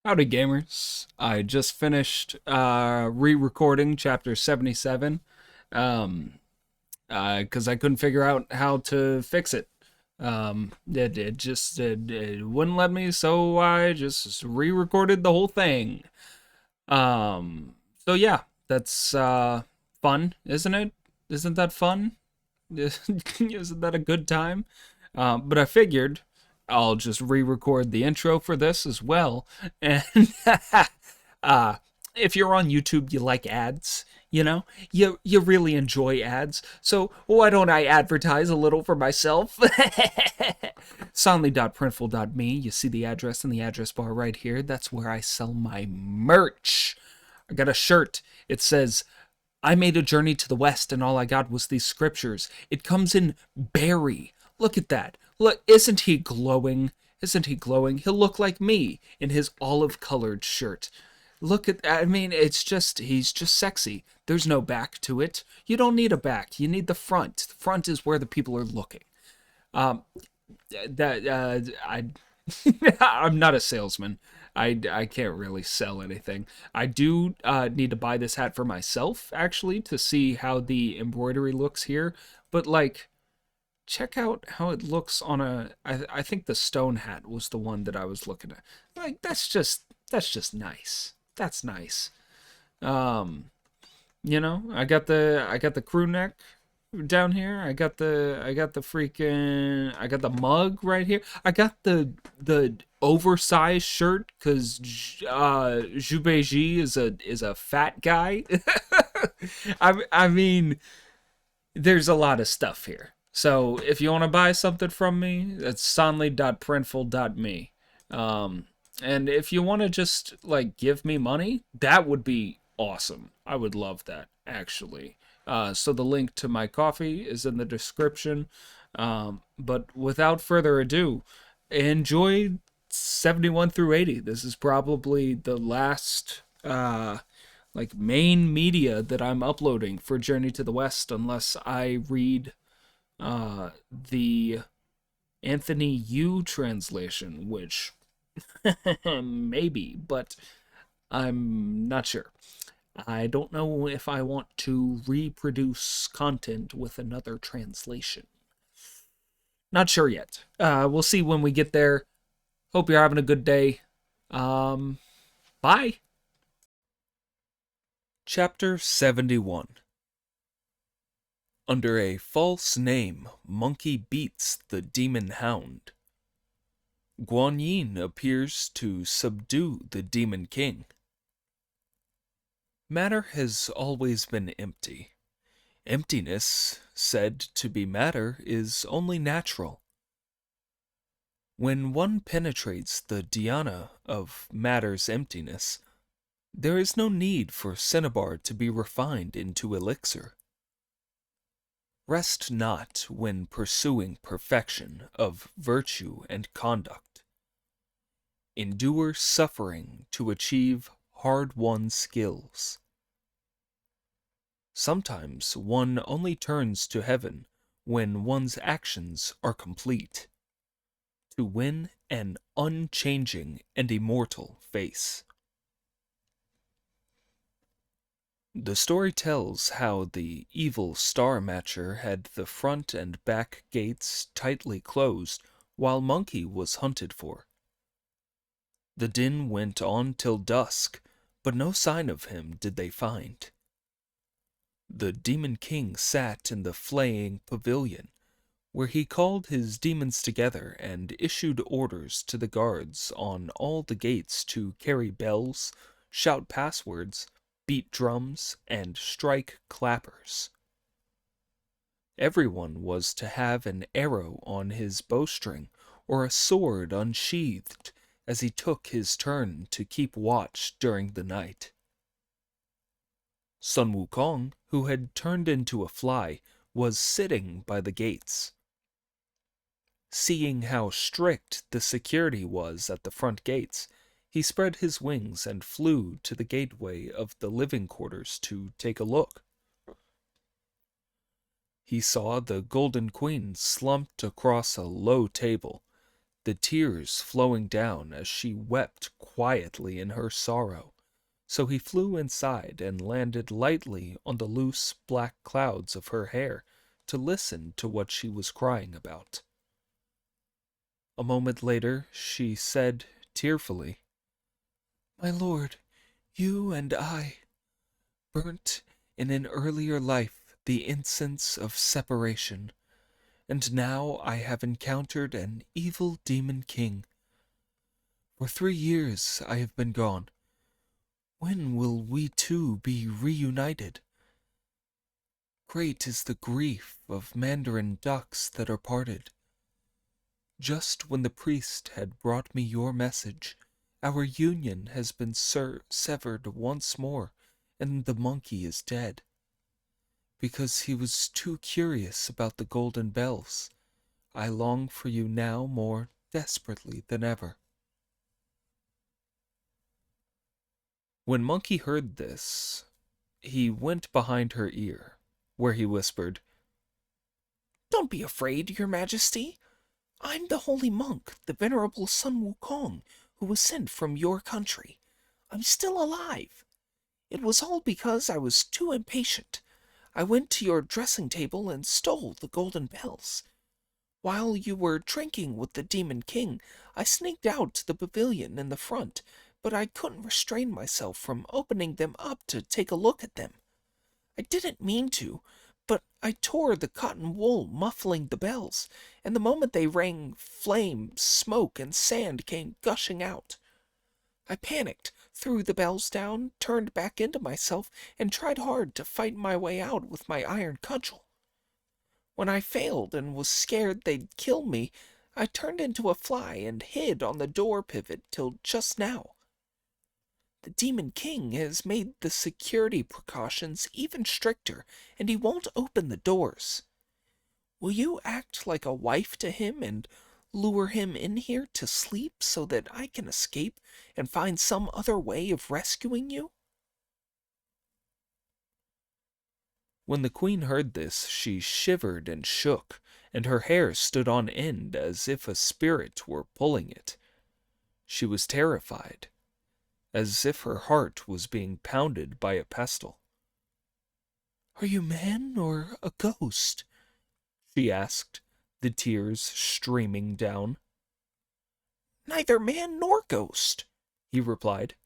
Howdy, gamers. I just finished re-recording chapter 77 um, because I couldn't figure out how to fix it. It wouldn't let me, so I just re-recorded the whole thing. So yeah, that's fun, isn't it? Isn't that fun? Isn't that a good time? But I figured I'll just re-record the intro for this as well. And uh, if you're on YouTube, you like ads. You really enjoy ads. So why don't I advertise a little for myself? Sonly.printful.me. You see the address in the address bar right here. That's where I sell my merch. I got a shirt. It says I made a journey to the West and all I got was these scriptures. It comes in berry. Look at that. Look, isn't he glowing? Isn't he glowing? He'll look like me in his olive colored shirt. Look at, I mean, he's just sexy. There's no back to it. You don't need a back. You need the front. The front is where the people are looking. Um, I I'm not a salesman. I can't really sell anything. I do need to buy this hat for myself actually to see how the embroidery looks here. But like, check out how it looks on a. I think the stone hat was the one that I was looking at. Like that's just nice. That's nice. Um, I got the crew neck down here. I got the mug right here. I got the oversized shirt because Jubeji is a fat guy. I mean, there's a lot of stuff here. So if you want to buy something from me, that's sonly.printful.me. And if you want to just like give me money, that would be awesome. I would love that actually. So the link to my coffee is in the description. But without further ado, enjoy 71 through 80. This is probably the last like main media that I'm uploading for Journey to the West, unless I read the Anthony Yu translation, which maybe, but I'm not sure. I don't know if I want to reproduce content with another translation. Not sure yet. We'll see when we get there. Hope you're having a good day. Um, Bye. Chapter 71. Under a false name, Monkey beats the demon hound. Guan Yin appears to subdue the demon king. Matter has always been empty. Emptiness, said to be matter, is only natural. When one penetrates the dhyana of matter's emptiness, there is no need for cinnabar to be refined into elixir. Rest not when pursuing perfection of virtue and conduct. Endure suffering to achieve hard-won skills. Sometimes one only turns to heaven when one's actions are complete, to win an unchanging and immortal face. The story tells how the evil Star Matcher had the front and back gates tightly closed while Monkey was hunted for. The din went on till dusk, but no sign of him did they find. The Demon King sat in the flaying pavilion, where he called his demons together and issued orders to the guards on all the gates to carry bells, shout passwords, beat drums, and strike clappers. Everyone was to have an arrow on his bowstring or a sword unsheathed as he took his turn to keep watch during the night. Sun Wukong, who had turned into a fly, was sitting by the gates. Seeing how strict the security was at the front gates, he spread his wings and flew to the gateway of the living quarters to take a look. He saw the Golden Queen slumped across a low table, the tears flowing down as she wept quietly in her sorrow. So he flew inside and landed lightly on the loose black clouds of her hair to listen to what she was crying about. A moment later, she said tearfully, "My lord, you and I burnt in an earlier life the incense of separation, and now I have encountered an evil demon king. For 3 years I have been gone. When will we two be reunited? Great is the grief of mandarin ducks that are parted. Just when the priest had brought me your message, our union has been severed once more, and the monkey is dead. Because he was too curious about the golden bells, I long for you now more desperately than ever." When Monkey heard this, he went behind her ear, where he whispered, "Don't be afraid, your majesty. I'm the holy monk, the venerable Sun Wukong, who was sent from your country. I'm still alive. It was all because I was too impatient. I went to your dressing table and stole the golden bells. While you were drinking with the Demon King, I sneaked out to the pavilion in the front, but I couldn't restrain myself from opening them up to take a look at them. I didn't mean to, but I tore the cotton wool muffling the bells, and the moment they rang, flame, smoke, and sand came gushing out. I panicked, threw the bells down, turned back into myself, and tried hard to fight my way out with my iron cudgel. When I failed and was scared they'd kill me, I turned into a fly and hid on the door pivot till just now. The Demon King has made the security precautions even stricter, and he won't open the doors. Will you act like a wife to him and lure him in here to sleep so that I can escape and find some other way of rescuing you?" When the queen heard this, she shivered and shook, and her hair stood on end as if a spirit were pulling it. She was terrified, as if her heart was being pounded by a pestle. "Are you man or a ghost?" she asked, the tears streaming down. "Neither man nor ghost," he replied.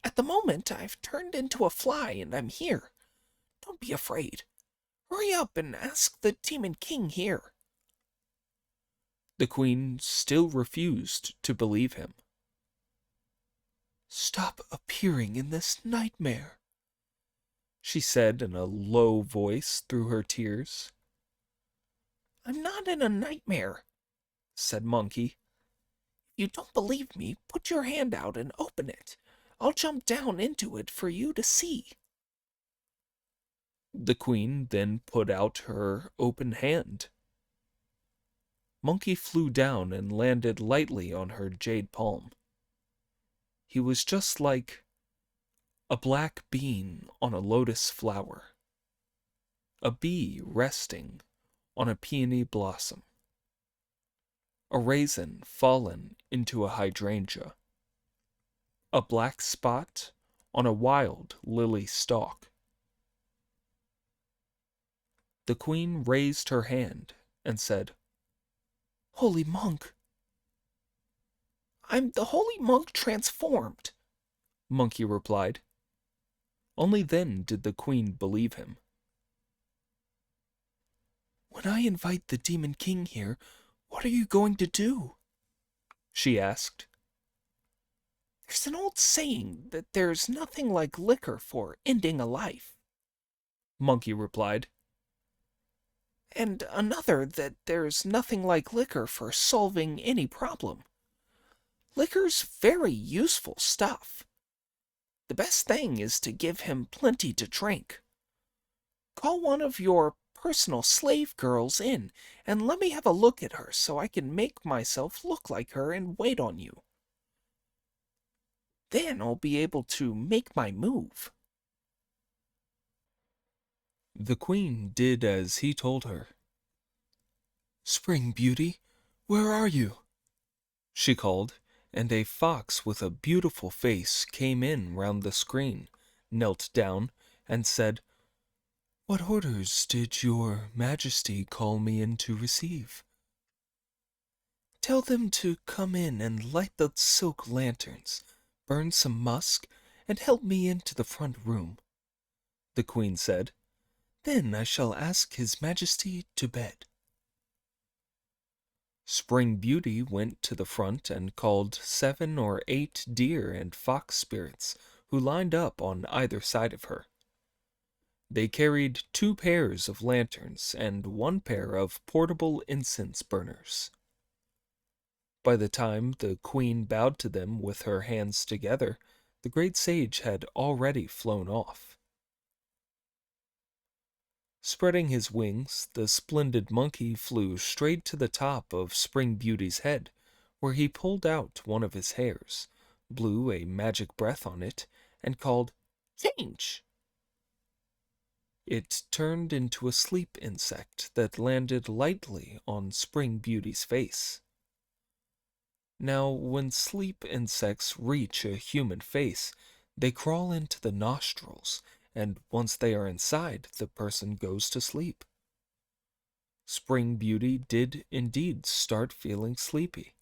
"At the moment I've turned into a fly and I'm here. Don't be afraid. Hurry up and ask the Demon King here." The queen still refused to believe him. "Stop appearing in this nightmare," she said in a low voice through her tears. "I'm not in a nightmare," said Monkey. "If you don't believe me, put your hand out and open it. I'll jump down into it for you to see." The queen then put out her open hand. Monkey flew down and landed lightly on her jade palm. He was just like a black bean on a lotus flower, a bee resting on a peony blossom, a raisin fallen into a hydrangea, a black spot on a wild lily stalk. The queen raised her hand and said, "Holy monk." "I'm the holy monk transformed," Monkey replied. Only then did the queen believe him. "When I invite the Demon King here, what are you going to do?" she asked. "There's an old saying that there's nothing like liquor for ending a life," Monkey replied. "And another that there's nothing like liquor for solving any problem. Liquor's very useful stuff. The best thing is to give him plenty to drink. Call one of your personal slave girls in and let me have a look at her so I can make myself look like her and wait on you. Then I'll be able to make my move." The queen did as he told her. "Spring Beauty, where are you?" she called, and a fox with a beautiful face came in round the screen, knelt down, and said, "What orders did your Majesty call me in to receive?" "Tell them to come in and light the silk lanterns, burn some musk, and help me into the front room," the Queen said. "Then I shall ask His Majesty to bed." Spring Beauty went to the front and called 7 or 8 deer and fox spirits, who lined up on either side of her. They carried 2 pairs of lanterns and 1 pair of portable incense burners. By the time the Queen bowed to them with her hands together, the great sage had already flown off. Spreading his wings, the splendid monkey flew straight to the top of Spring Beauty's head, where he pulled out one of his hairs, blew a magic breath on it, and called, "Change!" It turned into a sleep insect that landed lightly on Spring Beauty's face. Now, when sleep insects reach a human face, they crawl into the nostrils, and once they are inside, the person goes to sleep. Spring Beauty did indeed start feeling sleepy.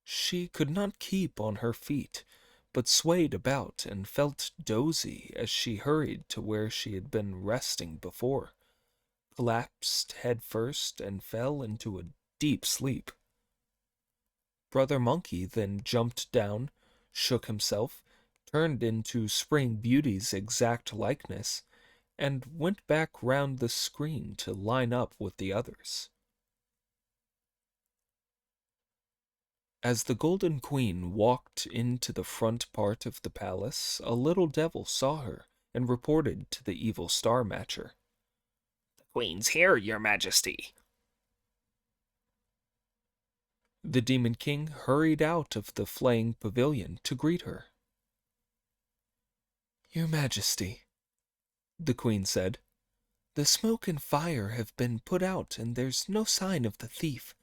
She could not keep on her feet, but swayed about and felt dozy as she hurried to where she had been resting before, collapsed head first, and fell into a deep sleep. Brother Monkey then jumped down, shook himself, turned into Spring Beauty's exact likeness, and went back round the screen to line up with the others. As the Golden Queen walked into the front part of the palace, a little devil saw her and reported to the evil Star Matcher. "The Queen's here, your Majesty." The Demon King hurried out of the flaying pavilion to greet her. "Your Majesty," the Queen said, "the smoke and fire have been put out and there's no sign of the thief.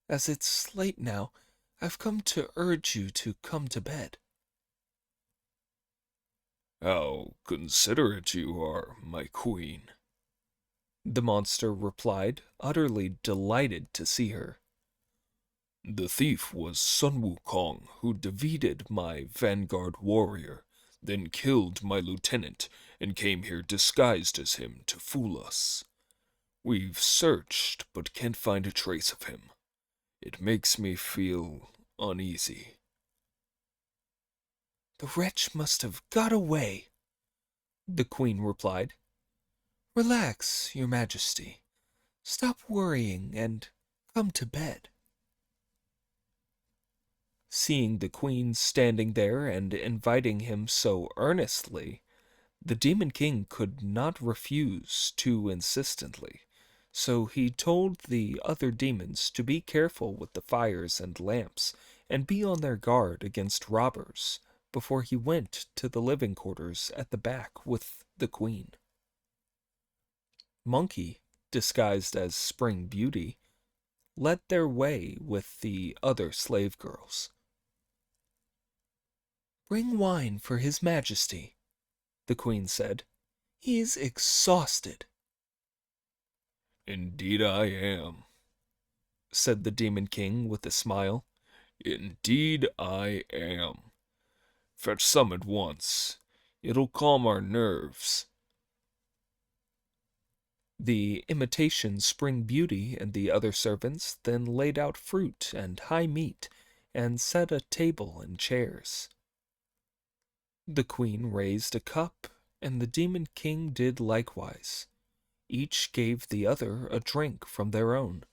As it's late now, I've come to urge you to come to bed." "How considerate you are, my queen," the monster replied, utterly delighted to see her. "The thief was Sun Wukong, who defeated my vanguard warrior, then killed my lieutenant, and came here disguised as him to fool us. We've searched, but can't find a trace of him. It makes me feel uneasy." "The wretch must have got away," the Queen replied. "Relax, Your Majesty. Stop worrying and come to bed." Seeing the Queen standing there and inviting him so earnestly, the Demon King could not refuse too insistently, so he told the other demons to be careful with the fires and lamps and be on their guard against robbers before he went to the living quarters at the back with the Queen. Monkey, disguised as Spring Beauty, led their way with the other slave girls. "Bring wine for His Majesty," the Queen said. "He's exhausted." "Indeed I am," said the Demon King with a smile. "Indeed I am. Fetch some at once. It'll calm our nerves." The imitation Spring Beauty and the other servants then laid out fruit and high meat and set a table and chairs. The Queen raised a cup, and the Demon King did likewise. Each gave the other a drink from their own.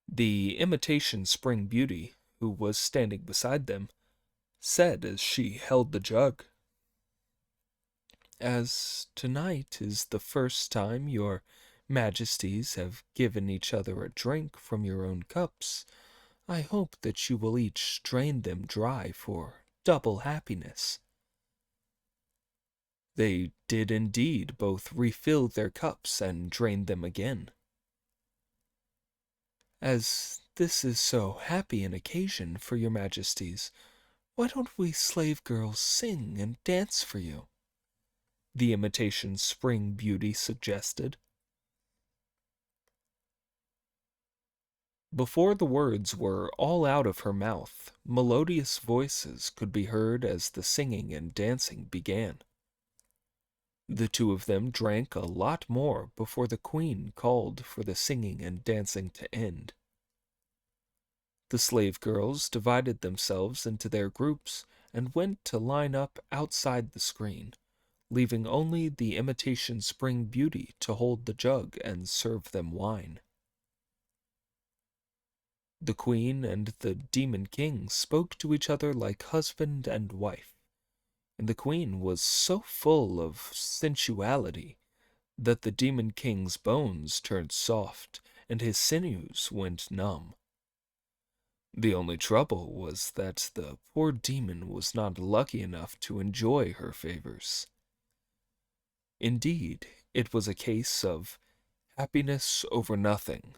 The imitation Spring Beauty, who was standing beside them, said as she held the jug, "As tonight is the first time your Majesties have given each other a drink from your own cups, I hope that you will each drain them dry for double happiness." They did indeed both refill their cups and drain them again. As this is so happy an occasion for your majesties, why don't we slave girls sing and dance for you? The imitation spring beauty suggested. Before the words were all out of her mouth, melodious voices could be heard as the singing and dancing began. The two of them drank a lot more before the queen called for the singing and dancing to end. The slave girls divided themselves into their groups and went to line up outside the screen, leaving only the imitation spring beauty to hold the jug and serve them wine. The queen and the demon king spoke to each other like husband and wife, and the queen was so full of sensuality that the demon king's bones turned soft and his sinews went numb. The only trouble was that the poor demon was not lucky enough to enjoy her favors. Indeed, it was a case of happiness over nothing,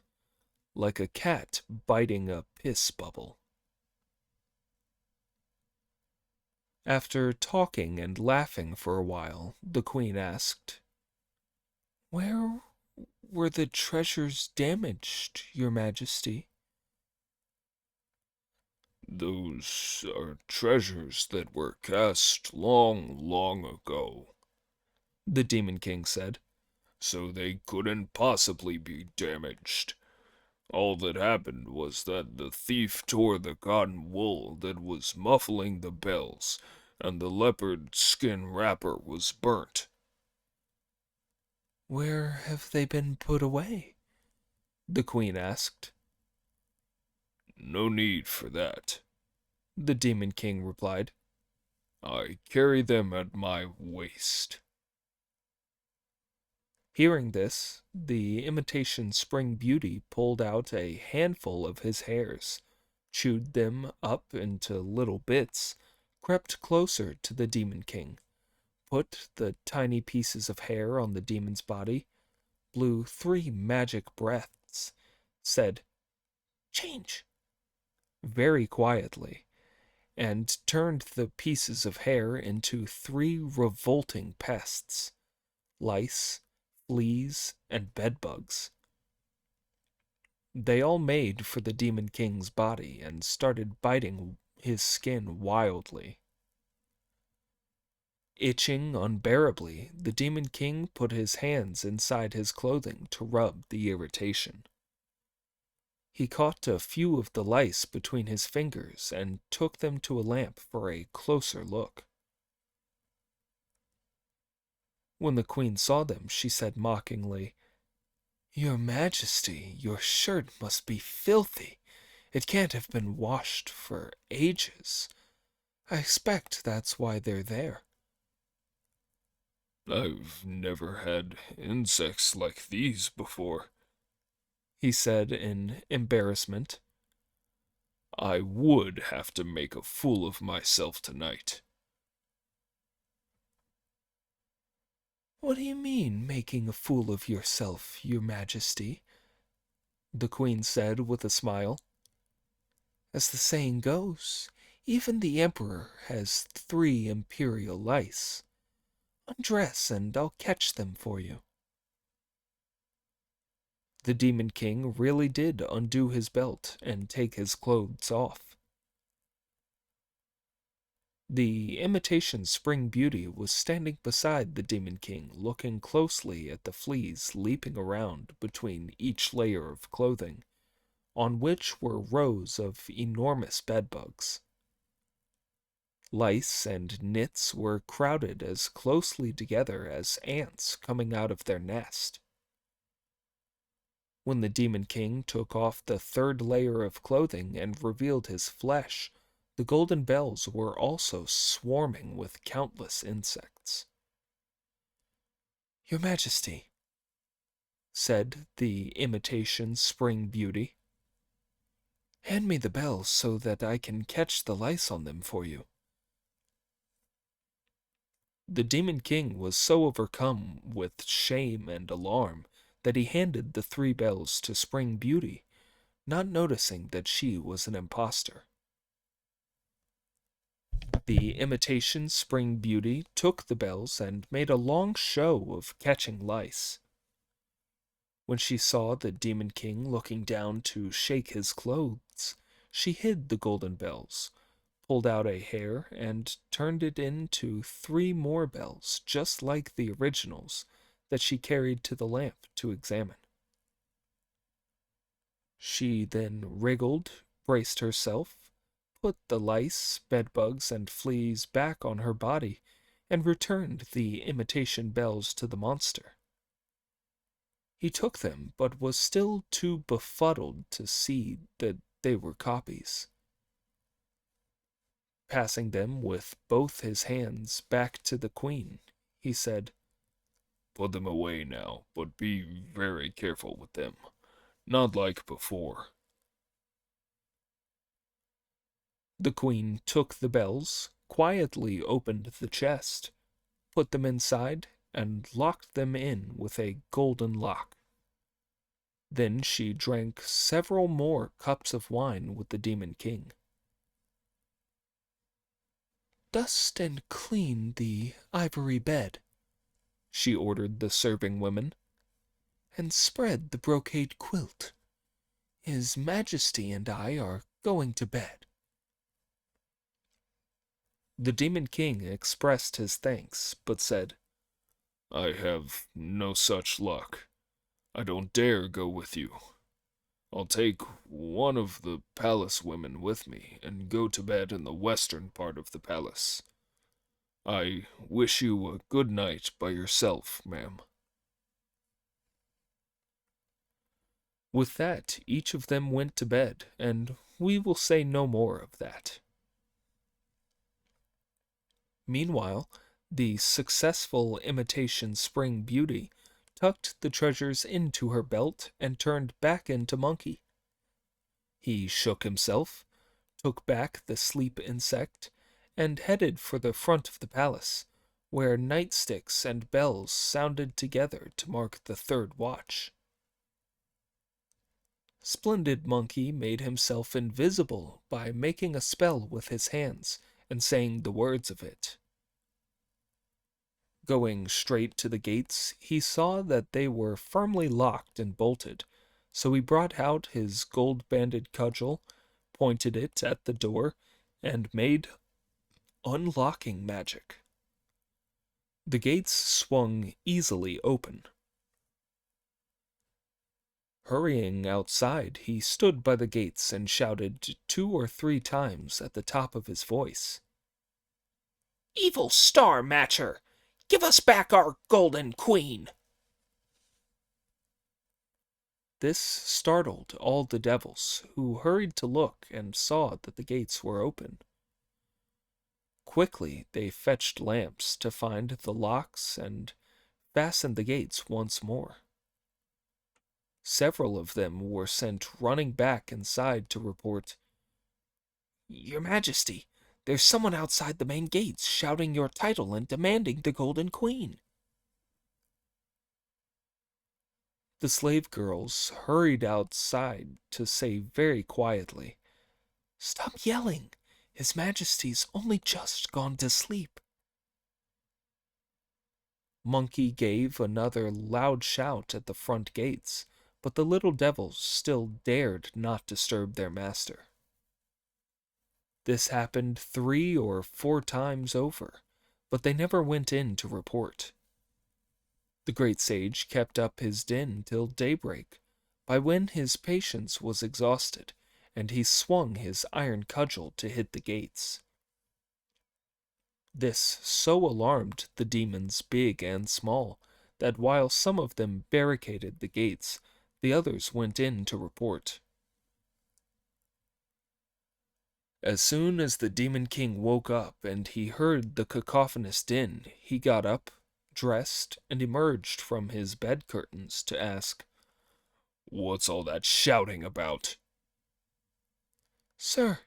like a cat biting a piss bubble. After talking and laughing for a while, the queen asked, "Where were the treasures damaged, your majesty?" Those are treasures that were cast long, long ago, The demon king said. so they couldn't possibly be damaged. All that happened was that the thief tore the cotton wool that was muffling the bells, and the leopard skin wrapper was burnt. "Where have they been put away?" the queen asked. No need for that, The demon king replied. I carry them at my waist. Hearing this, the imitation spring beauty pulled out a handful of his hairs, chewed them up into little bits, crept closer to the demon king, put the tiny pieces of hair on the demon's body, blew 3 magic breaths, said, "Change," very quietly, and turned the pieces of hair into 3 revolting pests, lice, fleas, and bedbugs. They all made for the Demon King's body and started biting his skin wildly. Itching unbearably, the Demon King put his hands inside his clothing to rub the irritation. He caught a few of the lice between his fingers and took them to a lamp for a closer look. When the queen saw them, she said mockingly, "Your Majesty, your shirt must be filthy. It can't have been washed for ages. I expect that's why they're there." I've never had insects like these before, he said in embarrassment. I would have to make a fool of myself tonight. "What do you mean, making a fool of yourself, your Majesty?" the queen said with a smile. "As the saying goes, even the Emperor has 3 imperial lice. Undress and I'll catch them for you." The Demon King really did undo his belt and take his clothes off. The imitation spring beauty was standing beside the Demon King, looking closely at the fleas leaping around between each layer of clothing, on which were rows of enormous bedbugs. Lice and nits were crowded as closely together as ants coming out of their nest. When the Demon King took off the 3rd layer of clothing and revealed his flesh, the golden bells were also swarming with countless insects. "Your Majesty," said the imitation spring beauty, "hand me the bells so that I can catch the lice on them for you." The Demon King was so overcome with shame and alarm that he handed the 3 bells to Spring Beauty, not noticing that she was an impostor. The imitation spring beauty took the bells and made a long show of catching lice. When she saw the Demon King looking down to shake his clothes, she hid the golden bells, pulled out a hair, and turned it into 3 more bells, just like the originals, that she carried to the lamp to examine. She then wriggled, braced herself, put the lice, bedbugs, and fleas back on her body, and returned the imitation bells to the monster. He took them, but was still too befuddled to see that they were copies. Passing them with both his hands back to the queen, he said, Put them away now, but be very careful with them. Not like before. The queen took the bells, quietly opened the chest, put them inside, and locked them in with a golden lock. Then she drank several more cups of wine with the Demon King. "Dust and clean the ivory bed," she ordered the serving women, "and spread the brocade quilt. His Majesty and I are going to bed." The Demon King expressed his thanks, but said, I have no such luck. I don't dare go with you. I'll take one of the palace women with me and go to bed in the western part of the palace. I wish you a good night by yourself, ma'am. With that, each of them went to bed, and we will say no more of that. Meanwhile, the successful imitation spring beauty tucked the treasures into her belt and turned back into Monkey. He shook himself, took back the sleep insect, and headed for the front of the palace, where nightsticks and bells sounded together to mark the 3rd watch. Splendid Monkey made himself invisible by making a spell with his hands and saying the words of it. Going straight to the gates, he saw that they were firmly locked and bolted, so he brought out his gold-banded cudgel, pointed it at the door, and made unlocking magic. The gates swung easily open. Hurrying outside, he stood by the gates and shouted 2 or 3 times at the top of his voice. Evil Star Matcher! Give us back our golden queen! This startled all the devils, who hurried to look and saw that the gates were open. Quickly they fetched lamps to find the locks and fastened the gates once more. Several of them were sent running back inside to report, Your Majesty, there's someone outside the main gates shouting your title and demanding the Golden Queen. The slave girls hurried outside to say very quietly, "Stop yelling! His Majesty's only just gone to sleep." Monkey gave another loud shout at the front gates, but the little devils still dared not disturb their master. This happened 3 or 4 times over, but they never went in to report. The great sage kept up his din till daybreak, by when his patience was exhausted, and he swung his iron cudgel to hit the gates. This so alarmed the demons big and small, that while some of them barricaded the gates, the others went in to report. As soon as the Demon King woke up and he heard the cacophonous din, he got up, dressed, and emerged from his bed curtains to ask, What's all that shouting about? "Sir,"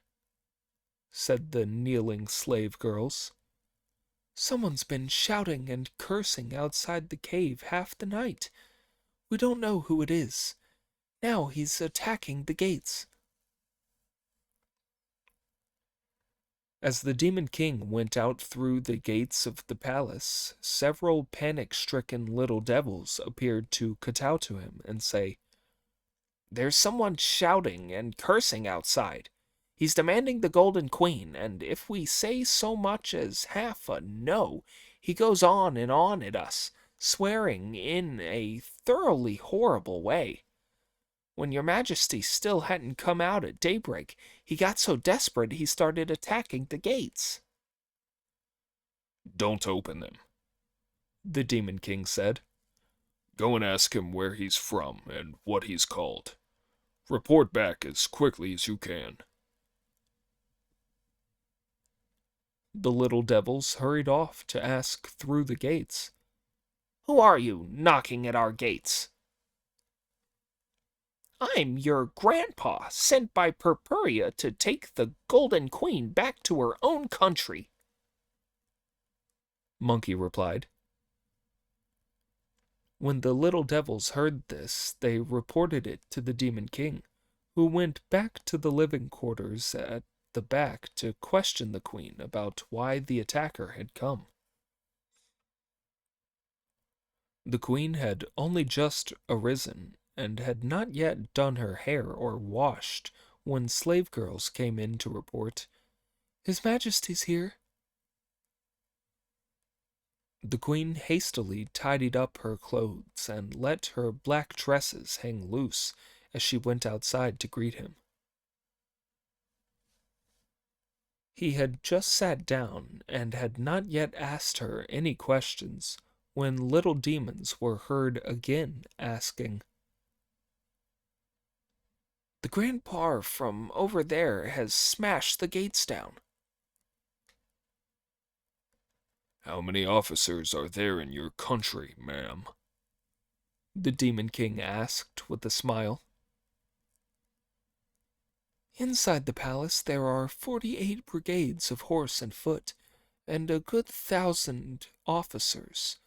said the kneeling slave girls, "someone's been shouting and cursing outside the cave half the night. We don't know who it is. Now he's attacking the gates. As the Demon King went out through the gates of the palace, several panic-stricken little devils appeared to kowtow to him and say, There's someone shouting and cursing outside. He's demanding the Golden Queen, and if we say so much as half a no, he goes on and on at us, swearing in a thoroughly horrible way. When your Majesty still hadn't come out at daybreak, he got so desperate he started attacking the gates. Don't open them, the Demon King said. Go and ask him where he's from and what he's called. Report back as quickly as you can. The little devils hurried off to ask through the gates. Who are you, knocking at our gates? I'm your grandpa, sent by Purpuria to take the Golden Queen back to her own country, Monkey replied. When the little devils heard this, they reported it to the Demon King, who went back to the living quarters at the back to question the Queen about why the attacker had come. The Queen had only just arisen and had not yet done her hair or washed when slave girls came in to report, "His Majesty's here." The Queen hastily tidied up her clothes and let her black tresses hang loose as she went outside to greet him. He had just sat down and had not yet asked her any questions when little demons were heard again asking, "The grandpa from over there has smashed the gates down." How many officers are there in your country, ma'am? the Demon King asked with a smile. Inside the palace there are 48 brigades of horse and foot, and a good 1,000 officers.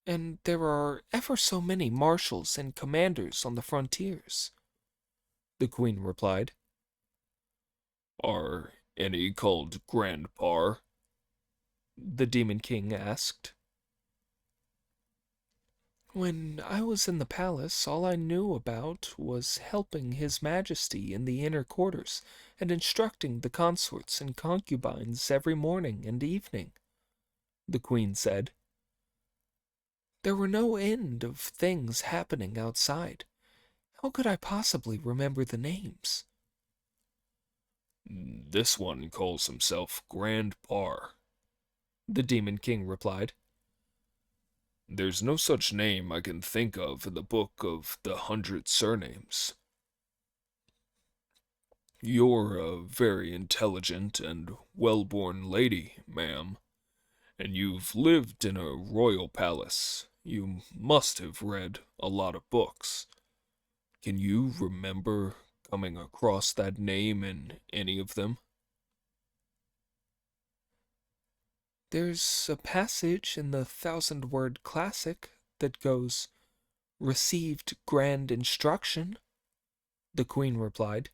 And there are ever so many marshals and commanders on the frontiers, the Queen replied. Are any called Grandpa? the Demon King asked. When I was in the palace, all I knew about was helping His Majesty in the inner quarters and instructing the consorts and concubines every morning and evening, the Queen said. There were no end of things happening outside. How could I possibly remember the names? This one calls himself Grandpa, the Demon King replied. There's no such name I can think of in the book of the 100 surnames. You're a very intelligent and well-born lady, ma'am, and you've lived in a royal palace. You must have read a lot of books. Can you remember coming across that name in any of them? There's a passage in the 1,000-word classic that goes, "Received grand instruction," the Queen replied.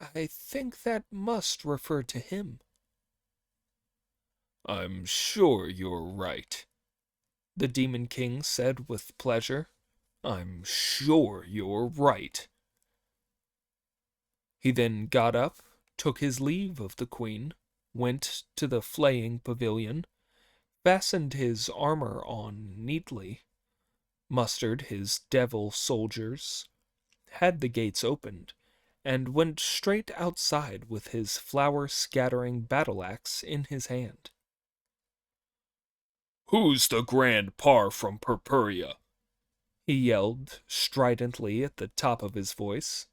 I think that must refer to him. I'm sure you're right, the Demon King said with pleasure. I'm sure you're right. He then got up, took his leave of the Queen, went to the flaying pavilion, fastened his armor on neatly, mustered his devil soldiers, had the gates opened, and went straight outside with his flower-scattering battle-axe in his hand. Who's the Grandpa from Purpuria? He yelled stridently at the top of his voice.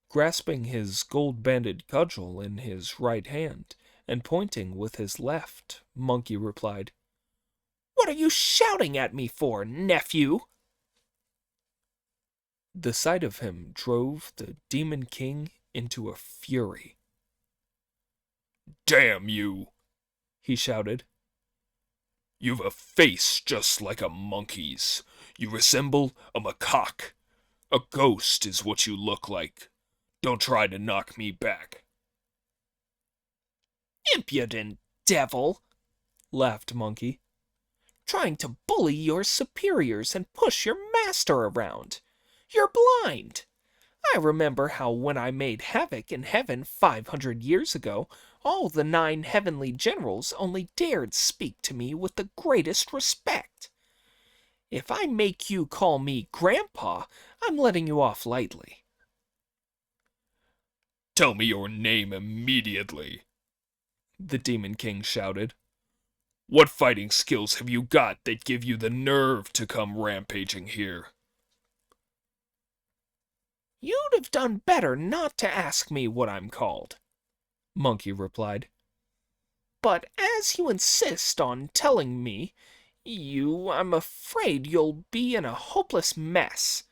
Grasping his gold-banded cudgel in his right hand and pointing with his left, Monkey replied, What are you shouting at me for, nephew? The sight of him drove the Demon King into a fury. Damn you, he shouted. You've a face just like a monkey's. You resemble a macaque. A ghost is what you look like. Don't try to knock me back. Impudent devil, laughed Monkey. Trying to bully your superiors and push your master around. You're blind. I remember how when I made havoc in heaven 500 years ago, all the 9 heavenly generals only dared speak to me with the greatest respect. If I make you call me Grandpa, I'm letting you off lightly. Tell me your name immediately, the Demon King shouted. What fighting skills have you got that give you the nerve to come rampaging here? You'd have done better not to ask me what I'm called, Monkey replied. But as you insist on telling me, I'm afraid you'll be in a hopeless mess.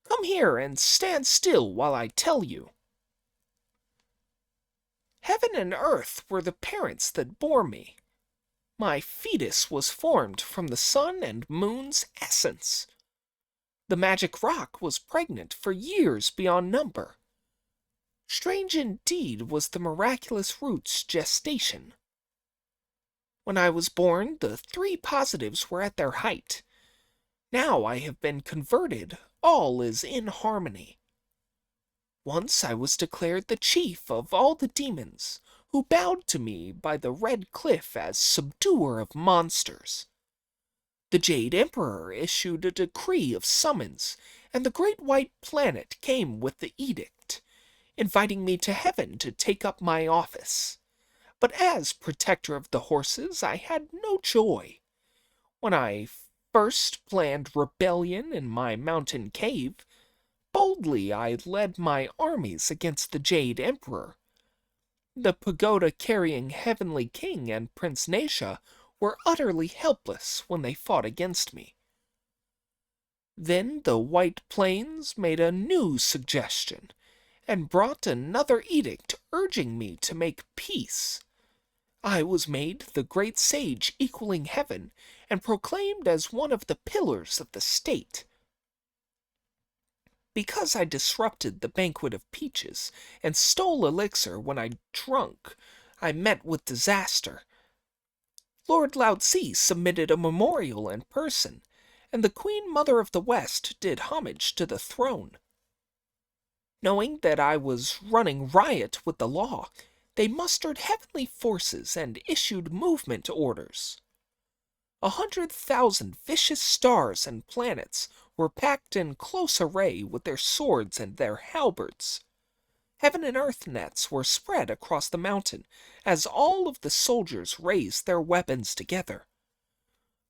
Come here and stand still while I tell you. Heaven and earth were the parents that bore me. My fetus was formed from the sun and moon's essence. The magic rock was pregnant for years beyond number. Strange indeed was the miraculous root's gestation. When I was born, the 3 positives were at their height. Now I have been converted, all is in harmony. Once I was declared the chief of all the demons, who bowed to me by the red cliff as subduer of monsters. The Jade Emperor issued a decree of summons, and the great white planet came with the edict, inviting me to heaven to take up my office. But as protector of the horses, I had no joy. When I first planned rebellion in my mountain cave, boldly I led my armies against the Jade Emperor. The pagoda-carrying Heavenly King and Prince Nasha were utterly helpless when they fought against me. Then the White Plains made a new suggestion, and brought another edict urging me to make peace. I was made the great sage equaling heaven, and proclaimed as one of the pillars of the state. Because I disrupted the banquet of peaches, and stole elixir when I drunk, I met with disaster. Lord Lao-Tzu submitted a memorial in person, and the Queen Mother of the West did homage to the throne. Knowing that I was running riot with the law, they mustered heavenly forces and issued movement orders. 100,000 vicious stars and planets were packed in close array with their swords and their halberds. Heaven and earth nets were spread across the mountain as all of the soldiers raised their weapons together.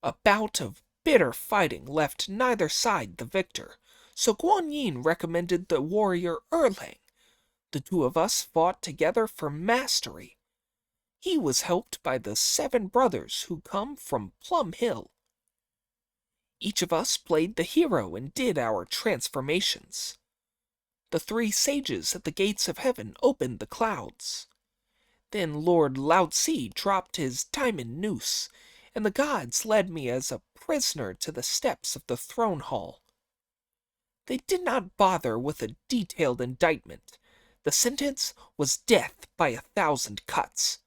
A bout of bitter fighting left neither side the victor, so Guan Yin recommended the warrior Erlang. The 2 of us fought together for mastery. He was helped by the 7 brothers who come from Plum Hill. Each of us played the hero and did our transformations. The 3 sages at the gates of heaven opened the clouds. Then Lord Lao-Tzu dropped his diamond noose, and the gods led me as a prisoner to the steps of the throne hall. They did not bother with a detailed indictment. The sentence was death by 1,000 cuts.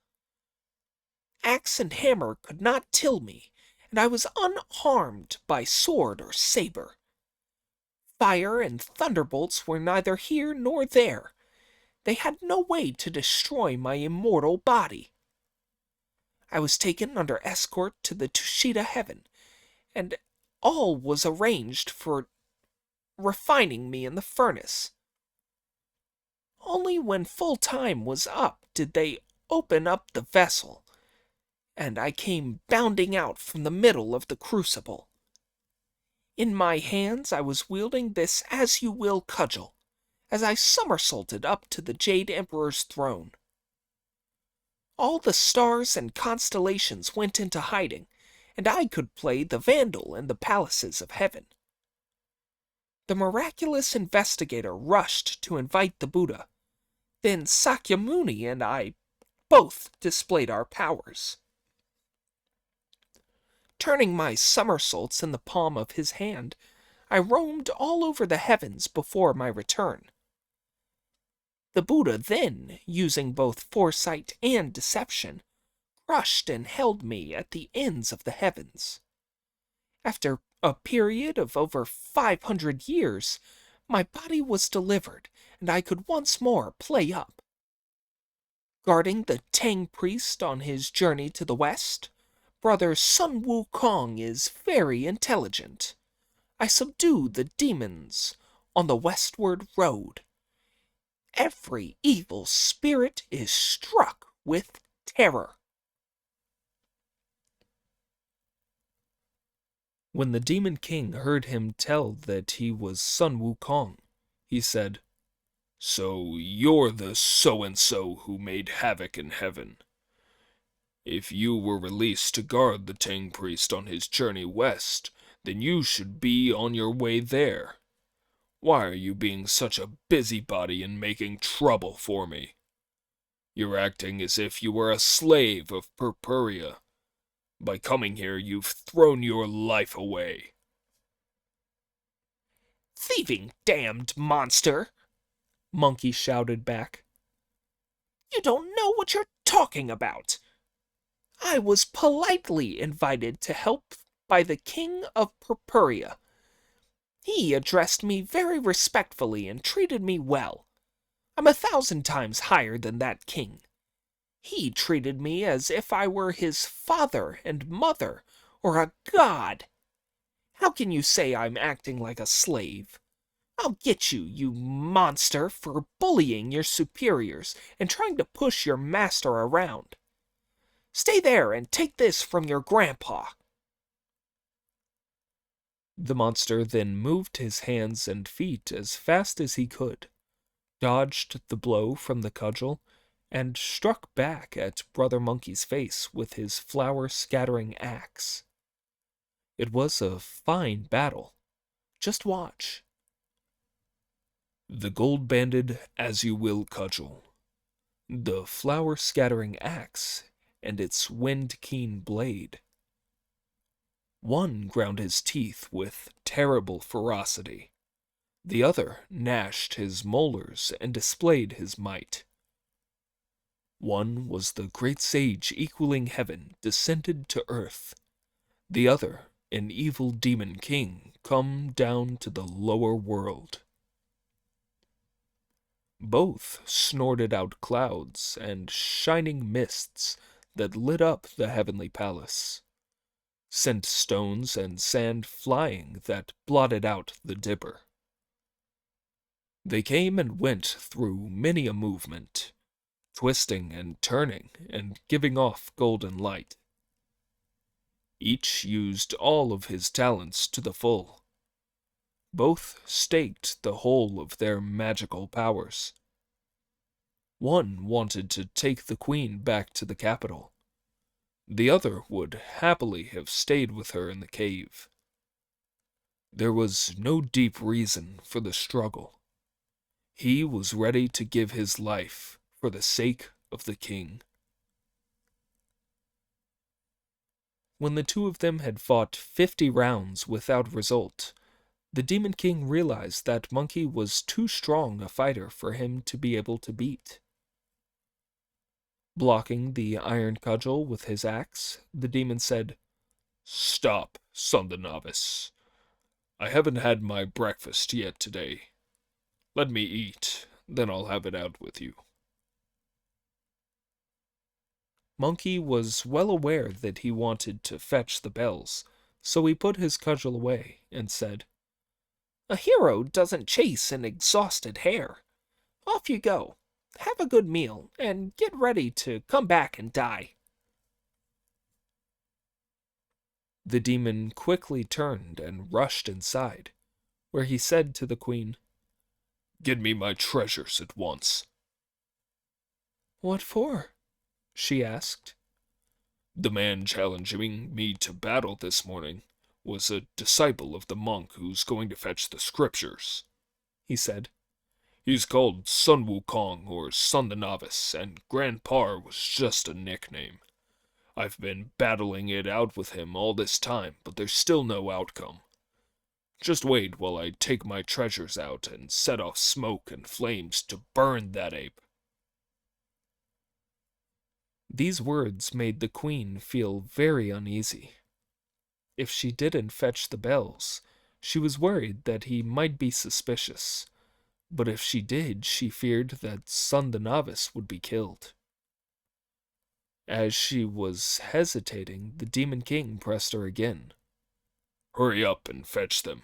Axe and hammer could not till me, and I was unharmed by sword or saber. Fire and thunderbolts were neither here nor there. They had no way to destroy my immortal body. I was taken under escort to the Tushita heaven, and all was arranged for refining me in the furnace. Only when full time was up did they open up the vessel, and I came bounding out from the middle of the crucible. In my hands I was wielding this as-you-will cudgel, as I somersaulted up to the Jade Emperor's throne. All the stars and constellations went into hiding, and I could play the vandal in the palaces of heaven. The miraculous investigator rushed to invite the Buddha. Then Sakyamuni and I both displayed our powers. Turning my somersaults in the palm of his hand, I roamed all over the heavens before my return. The Buddha then, using both foresight and deception, crushed and held me at the ends of the heavens. After a period of over 500 years, my body was delivered, and I could once more play up. Guarding the Tang priest on his journey to the west, Brother Sun Wukong is very intelligent. I subdue the demons on the westward road. Every evil spirit is struck with terror. When the Demon King heard him tell that he was Sun Wukong, he said, So you're the so-and-so who made havoc in heaven. If you were released to guard the Tang priest on his journey west, then you should be on your way there. Why are you being such a busybody and making trouble for me? You're acting as if you were a slave of Purpurea. By coming here, you've thrown your life away. Thieving damned monster! Monkey shouted back. You don't know what you're talking about. I was politely invited to help by the King of Purpurea. He addressed me very respectfully and treated me well. I'm 1,000 times higher than that king. He treated me as if I were his father and mother, or a god. How can you say I'm acting like a slave? I'll get you, you monster, for bullying your superiors and trying to push your master around. Stay there and take this from your grandpa. The monster then moved his hands and feet as fast as he could, dodged the blow from the cudgel, and struck back at Brother Monkey's face with his flower-scattering axe. It was a fine battle. Just watch. The gold-banded as-you-will cudgel, the flower-scattering axe, and its wind-keen blade. One ground his teeth with terrible ferocity. The other gnashed his molars and displayed his might. One was the great sage equaling heaven descended to earth. The other, an evil demon king come down to the lower world. Both snorted out clouds and shining mists that lit up the heavenly palace, sent stones and sand flying that blotted out the Dipper. They came and went through many a movement, twisting and turning and giving off golden light. Each used all of his talents to the full. Both staked the whole of their magical powers. One wanted to take the queen back to the capital. The other would happily have stayed with her in the cave. There was no deep reason for the struggle. He was ready to give his life for the sake of the king. When the two of them had fought 50 rounds without result, the Demon King realized that Monkey was too strong a fighter for him to be able to beat. Blocking the iron cudgel with his axe, the demon said, Stop, son the novice. I haven't had my breakfast yet today. Let me eat, then I'll have it out with you. Monkey was well aware that he wanted to fetch the bells, so he put his cudgel away and said, A hero doesn't chase an exhausted hare. Off you go. Have a good meal, and get ready to come back and die. The demon quickly turned and rushed inside, where he said to the queen, Get me my treasures at once. What for? She asked. The man challenging me to battle this morning was a disciple of the monk who's going to fetch the scriptures, he said. He's called Sun Wukong or Sun the Novice, and Grandpa was just a nickname. I've been battling it out with him all this time, but there's still no outcome. Just wait while I take my treasures out and set off smoke and flames to burn that ape. These words made the queen feel very uneasy. If she didn't fetch the bells, she was worried that he might be suspicious, but if she did, she feared that Son the Novice would be killed. As she was hesitating, the Demon King pressed her again. Hurry up and fetch them.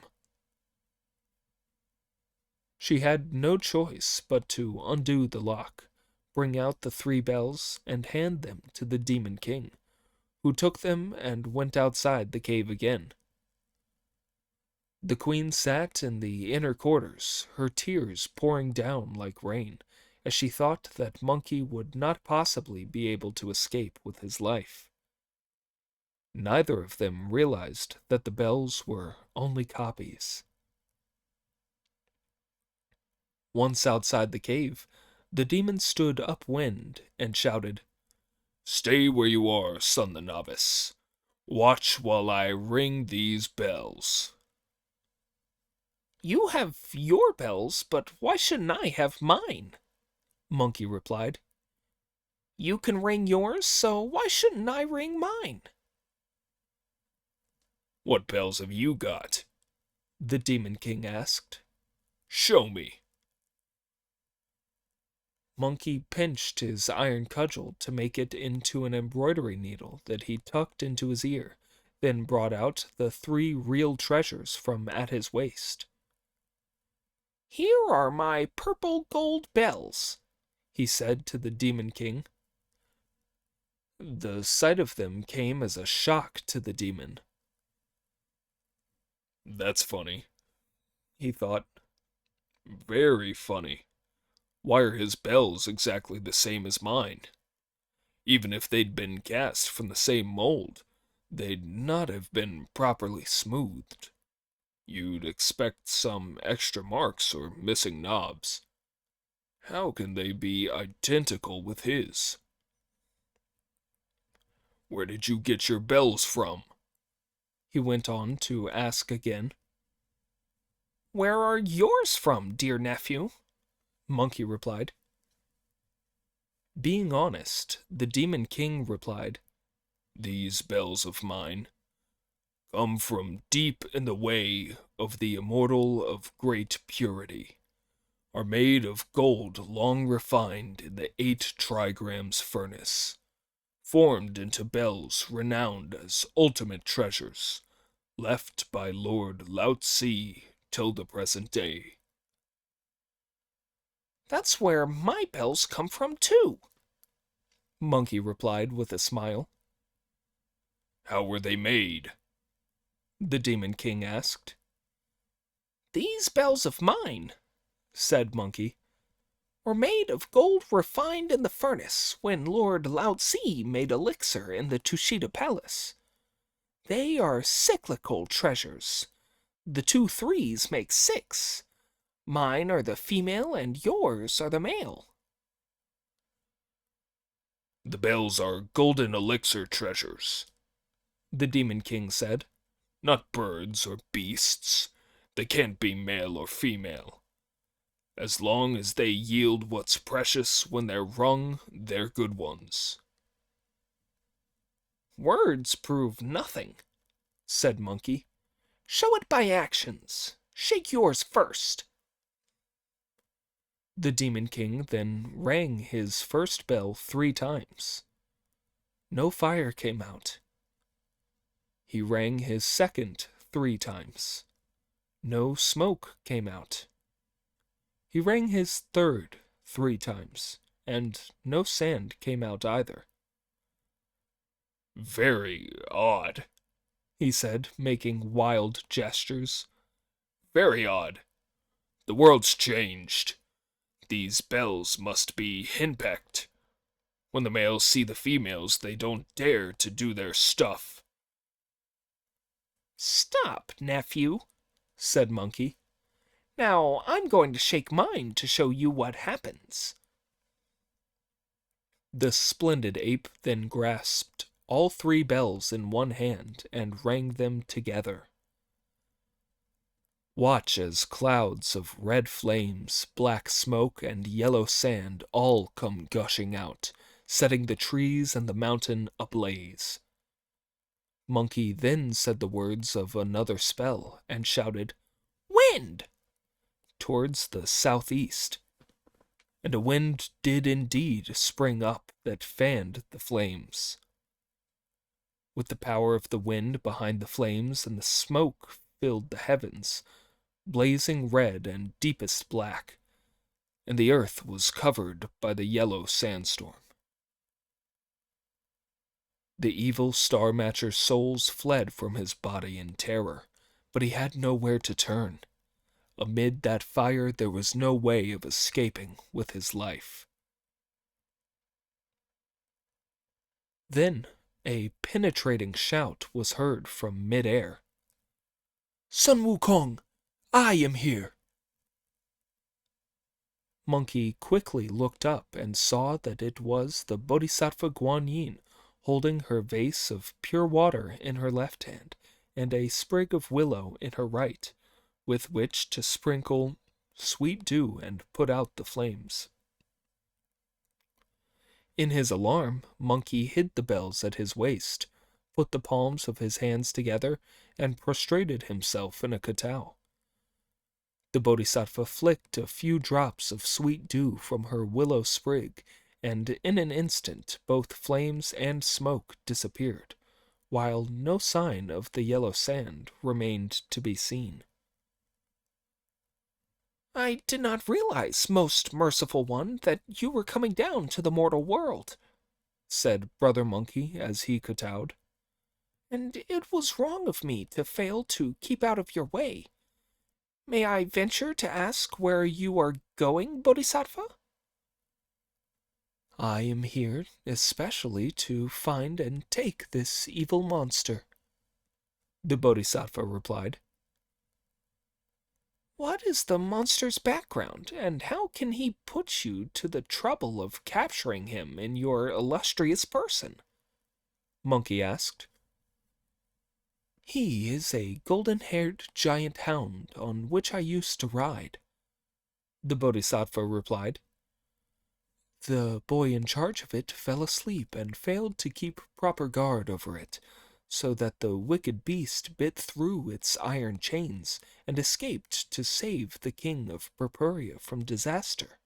She had no choice but to undo the lock, bring out the 3 bells, and hand them to the Demon King, who took them and went outside the cave again. The queen sat in the inner quarters, her tears pouring down like rain, as she thought that Monkey would not possibly be able to escape with his life. Neither of them realized that the bells were only copies. Once outside the cave, the demon stood upwind and shouted, Stay where you are, Son the Novice. Watch while I ring these bells. You have your bells, but why shouldn't I have mine? Monkey replied. You can ring yours, so why shouldn't I ring mine? What bells have you got? The Demon King asked. Show me. Monkey pinched his iron cudgel to make it into an embroidery needle that he tucked into his ear, then brought out the 3 real treasures from at his waist. Here are my purple gold bells, he said to the Demon King. The sight of them came as a shock to the demon. That's funny, he thought. Very funny. Why are his bells exactly the same as mine? Even if they'd been cast from the same mold, they'd not have been properly smoothed. You'd expect some extra marks or missing knobs. How can they be identical with his? Where did you get your bells from? He went on to ask again. Where are yours from, dear nephew? Monkey replied. Being honest, the Demon King replied, These bells of mine come from deep in the way of the immortal of great purity, are made of gold long refined in the 8 trigrams furnace, formed into bells renowned as ultimate treasures, left by Lord Lao Tse till the present day. That's where my bells come from, too, Monkey replied with a smile. How were they made? The Demon King asked. These bells of mine, said Monkey, were made of gold refined in the furnace when Lord Lao Tse made elixir in the Tushita Palace. They are cyclical treasures. The 2 threes make 6. Mine are the female and yours are the male. The bells are golden elixir treasures, the Demon King said. Not birds or beasts. They can't be male or female. As long as they yield what's precious when they're rung, they're good ones. Words prove nothing, said Monkey. Show it by actions. Shake yours first. The Demon King then rang his first bell 3 times. No fire came out. He rang his second 3 times. No smoke came out. He rang his third 3 times, and no sand came out either. Very odd, he said, making wild gestures. Very odd. The world's changed. These bells must be henpecked. When the males see the females, they don't dare to do their stuff. Stop, nephew, said Monkey. Now I'm going to shake mine to show you what happens. The splendid ape then grasped all 3 bells in one hand and rang them together. Watch as clouds of red flames, black smoke, and yellow sand all come gushing out, setting the trees and the mountain ablaze. Monkey then said the words of another spell and shouted, "Wind!" towards the southeast. And a wind did indeed spring up that fanned the flames. With the power of the wind behind the flames and the smoke filled the heavens, blazing red and deepest black, and the earth was covered by the yellow sandstorm. The evil Star Matcher's souls fled from his body in terror, but he had nowhere to turn. Amid that fire there was no way of escaping with his life. Then a penetrating shout was heard from mid-air. "Sun Wukong, I am here!" Monkey quickly looked up and saw that it was the Bodhisattva Guan Yin, holding her vase of pure water in her left hand and a sprig of willow in her right, with which to sprinkle sweet dew and put out the flames. In his alarm, Monkey hid the bells at his waist, put the palms of his hands together, and prostrated himself in a kowtow. The Bodhisattva flicked a few drops of sweet dew from her willow sprig, and in an instant both flames and smoke disappeared, while no sign of the yellow sand remained to be seen. "I did not realize, most merciful one, that you were coming down to the mortal world," said Brother Monkey as he kowtowed. "And it was wrong of me to fail to keep out of your way. May I venture to ask where you are going, Bodhisattva?" "I am here especially to find and take this evil monster," the Bodhisattva replied. "What is the monster's background, and how can he put you to the trouble of capturing him in your illustrious person?" Monkey asked. "He is a golden-haired giant hound on which I used to ride," the Bodhisattva replied. "The boy in charge of it fell asleep and failed to keep proper guard over it, so that the wicked beast bit through its iron chains and escaped to save the king of Purpuria from disaster."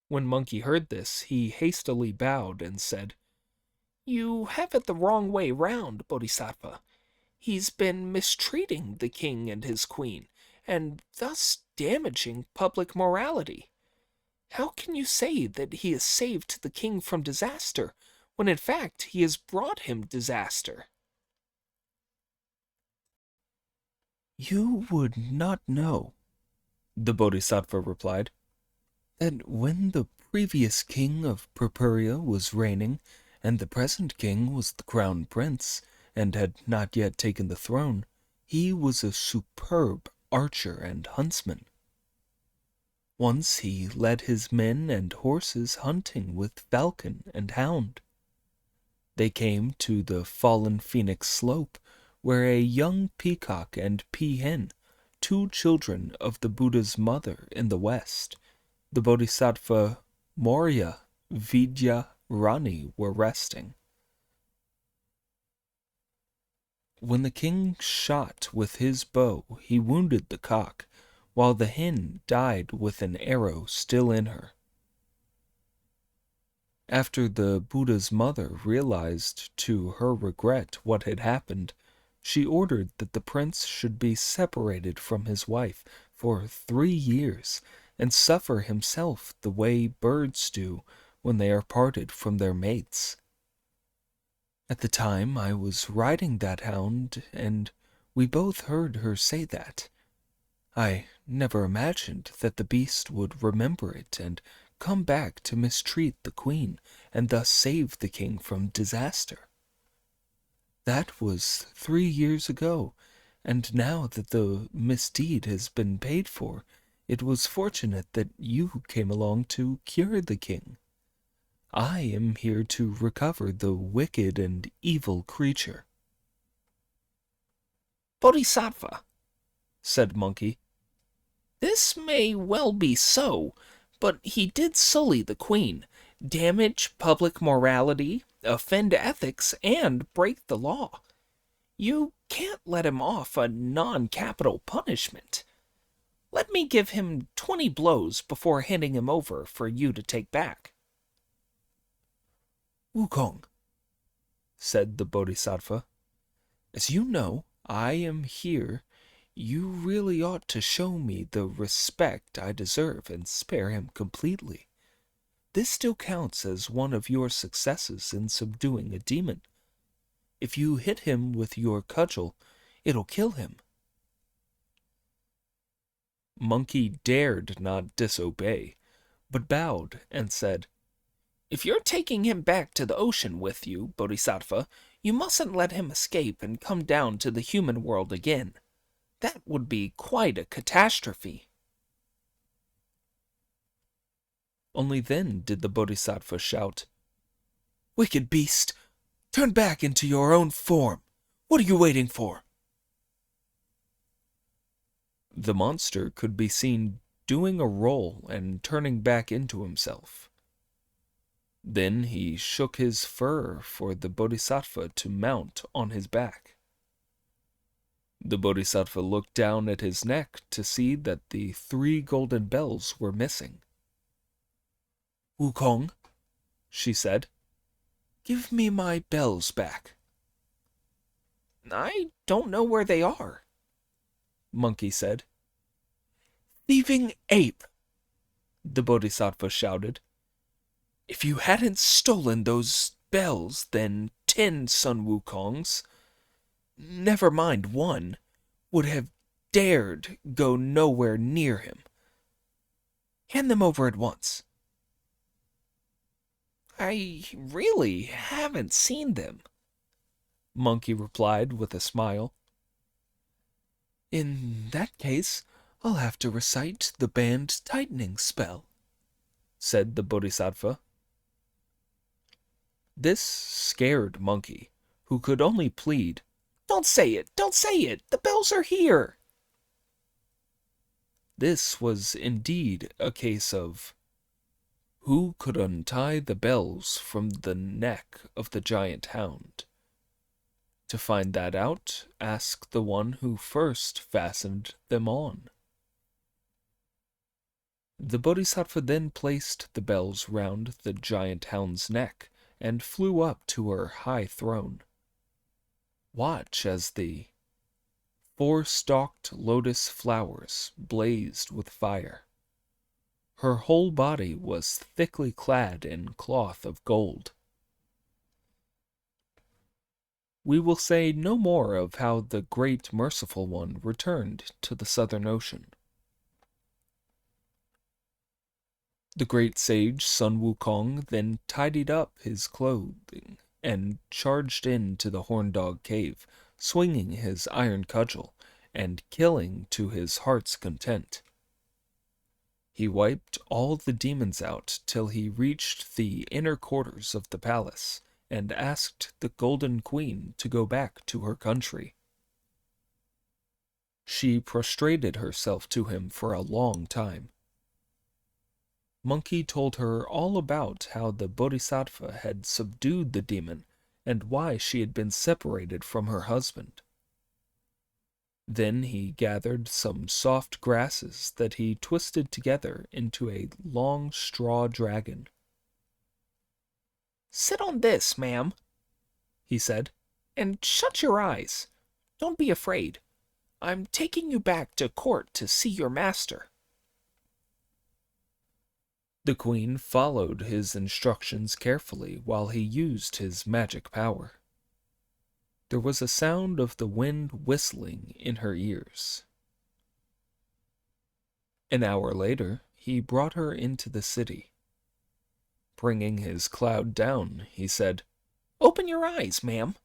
When Monkey heard this, he hastily bowed and said, "You have it the wrong way round, Bodhisattva. He's been mistreating the king and his queen, and thus damaging public morality. How can you say that he has saved the king from disaster, when in fact he has brought him disaster?" "You would not know," the Bodhisattva replied, "that when the previous king of Purpuria was reigning, and the present king was the crown prince, and had not yet taken the throne, he was a superb archer and huntsman. Once he led his men and horses hunting with falcon and hound. They came to the fallen phoenix slope, where a young peacock and peahen, 2 children of the Buddha's mother in the west, the Bodhisattva Maurya Vidya Rani, were resting. When the king shot with his bow, he wounded the cock, while the hen died with an arrow still in her. After the Buddha's mother realized to her regret what had happened, she ordered that the prince should be separated from his wife for 3 years and suffer himself the way birds do when they are parted from their mates. At the time I was riding that hound, and we both heard her say that. I never imagined that the beast would remember it and come back to mistreat the queen and thus save the king from disaster. That was 3 years ago, and now that the misdeed has been paid for, it was fortunate that you came along to cure the king. I am here to recover the wicked and evil creature. Bodhisattva, Said Monkey. this may well be so, but he did sully the queen, damage public morality, offend ethics, and break the law. You can't let him off a non-capital punishment. Let me give him 20 blows before handing him over for you to take back. Wukong, said the Bodhisattva, as you know, I am here. You really ought to show me the respect I deserve and spare him completely. This still counts as one of your successes in subduing a demon. If you hit him with your cudgel, it'll kill him. Monkey dared not disobey, but bowed and said, If you're taking him back to the ocean with you, Bodhisattva, you mustn't let him escape and come down to the human world again. That would be quite a catastrophe. Only then did the Bodhisattva shout, Wicked beast! Turn back into your own form! What are you waiting for? The monster could be seen doing a roll and turning back into himself. Then he shook his fur for the Bodhisattva to mount on his back. The Bodhisattva looked down at his neck to see that the 3 golden bells were missing. Wukong, she said, give me my bells back. I don't know where they are, Monkey said. Thieving ape, the Bodhisattva shouted. If you hadn't stolen those bells, then 10 Sun Wukongs, never mind 1, would have dared go nowhere near him. Hand them over at once. I really haven't seen them, Monkey replied with a smile. In that case, I'll have to recite the band tightening spell, said the Bodhisattva. This scared Monkey, who could only plead, Don't say it, don't say it, the bells are here. This was indeed a case of who could untie the bells from the neck of the giant hound. To find that out, ask the one who first fastened them on. The Bodhisattva then placed the bells round the giant hound's neck and flew up to her high throne. Watch as the 4-stalked lotus flowers blazed with fire. Her whole body was thickly clad in cloth of gold. We will say no more of how the great merciful one returned to the southern ocean. The great sage Sun Wukong then tidied up his clothing and charged into the Horn Dog Cave, swinging his iron cudgel and killing to his heart's content. He wiped all the demons out till he reached the inner quarters of the palace and asked the Golden Queen to go back to her country. She prostrated herself to him for a long time. Monkey told her all about how the Bodhisattva had subdued the demon and why she had been separated from her husband. Then he gathered some soft grasses that he twisted together into a long straw dragon. Sit on this, ma'am, he said, and shut your eyes. Don't be afraid. I'm taking you back to court to see your master. The queen followed his instructions carefully while he used his magic power. There was a sound of the wind whistling in her ears. An hour later, he brought her into the city. Bringing his cloud down, he said, Open your eyes, ma'am.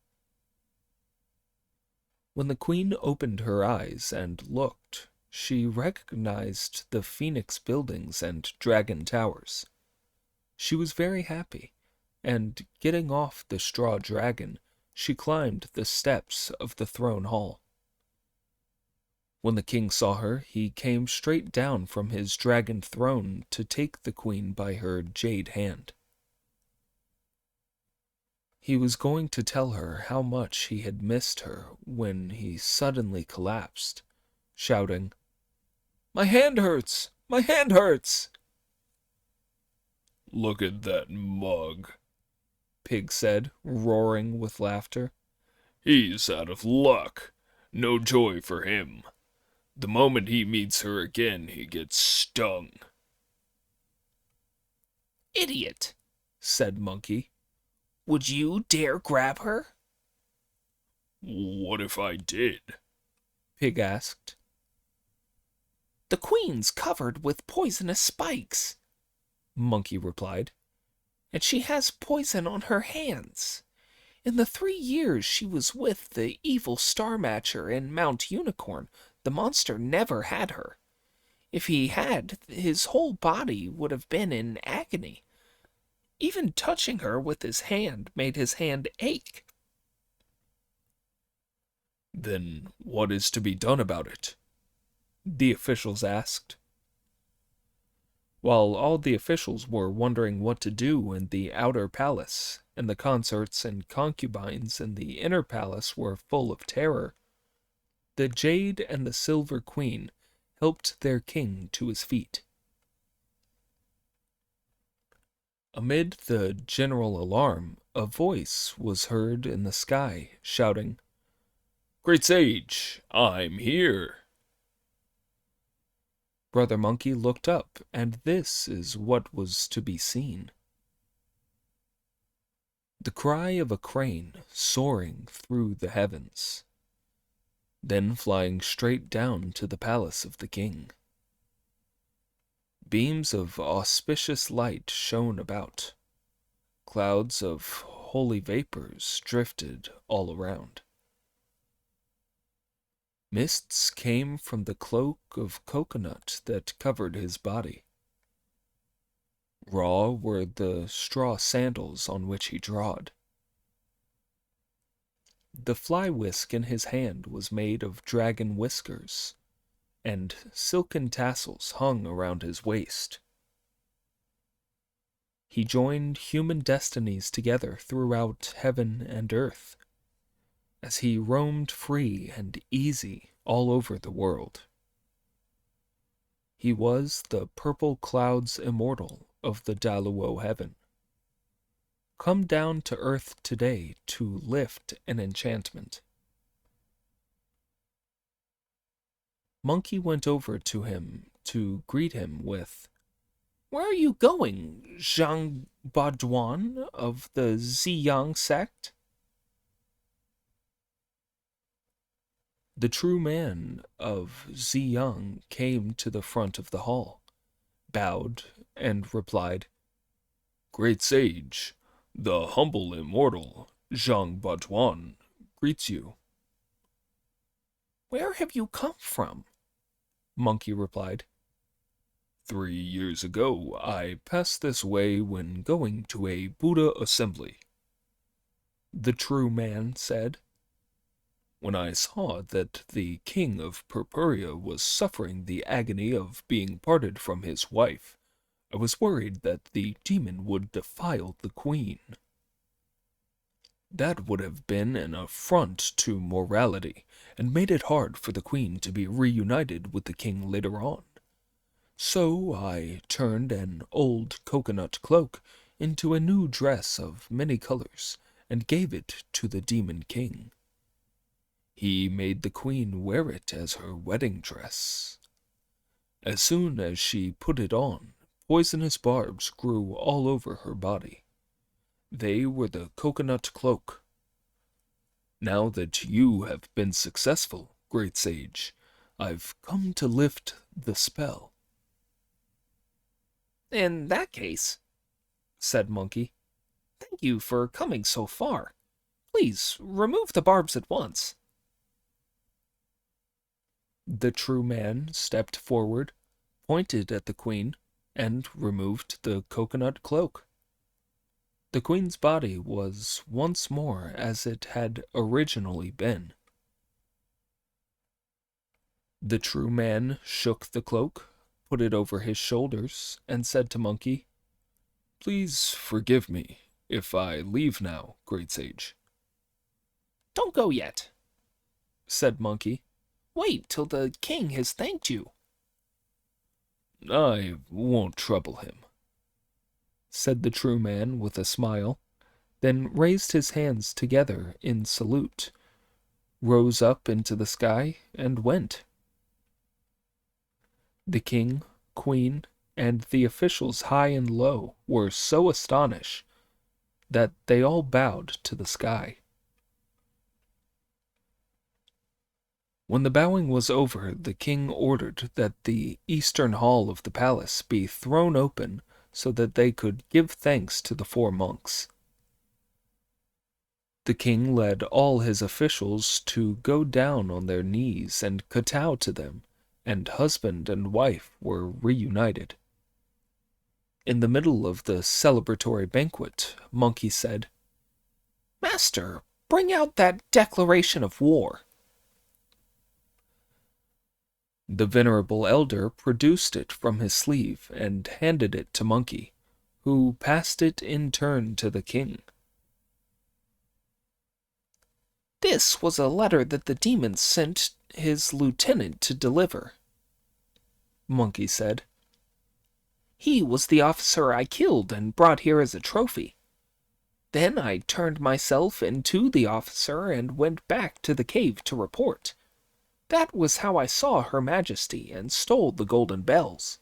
When the queen opened her eyes and looked, she recognized the phoenix buildings and dragon towers. She was very happy, and getting off the straw dragon, she climbed the steps of the throne hall. When the king saw her, he came straight down from his dragon throne to take the queen by her jade hand. He was going to tell her how much he had missed her when he suddenly collapsed, shouting, "My hand hurts! My hand hurts!" Look at that mug, Pig said, roaring with laughter. he's out of luck. No joy for him. The moment he meets her again, he gets stung. Idiot, said Monkey. would you dare grab her? What if I did? Pig asked. The queen's covered with poisonous spikes, Monkey replied. and she has poison on her hands. In the 3 years she was with the evil Star Matcher in Mount Unicorn, the monster never had her. If he had, his whole body would have been in agony. Even touching her with his hand made his hand ache. Then what is to be done about it? The officials asked. While all the officials were wondering what to do in the outer palace, and the consorts and concubines in the inner palace were full of terror, the Jade and the Silver Queen helped their king to his feet. Amid the general alarm, a voice was heard in the sky, shouting, Great Sage, I'm here. Brother Monkey looked up, and this is what was to be seen. The cry of a crane soaring through the heavens, then flying straight down to the palace of the king. Beams of auspicious light shone about. Clouds of holy vapors drifted all around. Mists came from the cloak of coconut that covered his body. Raw were the straw sandals on which he trod. The fly whisk in his hand was made of dragon whiskers, and silken tassels hung around his waist. He joined human destinies together throughout heaven and earth, as he roamed free and easy all over the world. He was the purple cloud's immortal of the Daluo heaven, come down to earth today to lift an enchantment. Monkey went over to him to greet him with, Where are you going, Zhang Baduan of the Ziyang sect? The true man of Ziyang came to the front of the hall, bowed, and replied, Great Sage, the humble immortal, Zhang Baduan, greets you. Where have you come from? Monkey replied. 3 years ago, I passed this way when going to a Buddha assembly. The true man said. When I saw that the king of Purpuria was suffering the agony of being parted from his wife, I was worried that the demon would defile the queen. That would have been an affront to morality, and made it hard for the queen to be reunited with the king later on. So I turned an old coconut cloak into a new dress of many colors, and gave it to the demon king. He made the queen wear it as her wedding dress. As soon as she put it on, poisonous barbs grew all over her body. They were the coconut cloak. Now that you have been successful, great sage, I've come to lift the spell. In that case, said Monkey, thank you for coming so far. Please remove the barbs at once. The true man stepped forward, pointed at the queen, and removed the coconut cloak. The queen's body was once more as it had originally been. The true man shook the cloak, put it over his shoulders, and said to Monkey, Please forgive me if I leave now, great sage. Don't go yet, said Monkey. Wait till the king has thanked you. I won't trouble him, said the true man with a smile, then raised his hands together in salute, rose up into the sky, and went. The king, queen, and the officials high and low were so astonished that they all bowed to the sky. When the bowing was over, the king ordered that the eastern hall of the palace be thrown open so that they could give thanks to the 4 monks. The king led all his officials to go down on their knees and kowtow to them, and husband and wife were reunited. In the middle of the celebratory banquet, Monkey said, Master, bring out that declaration of war. The venerable elder produced it from his sleeve and handed it to Monkey, who passed it in turn to the king. This was a letter that the demon sent his lieutenant to deliver, Monkey said. He was the officer I killed and brought here as a trophy. Then I turned myself into the officer and went back to the cave to report. That was how I saw Her Majesty and stole the golden bells.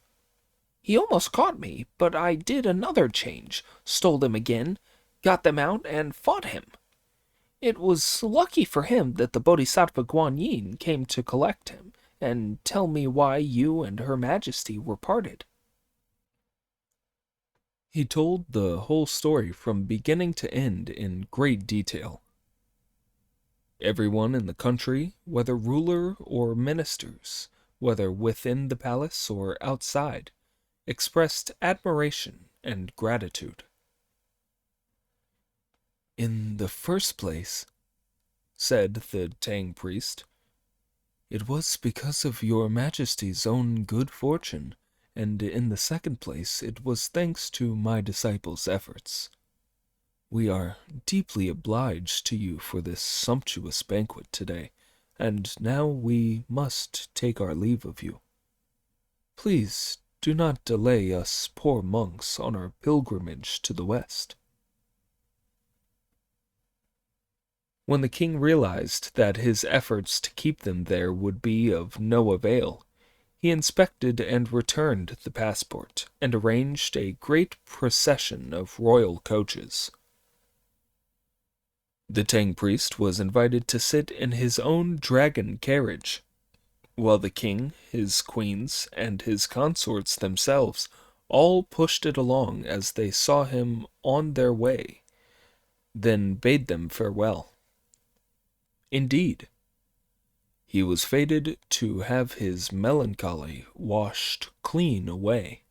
He almost caught me, but I did another change, stole them again, got them out, and fought him. It was lucky for him that the Bodhisattva Guan Yin came to collect him and tell me why you and Her Majesty were parted. He told the whole story from beginning to end in great detail. Everyone in the country, whether ruler or ministers, whether within the palace or outside, expressed admiration and gratitude. In the first place, said the Tang priest, it was because of your Majesty's own good fortune, and in the second place, it was thanks to my disciples' efforts. We are deeply obliged to you for this sumptuous banquet today, and now we must take our leave of you. Please do not delay us poor monks on our pilgrimage to the west. When the king realized that his efforts to keep them there would be of no avail, he inspected and returned the passport, and arranged a great procession of royal coaches. The Tang priest was invited to sit in his own dragon carriage, while the king, his queens, and his consorts themselves all pushed it along as they saw him on their way, then bade them farewell. Indeed, he was fated to have his melancholy washed clean away.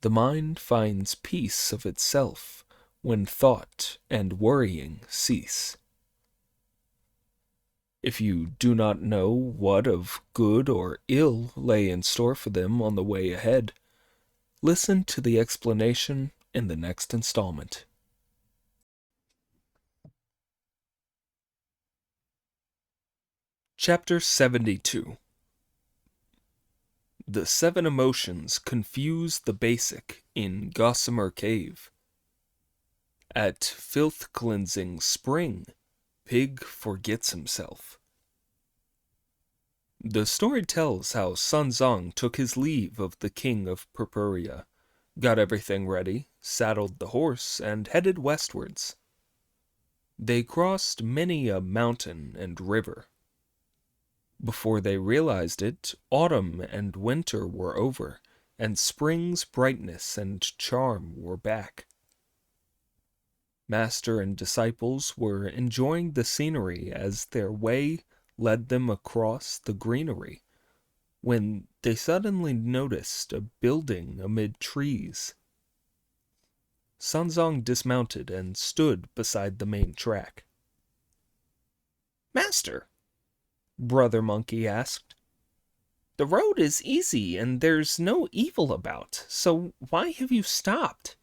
The mind finds peace of itself when thought and worrying cease. If you do not know what of good or ill lay in store for them on the way ahead, listen to the explanation in the next installment. Chapter 72. The 7 emotions confuse the basic in Gossamer Cave. At filth-cleansing spring, pig forgets himself. The story tells how Sun Zong took his leave of the king of Purpuria, got everything ready, saddled the horse, and headed westwards. They crossed many a mountain and river. Before they realized it, autumn and winter were over, and spring's brightness and charm were back. Master and disciples were enjoying the scenery as their way led them across the greenery, when they suddenly noticed a building amid trees. Sanzong dismounted and stood beside the main track. Master, Brother Monkey asked, the road is easy and there's no evil about, so why have you stopped?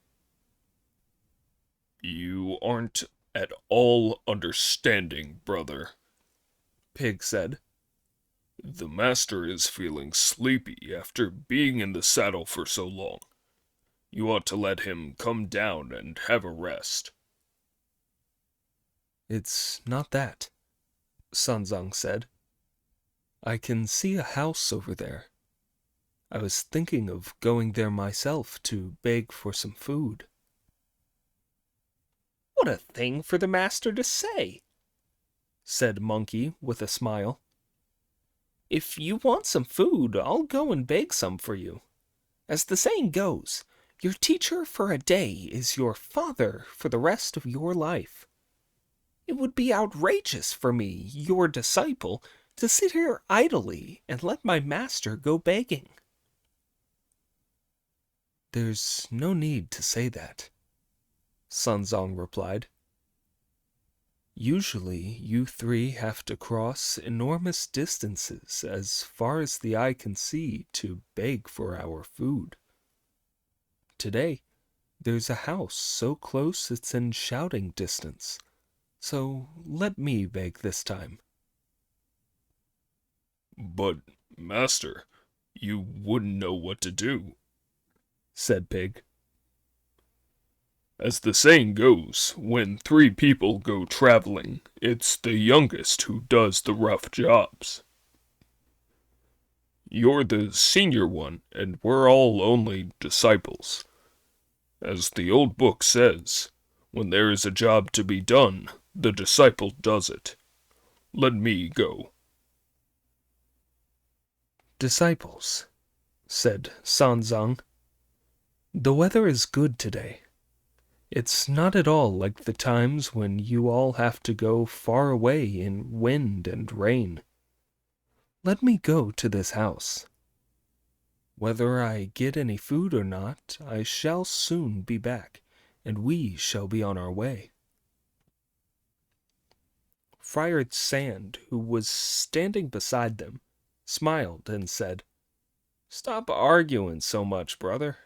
You aren't at all understanding, brother, Pig said. The master is feeling sleepy after being in the saddle for so long. You ought to let him come down and have a rest. It's not that, Sanzong said. I can see a house over there. I was thinking of going there myself to beg for some food. What a thing for the master to say, said Monkey with a smile. If you want some food, I'll go and beg some for you. As the saying goes, your teacher for a day is your father for the rest of your life. It would be outrageous for me, your disciple, to sit here idly and let my master go begging. There's no need to say that, Sanzong replied. Usually you three have to cross enormous distances as far as the eye can see to beg for our food. Today, there's a house so close it's in shouting distance, so let me beg this time. But, master, you wouldn't know what to do, said Pig. As the saying goes, when 3 people go traveling, it's the youngest who does the rough jobs. You're the senior one, and we're all only disciples. As the old book says, when there is a job to be done, the disciple does it. Let me go. Disciples, said Sanzang. The weather is good today. It's not at all like the times when you all have to go far away in wind and rain. Let me go to this house. Whether I get any food or not, I shall soon be back, and we shall be on our way. Friar Sand, who was standing beside them, smiled and said, "Stop arguing so much, brother.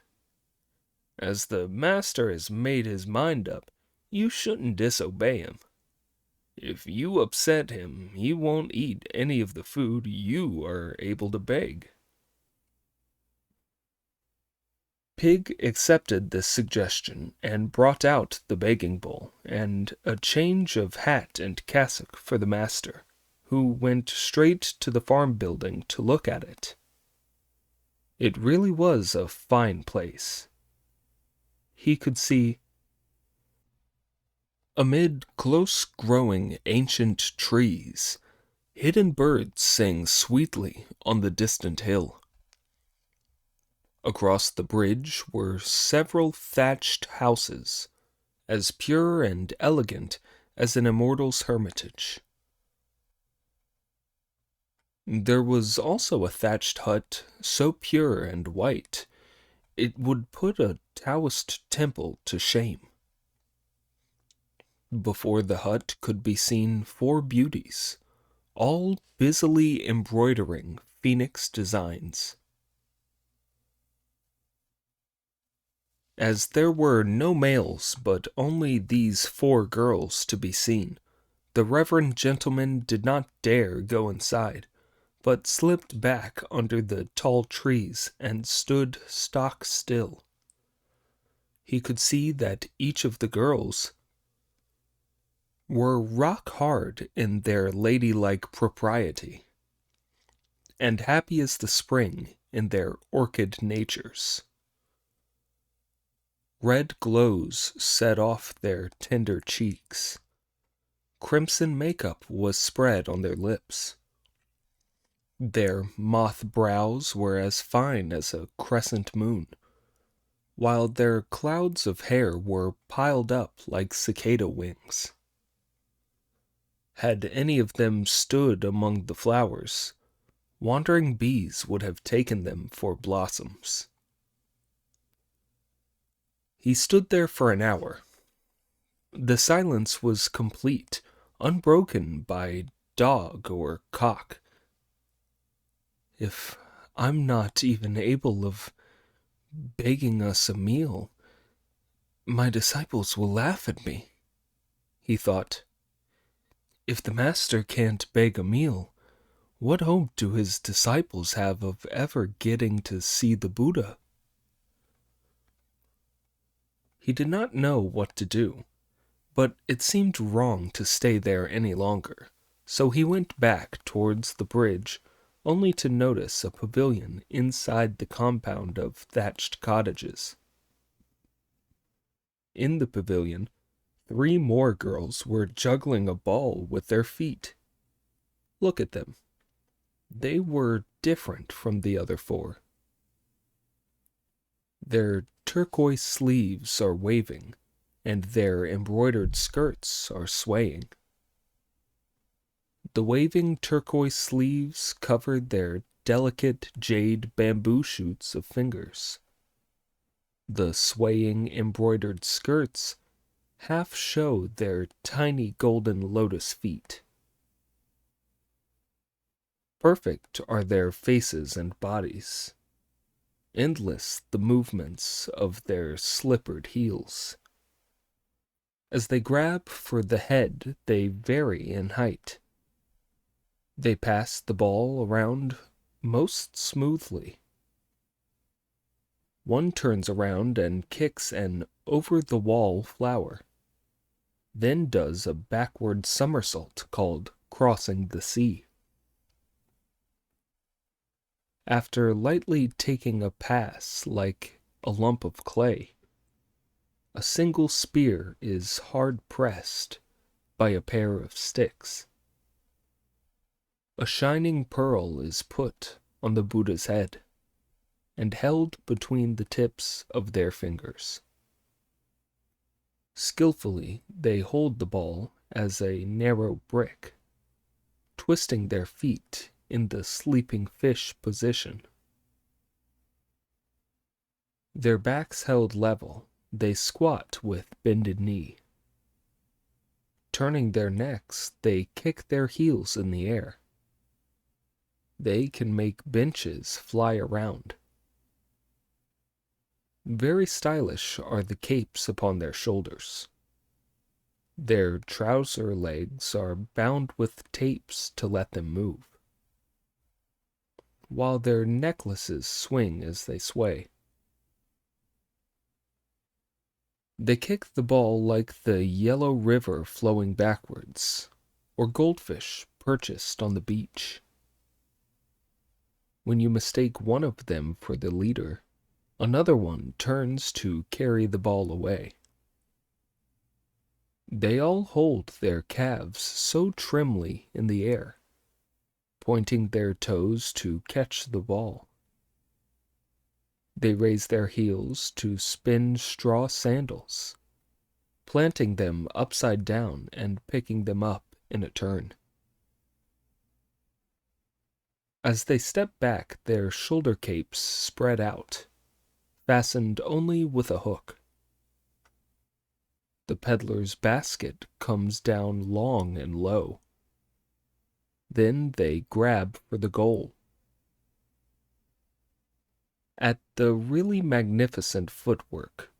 As the master has made his mind up, you shouldn't disobey him. If you upset him, he won't eat any of the food you are able to beg." Pig accepted this suggestion and brought out the begging bowl and a change of hat and cassock for the master, who went straight to the farm building to look at it. It really was a fine place. He could see, amid close-growing ancient trees, hidden birds sang sweetly on the distant hill. Across the bridge were several thatched houses, as pure and elegant as an immortal's hermitage. There was also a thatched hut so pure and white it would put a Taoist temple to shame. Before the hut could be seen 4 beauties, all busily embroidering phoenix designs. As there were no males but only these 4 girls to be seen, the reverend gentleman did not dare go inside, but slipped back under the tall trees and stood stock still. He could see that each of the girls were rock hard in their ladylike propriety, and happy as the spring in their orchid natures. Red glows set off their tender cheeks. Crimson makeup was spread on their lips. Their moth brows were as fine as a crescent moon, while their clouds of hair were piled up like cicada wings. Had any of them stood among the flowers, wandering bees would have taken them for blossoms. He stood there for an hour. The silence was complete, unbroken by dog or cock. If I'm not even able of begging us a meal, my disciples will laugh at me, he thought. If the master can't beg a meal, what hope do his disciples have of ever getting to see the Buddha? He did not know what to do, but it seemed wrong to stay there any longer, so he went back towards the bridge, only to notice a pavilion inside the compound of thatched cottages. In the pavilion, 3 more girls were juggling a ball with their feet. Look at them. They were different from the other 4. Their turquoise sleeves are waving, and their embroidered skirts are swaying. The waving turquoise sleeves covered their delicate jade bamboo shoots of fingers. The swaying embroidered skirts half showed their tiny golden lotus feet. Perfect are their faces and bodies. Endless the movements of their slippered heels. As they grab for the head, they vary in height. They pass the ball around most smoothly. One turns around and kicks an over-the-wall flower, then does a backward somersault called crossing the sea. After lightly taking a pass like a lump of clay, a single spear is hard pressed by a pair of sticks. A shining pearl is put on the Buddha's head and held between the tips of their fingers. Skillfully, they hold the ball as a narrow brick, twisting their feet in the sleeping fish position. Their backs held level, they squat with bended knee. Turning their necks, they kick their heels in the air. They can make benches fly around. Very stylish are the capes upon their shoulders. Their trouser legs are bound with tapes to let them move, while their necklaces swing as they sway. They kick the ball like the yellow river flowing backwards, or goldfish purchased on the beach. When you mistake one of them for the leader, another one turns to carry the ball away. They all hold their calves so trimly in the air, pointing their toes to catch the ball. They raise their heels to spin straw sandals, planting them upside down and picking them up in a turn. As they step back, their shoulder capes spread out, fastened only with a hook. The peddler's basket comes down long and low. Then they grab for the goal. At the really magnificent footwork,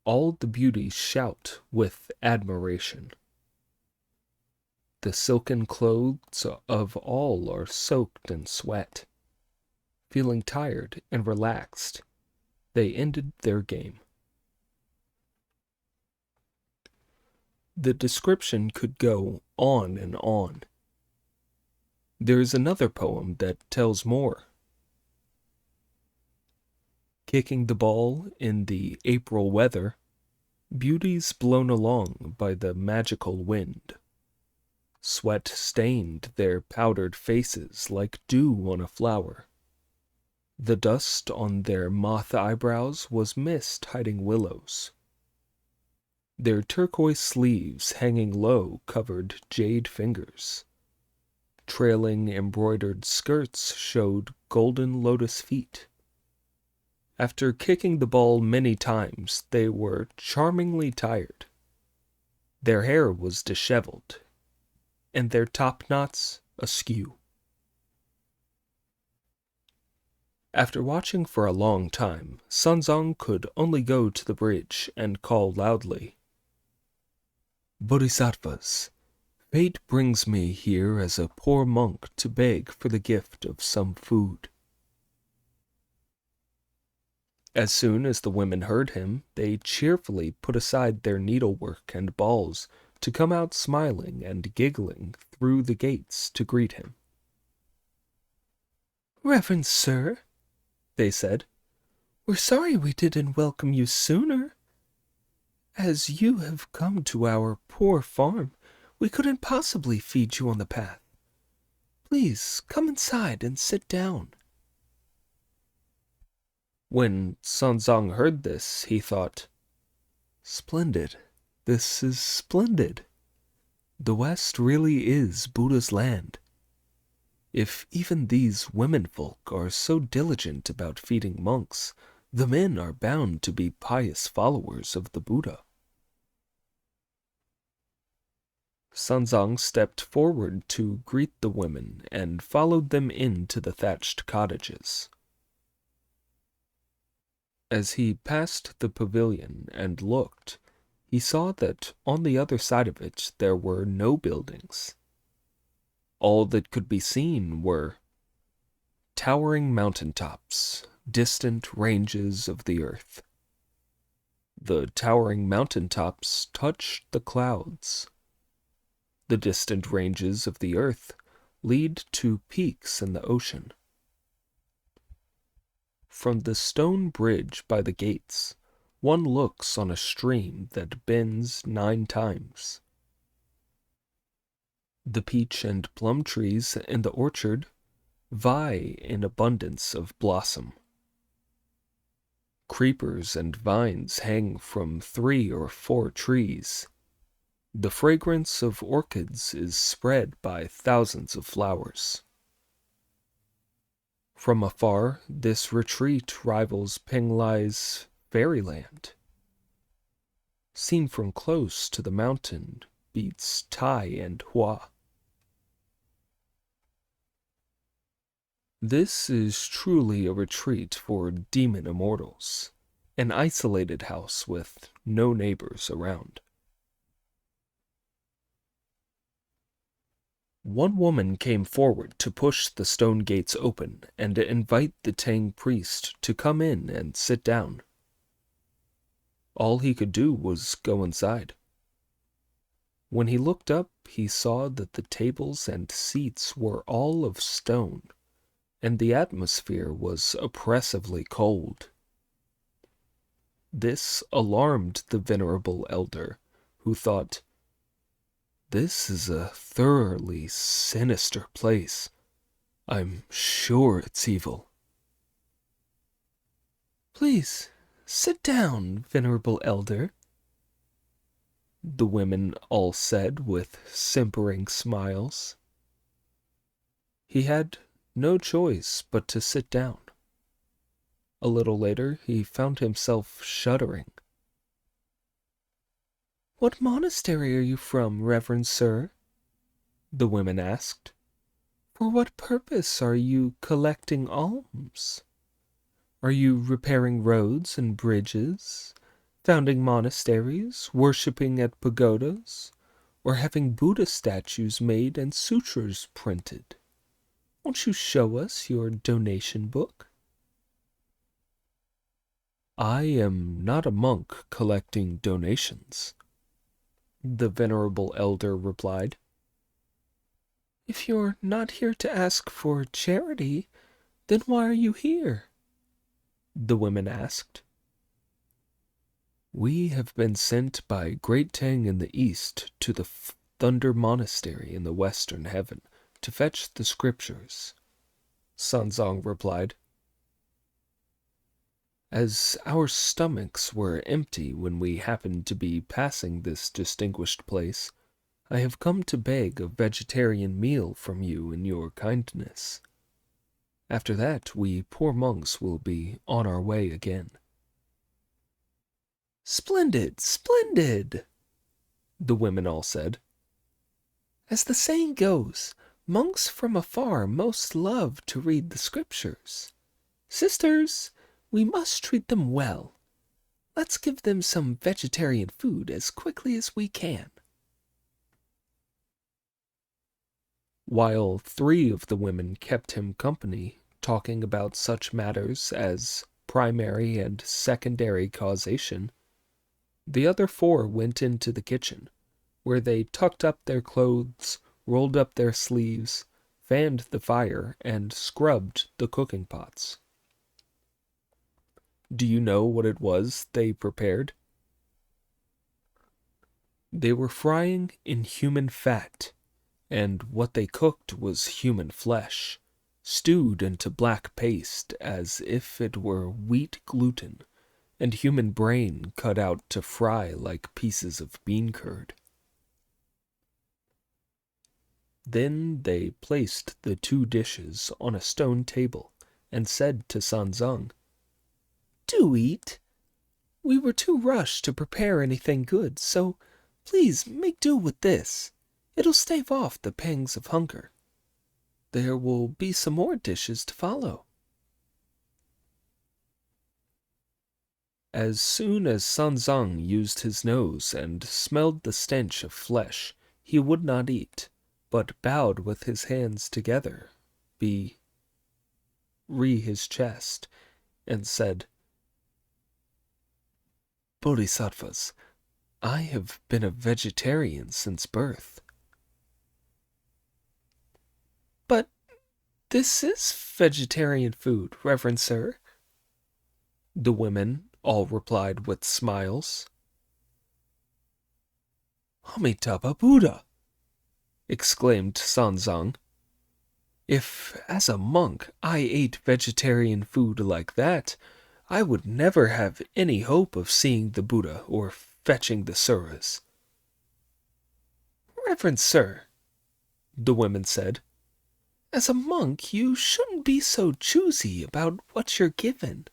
all the beauties shout with admiration. The silken clothes of all are soaked in sweat. Feeling tired and relaxed, they ended their game. The description could go on and on. There is another poem that tells more. Kicking the ball in the April weather, beauties blown along by the magical wind. Sweat stained their powdered faces like dew on a flower. The dust on their moth eyebrows was mist hiding willows. Their turquoise sleeves hanging low covered jade fingers. Trailing embroidered skirts showed golden lotus feet. After kicking the ball many times, they were charmingly tired. Their hair was disheveled, and their top knots askew. After watching for a long time, Sunzong could only go to the bridge and call loudly, "Bodhisattvas, fate brings me here as a poor monk to beg for the gift of some food." As soon as the women heard him, they cheerfully put aside their needlework and balls to come out smiling and giggling through the gates to greet him. "Reverend sir," they said, "we're sorry we didn't welcome you sooner. As you have come to our poor farm, we couldn't possibly feed you on the path. Please come inside and sit down." When Sanzang heard this, he thought, "Splendid. This is splendid. The West really is Buddha's land. If even these womenfolk are so diligent about feeding monks, the men are bound to be pious followers of the Buddha." Sanzang stepped forward to greet the women and followed them into the thatched cottages. As he passed the pavilion and looked, he saw that on the other side of it there were no buildings. All that could be seen were towering mountaintops, distant ranges of the earth. The towering mountaintops touched the clouds. The distant ranges of the earth lead to peaks in the ocean. From the stone bridge by the gates, one looks on a stream that bends 9 times. The peach and plum trees in the orchard vie in abundance of blossom. Creepers and vines hang from 3 or 4 trees. The fragrance of orchids is spread by thousands of flowers. From afar, this retreat rivals Penglai's fairyland. Seen from close to the mountain beats Tai and Hua. This is truly a retreat for demon immortals, an isolated house with no neighbors around. One woman came forward to push the stone gates open and invite the Tang priest to come in and sit down. All he could do was go inside. When he looked up, he saw that the tables and seats were all of stone, and the atmosphere was oppressively cold. This alarmed the venerable elder, who thought, "This is a thoroughly sinister place. I'm sure it's evil." "Please, sit down, venerable elder," the women all said with simpering smiles. He had no choice but to sit down. A little later, he found himself shuddering. "What monastery are you from, reverend sir?" the women asked. "For what purpose are you collecting alms? Are you repairing roads and bridges, founding monasteries, worshipping at pagodas, or having Buddha statues made and sutras printed? Won't you show us your donation book?" "I am not a monk collecting donations," the venerable elder replied. "If you're not here to ask for charity, then why are you here?" the women asked. "We have been sent by Great Tang in the east to the Thunder Monastery in the western heaven to fetch the scriptures," Sanzong replied. "As our stomachs were empty when we happened to be passing this distinguished place, I have come to beg a vegetarian meal from you in your kindness." After that, we poor monks will be on our way again." "Splendid, splendid," the women all said. "As the saying goes, monks from afar most love to read the scriptures. Sisters, we must treat them well. Let's give them some vegetarian food as quickly as we can." While 3 of the women kept him company, talking about such matters as primary and secondary causation, the other 4 went into the kitchen, where they tucked up their clothes, rolled up their sleeves, fanned the fire, and scrubbed the cooking pots. Do you know what it was they prepared? They were frying in human fat, and what they cooked was human flesh, stewed into black paste as if it were wheat gluten, and human brain cut out to fry like pieces of bean curd. Then they placed the 2 dishes on a stone table and said to Sanzang, "Do eat. We were too rushed to prepare anything good, so please make do with this. It'll stave off the pangs of hunger. There will be some more dishes to follow." As soon as Sanzang used his nose and smelled the stench of flesh, he would not eat, but bowed with his hands together, his chest, and said, "Bodhisattvas, I have been a vegetarian since birth." "But this is vegetarian food, Reverend Sir," the women all replied with smiles. "Amitabha Buddha!" exclaimed Sanzang. "If, as a monk, I ate vegetarian food like that, I would never have any hope of seeing the Buddha or fetching the suras." "Reverend Sir," the women said, "as a monk you shouldn't be so choosy about what you're given."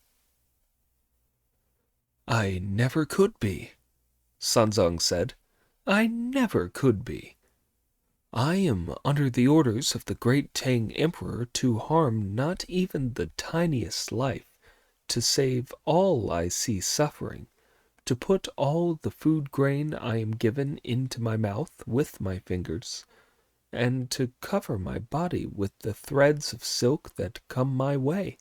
"I never could be," Sanzang said. "I never could be. I am under the orders of the great Tang Emperor to harm not even the tiniest life, to save all I see suffering, to put all the food grain I am given into my mouth with my fingers, and to cover my body with the threads of silk that come my way.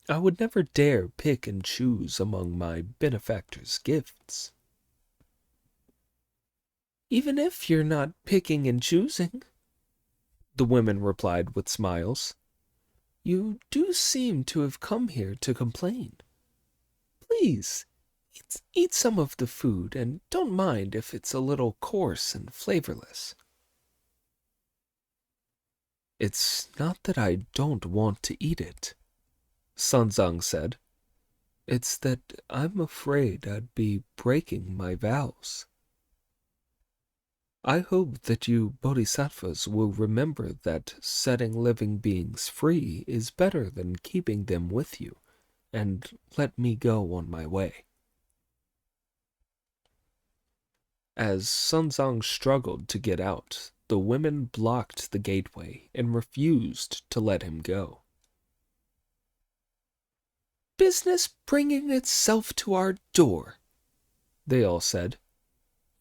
I would never dare pick and choose among my benefactor's gifts." "Even if you're not picking and choosing," the women replied with smiles, "you do seem to have come here to complain. Please, eat some of the food, and don't mind if it's a little coarse and flavorless." "It's not that I don't want to eat it," Sanzang said. "It's that I'm afraid I'd be breaking my vows. I hope that you bodhisattvas will remember that setting living beings free is better than keeping them with you, and let me go on my way." As Sanzang struggled to get out, the women blocked the gateway and refused to let him go. "Business bringing itself to our door," they all said.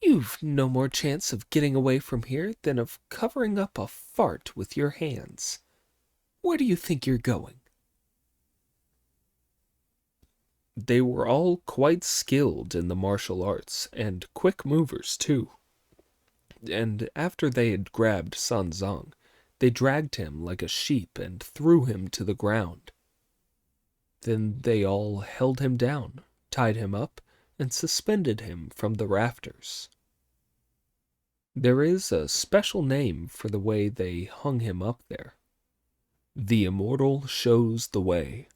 "You've no more chance of getting away from here than of covering up a fart with your hands. Where do you think you're going?" They were all quite skilled in the martial arts, and quick movers too. And after they had grabbed Sanzang, they dragged him like a sheep and threw him to the ground. Then they all held him down, tied him up, and suspended him from the rafters. There is a special name for the way they hung him up there. The immortal shows the way.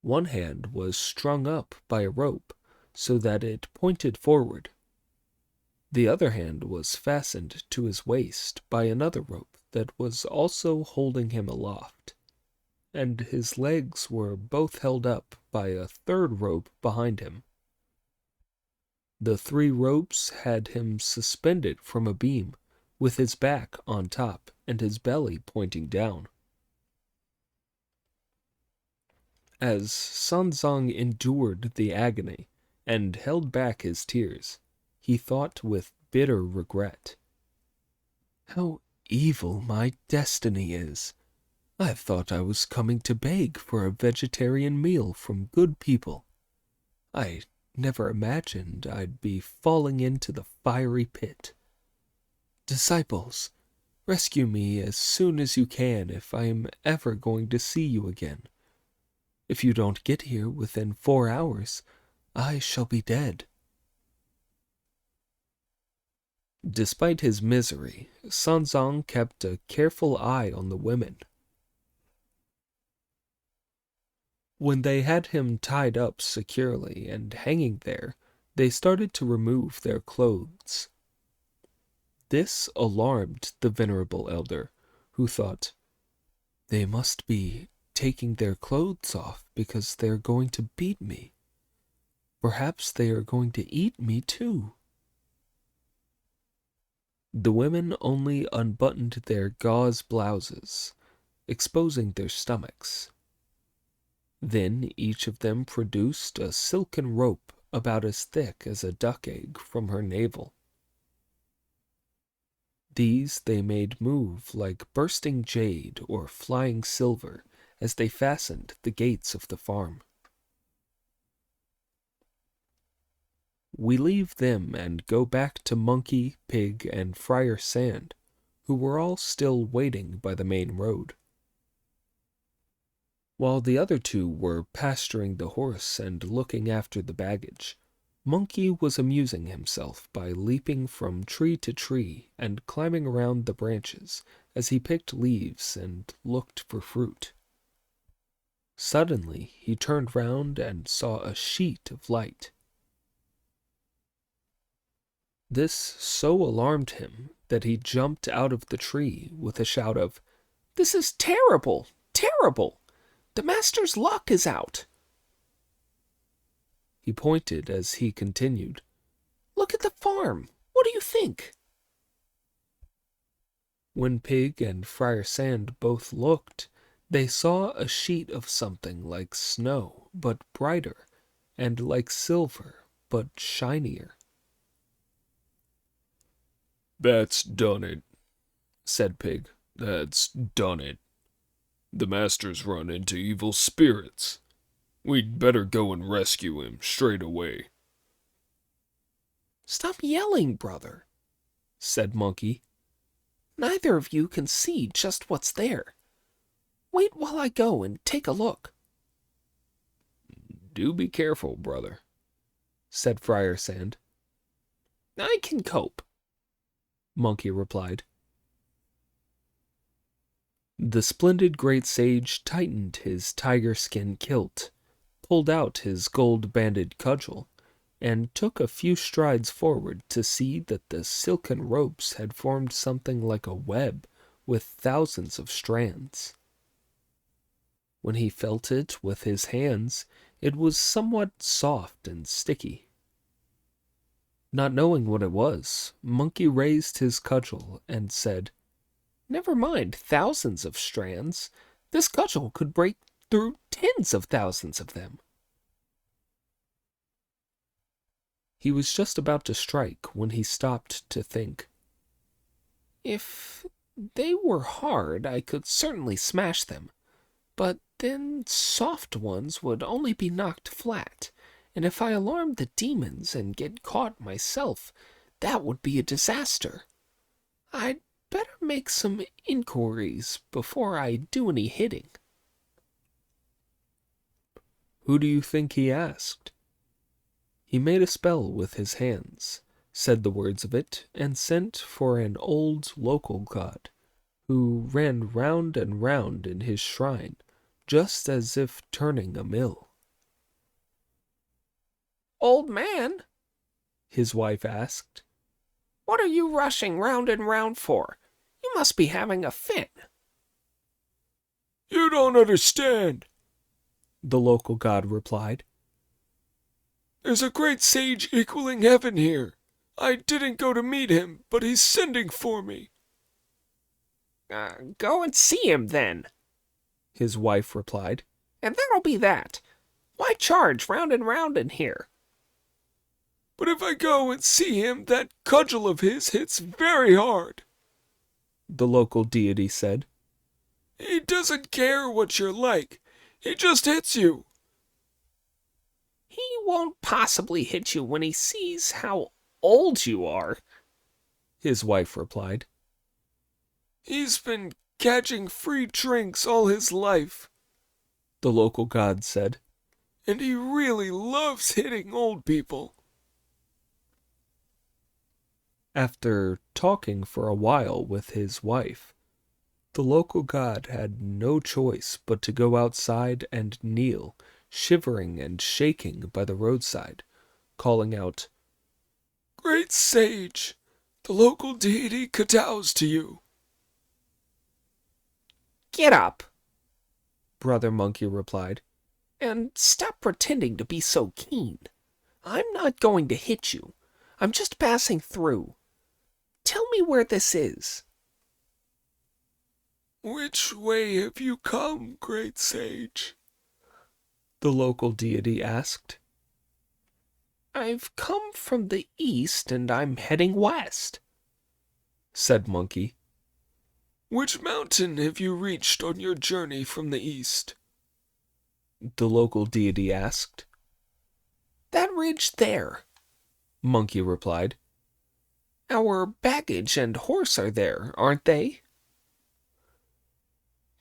One hand was strung up by a rope so that it pointed forward. The other hand was fastened to his waist by another rope that was also holding him aloft, and his legs were both held up by a third rope behind him. The 3 ropes had him suspended from a beam, with his back on top and his belly pointing down. As Sanzang endured the agony and held back his tears, he thought with bitter regret, "How evil my destiny is! I thought I was coming to beg for a vegetarian meal from good people. I never imagined I'd be falling into the fiery pit. Disciples, rescue me as soon as you can if I am ever going to see you again. If you don't get here within 4 hours, I shall be dead." Despite his misery, Sanzang kept a careful eye on the women. When they had him tied up securely and hanging there, they started to remove their clothes. This alarmed the venerable elder, who thought, "They must be taking their clothes off because they are going to beat me. Perhaps they are going to eat me too." The women only unbuttoned their gauze blouses, exposing their stomachs. Then each of them produced a silken rope about as thick as a duck egg from her navel. These they made move like bursting jade or flying silver as they fastened the gates of the farm. We leave them and go back to Monkey, Pig, and Friar Sand, who were all still waiting by the main road. While the other 2 were pasturing the horse and looking after the baggage, Monkey was amusing himself by leaping from tree to tree and climbing around the branches as he picked leaves and looked for fruit. Suddenly he turned round and saw a sheet of light. This so alarmed him that he jumped out of the tree with a shout of, "This is terrible! Terrible! The master's luck is out!" He pointed as he continued, "Look at the farm! What do you think?" When Pig and Friar Sand both looked, they saw a sheet of something like snow, but brighter, and like silver, but shinier. "That's done it," said Pig. "That's done it. The master's run into evil spirits. We'd better go and rescue him straight away." "Stop yelling, brother," said Monkey. "Neither of you can see just what's there. Wait while I go and take a look." "Do be careful, brother," said Friar Sand. "I can cope," Monkey replied. The splendid great sage tightened his tiger skin kilt, pulled out his gold-banded cudgel, and took a few strides forward to see that the silken ropes had formed something like a web with thousands of strands. When he felt it with his hands, it was somewhat soft and sticky. Not knowing what it was, Monkey raised his cudgel and said, "Never mind thousands of strands. This cudgel could break through tens of thousands of them." He was just about to strike when he stopped to think. "If they were hard, I could certainly smash them. But then soft ones would only be knocked flat, and if I alarm the demons and get caught myself, that would be a disaster. I'd better make some inquiries before I do any hitting." "Who do you think he asked?" He made a spell with his hands, said the words of it, and sent for an old local god, who ran round and round in his shrine, just as if turning a mill. "Old man," his wife asked, "what are you rushing round and round for? You must be having a fit. You don't understand, the local god replied. there's a great sage equaling heaven here. I didn't go to meet him, but he's sending for me. Go and see him then, His wife replied. and that'll be that. Why charge round and round in here? But if I go and see him, that cudgel of his hits very hard. The local deity said. He doesn't care what you're like. He just hits you. He won't possibly hit you when he sees how old you are, His wife replied. He's been catching free drinks all his life, The local god said. and he really loves hitting old people. After talking for a while with his wife, the local god had no choice but to go outside and kneel, shivering and shaking by the roadside, calling out, Great sage, the local deity kowtows to you. Get up, Brother Monkey replied. and stop pretending to be so keen. I'm not going to hit you. I'm just passing through. Tell me where this is. Which way have you come, great sage? The local deity asked. I've come from the east and I'm heading west, Said Monkey. Which mountain have you reached on your journey from the east? The local deity asked. That ridge there. Monkey replied. Our baggage and horse are there, aren't they?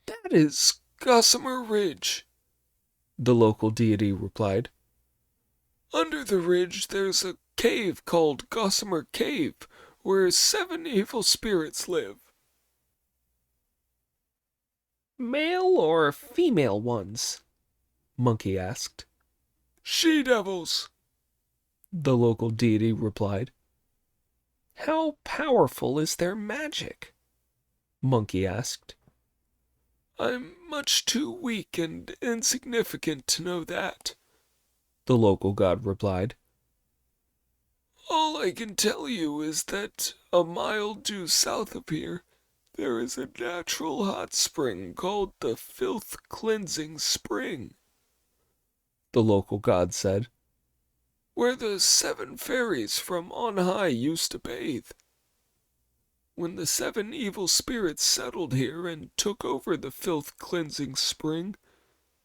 That is Gossamer Ridge. The local deity replied. Under the ridge there's a cave called Gossamer Cave, where 7 evil spirits live. Male or female ones? Monkey asked. She-devils. The local deity replied. How powerful is their magic? Monkey asked. I'm much too weak and insignificant to know that. The local god replied. All I can tell you is that a mile due south of here, there is a natural hot spring called the Filth Cleansing Spring, The local god said. where the 7 fairies from on high used to bathe. When the 7 evil spirits settled here and took over the Filth Cleansing Spring,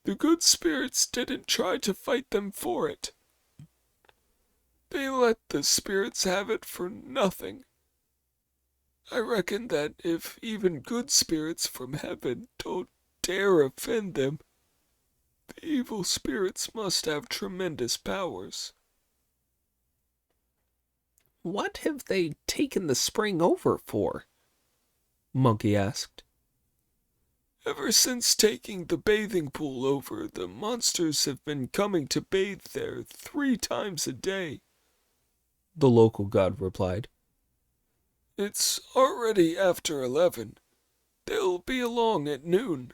the good spirits didn't try to fight them for it. They let the spirits have it for nothing. I reckon that if even good spirits from heaven don't dare offend them, the evil spirits must have tremendous powers. What have they taken the spring over for? Monkey asked. Ever since taking the bathing pool over, the monsters have been coming to bathe there 3 times a day. The local god replied. It's already after 11. They'll be along at noon.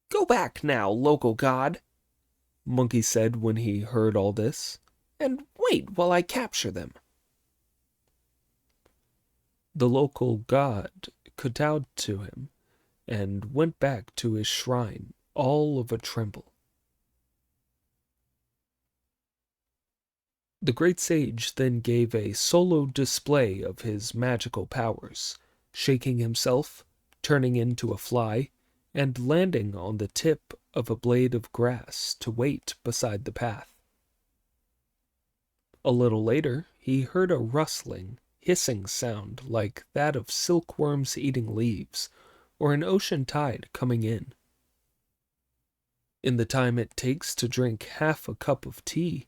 Go back now, local god, Monkey said when he heard all this. and wait while I capture them. The local god kowtowed to him and went back to his shrine, all of a tremble. The great sage then gave a solo display of his magical powers, shaking himself, turning into a fly, and landing on the tip of a blade of grass to wait beside the path. A little later, he heard a rustling, hissing sound like that of silkworms eating leaves, or an ocean tide coming in. In the time it takes to drink half a cup of tea,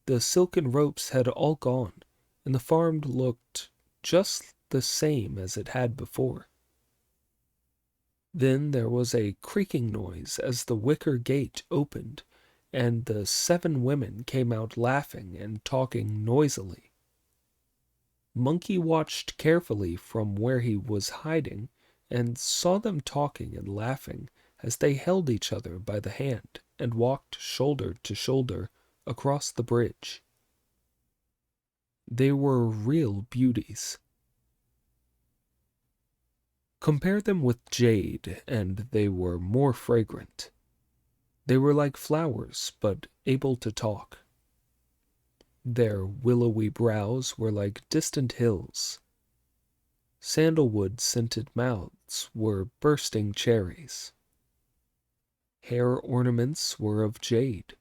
the silken ropes had all gone, and the farm looked just the same as it had before. Then there was a creaking noise as the wicker gate opened, and the 7 women came out laughing and talking noisily. Monkey watched carefully from where he was hiding and saw them talking and laughing as they held each other by the hand and walked shoulder to shoulder across the bridge. They were real beauties. Compare them with jade, and they were more fragrant. They were like flowers, but able to talk. Their willowy brows were like distant hills. Sandalwood-scented mouths were bursting cherries. Hair ornaments were of jade.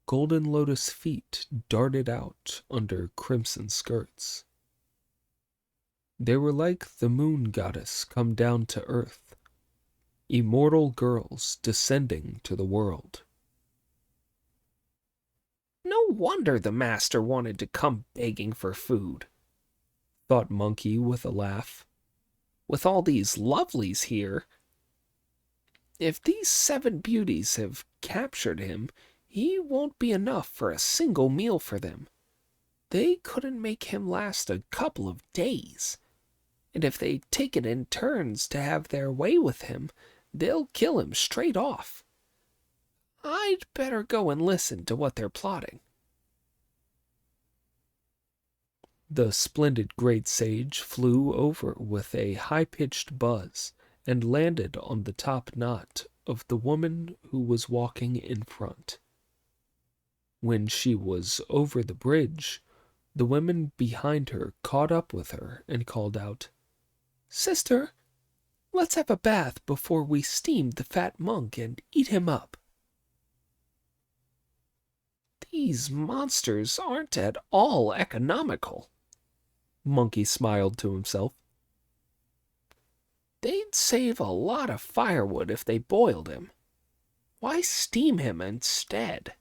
Golden lotus feet darted out under crimson skirts. They were like the moon goddess come down to earth, immortal girls descending to the world. No wonder the master wanted to come begging for food, thought Monkey with a laugh. with all these lovelies here. If these 7 beauties have captured him, he won't be enough for a single meal for them. They couldn't make him last a couple of days. And if they take it in turns to have their way with him, they'll kill him straight off. I'd better go and listen to what they're plotting. The splendid great sage flew over with a high-pitched buzz and landed on the top knot of the woman who was walking in front. When she was over the bridge, the women behind her caught up with her and called out, "Sister, let's have a bath before we steam the fat monk and eat him up." These monsters aren't at all economical. Monkey smiled to himself. They'd save a lot of firewood if they boiled him. Why steam him instead?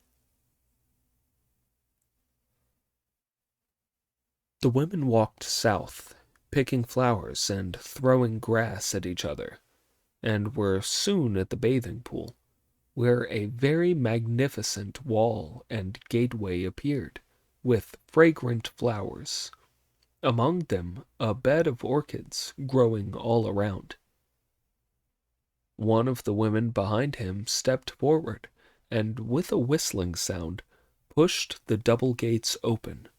The women walked south, picking flowers and throwing grass at each other, and were soon at the bathing pool, where a very magnificent wall and gateway appeared, with fragrant flowers. Among them a bed of orchids growing all around. One of the women behind him stepped forward, and with a whistling sound, pushed the double gates open,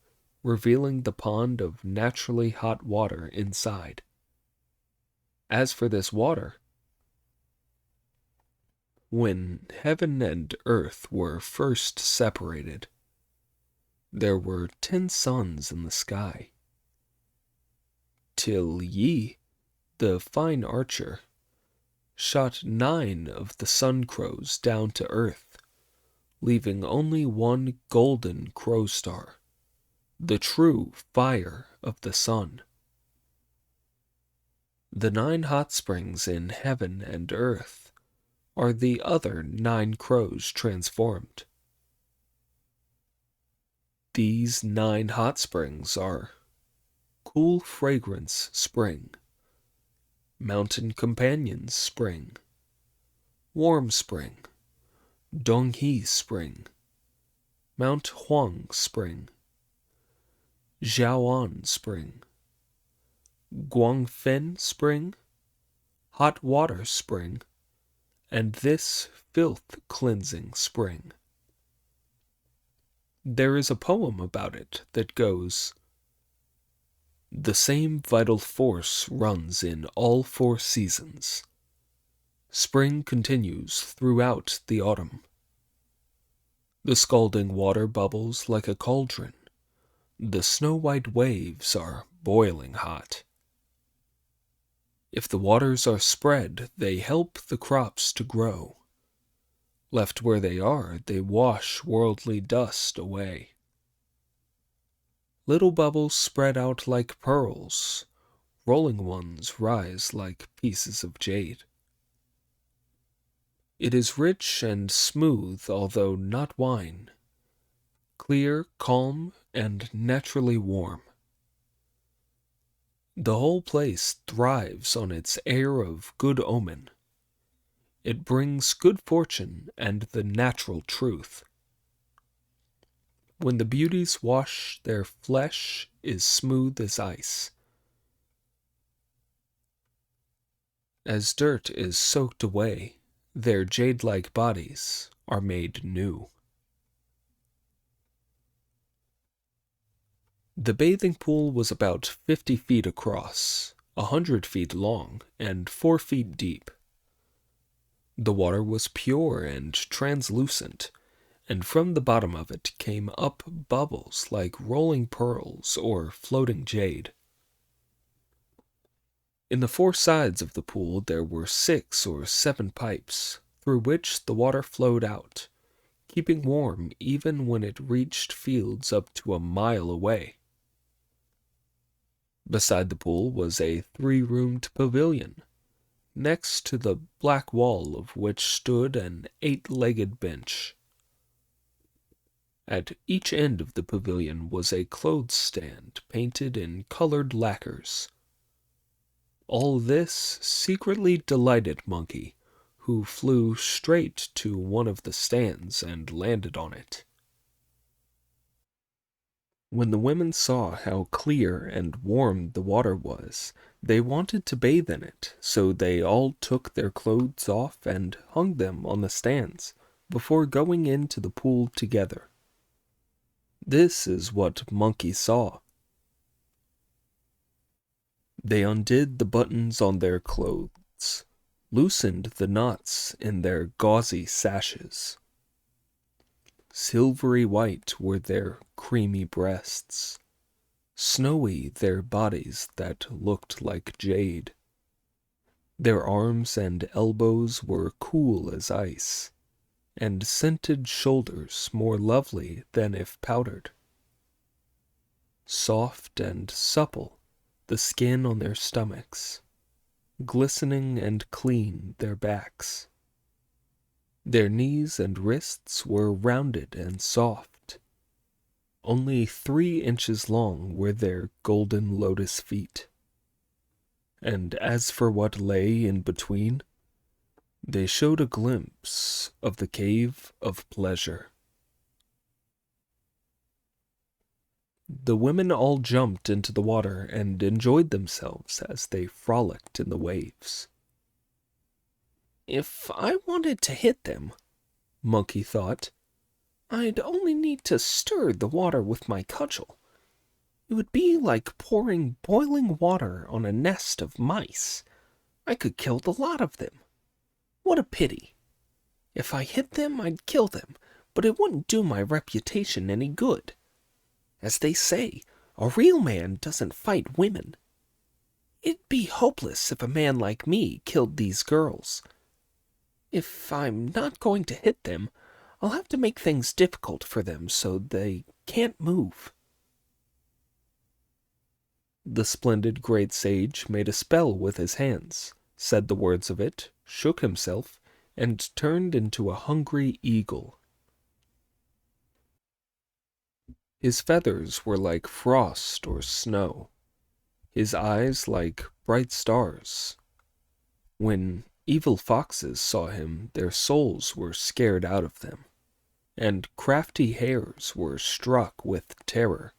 revealing the pond of naturally hot water inside. As for this water, when heaven and earth were first separated, there were 10 suns in the sky, till Yi, the fine archer, shot 9 of the sun crows down to earth, leaving only 1 golden crow star, the true fire of the sun. The 9 hot springs in heaven and earth are the other 9 crows transformed. These 9 hot springs are Cool Fragrance Spring, Mountain Companions Spring, Warm Spring, Donghe Spring, Mount Huang Spring, Xiaoan Spring, Guangfen Spring, Hot Water Spring, and this Filth Cleansing Spring. There is a poem about it that goes, "The same vital force runs in all 4 seasons. Spring continues throughout the autumn. The scalding water bubbles like a cauldron. The snow-white waves are boiling hot. If the waters are spread, they help the crops to grow. Left where they are, they wash worldly dust away. Little bubbles spread out like pearls, rolling ones rise like pieces of jade. It is rich and smooth, although not wine, clear, calm, and naturally warm. The whole place thrives on its air of good omen. It brings good fortune and the natural truth. When the beauties wash, their flesh is smooth as ice. As dirt is soaked away, their jade-like bodies are made new. The bathing pool was about 50 feet across, 100 feet long, and 4 feet deep. The water was pure and translucent, and from the bottom of it came up bubbles like rolling pearls or floating jade. In the 4 sides of the pool there were 6 or 7 pipes, through which the water flowed out, keeping warm even when it reached fields up to a mile away. Beside the pool was a 3-roomed pavilion, next to the black wall of which stood an 8-legged bench. At each end of the pavilion was a clothes stand painted in colored lacquers. All this secretly delighted Monkey, who flew straight to one of the stands and landed on it. When the women saw how clear and warm the water was, they wanted to bathe in it, so they all took their clothes off and hung them on the stands before going into the pool together. This is what Monkey saw. They undid the buttons on their clothes, loosened the knots in their gauzy sashes. Silvery white were their creamy breasts, snowy their bodies that looked like jade. Their arms and elbows were cool as ice, and scented shoulders more lovely than if powdered. Soft and supple the skin on their stomachs, glistening and clean their backs. Their knees and wrists were rounded and soft. Only 3 inches long were their golden lotus feet. And as for what lay in between, they showed a glimpse of the cave of pleasure. The women all jumped into the water and enjoyed themselves as they frolicked in the waves. If I wanted to hit them, Monkey thought, I'd only need to stir the water with my cudgel. It would be like pouring boiling water on a nest of mice. I could kill the lot of them. What a pity. If I hit them, I'd kill them, but it wouldn't do my reputation any good. As they say, a real man doesn't fight women. It'd be hopeless if a man like me killed these girls. If I'm not going to hit them, I'll have to make things difficult for them so they can't move. The splendid great sage made a spell with his hands, said the words of it, shook himself, and turned into a hungry eagle. His feathers were like frost or snow, his eyes like bright stars. When evil foxes saw him, their souls were scared out of them, and crafty hares were struck with terror.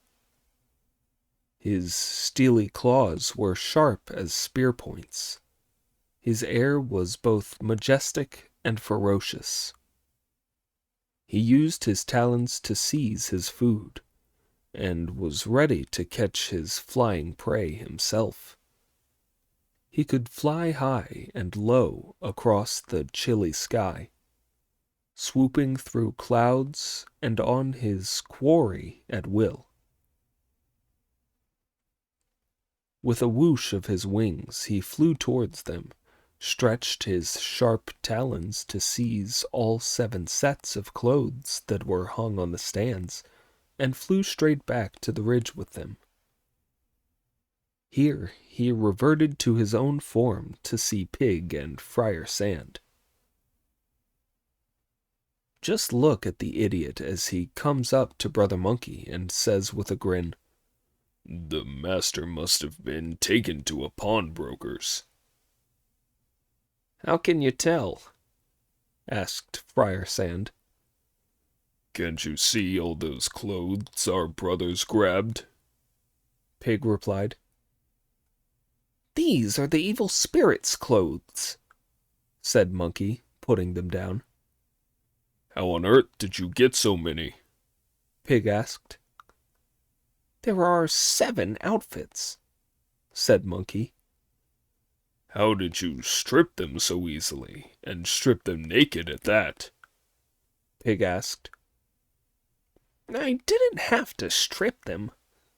His steely claws were sharp as spear points. His air was both majestic and ferocious. He used his talons to seize his food, and was ready to catch his flying prey himself. He could fly high and low across the chilly sky, swooping through clouds and on his quarry at will. With a whoosh of his wings, he flew towards them, stretched his sharp talons to seize all 7 sets of clothes that were hung on the stands, and flew straight back to the ridge with them. Here he reverted to his own form to see Pig and Friar Sand. Just look at the idiot as he comes up to Brother Monkey and says with a grin, The master must have been taken to a pawnbroker's. How can you tell? Asked Friar Sand. Can't you see all those clothes our brothers grabbed? Pig replied. These are the evil spirit's clothes, said Monkey, putting them down. How on earth did you get so many? Pig asked. There are 7 outfits, said Monkey. How did you strip them so easily, and strip them naked at that? Pig asked. I didn't have to strip them,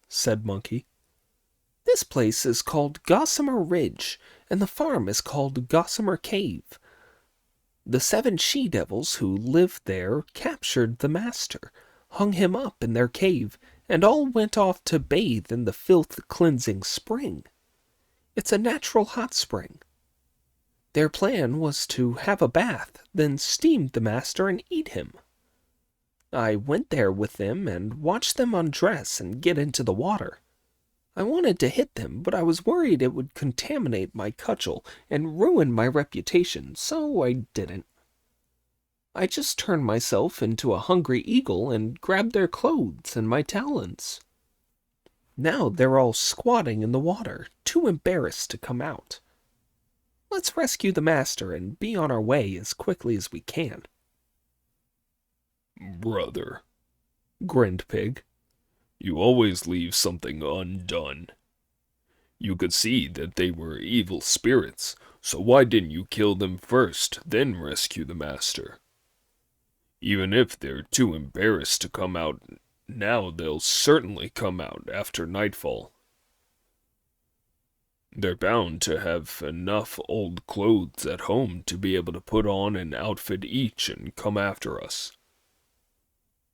said Monkey. This place is called Gossamer Ridge, and the farm is called Gossamer Cave. The 7 she-devils who lived there captured the master, hung him up in their cave, and all went off to bathe in the filth-cleansing spring. It's a natural hot spring. Their plan was to have a bath, then steam the master and eat him. I went there with them and watched them undress and get into the water. I wanted to hit them, but I was worried it would contaminate my cudgel and ruin my reputation, so I didn't. I just turned myself into a hungry eagle and grabbed their clothes and my talons. Now they're all squatting in the water, too embarrassed to come out. Let's rescue the master and be on our way as quickly as we can. Brother, Grinned Pig. you always leave something undone. You could see that they were evil spirits, so why didn't you kill them first, then rescue the master? Even if they're too embarrassed to come out now, they'll certainly come out after nightfall. They're bound to have enough old clothes at home to be able to put on an outfit each and come after us.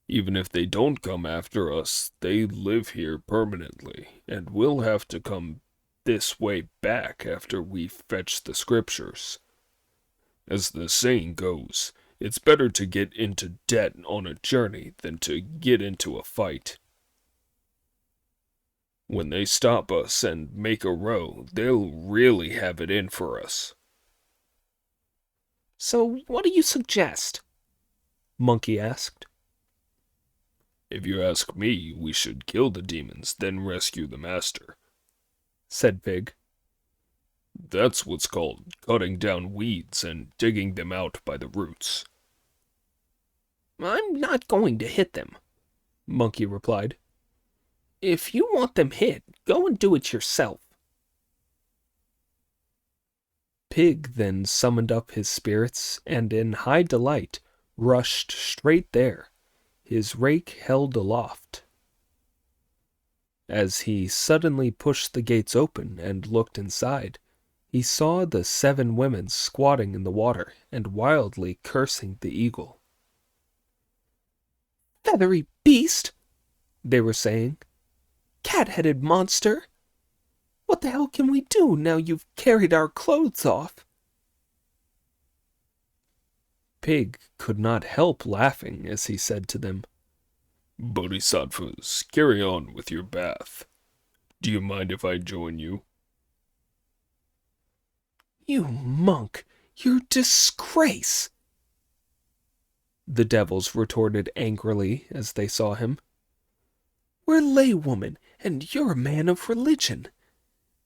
Even if they don't come after us, they live here permanently, and we'll have to come this way back after we fetch the scriptures. As the saying goes, it's better to get into debt on a journey than to get into a fight. When they stop us and make a row, they'll really have it in for us. So what do you suggest? Monkey asked. If you ask me, we should kill the demons, then rescue the master, said Pig. That's what's called cutting down weeds and digging them out by the roots. I'm not going to hit them, Monkey replied. If you want them hit, go and do it yourself. Pig then summoned up his spirits and in high delight rushed straight there, his rake held aloft. As he suddenly pushed the gates open and looked inside, he saw the 7 women squatting in the water and wildly cursing the eagle. Feathery beast, they were saying. Cat-headed monster. What the hell can we do now you've carried our clothes off? Pig could not help laughing as he said to them, Bodhisattvas, carry on with your bath. Do you mind if I join you? You monk, you disgrace! The devils retorted angrily as they saw him. We're laywomen, and you're a man of religion.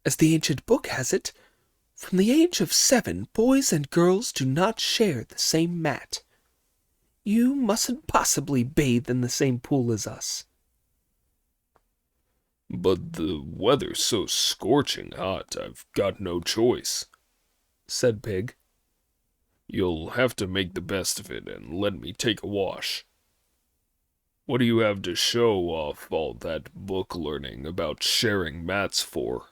As the ancient book has it, from the age of 7, boys and girls do not share the same mat. You mustn't possibly bathe in the same pool as us. But the weather's so scorching hot, I've got no choice, said Pig. You'll have to make the best of it and let me take a wash. What do you have to show off all that book learning about sharing mats for?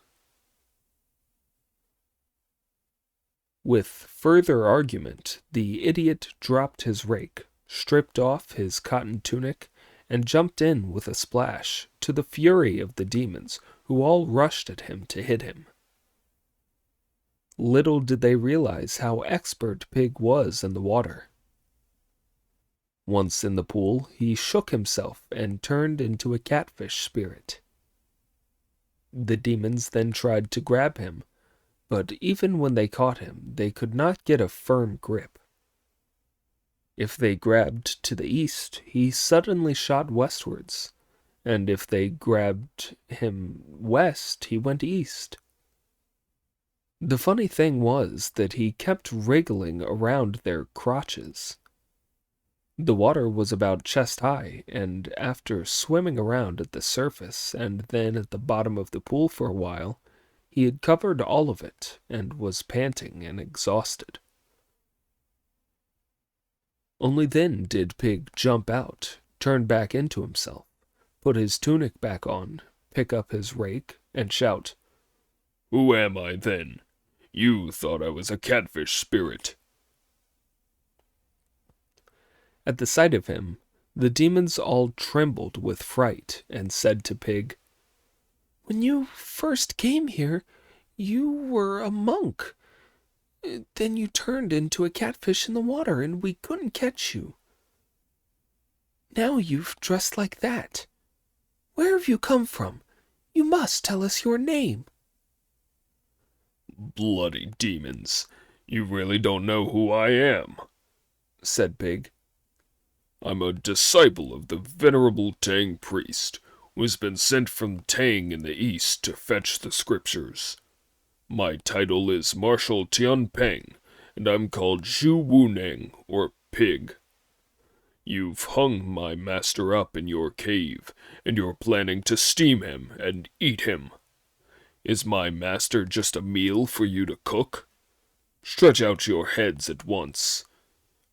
With further argument, the idiot dropped his rake, stripped off his cotton tunic, and jumped in with a splash, to the fury of the demons, who all rushed at him to hit him. Little did they realize how expert Pig was in the water. Once in the pool, he shook himself and turned into a catfish spirit. The demons then tried to grab him, but even when they caught him, they could not get a firm grip. If they grabbed to the east, he suddenly shot westwards, and if they grabbed him west, he went east. The funny thing was that he kept wriggling around their crotches. The water was about chest high, and after swimming around at the surface and then at the bottom of the pool for a while, he had covered all of it and was panting and exhausted. Only then did Pig jump out, turn back into himself, put his tunic back on, pick up his rake, and shout, Who am I, then? You thought I was a catfish spirit. At the sight of him, the demons all trembled with fright and said to Pig, "When you first came here, you were a monk. Then you turned into a catfish in the water and we couldn't catch you. Now you've dressed like that. Where have you come from? You must tell us your name." Bloody demons. You really don't know who I am, said Pig. I'm a disciple of the venerable Tang priest, who has been sent from Tang in the east to fetch the scriptures. My title is Marshal Tian Peng, and I'm called Zhu Wuneng, or Pig. You've hung my master up in your cave, and you're planning to steam him and eat him. Is my master just a meal for you to cook? Stretch out your heads at once.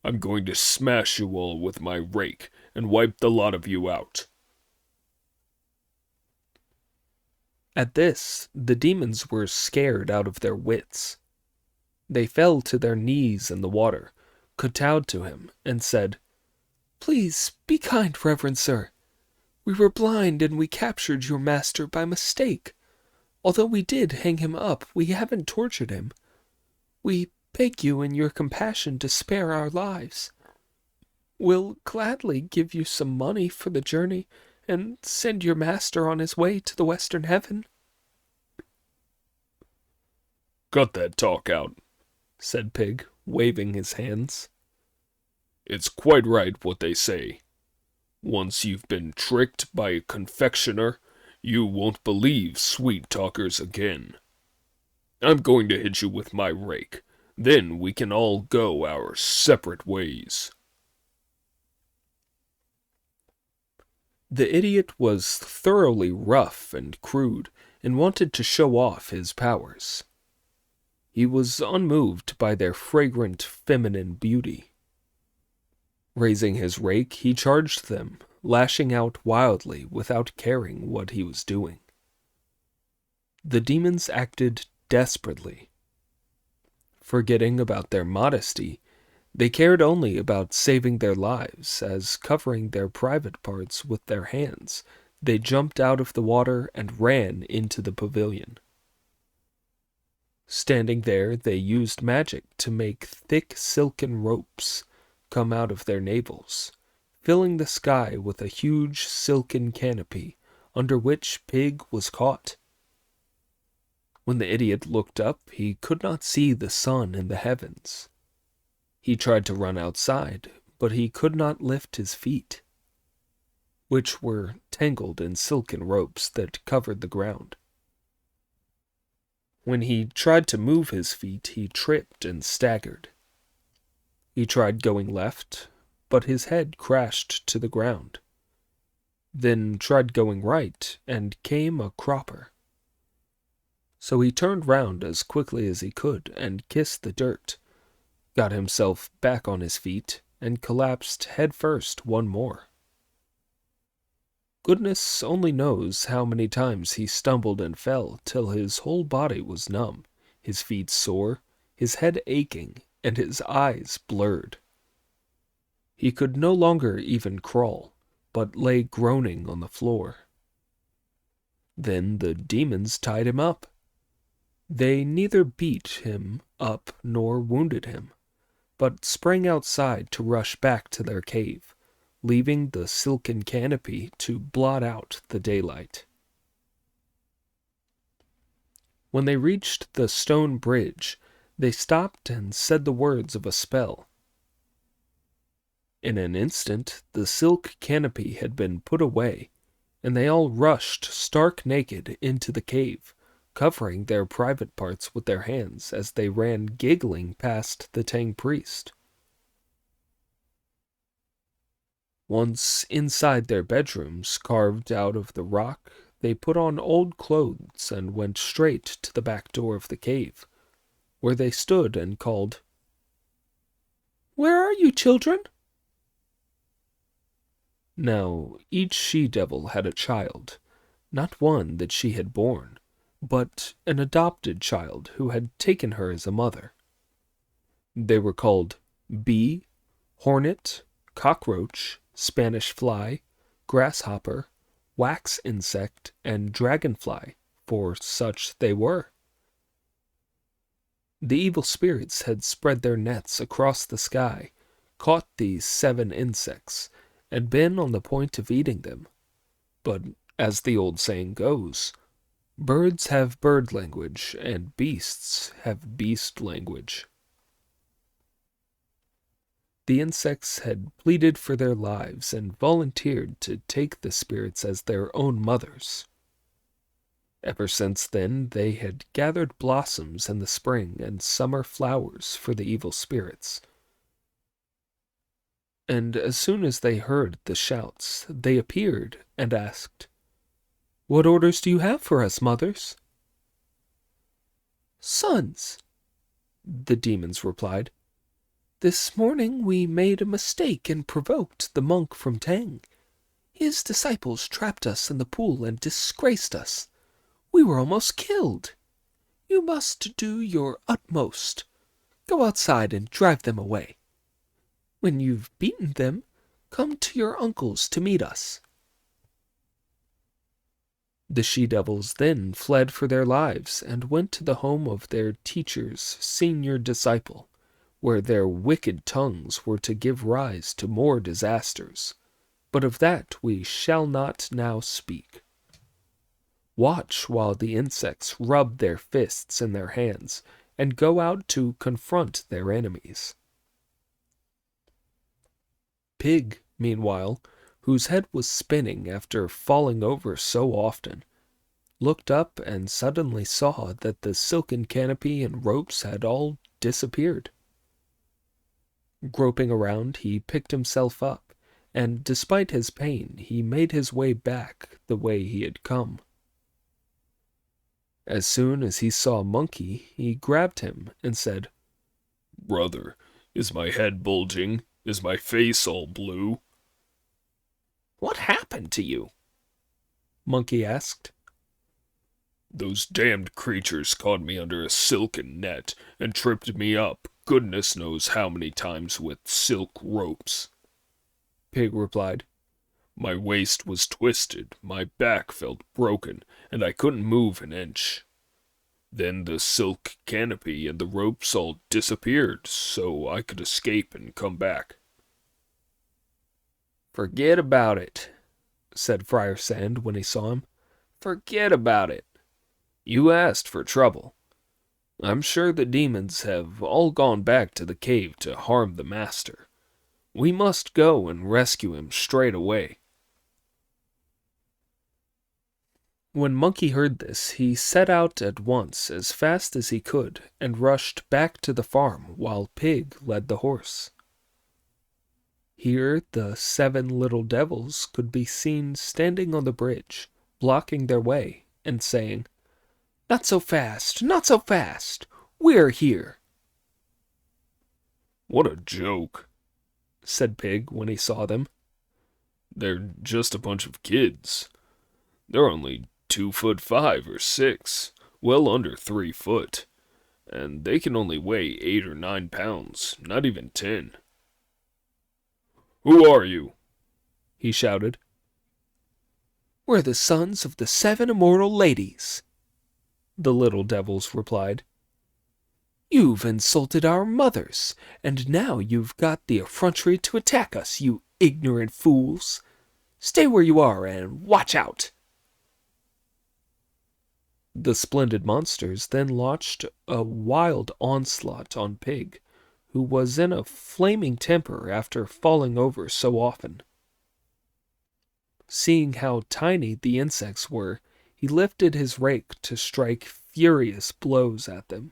I'm going to smash you all with my rake and wipe the lot of you out. At this, the demons were scared out of their wits. They fell to their knees in the water, kowtowed to him, and said, "Please, be kind, Reverend Sir. We were blind and we captured your master by mistake. Although we did hang him up, we haven't tortured him. We beg you in your compassion to spare our lives. We'll gladly give you some money for the journey and send your master on his way to the western heaven." Cut that talk out, said Pig, waving his hands. It's quite right what they say. Once you've been tricked by a confectioner, you won't believe sweet talkers again. I'm going to hit you with my rake. Then we can all go our separate ways. The idiot was thoroughly rough and crude, and wanted to show off his powers. He was unmoved by their fragrant feminine beauty. Raising his rake, he charged them, lashing out wildly without caring what he was doing. The demons acted desperately. Forgetting about their modesty, they cared only about saving their lives, as covering their private parts with their hands, they jumped out of the water and ran into the pavilion. Standing there, they used magic to make thick silken ropes come out of their navels, filling the sky with a huge silken canopy under which Pig was caught. When the idiot looked up, he could not see the sun in the heavens. He tried to run outside, but he could not lift his feet, which were tangled in silken ropes that covered the ground. When he tried to move his feet, he tripped and staggered. He tried going left, but his head crashed to the ground. Then tried going right, and came a cropper. So he turned round as quickly as he could and kissed the dirt, got himself back on his feet, and collapsed headfirst one more. Goodness only knows how many times he stumbled and fell till his whole body was numb, his feet sore, his head aching, and his eyes blurred. He could no longer even crawl, but lay groaning on the floor. Then the demons tied him up. They neither beat him up nor wounded him, but sprang outside to rush back to their cave, leaving the silken canopy to blot out the daylight. When they reached the stone bridge, they stopped and said the words of a spell. In an instant, the silk canopy had been put away, and they all rushed stark naked into the cave, covering their private parts with their hands as they ran giggling past the Tang priest. Once inside their bedrooms, carved out of the rock, they put on old clothes and went straight to the back door of the cave, where they stood and called, "Where are you, children?" Now, each she-devil had a child, not one that she had borne, but an adopted child who had taken her as a mother. They were called Bee, Hornet, Cockroach, Spanish Fly, Grasshopper, Wax Insect, and Dragonfly, for such they were. The evil spirits had spread their nets across the sky, caught these 7 insects, and been on the point of eating them. But, as the old saying goes, birds have bird language, and beasts have beast language. The insects had pleaded for their lives and volunteered to take the spirits as their own mothers. Ever since then, they had gathered blossoms in the spring and summer flowers for the evil spirits. And as soon as they heard the shouts, they appeared and asked, "What orders do you have for us, mothers?" "Sons," the demons replied, "this morning we made a mistake and provoked the monk from Tang. His disciples trapped us in the pool and disgraced us. We were almost killed. You must do your utmost. Go outside and drive them away. When you've beaten them, come to your uncle's to meet us." The she-devils then fled for their lives and went to the home of their teacher's senior disciple, where their wicked tongues were to give rise to more disasters. But of that we shall not now speak. Watch while the insects rub their fists in their hands and go out to confront their enemies. Pig, meanwhile, whose head was spinning after falling over so often, looked up and suddenly saw that the silken canopy and ropes had all disappeared. Groping around, he picked himself up, and despite his pain, he made his way back the way he had come. As soon as he saw Monkey, he grabbed him and said, "Brother, is my head bulging? Is my face all blue?" "What happened to you?" Monkey asked. "Those damned creatures caught me under a silken net and tripped me up, goodness knows how many times, with silk ropes," Pig replied. "My waist was twisted, my back felt broken, and I couldn't move an inch. Then the silk canopy and the ropes all disappeared, so I could escape and come back." "Forget about it," said Friar Sand when he saw him. "Forget about it. You asked for trouble. I'm sure the demons have all gone back to the cave to harm the master. We must go and rescue him straight away." When Monkey heard this, he set out at once as fast as he could and rushed back to the farm while Pig led the horse. Here the 7 little devils could be seen standing on the bridge, blocking their way and saying, "Not so fast, not so fast. We're here." "What a joke," said Pig when he saw them. "They're just a bunch of kids. They're only 2'5" or 6, well under 3 foot, and they can only weigh 8 or 9 pounds, not even 10. Who are you?" he shouted. "We're the sons of the 7 immortal ladies," the little devils replied. "You've insulted our mothers, and now you've got the effrontery to attack us, you ignorant fools. Stay where you are and watch out." The splendid monsters then launched a wild onslaught on Pig, who was in a flaming temper after falling over so often. Seeing how tiny the insects were, he lifted his rake to strike furious blows at them.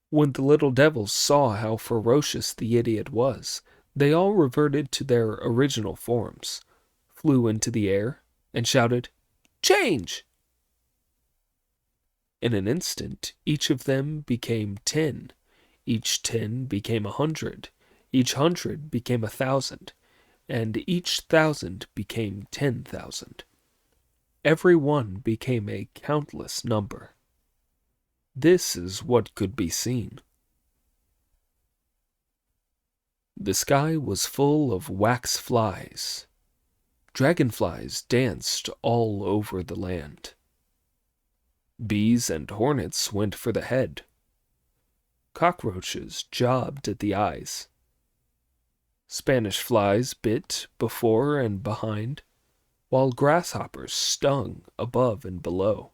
When the little devils saw how ferocious the idiot was, they all reverted to their original forms, flew into the air, and shouted, "Change!" In an instant, each of them became 10. Each 10 became 100. Each 100 became 1,000. And each 1,000 became 10,000. Every one became a countless number. This is what could be seen. The sky was full of wax flies. Dragonflies danced all over the land. Bees and hornets went for the head. Cockroaches jobbed at the eyes. Spanish flies bit before and behind, while grasshoppers stung above and below.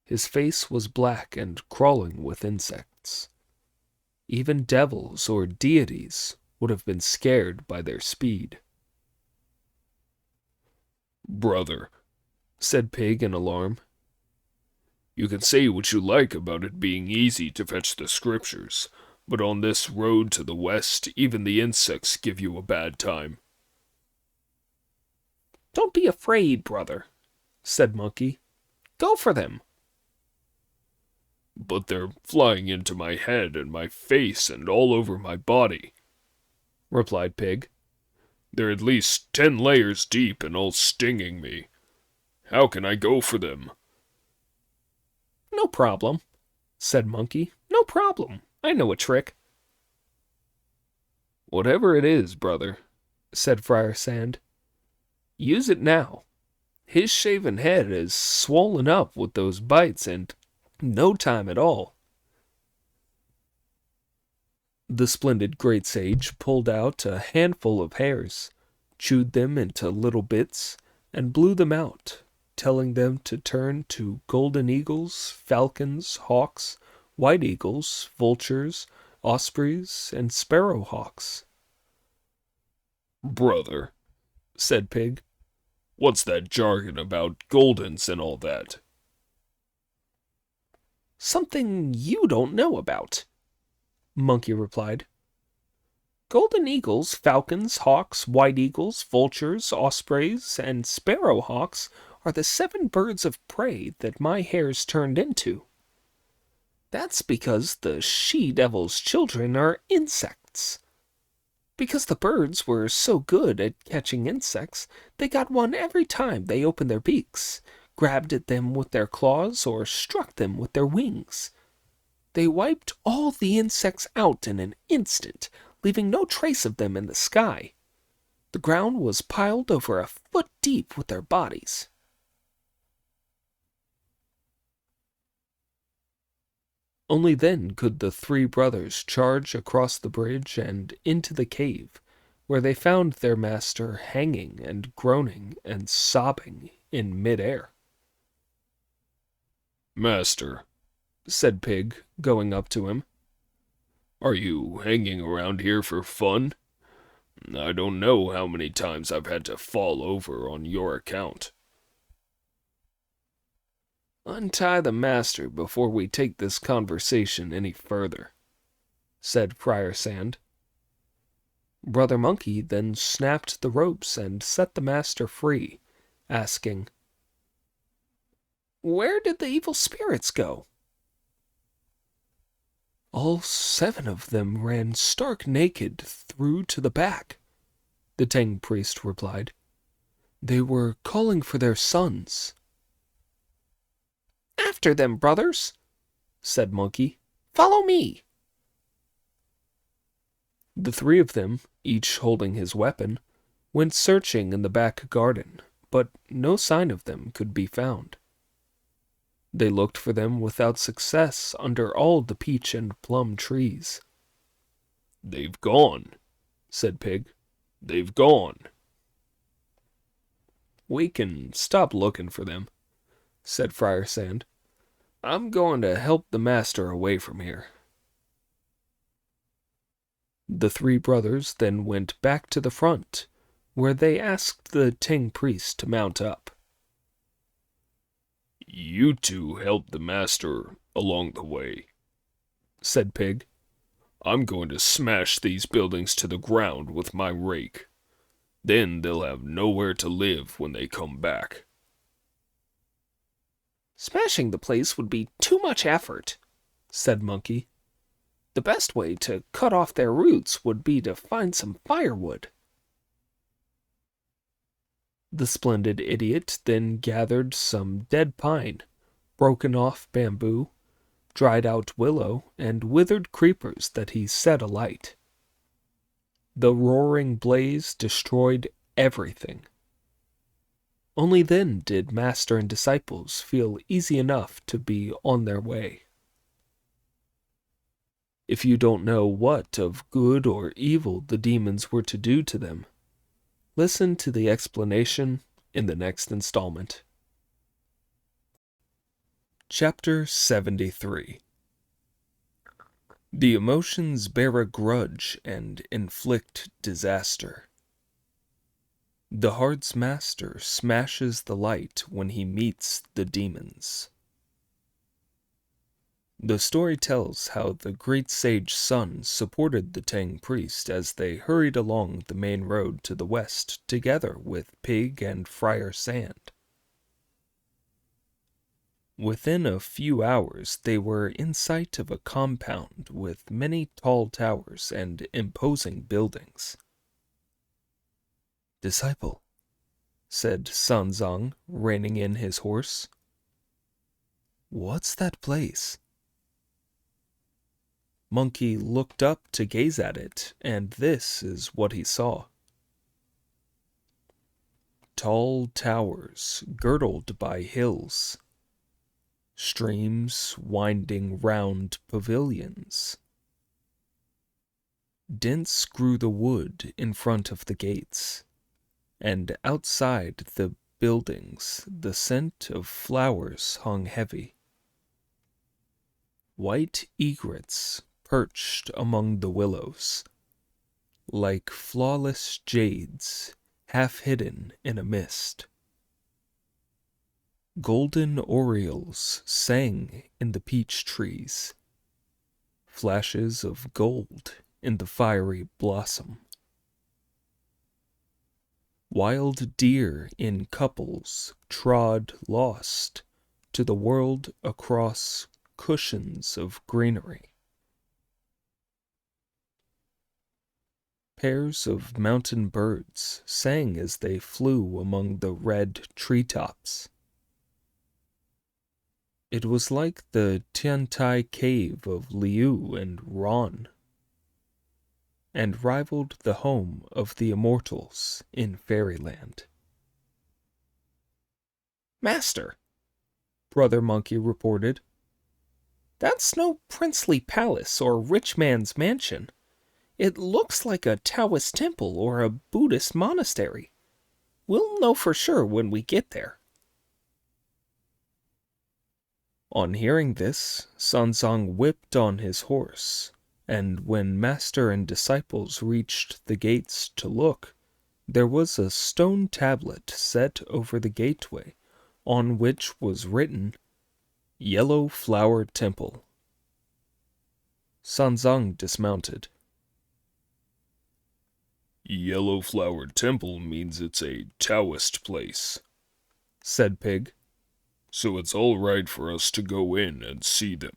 His face was black and crawling with insects. Even devils or deities would have been scared by their speed. "Brother," said Pig in alarm, "you can say what you like about it being easy to fetch the scriptures, but on this road to the west, even the insects give you a bad time." "Don't be afraid, brother," said Monkey. "Go for them." "But they're flying into my head and my face and all over my body," replied Pig. "They're at least 10 layers deep and all stinging me. How can I go for them?" "No problem," said Monkey. "No problem. I know a trick." "Whatever it is, brother," said Friar Sand, "use it now. His shaven head is swollen up with those bites and no time at all." The splendid great sage pulled out a handful of hairs, chewed them into little bits, and blew them out, telling them to turn to golden eagles, falcons, hawks, white eagles, vultures, ospreys, and sparrowhawks. "Brother," said Pig, "what's that jargon about goldens and all that?" "Something you don't know about," Monkey replied. "Golden eagles, falcons, hawks, white eagles, vultures, ospreys, and sparrowhawks are the 7 birds of prey that my hares turned into. That's because the she-devil's children are insects. Because the birds were so good at catching insects, they got one every time they opened their beaks, grabbed at them with their claws, or struck them with their wings. They wiped all the insects out in an instant, leaving no trace of them in the sky. The ground was piled over a foot deep with their bodies." Only then could the 3 brothers charge across the bridge and into the cave, where they found their master hanging and groaning and sobbing in mid-air. "Master," said Pig, going up to him, "are you hanging around here for fun? I don't know how many times I've had to fall over on your account." "Untie the master before we take this conversation any further," said Friar Sand. Brother Monkey then snapped the ropes and set the master free, asking, "Where did the evil spirits go?" "All 7 of them ran stark naked through to the back," the Tang priest replied. "They were calling for their sons." "After them, brothers," said Monkey. "Follow me." The 3 of them, each holding his weapon, went searching in the back garden, but no sign of them could be found. They looked for them without success under all the peach and plum trees. "They've gone," said Pig. "They've gone." "We can stop looking for them," said Friar Sand. I'm going to help the master away from here." The three brothers then went back to the front, where they asked the Ting priest to mount up. "You two help the master along the way," said Pig. "I'm going to smash these buildings to the ground with my rake. Then they'll have nowhere to live when they come back." "Smashing the place would be too much effort," said Monkey. "The best way to cut off their roots would be to find some firewood." The splendid idiot then gathered some dead pine, broken off bamboo, dried out willow, and withered creepers that he set alight. The roaring blaze destroyed everything. Only then did master and disciples feel easy enough to be on their way. If you don't know what of good or evil the demons were to do to them, listen to the explanation in the next installment. Chapter 73. The emotions bear a grudge and inflict disaster. The heart's master smashes the light when he meets the demons. The story tells how the great sage Sun supported the Tang priest as they hurried along the main road to the west together with Pig and Friar Sand. Within a few hours they were in sight of a compound with many tall towers and imposing buildings. "Disciple," said Sanzang, reining in his horse, "what's that place?" Monkey looked up to gaze at it, and this is what he saw. Tall towers girdled by hills, streams winding round pavilions. Dense grew the wood in front of the gates, and outside the buildings the scent of flowers hung heavy. White egrets perched among the willows, like flawless jades half hidden in a mist. Golden orioles sang in the peach trees, flashes of gold in the fiery blossom. Wild deer in couples trod lost to the world across cushions of greenery. Pairs of mountain birds sang as they flew among the red treetops. It was like the Tiantai cave of Liu and Ron, and rivaled the home of the immortals in fairyland. "Master," Brother Monkey reported, "that's no princely palace or rich man's mansion. It looks like a Taoist temple or a Buddhist monastery. We'll know for sure when we get there." On hearing this, Sanzang whipped on his horse, and when master and disciples reached the gates to look, there was a stone tablet set over the gateway, on which was written, "Yellow Flower Temple." Sanzang dismounted. "Yellow Flower Temple means it's a Taoist place," said Pig. "so it's all right for us to go in and see them.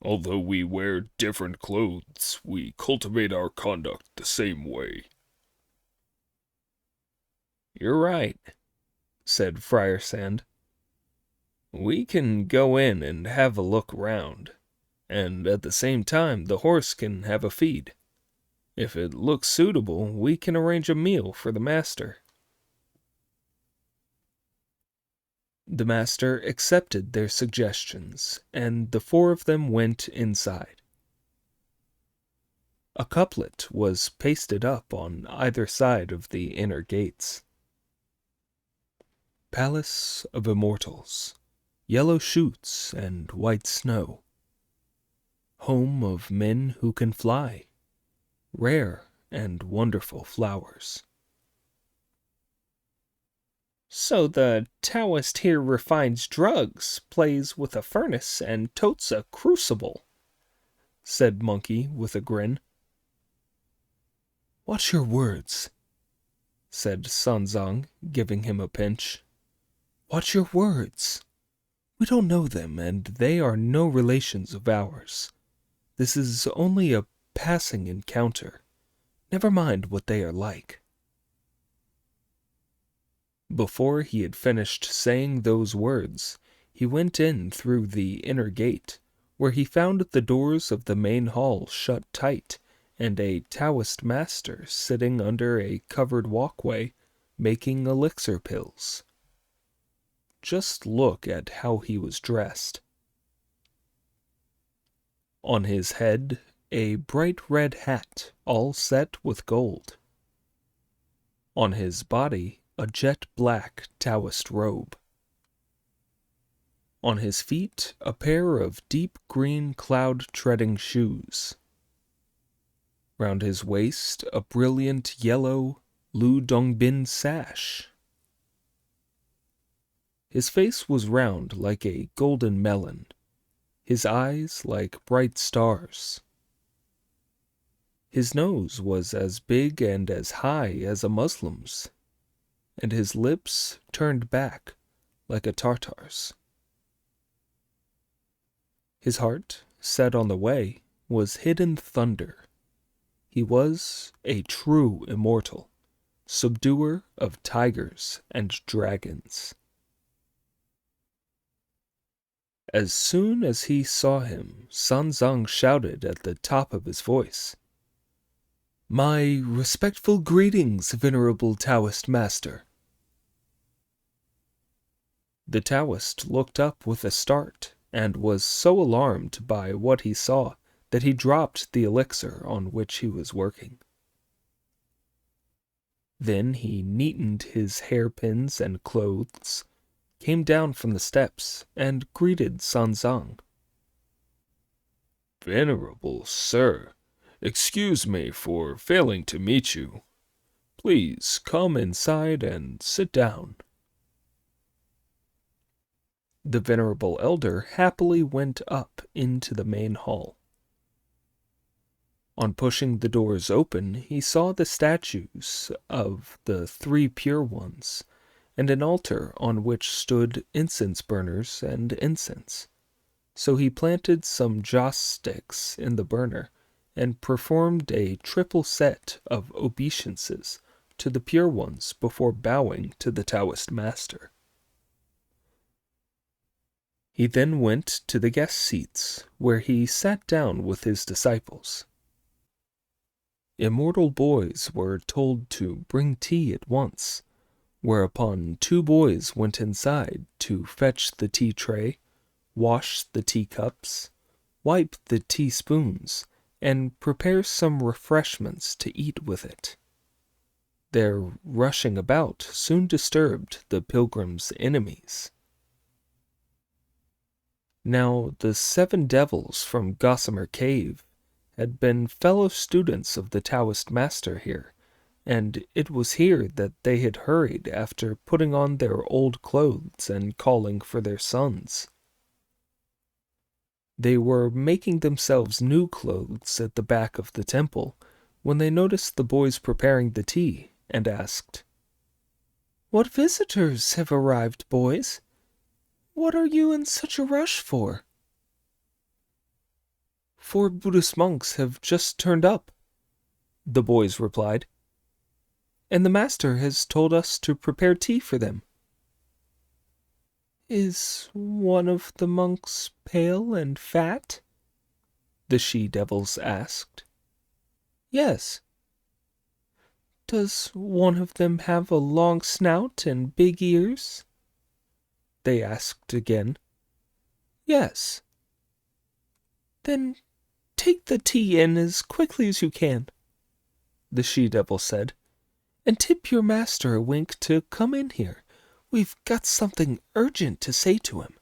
Although we wear different clothes, we cultivate our conduct the same way." "You're right," said Friar Sand. "We can go in and have a look round, and at the same time the horse can have a feed. If it looks suitable, we can arrange a meal for the master." The master accepted their suggestions, and the four of them went inside. A couplet was pasted up on either side of the inner gates. "Palace of Immortals, yellow shoots and white snow. Home of men who can fly, rare and wonderful flowers. So the Taoist here refines drugs, plays with a furnace, and totes a crucible, said Monkey with a grin. Watch your words, said Sanzang, giving him a pinch. Watch your words. We don't know them, and they are no relations of ours. This is only a passing encounter. Never mind what they are like. Before he had finished saying those words, he went in through the inner gate, where he found the doors of the main hall shut tight, and a Taoist master sitting under a covered walkway, making elixir pills. Just look at how he was dressed. On his head, a bright red hat, all set with gold. On his body, a jet black Taoist robe. On his feet, a pair of deep green cloud-treading shoes. Round his waist, a brilliant yellow Lu Dongbin sash. His face was round like a golden melon, his eyes like bright stars. His nose was as big and as high as a Muslim's, and his lips turned back like a Tartar's. His heart, set on the way, was hidden thunder. He was a true immortal, subduer of tigers and dragons. As soon as he saw him, Sanzang shouted at the top of his voice, "My respectful greetings, venerable Taoist master." The Taoist looked up with a start, and was so alarmed by what he saw that he dropped the elixir on which he was working. Then he neatened his hairpins and clothes, came down from the steps, and greeted Sanzang. Venerable sir, excuse me for failing to meet you. Please come inside and sit down. The venerable elder happily went up into the main hall. On pushing the doors open, he saw the statues of the three pure ones, and an altar on which stood incense burners and incense. So he planted some joss sticks in the burner, and performed a triple set of obeisances to the pure ones before bowing to the Taoist master. He then went to the guest seats, where he sat down with his disciples. Immortal boys were told to bring tea at once, whereupon 2 boys went inside to fetch the tea tray, wash the teacups, wipe the teaspoons, and prepare some refreshments to eat with it. Their rushing about soon disturbed the pilgrim's enemies. Now the 7 devils from Gossamer Cave had been fellow students of the Taoist master here, and it was here that they had hurried after putting on their old clothes and calling for their sons. They were making themselves new clothes at the back of the temple when they noticed the boys preparing the tea, and asked, "What visitors have arrived, boys? What are you in such a rush for?" "4 Buddhist monks have just turned up," the boys replied, "and the master has told us to prepare tea for them." "Is one of the monks pale and fat?" the she-devils asked. "Yes." "Does one of them have a long snout and big ears?" they asked again. "Yes." "Then take the tea in as quickly as you can," the she-devil said, "and tip your master a wink to come in here. We've got something urgent to say to him."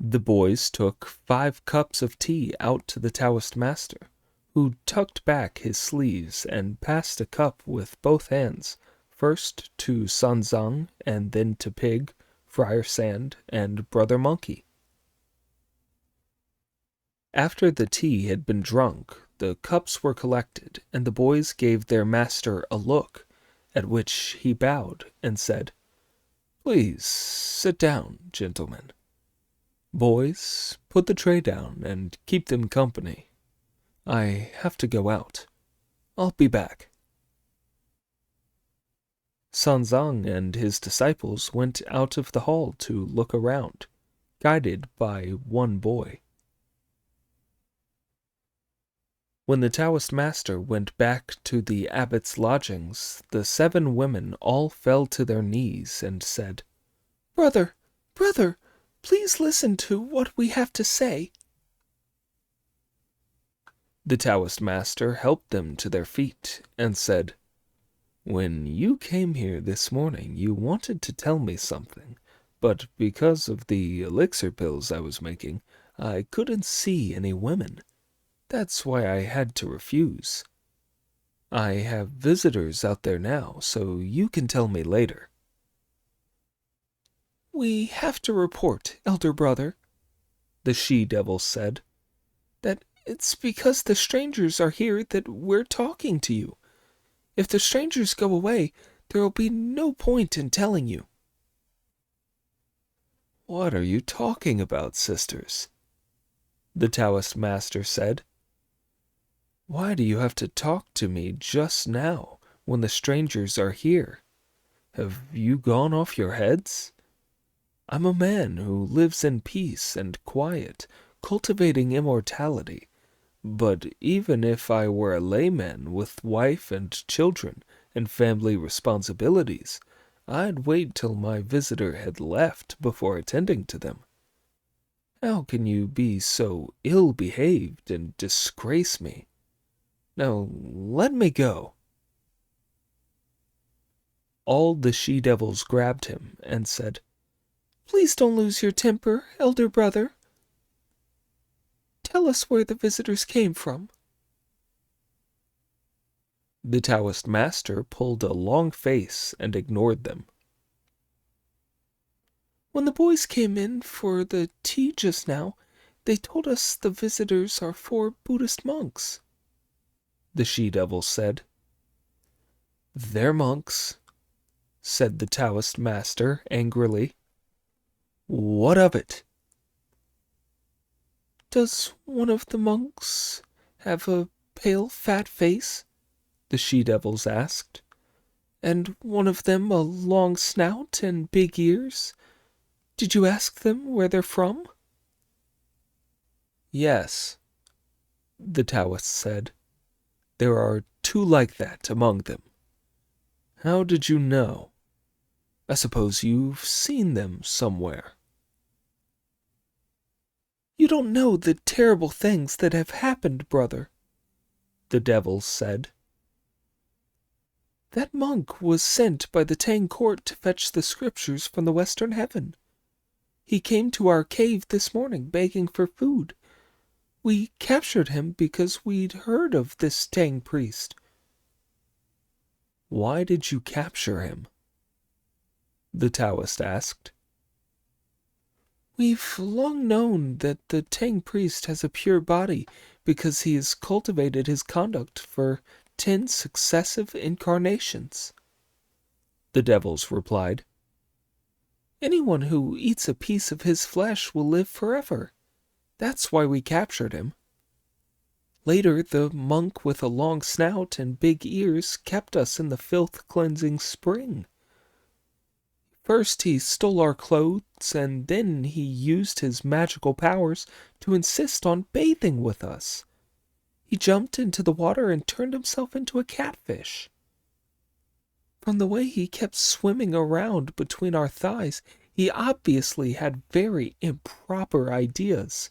The boys took 5 cups of tea out to the Taoist master, who tucked back his sleeves and passed a cup with both hands, first to Sanzang and then to Pig, Friar Sand, and Brother Monkey. After the tea had been drunk, the cups were collected, and the boys gave their master a look, at which he bowed and said, "Please sit down, gentlemen. Boys, put the tray down and keep them company. I have to go out. I'll be back." Sanzang and his disciples went out of the hall to look around, guided by one boy. When the Taoist master went back to the abbot's lodgings, the 7 women all fell to their knees and said, "Brother, brother, please listen to what we have to say." The Taoist master helped them to their feet and said, "When you came here this morning, you wanted to tell me something, but because of the elixir pills I was making, I couldn't see any women. That's why I had to refuse. I have visitors out there now, so you can tell me later." "We have to report, elder brother," the she-devil said, "that it's because the strangers are here that we're talking to you. If the strangers go away, there will be no point in telling you." "What are you talking about, sisters?" the Taoist master said. "Why do you have to talk to me just now, when the strangers are here? Have you gone off your heads? I'm a man who lives in peace and quiet, cultivating immortality. But even if I were a layman with wife and children and family responsibilities, I'd wait till my visitor had left before attending to them. How can you be so ill-behaved and disgrace me? Now let me go." All the she-devils grabbed him and said, "Please don't lose your temper, elder brother. Tell us where the visitors came from." The Taoist master pulled a long face and ignored them. "When the boys came in for the tea just now, they told us the visitors are 4 Buddhist monks," the she-devil said. "They're monks," said the Taoist master angrily. "What of it?" "Does one of the monks have a pale, fat face?" the she-devils asked. "And one of them a long snout and big ears? Did you ask them where they're from?" "Yes," the Taoist said. "There are 2 like that among them. How did you know? I suppose you've seen them somewhere." "You don't know the terrible things that have happened, brother," the devils said. "That monk was sent by the Tang court to fetch the scriptures from the western heaven. He came to our cave this morning begging for food. We captured him because we'd heard of this Tang priest." "Why did you capture him?" the Taoist asked. "We've long known that the Tang priest has a pure body because he has cultivated his conduct for 10 successive incarnations," the devils replied. "Anyone who eats a piece of his flesh will live forever. That's why we captured him. Later, the monk with a long snout and big ears kept us in the filth-cleansing spring. First he stole our clothes, and then he used his magical powers to insist on bathing with us. He jumped into the water and turned himself into a catfish. From the way he kept swimming around between our thighs, he obviously had very improper ideas.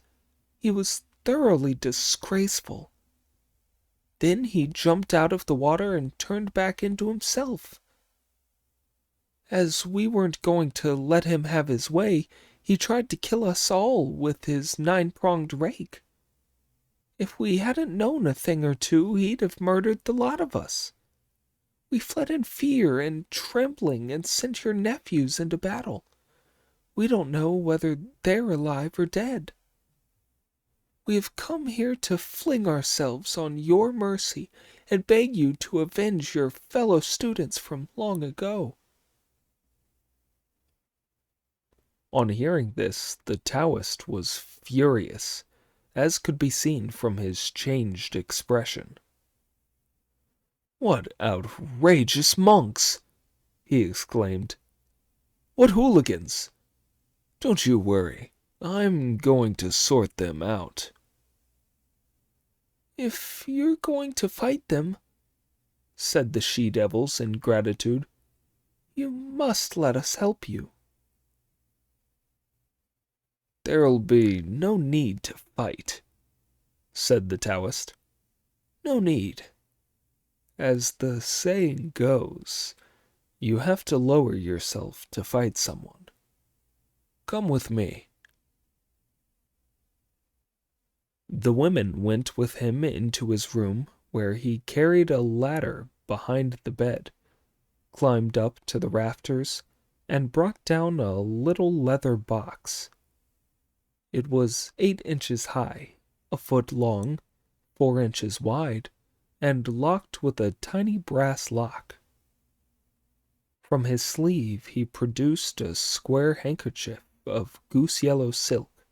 He was thoroughly disgraceful. Then he jumped out of the water and turned back into himself. As we weren't going to let him have his way, He tried to kill us all with his 9-pronged rake. If we hadn't known a thing or two, he'd have murdered the lot of us. We fled in fear and trembling and sent your nephews into battle. We don't know whether they're alive or dead. We have come here to fling ourselves on your mercy and beg you to avenge your fellow students from long ago." On hearing this, the Taoist was furious, as could be seen from his changed expression. "What outrageous monks!" he exclaimed. "What hooligans! Don't you worry. I'm going to sort them out." "If you're going to fight them," said the she-devils in gratitude, "you must let us help you." "There'll be no need to fight," said the Taoist. "No need. As the saying goes, you have to lower yourself to fight someone. Come with me." The women went with him into his room, where he carried a ladder behind the bed, climbed up to the rafters, and brought down a little leather box. It was 8 inches high, a foot long, 4 inches wide, and locked with a tiny brass lock. From his sleeve he produced a square handkerchief of goose-yellow silk,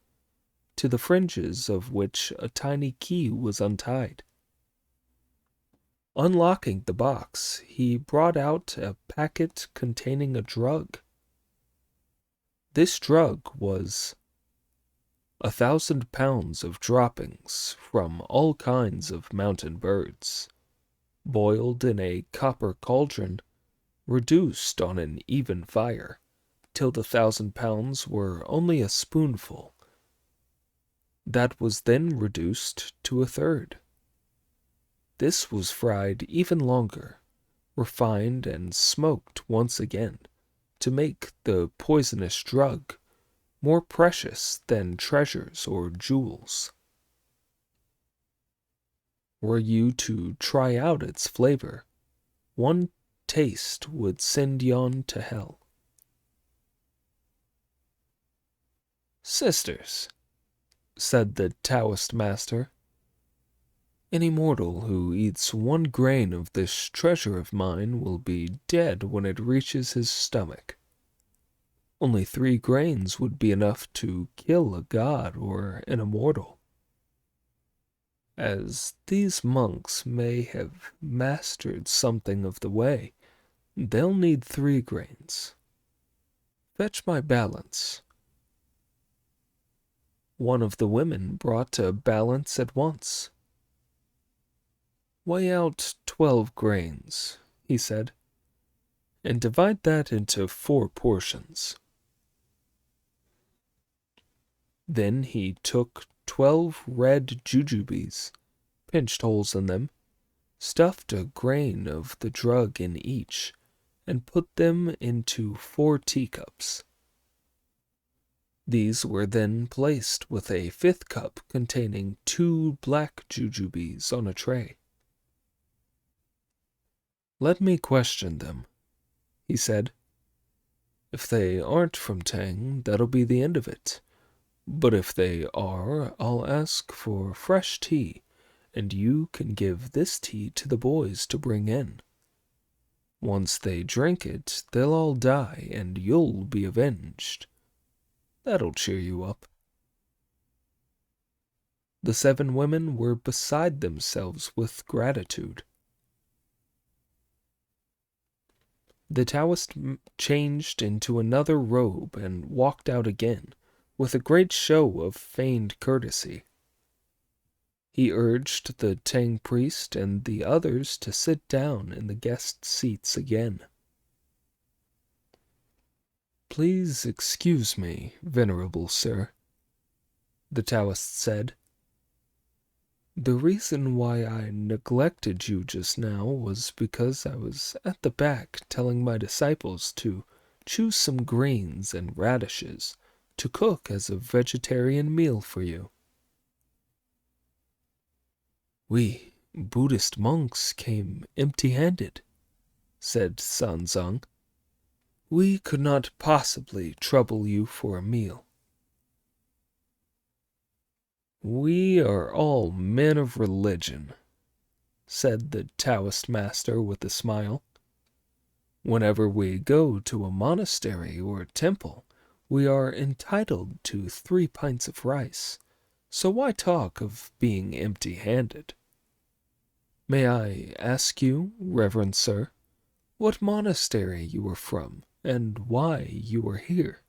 to the fringes of which a tiny key was untied. Unlocking the box, he brought out a packet containing a drug. This drug was 1,000 pounds of droppings from all kinds of mountain birds, boiled in a copper cauldron, reduced on an even fire, till the 1,000 pounds were only a spoonful. That was then reduced to a third. This was fried even longer, refined and smoked once again, to make the poisonous drug more precious than treasures or jewels. Were you to try out its flavor, one taste would send yon to hell. "Sisters," said the Taoist master, "any mortal who eats 1 grain of this treasure of mine will be dead when it reaches his stomach. Only 3 grains would be enough to kill a god or an immortal. As these monks may have mastered something of the way, they'll need 3 grains. Fetch my balance." One of the women brought a balance at once. "Weigh out 12 grains," he said, "and divide that into 4 portions." Then he took 12 red jujubes, pinched holes in them, stuffed a grain of the drug in each, and put them into 4 teacups. These were then placed with a 5th cup containing 2 black jujubes on a tray. "Let me question them," he said. "If they aren't from Tang, that'll be the end of it. But if they are, I'll ask for fresh tea, and you can give this tea to the boys to bring in. Once they drink it, they'll all die, and you'll be avenged. That'll cheer you up." The 7 women were beside themselves with gratitude. The Taoist changed into another robe and walked out again, with a great show of feigned courtesy. He urged the Tang priest and the others to sit down in the guest seats again. "Please excuse me, venerable sir," the Taoist said. "The reason why I neglected you just now was because I was at the back telling my disciples to choose some greens and radishes to cook as a vegetarian meal for you. We Buddhist monks came empty-handed, said Sanzang. We could not possibly trouble you for a meal. We are all men of religion, said the Taoist master with a smile. Whenever we go to a monastery or temple, we are entitled to 3 pints of rice, so why talk of being empty-handed? May I ask you, reverend sir, what monastery you are from, and why you are here?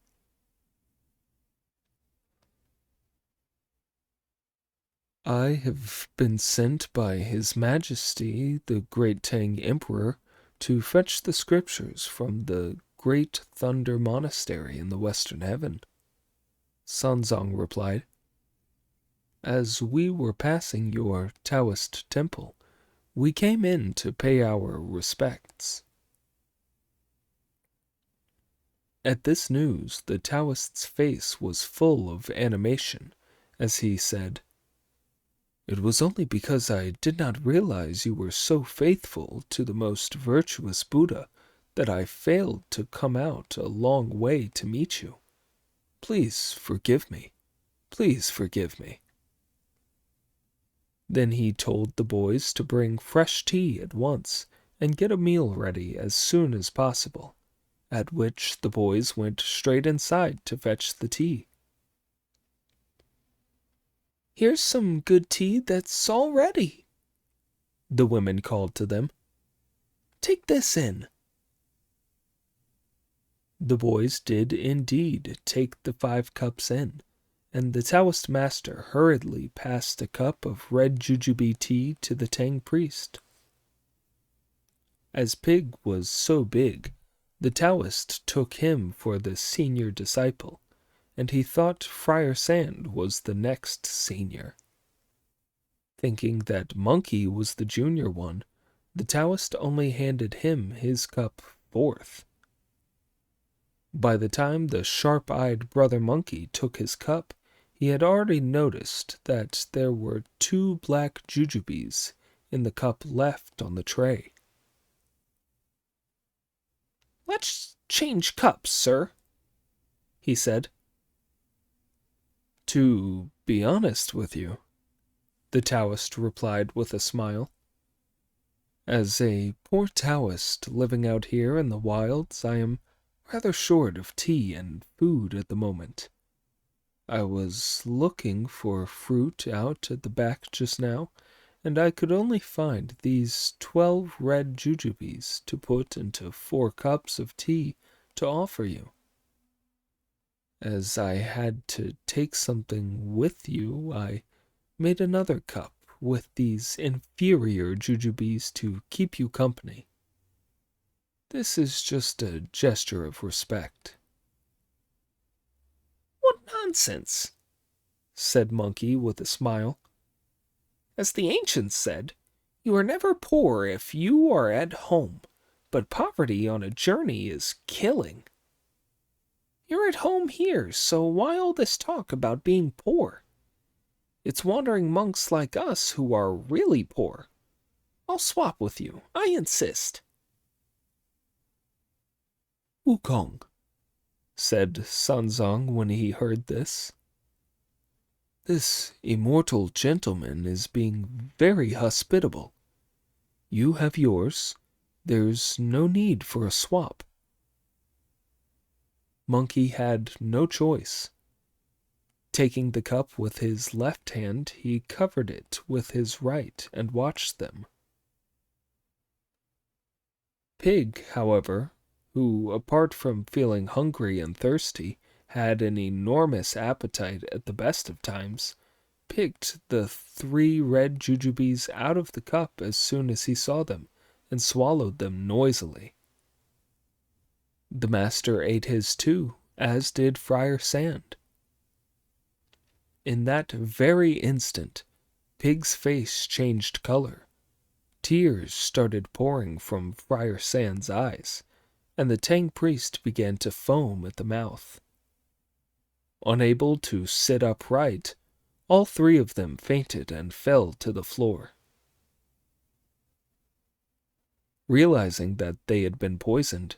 I have been sent by His Majesty, the Great Tang Emperor, to fetch the scriptures from the Great Thunder Monastery in the Western Heaven, Sanzong replied. As we were passing your Taoist temple, we came in to pay our respects. At this news, the Taoist's face was full of animation, as he said, It was only because I did not realize you were so faithful to the most virtuous Buddha that I failed to come out a long way to meet you. Please forgive me. Please forgive me. Then he told the boys to bring fresh tea at once and get a meal ready as soon as possible, at which the boys went straight inside to fetch the tea. Here's some good tea that's all ready, the women called to them. Take this in. The boys did indeed take the 5 cups in, and the Taoist master hurriedly passed a cup of red jujube tea to the Tang priest. As Pig was so big, the Taoist took him for the senior disciple, and he thought Friar Sand was the next senior. Thinking that Monkey was the junior one, the Taoist only handed him his cup 4th. By the time the sharp-eyed brother Monkey took his cup, he had already noticed that there were 2 black jujubes in the cup left on the tray. Let's change cups, sir, he said. To be honest with you, the Taoist replied with a smile, as a poor Taoist living out here in the wilds, I am rather short of tea and food at the moment. I was looking for fruit out at the back just now, and I could only find these 12 red jujubes to put into 4 cups of tea to offer you. As I had to take something with you, I made another cup with these inferior jujubes to keep you company. This is just a gesture of respect. What nonsense, said Monkey with a smile. As the ancients said, you are never poor if you are at home, but poverty on a journey is killing. You're at home here, so why all this talk about being poor? It's wandering monks like us who are really poor. I'll swap with you, I insist. Wukong, said Sanzong when he heard this. This immortal gentleman is being very hospitable. You have yours. There's no need for a swap. Monkey had no choice. Taking the cup with his left hand, he covered it with his right and watched them. Pig, however, who, apart from feeling hungry and thirsty, had an enormous appetite at the best of times, picked the 3 red jujubes out of the cup as soon as he saw them, and swallowed them noisily. The master ate his too, as did Friar Sand. In that very instant, Pig's face changed color. Tears started pouring from Friar Sand's eyes, and the Tang priest began to foam at the mouth. Unable to sit upright, all three of them fainted and fell to the floor. Realizing that they had been poisoned,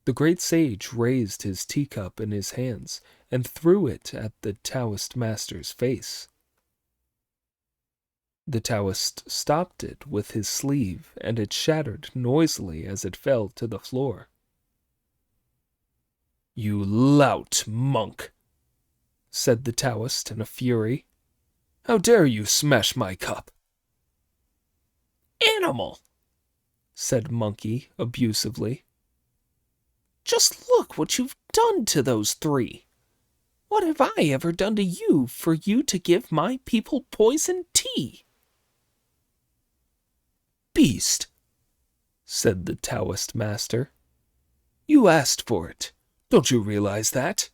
the great sage raised his teacup in his hands and threw it at the Taoist master's face. The Taoist stopped it with his sleeve, and it shattered noisily as it fell to the floor. "You lout, monk," said the Taoist in a fury. "How dare you smash my cup?" "Animal," said Monkey abusively. "just look what you've done to those three. What have I ever done to you for you to give my people poisoned tea?" "Beast," said the Taoist master. "You asked for it. Don't you realize that?"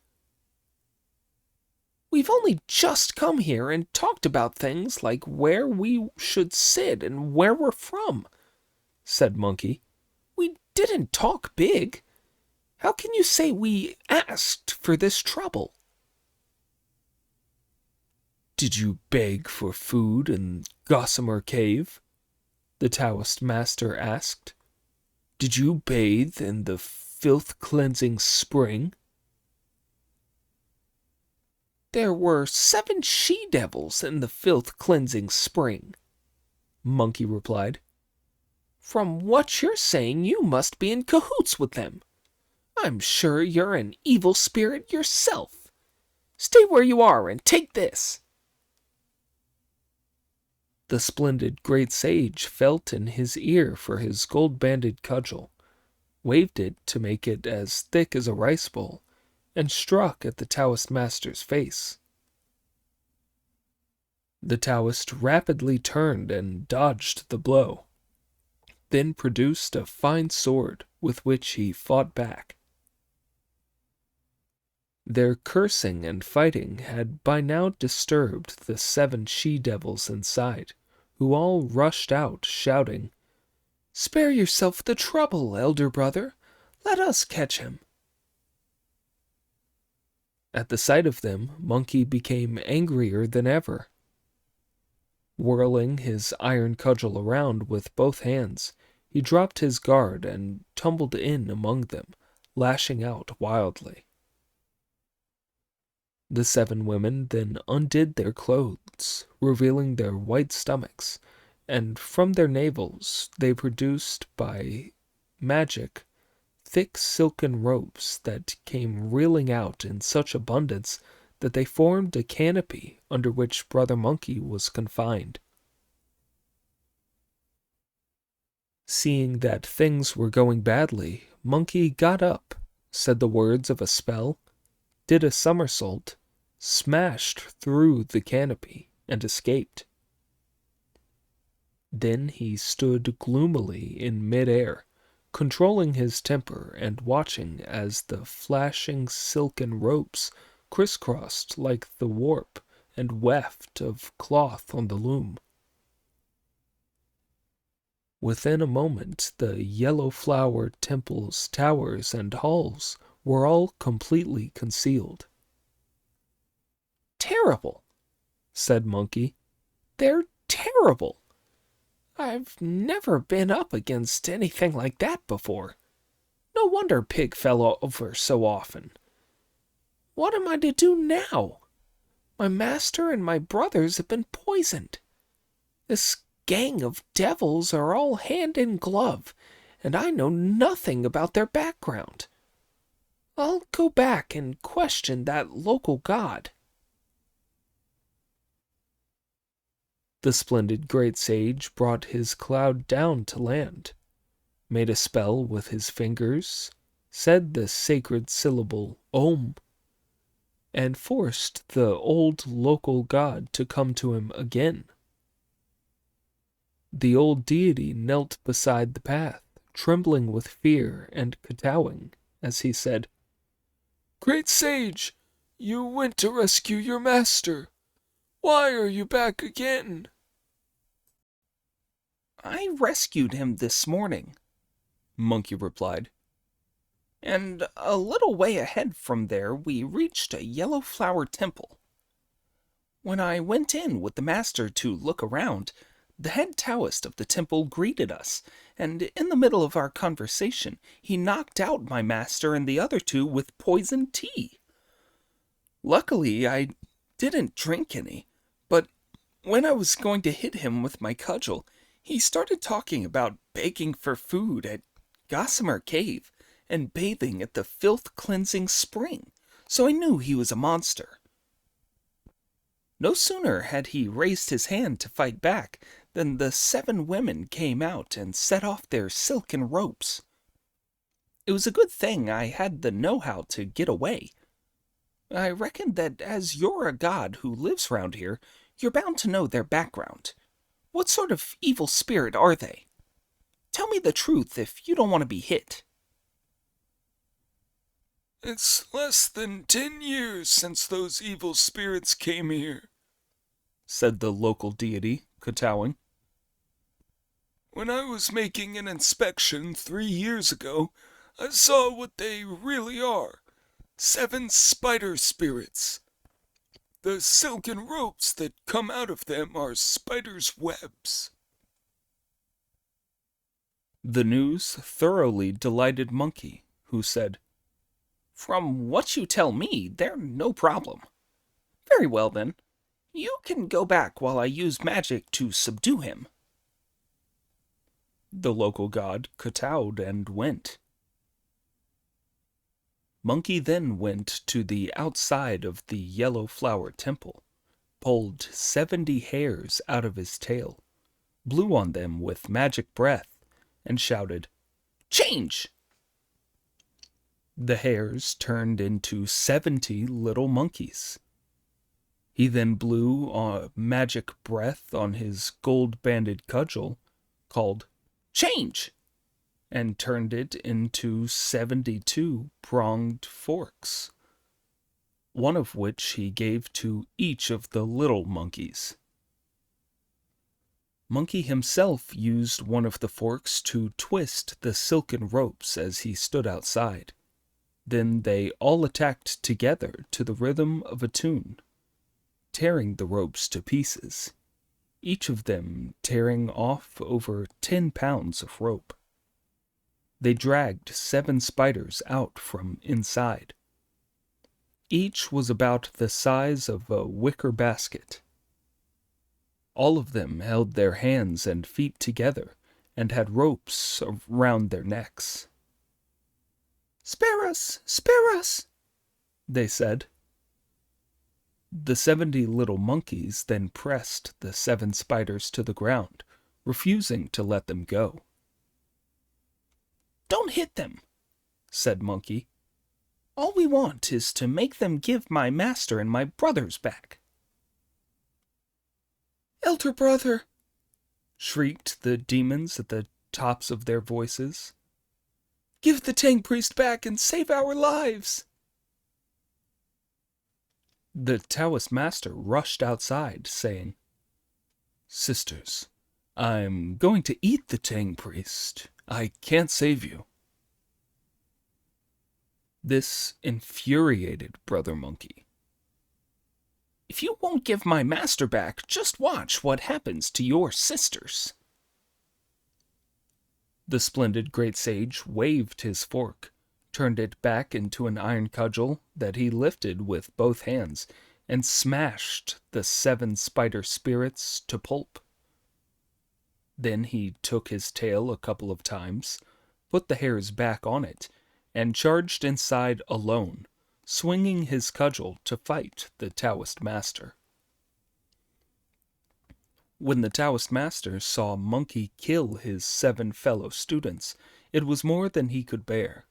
"We've only just come here and talked about things like where we should sit and where we're from," said Monkey. "We didn't talk big. How can you say we asked for this trouble?" "Did you beg for food in Gossamer Cave?" the Taoist master asked. "Did you bathe in the filth-cleansing spring?" "There were 7 she-devils in the filth-cleansing spring," Monkey replied. "From what you're saying, you must be in cahoots with them. I'm sure you're an evil spirit yourself. Stay where you are and take this." The splendid great sage felt in his ear for his gold-banded cudgel, waved it to make it as thick as a rice bowl, and struck at the Taoist master's face. The Taoist rapidly turned and dodged the blow, then produced a fine sword with which he fought back. Their cursing and fighting had by now disturbed the 7 she-devils inside, who all rushed out shouting, "Spare yourself the trouble, elder brother. Let us catch him." At the sight of them, Monkey became angrier than ever. Whirling his iron cudgel around with both hands, he dropped his guard and tumbled in among them, lashing out wildly. The 7 women then undid their clothes, revealing their white stomachs, and from their navels they produced by magic thick silken ropes that came reeling out in such abundance that they formed a canopy under which Brother Monkey was confined. Seeing that things were going badly, Monkey got up, said the words of a spell, did a somersault, smashed through the canopy, and escaped. Then he stood gloomily in mid-air, controlling his temper and watching as the flashing silken ropes crisscrossed like the warp and weft of cloth on the loom. Within a moment the yellow-flowered temples, towers, and halls were all completely concealed. "Terrible," said Monkey. "They're terrible. I've never been up against anything like that before. No wonder Pig fell over so often. What am I to do now? My master and my brothers have been poisoned. This gang of devils are all hand in glove, and I know nothing about their background. I'll go back and question that local god." The splendid great sage brought his cloud down to land, made a spell with his fingers, said the sacred syllable Om, and forced the old local god to come to him again. The old deity knelt beside the path, trembling with fear and kowtowing, as he said, "Great sage, you went to rescue your master. Why are you back again?" "I rescued him this morning," Monkey replied. and a little way ahead from there we reached a yellow flower temple. When I went in with the master to look around, the head Taoist of the temple greeted us, and in the middle of our conversation he knocked out my master and the other two with poisoned tea. Luckily, I didn't drink any, but when I was going to hit him with my cudgel, he started talking about begging for food at Gossamer Cave and bathing at the filth-cleansing spring, so I knew he was a monster. No sooner had he raised his hand to fight back than the 7 women came out and set off their silken ropes. It was a good thing I had the know-how to get away. I reckon that as you're a god who lives round here, you're bound to know their background. What sort of evil spirit are they? Tell me the truth if you don't want to be hit. It's less than 10 years since those evil spirits came here, said the local deity, kowtowing. When I was making an inspection 3 years ago, I saw what they really are. 7 spider spirits. The silken ropes that come out of them are spiders' webs. The news thoroughly delighted Monkey, who said, From what you tell me, they're no problem. Very well then. You can go back while I use magic to subdue him. The local god kowtowed and went. Monkey then went to the outside of the yellow flower temple, pulled 70 hairs out of his tail, blew on them with magic breath, and shouted, Change! The hairs turned into 70 little monkeys. He then blew a magic breath on his gold-banded cudgel, called Change! and turned it into 72 pronged forks, one of which he gave to each of the little monkeys. Monkey himself used one of the forks to twist the silken ropes as he stood outside. Then they all attacked together to the rhythm of a tune, tearing the ropes to pieces, each of them tearing off over 10 pounds of rope. They dragged 7 spiders out from inside. Each was about the size of a wicker basket. All of them held their hands and feet together and had ropes around their necks. Spare us! Spare us! They said. The 70 little monkeys then pressed the 7 spiders to the ground, refusing to let them go. Don't hit them, said Monkey. All we want is to make them give my master and my brothers back. Elder brother, shrieked the demons at the tops of their voices. Give the Tang priest back and save our lives. The Taoist master rushed outside, saying, Sisters, I'm going to eat the Tang priest. I can't save you. This infuriated Brother Monkey. If you won't give my master back, just watch what happens to your sisters. The splendid great sage waved his fork, turned it back into an iron cudgel that he lifted with both hands, and smashed the 7 spider spirits to pulp. Then he took his tail a couple of times, put the hairs back on it, and charged inside alone, swinging his cudgel to fight the Taoist master. When the Taoist master saw Monkey kill his 7 fellow students, it was more than he could bear.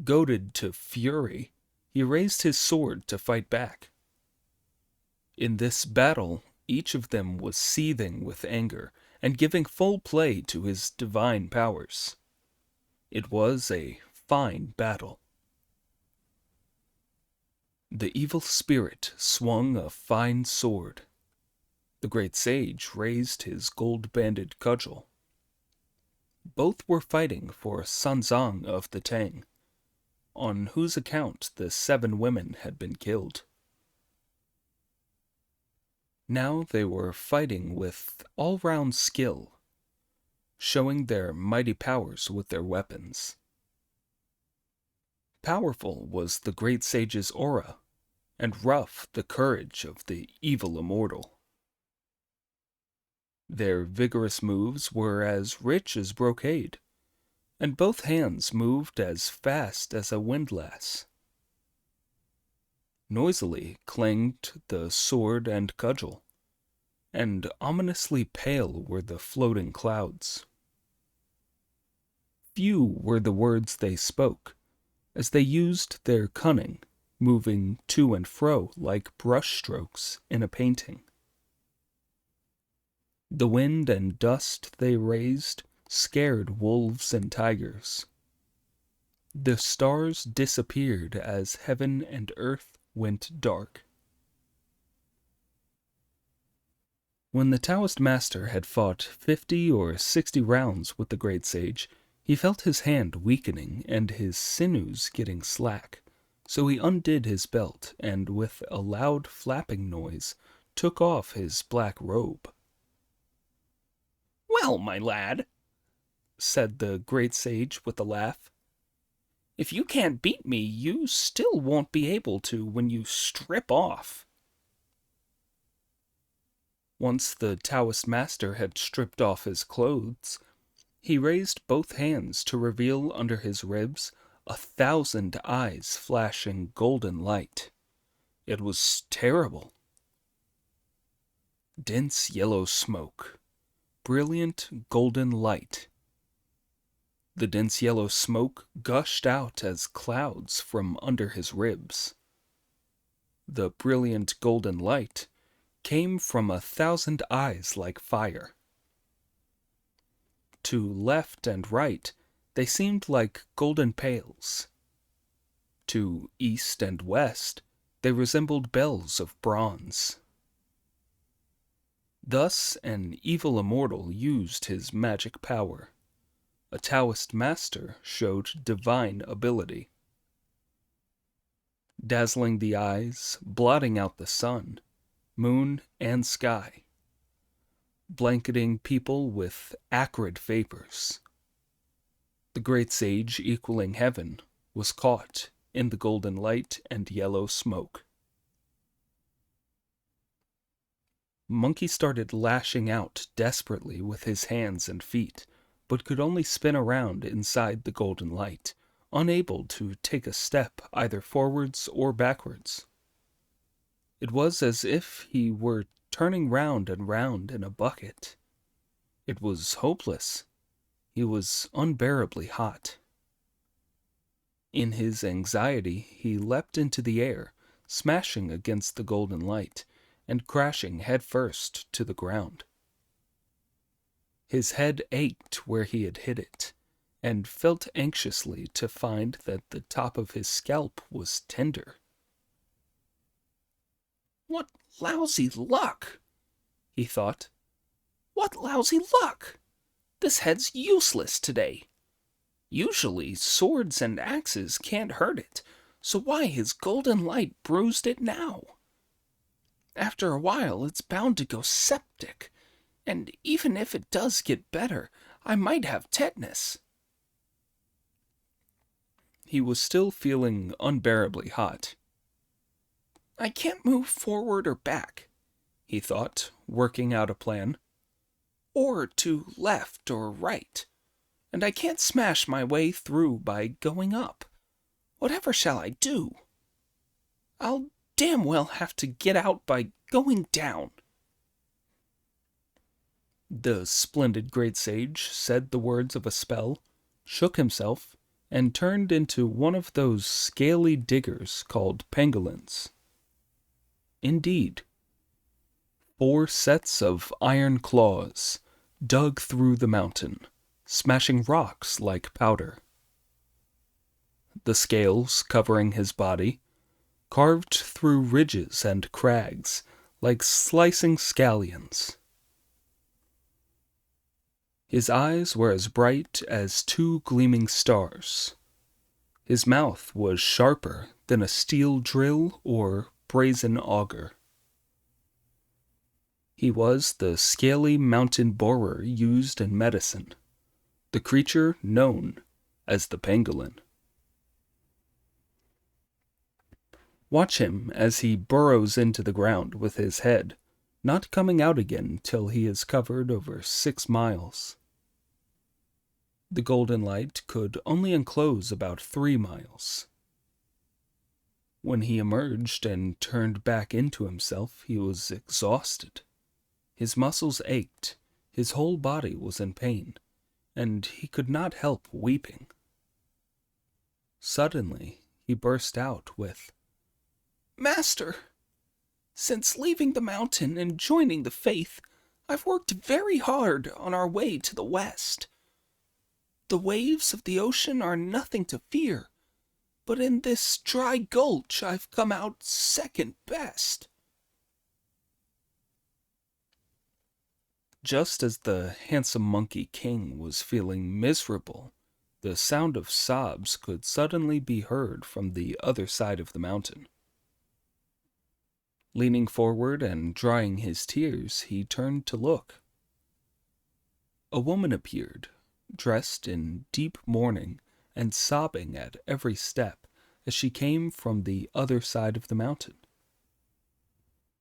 Goaded to fury, he raised his sword to fight back. In this battle, each of them was seething with anger and giving full play to his divine powers. It was a fine battle. The evil spirit swung a fine sword. The great sage raised his gold-banded cudgel. Both were fighting for Sanzang of the Tang, on whose account the 7 women had been killed. Now they were fighting with all-round skill, showing their mighty powers with their weapons. Powerful was the great sage's aura, and rough the courage of the evil immortal. Their vigorous moves were as rich as brocade, and both hands moved as fast as a windlass. Noisily clanged the sword and cudgel, and ominously pale were the floating clouds. Few were the words they spoke, as they used their cunning, moving to and fro like brushstrokes in a painting. The wind and dust they raised scared wolves and tigers. The stars disappeared as heaven and earth went dark. When the Taoist master had fought 50 or 60 rounds with the great sage, he felt his hand weakening and his sinews getting slack, so he undid his belt and, with a loud flapping noise, took off his black robe. "Well, my lad," said the great sage with a laugh, "if you can't beat me, you still won't be able to when you strip off." Once the Taoist master had stripped off his clothes, he raised both hands to reveal under his ribs 1,000 eyes flashing golden light. It was terrible. Dense yellow smoke, brilliant golden light. The dense yellow smoke gushed out as clouds from under his ribs. The brilliant golden light came from 1,000 eyes like fire. To left and right, they seemed like golden pails. To east and west, they resembled bells of bronze. Thus an evil immortal used his magic power. A Taoist master showed divine ability. Dazzling the eyes, blotting out the sun, moon, and sky, blanketing people with acrid vapors. The great sage, equaling heaven, was caught in the golden light and yellow smoke. Monkey started lashing out desperately with his hands and feet, but could only spin around inside the golden light, unable to take a step either forwards or backwards. It was as if he were turning round and round in a bucket. It was hopeless. He was unbearably hot. In his anxiety, he leapt into the air, smashing against the golden light, and crashing headfirst to the ground. His head ached where he had hit it, and felt anxiously to find that the top of his scalp was tender. "What lousy luck!" he thought. "What lousy luck! This head's useless today. Usually swords and axes can't hurt it, so why has golden light bruised it now? After a while it's bound to go septic, and even if it does get better, I might have tetanus." He was still feeling unbearably hot. "I can't move forward or back," he thought, working out a plan, "or to left or right, and I can't smash my way through by going up. Whatever shall I do? I'll damn well have to get out by going down." The splendid great sage said the words of a spell, shook himself, and turned into one of those scaly diggers called pangolins. Indeed, 4 sets of iron claws dug through the mountain, smashing rocks like powder. The scales covering his body carved through ridges and crags like slicing scallions. His eyes were as bright as two gleaming stars. His mouth was sharper than a steel drill or brazen auger. He was the scaly mountain borer used in medicine, the creature known as the pangolin. Watch him as he burrows into the ground with his head, not coming out again till he has covered over 6 miles. The golden light could only enclose about 3 miles. When he emerged and turned back into himself, he was exhausted. His muscles ached, his whole body was in pain, and he could not help weeping. Suddenly, he burst out with, "Master, since leaving the mountain and joining the faith, I've worked very hard on our way to the west. The waves of the ocean are nothing to fear, but in this dry gulch I've come out second best." Just as the handsome monkey king was feeling miserable, the sound of sobs could suddenly be heard from the other side of the mountain. Leaning forward and drying his tears, he turned to look. A woman appeared, dressed in deep mourning and sobbing at every step as she came from the other side of the mountain.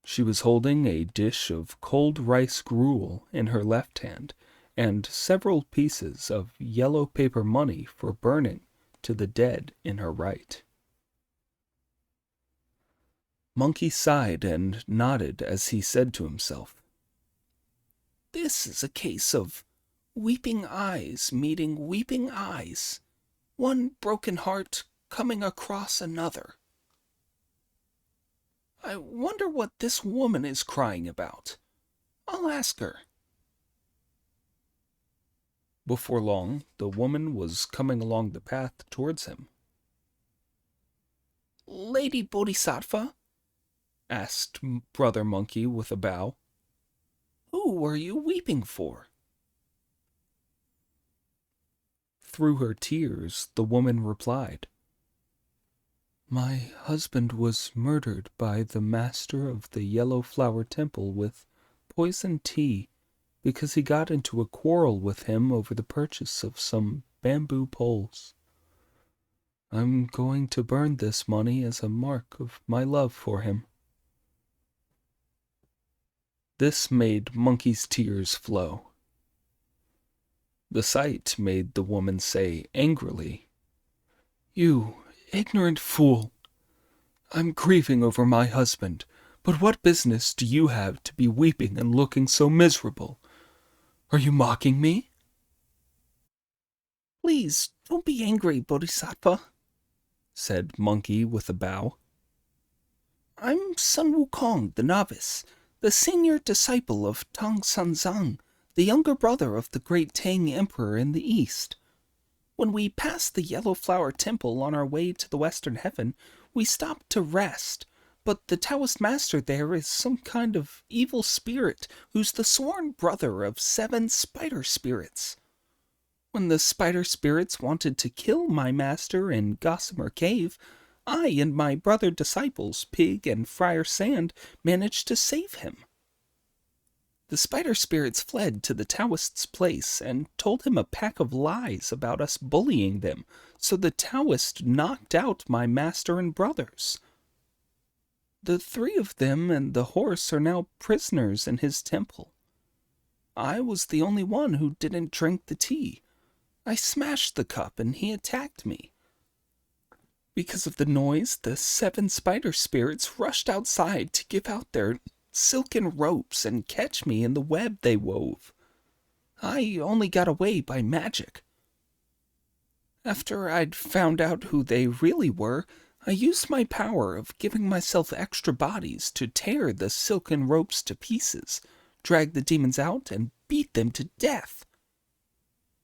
She was holding a dish of cold rice gruel in her left hand and several pieces of yellow paper money for burning to the dead in her right. Monkey sighed and nodded as he said to himself, "This is a case of weeping eyes meeting weeping eyes, one broken heart coming across another. I wonder what this woman is crying about. I'll ask her." Before long, the woman was coming along the path towards him. "Lady Bodhisattva?" asked Brother Monkey with a bow. "Who were you weeping for?" Through her tears, the woman replied, "My husband was murdered by the master of the Yellow Flower Temple with poisoned tea because he got into a quarrel with him over the purchase of some bamboo poles. I'm going to burn this money as a mark of my love for him." This made Monkey's tears flow. The sight made the woman say angrily, "You ignorant fool! I'm grieving over my husband, but what business do you have to be weeping and looking so miserable? Are you mocking me?" "Please, don't be angry, Bodhisattva," said Monkey with a bow. "I'm Sun Wukong, the novice, the senior disciple of Tang Sanzang, the younger brother of the great Tang Emperor in the East. When we passed the Yellow Flower Temple on our way to the Western Heaven, we stopped to rest, but the Taoist master there is some kind of evil spirit who's the sworn brother of 7 spider spirits. When the spider spirits wanted to kill my master in Gossamer Cave, I and my brother disciples, Pig and Friar Sand, managed to save him. The spider spirits fled to the Taoist's place and told him a pack of lies about us bullying them, so the Taoist knocked out my master and brothers. The 3 of them and the horse are now prisoners in his temple. I was the only one who didn't drink the tea. I smashed the cup and he attacked me. Because of the noise, the 7 spider spirits rushed outside to give out their silken ropes and catch me in the web they wove. I only got away by magic. After I'd found out who they really were, I used my power of giving myself extra bodies to tear the silken ropes to pieces, drag the demons out, and beat them to death.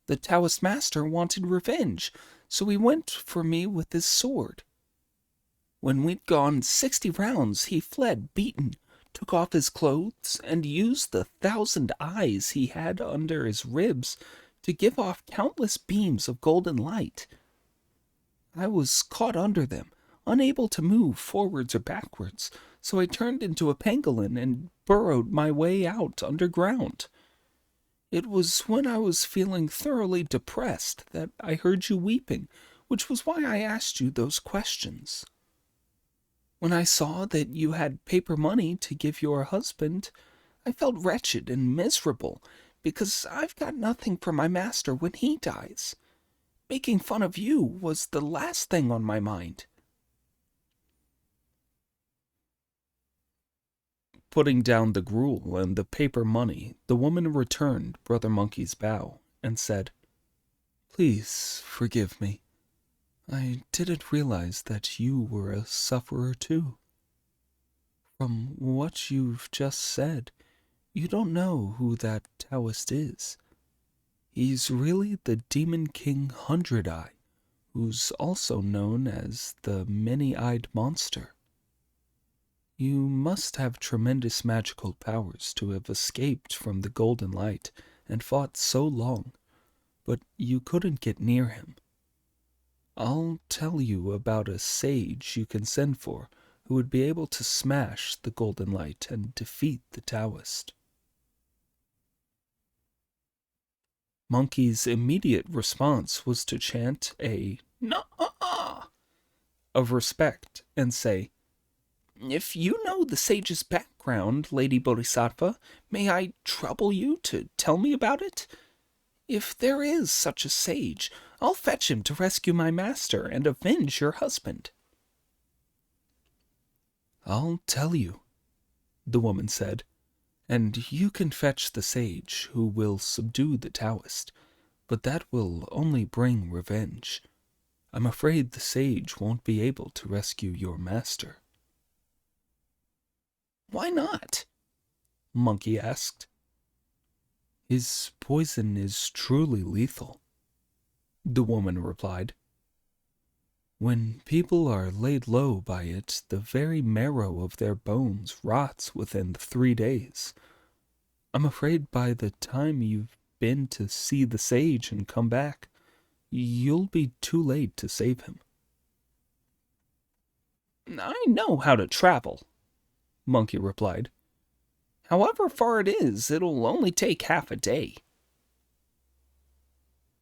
The Taoist master wanted revenge, so he went for me with his sword. When we'd gone 60 rounds, he fled beaten, took off his clothes, and used the 1,000 eyes he had under his ribs to give off countless beams of golden light. I was caught under them, unable to move forwards or backwards, so I turned into a pangolin and burrowed my way out underground. It was when I was feeling thoroughly depressed that I heard you weeping, which was why I asked you those questions. When I saw that you had paper money to give your husband, I felt wretched and miserable, because I've got nothing for my master when he dies. Making fun of you was the last thing on my mind. Putting down the gruel and the paper money, the woman returned Brother Monkey's bow and said, "Please forgive me. I didn't realize that you were a sufferer too. From what you've just said, you don't know who that Taoist is. He's really the Demon King 100-Eye, who's also known as the Many-Eyed Monster. You must have tremendous magical powers to have escaped from the Golden Light and fought so long, but you couldn't get near him. I'll tell you about a sage you can send for who would be able to smash the Golden Light and defeat the Taoist." Monkey's immediate response was to chant a "Nuh-uh" of respect and say, "If you know the sage's background, Lady Bodhisattva, may I trouble you to tell me about it? If there is such a sage, I'll fetch him to rescue my master and avenge your husband." "I'll tell you," the woman said, "and you can fetch the sage who will subdue the Taoist, but that will only bring revenge. I'm afraid the sage won't be able to rescue your master." "Why not?" Monkey asked. "His poison is truly lethal," the woman replied. "When people are laid low by it, the very marrow of their bones rots within 3 days. I'm afraid by the time you've been to see the sage and come back, you'll be too late to save him." "I know how to travel," Monkey replied. "However far it is, it'll only take half a day."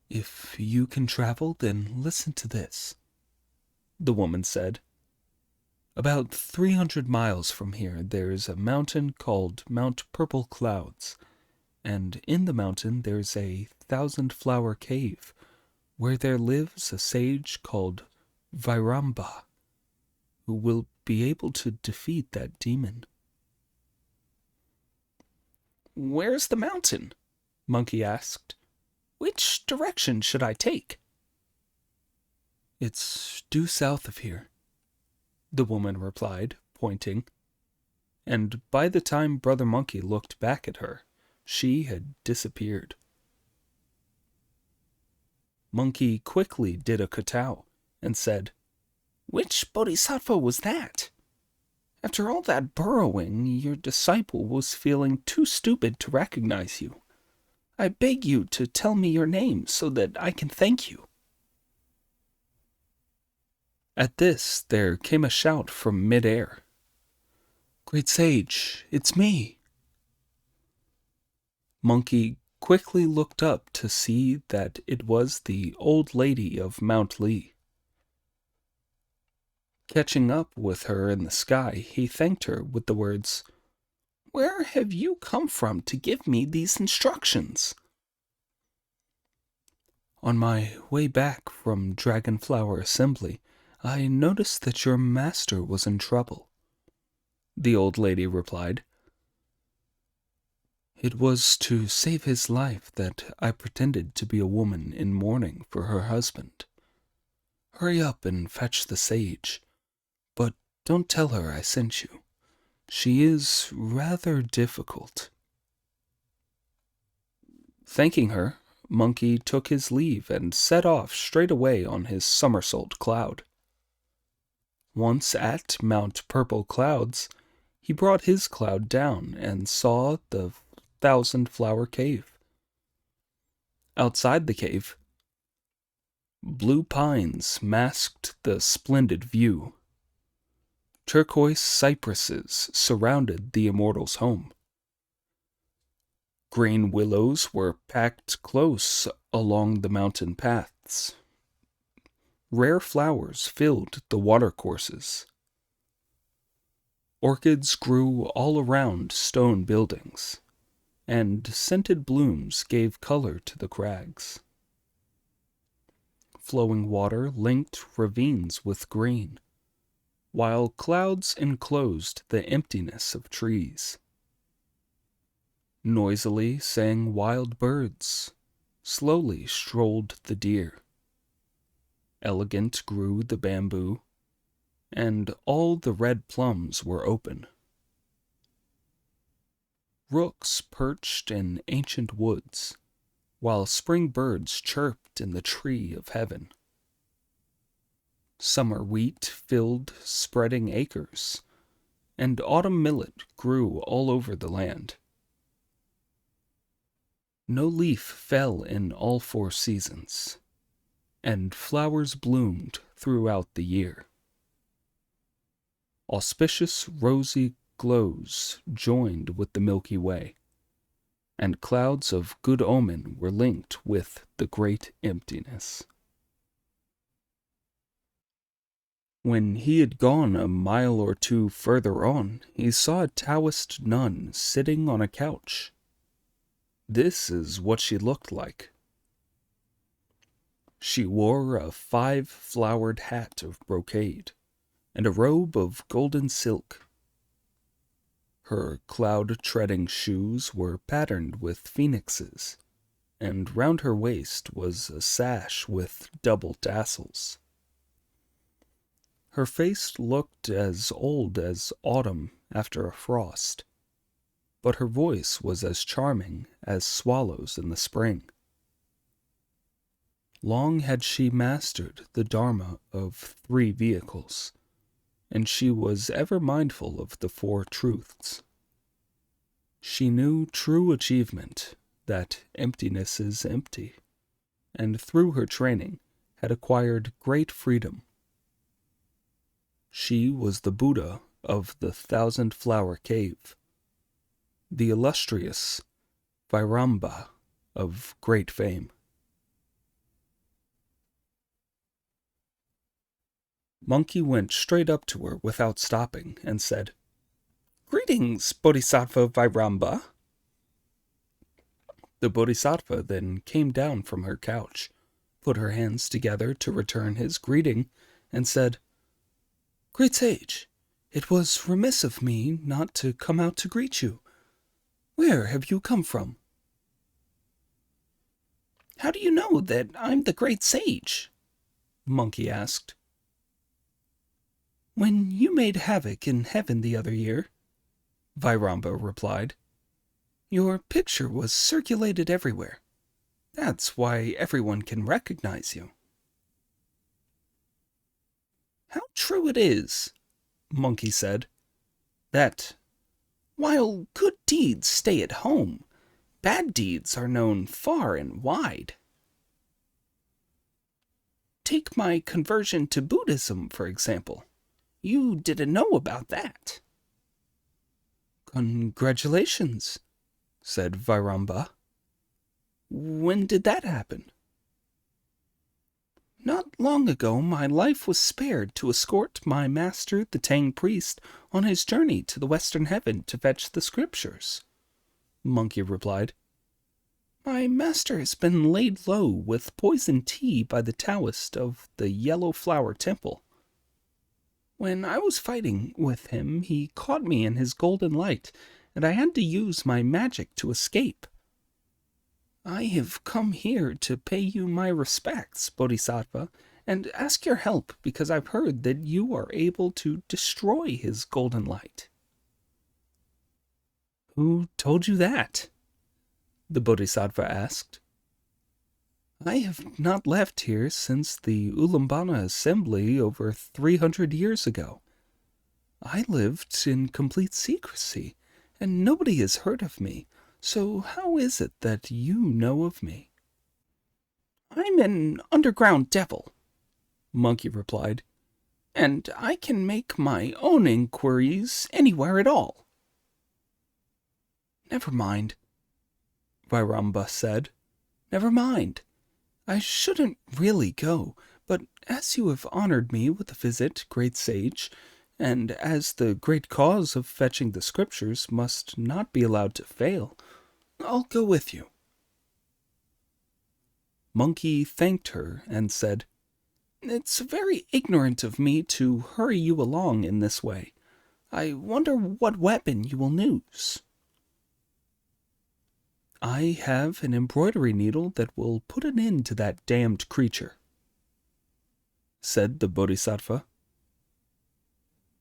"If you can travel, then listen to this," the woman said. "About 300 miles from here, there's a mountain called Mount Purple Clouds, and in the mountain there's a 1,000-flower cave, where there lives a sage called Vairamba, who will be able to defeat that demon." "Where's the mountain?" Monkey asked. "Which direction should I take?" "It's due south of here," the woman replied, pointing. And by the time Brother Monkey looked back at her, she had disappeared. Monkey quickly did a kowtow and said, "Which bodhisattva was that? After all that burrowing, your disciple was feeling too stupid to recognize you. I beg you to tell me your name so that I can thank you." At this, there came a shout from midair. "Great Sage, it's me." Monkey quickly looked up to see that it was the old lady of Mount Lee. Catching up with her in the sky, he thanked her with the words, "Where have you come from to give me these instructions?" "On my way back from Dragonflower Assembly, I noticed that your master was in trouble," the old lady replied. "It was to save his life that I pretended to be a woman in mourning for her husband. Hurry up and fetch the sage, but don't tell her I sent you. She is rather difficult." Thanking her, Monkey took his leave and set off straight away on his somersault cloud. Once at Mount Purple Clouds, he brought his cloud down and saw the 1,000-flower cave. Outside the cave, blue pines masked the splendid view. Turquoise cypresses surrounded the immortal's home. Green willows were packed close along the mountain paths. Rare flowers filled the watercourses. Orchids grew all around stone buildings, and scented blooms gave color to the crags. Flowing water linked ravines with green, while clouds enclosed the emptiness of trees. Noisily sang wild birds, slowly strolled the deer. Elegant grew the bamboo, and all the red plums were open. Rooks perched in ancient woods, while spring birds chirped in the tree of heaven. Summer wheat filled spreading acres, and autumn millet grew all over the land. No leaf fell in all 4 seasons, and flowers bloomed throughout the year. Auspicious rosy glows joined with the Milky Way, and clouds of good omen were linked with the great emptiness. When he had gone a mile or 2 further on, he saw a Taoist nun sitting on a couch. This is what she looked like. She wore a 5-flowered hat of brocade and a robe of golden silk. Her cloud-treading shoes were patterned with phoenixes, and round her waist was a sash with double tassels. Her face looked as old as autumn after a frost, but her voice was as charming as swallows in the spring. Long had she mastered the Dharma of 3 vehicles, and she was ever mindful of the 4 truths. She knew true achievement, that emptiness is empty, and through her training had acquired great freedom. She was the Buddha of the 1,000-flower cave, the illustrious Vairamba of great fame. Monkey went straight up to her without stopping and said, "Greetings, Bodhisattva Vairamba." The Bodhisattva then came down from her couch, put her hands together to return his greeting, and said, "Great sage, it was remiss of me not to come out to greet you. Where have you come from?" "How do you know that I'm the great sage?" the monkey asked. "When you made havoc in heaven the other year," Vairamba replied, "your picture was circulated everywhere. That's why everyone can recognize you." "How true it is," Monkey said, "that while good deeds stay at home, bad deeds are known far and wide. Take my conversion to Buddhism, for example. You didn't know about that." "Congratulations," said Vairamba. "When did that happen?" "Not long ago my life was spared to escort my master, the Tang priest, on his journey to the western heaven to fetch the scriptures," Monkey replied. "My master has been laid low with poison tea by the Taoist of the Yellow Flower Temple. When I was fighting with him, he caught me in his golden light, and I had to use my magic to escape. I have come here to pay you my respects, Bodhisattva, and ask your help because I've heard that you are able to destroy his golden light." "Who told you that?" the Bodhisattva asked. "I have not left here since the Ulaambana assembly over 300 years ago. I lived in complete secrecy, and nobody has heard of me, so how is it that you know of me?" "I'm an underground devil," Monkey replied, "and I can make my own inquiries anywhere at all." "Never mind," Vairamba said. "Never mind. I shouldn't really go, but as you have honored me with a visit, great sage, and as the great cause of fetching the scriptures must not be allowed to fail, I'll go with you." Monkey thanked her and said, "It's very ignorant of me to hurry you along in this way. I wonder what weapon you will use." "I have an embroidery needle that will put an end to that damned creature," said the Bodhisattva.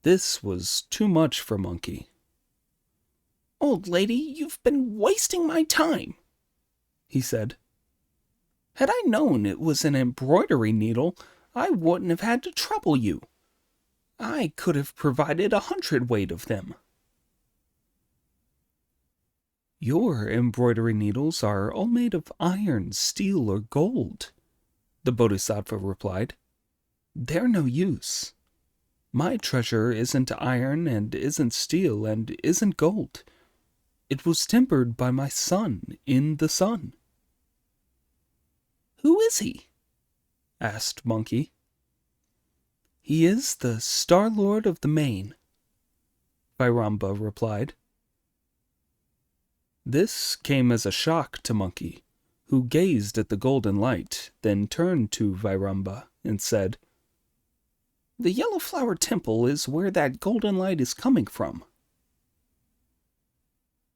This was too much for Monkey. "Old lady, you've been wasting my time," he said. "Had I known it was an embroidery needle, I wouldn't have had to trouble you. I could have provided 100 weight of them." "Your embroidery needles are all made of iron, steel, or gold," the Bodhisattva replied. "They're no use. My treasure isn't iron and isn't steel and isn't gold. It was tempered by my son in the sun." "Who is he?" asked Monkey. "He is the Star Lord of the Main," Vairamba replied. This came as a shock to Monkey, who gazed at the golden light, then turned to Vairamba and said, "The Yellow Flower Temple is where that golden light is coming from."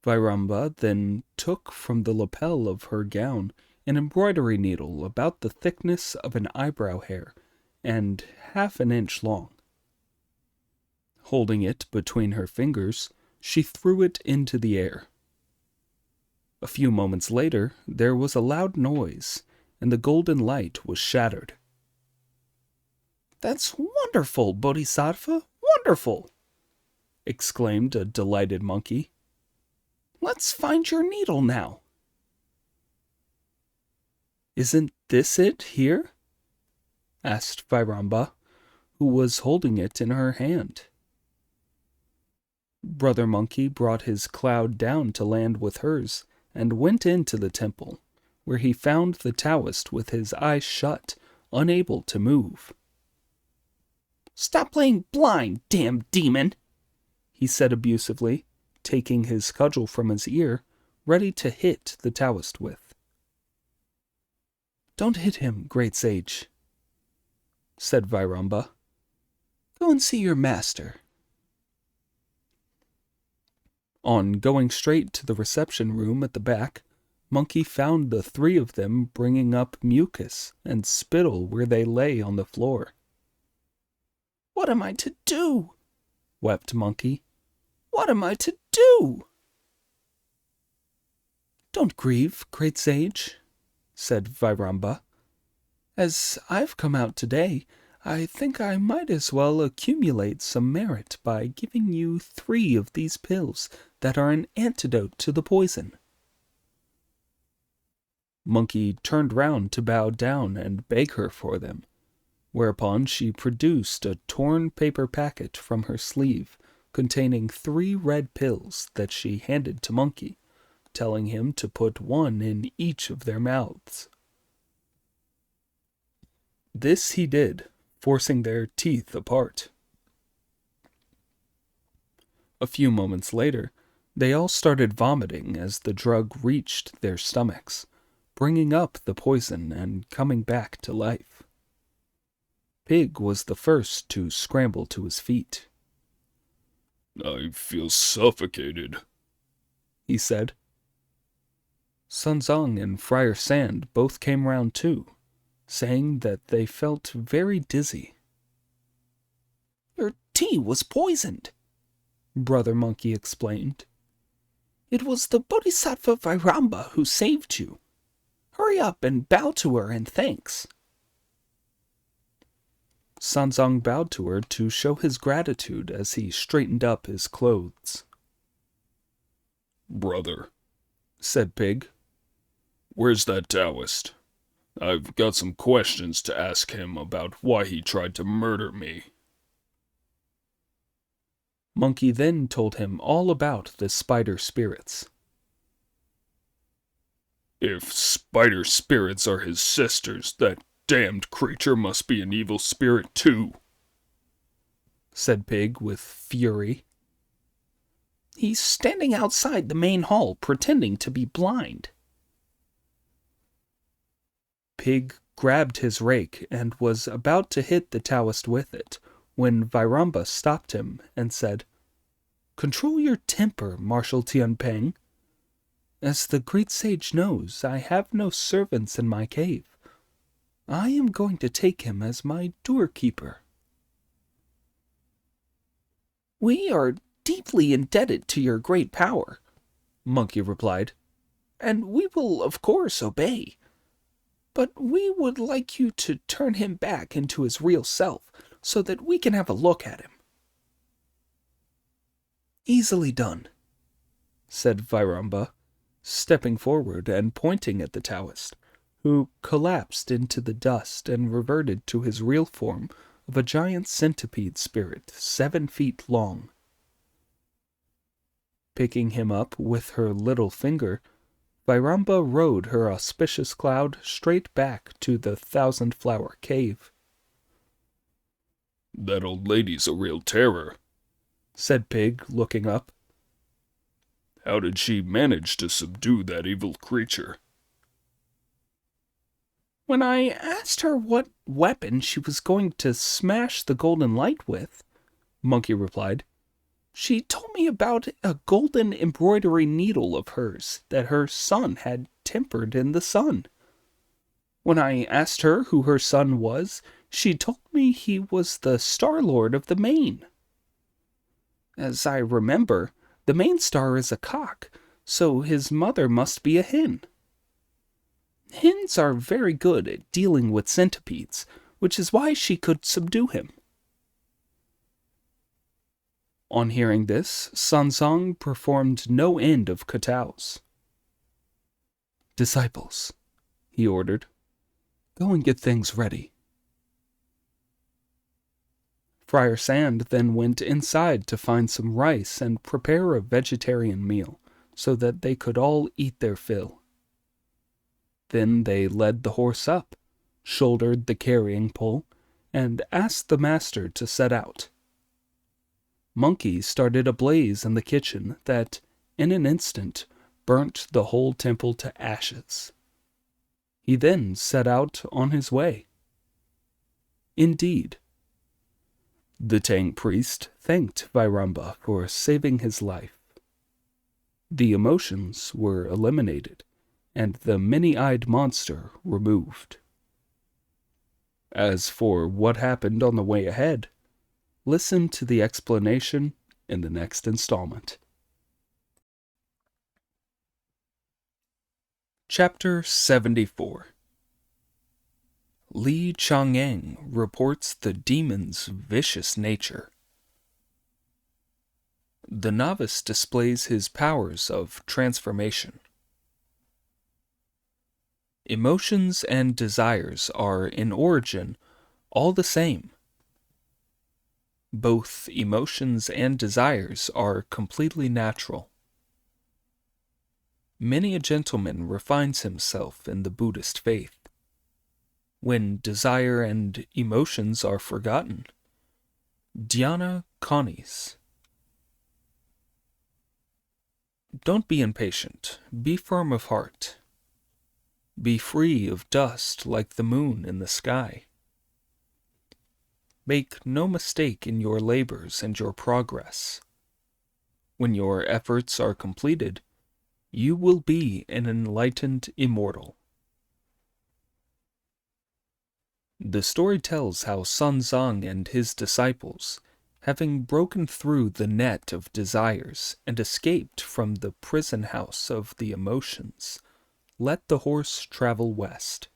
Vairamba then took from the lapel of her gown an embroidery needle about the thickness of an eyebrow hair and half an inch long. Holding it between her fingers, she threw it into the air. A few moments later, there was a loud noise, and the golden light was shattered. "That's wonderful, Bodhisattva, wonderful!" exclaimed a delighted Monkey. "Let's find your needle now." "Isn't this it here?" asked Vairamba, who was holding it in her hand. Brother Monkey brought his cloud down to land with hers, and went into the temple, where he found the Taoist with his eyes shut, unable to move. "Stop playing blind, damn demon!" he said abusively, taking his cudgel from his ear, ready to hit the Taoist with. "Don't hit him, great sage," said Vairamba. "Go and see your master." On going straight to the reception room at the back, Monkey found the three of them bringing up mucus and spittle where they lay on the floor. "What am I to do?" wept Monkey. "What am I to do?" "Don't grieve, great sage," said Vairamba. "As I've come out today, I think I might as well accumulate some merit by giving you 3 of these pills that are an antidote to the poison." Monkey turned round to bow down and beg her for them, whereupon she produced a torn paper packet from her sleeve containing 3 red pills that she handed to Monkey, telling him to put 1 in each of their mouths. This he did, forcing their teeth apart. A few moments later, they all started vomiting as the drug reached their stomachs, bringing up the poison and coming back to life. Pig was the first to scramble to his feet. "I feel suffocated," he said. Sun Zong and Friar Sand both came round too, saying that they felt very dizzy. "Your tea was poisoned," Brother Monkey explained. "It was the Bodhisattva Vairamba who saved you. Hurry up and bow to her in thanks." Sanzong bowed to her to show his gratitude as he straightened up his clothes. "Brother," said Pig, "where's that Taoist? I've got some questions to ask him about why he tried to murder me." Monkey then told him all about the spider spirits. "If spider spirits are his sisters, that damned creature must be an evil spirit too," said Pig with fury. He's standing outside the main hall pretending to be blind. Pig grabbed his rake and was about to hit the Taoist with it when Vairamba stopped him and said, "Control your temper, Marshal Tianpeng. As the great sage knows, I have no servants in my cave. I am going to take him as my doorkeeper." "We are deeply indebted to your great power," Monkey replied, "and we will of course obey. But we would like you to turn him back into his real self so that we can have a look at him." "Easily done," said Vairamba, stepping forward and pointing at the Taoist, who collapsed into the dust and reverted to his real form of a giant centipede spirit 7 feet long. Picking him up with her little finger, Vairamba rode her auspicious cloud straight back to the 1,000-flower cave. "That old lady's a real terror," said Pig, looking up. "How did she manage to subdue that evil creature?" "When I asked her what weapon she was going to smash the golden light with," Monkey replied, "she told me about a golden embroidery needle of hers that her son had tempered in the sun. When I asked her who her son was, she told me he was the Star-Lord of the Main. As I remember, the main star is a cock, so his mother must be a hen. Hens are very good at dealing with centipedes, which is why she could subdue him." On hearing this, Sanzong performed no end of kowtows. "Disciples," he ordered, "go and get things ready." Friar Sand then went inside to find some rice and prepare a vegetarian meal so that they could all eat their fill. Then they led the horse up, shouldered the carrying pole, and asked the master to set out. Monkey started a blaze in the kitchen that, in an instant, burnt the whole temple to ashes. He then set out on his way. Indeed, the Tang priest thanked Vairamba for saving his life. The emotions were eliminated, and the many-eyed monster removed. As for what happened on the way ahead, listen to the explanation in the next installment. Chapter 74. Li Chang'eng reports the demon's vicious nature. The novice displays his powers of transformation. Emotions and desires are, in origin, all the same. Both emotions and desires are completely natural. Many a gentleman refines himself in the Buddhist faith. When desire and emotions are forgotten, dhyana connies. Don't be impatient. Be firm of heart. Be free of dust like the moon in the sky. Make no mistake in your labors and your progress. When your efforts are completed, you will be an enlightened immortal. The story tells how Sanzang and his disciples, having broken through the net of desires and escaped from the prison house of the emotions, let the horse travel west.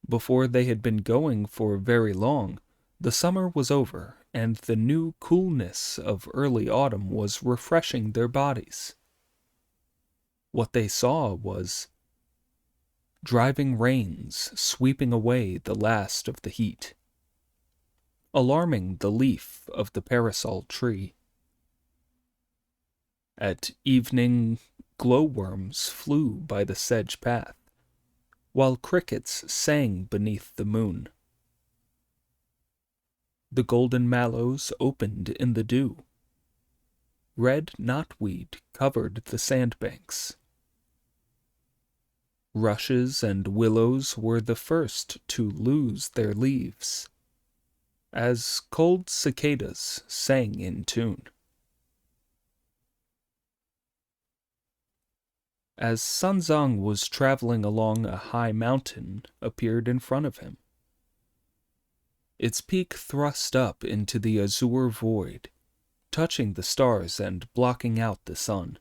Before they had been going for very long, the summer was over, and the new coolness of early autumn was refreshing their bodies. What they saw was driving rains sweeping away the last of the heat, alarming the leaf of the parasol tree. At evening, glowworms flew by the sedge path, while crickets sang beneath the moon. The golden mallows opened in the dew. Red knotweed covered the sandbanks. Rushes and willows were the first to lose their leaves, as cold cicadas sang in tune. As Sanzang was traveling along, a high mountain appeared in front of him. Its peak thrust up into the azure void, touching the stars and blocking out the sun.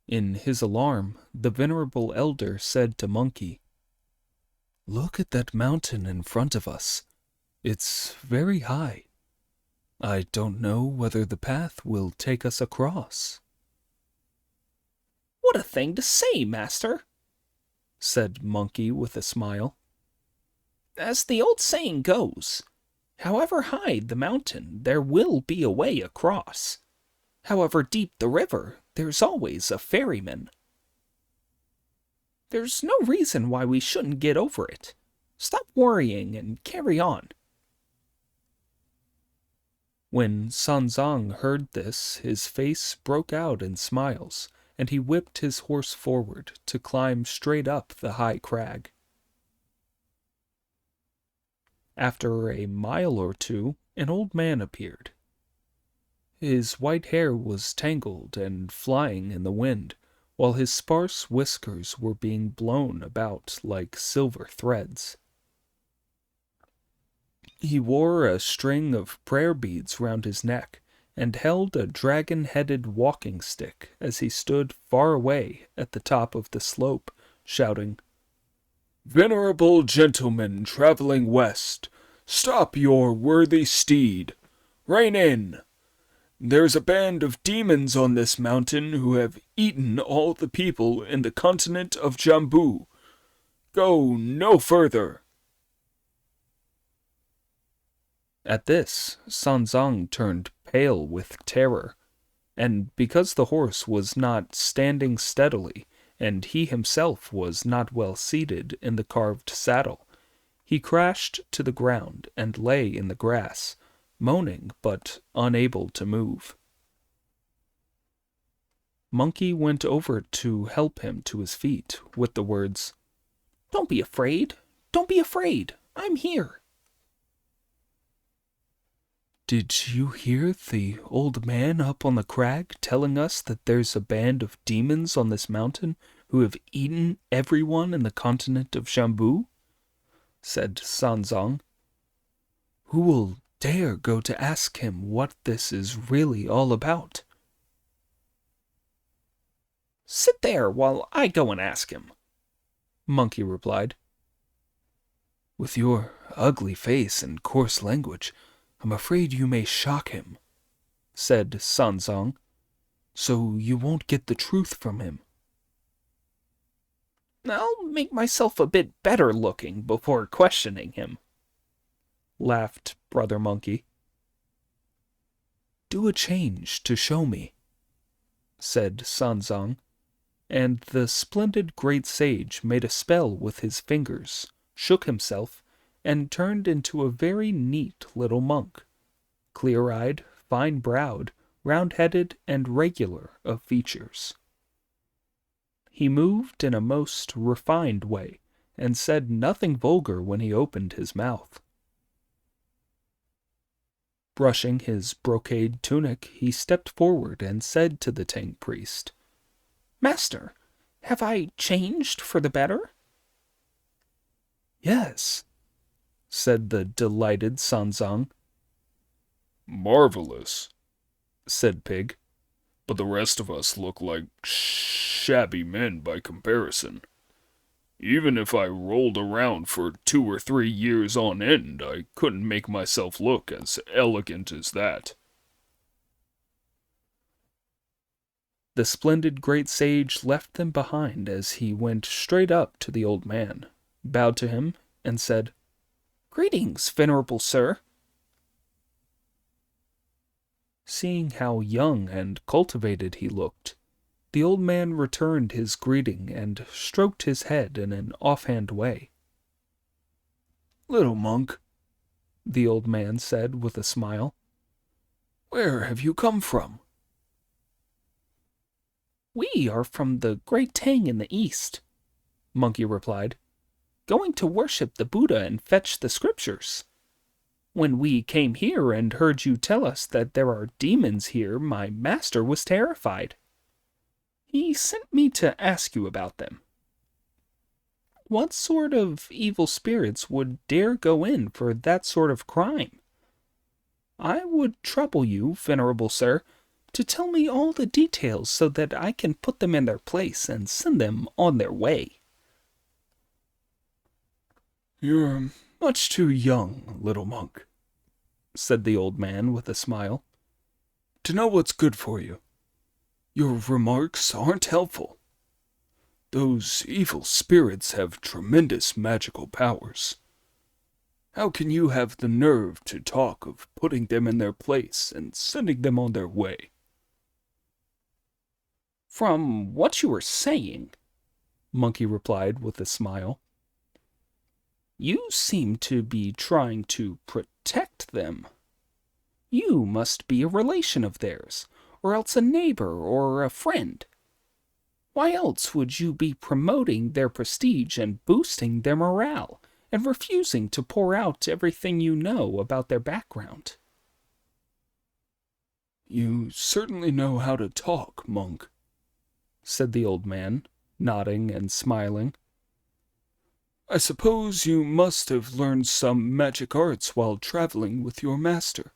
In his alarm, the venerable elder said to Monkey, "Look at that mountain in front of us. It's very high. I don't know whether the path will take us across." "What a thing to say, master," said Monkey with a smile. "As the old saying goes, however high the mountain, there will be a way across. However deep the river, there's always a ferryman. There's no reason why we shouldn't get over it. Stop worrying and carry on." When Sanzang heard this, his face broke out in smiles, and he whipped his horse forward to climb straight up the high crag. After a mile or two, an old man appeared. His white hair was tangled and flying in the wind, while his sparse whiskers were being blown about like silver threads. He wore a string of prayer beads round his neck, and held a dragon-headed walking stick as he stood far away at the top of the slope, shouting, "Venerable gentlemen traveling west, stop your worthy steed. Rein in. There's a band of demons on this mountain who have eaten all the people in the continent of Jambu. Go no further." At this, Sanzang turned pale with terror, and because the horse was not standing steadily, and he himself was not well seated in the carved saddle, he crashed to the ground and lay in the grass, moaning but unable to move. Monkey went over to help him to his feet with the words, "Don't be afraid. Don't be afraid. I'm here." "Did you hear the old man up on the crag telling us that there's a band of demons on this mountain who have eaten everyone in the continent of Jambu?" said Sanzang. "Who will dare go to ask him what this is really all about?" "Sit there while I go and ask him," Monkey replied. "With your ugly face and coarse language, I'm afraid you may shock him," said Sanzang, "so you won't get the truth from him." "I'll make myself a bit better looking before questioning him," laughed Brother Monkey. "Do a change to show me," said Sanzang, and the splendid great sage made a spell with his fingers, shook himself, and turned into a very neat little monk, clear-eyed, fine-browed, round-headed, and regular of features. He moved in a most refined way, and said nothing vulgar when he opened his mouth. Brushing his brocade tunic, he stepped forward and said to the Tang priest, "Master, have I changed for the better?" "Yes," said the delighted Sanzang. "Marvelous," said Pig. "But the rest of us look like shabby men by comparison." Even if I rolled around for 2 or 3 years on end, I couldn't make myself look as elegant as that. The splendid great sage left them behind as he went straight up to the old man, bowed to him, and said, "Greetings, venerable sir." Seeing how young and cultivated he looked, the old man returned his greeting and stroked his head in an offhand way. "Little monk," the old man said with a smile, "where have you come from?" "We are from the great Tang in the east," Monkey replied, "going to worship the Buddha and fetch the scriptures. When we came here and heard you tell us that there are demons here, my master was terrified. He sent me to ask you about them. What sort of evil spirits would dare go in for that sort of crime? I would trouble you, venerable sir, to tell me all the details so that I can put them in their place and send them on their way." "You're much too young, little monk," said the old man with a smile, "to know what's good for you. Your remarks aren't helpful. Those evil spirits have tremendous magical powers. How can you have the nerve to talk of putting them in their place and sending them on their way?" "From what you are saying," Monkey replied with a smile, "you seem to be trying to protect them. You must be a relation of theirs, or else a neighbor or a friend. Why else would you be promoting their prestige and boosting their morale, and refusing to pour out everything you know about their background?" "You certainly know how to talk, monk," said the old man, nodding and smiling. "I suppose you must have learned some magic arts while traveling with your master.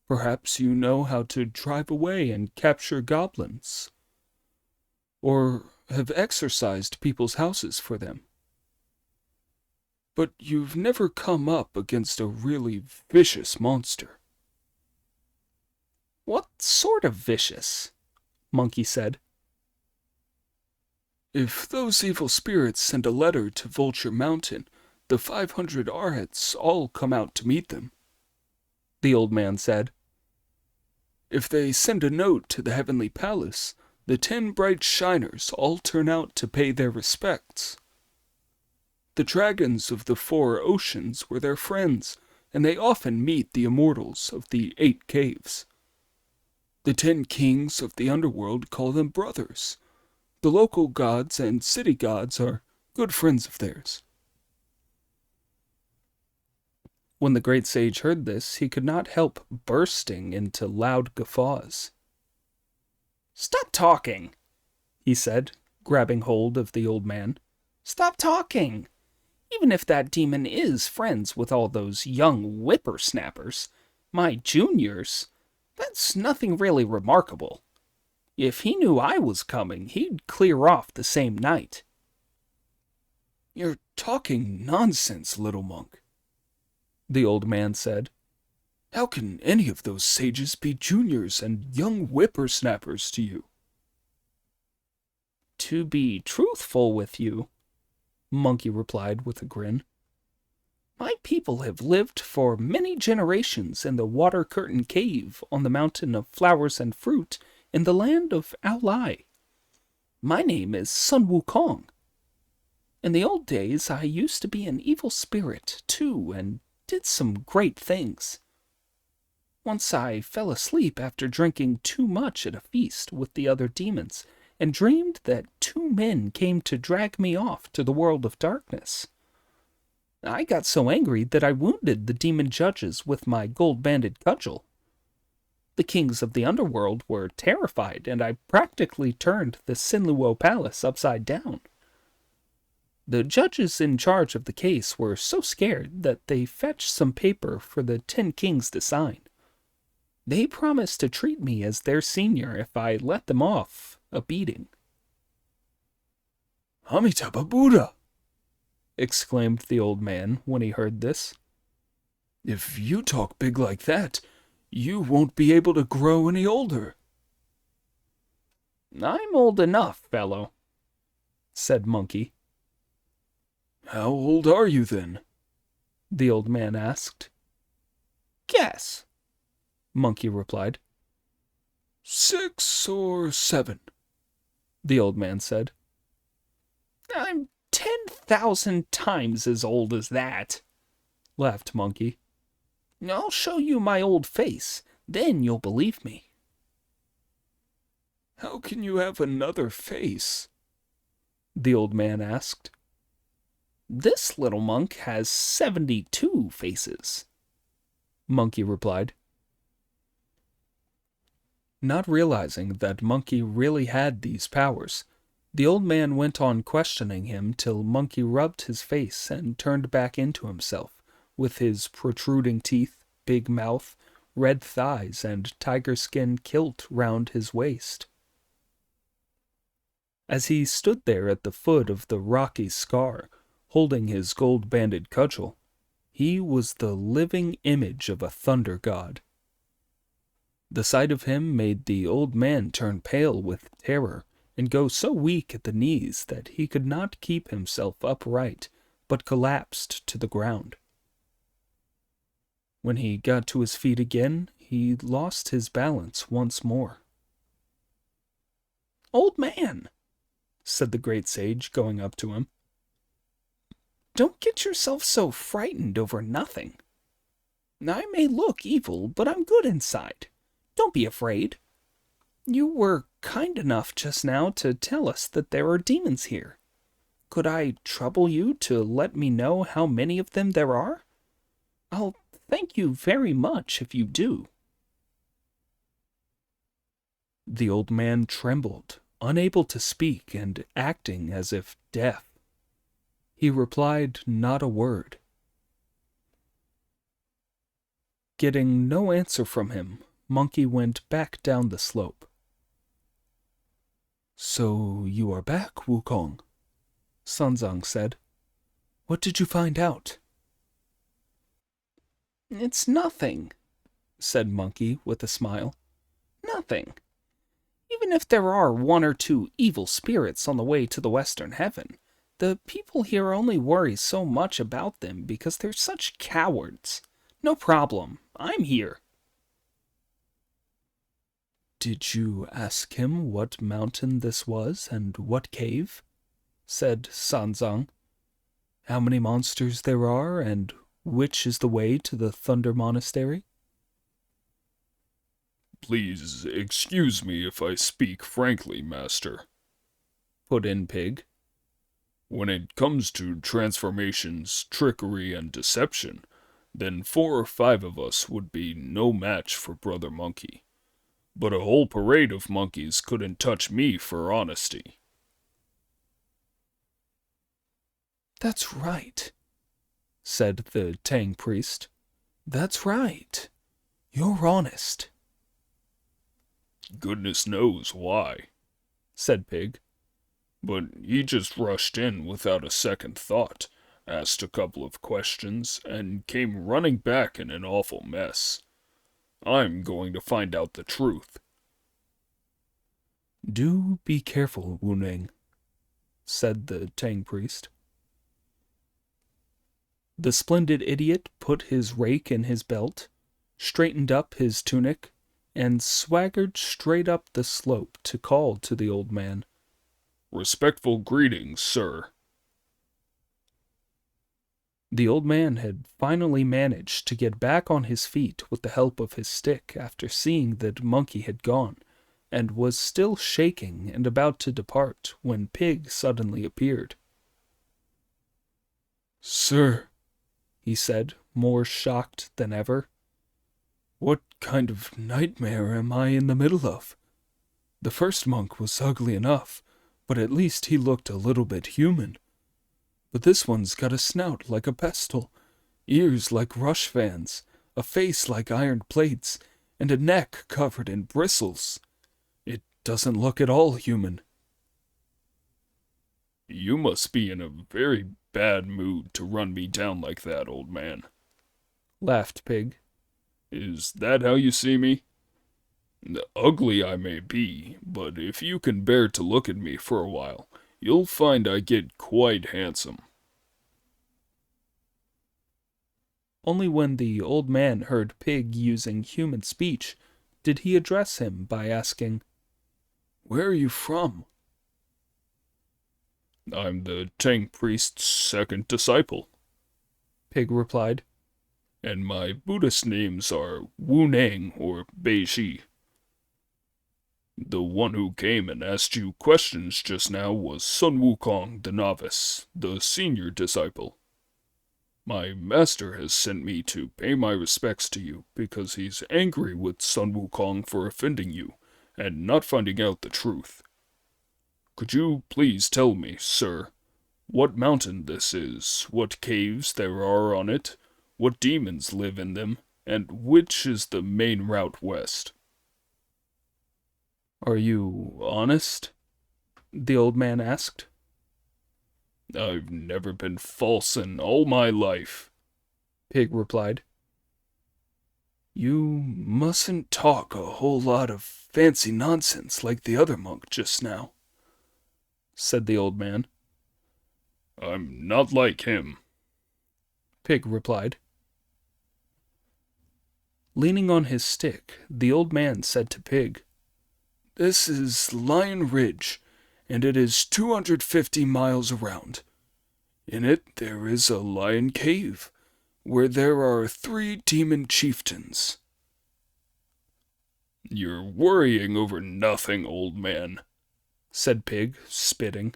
Perhaps you know how to drive away and capture goblins, or have exorcised people's houses for them. But you've never come up against a really vicious monster." "What sort of vicious?" Monkey said. "If those evil spirits send a letter to Vulture Mountain, the 500 Arhats all come out to meet them," the old man said. "If they send a note to the Heavenly Palace, the 10 bright shiners all turn out to pay their respects. The dragons of the 4 oceans were their friends, and they often meet the immortals of the 8 caves. The 10 kings of the underworld call them brothers. The local gods and city gods are good friends of theirs." When the great sage heard this, he could not help bursting into loud guffaws. "Stop talking," he said, grabbing hold of the old man. "Stop talking. Even if that demon is friends with all those young whippersnappers, my juniors, that's nothing really remarkable. If he knew I was coming, he'd clear off the same night." "You're talking nonsense, little monk," the old man said. "How can any of those sages be juniors and young whippersnappers to you?" "To be truthful with you," Monkey replied with a grin, "my people have lived for many generations in the Water Curtain Cave on the Mountain of Flowers and Fruit in the land of Aolai. My name is Sun Wukong. In the old days, I used to be an evil spirit, too, and did some great things. Once I fell asleep after drinking too much at a feast with the other demons, and dreamed that 2 men came to drag me off to the world of darkness. I got so angry that I wounded the demon judges with my gold-banded cudgel. The kings of the underworld were terrified, and I practically turned the Sinluo Palace upside down. The judges in charge of the case were so scared that they fetched some paper for the 10 kings to sign. They promised to treat me as their senior if I let them off a beating." Amitabha Buddha! exclaimed the old man when he heard this. If you talk big like that, you won't be able to grow any older. I'm old enough, fellow, said Monkey. How old are you then? The old man asked. Guess, Monkey replied. 6 or 7, the old man said. I'm 10,000 times as old as that, laughed Monkey. I'll show you my old face, then you'll believe me. How can you have another face? The old man asked. This little monk has 72 faces, Monkey replied. Not realizing that Monkey really had these powers, the old man went on questioning him till Monkey rubbed his face and turned back into himself, with his protruding teeth, big mouth, red thighs, and tiger skin kilt round his waist. As he stood there at the foot of the rocky scar, holding his gold-banded cudgel, he was the living image of a thunder god. The sight of him made the old man turn pale with terror and go so weak at the knees that he could not keep himself upright, but collapsed to the ground. When he got to his feet again, he lost his balance once more. "Old man," said the great sage, going up to him, "don't get yourself so frightened over nothing. I may look evil, but I'm good inside. Don't be afraid. You were kind enough just now to tell us that there are demons here. Could I trouble you to let me know how many of them there are? I'll thank you very much if you do." The old man trembled, unable to speak and acting as if deaf. He replied not a word. Getting no answer from him, Monkey went back down the slope. "So you are back, Wukong," Sanzang said. "What did you find out?" "It's nothing," said Monkey with a smile. "Nothing. Even if there are 1 or 2 evil spirits on the way to the Western Heaven, the people here only worry so much about them because they're such cowards. No problem. I'm here." "Did you ask him what mountain this was and what cave?" said Sanzang. "How many monsters there are, and which is the way to the Thunder Monastery?" Please excuse me if I speak frankly, Master, put in Pig. When it comes to transformations, trickery, and deception, then 4 or 5 of us would be no match for Brother Monkey. But a whole parade of monkeys couldn't touch me for honesty. "That's right," said the Tang priest. "That's right. You're honest." Goodness knows why, said Pig. But he just rushed in without a second thought, asked a couple of questions, and came running back in an awful mess. I'm going to find out the truth. "Do be careful, Wu Ning," said the Tang priest. The splendid idiot put his rake in his belt, straightened up his tunic, and swaggered straight up the slope to call to the old man. Respectful greetings, sir. The old man had finally managed to get back on his feet with the help of his stick after seeing that Monkey had gone, and was still shaking and about to depart when Pig suddenly appeared. "Sir," he said, more shocked than ever, "what kind of nightmare am I in the middle of? The first monk was ugly enough, but at least he looked a little bit human. But this one's got a snout like a pestle, ears like rush fans, a face like iron plates, and a neck covered in bristles. It doesn't look at all human." You must be in a very bad mood to run me down like that, old man. laughed Pig. Is that how you see me? Ugly I may be, but if you can bear to look at me for a while, you'll find I get quite handsome. Only when the old man heard Pig using human speech did he address him by asking, Where are you from? I'm the Tang priest's second disciple, Pig replied. and my Buddhist names are Wu Nang or Beiji. The one who came and asked you questions just now was Sun Wukong the novice, the senior disciple. My master has sent me to pay my respects to you because he's angry with Sun Wukong for offending you and not finding out the truth. Could you please tell me, sir, what mountain this is, what caves there are on it, what demons live in them, and which is the main route west? Are you honest? The old man asked. I've never been false in all my life, Pig replied. You mustn't talk a whole lot of fancy nonsense like the other monk just now, said the old man. I'm not like him. Pig replied. Leaning on his stick, the old man said to Pig, This is Lion Ridge, and it is 250 miles around. In it there is a lion cave, where there are 3 demon chieftains. You're worrying over nothing, old man, said Pig, spitting.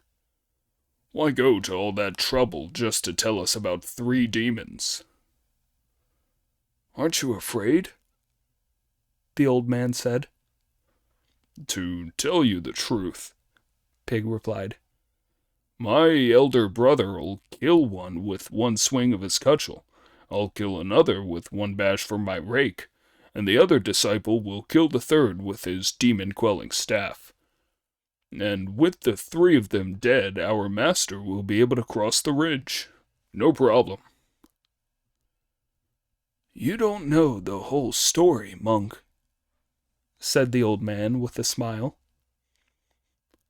Why go to all that trouble just to tell us about 3 demons? Aren't you afraid? The old man said. To tell you the truth, Pig replied, my elder brother'll kill one with one swing of his cudgel. I'll kill another with one bash from my rake, and the other disciple will kill the third with his demon-quelling staff. And with the 3 of them dead, our master will be able to cross the ridge. No problem. You don't know the whole story, monk, said the old man with a smile.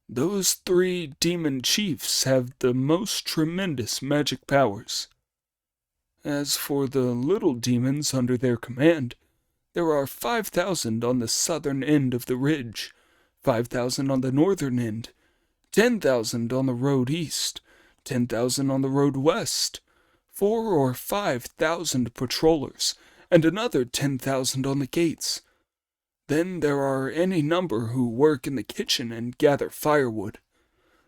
Those 3 demon chiefs have the most tremendous magic powers. As for the little demons under their command, there are 5,000 on the southern end of the ridge, 5,000 on the northern end, 10,000 on the road east, 10,000 on the road west, 4,000 or 5,000 patrollers, and another 10,000 on the gates. Then there are any number who work in the kitchen and gather firewood.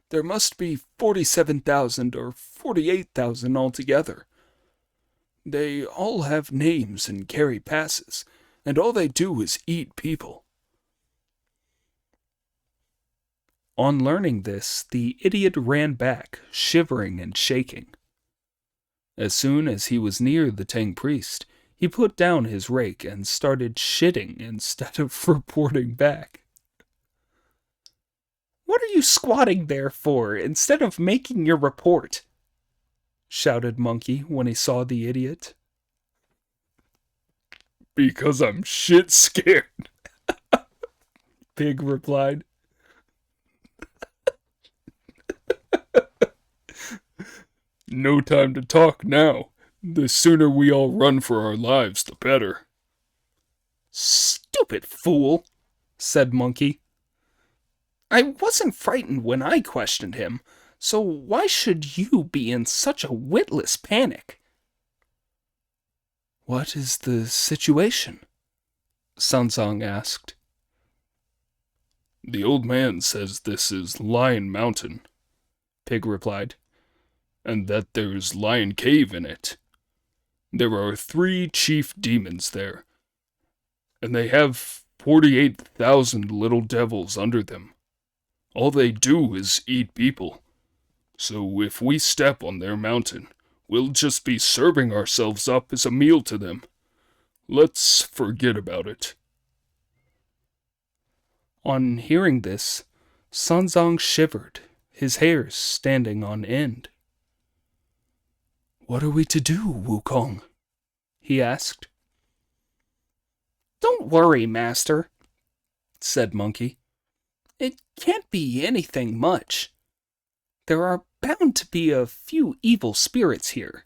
There must be 47,000 or 48,000 altogether. They all have names and carry passes, and all they do is eat people. On learning this, the idiot ran back, shivering and shaking. As soon as he was near the Tang priest, he put down his rake and started shitting instead of reporting back. "What are you squatting there for, instead of making your report?" shouted Monkey when he saw the idiot. Because I'm shit scared, Pig replied. No time to talk now. The sooner we all run for our lives, the better. "Stupid fool," said Monkey. "I wasn't frightened when I questioned him, so why should you be in such a witless panic?" What is the situation? Sanzang asked. The old man says this is Lion Mountain, Pig replied, and that there's Lion Cave in it. There are 3 chief demons there, and they have 48,000 little devils under them. All they do is eat people. So if we step on their mountain, we'll just be serving ourselves up as a meal to them. Let's forget about it. On hearing this, Sanzang shivered, his hairs standing on end. "What are we to do, Wukong?" he asked. "Don't worry, master," said Monkey. "It can't be anything much. There are bound to be a few evil spirits here.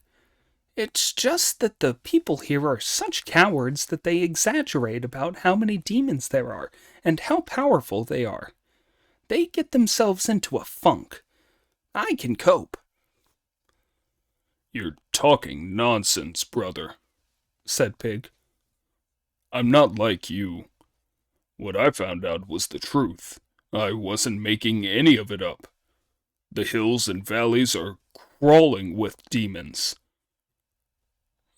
It's just that the people here are such cowards that they exaggerate about how many demons there are and how powerful they are. They get themselves into a funk. I can cope." "You're talking nonsense, brother," said Pig. "I'm not like you. What I found out was the truth. I wasn't making any of it up. The hills and valleys are crawling with demons.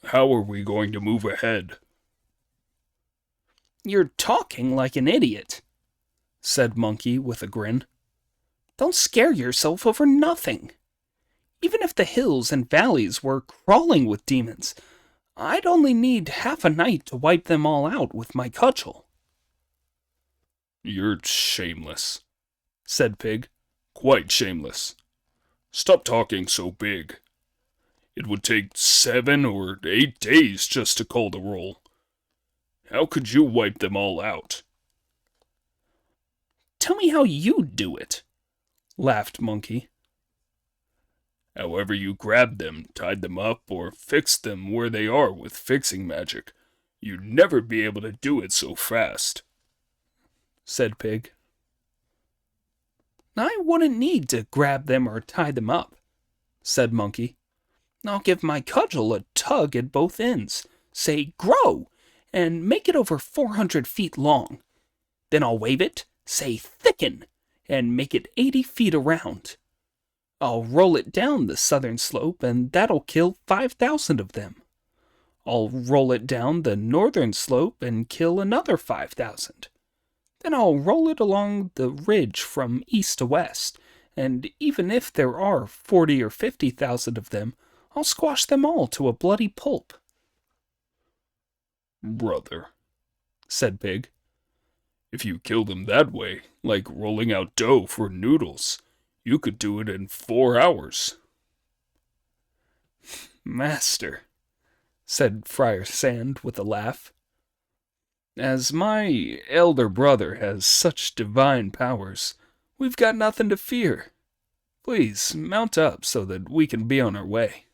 How are we going to move ahead?" "You're talking like an idiot," said Monkey with a grin. "Don't scare yourself over nothing. Even if the hills and valleys were crawling with demons, I'd only need half a night to wipe them all out with my cudgel." "You're shameless," said Pig. "Quite shameless. Stop talking so big. It would take 7 or 8 days just to call the roll. How could you wipe them all out?" "Tell me how you'd do it," laughed Monkey. "However you grabbed them, tied them up, or fixed them where they are with fixing magic, you'd never be able to do it so fast," said Pig. "I wouldn't need to grab them or tie them up," said Monkey. "I'll give my cudgel a tug at both ends, say 'grow,' and make it over 400 feet long. Then I'll wave it, say 'thicken,' and make it 80 feet around. I'll roll it down the southern slope, and that'll kill 5,000 of them. I'll roll it down the northern slope and kill another 5,000. Then I'll roll it along the ridge from east to west, and even if there are 40 or 50,000 of them, I'll squash them all to a bloody pulp." "Brother," said Pig, "if you kill them that way, like rolling out dough for noodles, you could do it in 4 hours." "Master," said Friar Sand with a laugh, "as my elder brother has such divine powers, we've got nothing to fear. Please mount up so that we can be on our way."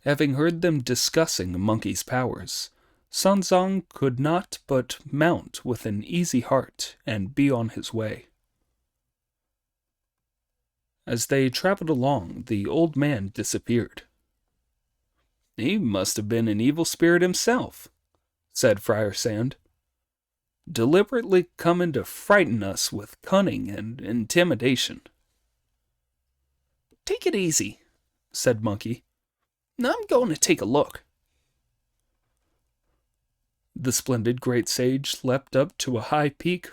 Having heard them discussing Monkey's powers, Sanzong could not but mount with an easy heart and be on his way. As they traveled along, the old man disappeared. "He must have been an evil spirit himself," said Friar Sand, "deliberately coming to frighten us with cunning and intimidation." "Take it easy," said Monkey. "I'm going to take a look." The splendid great sage leapt up to a high peak,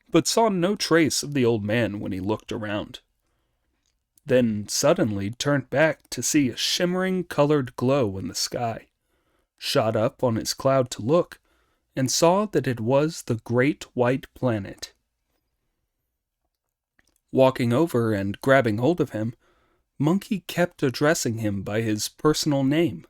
but saw no trace of the old man when he looked around. Then suddenly turned back to see a shimmering colored glow in the sky, shot up on his cloud to look, and saw that it was the great white planet. Walking over and grabbing hold of him, Monkey kept addressing him by his personal name.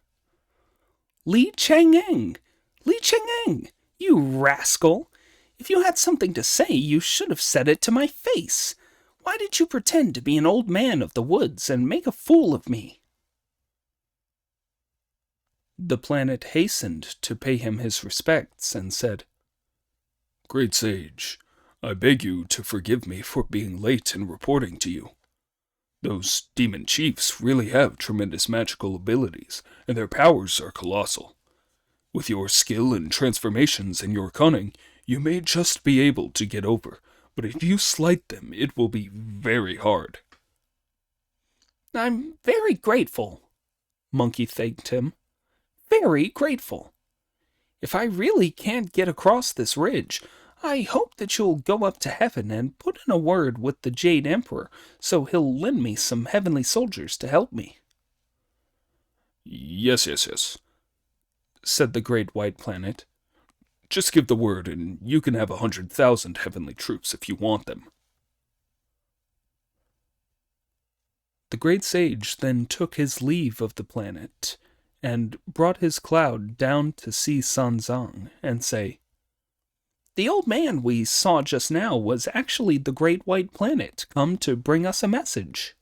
"Li Chang'eng! Li Chang'eng! You rascal! If you had something to say, you should have said it to my face. Why did you pretend to be an old man of the woods and make a fool of me?" The planet hastened to pay him his respects and said, "Great sage, I beg you to forgive me for being late in reporting to you. Those demon chiefs really have tremendous magical abilities, and their powers are colossal. With your skill and transformations and your cunning, you may just be able to get over, but if you slight them, it will be very hard." "I'm very grateful," Monkey thanked him. "Very grateful. If I really can't get across this ridge, I hope that you'll go up to heaven and put in a word with the Jade Emperor so he'll lend me some heavenly soldiers to help me." Yes, said the great white planet. "Just give the word, and you can have 100,000 heavenly troops if you want them." The great sage then took his leave of the planet and brought his cloud down to see Sanzang and say, "The old man we saw just now was actually the great white planet come to bring us a message."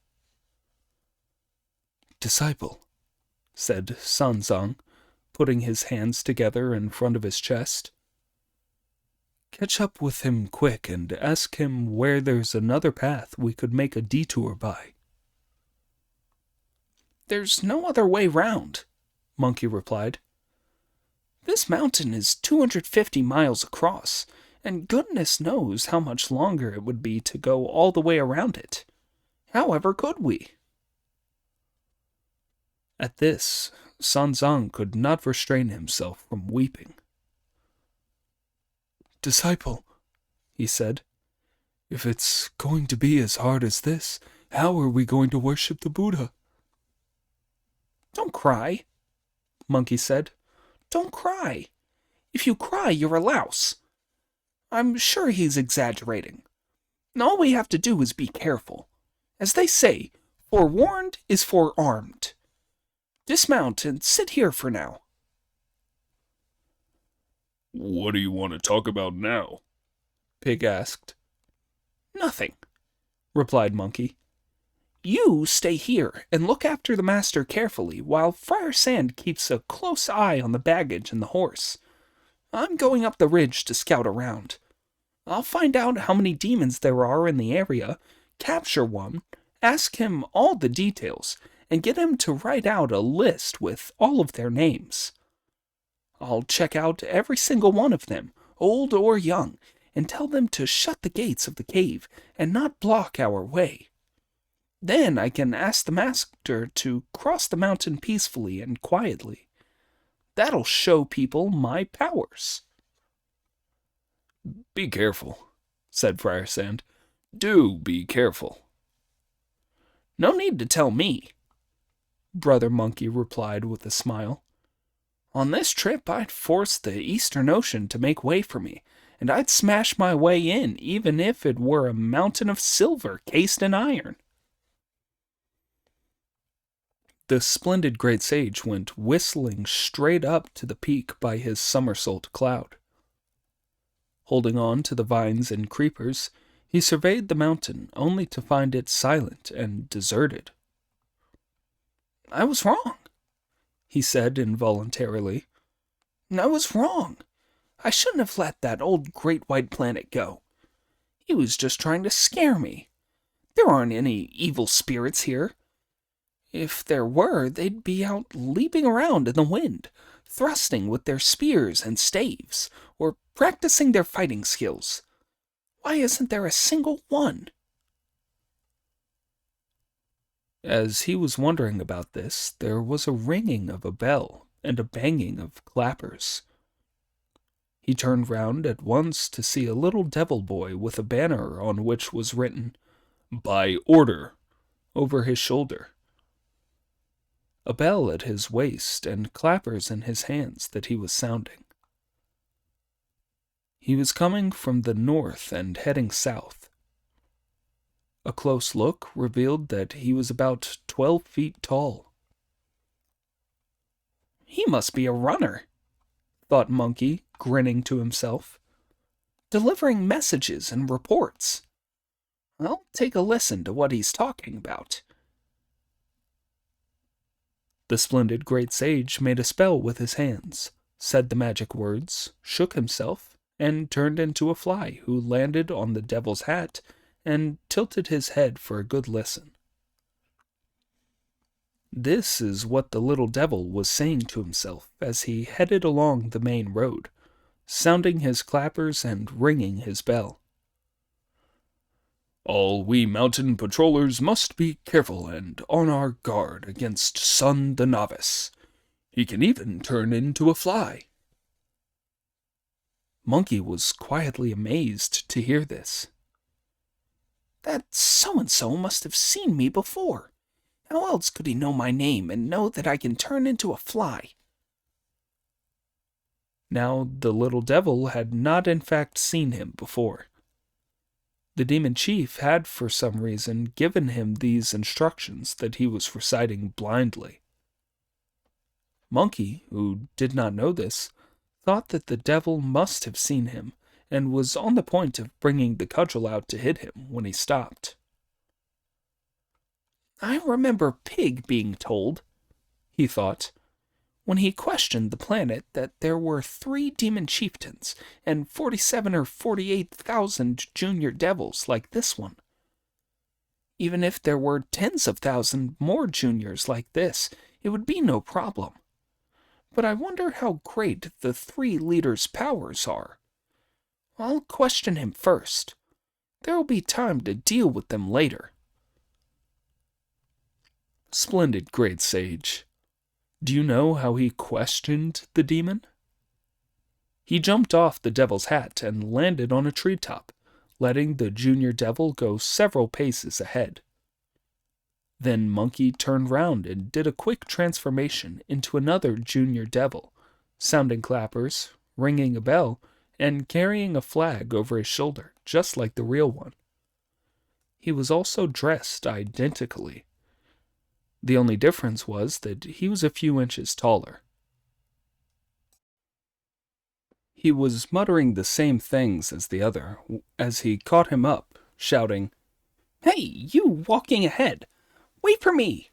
Disciple, said Sanzang, putting his hands together in front of his chest. "Catch up with him quick and ask him where there's another path we could make a detour by." "There's no other way round," Monkey replied. "This mountain is 250 miles across, and goodness knows how much longer it would be to go all the way around it. However could we?" At this, Sanzang could not restrain himself from weeping. "Disciple," he said, "if it's going to be as hard as this, how are we going to worship the Buddha?" "Don't cry," Monkey said. "Don't cry. If you cry, you're a louse. I'm sure he's exaggerating. All we have to do is be careful. As they say, forewarned is forearmed. Dismount and sit here for now." What do you want to talk about now? Pig asked. "Nothing," replied Monkey. "You stay here and look after the master carefully while Friar Sand keeps a close eye on the baggage and the horse. I'm going up the ridge to scout around. I'll find out how many demons there are in the area, capture one, ask him all the details, and get him to write out a list with all of their names. I'll check out every single one of them, old or young, and tell them to shut the gates of the cave and not block our way. Then I can ask the master to cross the mountain peacefully and quietly. That'll show people my powers." Be careful, said Friar Sand. Do be careful. "No need to tell me," Brother Monkey replied with a smile. "On this trip I'd force the Eastern Ocean to make way for me, and I'd smash my way in even if it were a mountain of silver cased in iron." The splendid great sage went whistling straight up to the peak by his somersault cloud. Holding on to the vines and creepers, he surveyed the mountain only to find it silent and deserted. "I was wrong," he said involuntarily. "I was wrong. I shouldn't have let that old great white planet go. He was just trying to scare me. There aren't any evil spirits here. If there were, they'd be out leaping around in the wind, thrusting with their spears and staves, or practicing their fighting skills. Why isn't there a single one?" As he was wondering about this, there was a ringing of a bell and a banging of clappers. He turned round at once to see a little devil boy with a banner on which was written, "By order," over his shoulder. A bell at his waist and clappers in his hands that he was sounding. He was coming from the north and heading south. A close look revealed that he was about 12 feet tall. "He must be a runner," thought Monkey, grinning to himself, "delivering messages and reports. I'll take a listen to what he's talking about." The splendid great sage made a spell with his hands, said the magic words, shook himself, and turned into a fly who landed on the devil's hat and tilted his head for a good listen. This is what the little devil was saying to himself as he headed along the main road, sounding his clappers and ringing his bell. All we mountain patrollers must be careful and on our guard against Sun the Novice. He can even turn into a fly. Monkey was quietly amazed to hear this. "That so-and-so must have seen me before. How else could he know my name and know that I can turn into a fly?" Now the little devil had not in fact seen him before. The demon chief had for some reason given him these instructions that he was reciting blindly. Monkey, who did not know this, thought that the devil must have seen him and was on the point of bringing the cudgel out to hit him when he stopped. I remember Pig being told, he thought, when he questioned the planet, that there were 3 demon chieftains and 47 or 48,000 junior devils like this one. Even if there were tens of thousands more juniors like this, it would be no problem. But I wonder how great the 3 leaders' powers are. I'll question him first. There will be time to deal with them later. Splendid, great sage. Do you know how he questioned the demon? He jumped off the devil's hat and landed on a treetop, letting the junior devil go several paces ahead. Then Monkey turned round and did a quick transformation into another junior devil, sounding clappers, ringing a bell, and carrying a flag over his shoulder, just like the real one. He was also dressed identically. The only difference was that he was a few inches taller. He was muttering the same things as the other as he caught him up, shouting, "Hey, you walking ahead! Wait for me!"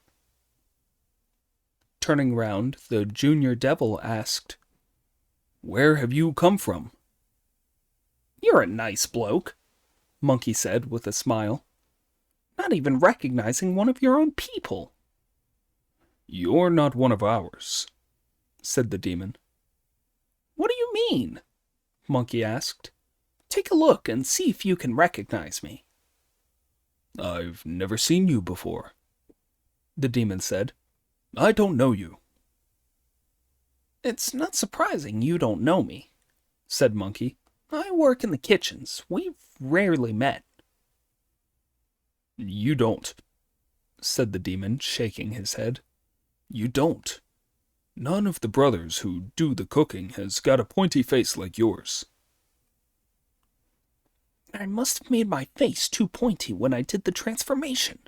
Turning round, the junior devil asked, "Where have you come from?" "You're a nice bloke," Monkey said with a smile. "Not even recognizing one of your own people." "You're not one of ours," said the demon. "What do you mean?" Monkey asked. "Take a look and see if you can recognize me." "I've never seen you before," the demon said. "I don't know you." "It's not surprising you don't know me," said Monkey. "I work in the kitchens. We've rarely met." "You don't," said the demon, shaking his head. "You don't. None of the brothers who do the cooking has got a pointy face like yours." "I must have made my face too pointy when I did the transformation,"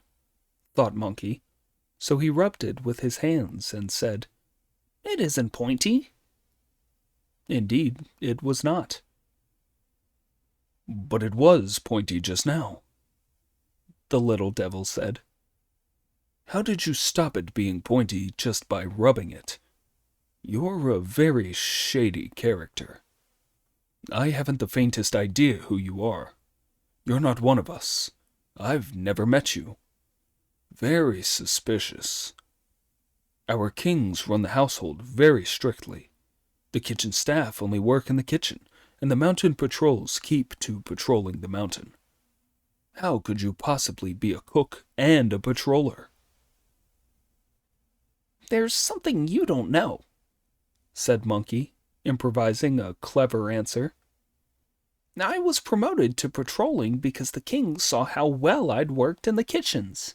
thought Monkey. So he rubbed it with his hands and said, "It isn't pointy." Indeed, it was not. "But it was pointy just now," the little devil said. "How did you stop it being pointy just by rubbing it? You're a very shady character. I haven't the faintest idea who you are. You're not one of us. I've never met you. Very suspicious. Our kings run the household very strictly. The kitchen staff only work in the kitchen, and the mountain patrols keep to patrolling the mountain. How could you possibly be a cook and a patroller?" "There's something you don't know," said Monkey, improvising a clever answer. "I was promoted to patrolling because the king saw how well I'd worked in the kitchens."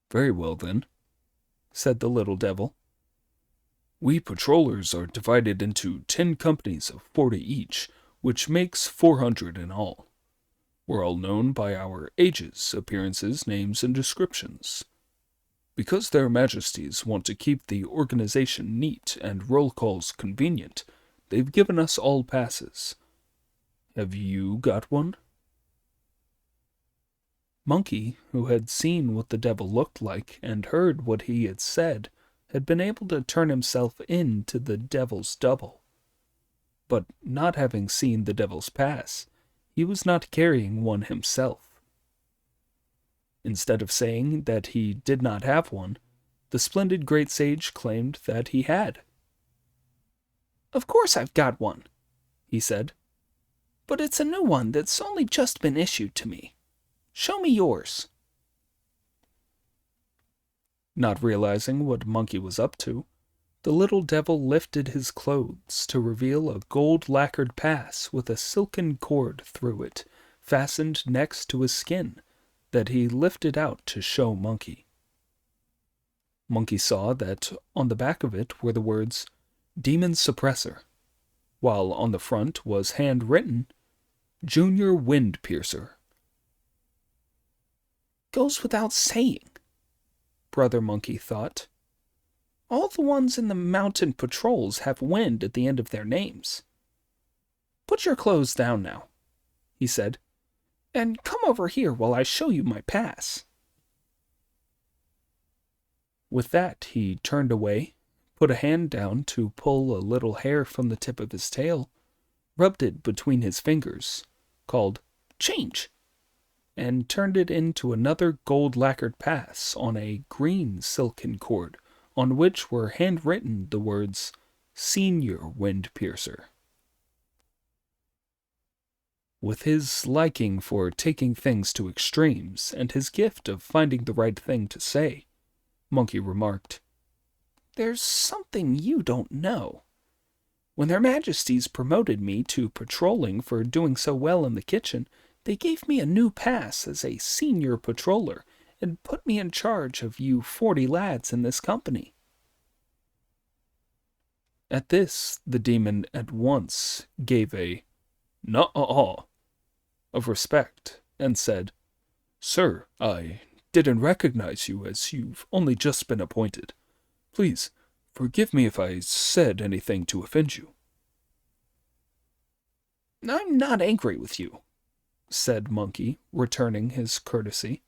"Very well, then," said the little devil. "We patrollers are divided into 10 companies of 40 each, which makes 400 in all. We're all known by our ages, appearances, names, and descriptions. Because their majesties want to keep the organization neat and roll calls convenient, they've given us all passes. Have you got one?" Monkey, who had seen what the devil looked like and heard what he had said, had been able to turn himself into the devil's double. But not having seen the devil's pass, he was not carrying one himself. Instead of saying that he did not have one, the splendid great sage claimed that he had. "Of course I've got one," he said. "But it's a new one that's only just been issued to me. Show me yours." Not realizing what Monkey was up to, the little devil lifted his clothes to reveal a gold-lacquered pass with a silken cord through it, fastened next to his skin, that he lifted out to show Monkey. Monkey saw that on the back of it were the words, "Demon Suppressor," while on the front was handwritten, Junior Wind Piercer. Goes without saying, Brother Monkey thought. All the ones in the mountain patrols have wind at the end of their names. Put your clothes down now, he said, and come over here while I show you my pass. With that, he turned away, put a hand down to pull a little hair from the tip of his tail, rubbed it between his fingers, called "Change," and turned it into another gold-lacquered pass on a green silken cord, on which were handwritten the words, "Senior Wind Piercer." With his liking for taking things to extremes, and his gift of finding the right thing to say, Monkey remarked, "There's something you don't know. When their majesties promoted me to patrolling for doing so well in the kitchen, they gave me a new pass as a senior patroller and put me in charge of you 40 lads in this company." At this, the demon at once gave a "nuh-uh" of respect and said, "Sir, I didn't recognize you as you've only just been appointed. Please, forgive me if I said anything to offend you." "I'm not angry with you," said Monkey, returning his courtesy.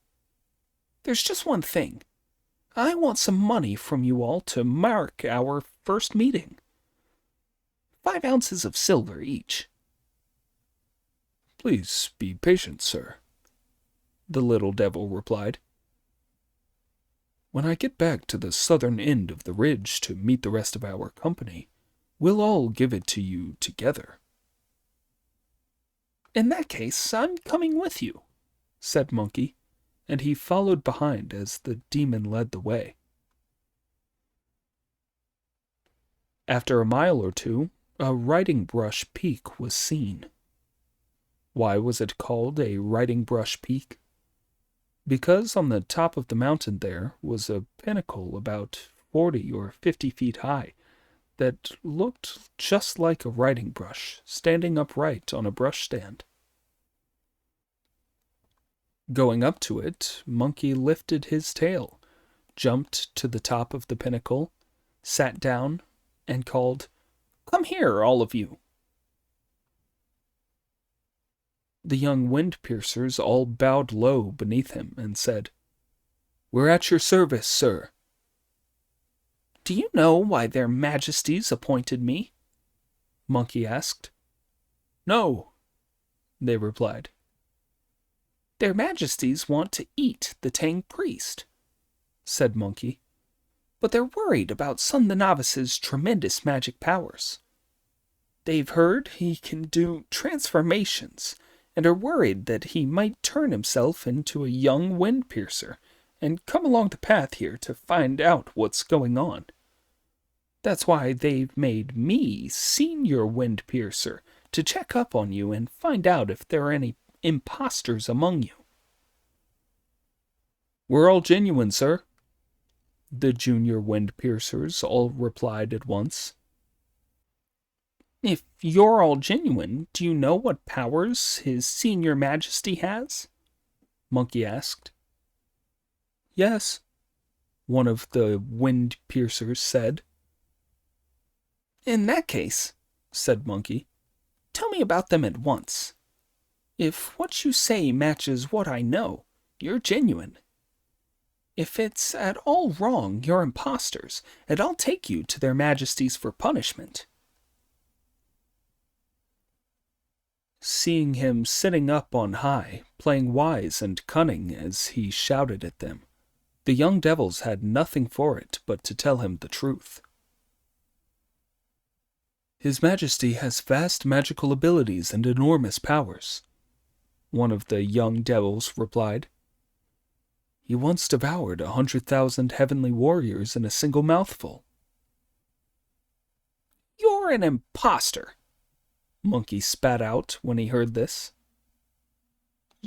"There's just one thing. I want some money from you all to mark our first meeting. 5 ounces of silver each." "Please be patient, sir," the little devil replied. "When I get back to the southern end of the ridge to meet the rest of our company, we'll all give it to you together." "In that case, I'm coming with you," said Monkey, and he followed behind as the demon led the way. After a mile or two, a writing brush peak was seen. Why was it called a writing brush peak? Because on the top of the mountain there was a pinnacle about 40 or 50 feet high that looked just like a writing brush standing upright on a brush stand. Going up to it, Monkey lifted his tail, jumped to the top of the pinnacle, sat down, and called, "Come here, all of you." The young wind piercers all bowed low beneath him and said, "We're at your service, sir." "Do you know why their majesties appointed me?" Monkey asked. "No," they replied. "Their majesties want to eat the Tang priest," said Monkey. "But they're worried about Sun the Novice's tremendous magic powers. They've heard he can do transformations and are worried that he might turn himself into a young wind piercer and come along the path here to find out what's going on. That's why they've made me senior wind piercer to check up on you and find out if there are any imposters among you." "We're all genuine, sir," the junior wind piercers all replied at once. "If you're all genuine, do you know what powers his senior majesty has?" Monkey asked. "Yes," one of the wind piercers said. "In that case," said Monkey, "tell me about them at once. If what you say matches what I know, you're genuine. If it's at all wrong, you're imposters, and I'll take you to their majesties for punishment." Seeing him sitting up on high, playing wise and cunning as he shouted at them, the young devils had nothing for it but to tell him the truth. "His Majesty has vast magical abilities and enormous powers," one of the young devils replied. "He once devoured 100,000 heavenly warriors in a single mouthful." "You're an imposter," Monkey spat out when he heard this.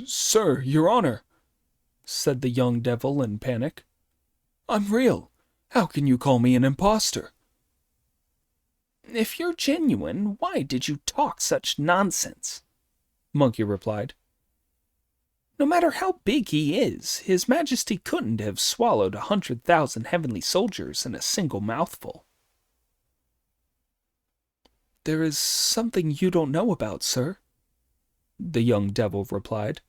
"Sir, your honor," said the young devil in panic. "I'm real. How can you call me an imposter?" "If you're genuine, why did you talk such nonsense?" Monkey replied. No matter how big he is, His Majesty couldn't have swallowed 100,000 heavenly soldiers in a single mouthful. There is something you don't know about, sir, the young devil replied.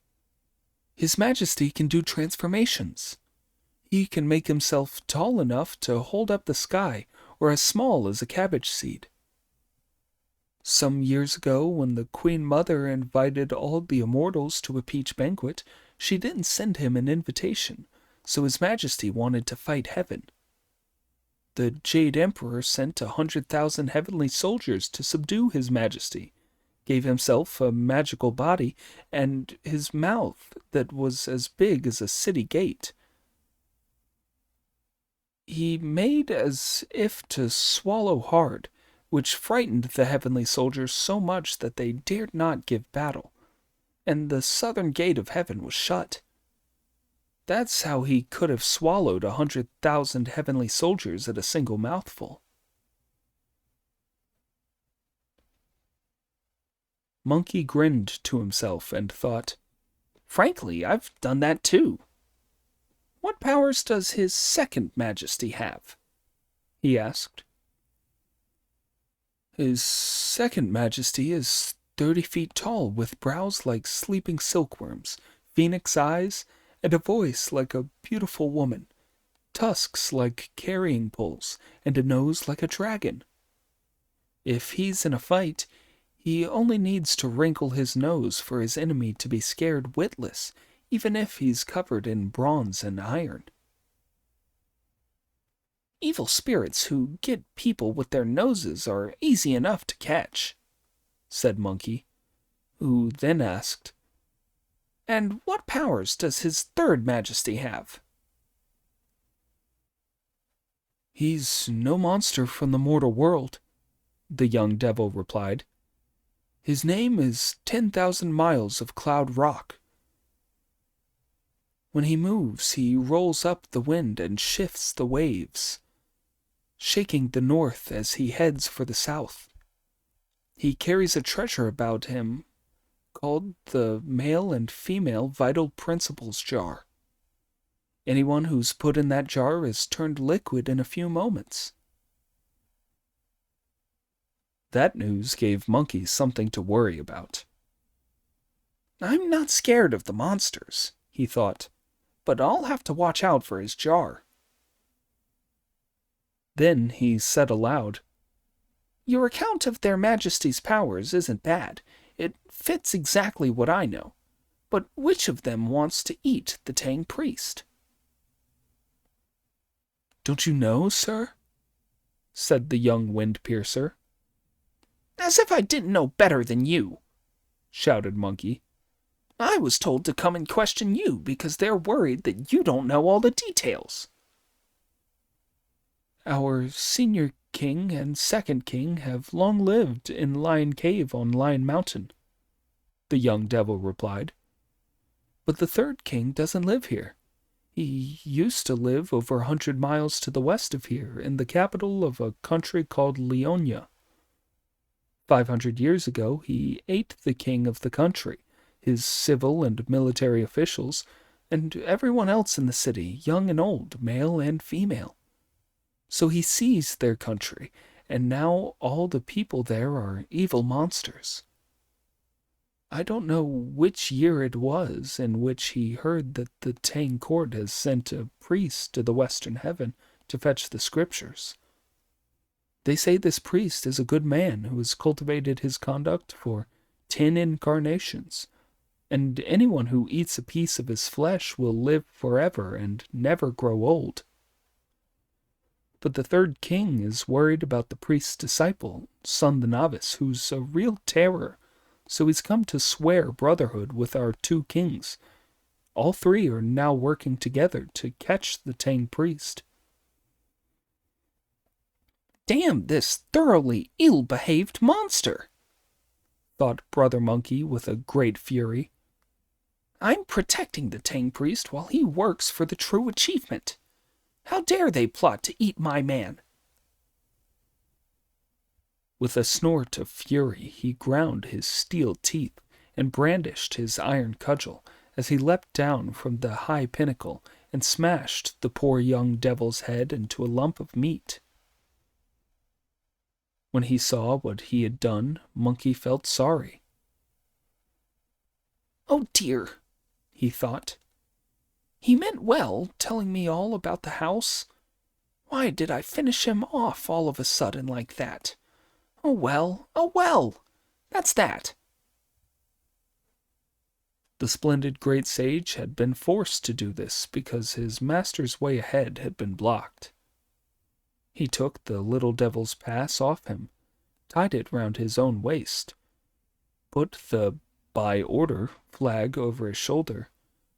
His Majesty can do transformations. He can make himself tall enough to hold up the sky or as small as a cabbage seed. Some years ago, when the Queen Mother invited all the immortals to a peach banquet, she didn't send him an invitation, so His Majesty wanted to fight heaven. The Jade Emperor sent 100,000 heavenly soldiers to subdue His Majesty, gave himself a magical body, and his mouth that was as big as a city gate. He made as if to swallow hard, which frightened the heavenly soldiers so much that they dared not give battle, and the southern gate of heaven was shut. That's how he could have swallowed 100,000 heavenly soldiers at a single mouthful. Monkey grinned to himself and thought, Frankly, I've done that too. What powers does His Second Majesty have? He asked. His Second Majesty is 30 feet tall, with brows like sleeping silkworms, phoenix eyes, and a voice like a beautiful woman, tusks like carrying poles, and a nose like a dragon. If he's in a fight, he only needs to wrinkle his nose for his enemy to be scared witless, even if he's covered in bronze and iron. Evil spirits who get people with their noses are easy enough to catch, said Monkey, who then asked, And what powers does His Third Majesty have? He's no monster from the mortal world, the young devil replied. His name is 10,000 miles of cloud rock. When he moves, he rolls up the wind and shifts the waves, shaking the north as he heads for the south. He carries a treasure about him called the male and female vital principles jar. Anyone who's put in that jar is turned liquid in a few moments. That news gave Monkey something to worry about. I'm not scared of the monsters, he thought, but I'll have to watch out for his jar. Then he said aloud, Your account of their Majesty's powers isn't bad. It fits exactly what I know. But which of them wants to eat the Tang priest? Don't you know, sir? Said the young wind-piercer. As if I didn't know better than you, shouted Monkey. I was told to come and question you because they're worried that you don't know all the details. Our senior king and second king have long lived in Lion Cave on Lion Mountain, the young devil replied. But the third king doesn't live here. He used to live over 100 miles to the west of here, in the capital of a country called Leonia. 500 years ago, he ate the king of the country, his civil and military officials, and everyone else in the city, young and old, male and female. So he seized their country, and now all the people there are evil monsters. I don't know which year it was in which he heard that the Tang court has sent a priest to the western heaven to fetch the scriptures. They say this priest is a good man who has cultivated his conduct for 10 incarnations, and anyone who eats a piece of his flesh will live forever and never grow old. But the third king is worried about the priest's disciple, Son the Novice, who's a real terror, so he's come to swear brotherhood with our 2 kings. All 3 are now working together to catch the Tang priest. Damn this thoroughly ill-behaved monster, thought Brother Monkey with a great fury. I'm protecting the Tang priest while he works for the true achievement. How dare they plot to eat my man? With a snort of fury, he ground his steel teeth and brandished his iron cudgel as he leapt down from the high pinnacle and smashed the poor young devil's head into a lump of meat. When he saw what he had done, Monkey felt sorry. "Oh dear," he thought. "He meant well, telling me all about the house. Why did I finish him off all of a sudden like that? Oh well, that's that." The splendid great sage had been forced to do this because his master's way ahead had been blocked. He took the little devil's pass off him, tied it round his own waist, put the by order flag over his shoulder,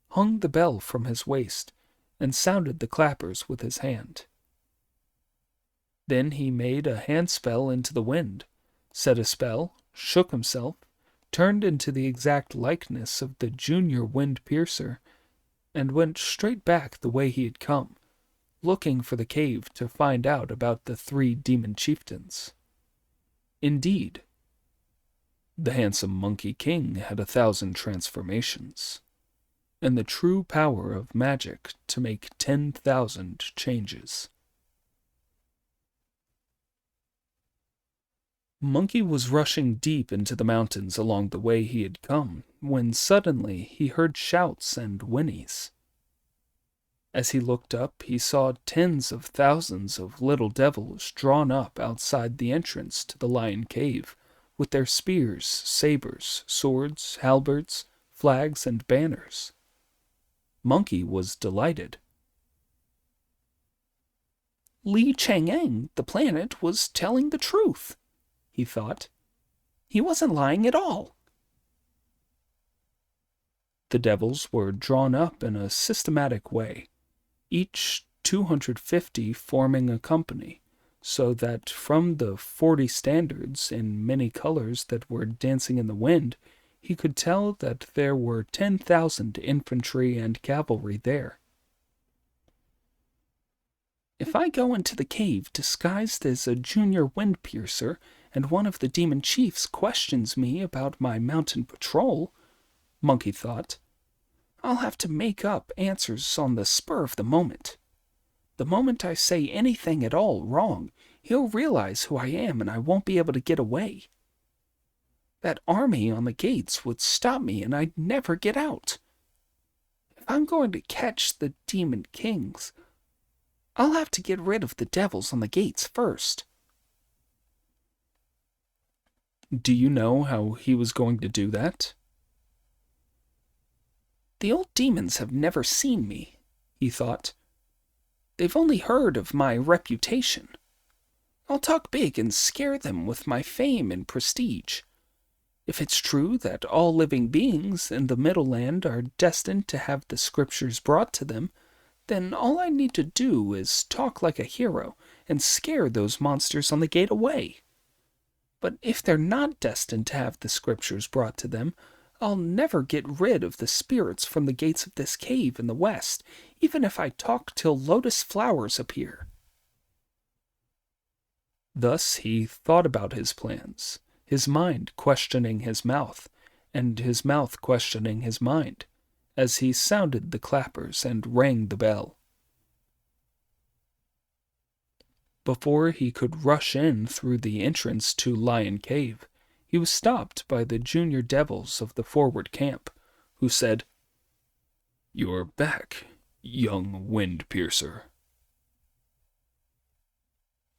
hung the bell from his waist, and sounded the clappers with his hand. Then he made a hand spell into the wind, said a spell, shook himself, turned into the exact likeness of the junior wind piercer, and went straight back the way he had come, looking for the cave to find out about the 3 demon chieftains. Indeed, the handsome Monkey King had 1,000 transformations, and the true power of magic to make 10,000 changes. Monkey was rushing deep into the mountains along the way he had come, when suddenly he heard shouts and whinnies. As he looked up, he saw tens of thousands of little devils drawn up outside the entrance to the lion cave, with their spears, sabers, swords, halberds, flags, and banners. Monkey was delighted. Li Chang'eng, the planet, was telling the truth, he thought. He wasn't lying at all. The devils were drawn up in a systematic way, each 250 forming a company, so that from the 40 standards in many colors that were dancing in the wind, he could tell that there were 10,000 infantry and cavalry there. If I go into the cave disguised as a junior wind piercer, and one of the demon chiefs questions me about my mountain patrol, Monkey thought, I'll have to make up answers on the spur of the moment. The moment I say anything at all wrong, he'll realize who I am and I won't be able to get away. That army on the gates would stop me and I'd never get out. If I'm going to catch the demon kings, I'll have to get rid of the devils on the gates first. Do you know how he was going to do that? The old demons have never seen me, he thought. They've only heard of my reputation. I'll talk big and scare them with my fame and prestige. If it's true that all living beings in the Middle Land are destined to have the scriptures brought to them, then all I need to do is talk like a hero and scare those monsters on the gate away. But if they're not destined to have the scriptures brought to them, I'll never get rid of the spirits from the gates of this cave in the west, even if I talk till lotus flowers appear. Thus he thought about his plans, his mind questioning his mouth, and his mouth questioning his mind, as he sounded the clappers and rang the bell. Before he could rush in through the entrance to Lion Cave, he was stopped by the junior devils of the forward camp, who said, "You're back, young wind piercer."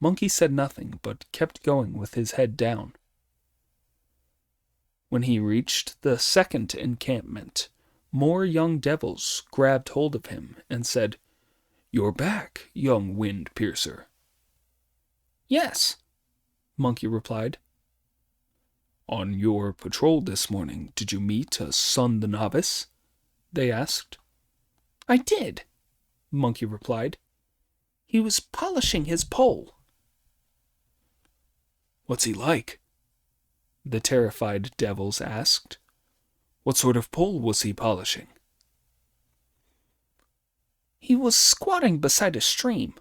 Monkey said nothing, but kept going with his head down. When he reached the second encampment, more young devils grabbed hold of him and said, "You're back, young wind piercer." "Yes," Monkey replied. "On your patrol this morning, did you meet a Sun the Novice?" they asked. "I did," Monkey replied. "He was polishing his pole." "What's he like?" the terrified devils asked. "What sort of pole was he polishing?" "He was squatting beside a stream,"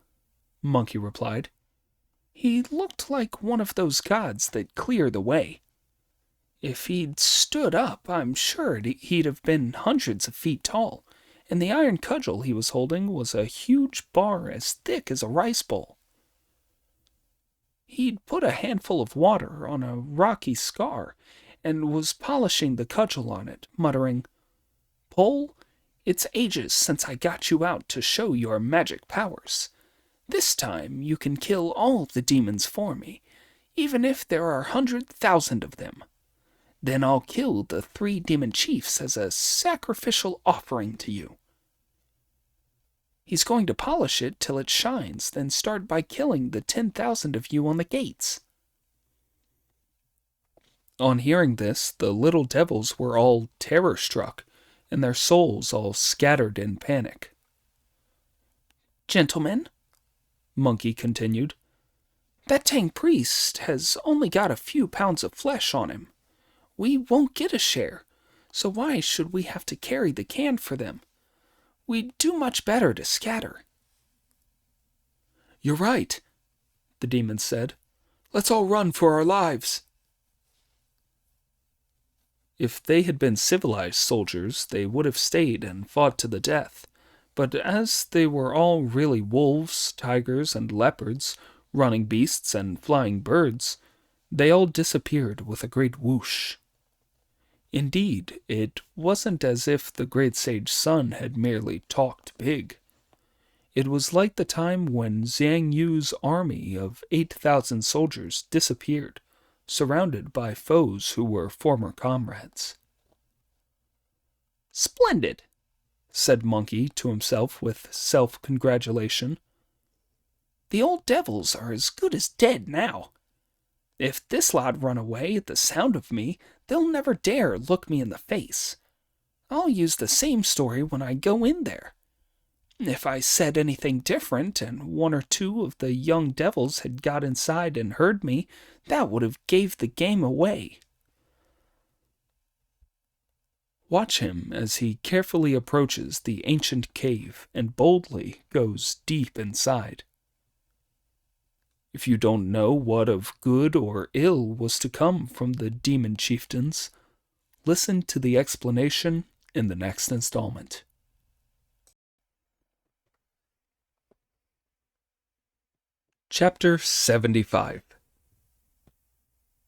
Monkey replied. "He looked like one of those gods that clear the way. If he'd stood up, I'm sure he'd have been hundreds of feet tall, and the iron cudgel he was holding was a huge bar as thick as a rice bowl. He'd put a handful of water on a rocky scar and was polishing the cudgel on it, muttering, "Pole, it's ages since I got you out to show your magic powers. This time you can kill all the demons for me, even if there are 100,000 of them. Then I'll kill the 3 demon chiefs as a sacrificial offering to you." He's going to polish it till it shines, then start by killing the 10,000 of you on the gates. On hearing this, the little devils were all terror-struck, and their souls all scattered in panic. "Gentlemen," Monkey continued, "that Tang priest has only got a few pounds of flesh on him. We won't get a share, so why should we have to carry the can for them? We'd do much better to scatter." "You're right," the demon said. "Let's all run for our lives." If they had been civilized soldiers, they would have stayed and fought to the death. But as they were all really wolves, tigers, and leopards, running beasts and flying birds, they all disappeared with a great whoosh. Indeed, it wasn't as if the great sage Sun had merely talked big. It was like the time when Xiang Yu's army of 8,000 soldiers disappeared, surrounded by foes who were former comrades. "Splendid," said Monkey to himself with self-congratulation. "The old devils are as good as dead now. If this lot run away at the sound of me, they'll never dare look me in the face. I'll use the same story when I go in there. If I said anything different, and 1 or 2 of the young devils had got inside and heard me, that would have gave the game away." Watch him as he carefully approaches the ancient cave and boldly goes deep inside. If you don't know what of good or ill was to come from the demon chieftains, listen to the explanation in the next installment. Chapter 75.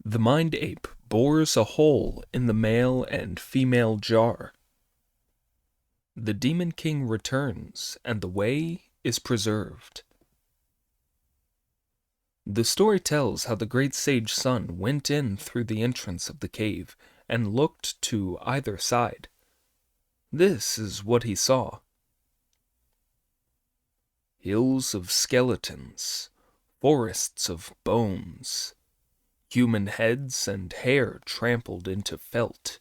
The Mind Ape bores a hole in the male and female jar. The Demon King returns, and the way is preserved. The story tells how the great sage Sun went in through the entrance of the cave and looked to either side. This is what he saw. Hills of skeletons, forests of bones, human heads and hair trampled into felt,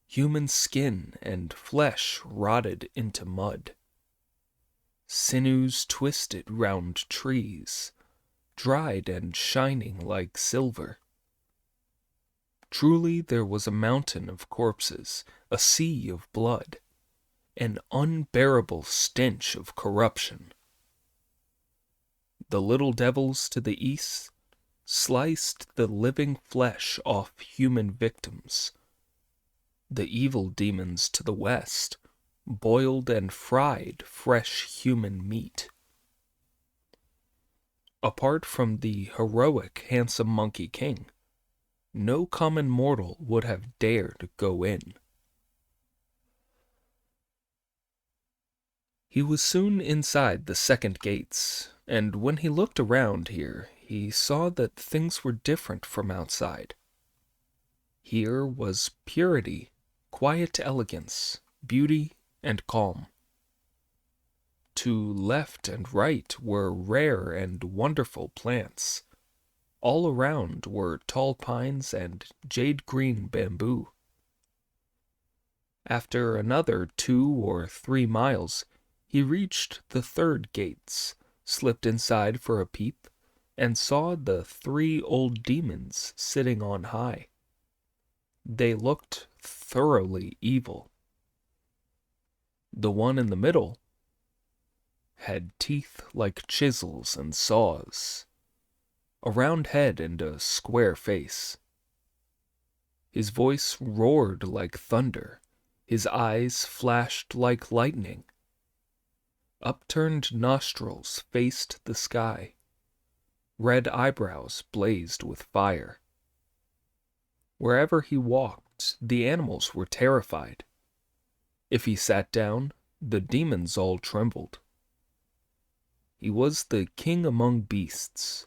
human skin and flesh rotted into mud, sinews twisted round trees, dried and shining like silver. Truly there was a mountain of corpses, a sea of blood, an unbearable stench of corruption. The little devils to the east sliced the living flesh off human victims. The evil demons to the west boiled and fried fresh human meat. Apart from the heroic, handsome Monkey King, no common mortal would have dared go in. He was soon inside the second gates, and when he looked around here, he saw that things were different from outside. Here was purity, quiet elegance, beauty, and calm. To left and right were rare and wonderful plants. All around were tall pines and jade-green bamboo. After another 2 or 3 miles, he reached the third gates, slipped inside for a peep, and saw the 3 old demons sitting on high. They looked thoroughly evil. The one in the middle had teeth like chisels and saws, a round head and a square face. His voice roared like thunder. His eyes flashed like lightning. Upturned nostrils faced the sky. Red eyebrows blazed with fire. Wherever he walked, the animals were terrified. If he sat down, the demons all trembled. He was the king among beasts,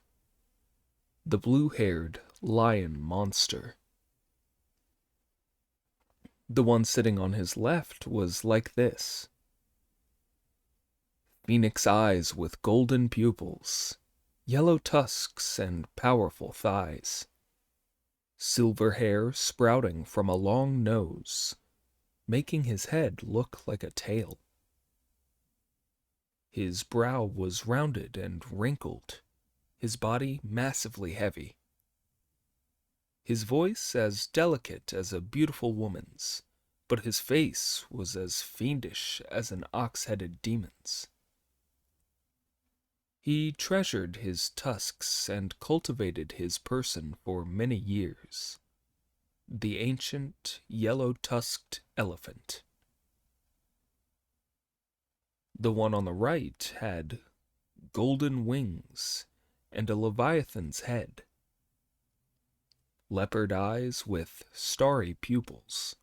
the blue-haired lion monster. The one sitting on his left was like this. Phoenix eyes with golden pupils, yellow tusks and powerful thighs. Silver hair sprouting from a long nose, making his head look like a tail. His brow was rounded and wrinkled, his body massively heavy. His voice as delicate as a beautiful woman's, but his face was as fiendish as an ox-headed demon's. He treasured his tusks and cultivated his person for many years. The ancient, yellow-tusked elephant. The one on the right had golden wings and a leviathan's head. Leopard eyes with starry pupils.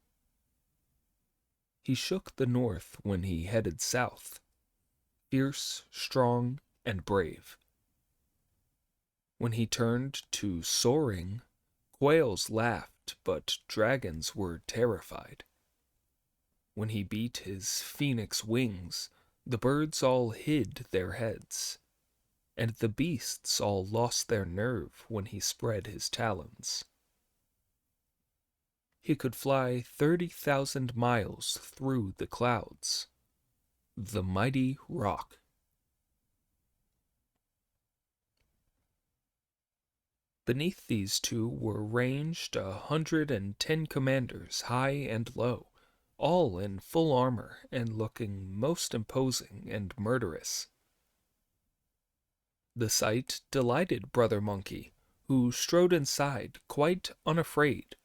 He shook the north when he headed south, fierce, strong, and brave. When he turned to soaring, quails laughed, but dragons were terrified. When he beat his phoenix wings, the birds all hid their heads, and the beasts all lost their nerve when he spread his talons. He could fly 30,000 miles through the clouds. The mighty rock. Beneath these two were ranged 110 commanders, high and low, all in full armor and looking most imposing and murderous. The sight delighted Brother Monkey, who strode inside quite unafraid,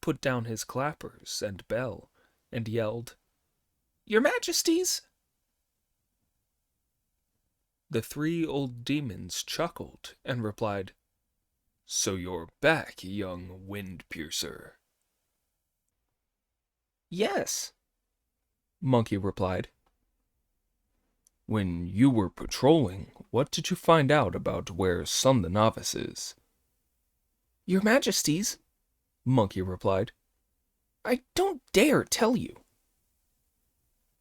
put down his clappers and bell, and yelled, "Your Majesties!" The three old demons chuckled and replied, "So you're back, young wind-piercer." "Yes," Monkey replied. "When you were patrolling, what did you find out about where Sun the Novice is?" "Your Majesties," Monkey replied. "I don't dare tell you."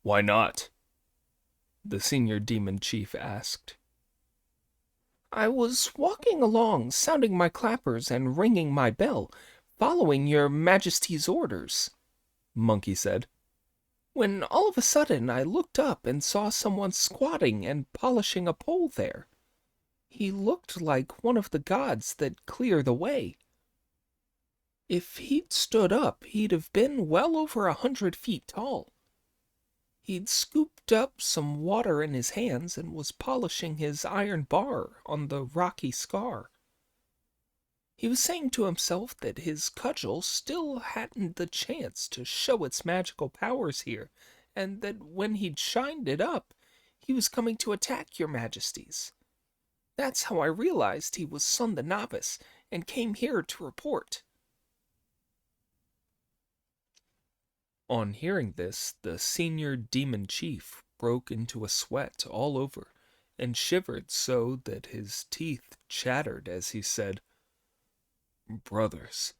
"Why not?" The senior demon chief asked. "I was walking along, sounding my clappers and ringing my bell, following your Majesty's orders," Monkey said. "when all of a sudden I looked up and saw someone squatting and polishing a pole there. He looked like one of the gods that clear the way. If he'd stood up, he'd have been well over 100 feet tall. He'd scooped up some water in his hands and was polishing his iron bar on the rocky scar. He was saying to himself that his cudgel still hadn't the chance to show its magical powers here, and that when he'd shined it up, he was coming to attack your Majesties. That's how I realized he was Sun the Novice and came here to report." On hearing this, the senior demon chief broke into a sweat all over and shivered so that his teeth chattered as he said, "Brothers,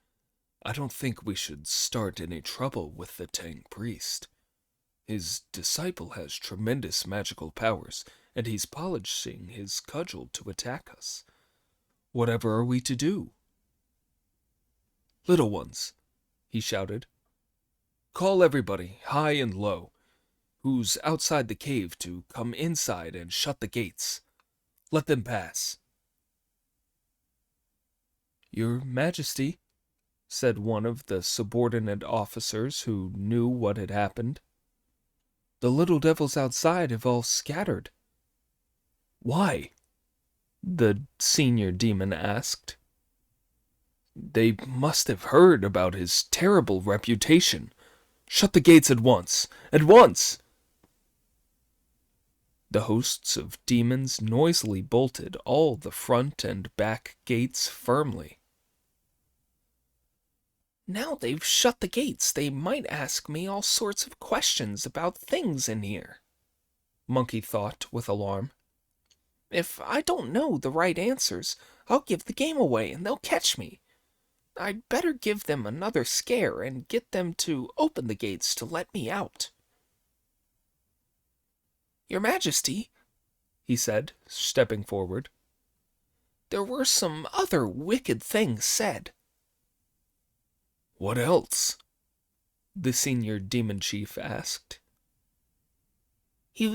I don't think we should start any trouble with the Tang priest. His disciple has tremendous magical powers, and he's polishing his cudgel to attack us. Whatever are we to do?" "Little ones," he shouted, "call everybody, high and low, who's outside the cave to come inside and shut the gates. Let them pass." "Your Majesty," said one of the subordinate officers who knew what had happened, "the little devils outside have all scattered." "Why?" the senior demon asked. They must have heard about his terrible reputation. Shut the gates at once! At once! The hosts of demons noisily bolted all the front and back gates firmly. Now they've shut the gates, they might ask me all sorts of questions about things in here, Monkey thought with alarm. If I don't know the right answers, I'll give the game away and they'll catch me. I'd better give them another scare and get them to open the gates to let me out. Your Majesty, He said, stepping forward. there were some other wicked things said. What else? The senior demon chief asked.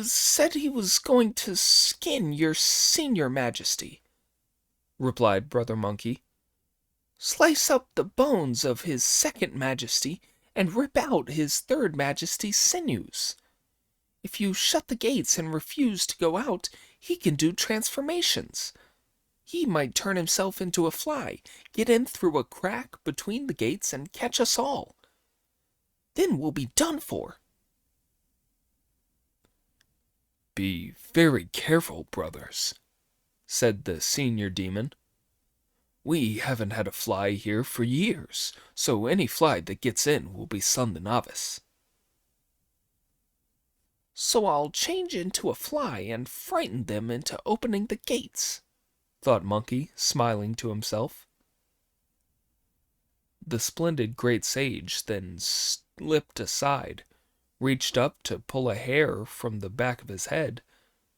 Said he was going to skin your senior Majesty, Replied Brother Monkey. Slice up the bones of his second Majesty and rip out his third Majesty's sinews. If you shut the gates and refuse to go out, he can do transformations. He might turn himself into a fly, get in through a crack between the gates, and catch us all. Then we'll be done for. Be very careful, brothers, said the senior demon. We haven't had a fly here for years, so any fly that gets in will be Son the Novice. So I'll change into a fly and frighten them into opening the gates, thought Monkey, smiling to himself. The splendid great sage then slipped aside, reached up to pull a hair from the back of his head,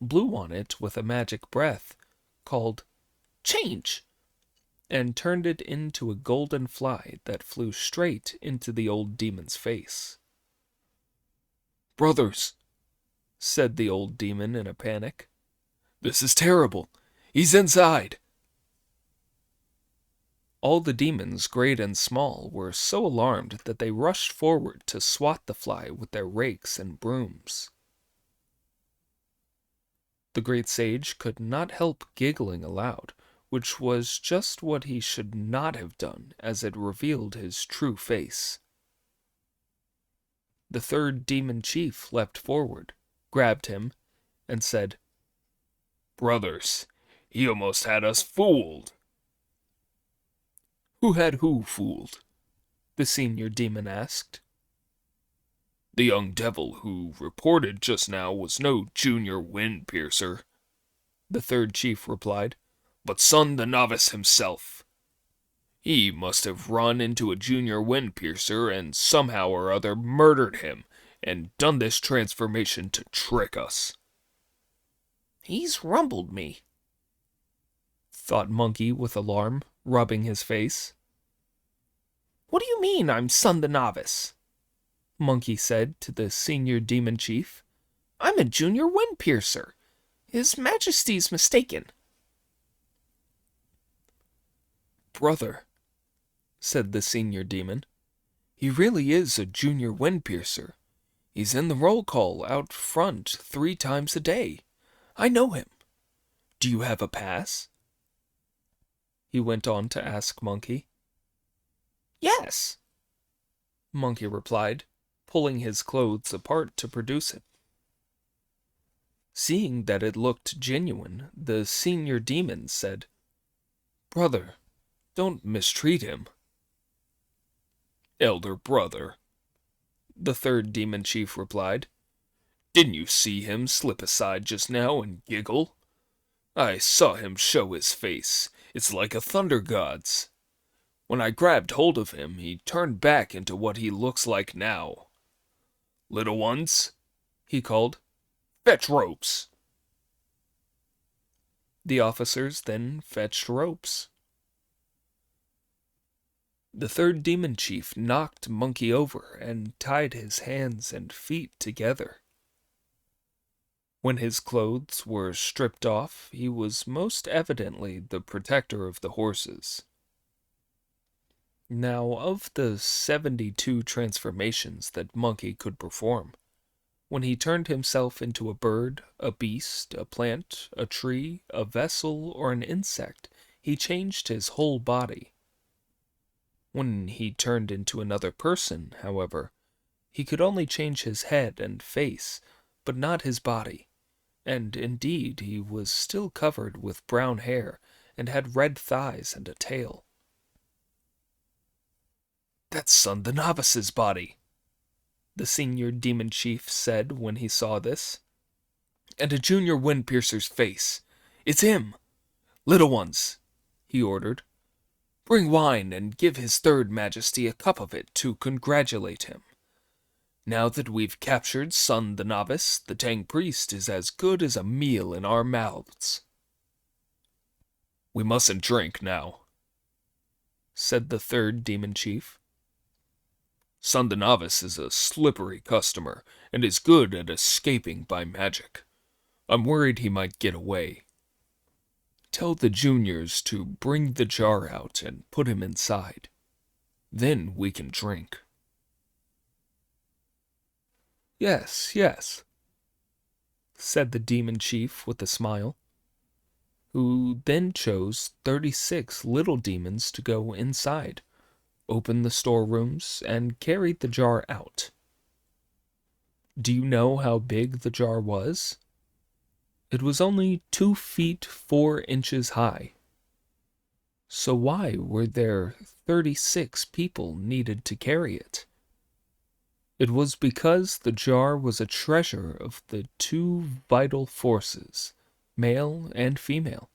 blew on it with a magic breath, called Change! and turned it into a golden fly that flew straight into the old demon's face. Brothers, said the old demon in a panic, this is terrible. He's inside. All the demons, great and small, were so alarmed that they rushed forward to swat the fly with their rakes and brooms. The great sage could not help giggling aloud, which was just what he should not have done, as it revealed his true face. The third demon chief leapt forward, grabbed him, and said, Brothers, he almost had us fooled. Who had who fooled? The senior demon asked. The young devil who reported just now was no junior wind piercer, the third chief replied, but Son the Novice himself. He must have run into a junior wind piercer and somehow or other murdered him and done this transformation to trick us. He's rumbled me, thought Monkey with alarm, rubbing his face. What do you mean I'm Son the Novice? Monkey said to the senior demon chief. I'm a junior wind piercer. His Majesty's mistaken. Brother, said the senior demon, he really is a junior wind piercer. He's in the roll call out front 3 times a day. I know him. Do you have a pass? He went on to ask Monkey. Yes, Monkey replied, pulling his clothes apart to produce it. Seeing that it looked genuine, the senior demon said, Brother, don't mistreat him. Elder brother, the third demon chief replied, didn't you see him slip aside just now and giggle? I saw him show his face. It's like a thunder god's. When I grabbed hold of him, he turned back into what he looks like now. Little ones, he called, fetch ropes. The officers then fetched ropes. The third demon chief knocked Monkey over and tied his hands and feet together. When his clothes were stripped off, he was most evidently the protector of the horses. Now, of the 72 transformations that Monkey could perform, when he turned himself into a bird, a beast, a plant, a tree, a vessel, or an insect, he changed his whole body. When he turned into another person, however, he could only change his head and face, but not his body, and indeed he was still covered with brown hair and had red thighs and a tail. "That's Son the Novice's body," the senior demon chief said when he saw this. "and a junior wind piercer's face. It's him! Little ones," he ordered, "bring wine and give his third majesty a cup of it to congratulate him. Now that we've captured Son the Novice, the Tang priest is as good as a meal in our mouths." "We mustn't drink now," said the third demon chief. Son the Novice is a slippery customer and is good at escaping by magic. I'm worried he might get away. Tell the juniors to bring the jar out and put him inside. Then we can drink." "Yes, yes," said the demon chief with a smile, who then chose 36 little demons to go inside, open the storerooms, and carry the jar out. Do you know how big the jar was? It was only 2 feet 4 inches high. So why were there 36 people needed to carry it? It was because the jar was a treasure of the 2 vital forces, male and female,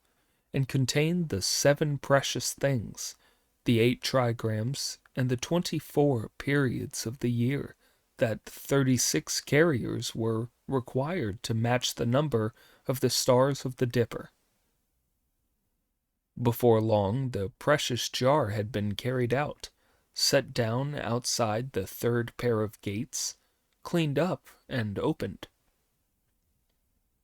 and contained the 7 precious things, the 8 trigrams, and the 24 periods of the year that 36 carriers were required to match the number of the stars of the Dipper. Before long, the precious jar had been carried out, set down outside the 3rd pair of gates, cleaned up, and opened.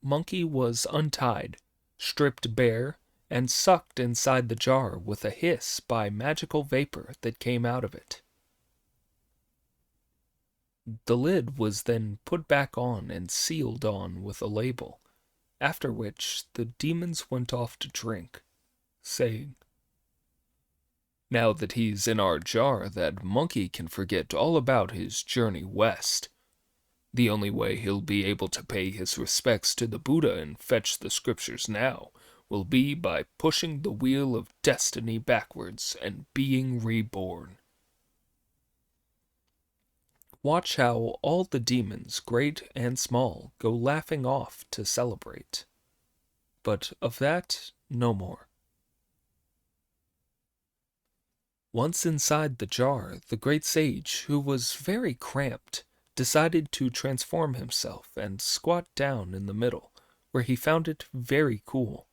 Monkey was untied, stripped bare, and sucked inside the jar with a hiss by magical vapor that came out of it. The lid was then put back on and sealed on with a label, after which the demons went off to drink, saying, "Now that he's in our jar, that monkey can forget all about his journey west. The only way he'll be able to pay his respects to the Buddha and fetch the scriptures now will be by pushing the wheel of destiny backwards and being reborn." Watch how all the demons, great and small, go laughing off to celebrate. But of that, no more. Once inside the jar, the great sage, who was very cramped, decided to transform himself and squat down in the middle, where he found it very cool.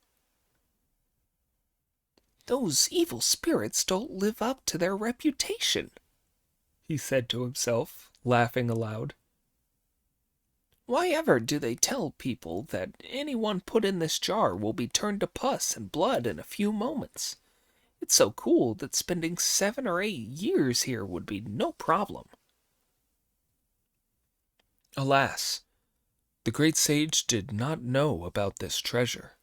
"Those evil spirits don't live up to their reputation," he said to himself, laughing aloud. "Why ever do they tell people that anyone put in this jar will be turned to pus and blood in a few moments? It's so cool that spending 7 or 8 years here would be no problem." Alas, the great sage did not know about this treasure.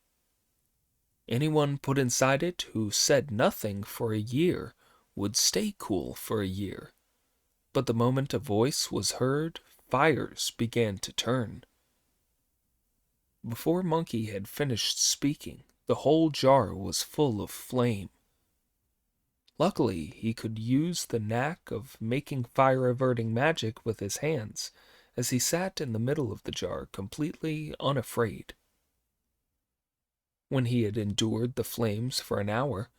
Anyone put inside it who said nothing for a year would stay cool for a year. But the moment a voice was heard, fires began to turn. Before Monkey had finished speaking, the whole jar was full of flame. Luckily, he could use the knack of making fire-averting magic with his hands, as he sat in the middle of the jar completely unafraid. When he had endured the flames for an hour,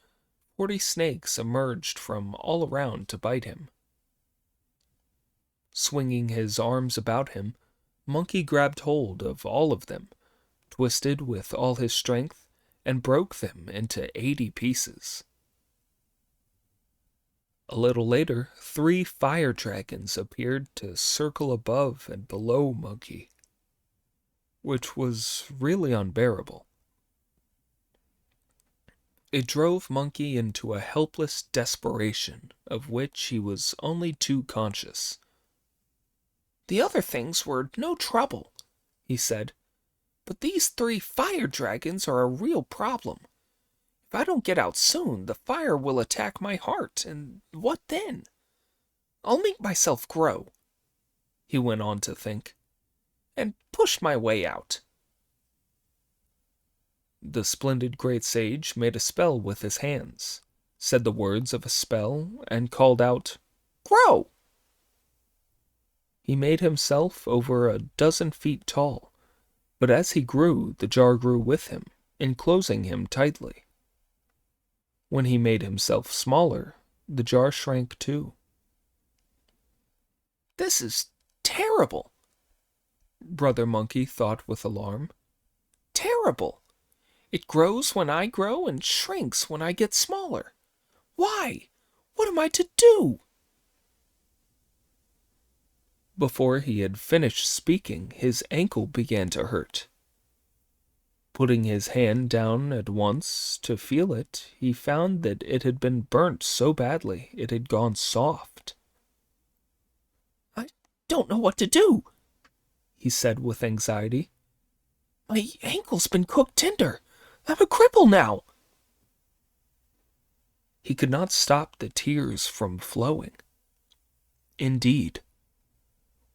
40 snakes emerged from all around to bite him. Swinging his arms about him, Monkey grabbed hold of all of them, twisted with all his strength, and broke them into 80 pieces. A little later, 3 fire dragons appeared to circle above and below Monkey, which was really unbearable. It drove Monkey into a helpless desperation of which he was only too conscious. "The other things were no trouble," he said, "but these 3 fire dragons are a real problem. If I don't get out soon, the fire will attack my heart, and what then? I'll make myself grow, he went on to think, and push my way out. The splendid great sage made a spell with his hands, said the words of a spell, and called out, Grow! He made himself over 12 feet tall, but as he grew, the jar grew with him, enclosing him tightly. When he made himself smaller, the jar shrank too. This is terrible, Brother Monkey thought with alarm. terrible. It grows when I grow and shrinks when I get smaller. Why? What am I to do? Before he had finished speaking, his ankle began to hurt. Putting his hand down at once to feel it, he found that it had been burnt so badly it had gone soft. I don't know what to do, he said with anxiety. My ankle's been cooked tender. I'm a cripple now. He could not stop the tears from flowing. Indeed,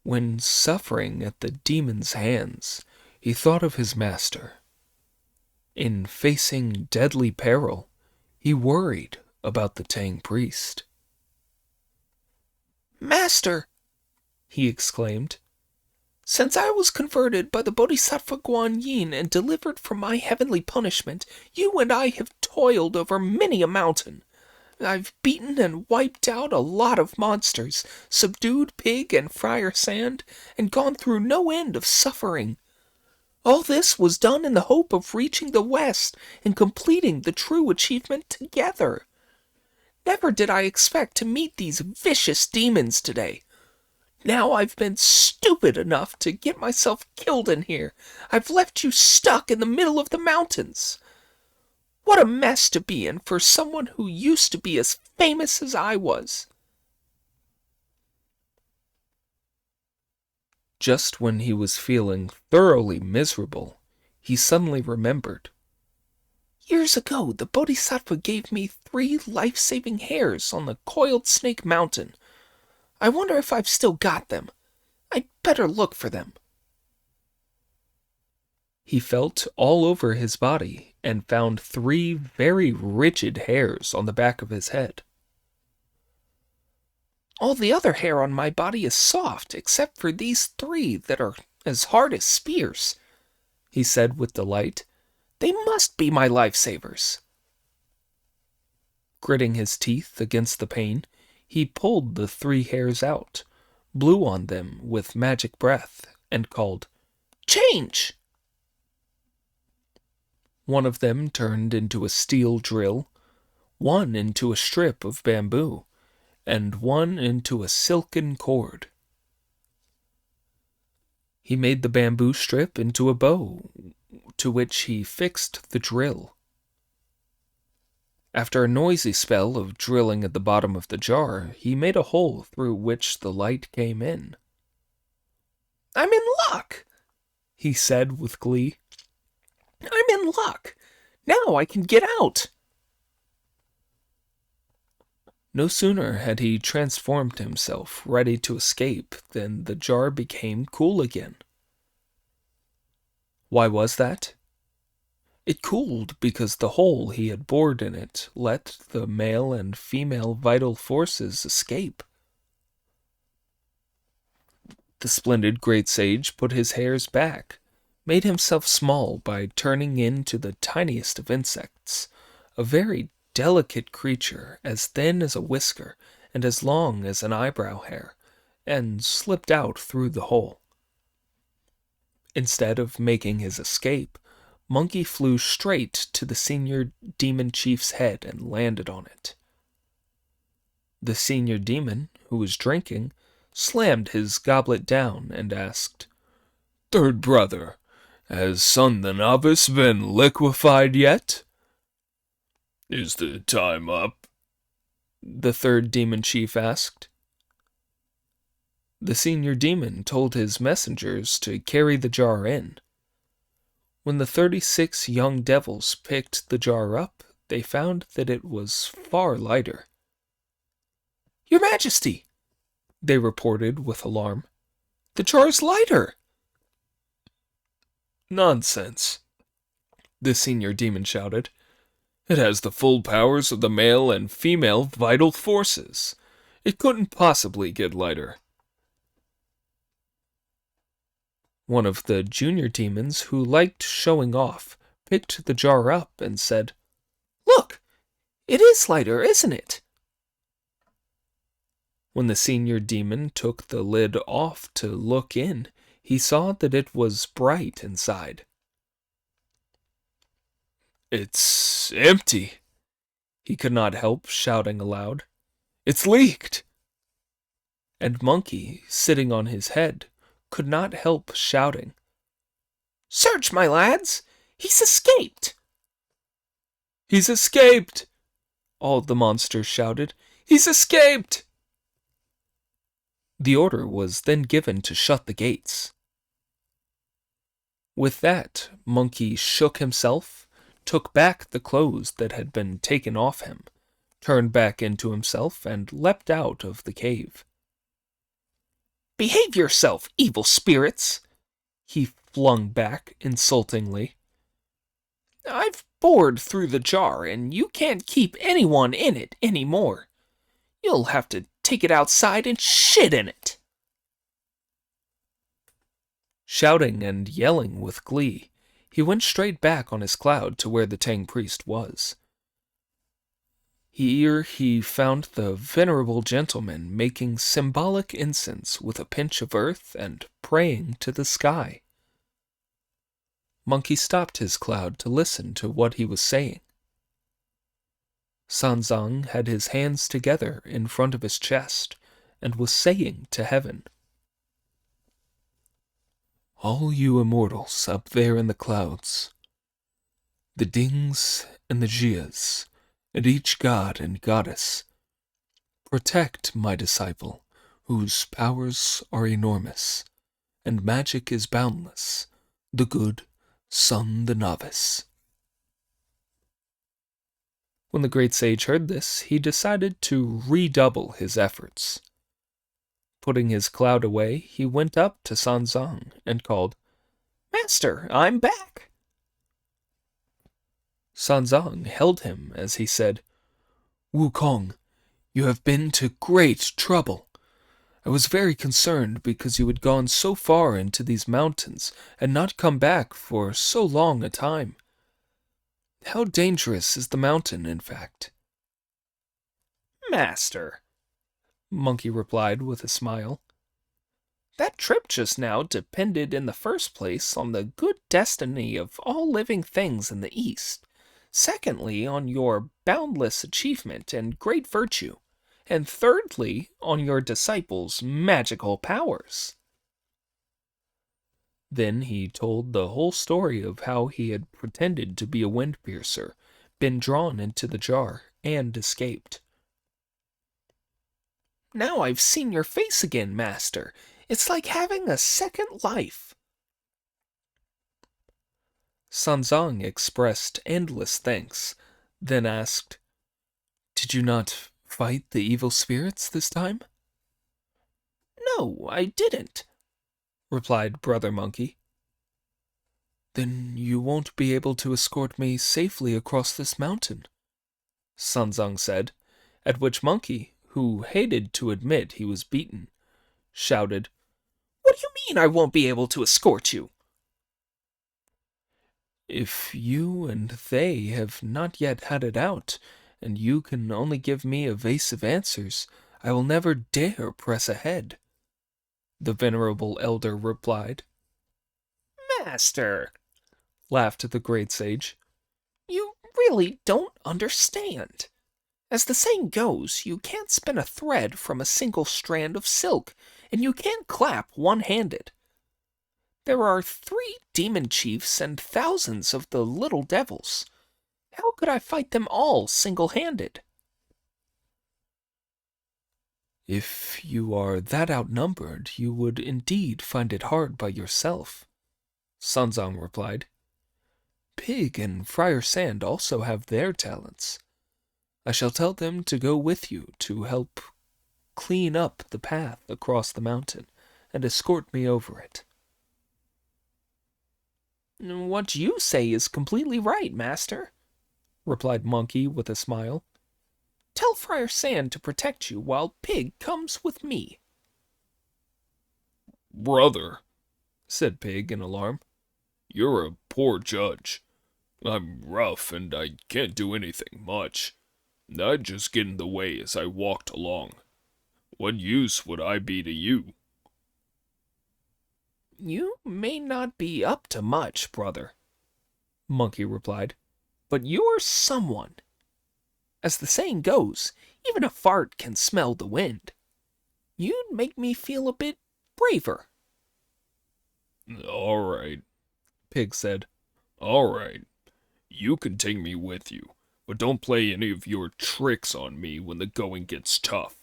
when suffering at the demon's hands, he thought of his master. In facing deadly peril, he worried about the Tang priest. Master, he exclaimed, since I was converted by the Bodhisattva Guan Yin and delivered from my heavenly punishment, you and I have toiled over many a mountain. I've beaten and wiped out a lot of monsters, subdued Pig and Friar Sand, and gone through no end of suffering. All this was done in the hope of reaching the West and completing the true achievement together. Never did I expect to meet these vicious demons today. Now I've been stupid enough to get myself killed in here. I've left you stuck in the middle of the mountains. What a mess to be in for someone who used to be as famous as I was. Just when he was feeling thoroughly miserable, he suddenly remembered. Years ago, the Bodhisattva gave me 3 life-saving hairs on the Coiled Snake Mountain. I wonder if I've still got them. I'd better look for them. He felt all over his body and found 3 very rigid hairs on the back of his head. All the other hair on my body is soft, except for these 3 that are as hard as spears, he said with delight. They must be my lifesavers. Gritting his teeth against the pain, he pulled the 3 hairs out, blew on them with magic breath, and called, Change! One of them turned into a steel drill, one into a strip of bamboo, and one into a silken cord. He made the bamboo strip into a bow, to which he fixed the drill. After a noisy spell of drilling at the bottom of the jar, he made a hole through which the light came in. I'm in luck, he said with glee. I'm in luck. Now I can get out. No sooner had he transformed himself, ready to escape, than the jar became cool again. Why was that? It cooled because the hole he had bored in it let the male and female vital forces escape. The splendid great sage put his hairs back, made himself small by turning into the tiniest of insects, a very delicate creature as thin as a whisker and as long as an eyebrow hair, and slipped out through the hole. Instead of making his escape, Monkey flew straight to the senior demon chief's head and landed on it. The senior demon, who was drinking, slammed his goblet down and asked, Third brother, has Son the Novice been liquefied yet? Is the time up? The third demon chief asked. The senior demon told his messengers to carry the jar in. When the 36 young devils picked the jar up, they found that it was far lighter. "Your Majesty," they reported with alarm, "the jar's lighter." Nonsense, the senior demon shouted. It has the full powers of the male and female vital forces. It couldn't possibly get lighter. One of the junior demons, who liked showing off, picked the jar up and said, "Look, it is lighter, isn't it?" When the senior demon took the lid off to look in, he saw that it was bright inside. It's empty, He could not help shouting aloud. it's leaked. And Monkey, sitting on his head, could not help shouting, "Search, my lads! He's escaped!" He's escaped! all the monsters shouted. He's escaped! The order was then given to shut the gates. With that, Monkey shook himself, took back the clothes that had been taken off him, turned back into himself, and leapt out of the cave. "Behave yourself, evil spirits!" He flung back insultingly. "I've bored through the jar, and you can't keep anyone in it any more. You'll have to take it outside and shit in it." Shouting and yelling with glee, he went straight back on his cloud to where the Tang priest was. Here he found the venerable gentleman making symbolic incense with a pinch of earth and praying to the sky. Monkey stopped his cloud to listen to what he was saying. Sanzang had his hands together in front of his chest and was saying to heaven, "All you immortals up there in the clouds, the Dings and the Jias, and each god and goddess, protect my disciple, whose powers are enormous, and magic is boundless, the good Sun the Novice." When the great sage heard this, he decided to redouble his efforts. Putting his cloud away, he went up to Sanzang and called, "Master, I'm back." Sanzang held him as he said, "Wukong, you have been to great trouble. I was very concerned because you had gone so far into these mountains and not come back for so long a time. How dangerous is the mountain, in fact?" "Master," Monkey replied with a smile, "that trip just now depended in the first place on the good destiny of all living things in the East, secondly on your boundless achievement and great virtue, and thirdly on your disciple's magical powers." Then he told the whole story of how he had pretended to be a wind piercer, been drawn into the jar, and escaped. "Now I've seen your face again, Master. It's like having a second life." Sanzang expressed endless thanks, then asked, "Did you not fight the evil spirits this time?" "No, I didn't," replied Brother Monkey. "Then you won't be able to escort me safely across this mountain," Sanzang said, at which Monkey, who hated to admit he was beaten, shouted, "What do you mean I won't be able to escort you?" "If you and they have not yet had it out, and you can only give me evasive answers, I will never dare press ahead," the venerable elder replied. "Master," laughed the great sage, "you really don't understand. As the saying goes, you can't spin a thread from a single strand of silk, and you can't clap one-handed. There are 3 demon chiefs and thousands of the little devils. How could I fight them all single-handed?" "If you are that outnumbered, you would indeed find it hard by yourself," Sanzang replied. Pig and Friar Sand also have their talents. I shall tell them to go with you to help clean up the path across the mountain and escort me over it." "What you say is completely right, master," replied Monkey with a smile. "Tell Friar Sand to protect you while Pig comes with me." "Brother," said Pig in alarm, "you're a poor judge. I'm rough and I can't do anything much. I'd just get in the way as I walked along. What use would I be to you?" "You may not be up to much, brother," Monkey replied, "but you're someone. As the saying goes, even a fart can smell the wind. You'd make me feel a bit braver." "All right," Pig said. "all right. You can take me with you, but don't play any of your tricks on me when the going gets tough."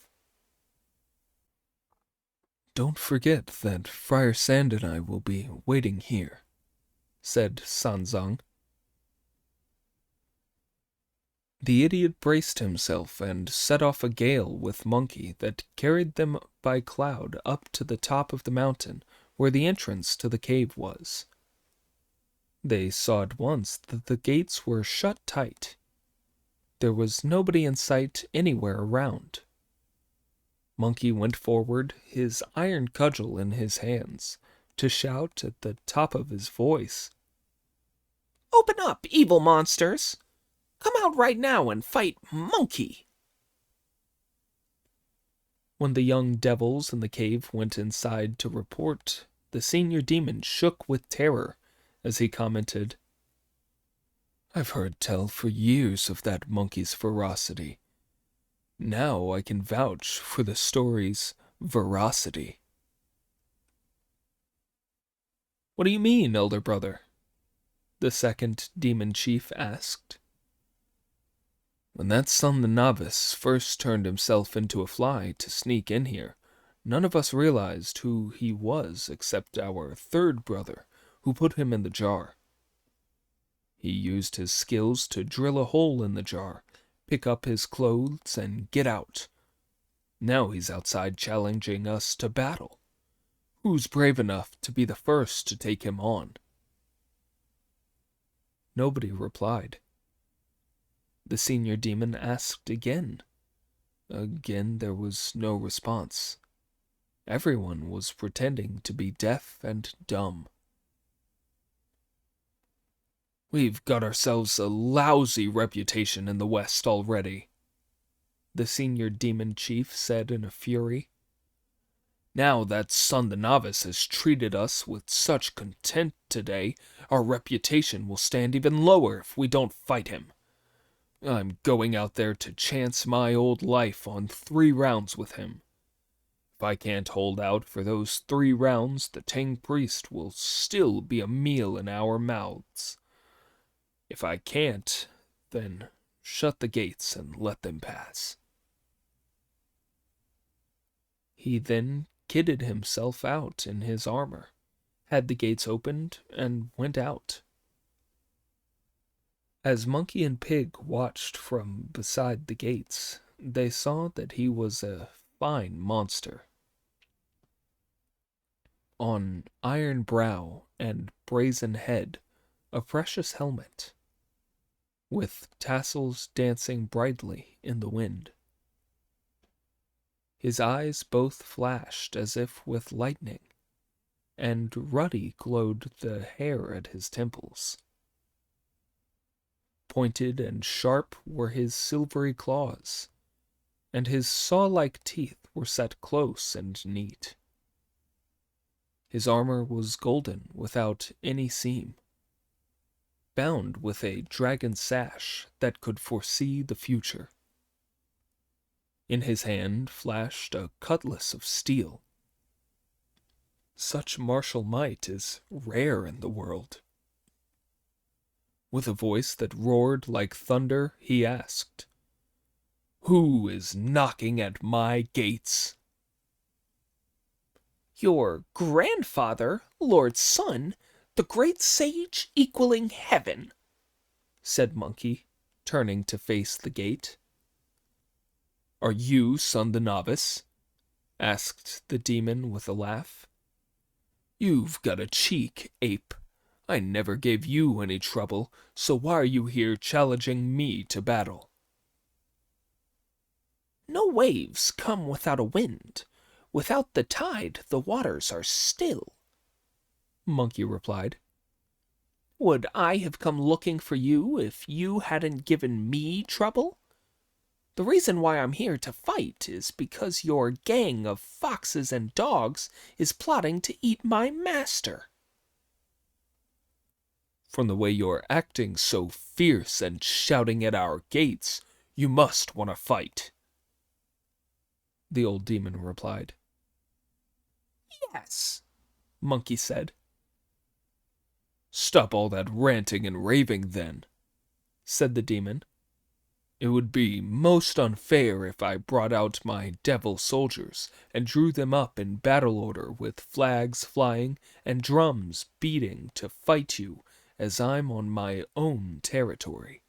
"Don't forget that Friar Sand and I will be waiting here," said Sanzang. The idiot braced himself and set off a gale with Monkey that carried them by cloud up to the top of the mountain where the entrance to the cave was. They saw at once that the gates were shut tight. There was nobody in sight anywhere around. Monkey went forward, his iron cudgel in his hands, to shout at the top of his voice, "Open up, evil monsters! Come out right now and fight Monkey!" When the young devils in the cave went inside to report, the senior demon shook with terror as he commented, "I've heard tell for years of that monkey's ferocity. Now I can vouch for the story's veracity." "What do you mean, elder brother?" the second demon chief asked. "When that son the novice first turned himself into a fly to sneak in here, none of us realized who he was except our third brother, who put him in the jar. He used his skills to drill a hole in the jar, pick up his clothes, and get out. Now he's outside challenging us to battle. Who's brave enough to be the first to take him on?" Nobody replied. The senior demon asked again. Again there was no response. Everyone was pretending to be deaf and dumb. "We've got ourselves a lousy reputation in the West already," the senior demon chief said in a fury. "Now that son the novice has treated us with such contempt today, our reputation will stand even lower if we don't fight him. I'm going out there to chance my old life on 3 rounds with him. If I can't hold out for those 3 rounds, the Tang priest will still be a meal in our mouths. If I can't, then shut the gates and let them pass." He then kitted himself out in his armor, had the gates opened, and went out. As Monkey and Pig watched from beside the gates, they saw that he was a fine monster. On iron brow and brazen head, a precious helmet, with tassels dancing brightly in the wind. His eyes both flashed as if with lightning, and ruddy glowed the hair at his temples. Pointed and sharp were his silvery claws, and his saw-like teeth were set close and neat. His armor was golden without any seam, bound with a dragon sash that could foresee the future. In his hand flashed a cutlass of steel. Such martial might is rare in the world. With a voice that roared like thunder, he asked, "Who is knocking at my gates?" "Your grandfather, Lord Sun, the great sage equaling heaven," said Monkey, turning to face the gate. "Are you Son the Novice?" asked the demon with a laugh. "You've got a cheek, ape. I never gave you any trouble, so why are you here challenging me to battle?" No waves come without a wind. Without the tide, the waters are still, Monkey replied. Would I have come looking for you if you hadn't given me trouble? The reason why I'm here to fight is because your gang of foxes and dogs is plotting to eat my master. "From the way you're acting so fierce and shouting at our gates, you must want to fight," the old demon replied. Yes, Monkey said. "Stop all that ranting and raving, then," said the demon. "It would be most unfair if I brought out my devil soldiers and drew them up in battle order with flags flying and drums beating to fight you as I'm on my own territory.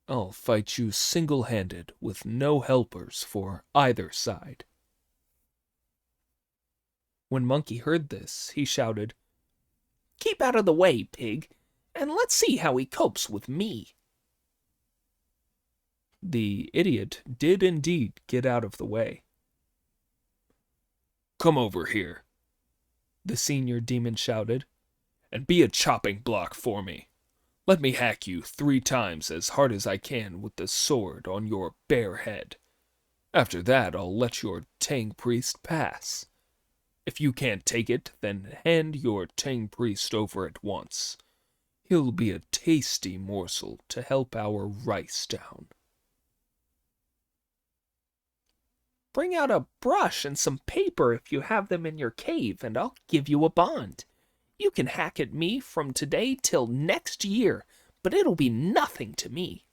I'll fight you single-handed with no helpers for either side." When Monkey heard this, he shouted, keep out of the way, pig, and let's see how he copes with me. The idiot did indeed get out of the way. "Come over here," The senior demon shouted. "and be a chopping block for me. Let me hack you 3 times as hard as I can with the sword on your bare head. After that, I'll let your Tang priest pass. If you can't take it, then hand your Tang priest over at once. He'll be a tasty morsel to help our rice down." Bring out a brush and some paper if you have them in your cave, and I'll give you a bond. You can hack at me from today till next year, but it'll be nothing to me.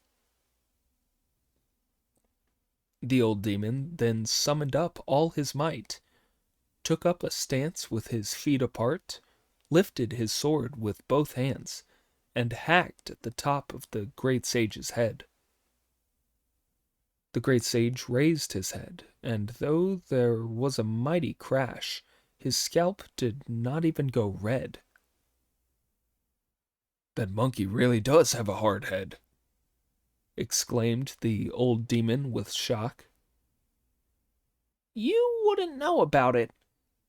The old demon then summoned up all his might, took up a stance with his feet apart, lifted his sword with both hands, and hacked at the top of the great sage's head. The great sage raised his head, and though there was a mighty crash, his scalp did not even go red. "That monkey really does have a hard head," exclaimed the old demon with shock. You wouldn't know about it,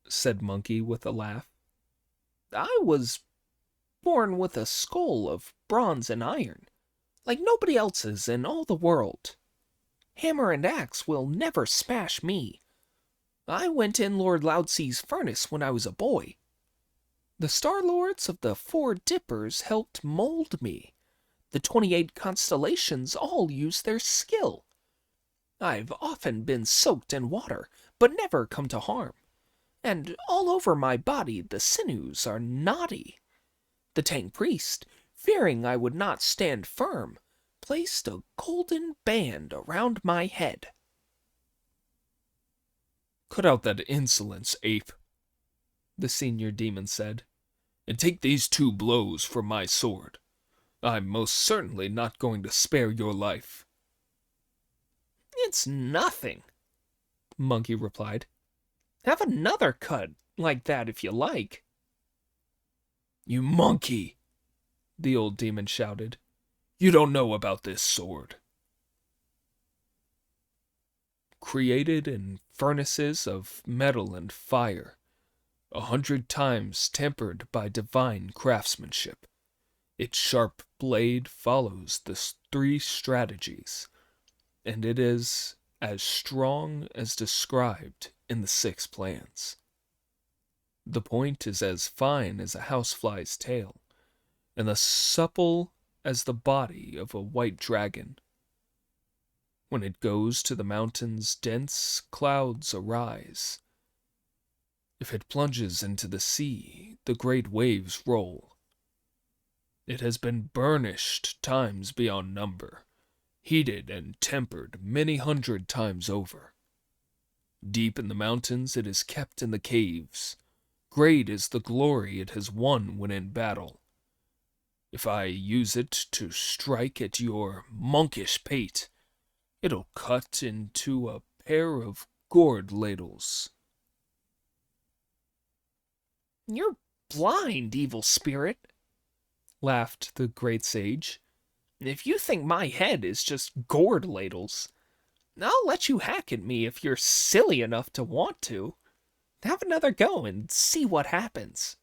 said Monkey with a laugh. I was born with a skull of bronze and iron, like nobody else's in all the world. Hammer and axe will never smash me. I went in Lord Loudsea's furnace when I was a boy. The Star Lords of the 4 Dippers helped mold me. The 28 constellations all use their skill. I've often been soaked in water, but never come to harm. And all over my body the sinews are knotty. The Tang priest, fearing I would not stand firm, placed a golden band around my head. "Cut out that insolence, ape," the senior demon said, "and take these 2 blows from my sword. I'm most certainly not going to spare your life." It's nothing, Monkey replied. Have another cut like that if you like. "You monkey!" the old demon shouted. "You don't know about this sword." Created in furnaces of metal and fire, 100 times tempered by divine craftsmanship, its sharp blade follows the 3 strategies, and it is as strong as described in the 6 plans. The point is as fine as a housefly's tail, and as supple as the body of a white dragon. When it goes to the mountains, dense clouds arise. If it plunges into the sea, the great waves roll. It has been burnished times beyond number, heated and tempered many 100 times over. Deep in the mountains it is kept in the caves. Great is the glory it has won when in battle. If I use it to strike at your monkish pate, it'll cut into a pair of gourd ladles. You're blind, evil spirit, laughed the great sage. if you think my head is just gourd ladles. I'll let you hack at me if you're silly enough to want to. Have another go and see what happens.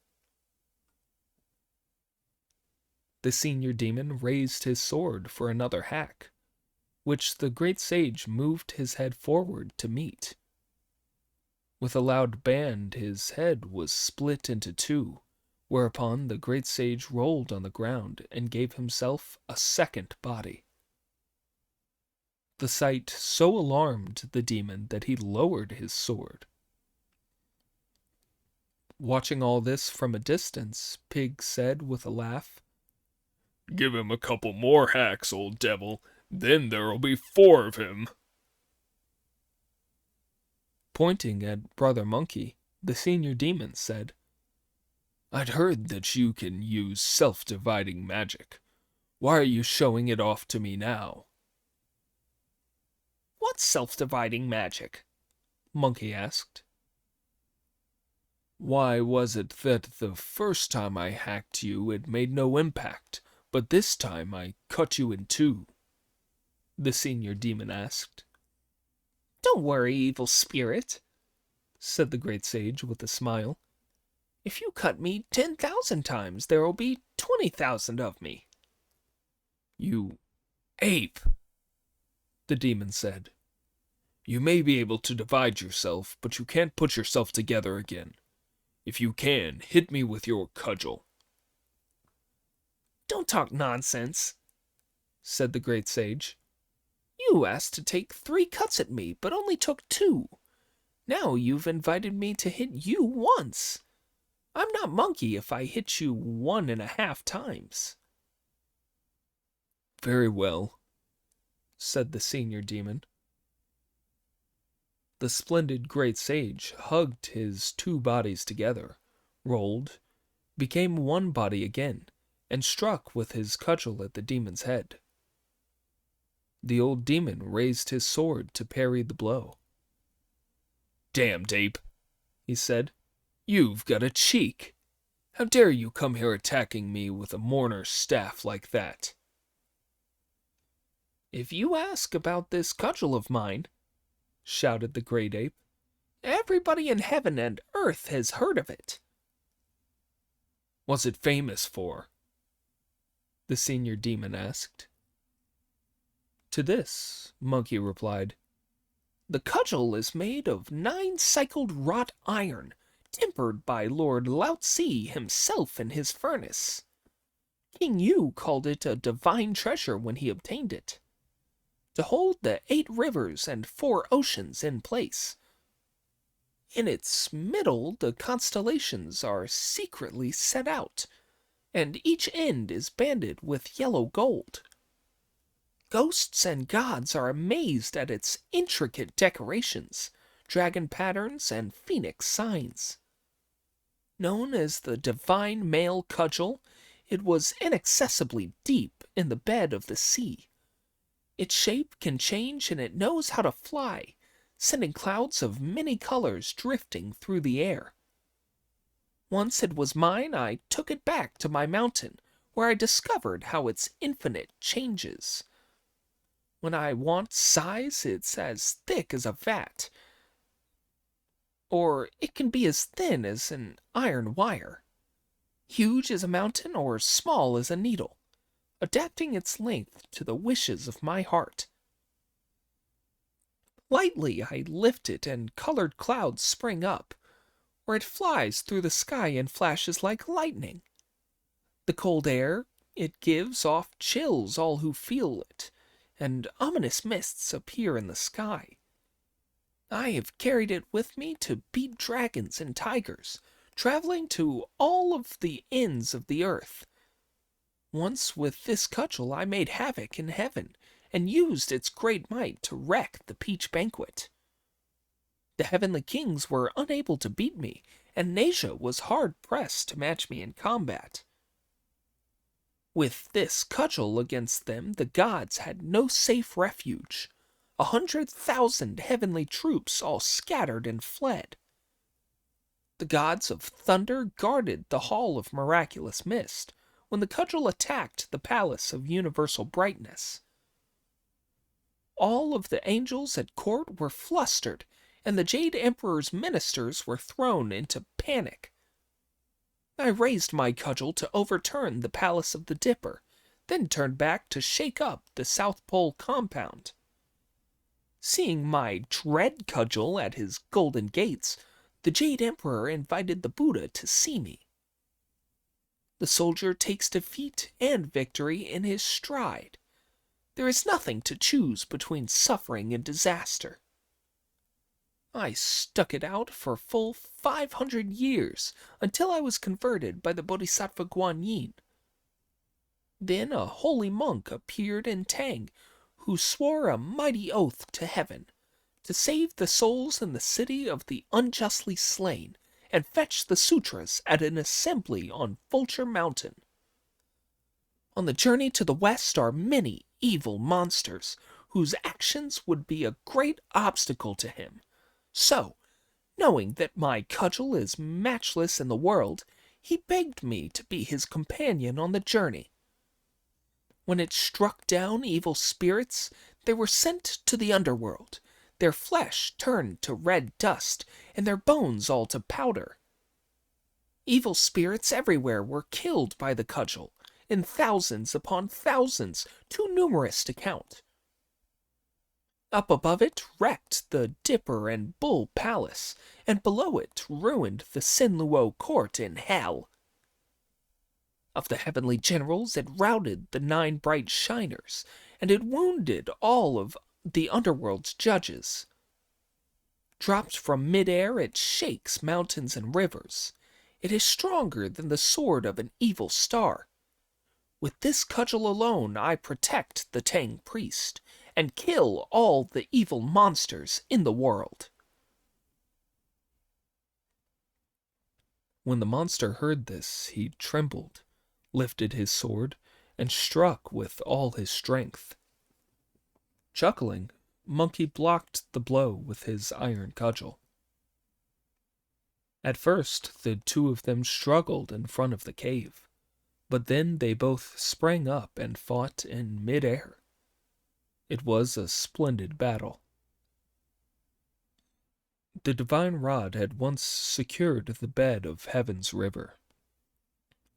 The senior demon raised his sword for another hack, which the great sage moved his head forward to meet. With a loud bang, his head was split into two, whereupon the great sage rolled on the ground and gave himself a second body. The sight so alarmed the demon that he lowered his sword. Watching all this from a distance, Pig said with a laugh, Give him a couple more hacks, old devil, then there'll be 4 of him. Pointing at Brother Monkey, the senior demon said, I'd heard that you can use self-dividing magic. Why are you showing it off to me now? What's self-dividing magic? Monkey asked. Why was it that the first time I hacked you it made no impact, but this time I cut you in two? The senior demon asked. Don't worry, evil spirit, said the great sage with a smile. If you cut me 10,000 times, there will be 20,000 of me. You ape, the demon said. You may be able to divide yourself, but you can't put yourself together again. If you can, hit me with your cudgel. Don't talk nonsense, said the great sage. You asked to take 3 cuts at me, but only took 2. Now you've invited me to hit you once. I'm not monkey if I hit you 1.5 times. Very well, said the senior demon. The splendid great sage hugged his 2 bodies together, rolled, became 1 body again, and struck with his cudgel at the demon's head. The old demon raised his sword to parry the blow. Damned ape, he said. You've got a cheek. How dare you come here attacking me with a mourner's staff like that? If you ask about this cudgel of mine, shouted the great ape, everybody in heaven and earth has heard of it. What's it famous for? The senior demon asked. To this, Monkey replied, The cudgel is made of 9-cycled wrought iron, tempered by Lord Lao-Tse himself in his furnace. King Yu called it a divine treasure when he obtained it, to hold the 8 rivers and 4 oceans in place. In its middle, the constellations are secretly set out, and each end is banded with yellow gold. Ghosts and gods are amazed at its intricate decorations, dragon patterns, and phoenix signs. Known as the divine male cudgel, it was inaccessibly deep in the bed of the sea. Its shape can change and it knows how to fly, sending clouds of many colors drifting through the air. Once it was mine, I took it back to my mountain, where I discovered how its infinite changes. When I want size, it's as thick as a vat, or it can be as thin as an iron wire, huge as a mountain or small as a needle, adapting its length to the wishes of my heart. Lightly I lift it and colored clouds spring up, or it flies through the sky and flashes like lightning. The cold air it gives off chills all who feel it, and ominous mists appear in the sky. I have carried it with me to beat dragons and tigers, traveling to all of the ends of the earth. Once with this cudgel I made havoc in heaven, and used its great might to wreck the peach banquet. The heavenly kings were unable to beat me, and Nasia was hard-pressed to match me in combat. With this cudgel against them, the gods had no safe refuge. 100,000 heavenly troops all scattered and fled. The gods of thunder guarded the Hall of Miraculous Mist when the cudgel attacked the Palace of Universal Brightness. All of the angels at court were flustered, and the Jade Emperor's ministers were thrown into panic. I raised my cudgel to overturn the Palace of the Dipper, then turned back to shake up the South Pole compound. Seeing my dread cudgel at his golden gates, the Jade Emperor invited the Buddha to see me. The soldier takes defeat and victory in his stride. There is nothing to choose between suffering and disaster. I stuck it out for full 500 years until I was converted by the Bodhisattva Guanyin. Then a holy monk appeared in Tang, who swore a mighty oath to heaven to save the souls in the city of the unjustly slain and fetch the sutras at an assembly on Vulture Mountain. On the journey to the west are many evil monsters whose actions would be a great obstacle to him. So, knowing that my cudgel is matchless in the world, he begged me to be his companion on the journey. When it struck down evil spirits, they were sent to the underworld. Their flesh turned to red dust, and their bones all to powder. Evil spirits everywhere were killed by the cudgel, in thousands upon thousands, too numerous to count. Up above it wrecked the Dipper and Bull Palace, and below it ruined the Sinluo court in hell. Of the heavenly generals, it routed the 9 bright shiners, and it wounded all of the underworld's judges. Dropped from midair, it shakes mountains and rivers. It is stronger than the sword of an evil star. With this cudgel alone I protect the Tang priest, and kill all the evil monsters in the world. When the monster heard this, he trembled, lifted his sword, and struck with all his strength. Chuckling, Monkey blocked the blow with his iron cudgel. At first, the two of them struggled in front of the cave, but then they both sprang up and fought in mid-air. It was a splendid battle. The divine rod had once secured the bed of heaven's river.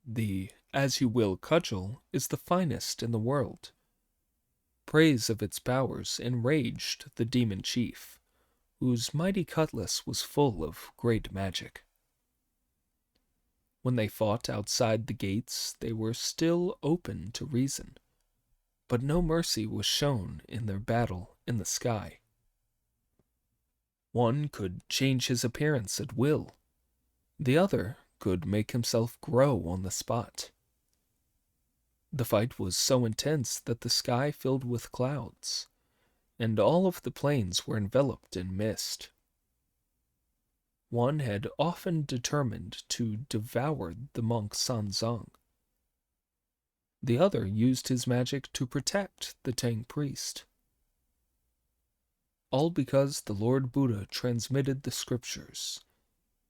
The as-you-will cudgel is the finest in the world. Praise of its powers enraged the demon chief, whose mighty cutlass was full of great magic. When they fought outside the gates, they were still open to reason, but no mercy was shown in their battle in the sky. One could change his appearance at will. The other could make himself grow on the spot. The fight was so intense that the sky filled with clouds, and all of the plains were enveloped in mist. One had often determined to devour the monk Sanzang. The other used his magic to protect the Tang priest. All because the Lord Buddha transmitted the scriptures.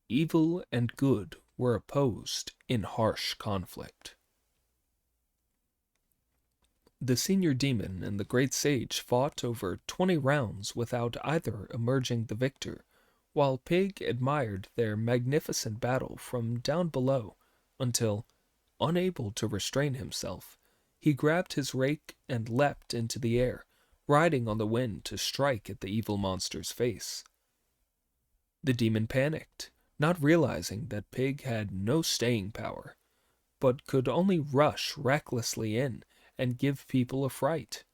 Evil and good were opposed in harsh conflict. The senior demon and the great sage fought over 20 rounds without either emerging the victor, while Pig admired their magnificent battle from down below until, unable to restrain himself, he grabbed his rake and leapt into the air, riding on the wind to strike at the evil monster's face. The demon panicked, not realizing that Pig had no staying power, but could only rush recklessly in and give people a fright.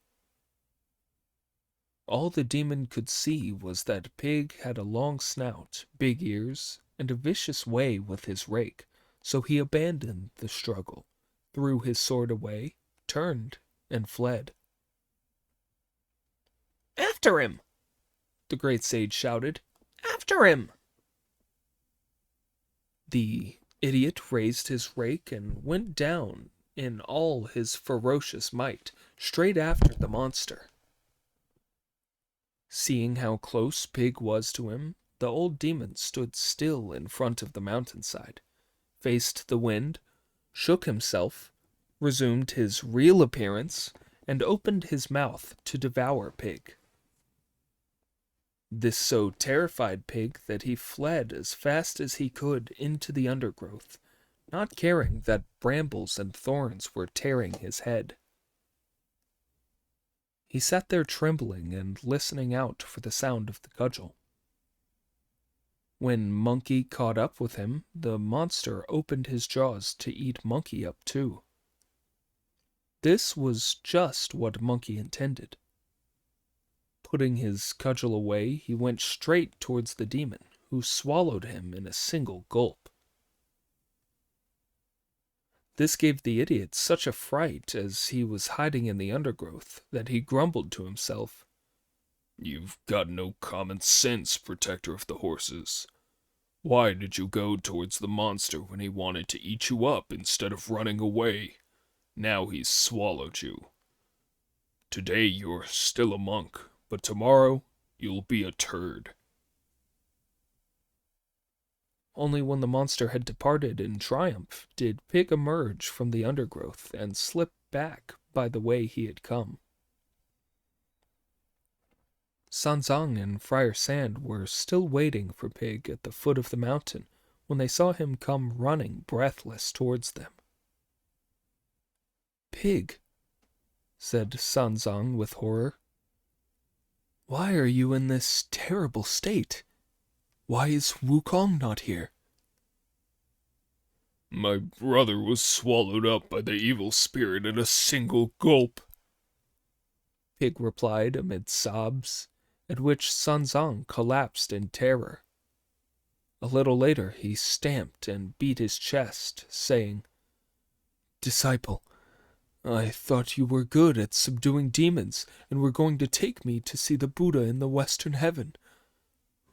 All the demon could see was that Pig had a long snout, big ears, and a vicious way with his rake, so he abandoned the struggle, threw his sword away, turned, and fled. "After him!" the great sage shouted. "After him!" The idiot raised his rake and went down in all his ferocious might straight after the monster. Seeing how close Pig was to him, the old demon stood still in front of the mountainside, faced the wind, shook himself, resumed his real appearance, and opened his mouth to devour Pig. This so terrified Pig that he fled as fast as he could into the undergrowth, not caring that brambles and thorns were tearing his head. He sat there trembling and listening out for the sound of the cudgel. When Monkey caught up with him, the monster opened his jaws to eat Monkey up too. This was just what Monkey intended. Putting his cudgel away, he went straight towards the demon, who swallowed him in a single gulp. This gave the idiot such a fright as he was hiding in the undergrowth that he grumbled to himself, "You've got no common sense, protector of the horses. Why did you go towards the monster when he wanted to eat you up instead of running away? Now he's swallowed you. Today you're still a monk, but tomorrow you'll be a turd." Only when the monster had departed in triumph did Pig emerge from the undergrowth and slip back by the way he had come. Sanzang and Friar Sand were still waiting for Pig at the foot of the mountain when they saw him come running breathless towards them. "Pig," said Sanzang with horror, "why are you in this terrible state? Why is Wukong not here?" "My brother was swallowed up by the evil spirit in a single gulp," Pig replied amid sobs, at which Sanzang collapsed in terror. A little later he stamped and beat his chest, saying, "Disciple, I thought you were good at subduing demons and were going to take me to see the Buddha in the Western Heaven.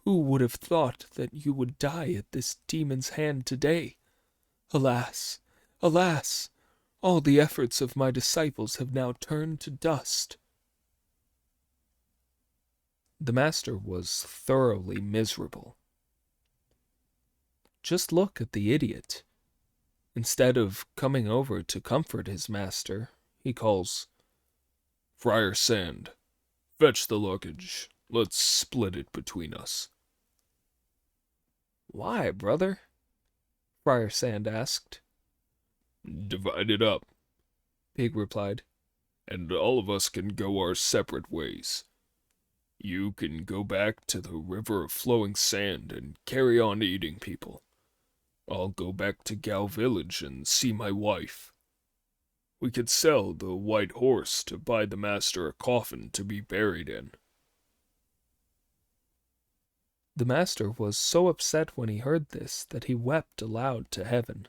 Who would have thought that you would die at this demon's hand today? Alas, alas, all the efforts of my disciples have now turned to dust." The master was thoroughly miserable. Just look at the idiot. Instead of coming over to comfort his master, he calls, "Friar Sand, fetch the luggage. Let's split it between us." "Why, brother?" Friar Sand asked. "Divide it up," Pig replied. "and all of us can go our separate ways. You can go back to the river of flowing sand and carry on eating people. I'll go back to Gao village and see my wife. We could sell the white horse to buy the master a coffin to be buried in." The master was so upset when he heard this that he wept aloud to heaven.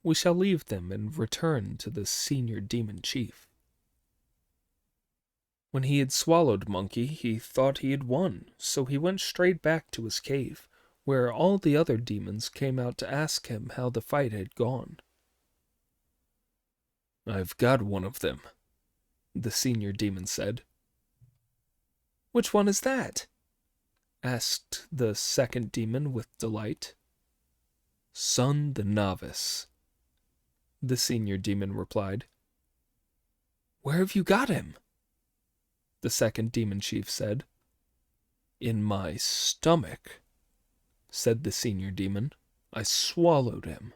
We shall leave them and return to the senior demon chief. When he had swallowed Monkey, he thought he had won, so he went straight back to his cave, where all the other demons came out to ask him how the fight had gone. "I've got one of them," the senior demon said. "Which one is that?" asked the second demon with delight. "Sun the novice," the senior demon replied. "Where have you got him?" the second demon chief said. "In my stomach," said the senior demon. "I swallowed him."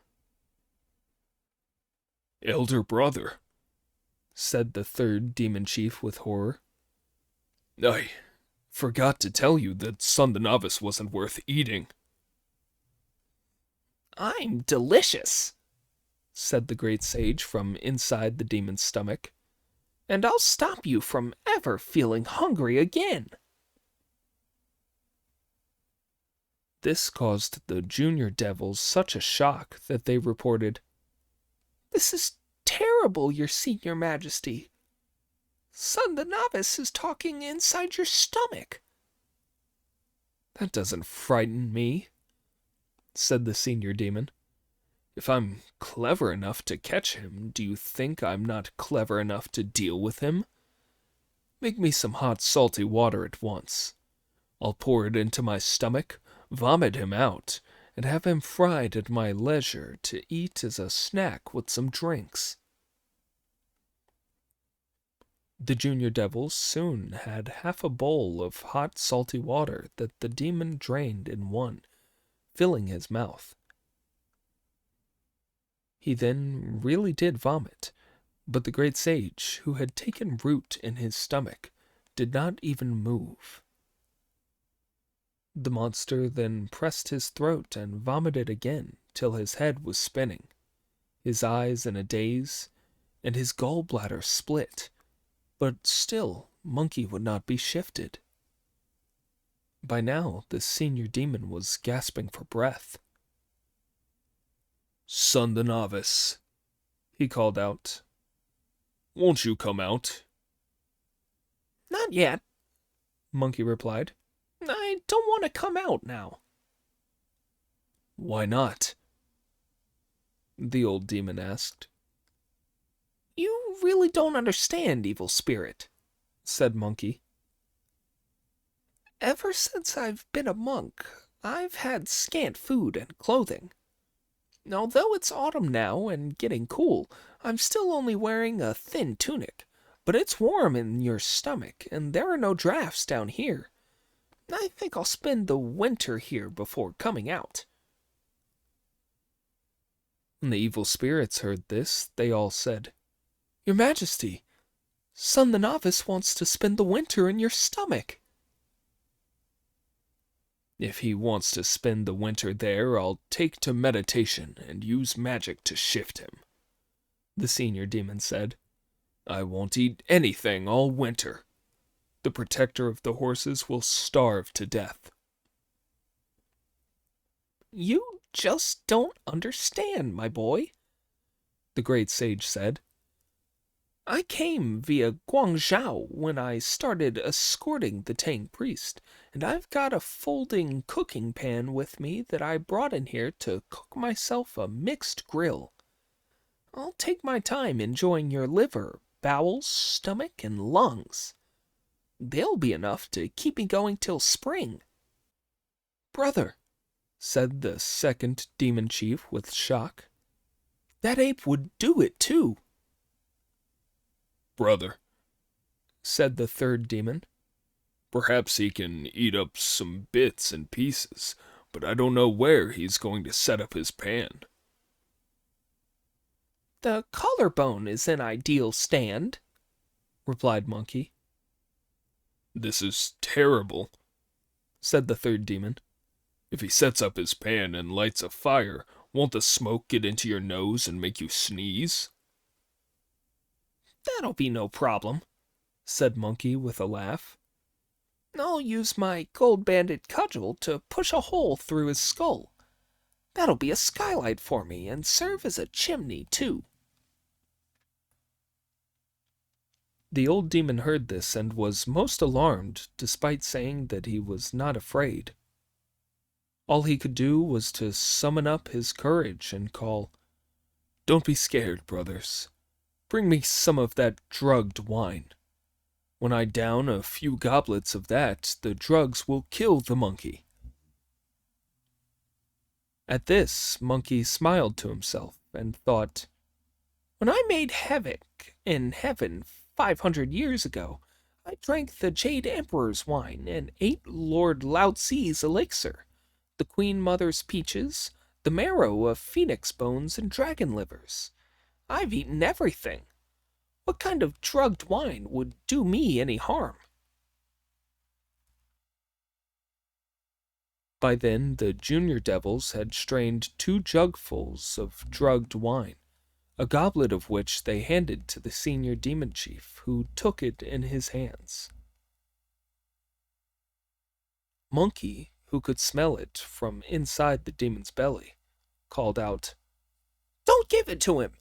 "Elder brother," said the third demon chief with horror, "I forgot to tell you that Sun the Novice wasn't worth eating." "I'm delicious," said the great sage from inside the demon's stomach, "and I'll stop you from ever feeling hungry again." This caused the junior devils such a shock that they reported, "This is terrible, your senior majesty. Sun the Novice is talking inside your stomach." "That doesn't frighten me," said the senior demon. If I'm clever enough to catch him, do you think I'm not clever enough to deal with him? Make me some hot, salty water at once. I'll pour it into my stomach, vomit him out, and have him fried at my leisure to eat as a snack with some drinks. The junior devils soon had half a bowl of hot, salty water that the demon drained in one, filling his mouth. He then really did vomit, but the great sage, who had taken root in his stomach, did not even move. The monster then pressed his throat and vomited again till his head was spinning, his eyes in a daze, and his gallbladder split, but still Monkey would not be shifted. By now the senior demon was gasping for breath. Son the novice, He called out. won't you come out? Not yet, Monkey replied. I don't want to come out now. Why not? The old demon asked. You really don't understand, evil spirit, Said Monkey. Ever since I've been a monk, I've had scant food and clothing. Although it's autumn now and getting cool, I'm still only wearing a thin tunic, but it's warm in your stomach, and there are no drafts down here. I think I'll spend the winter here before coming out. When the evil spirits heard this, they all said, Your Majesty, Son the Novice wants to spend the winter in your stomach. If he wants to spend the winter there, I'll take to meditation and use magic to shift him, The senior demon said. I won't eat anything all winter. The protector of the horses will starve to death. You just don't understand, my boy, The great sage said. I came via Guangzhou when I started escorting the Tang priest, and I've got a folding cooking pan with me that I brought in here to cook myself a mixed grill. I'll take my time enjoying your liver, bowels, stomach, and lungs. They'll be enough to keep me going till spring. Brother, said the second demon chief with shock, That ape would do it too. Brother, said the third demon. Perhaps he can eat up some bits and pieces, but I don't know where he's going to set up his pan. The collarbone is an ideal stand, replied Monkey. This is terrible, said the third demon. If he sets up his pan and lights a fire, won't the smoke get into your nose and make you sneeze? That'll be no problem, said Monkey with a laugh. I'll use my gold-banded cudgel to push a hole through his skull. That'll be a skylight for me and serve as a chimney, too. The old demon heard this and was most alarmed, despite saying that he was not afraid. All he could do was to summon up his courage and call, Don't be scared, brothers. Bring me some of that drugged wine. When I down a few goblets of that, the drugs will kill the monkey. At this, Monkey smiled to himself and thought, When I made havoc in heaven 500 years ago, I drank the Jade Emperor's wine and ate Lord Laozi's elixir, the Queen Mother's peaches, the marrow of phoenix bones and dragon livers. I've eaten everything. What kind of drugged wine would do me any harm? By then the junior devils had strained 2 jugfuls of drugged wine, a goblet of which they handed to the senior demon chief, who took it in his hands. Monkey, who could smell it from inside the demon's belly, called out, Don't give it to him!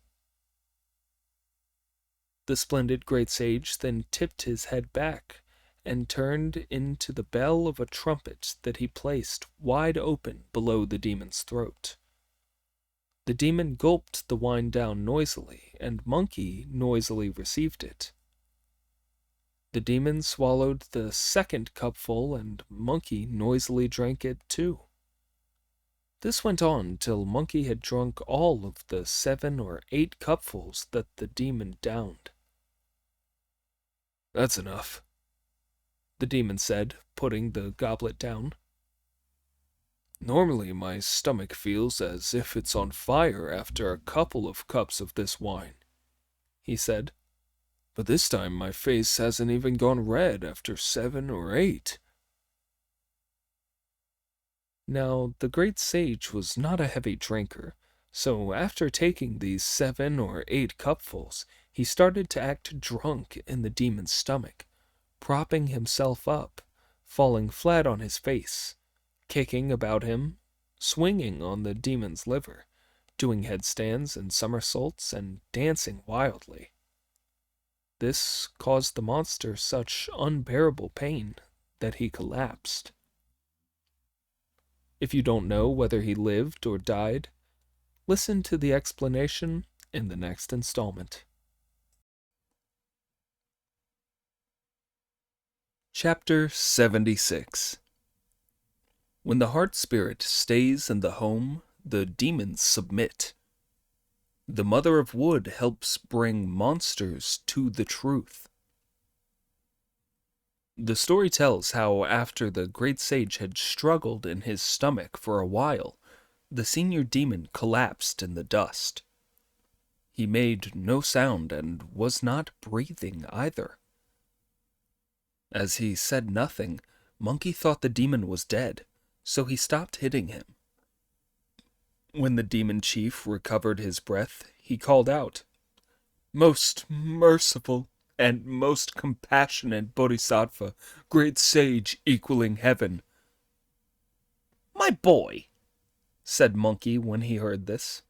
The splendid great sage then tipped his head back and turned into the bell of a trumpet that he placed wide open below the demon's throat. The demon gulped the wine down noisily, and Monkey noisily received it. The demon swallowed the second cupful, and Monkey noisily drank it too. This went on till Monkey had drunk all of the 7 or 8 cupfuls that the demon downed. "That's enough," the demon said, putting the goblet down. "Normally my stomach feels as if it's on fire after a couple of cups of this wine," he said. "But this time my face hasn't even gone red after 7 or 8. Now, the great sage was not a heavy drinker, so after taking these 7 or 8 cupfuls, he started to act drunk in the demon's stomach, propping himself up, falling flat on his face, kicking about him, swinging on the demon's liver, doing headstands and somersaults, and dancing wildly. This caused the monster such unbearable pain that he collapsed. If you don't know whether he lived or died, listen to the explanation in the next installment. Chapter 76. When the heart spirit stays in the home, the demons submit. The Mother of Wood helps bring monsters to the truth. The story tells how after the great sage had struggled in his stomach for a while, the senior demon collapsed in the dust. He made no sound and was not breathing either. As he said nothing, Monkey thought the demon was dead, so he stopped hitting him. When the demon chief recovered his breath, he called out, "Most merciful and most compassionate Bodhisattva, great sage equaling heaven." "My boy," said Monkey when he heard this,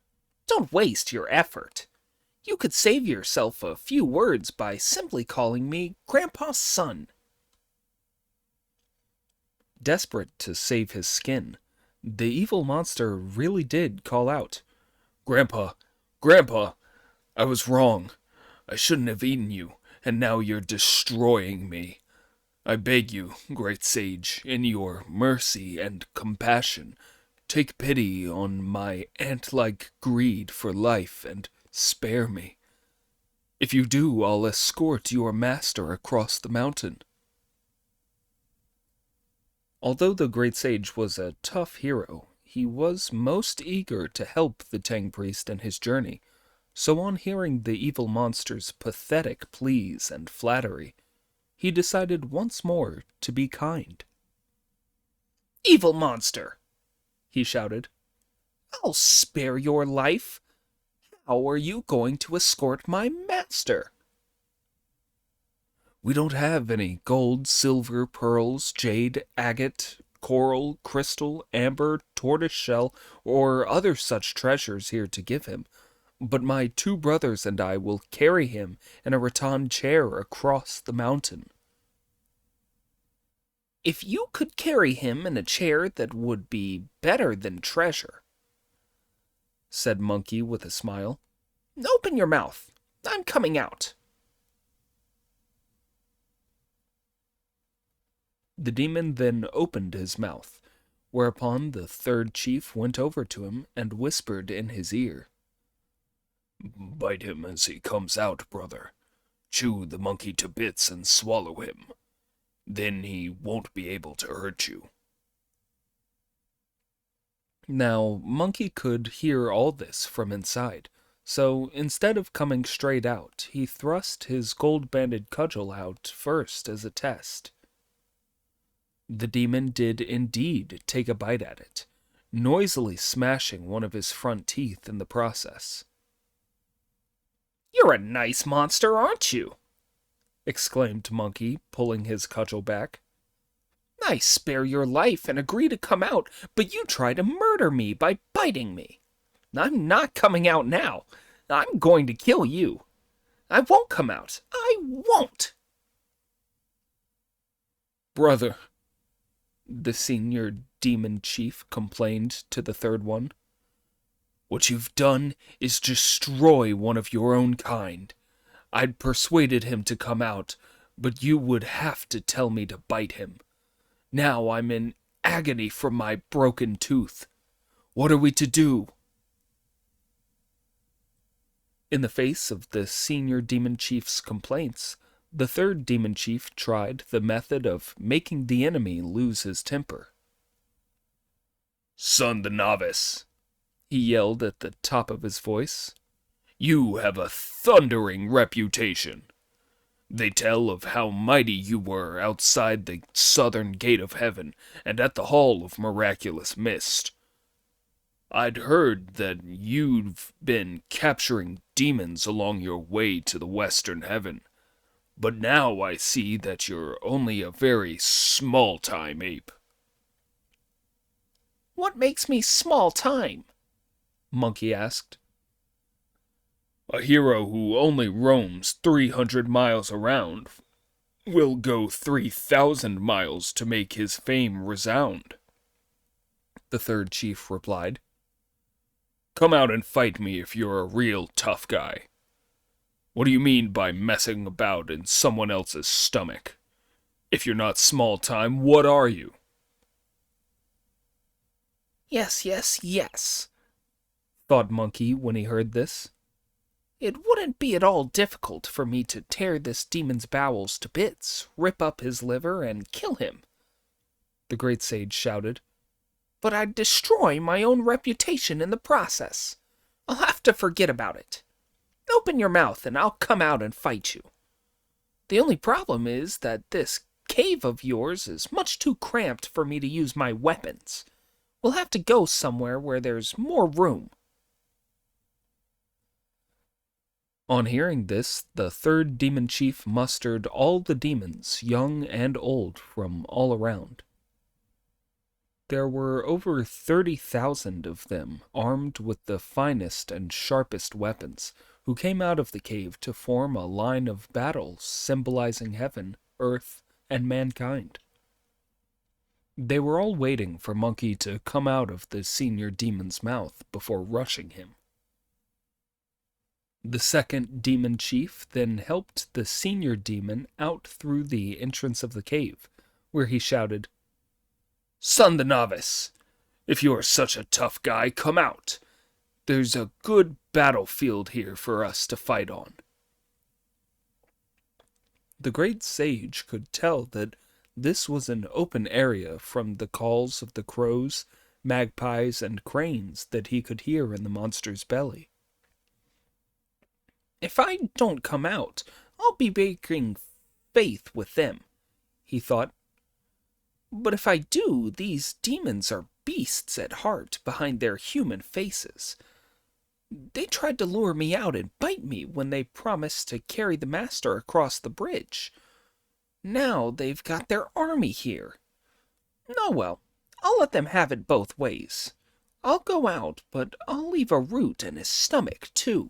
"don't waste your effort. You could save yourself a few words by simply calling me Grandpa's son." Desperate to save his skin, the evil monster really did call out, "Grandpa, Grandpa, I was wrong. I shouldn't have eaten you, and now you're destroying me. I beg you, great sage, in your mercy and compassion, take pity on my ant-like greed for life and spare me. If you do, I'll escort your master across the mountain." Although the great sage was a tough hero, he was most eager to help the Tang priest in his journey, so on hearing the evil monster's pathetic pleas and flattery, he decided once more to be kind. "Evil monster," he shouted, "I'll spare your life. How are you going to escort my master?" "We don't have any gold, silver, pearls, jade, agate, coral, crystal, amber, tortoiseshell, or other such treasures here to give him, but my 2 brothers and I will carry him in a rattan chair across the mountain." "If you could carry him in a chair, that would be better than treasure," said Monkey with a smile. "Open your mouth. I'm coming out." The demon then opened his mouth, whereupon the 3rd chief went over to him and whispered in his ear, "Bite him as he comes out, brother. Chew the monkey to bits and swallow him. Then he won't be able to hurt you." Now, Monkey could hear all this from inside, so instead of coming straight out, he thrust his gold-banded cudgel out first as a test. The demon did indeed take a bite at it, noisily smashing one of his front teeth in the process. "You're a nice monster, aren't you?" exclaimed Monkey, pulling his cudgel back. "I spare your life and agree to come out, but you try to murder me by biting me. I'm not coming out now. I'm going to kill you. I won't come out. I won't." "Brother," the senior demon chief complained to the 3rd one, What you've done is destroy one of your own kind. I'd persuaded him to come out, but you would have to tell me to bite him. Now I'm in agony from my broken tooth. What are we to do?" In the face of the senior demon chief's complaints, the third demon chief tried the method of making the enemy lose his temper. "Son the novice," He yelled at the top of his voice, "you have a thundering reputation. They tell of how mighty you were outside the southern gate of heaven and at the hall of miraculous mist. I'd heard that you've been capturing demons along your way to the western heaven, but now I see that you're only a very small-time ape." What makes me small time? Monkey asked. "A hero who only roams 300 miles around will go 3,000 miles to make his fame resound," The third chief replied. "Come out and fight me if you're a real tough guy. What do you mean by messing about in someone else's stomach? If you're not small time, what are you?" Yes, yes, yes, thought Monkey when he heard this. It wouldn't be at all difficult for me to tear this demon's bowels to bits, rip up his liver, and kill him. The great sage shouted. But I'd destroy my own reputation in the process. I'll have to forget about it. Open your mouth and I'll come out and fight you. The only problem is that this cave of yours is much too cramped for me to use my weapons. We'll have to go somewhere where there's more room. On hearing this, the third demon chief mustered all the demons, young and old, from all around. There were over 30,000 of them, armed with the finest and sharpest weapons, who came out of the cave to form a line of battle symbolizing heaven, earth, and mankind. They were all waiting for Monkey to come out of the senior demon's mouth before rushing him. The second demon chief then helped the senior demon out through the entrance of the cave, where he shouted, "Son the novice, if you're such a tough guy, come out. There's a good battlefield here for us to fight on." The great sage could tell that this was an open area from the calls of the crows, magpies, and cranes that he could hear in the monster's belly. If I don't come out, I'll be breaking faith with them, he thought. But if I do, these demons are beasts at heart behind their human faces. They tried to lure me out and bite me when they promised to carry the master across the bridge. Now they've got their army here. Oh well, I'll let them have it both ways. I'll go out, but I'll leave a root in his stomach, too.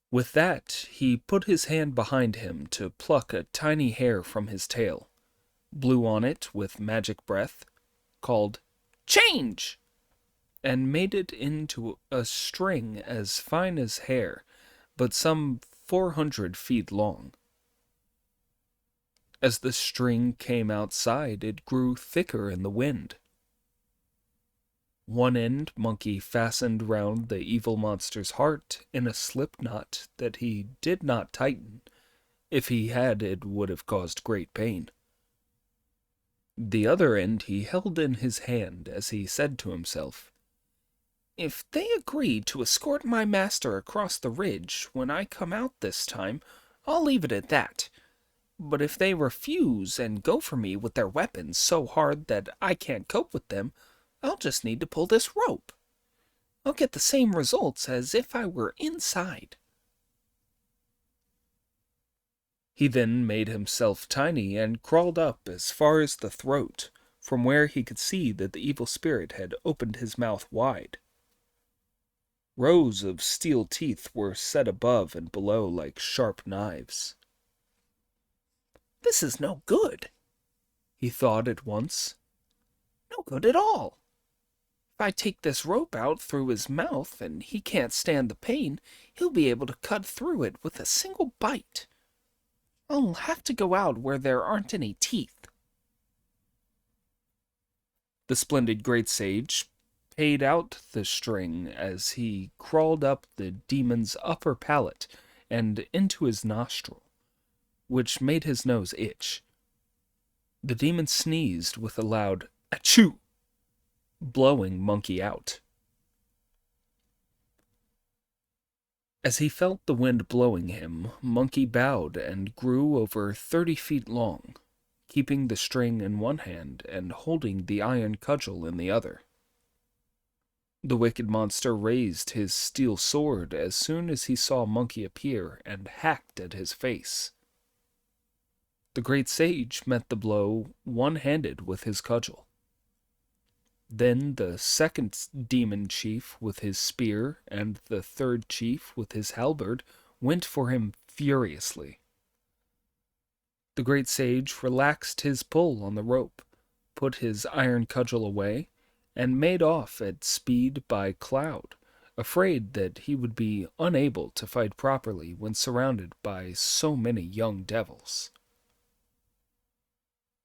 With that, he put his hand behind him to pluck a tiny hair from his tail, blew on it with magic breath, called Change! and made it into a string as fine as hair, but some 400 feet long. As the string came outside, it grew thicker in the wind. One end Monkey fastened round the evil monster's heart in a slip knot that he did not tighten. If he had, it would have caused great pain. The other end he held in his hand as he said to himself, If they agree to escort my master across the ridge when I come out this time, I'll leave it at that. But if they refuse and go for me with their weapons so hard that I can't cope with them, I'll just need to pull this rope. I'll get the same results as if I were inside. He then made himself tiny and crawled up as far as the throat, from where he could see that the evil spirit had opened his mouth wide. Rows of steel teeth were set above and below like sharp knives. This is no good, he thought at once. No good at all. If I take this rope out through his mouth and he can't stand the pain, he'll be able to cut through it with a single bite. I'll have to go out where there aren't any teeth." The splendid great sage paid out the string as he crawled up the demon's upper palate and into his nostril, which made his nose itch. The demon sneezed with a loud "achoo," blowing Monkey out. As he felt the wind blowing him, Monkey bowed and grew over 30 feet long, keeping the string in one hand and holding the iron cudgel in the other. The wicked monster raised his steel sword as soon as he saw Monkey appear and hacked at his face. The great sage met the blow one-handed with his cudgel. Then the second demon chief with his spear and the third chief with his halberd went for him furiously. The great sage relaxed his pull on the rope, put his iron cudgel away, and made off at speed by cloud, afraid that he would be unable to fight properly when surrounded by so many young devils.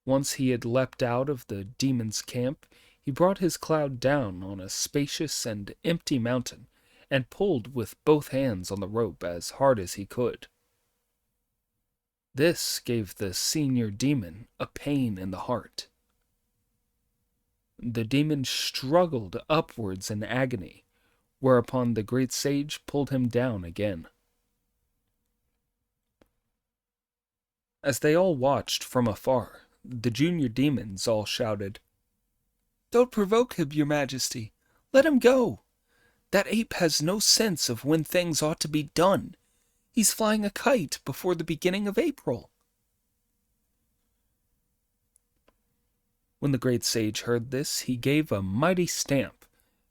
Once he had leapt out of the demon's camp, he brought his cloud down on a spacious and empty mountain, and pulled with both hands on the rope as hard as he could. This gave the senior demon a pain in the heart. The demon struggled upwards in agony, whereupon the great sage pulled him down again. As they all watched from afar, the junior demons all shouted, "Don't provoke him, your majesty. Let him go. That ape has no sense of when things ought to be done. He's flying a kite before the beginning of April." When the great sage heard this, he gave a mighty stamp,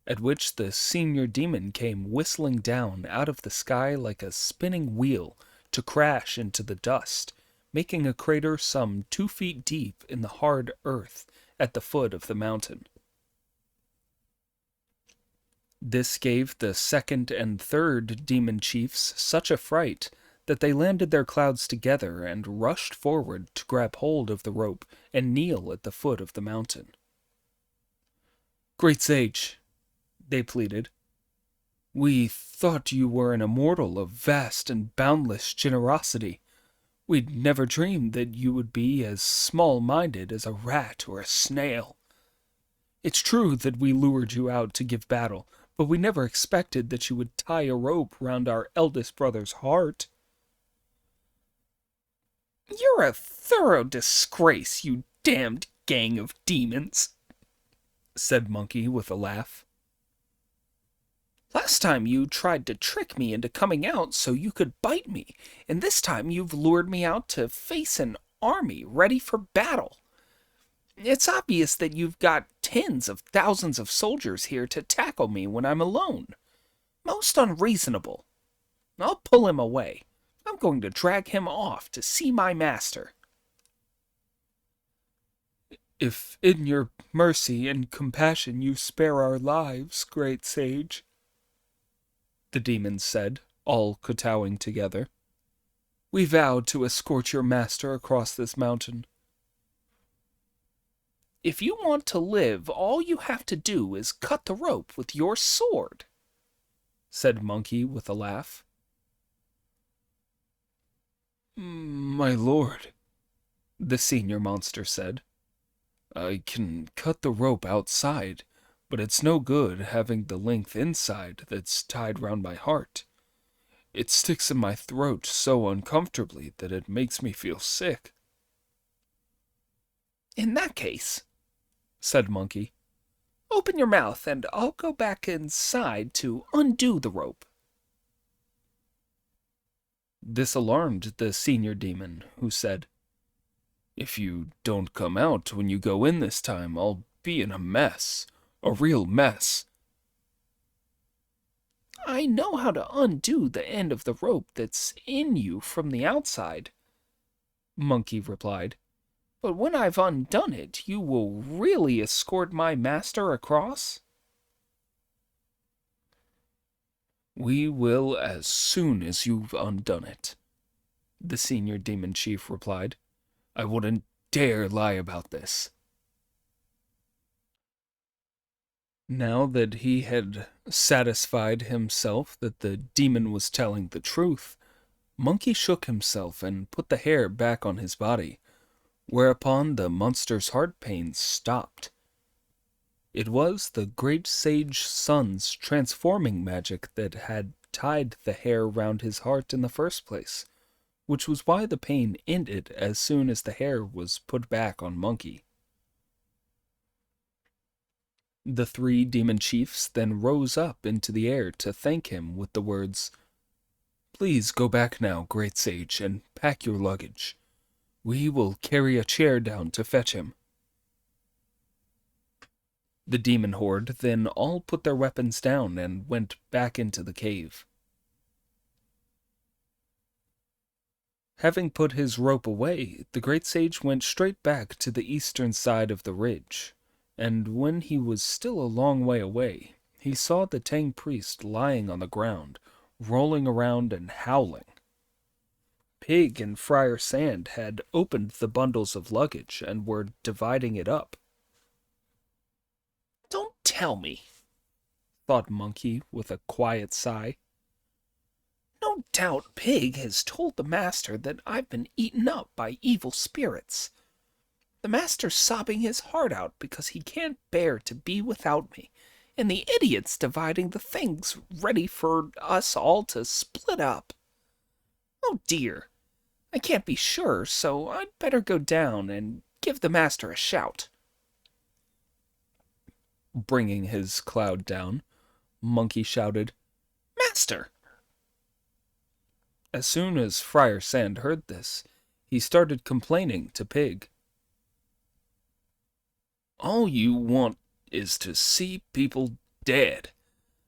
at which the senior demon came whistling down out of the sky like a spinning wheel to crash into the dust, making a crater some 2 feet deep in the hard earth at the foot of the mountain. This gave the second and third demon chiefs such a fright that they landed their clouds together and rushed forward to grab hold of the rope and kneel at the foot of the mountain. "Great sage," they pleaded, "we thought you were an immortal of vast and boundless generosity. We'd never dreamed that you would be as small-minded as a rat or a snail. It's true that we lured you out to give battle, but we never expected that you would tie a rope round our eldest brother's heart." "You're a thorough disgrace, you damned gang of demons," said Monkey with a laugh. "Last time you tried to trick me into coming out so you could bite me, and this time you've lured me out to face an army ready for battle. It's obvious that you've got tens of thousands of soldiers here to tackle me when I'm alone. Most unreasonable. I'll pull him away. I'm going to drag him off to see my master." "If in your mercy and compassion you spare our lives, great sage," the demons said, all kowtowing together, "we vow to escort your master across this mountain." "If you want to live, all you have to do is cut the rope with your sword," said Monkey with a laugh. "My lord," the senior monster said, "I can cut the rope outside, but it's no good having the length inside that's tied round my heart. It sticks in my throat so uncomfortably that it makes me feel sick." "In that case," said Monkey, "open your mouth and I'll go back inside to undo the rope." This alarmed the senior demon, who said, "If you don't come out when you go in this time, I'll be in a mess. A real mess." "I know how to undo the end of the rope that's in you from the outside," Monkey replied. "But when I've undone it, you will really escort my master across?" We will as soon as you've undone it, the senior demon chief replied. I wouldn't dare lie about this. Now that he had satisfied himself that the demon was telling the truth, Monkey shook himself and put the hair back on his body, whereupon the monster's heart pains stopped. It was the great sage Sun's transforming magic that had tied the hair round his heart in the first place, which was why the pain ended as soon as the hair was put back on Monkey. The three demon chiefs then rose up into the air to thank him with the words, Please go back now, great sage, and pack your luggage. We will carry a chair down to fetch him. The demon horde then all put their weapons down and went back into the cave. Having put his rope away, the great sage went straight back to the eastern side of the ridge, and when he was still a long way away, he saw the Tang priest lying on the ground, rolling around and howling. Pig and Friar Sand had opened the bundles of luggage and were dividing it up. Don't tell me, thought Monkey with a quiet sigh. No doubt Pig has told the master that I've been eaten up by evil spirits. The master's sobbing his heart out because he can't bear to be without me, and the idiot's dividing the things ready for us all to split up. Oh dear, I can't be sure, so I'd better go down and give the master a shout. Bringing his cloud down, Monkey shouted, Master! As soon as Friar Sand heard this, he started complaining to Pig. All you want is to see people dead,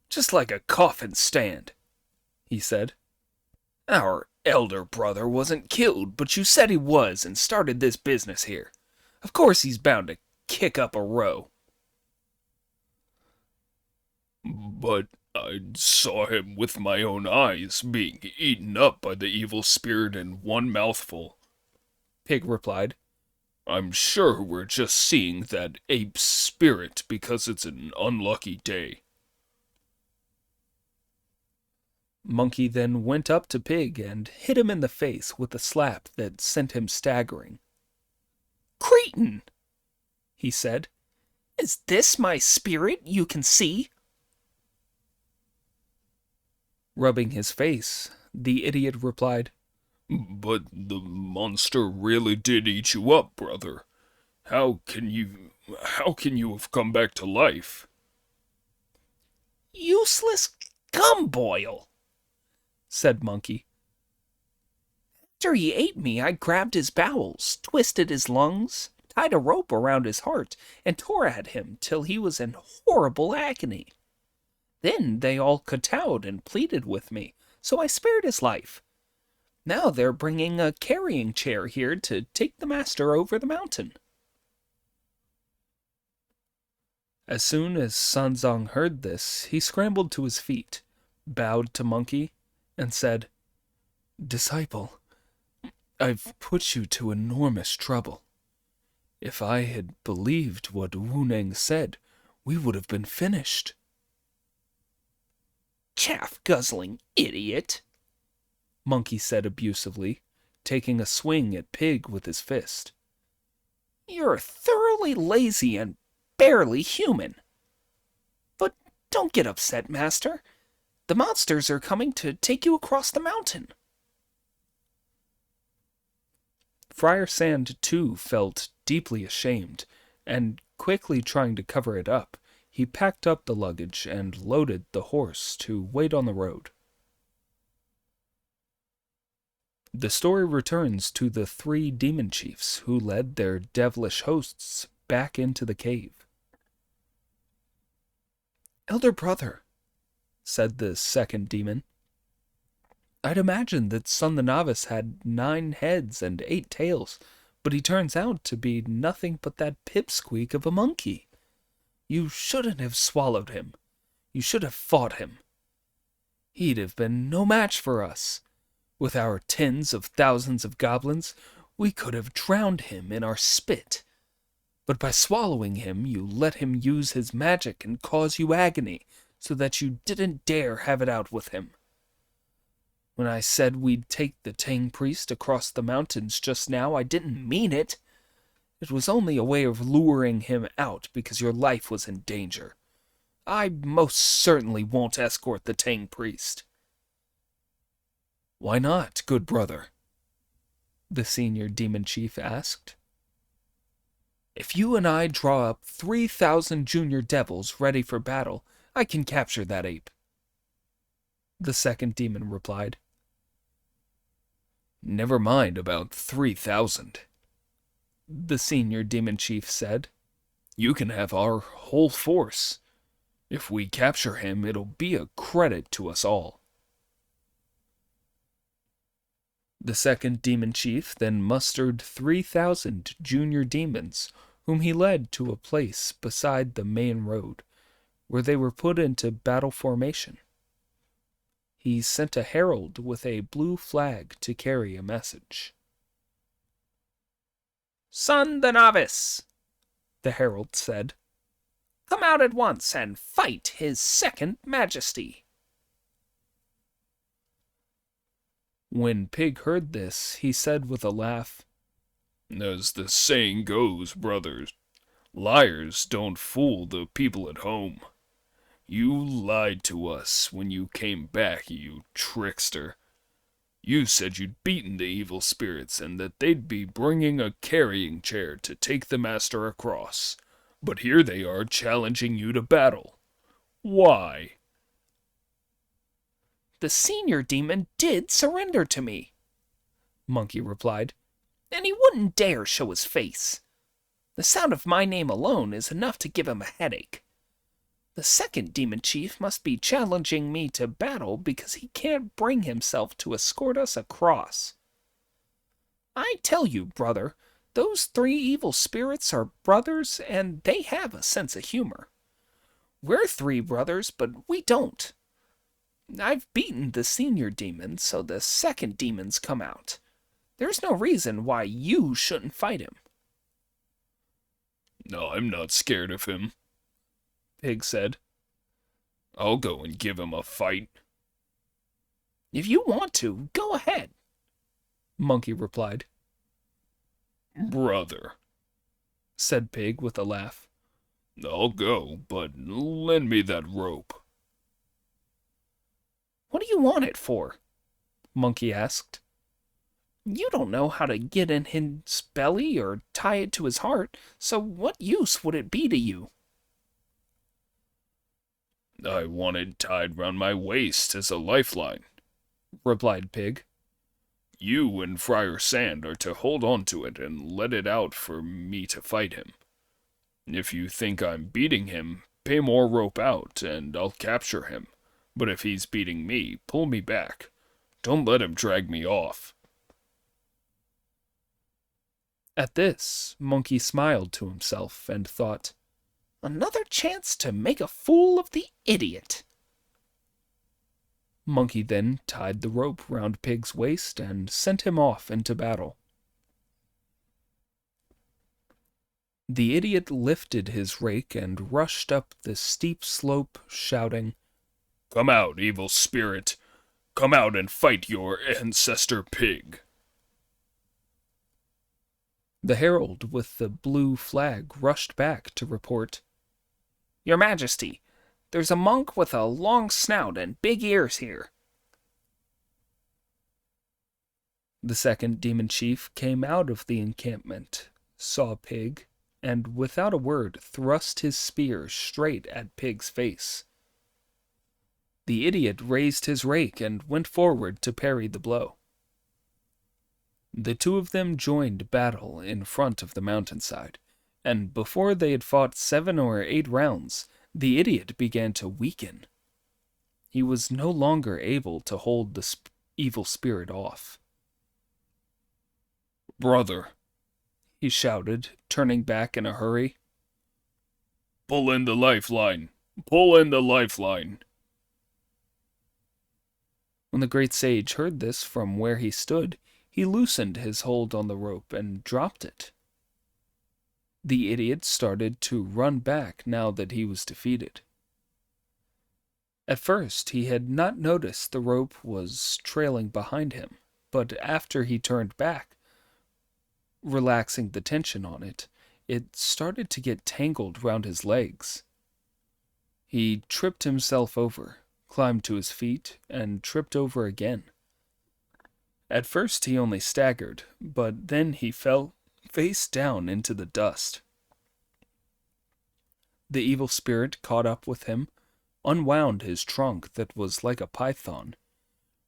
just like a coffin stand, he said. Our elder brother wasn't killed, but you said he was and started this business here. Of course he's bound to kick up a row. But I saw him with my own eyes being eaten up by the evil spirit in one mouthful, Pig replied. I'm sure we're just seeing that ape's spirit because it's an unlucky day. Monkey then went up to Pig and hit him in the face with a slap that sent him staggering. Cretin, he said, is this my spirit you can see? Rubbing his face, the idiot replied, But the monster really did eat you up, brother. How can you have come back to life? Useless gumboil, said Monkey. After he ate me, I grabbed his bowels, twisted his lungs, tied a rope around his heart, and tore at him till he was in horrible agony. Then they all kowtowed and pleaded with me, so I spared his life. Now they're bringing a carrying chair here to take the master over the mountain. As soon as Sanzong heard this, he scrambled to his feet, bowed to Monkey, and said, Disciple, I've put you to enormous trouble. If I had believed what Wu Neng said, we would have been finished. Chaff-guzzling idiot, Monkey said abusively, taking a swing at Pig with his fist. You're thoroughly lazy and barely human. But don't get upset, master. The monsters are coming to take you across the mountain. Friar Sand, too, felt deeply ashamed, and quickly trying to cover it up, he packed up the luggage and loaded the horse to wait on the road. The story returns to the three demon chiefs who led their devilish hosts back into the cave. Elder brother, said the second demon, I'd imagined that Sun the Novice had 9 heads and 8 tails, but he turns out to be nothing but that pipsqueak of a monkey. You shouldn't have swallowed him. You should have fought him. He'd have been no match for us. With our tens of thousands of goblins, we could have drowned him in our spit. But by swallowing him, you let him use his magic and cause you agony, so that you didn't dare have it out with him. When I said we'd take the Tang priest across the mountains just now, I didn't mean it. It was only a way of luring him out because your life was in danger. I most certainly won't escort the Tang priest. Why not, good brother? The senior demon chief asked. If you and I draw up 3,000 junior devils ready for battle, I can capture that ape. The second demon replied. Never mind about 3,000. The senior demon chief said. You can have our whole force. If we capture him, it'll be a credit to us all. The second demon chief then mustered 3,000 junior demons, whom he led to a place beside the main road, where they were put into battle formation. He sent a herald with a blue flag to carry a message. Son the novice, the herald said, come out at once and fight his second majesty. When Pig heard this, he said with a laugh, As the saying goes, brothers, liars don't fool the people at home. You lied to us when you came back, you trickster. You said you'd beaten the evil spirits and that they'd be bringing a carrying chair to take the master across. But here they are challenging you to battle. Why? The senior demon did surrender to me, Monkey replied, and he wouldn't dare show his face. The sound of my name alone is enough to give him a headache. The second demon chief must be challenging me to battle because he can't bring himself to escort us across. I tell you, brother, those 3 evil spirits are brothers and they have a sense of humor. We're 3 brothers, but we don't. I've beaten the senior demon, so the second demon's come out. There's no reason why you shouldn't fight him. No, I'm not scared of him, Pig said. I'll go and give him a fight. If you want to, go ahead, Monkey replied. Brother, said Pig with a laugh. I'll go, but lend me that rope. What do you want it for? Monkey asked. You don't know how to get in his belly or tie it to his heart, so what use would it be to you? I want it tied round my waist as a lifeline, replied Pig. You and Friar Sand are to hold on to it and let it out for me to fight him. If you think I'm beating him, pay more rope out, and I'll capture him. But if he's beating me, pull me back. Don't let him drag me off. At this, Monkey smiled to himself and thought, another chance to make a fool of the idiot. Monkey then tied the rope round Pig's waist and sent him off into battle. The idiot lifted his rake and rushed up the steep slope, shouting, Come out, evil spirit! Come out and fight your ancestor Pig! The herald with the blue flag rushed back to report, Your Majesty, there's a monk with a long snout and big ears here. The second demon chief came out of the encampment, saw Pig, and without a word thrust his spear straight at Pig's face. The idiot raised his rake and went forward to parry the blow. The 2 of them joined battle in front of the mountainside, and before they had fought 7 or 8 rounds, the idiot began to weaken. He was no longer able to hold the evil spirit off. Brother, he shouted, turning back in a hurry. Pull in the lifeline! Pull in the lifeline! When the great sage heard this from where he stood, he loosened his hold on the rope and dropped it. The idiot started to run back now that he was defeated. At first, he had not noticed the rope was trailing behind him, but after he turned back, relaxing the tension on it, it started to get tangled round his legs. He tripped himself over, climbed to his feet, and tripped over again. At first he only staggered, but then he fell face down into the dust. The evil spirit caught up with him, unwound his trunk that was like a python,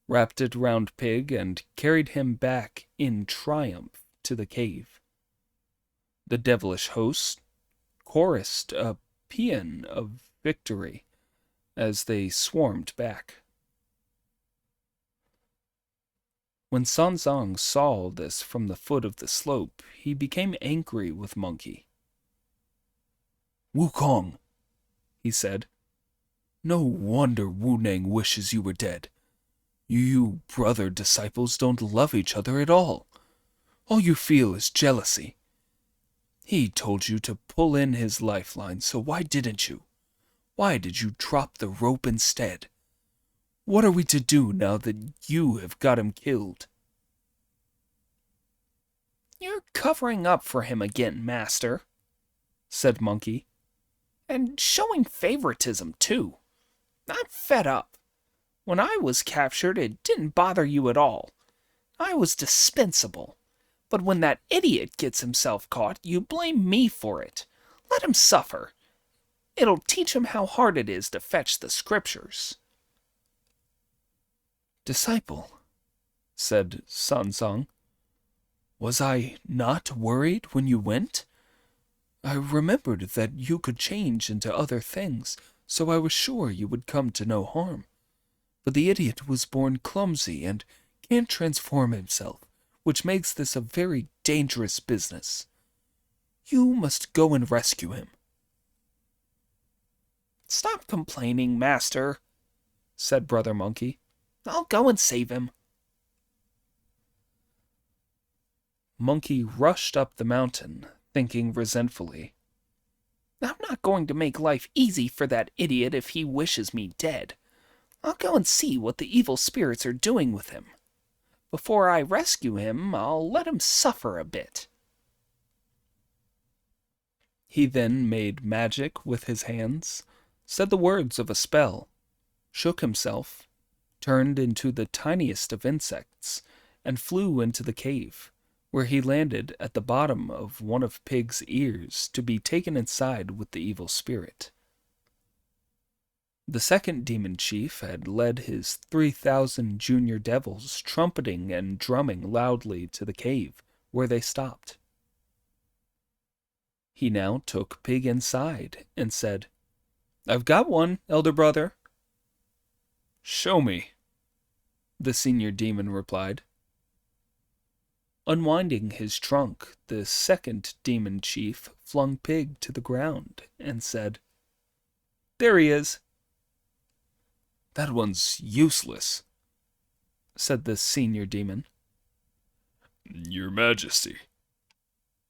wrapped it round Pig, and carried him back in triumph to the cave. The devilish host chorused a paean of victory as they swarmed back. When Sanzang saw this from the foot of the slope, he became angry with Monkey. "Wukong," he said, "no wonder Wu Nang wishes you were dead. You brother disciples don't love each other at all. All you feel is jealousy. He told you to pull in his lifeline, so why didn't you? Why did you drop the rope instead? What are we to do now that you have got him killed?" "You're covering up for him again, Master," said Monkey. "And showing favoritism, too. I'm fed up. When I was captured, it didn't bother you at all. I was dispensable. But when that idiot gets himself caught, you blame me for it. Let him suffer. It'll teach him how hard it is to fetch the scriptures." "Disciple," said Sanzang, "was I not worried when you went? I remembered that you could change into other things, so I was sure you would come to no harm. But the idiot was born clumsy and can't transform himself, which makes this a very dangerous business. You must go and rescue him." "Stop complaining, Master," said Brother Monkey. "I'll go and save him." Monkey rushed up the mountain, thinking resentfully. "I'm not going to make life easy for that idiot if he wishes me dead. I'll go and see what the evil spirits are doing with him. Before I rescue him, I'll let him suffer a bit." He then made magic with his hands, said the words of a spell, shook himself, turned into the tiniest of insects, and flew into the cave, where he landed at the bottom of one of Pig's ears to be taken inside with the evil spirit. The second demon chief had led his 3,000 junior devils trumpeting and drumming loudly to the cave, where they stopped. He now took Pig inside and said, "I've got one, elder brother." "Show me," the senior demon replied. Unwinding his trunk, the second demon chief flung Pig to the ground and said, "There he is." "That one's useless," said the senior demon. "Your Majesty,"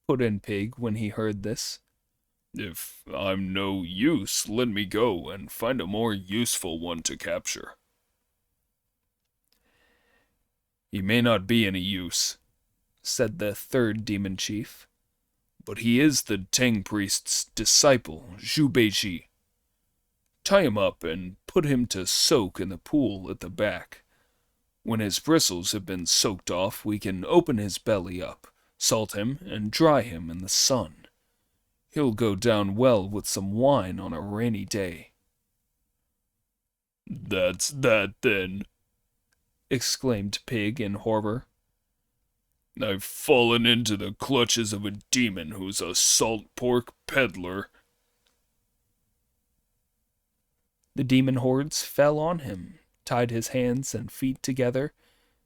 put in Pig when he heard this, "if I'm no use, let me go and find a more useful one to capture." "He may not be any use," said the third demon chief, "but he is the Tang priest's disciple, Zhu Beiji. Tie him up and put him to soak in the pool at the back. When his bristles have been soaked off, we can open his belly up, salt him, and dry him in the sun. He'll go down well with some wine on a rainy day." "That's that, then," exclaimed Pig in horror. "I've fallen into the clutches of a demon who's a salt pork peddler." The demon hordes fell on him, tied his hands and feet together,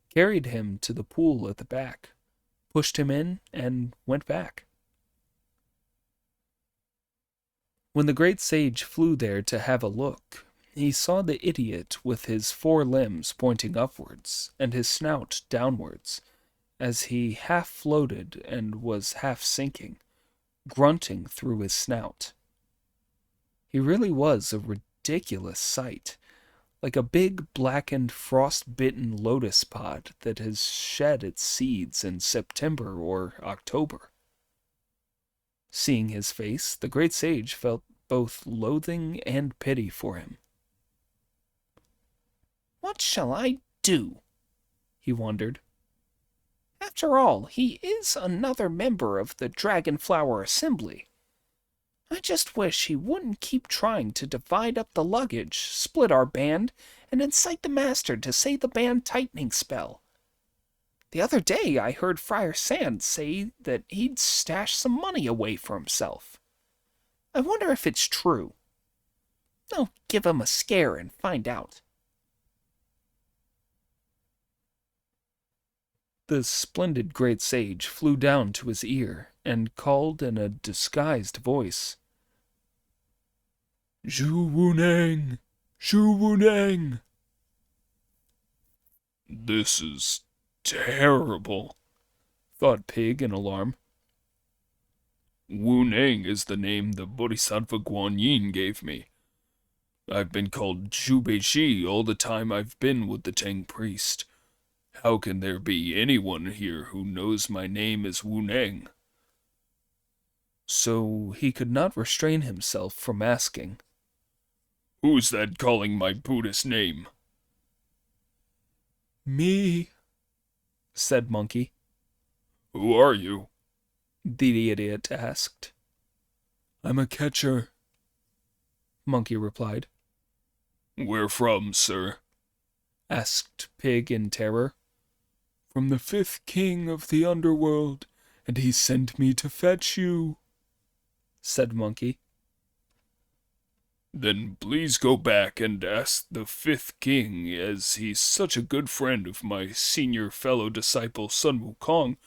carried him to the pool at the back, pushed him in, and went back. When the great sage flew there to have a look, he saw the idiot with his 4 limbs pointing upwards and his snout downwards, as he half floated and was half sinking, grunting through his snout. He really was a ridiculous sight, like a big blackened frost-bitten lotus pod that has shed its seeds in September or October. Seeing his face, the great sage felt both loathing and pity for him. What shall I do? He wondered. After all, he is another member of the Dragonflower Assembly. I just wish he wouldn't keep trying to divide up the luggage, split our band, and incite the master to say the band tightening spell. The other day I heard Friar Sand say that he'd stashed some money away for himself. I wonder if it's true. I'll give him a scare and find out. The splendid great sage flew down to his ear and called in a disguised voice, Zhu Wuneng! Zhu Wuneng! This is terrible, thought Pig in alarm. Wu Nang is the name the Bodhisattva Guan Yin gave me. I've been called Zhu Beiji all the time I've been with the Tang priest. How can there be anyone here who knows my name is Wu Nang? So he could not restrain himself from asking, Who's that calling my Buddhist name? Me, said Monkey. Who are you? The idiot asked. I'm a catcher, Monkey replied. Where from, sir? Asked Pig in terror. from the 5th king of the underworld, and he sent me to fetch you, said Monkey. Then please go back and ask the 5th king, as he's such a good friend of my senior fellow disciple Sun Wukong,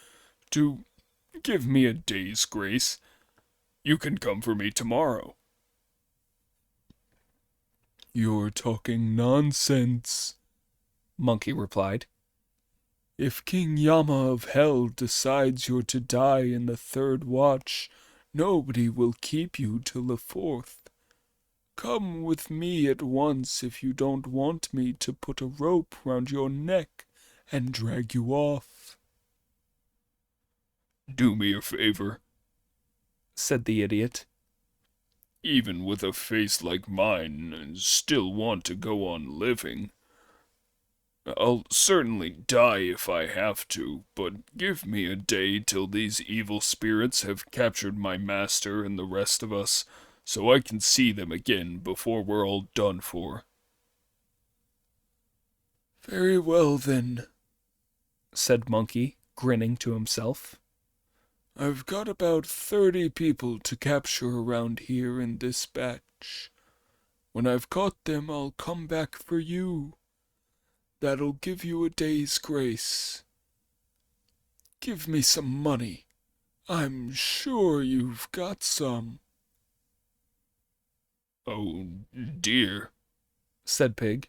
to give me a day's grace. You can come for me tomorrow. You're talking nonsense, Monkey replied. If King Yama of Hell decides you're to die in the 3rd watch, nobody will keep you till the 4th. Come with me at once if you don't want me to put a rope round your neck and drag you off. Do me a favor, said the idiot. Even with a face like mine, and still want to go on living. I'll certainly die if I have to, but give me a day till these evil spirits have captured my master and the rest of us, so I can see them again before we're all done for. Very well, then, said Monkey, grinning to himself. I've got about 30 people to capture around here in this batch. When I've caught them, I'll come back for you. That'll give you a day's grace. Give me some money. I'm sure you've got some. Oh, dear, said Pig.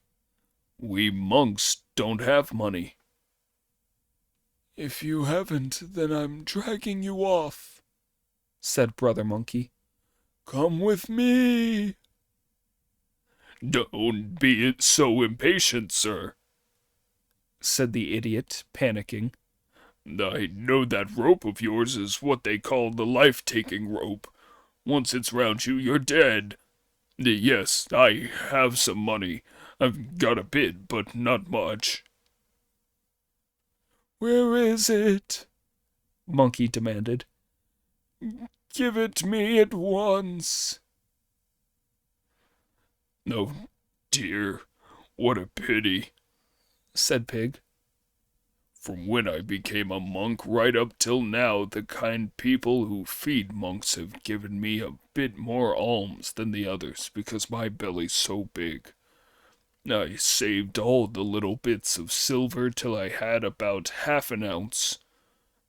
We monks don't have money. If you haven't, then I'm dragging you off, said Brother Monkey. Come with me. Don't be so impatient, sir, said the idiot, panicking. I know that rope of yours is what they call the life-taking rope. Once it's round you, you're dead. Yes, I have some money. I've got a bit, but not much. Where is it? Monkey demanded. Give it me at once. Oh, dear, what a pity, said Pig. From when I became a monk right up till now, the kind people who feed monks have given me a bit more alms than the others because my belly's so big. I saved all the little bits of silver till I had about half an ounce.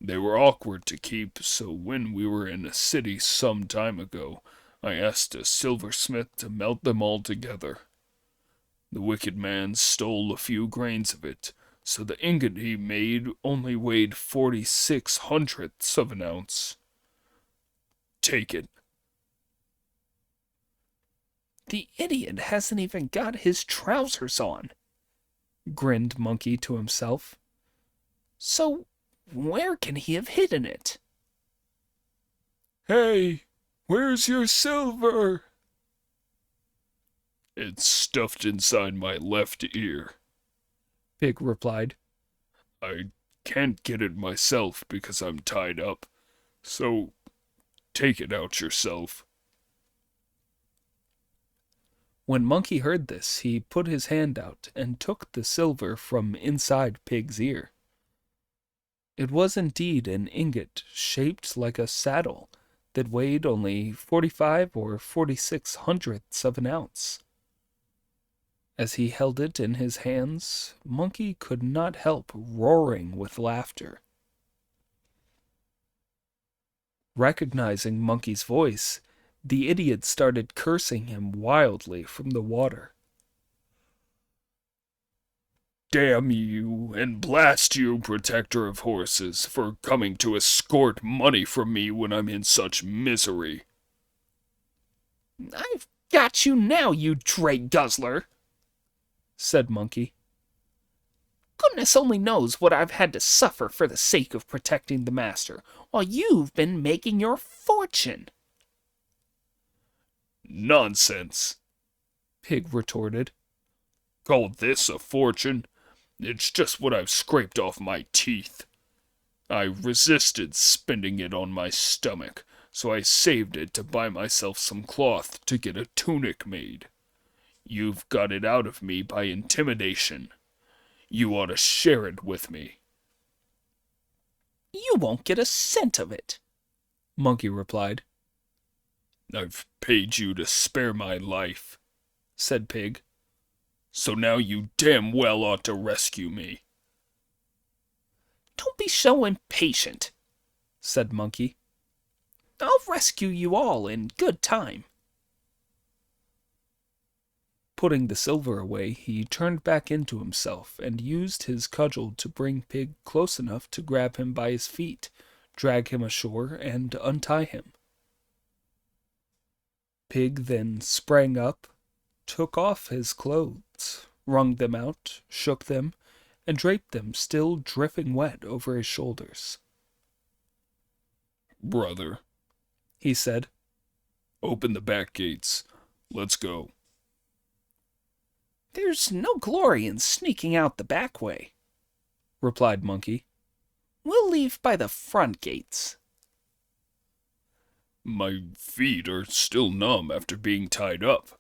They were awkward to keep, so when we were in a city some time ago, I asked a silversmith to melt them all together. The wicked man stole a few grains of it, so the ingot he made only weighed 46 hundredths of an ounce. Take it. The idiot hasn't even got his trousers on, grinned Monkey to himself. So where can he have hidden it? Hey, where's your silver? It's stuffed inside my left ear. Pig replied. I can't get it myself because I'm tied up, so take it out yourself. When Monkey heard this, he put his hand out and took the silver from inside Pig's ear. It was indeed an ingot shaped like a saddle that weighed only 45 or 46 hundredths of an ounce. As he held it in his hands, Monkey could not help roaring with laughter. Recognizing Monkey's voice, the idiot started cursing him wildly from the water. Damn you, and blast you, protector of horses, for coming to escort money from me when I'm in such misery. I've got you now, you drake guzzler, said Monkey. Goodness only knows what I've had to suffer for the sake of protecting the master, while you've been making your fortune. Nonsense, Pig retorted. Call this a fortune? It's just what I've scraped off my teeth. I resisted spending it on my stomach, so I saved it to buy myself some cloth to get a tunic made. You've got it out of me by intimidation. You ought to share it with me. You won't get a cent of it, Monkey replied. I've paid you to spare my life, said Pig. So now you damn well ought to rescue me. Don't be so impatient, said Monkey. I'll rescue you all in good time. Putting the silver away, he turned back into himself and used his cudgel to bring Pig close enough to grab him by his feet, drag him ashore, and untie him. Pig then sprang up, took off his clothes, wrung them out, shook them, and draped them still dripping wet over his shoulders. Brother, he said, open the back gates. Let's go. There's no glory in sneaking out the back way, replied Monkey. We'll leave by the front gates. My feet are still numb after being tied up,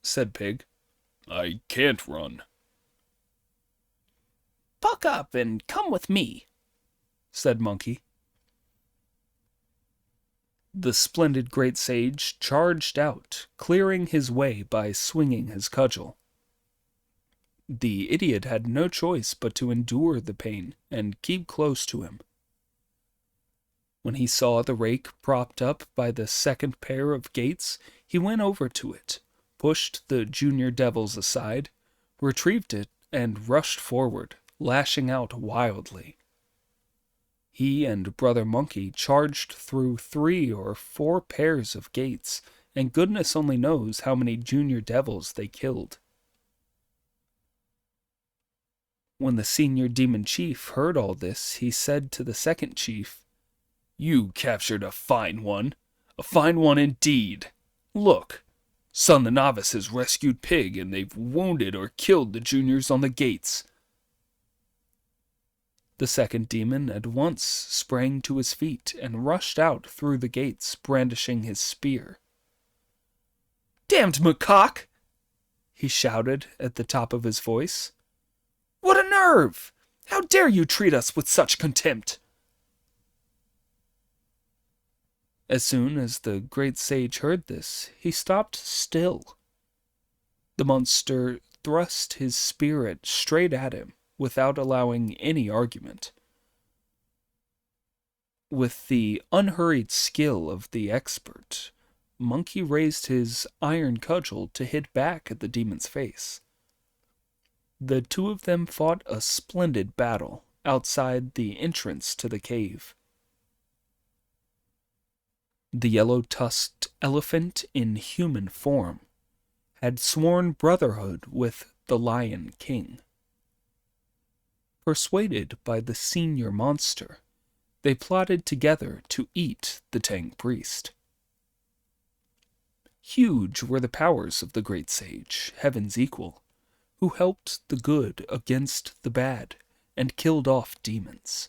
said Pig. I can't run. Buck up and come with me, said Monkey. The splendid great sage charged out, clearing his way by swinging his cudgel. The idiot had no choice but to endure the pain and keep close to him. When he saw the rake propped up by the second pair of gates, he went over to it, pushed the junior devils aside, retrieved it, and rushed forward, lashing out wildly. He and Brother Monkey charged through 3 or 4 pairs of gates, and goodness only knows how many junior devils they killed. When the senior demon chief heard all this, he said to the second chief, You captured a fine one indeed. Look, Son the Novice has rescued Pig, and they've wounded or killed the juniors on the gates. The second demon at once sprang to his feet and rushed out through the gates, brandishing his spear. Damned macaque! He shouted at the top of his voice. What a nerve! How dare you treat us with such contempt? As soon as the great sage heard this, he stopped still. The monster thrust his spirit straight at him, without allowing any argument. With the unhurried skill of the expert, Monkey raised his iron cudgel to hit back at the demon's face, The two of them fought a splendid battle outside the entrance to the cave. The yellow-tusked elephant in human form had sworn brotherhood with the Lion King. Persuaded by the senior monster, they plotted together to eat the Tang priest. Huge were the powers of the great sage, heaven's equal, who helped the good against the bad and killed off demons.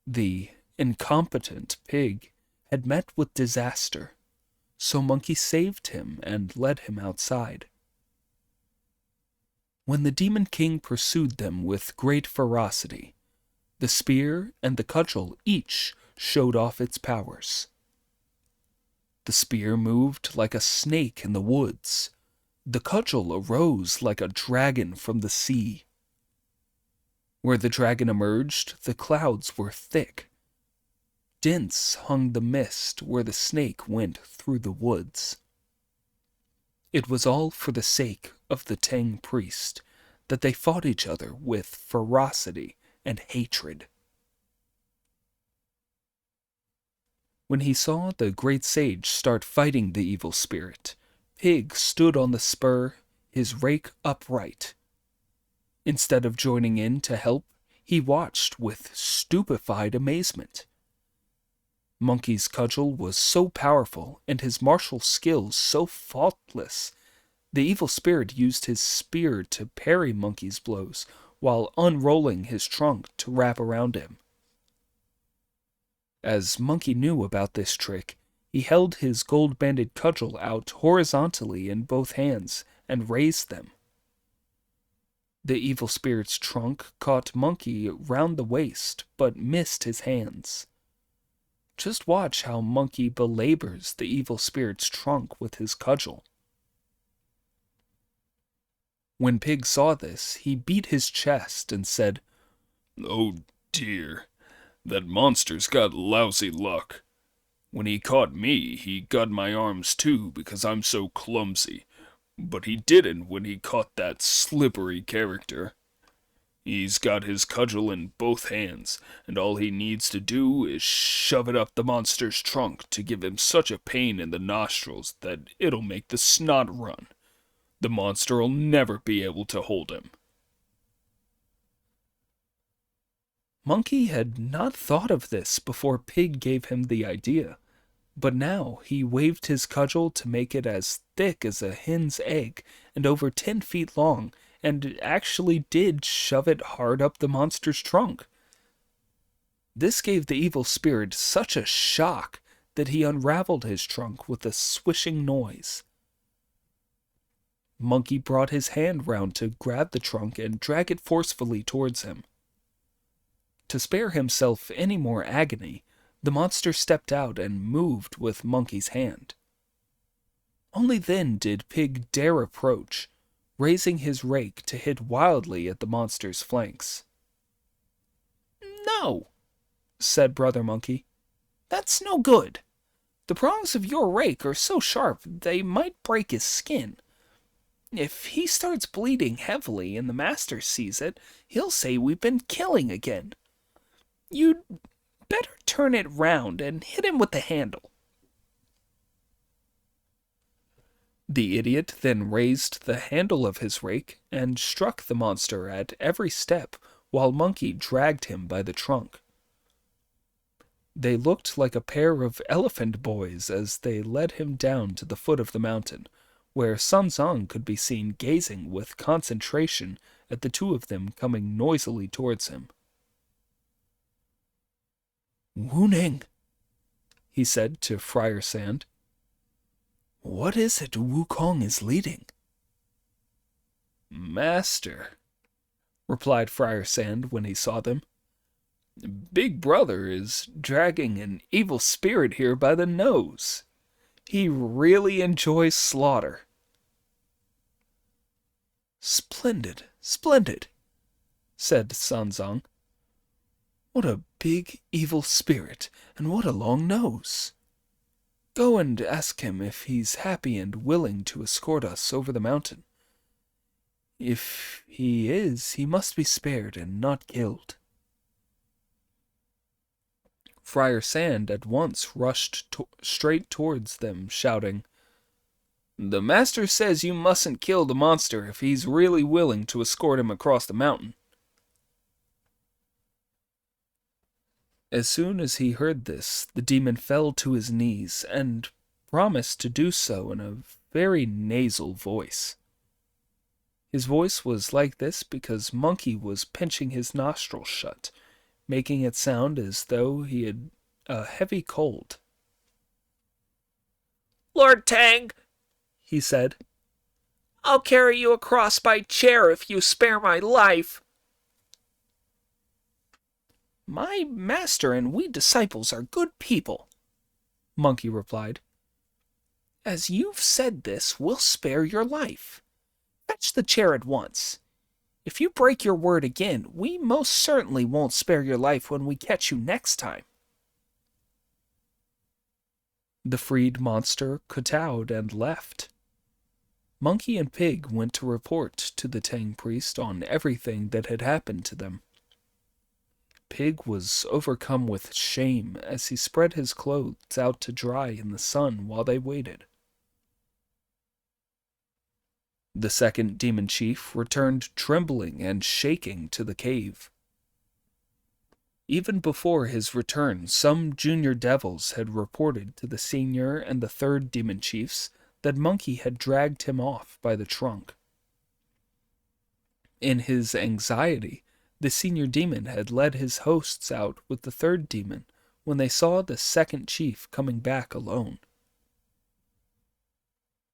The incompetent pig had met with disaster, so Monkey saved him and led him outside. When the Demon King pursued them with great ferocity, the spear and the cudgel each showed off its powers. The spear moved like a snake in the woods. The cudgel arose like a dragon from the sea. Where the dragon emerged, the clouds were thick. Dense hung the mist where the snake went through the woods. It was all for the sake of the Tang priest that they fought each other with ferocity and hatred. When he saw the great sage start fighting the evil spirit, Pig stood on the spur, his rake upright. Instead of joining in to help, he watched with stupefied amazement. Monkey's cudgel was so powerful and his martial skills so faultless, the evil spirit used his spear to parry Monkey's blows while unrolling his trunk to wrap around him. As Monkey knew about this trick, he held his gold-banded cudgel out horizontally in both hands and raised them. The evil spirit's trunk caught Monkey round the waist, but missed his hands. Just watch how Monkey belabors the evil spirit's trunk with his cudgel. When Pig saw this, he beat his chest and said, "Oh dear, that monster's got lousy luck. When he caught me, he got my arms too because I'm so clumsy, but he didn't when he caught that slippery character. He's got his cudgel in both hands, and all he needs to do is shove it up the monster's trunk to give him such a pain in the nostrils that it'll make the snot run. The monster'll never be able to hold him." Monkey had not thought of this before Pig gave him the idea, but now he waved his cudgel to make it as thick as a hen's egg and over 10 feet long, and actually did shove it hard up the monster's trunk. This gave the evil spirit such a shock that he unraveled his trunk with a swishing noise. Monkey brought his hand round to grab the trunk and drag it forcefully towards him. To spare himself any more agony, the monster stepped out and moved with Monkey's hand. Only then did Pig dare approach, raising his rake to hit wildly at the monster's flanks. "No," said Brother Monkey. "That's no good. The prongs of your rake are so sharp they might break his skin. If he starts bleeding heavily and the master sees it, he'll say we've been killing again. You'd better turn it round and hit him with the handle." The idiot then raised the handle of his rake and struck the monster at every step while Monkey dragged him by the trunk. They looked like a pair of elephant boys as they led him down to the foot of the mountain, where Sun Zong could be seen gazing with concentration at the two of them coming noisily towards him. "Wu Ning," he said to Friar Sand, "what is it Wukong is leading?" "Master," replied Friar Sand when he saw them, "Big Brother is dragging an evil spirit here by the nose. He really enjoys slaughter." "Splendid, splendid," said Sun Zong. "What a big evil spirit, and what a long nose. Go and ask him if he's happy and willing to escort us over the mountain. If he is, he must be spared and not killed. Friar Sand at once rushed straight towards them, shouting, "The master says you mustn't kill the monster if he's really willing to escort him across the mountain." As soon as he heard this, the demon fell to his knees and promised to do so in a very nasal voice. His voice was like this because Monkey was pinching his nostrils shut, making it sound as though he had a heavy cold. Lord Tang, He said, I'll carry you across by chair if you spare my life. My master and we disciples are good people, Monkey replied. As you've said this, we'll spare your life. Fetch the chair at once. If you break your word again, we most certainly won't spare your life when we catch you next time. The freed monster kowtowed and left. Monkey and Pig went to report to the Tang priest on everything that had happened to them. Pig was overcome with shame as he spread his clothes out to dry in the sun while they waited. The second demon chief returned trembling and shaking to the cave. Even before his return, some junior devils had reported to the senior and the third demon chiefs that Monkey had dragged him off by the trunk. In his anxiety, the senior demon had led his hosts out with the third demon when they saw the second chief coming back alone.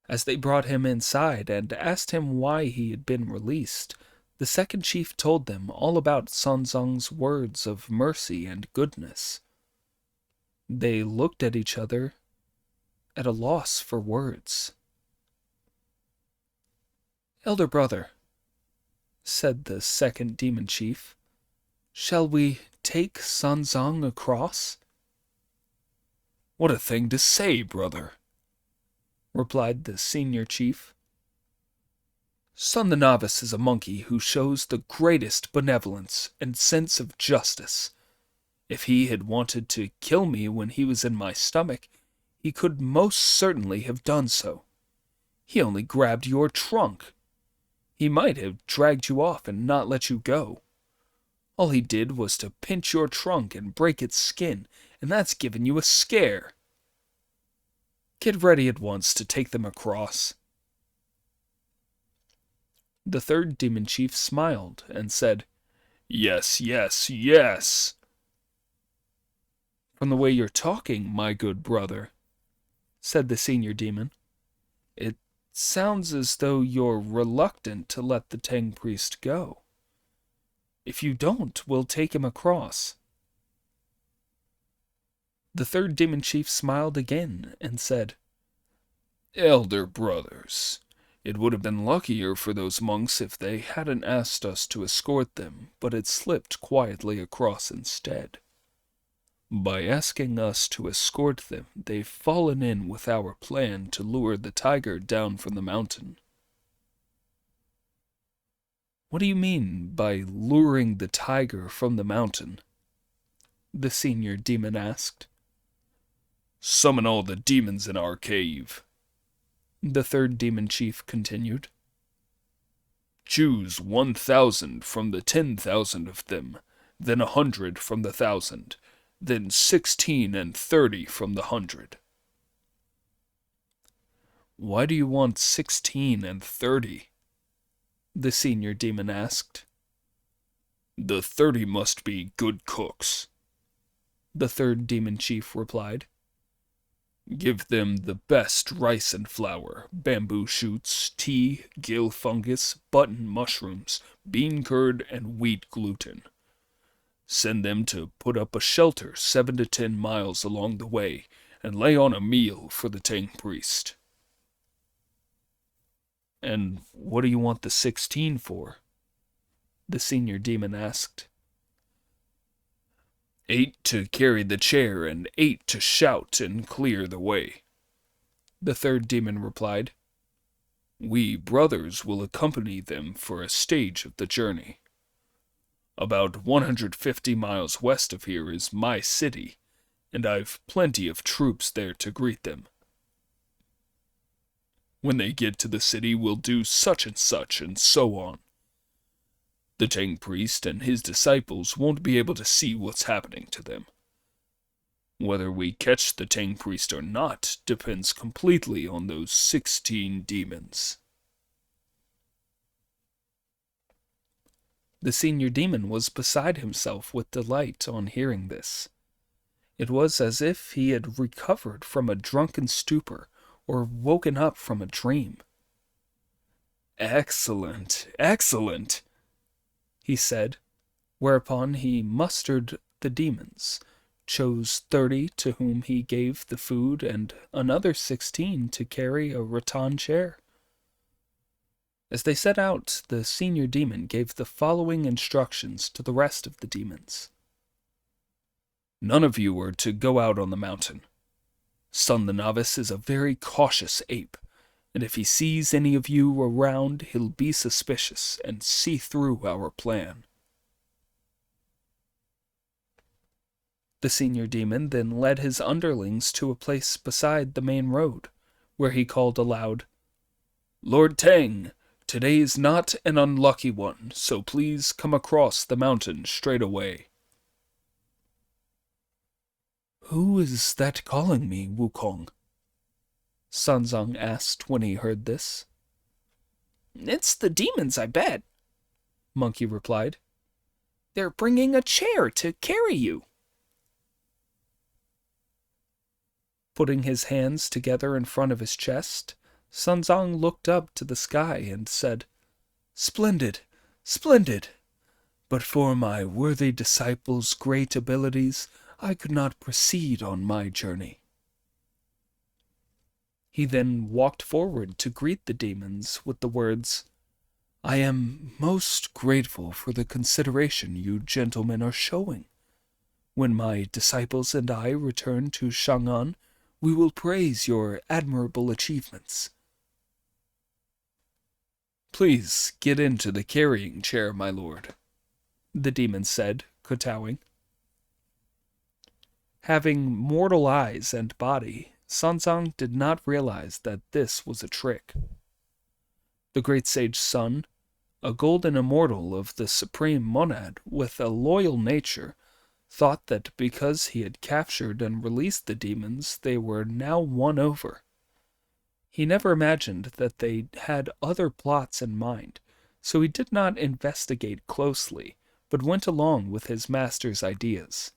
As they brought him inside and asked him why he had been released, the second chief told them all about Sun Zong's words of mercy and goodness. They looked at each other at a loss for words. "Elder brother," said the second demon chief, "shall we take Sun Zong across?" "What a thing to say, brother," replied the senior chief. "Sun the Novice is a monkey who shows the greatest benevolence and sense of justice. If he had wanted to kill me when he was in my stomach, he could most certainly have done so. He only grabbed your trunk. He might have dragged you off and not let you go. All he did was to pinch your trunk and break its skin, and that's given you a scare. Get ready at once to take them across." The third demon chief smiled and said, "Yes, yes, yes." "From the way you're talking, my good brother," said the senior demon, "it sounds as though you're reluctant to let the Tang priest go. If you don't, we'll take him across." The third demon chief smiled again and said, "Elder brothers, it would have been luckier for those monks if they hadn't asked us to escort them, but had slipped quietly across instead. By asking us to escort them, they've fallen in with our plan to lure the tiger down from the mountain." "What do you mean by luring the tiger from the mountain?" the senior demon asked. "Summon all the demons in our cave," the third demon chief continued. "Choose 1,000 from the 10,000 of them, then 100 from the 1,000, then 16 and 30 from the 100. "Why do you want 16 and 30? the senior demon asked. "The 30 must be good cooks," the third demon chief replied. "Give them the best rice and flour, bamboo shoots, tea, gill fungus, button mushrooms, bean curd, and wheat gluten. Send them to put up a shelter 7 to 10 miles along the way, and lay on a meal for the Tang priest." "And what do you want the 16 for?" the senior demon asked. 8 to carry the chair, and 8 to shout and clear the way," the third demon replied. We brothers will accompany them for a stage of the journey. About 150 miles west of here is my city, and I've plenty of troops there to greet them. When they get to the city, we'll do such and so on. The Tang priest and his disciples won't be able to see what's happening to them. Whether we catch the Tang priest or not depends completely on those 16 demons. The senior demon was beside himself with delight on hearing this. It was as if he had recovered from a drunken stupor or woken up from a dream. Excellent, excellent, he said, whereupon he mustered the demons, chose 30 to whom he gave the food and another 16 to carry a rattan chair. As they set out, the senior demon gave the following instructions to the rest of the demons. None of you are to go out on the mountain. Sun the Novice is a very cautious ape, and if he sees any of you around, he'll be suspicious and see through our plan. The senior demon then led his underlings to a place beside the main road, where he called aloud, Lord Tang, today is not an unlucky one, so please come across the mountain straight away. Who is that calling me, Wukong? Sanzang asked when he heard this. It's the demons, I bet, Monkey replied. They're bringing a chair to carry you. Putting his hands together in front of his chest, Sanzang looked up to the sky and said, Splendid, splendid! But for my worthy disciples' great abilities, I could not proceed on my journey. He then walked forward to greet the demons with the words, I am most grateful for the consideration you gentlemen are showing. When my disciples and I return to Chang'an, we will praise your admirable achievements. Please get into the carrying chair, my lord, the demon said, kowtowing. Having mortal eyes and body, Sanzang did not realize that this was a trick. The great sage Sun, a golden immortal of the supreme monad with a loyal nature, thought that because he had captured and released the demons, they were now won over. He never imagined that they had other plots in mind, so he did not investigate closely, but went along with his master's ideas.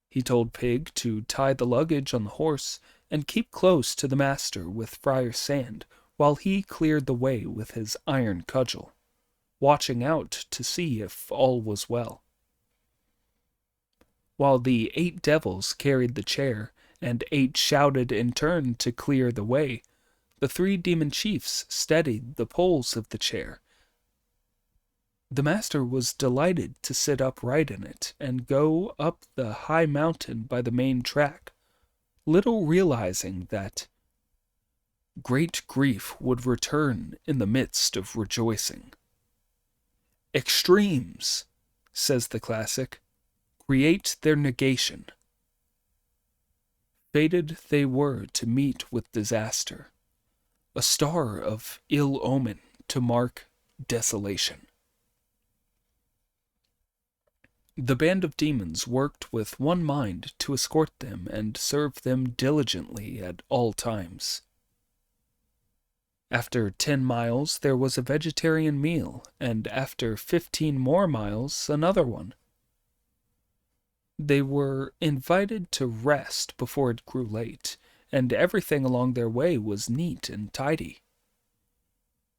He told Pig to tie the luggage on the horse and keep close to the master with Friar Sand while he cleared the way with his iron cudgel, watching out to see if all was well. While the 8 devils carried the chair, and 8 shouted in turn to clear the way, the 3 demon chiefs steadied the poles of the chair. The master was delighted to sit upright in it and go up the high mountain by the main track, little realizing that great grief would return in the midst of rejoicing. Extremes, says the classic, create their negation. Fated they were to meet with disaster, a star of ill omen to mark desolation. The band of demons worked with one mind to escort them and serve them diligently at all times. After 10 miles there was a vegetarian meal, and after 15 more miles another one. They were invited to rest before it grew late, and everything along their way was neat and tidy.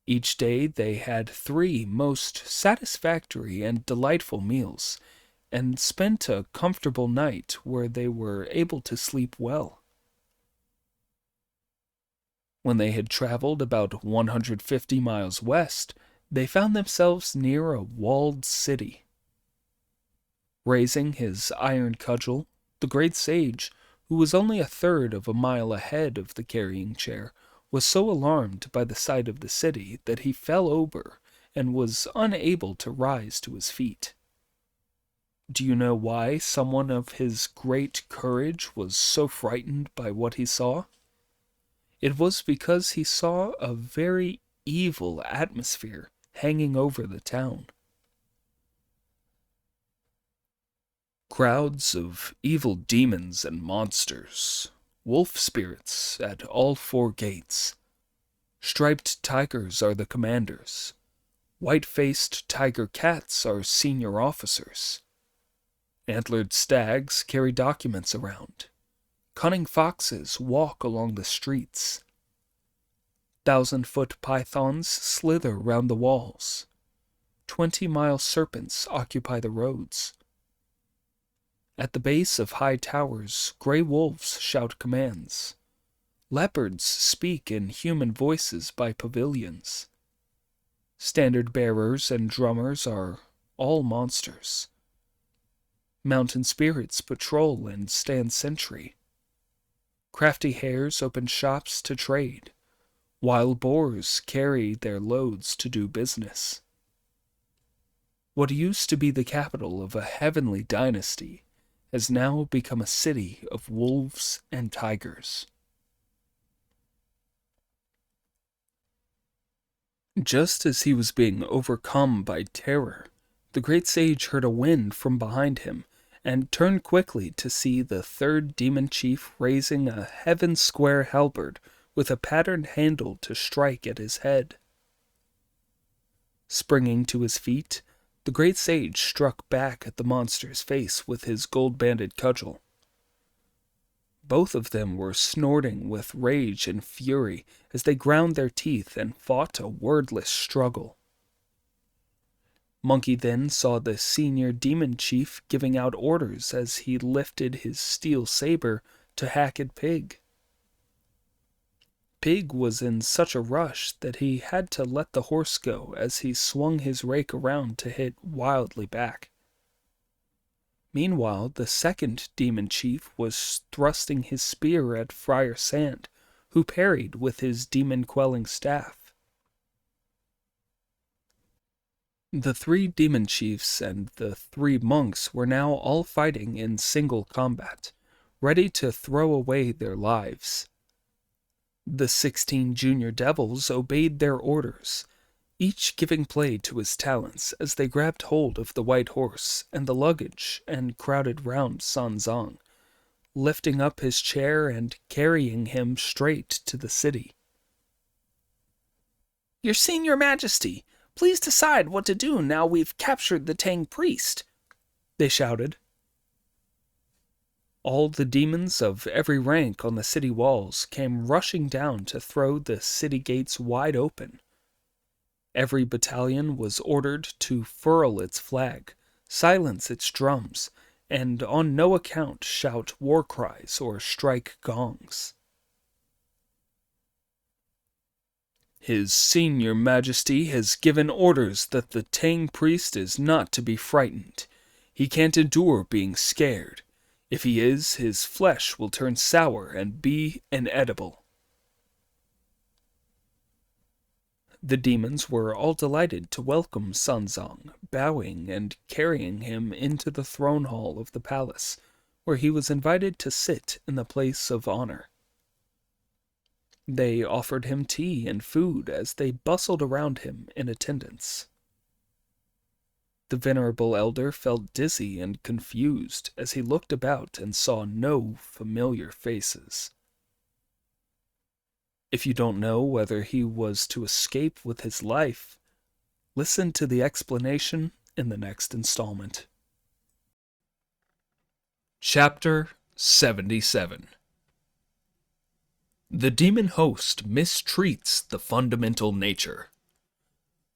Each day they had 3 most satisfactory and delightful meals, and spent a comfortable night where they were able to sleep well. When they had traveled about 150 miles west, they found themselves near a walled city. Raising his iron cudgel, the great sage, who was only 1/3 of a mile ahead of the carrying chair, was so alarmed by the sight of the city that he fell over and was unable to rise to his feet. Do you know why someone of his great courage was so frightened by what he saw? It was because he saw a very evil atmosphere hanging over the town. Crowds of evil demons and monsters, wolf spirits at all four gates. Striped tigers are the commanders. White-faced tiger cats are senior officers. Antlered stags carry documents around. Cunning foxes walk along the streets. 1,000-foot pythons slither round the walls. 20-mile serpents occupy the roads. At the base of high towers, gray wolves shout commands. Leopards speak in human voices by pavilions. Standard bearers and drummers are all monsters. Mountain spirits patrol and stand sentry. Crafty hares open shops to trade. Wild boars carry their loads to do business. What used to be the capital of a heavenly dynasty has now become a city of wolves and tigers. Just as he was being overcome by terror, the great sage heard a wind from behind him and turned quickly to see the third demon chief raising a heaven-square halberd with a patterned handle to strike at his head. Springing to his feet, the great sage struck back at the monster's face with his gold-banded cudgel. Both of them were snorting with rage and fury as they ground their teeth and fought a wordless struggle. Monkey then saw the senior demon chief giving out orders as he lifted his steel saber to hack at Pig. Pig was in such a rush that he had to let the horse go as he swung his rake around to hit wildly back. Meanwhile, the second demon chief was thrusting his spear at Friar Sand, who parried with his demon-quelling staff. The three demon chiefs and the three monks were now all fighting in single combat, ready to throw away their lives. The 16 junior devils obeyed their orders, each giving play to his talents as they grabbed hold of the white horse and the luggage and crowded round San Zong, lifting up his chair and carrying him straight to the city. "Your senior majesty, please decide what to do now we've captured the Tang priest," they shouted. All the demons of every rank on the city walls came rushing down to throw the city gates wide open. Every battalion was ordered to furl its flag, silence its drums, and on no account shout war cries or strike gongs. "His senior majesty has given orders that the Tang priest is not to be frightened. He can't endure being scared. If he is, his flesh will turn sour and be inedible." The demons were all delighted to welcome San Zong, bowing and carrying him into the throne hall of the palace, where he was invited to sit in the place of honor. They offered him tea and food as they bustled around him in attendance. The venerable elder felt dizzy and confused as he looked about and saw no familiar faces. If you don't know whether he was to escape with his life, listen to the explanation in the next installment. Chapter 77. The demon host mistreats the fundamental nature.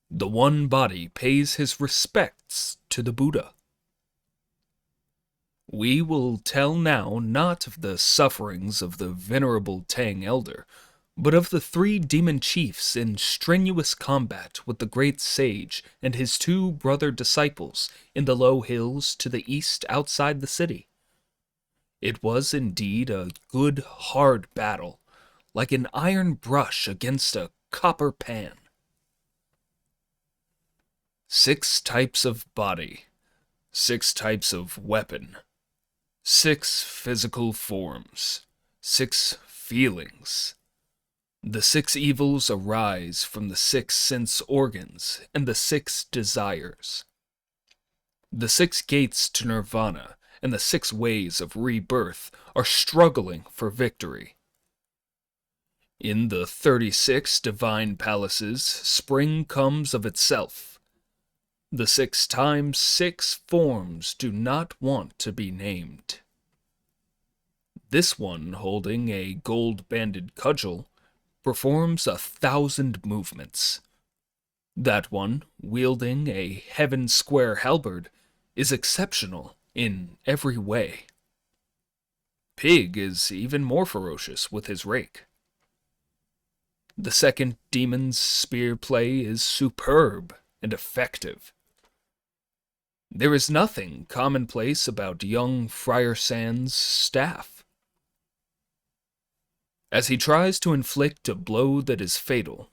The one body pays his respects to the Buddha. We will tell now not of the sufferings of the venerable Tang elder, but of the three demon chiefs in strenuous combat with the great sage and his two brother disciples in the low hills to the east outside the city. It was indeed a good, hard battle, like an iron brush against a copper pan. 6 types of body, 6 types of weapon, 6 physical forms, 6 feelings. The 6 evils arise from the 6 sense organs and the 6 desires. The 6 gates to nirvana and the 6 ways of rebirth are struggling for victory. In the 36 divine palaces, spring comes of itself. The 6 times 6 forms do not want to be named. This one, holding a gold-banded cudgel, performs 1,000 movements. That one, wielding a heaven-square halberd, is exceptional in every way. Pig is even more ferocious with his rake. The second demon's spear play is superb and effective. There is nothing commonplace about young Friar Sand's staff. As he tries to inflict a blow that is fatal,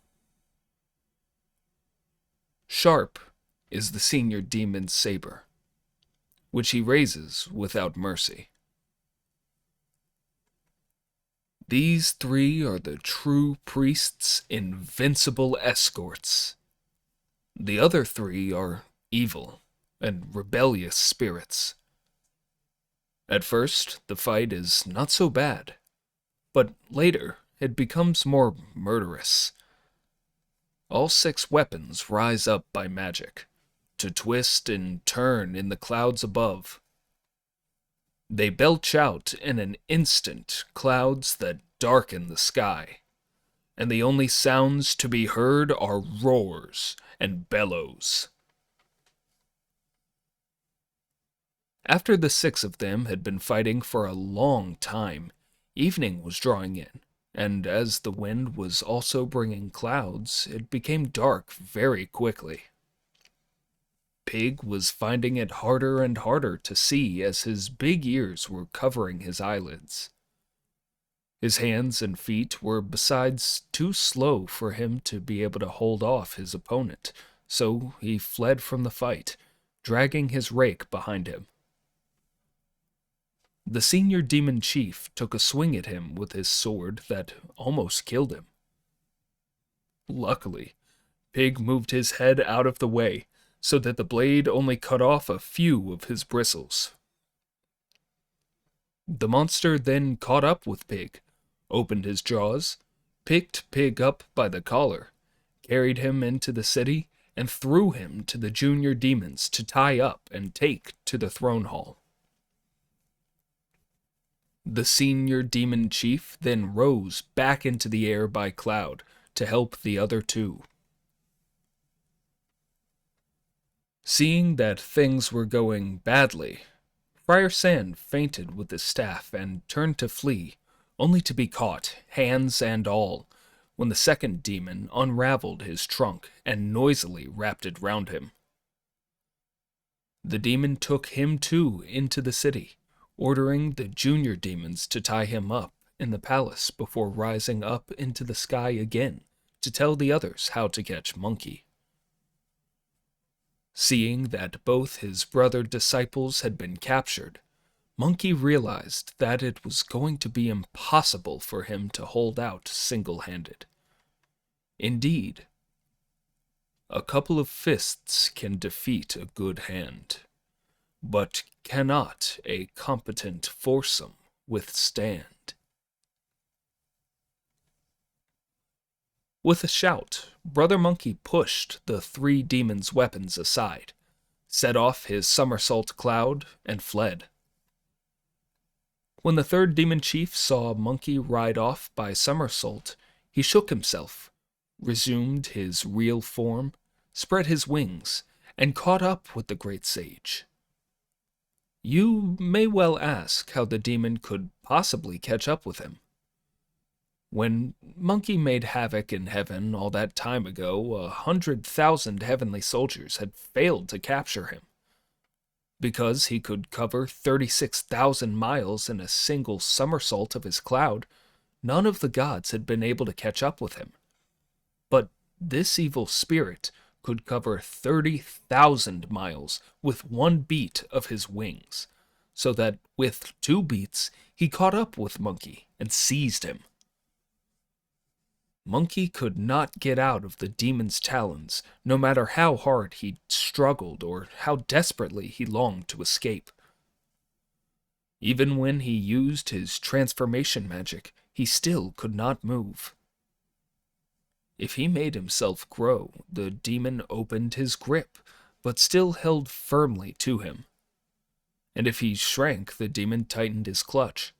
sharp is the senior demon's saber, which he raises without mercy. These 3 are the true priest's invincible escorts. The other 3 are evil and rebellious spirits. At first, the fight is not so bad, but later it becomes more murderous. All 6 weapons rise up by magic, to twist and turn in the clouds above. They belch out in an instant clouds that darken the sky, and the only sounds to be heard are roars and bellows. After the 6 of them had been fighting for a long time, evening was drawing in, and as the wind was also bringing clouds, it became dark very quickly. Pig was finding it harder and harder to see as his big ears were covering his eyelids. His hands and feet were besides too slow for him to be able to hold off his opponent, so he fled from the fight, dragging his rake behind him. The senior demon chief took a swing at him with his sword that almost killed him. Luckily, Pig moved his head out of the way, so that the blade only cut off a few of his bristles. The monster then caught up with Pig, opened his jaws, picked Pig up by the collar, carried him into the city, and threw him to the junior demons to tie up and take to the throne hall. The senior demon chief then rose back into the air by cloud to help the other 2. Seeing that things were going badly, Friar Sand fainted with his staff and turned to flee, only to be caught, hands and all, when the second demon unraveled his trunk and noisily wrapped it round him. The demon took him too into the city, ordering the junior demons to tie him up in the palace before rising up into the sky again to tell the others how to catch Monkey. Seeing that both his brother disciples had been captured, Monkey realized that it was going to be impossible for him to hold out single-handed. Indeed, a couple of fists can defeat a good hand, but cannot a competent foursome withstand. With a shout, Brother Monkey pushed the 3 demons' weapons aside, set off his somersault cloud, and fled. When the 3rd demon chief saw Monkey ride off by somersault, he shook himself, resumed his real form, spread his wings, and caught up with the great sage. You may well ask how the demon could possibly catch up with him. When Monkey made havoc in heaven all that time ago, 100,000 heavenly soldiers had failed to capture him. Because he could cover 36,000 miles in a single somersault of his cloud, none of the gods had been able to catch up with him. But this evil spirit could cover 30,000 miles with one beat of his wings, so that with 2 beats he caught up with Monkey and seized him. Monkey could not get out of the demon's talons, no matter how hard he struggled or how desperately he longed to escape. Even when he used his transformation magic, he still could not move. If he made himself grow, the demon opened his grip, but still held firmly to him. And if he shrank, the demon tightened his clutch.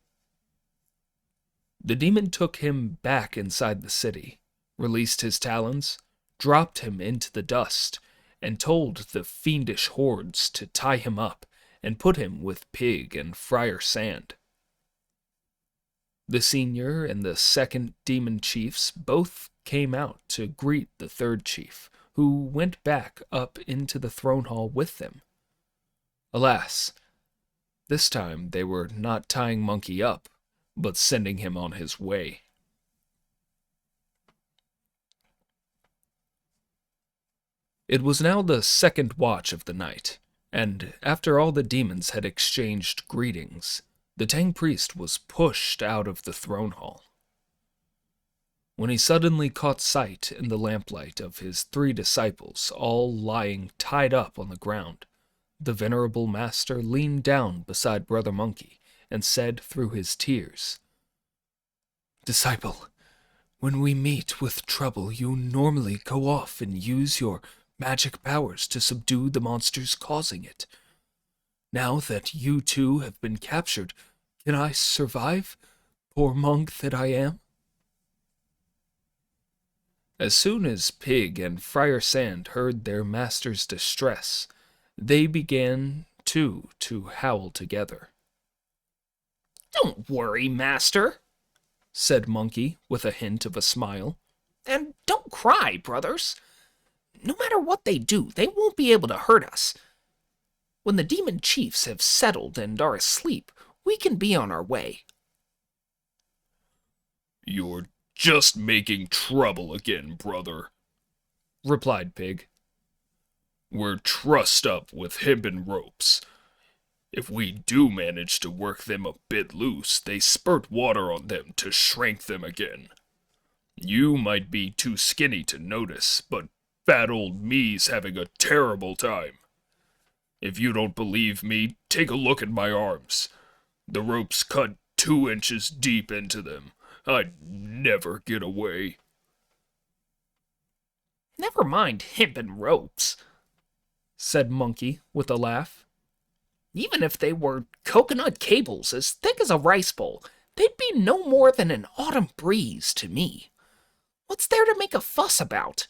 The demon took him back inside the city, released his talons, dropped him into the dust, and told the fiendish hordes to tie him up and put him with Pig and Friar Sand. The senior and the second demon chiefs both came out to greet the third chief, who went back up into the throne hall with them. Alas, this time they were not tying Monkey up, but sending him on his way. It was now the second watch of the night, and after all the demons had exchanged greetings, the Tang priest was pushed out of the throne hall. When he suddenly caught sight in the lamplight of his 3 disciples all lying tied up on the ground, the venerable master leaned down beside Brother Monkey and said through his tears, "Disciple, when we meet with trouble, you normally go off and use your magic powers to subdue the monsters causing it. Now that you two have been captured, can I survive, poor monk that I am?" As soon as Pig and Friar Sand heard their master's distress, they began, too, to howl together. "Don't worry, master," said Monkey with a hint of a smile. "And don't cry, brothers. No matter what they do, they won't be able to hurt us. When the demon chiefs have settled and are asleep, we can be on our way." "You're just making trouble again, brother," replied Pig. "We're trussed up with hempen ropes. If we do manage to work them a bit loose, they spurt water on them to shrink them again. You might be too skinny to notice, but fat old me's having a terrible time. If you don't believe me, take a look at my arms. The rope's cut 2 inches deep into them. I'd never get away." "Never mind hempen ropes," said Monkey with a laugh. "Even if they were coconut cables as thick as a rice bowl, they'd be no more than an autumn breeze to me. What's there to make a fuss about?"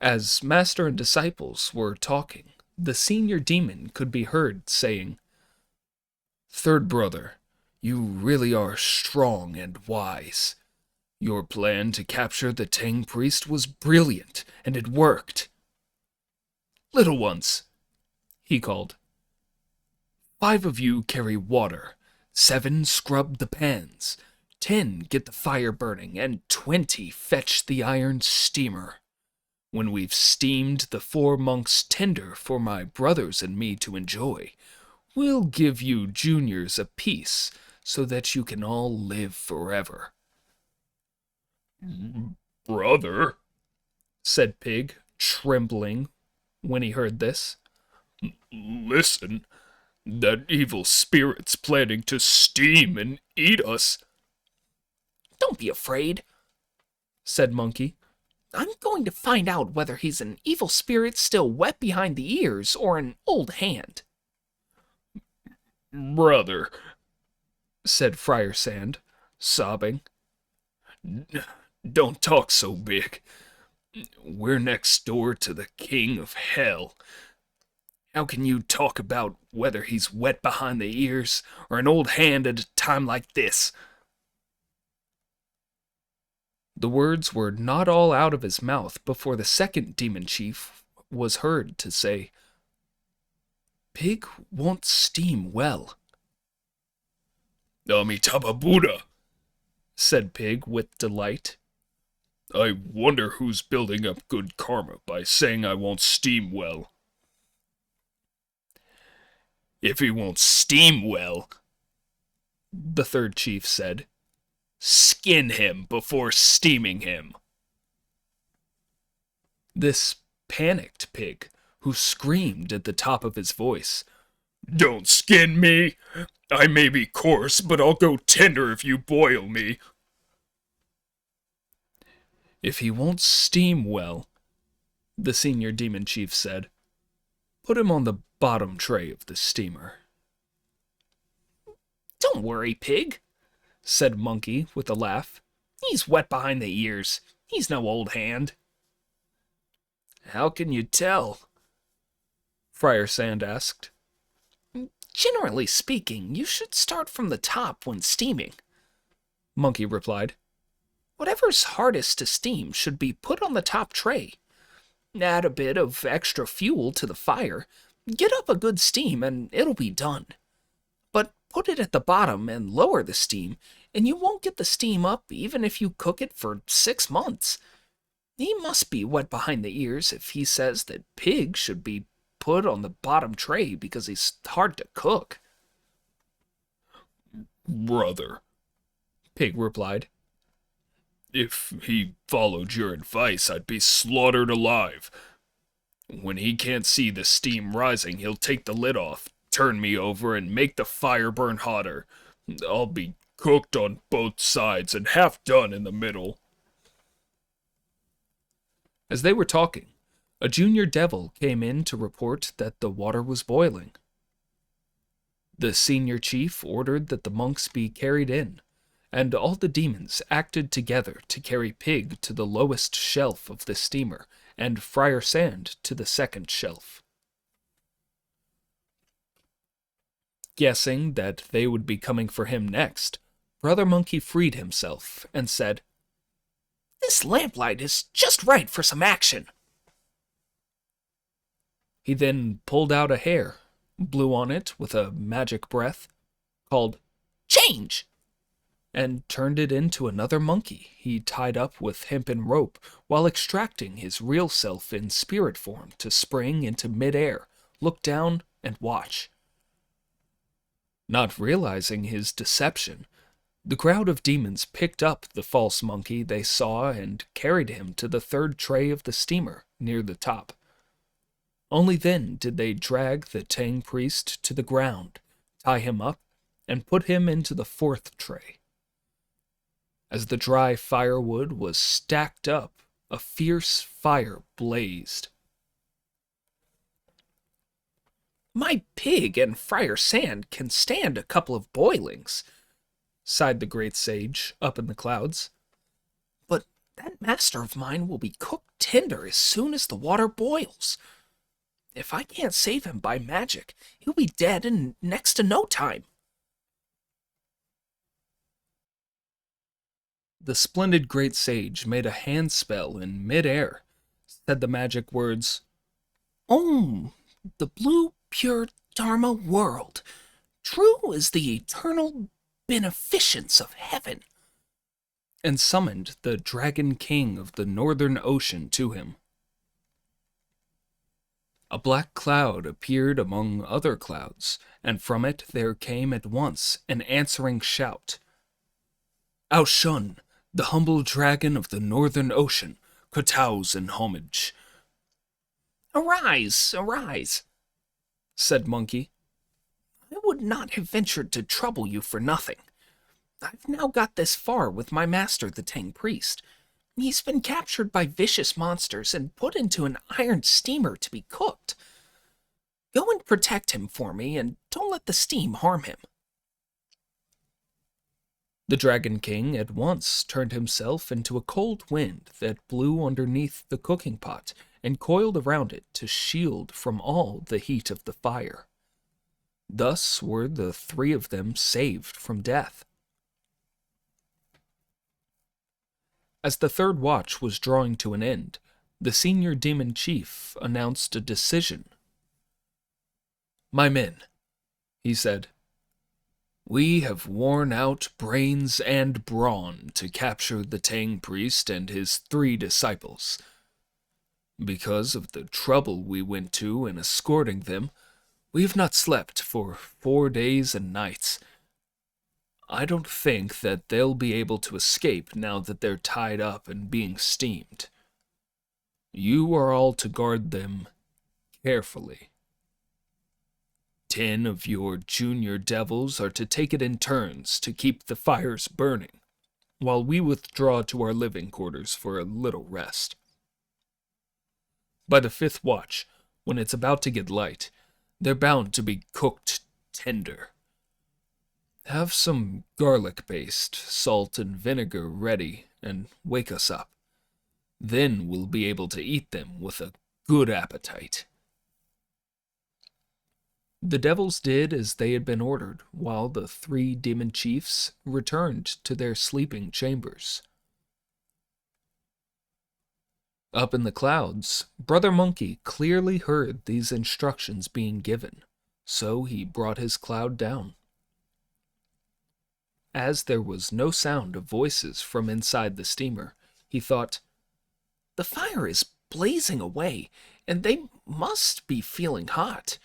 As master and disciples were talking, the senior demon could be heard saying, "Third brother, you really are strong and wise. Your plan to capture the Tang priest was brilliant, and it worked. Little ones," he called, "5 of you carry water, 7 scrub the pans, 10 get the fire burning, and 20 fetch the iron steamer. When we've steamed the 4 monks tender for my brothers and me to enjoy, we'll give you juniors a piece so that you can all live forever." "Brother," said Pig, trembling when he heard this. "Listen, that evil spirit's planning to steam and eat us." "Don't be afraid," said Monkey. "I'm going to find out whether he's an evil spirit still wet behind the ears or an old hand." "Brother," said Friar Sand, sobbing, "don't talk so big. We're next door to the king of hell. How can you talk about whether he's wet behind the ears or an old hand at a time like this?" The words were not all out of his mouth before the second demon chief was heard to say, "Pig won't steam well." Amitabha Buddha, said Pig with delight. I wonder who's building up good karma by saying I won't steam well. If he won't steam well, the third chief said, skin him before steaming him. This panicked Pig, who screamed at the top of his voice, Don't skin me! I may be coarse, but I'll go tender if you boil me. If he won't steam well, the senior demon chief said, put him on the bottom tray of the steamer. Don't worry, Pig, said Monkey with a laugh. He's wet behind the ears. He's no old hand. How can you tell? Friar Sand asked. Generally speaking, you should start from the top when steaming, Monkey replied. Whatever's hardest to steam should be put on the top tray. Add a bit of extra fuel to the fire, get up a good steam, and it'll be done. But put it at the bottom and lower the steam, and you won't get the steam up even if you cook it for 6 months. He must be wet behind the ears if he says that Pig should be put on the bottom tray because he's hard to cook. Brother, Pig replied, if he followed your advice, I'd be slaughtered alive. When he can't see the steam rising, he'll take the lid off, turn me over, and make the fire burn hotter. I'll be cooked on both sides and half done in the middle. As they were talking, a junior devil came in to report that the water was boiling. The senior chief ordered that the monks be carried in, and all the demons acted together to carry Pig to the lowest shelf of the steamer and Friar Sand to the second shelf. Guessing that they would be coming for him next, Brother Monkey freed himself and said, This lamplight is just right for some action. He then pulled out a hair, blew on it with a magic breath, called Change! And turned it into another monkey he tied up with hempen rope while extracting his real self in spirit form to spring into midair, look down, and watch. Not realizing his deception, the crowd of demons picked up the false monkey they saw and carried him to the third tray of the steamer near the top. Only then did they drag the Tang priest to the ground, tie him up, and put him into the fourth tray. As the dry firewood was stacked up, a fierce fire blazed. My Pig and Friar Sand can stand a couple of boilings, sighed the great sage up in the clouds. But that master of mine will be cooked tender as soon as the water boils. If I can't save him by magic, he'll be dead in next to no time. The splendid great sage made a hand spell in mid-air, said the magic words, Om, the blue pure Dharma world, true as the eternal beneficence of heaven, and summoned the Dragon King of the Northern Ocean to him. A black cloud appeared among other clouds, and from it there came at once an answering shout. Ao-Shun, the humble dragon of the Northern Ocean, kowtows in homage. Arise, arise, said Monkey. I would not have ventured to trouble you for nothing. I've now got this far with my master, the Tang priest. He's been captured by vicious monsters and put into an iron steamer to be cooked. Go and protect him for me, and don't let the steam harm him. The Dragon King at once turned himself into a cold wind that blew underneath the cooking pot and coiled around it to shield from all the heat of the fire. Thus were the three of them saved from death. As the third watch was drawing to an end, the senior demon chief announced a decision. My men, he said, We have worn out brains and brawn to capture the Tang priest and his 3 disciples. Because of the trouble we went to in escorting them, we have not slept for 4 days and nights. I don't think that they'll be able to escape now that they're tied up and being steamed. You are all to guard them carefully. 10 of your junior devils are to take it in turns to keep the fires burning, while we withdraw to our living quarters for a little rest. By the 5th watch, when it's about to get light, they're bound to be cooked tender. Have some garlic-based salt and vinegar ready and wake us up. Then we'll be able to eat them with a good appetite. The devils did as they had been ordered, while the 3 demon chiefs returned to their sleeping chambers. Up in the clouds, Brother Monkey clearly heard these instructions being given, so he brought his cloud down. As there was no sound of voices from inside the steamer, he thought, The fire is blazing away, and they must be feeling hot.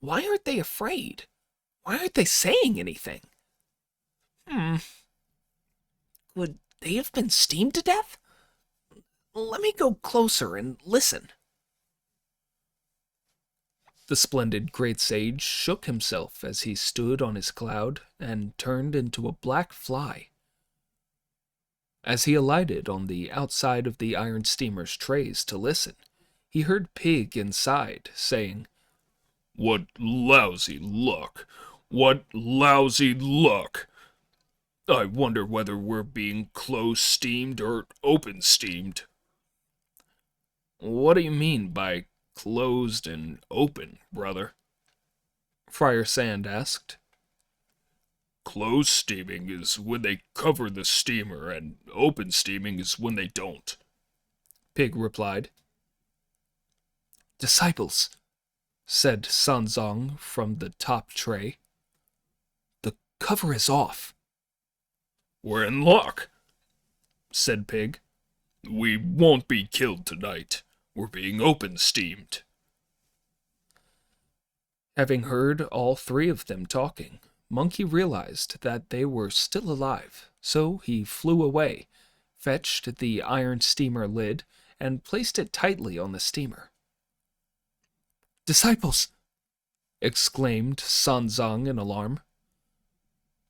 Why aren't they afraid? Why aren't they saying anything? Could they have been steamed to death? Let me go closer and listen. The splendid great sage shook himself as he stood on his cloud and turned into a black fly. As he alighted on the outside of the iron steamer's trays to listen, he heard Pig inside saying, What lousy luck! What lousy luck! I wonder whether we're being close-steamed or open-steamed. What do you mean by closed and open, brother? Friar Sand asked. Close steaming is when they cover the steamer, and open steaming is when they don't, Pig replied. Disciples, said Sanzong from the top tray. The cover is off. We're in luck, said Pig. We won't be killed tonight. We're being open-steamed. Having heard all 3 of them talking, Monkey realized that they were still alive, so he flew away, fetched the iron steamer lid, and placed it tightly on the steamer. Disciples! Exclaimed Sanzang in alarm.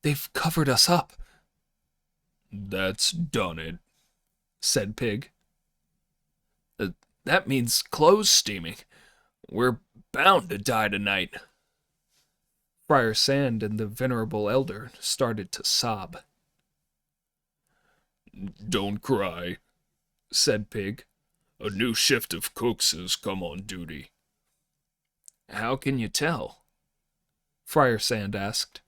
They've covered us up. That's done it, said Pig. That means close steaming. We're bound to die tonight. Friar Sand and the venerable elder started to sob. Don't cry, said Pig. A new shift of cooks has come on duty. How can you tell? Friar Sand asked.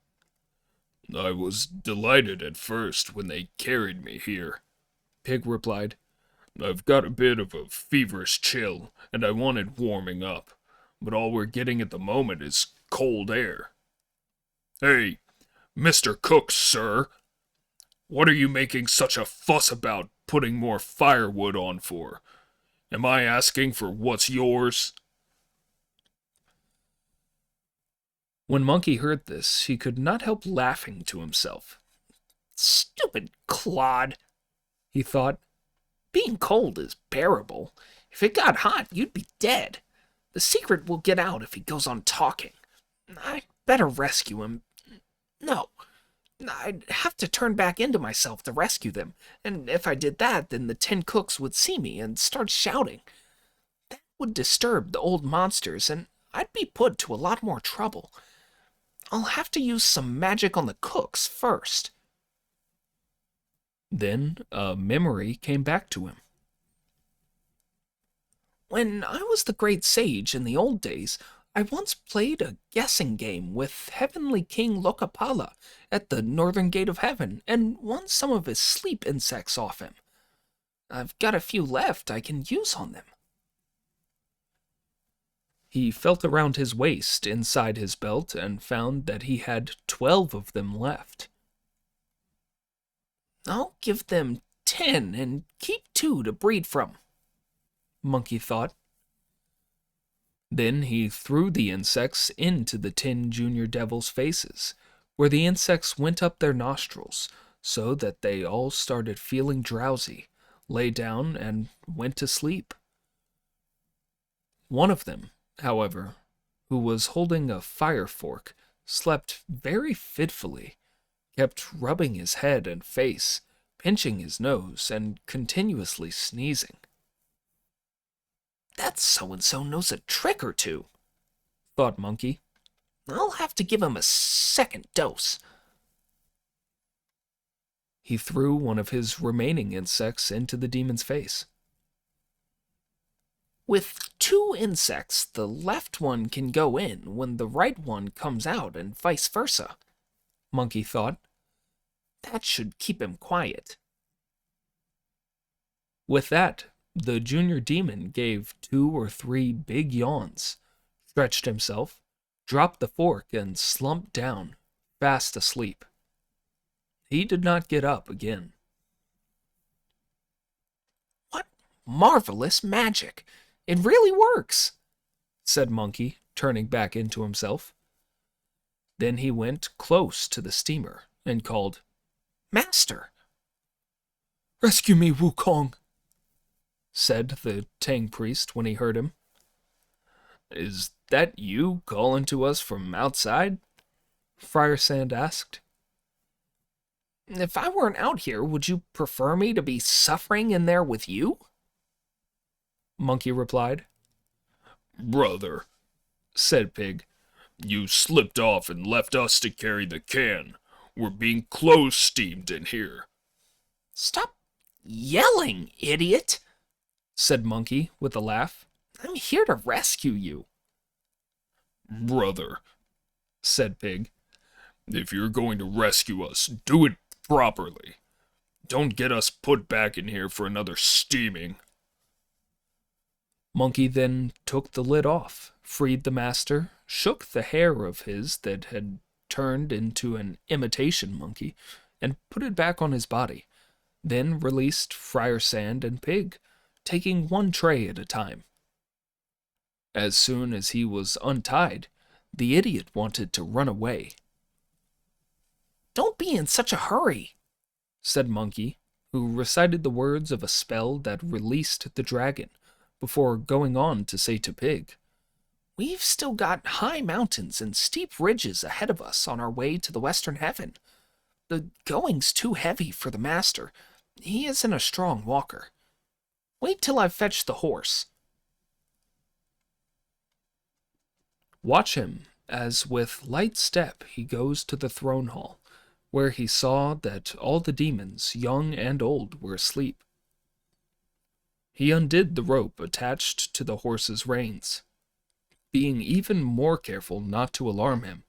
I was delighted at first when they carried me here, Pig replied. I've got a bit of a feverish chill, and I wanted warming up, but all we're getting at the moment is cold air. Hey, Mr. Cook, sir! What are you making such a fuss about putting more firewood on for? Am I asking for what's yours? When Monkey heard this, he could not help laughing to himself. Stupid clod, he thought. Being cold is bearable. If it got hot, you'd be dead. The secret will get out if he goes on talking. I'd better rescue him. No, I'd have to turn back into myself to rescue them, and if I did that, then the 10 cooks would see me and start shouting. That would disturb the old monsters, and I'd be put to a lot more trouble. I'll have to use some magic on the cooks first. Then a memory came back to him. When I was the great sage in the old days, I once played a guessing game with Heavenly King Lokapala at the northern gate of heaven and won some of his sleep insects off him. I've got a few left I can use on them. He felt around his waist inside his belt and found that he had 12 of them left. I'll give them 10 and keep 2 to breed from, Monkey thought. Then he threw the insects into the 10 junior devils' faces, where the insects went up their nostrils, so that they all started feeling drowsy, lay down, and went to sleep. One of them, however, who was holding a fire fork, slept very fitfully, kept rubbing his head and face, pinching his nose, and continuously sneezing. That so-and-so knows a trick or two, thought Monkey. I'll have to give him a second dose. He threw one of his remaining insects into the demon's face. With 2 insects, the left one can go in when the right one comes out and vice versa, Monkey thought. That should keep him quiet. With that, the junior demon gave 2 or 3 big yawns, stretched himself, dropped the fork, and slumped down, fast asleep. He did not get up again. What marvelous magic! It really works, said Monkey, turning back into himself. Then he went close to the steamer and called, Master! Rescue me, Wukong, said the Tang priest when he heard him. Is that you calling to us from outside? Friar Sand asked. If I weren't out here, would you prefer me to be suffering in there with you? Monkey replied. Brother, said Pig, you slipped off and left us to carry the can. We're being close steamed in here. Stop yelling, idiot, said Monkey with a laugh. I'm here to rescue you. Brother, said Pig, if you're going to rescue us, do it properly. Don't get us put back in here for another steaming. Monkey then took the lid off, freed the master, shook the hair of his that had turned into an imitation monkey, and put it back on his body, then released Friar Sand and Pig, taking one tray at a time. As soon as he was untied, the idiot wanted to run away. Don't be in such a hurry, said Monkey, who recited the words of a spell that released the dragon, before going on to say to Pig, We've still got high mountains and steep ridges ahead of us on our way to the western heaven. The going's too heavy for the master. He isn't a strong walker. Wait till I've fetched the horse. Watch him as with light step he goes to the throne hall, where he saw that all the demons, young and old, were asleep. He undid the rope attached to the horse's reins, being even more careful not to alarm him.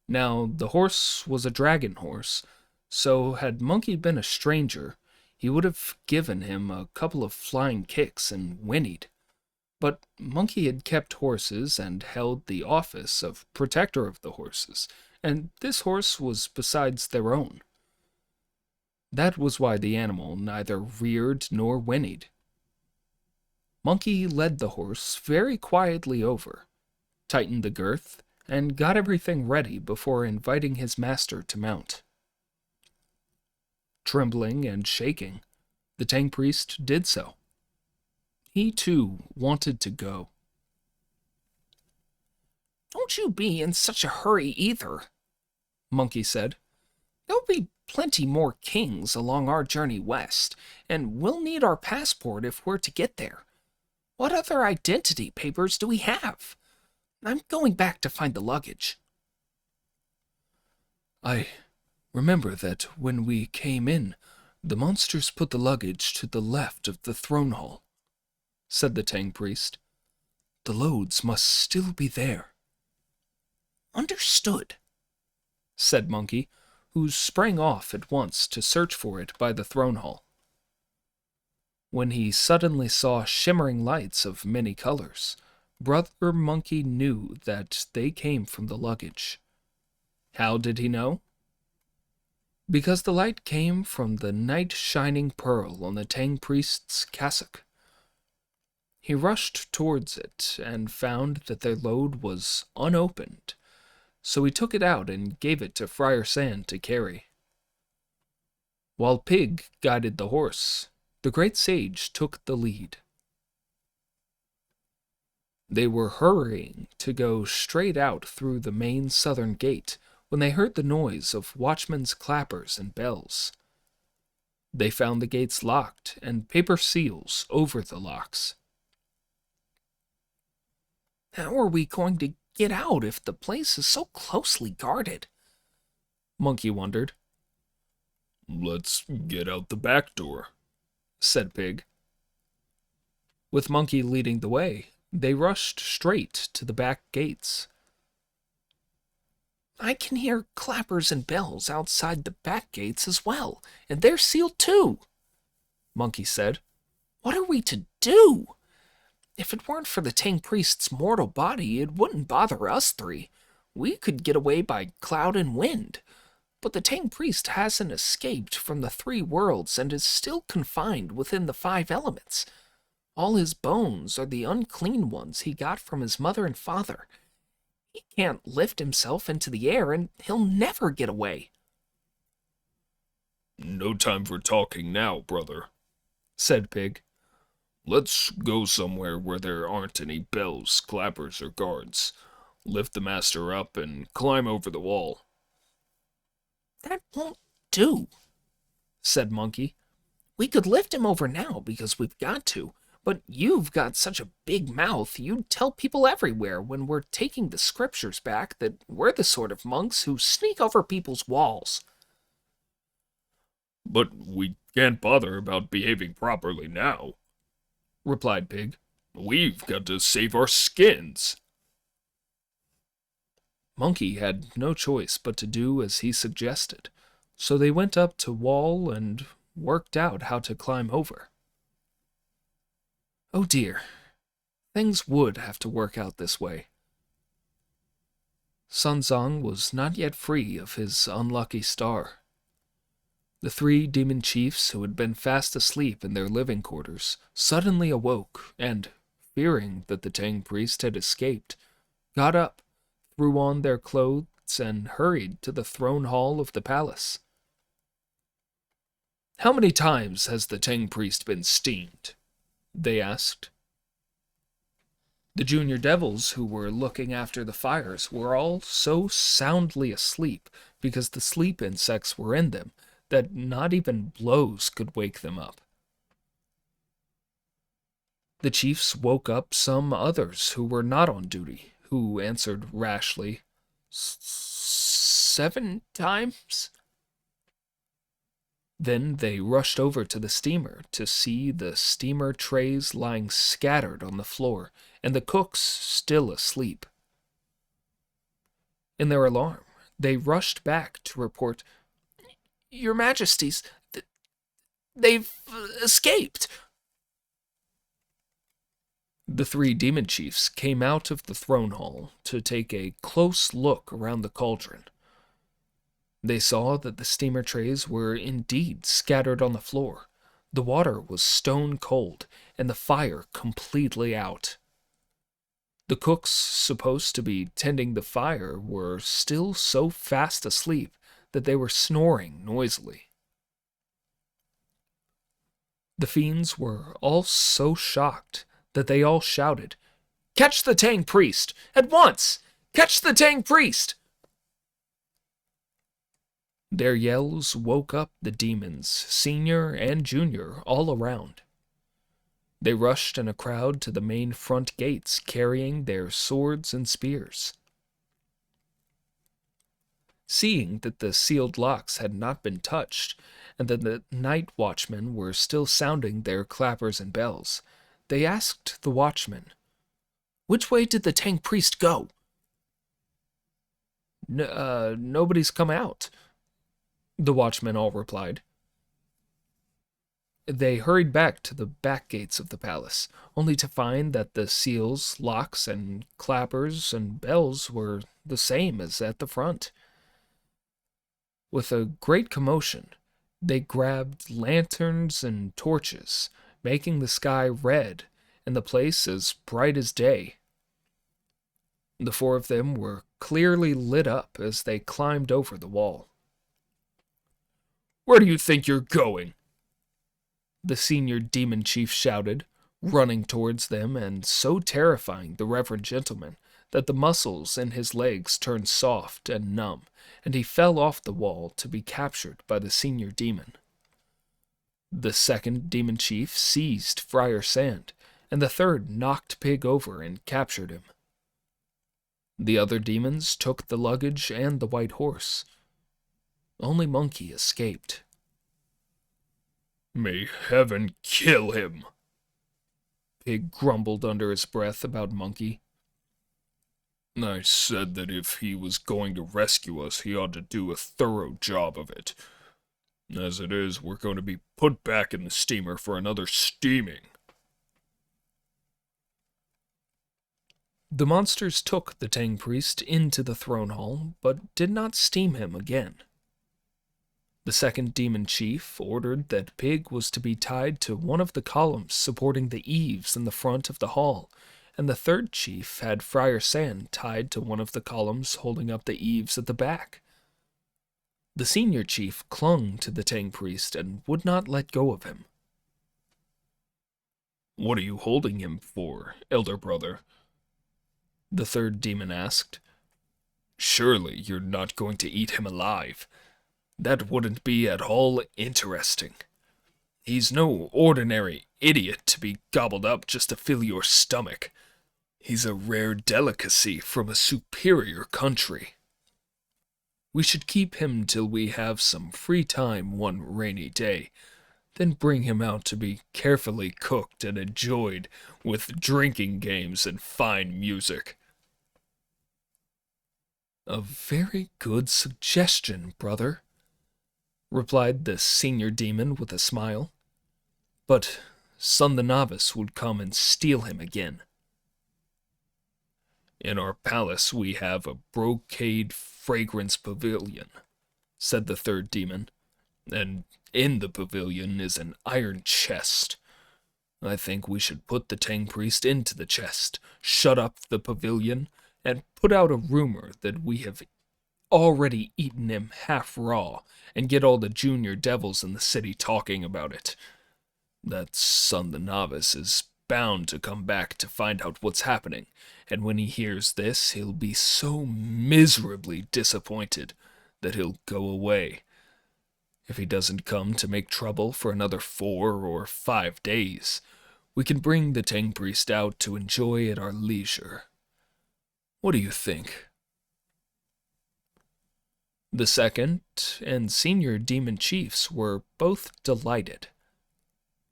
Now, the horse was a dragon horse, so had Monkey been a stranger, he would have given him a couple of flying kicks and whinnied. But Monkey had kept horses and held the office of protector of the horses, and this horse was besides their own. That was why the animal neither reared nor whinnied. Monkey led the horse very quietly over, tightened the girth, and got everything ready before inviting his master to mount. Trembling and shaking, the Tang priest did so. He, too, wanted to go. Don't you be in such a hurry either, Monkey said. There'll be plenty more kings along our journey west, and we'll need our passport if we're to get there. What other identity papers do we have? I'm going back to find the luggage. I remember that when we came in, the monsters put the luggage to the left of the throne hall, said the Tang priest. The loads must still be there. Understood, said Monkey, who sprang off at once to search for it by the throne hall. When he suddenly saw shimmering lights of many colors, Brother Monkey knew that they came from the luggage. How did he know? Because the light came from the night-shining pearl on the Tang priest's cassock. He rushed towards it and found that their load was unopened, so he took it out and gave it to Friar Sand to carry. While Pig guided the horse, the great sage took the lead. They were hurrying to go straight out through the main southern gate when they heard the noise of watchmen's clappers and bells. They found the gates locked and paper seals over the locks. How are we going to get out if the place is so closely guarded? Monkey wondered. Let's get out the back door, said Pig. With Monkey leading the way, they rushed straight to the back gates. I can hear clappers and bells outside the back gates as well, and they're sealed too, Monkey said. What are we to do? If it weren't for the Tang priest's mortal body, it wouldn't bother us three. We could get away by cloud and wind. But the Tang priest hasn't escaped from the three worlds and is still confined within the 5 elements. All his bones are the unclean ones he got from his mother and father. He can't lift himself into the air, and he'll never get away. No time for talking now, brother, said Pig. Let's go somewhere where there aren't any bells, clappers, or guards. Lift the master up and climb over the wall. That won't do, said Monkey. We could lift him over now because we've got to, but you've got such a big mouth you'd tell people everywhere when we're taking the scriptures back that we're the sort of monks who sneak over people's walls. But we can't bother about behaving properly now, replied Pig. We've got to save our skins. Monkey had no choice but to do as he suggested, so they went up to wall and worked out how to climb over. Oh dear, things would have to work out this way. Sun Zong was not yet free of his unlucky star. The 3 demon chiefs who had been fast asleep in their living quarters suddenly awoke and, fearing that the Tang priest had escaped, got up, threw on their clothes, and hurried to the throne hall of the palace. How many times has the Tang priest been steamed? They asked. The junior devils who were looking after the fires were all so soundly asleep because the sleep insects were in them that not even blows could wake them up. The chiefs woke up some others who were not on duty, who answered rashly, 7 times? Then they rushed over to the steamer to see the steamer trays lying scattered on the floor and the cooks still asleep. In their alarm, they rushed back to report, Your Majesties, they've escaped. The 3 demon chiefs came out of the throne hall to take a close look around the cauldron. They saw that the steamer trays were indeed scattered on the floor. The water was stone cold, and the fire completely out. The cooks supposed to be tending the fire were still so fast asleep that they were snoring noisily. The fiends were all so shocked that they all shouted, "Catch the Tang priest! At once! Catch the Tang priest!" Their yells woke up the demons, senior and junior, all around. They rushed in a crowd to the main front gates, carrying their swords and spears. Seeing that the sealed locks had not been touched, and that the night watchmen were still sounding their clappers and bells, they asked the watchman, "Which way did the Tang priest go?" Nobody's come out," the watchmen all replied. They hurried back to the back gates of the palace, only to find that the seals, locks, and clappers and bells were the same as at the front. With a great commotion, they grabbed lanterns and torches, making the sky red and the place as bright as day. The four of them were clearly lit up as they climbed over the wall. "Where do you think you're going?" The senior demon chief shouted, running towards them and so terrifying the reverend gentleman that the muscles in his legs turned soft and numb, and he fell off the wall to be captured by the senior demon. The second demon chief seized Friar Sand, and the third knocked Pig over and captured him. The other demons took the luggage and the white horse. Only Monkey escaped. "May heaven kill him," Pig grumbled under his breath about Monkey. "I said that if he was going to rescue us, he ought to do a thorough job of it. As it is, we're going to be put back in the steamer for another steaming." The monsters took the Tang priest into the throne hall, but did not steam him again. The second demon chief ordered that Pig was to be tied to one of the columns supporting the eaves in the front of the hall, and the third chief had Friar Sand tied to one of the columns holding up the eaves at the back. The senior chief clung to the Tang priest and would not let go of him. "What are you holding him for, elder brother?" the third demon asked. "Surely you're not going to eat him alive. That wouldn't be at all interesting. He's no ordinary idiot to be gobbled up just to fill your stomach. He's a rare delicacy from a superior country. We should keep him till we have some free time one rainy day, then bring him out to be carefully cooked and enjoyed with drinking games and fine music." "A very good suggestion, brother," replied the senior demon with a smile. "But Son the Novice would come and steal him again." "In our palace we have a brocade fragrance pavilion," said the third demon, "and in the pavilion is an iron chest. I think we should put the Tang priest into the chest, shut up the pavilion, and put out a rumor that we have already eaten him half raw, and get all the junior devils in the city talking about it. That Son the Novice is bound to come back to find out what's happening, and when he hears this, he'll be so miserably disappointed that he'll go away. If he doesn't come to make trouble for another 4 or 5 days, we can bring the Tang priest out to enjoy at our leisure. What do you think?" The second and senior demon chiefs were both delighted.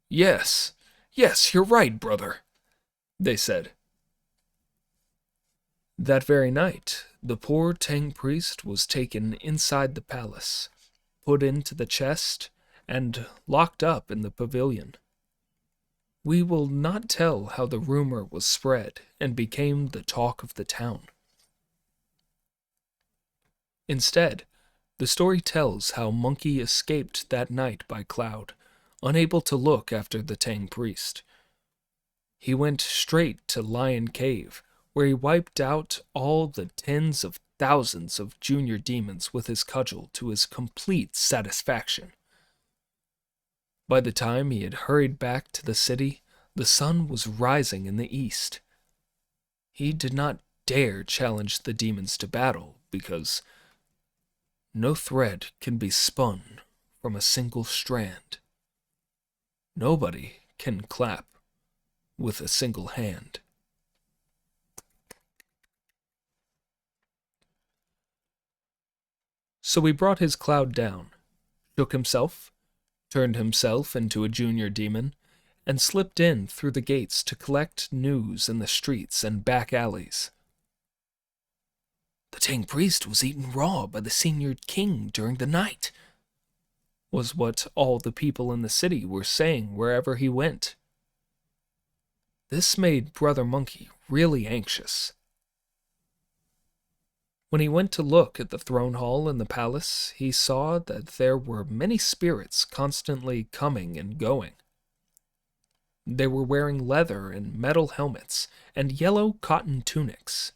"Yes, yes, you're right, brother," they said. That very night, the poor Tang priest was taken inside the palace, put into the chest, and locked up in the pavilion. We will not tell how the rumor was spread and became the talk of the town. Instead, the story tells how Monkey escaped that night by cloud, unable to look after the Tang priest. He went straight to Lion Cave, where he wiped out all the tens of thousands of junior demons with his cudgel to his complete satisfaction. By the time he had hurried back to the city, the sun was rising in the east. He did not dare challenge the demons to battle, because no thread can be spun from a single strand. Nobody can clap with a single hand. So he brought his cloud down, shook himself, turned himself into a junior demon, and slipped in through the gates to collect news in the streets and back alleys. "The Tang priest was eaten raw by the senior king during the night," was what all the people in the city were saying wherever he went. This made Brother Monkey really anxious. When he went to look at the throne hall in the palace, he saw that there were many spirits constantly coming and going. They were wearing leather and metal helmets and yellow cotton tunics.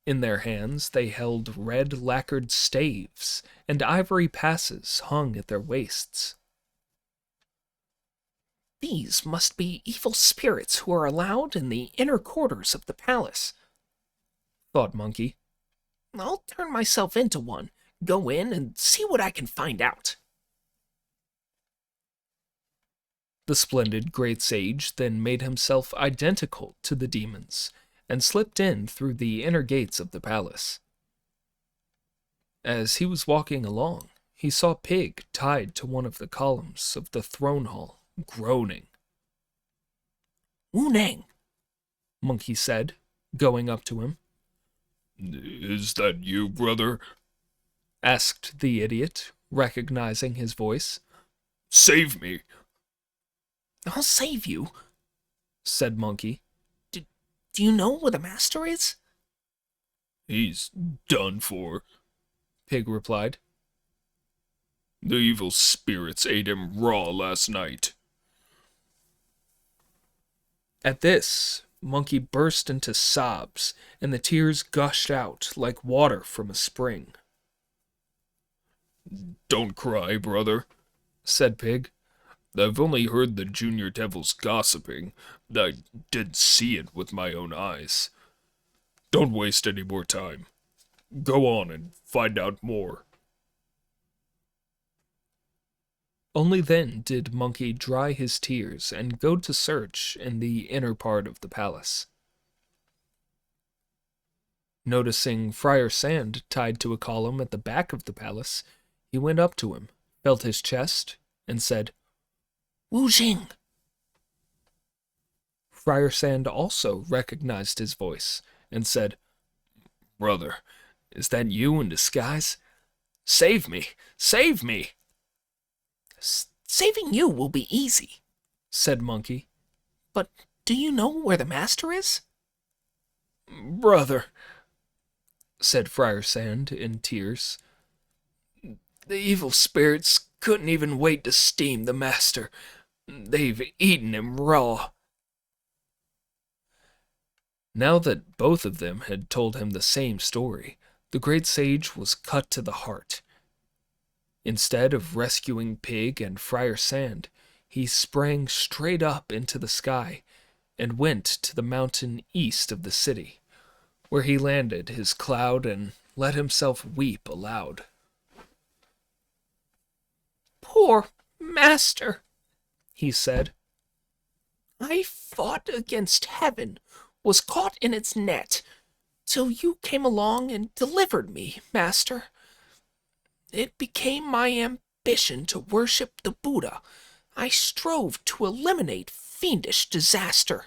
In their hands they held red lacquered staves, and ivory passes hung at their waists. These must be evil spirits who are allowed in the inner quarters of the palace, thought Monkey. I'll turn myself into one, go in, and see what I can find out. The splendid great sage then made himself identical to the demons, and slipped in through the inner gates of the palace. As he was walking along, he saw Pig tied to one of the columns of the throne hall, groaning. Wu Nang, Monkey said, going up to him. Is that you, brother? Asked the idiot, recognizing his voice. Save me! I'll save you, said Monkey. Do you know where the master is? He's done for, Pig replied. The evil spirits ate him raw last night. At this, Monkey burst into sobs, and the tears gushed out like water from a spring. Don't cry, brother, said Pig. I've only heard the junior devils gossiping. I did see it with my own eyes. Don't waste any more time. Go on and find out more. Only then did Monkey dry his tears and go to search in the inner part of the palace. Noticing Friar Sand tied to a column at the back of the palace, he went up to him, felt his chest, and said, Wu Jing. Friar Sand also recognized his voice and said, Brother, is that you in disguise? Save me! Save me! Saving you will be easy, said Monkey. But do you know where the master is? Brother, said Friar Sand in tears, the evil spirits couldn't even wait to steam the master. They've eaten him raw. Now that both of them had told him the same story, the great sage was cut to the heart. Instead of rescuing Pig and Friar Sand, he sprang straight up into the sky and went to the mountain east of the city, where he landed his cloud and let himself weep aloud. Poor master, he said. I fought against heaven, was caught in its net, till you came along and delivered me, master. It became my ambition to worship the Buddha. I strove to eliminate fiendish disaster.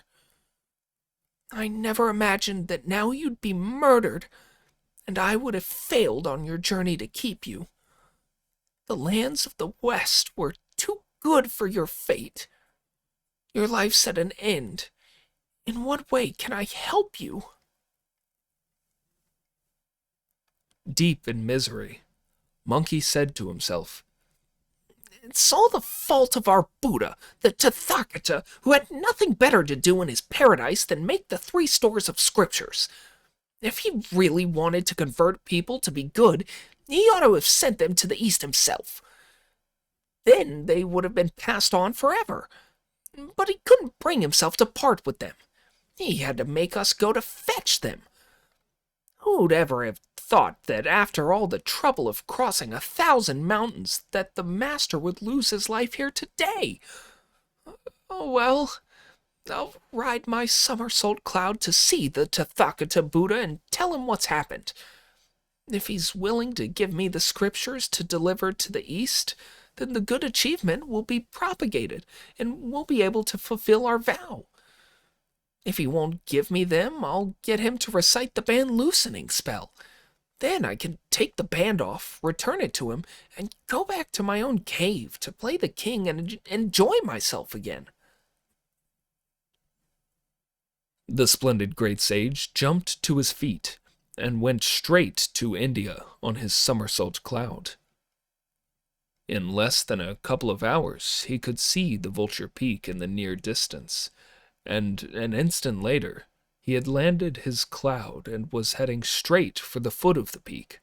I never imagined that now you'd be murdered, and I would have failed on your journey to keep you. The lands of the West were too good for your fate. Your life's at an end. In what way can I help you? Deep in misery, Monkey said to himself, It's all the fault of our Buddha, the Tathagata, who had nothing better to do in his paradise than make the 3 stores of scriptures. If he really wanted to convert people to be good, he ought to have sent them to the East himself. Then they would have been passed on forever. But he couldn't bring himself to part with them. He had to make us go to fetch them. Who'd ever have thought that after all the trouble of crossing 1,000 mountains that the master would lose his life here today? Oh well, I'll ride my somersault cloud to see the Tathagata Buddha and tell him what's happened. If he's willing to give me the scriptures to deliver to the East, then the good achievement will be propagated, and we'll be able to fulfill our vow. If he won't give me them, I'll get him to recite the band loosening spell. Then I can take the band off, return it to him, and go back to my own cave to play the king and enjoy myself again. The splendid great sage jumped to his feet and went straight to India on his somersault cloud. In less than a couple of hours, he could see the Vulture Peak in the near distance, and an instant later, he had landed his cloud and was heading straight for the foot of the peak.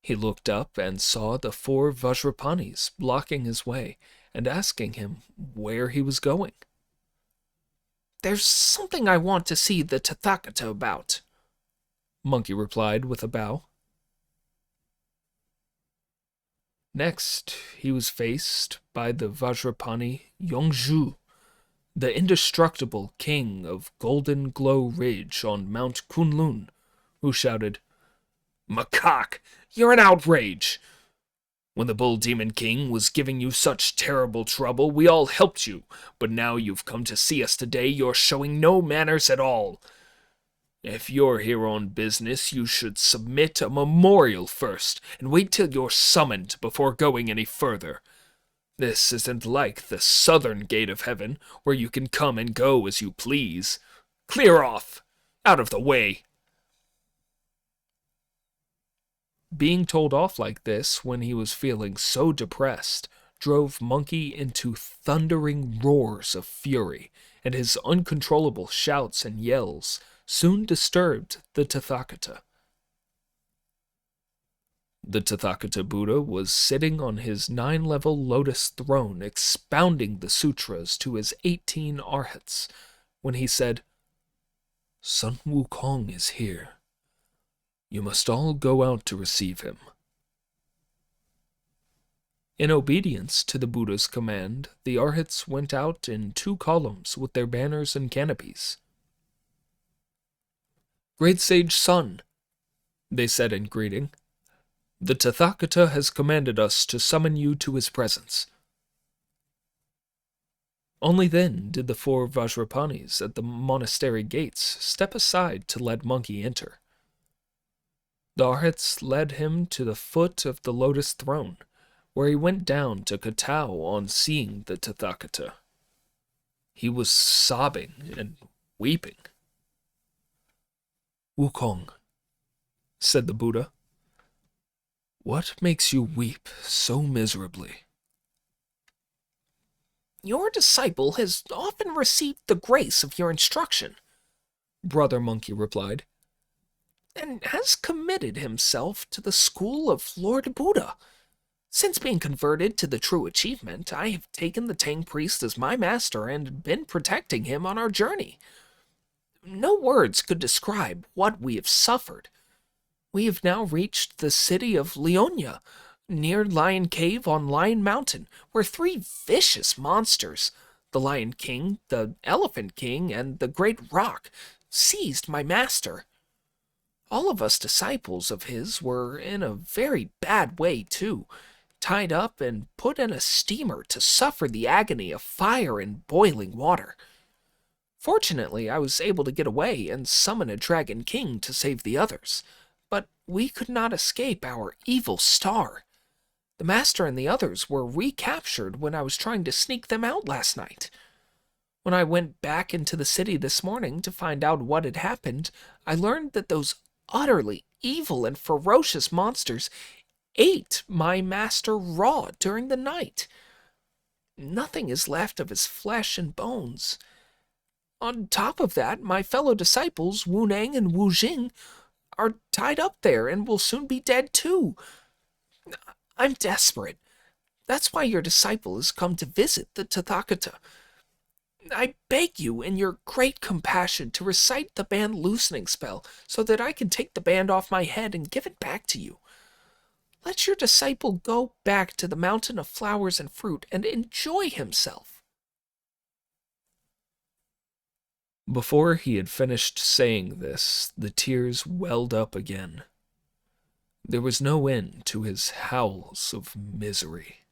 He looked up and saw the 4 Vajrapanis blocking his way and asking him where he was going. There's something I want to see the Tathagata about, Monkey replied with a bow. Next, he was faced by the Vajrapani Yongzhu, the indestructible king of Golden Glow Ridge on Mount Kunlun, who shouted, "Macaque, you're an outrage! When the Bull Demon King was giving you such terrible trouble, we all helped you, but now you've come to see us today, you're showing no manners at all. If you're here on business, you should submit a memorial first, and wait till you're summoned before going any further. This isn't like the southern gate of heaven, where you can come and go as you please. Clear off! Out of the way!" Being told off like this when he was feeling so depressed drove Monkey into thundering roars of fury, and his uncontrollable shouts and yells soon disturbed the Tathagata. The Tathagata Buddha was sitting on his 9-level lotus throne expounding the sutras to his 18 arhats when he said, "Sun Wukong is here. You must all go out to receive him." In obedience to the Buddha's command, the arhats went out in 2 columns with their banners and canopies. "Great Sage Sun," they said in greeting, "the Tathagata has commanded us to summon you to his presence." Only then did the 4 Vajrapanis at the monastery gates step aside to let Monkey enter. The arhats led him to the foot of the lotus throne, where he went down to kowtow on seeing the Tathagata. He was sobbing and weeping. "Wukong," said the Buddha, "what makes you weep so miserably?" Your disciple has often received the grace of your instruction, Brother Monkey replied, and has committed himself to the school of Lord Buddha. Since being converted to the true achievement, I have taken the Tang priest as my master and been protecting him on our journey. No words could describe what we have suffered. We have now reached the city of Leonia, near Lion Cave on Lion Mountain, where 3 vicious monsters, the Lion King, the Elephant King, and the Great Rock, seized my master. All of us disciples of his were in a very bad way, too, tied up and put in a steamer to suffer the agony of fire and boiling water. Fortunately, I was able to get away and summon a Dragon King to save the others, but we could not escape our evil star. The master and the others were recaptured when I was trying to sneak them out last night. When I went back into the city this morning to find out what had happened, I learned that those utterly evil and ferocious monsters ate my master raw during the night. Nothing is left of his flesh and bones. On top of that, my fellow disciples, Wu Nang and Wu Jing, are tied up there and will soon be dead too. I'm desperate. That's why your disciple has come to visit the Tathagata. I beg you, in your great compassion, to recite the band loosening spell so that I can take the band off my head and give it back to you. Let your disciple go back to the mountain of flowers and fruit and enjoy himself." Before he had finished saying this, the tears welled up again. There was no end to his howls of misery.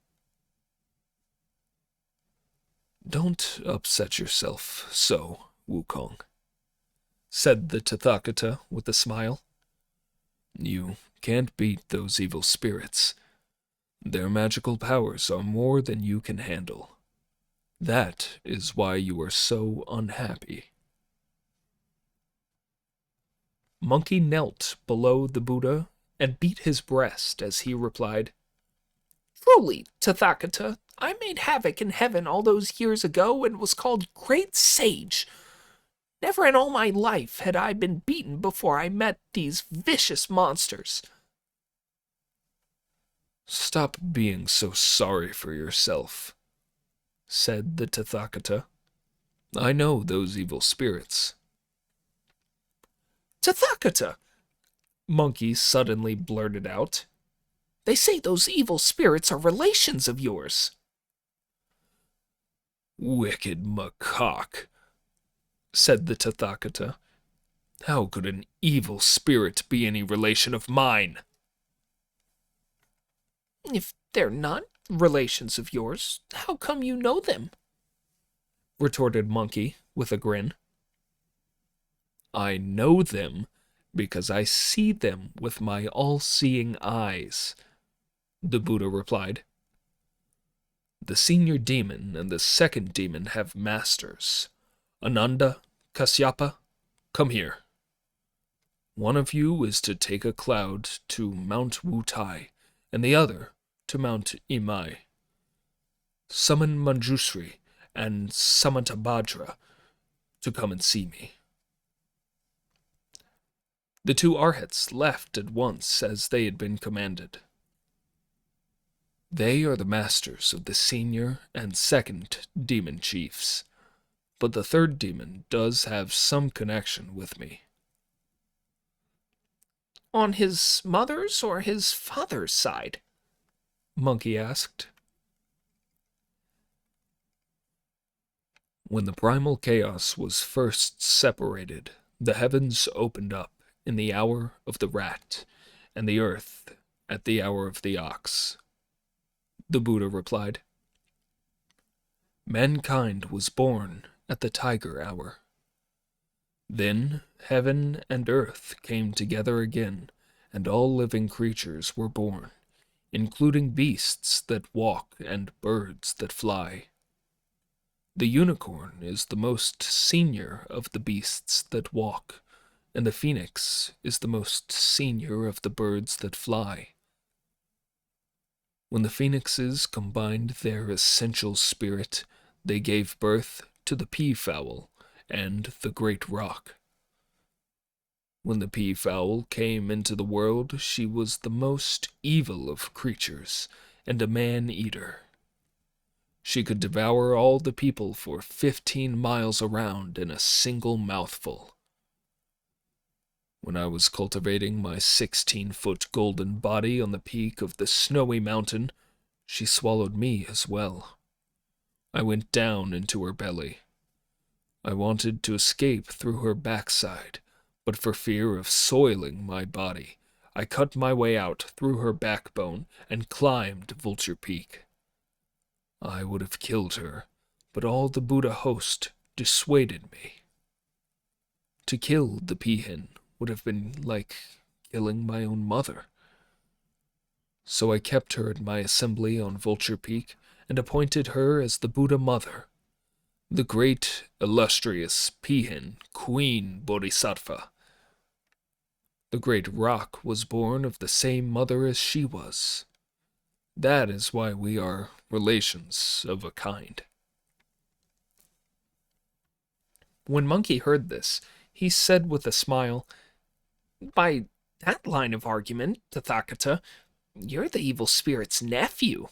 "Don't upset yourself so, Wukong," said the Tathagata with a smile. You can't beat those evil spirits. Their magical powers are more than you can handle. That is why you are so unhappy. Monkey knelt below the Buddha and beat his breast as he replied, Truly, Tathagata, I made havoc in heaven all those years ago and was called Great Sage. Never in all my life had I been beaten before I met these vicious monsters. Stop being so sorry for yourself, said the Tathagata. I know those evil spirits. Tathagata, Monkey suddenly blurted out. They say those evil spirits are relations of yours. Wicked macaque, said the Tathagata. How could an evil spirit be any relation of mine? If they're not relations of yours, how come you know them? Retorted Monkey with a grin. I know them because I see them with my all-seeing eyes, the Buddha replied. The senior demon and the second demon have masters. Ananda, Kasyapa, come here. One of you is to take a cloud to Mount Wutai, and the other to Mount Imai. Summon Manjushri and Samantabhadra to come and see me. The two arhats left at once as they had been commanded. They are the masters of the senior and second demon chiefs, but the third demon does have some connection with me. On his mother's or his father's side? Monkey asked. When the primal chaos was first separated, the heavens opened up in the hour of the rat, and the earth at the hour of the ox, the Buddha replied. Mankind was born at the tiger hour. Then heaven and earth came together again, and all living creatures were born, including beasts that walk and birds that fly. The unicorn is the most senior of the beasts that walk, and the phoenix is the most senior of the birds that fly. When the phoenixes combined their essential spirit, they gave birth to the peafowl and the great rock. When the peafowl came into the world, she was the most evil of creatures and a man-eater. She could devour all the people for 15 miles around in a single mouthful. When I was cultivating my 16-foot golden body on the peak of the snowy mountain, she swallowed me as well. I went down into her belly. I wanted to escape through her backside, but for fear of soiling my body, I cut my way out through her backbone and climbed Vulture Peak. I would have killed her, but all the Buddha host dissuaded me. To kill the peahen would have been like killing my own mother. So I kept her at my assembly on Vulture Peak and appointed her as the Buddha Mother, the great, illustrious peahen Queen Bodhisattva. The great rock was born of the same mother as she was. That is why we are relations of a kind. When Monkey heard this, he said with a smile, By that line of argument, Tathagata, you're the evil spirit's nephew.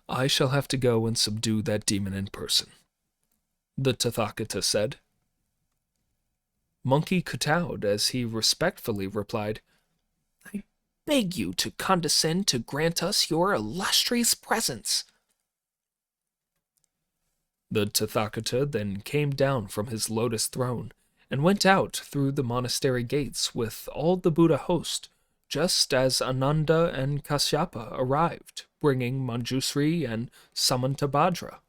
I shall have to go and subdue that demon in person, the Tathagata said. Monkey kowtowed as he respectfully replied, I beg you to condescend to grant us your illustrious presence. The Tathagata then came down from his lotus throne and went out through the monastery gates with all the Buddha host, just as Ananda and Kasyapa arrived, bringing Manjusri and Samantabhadra.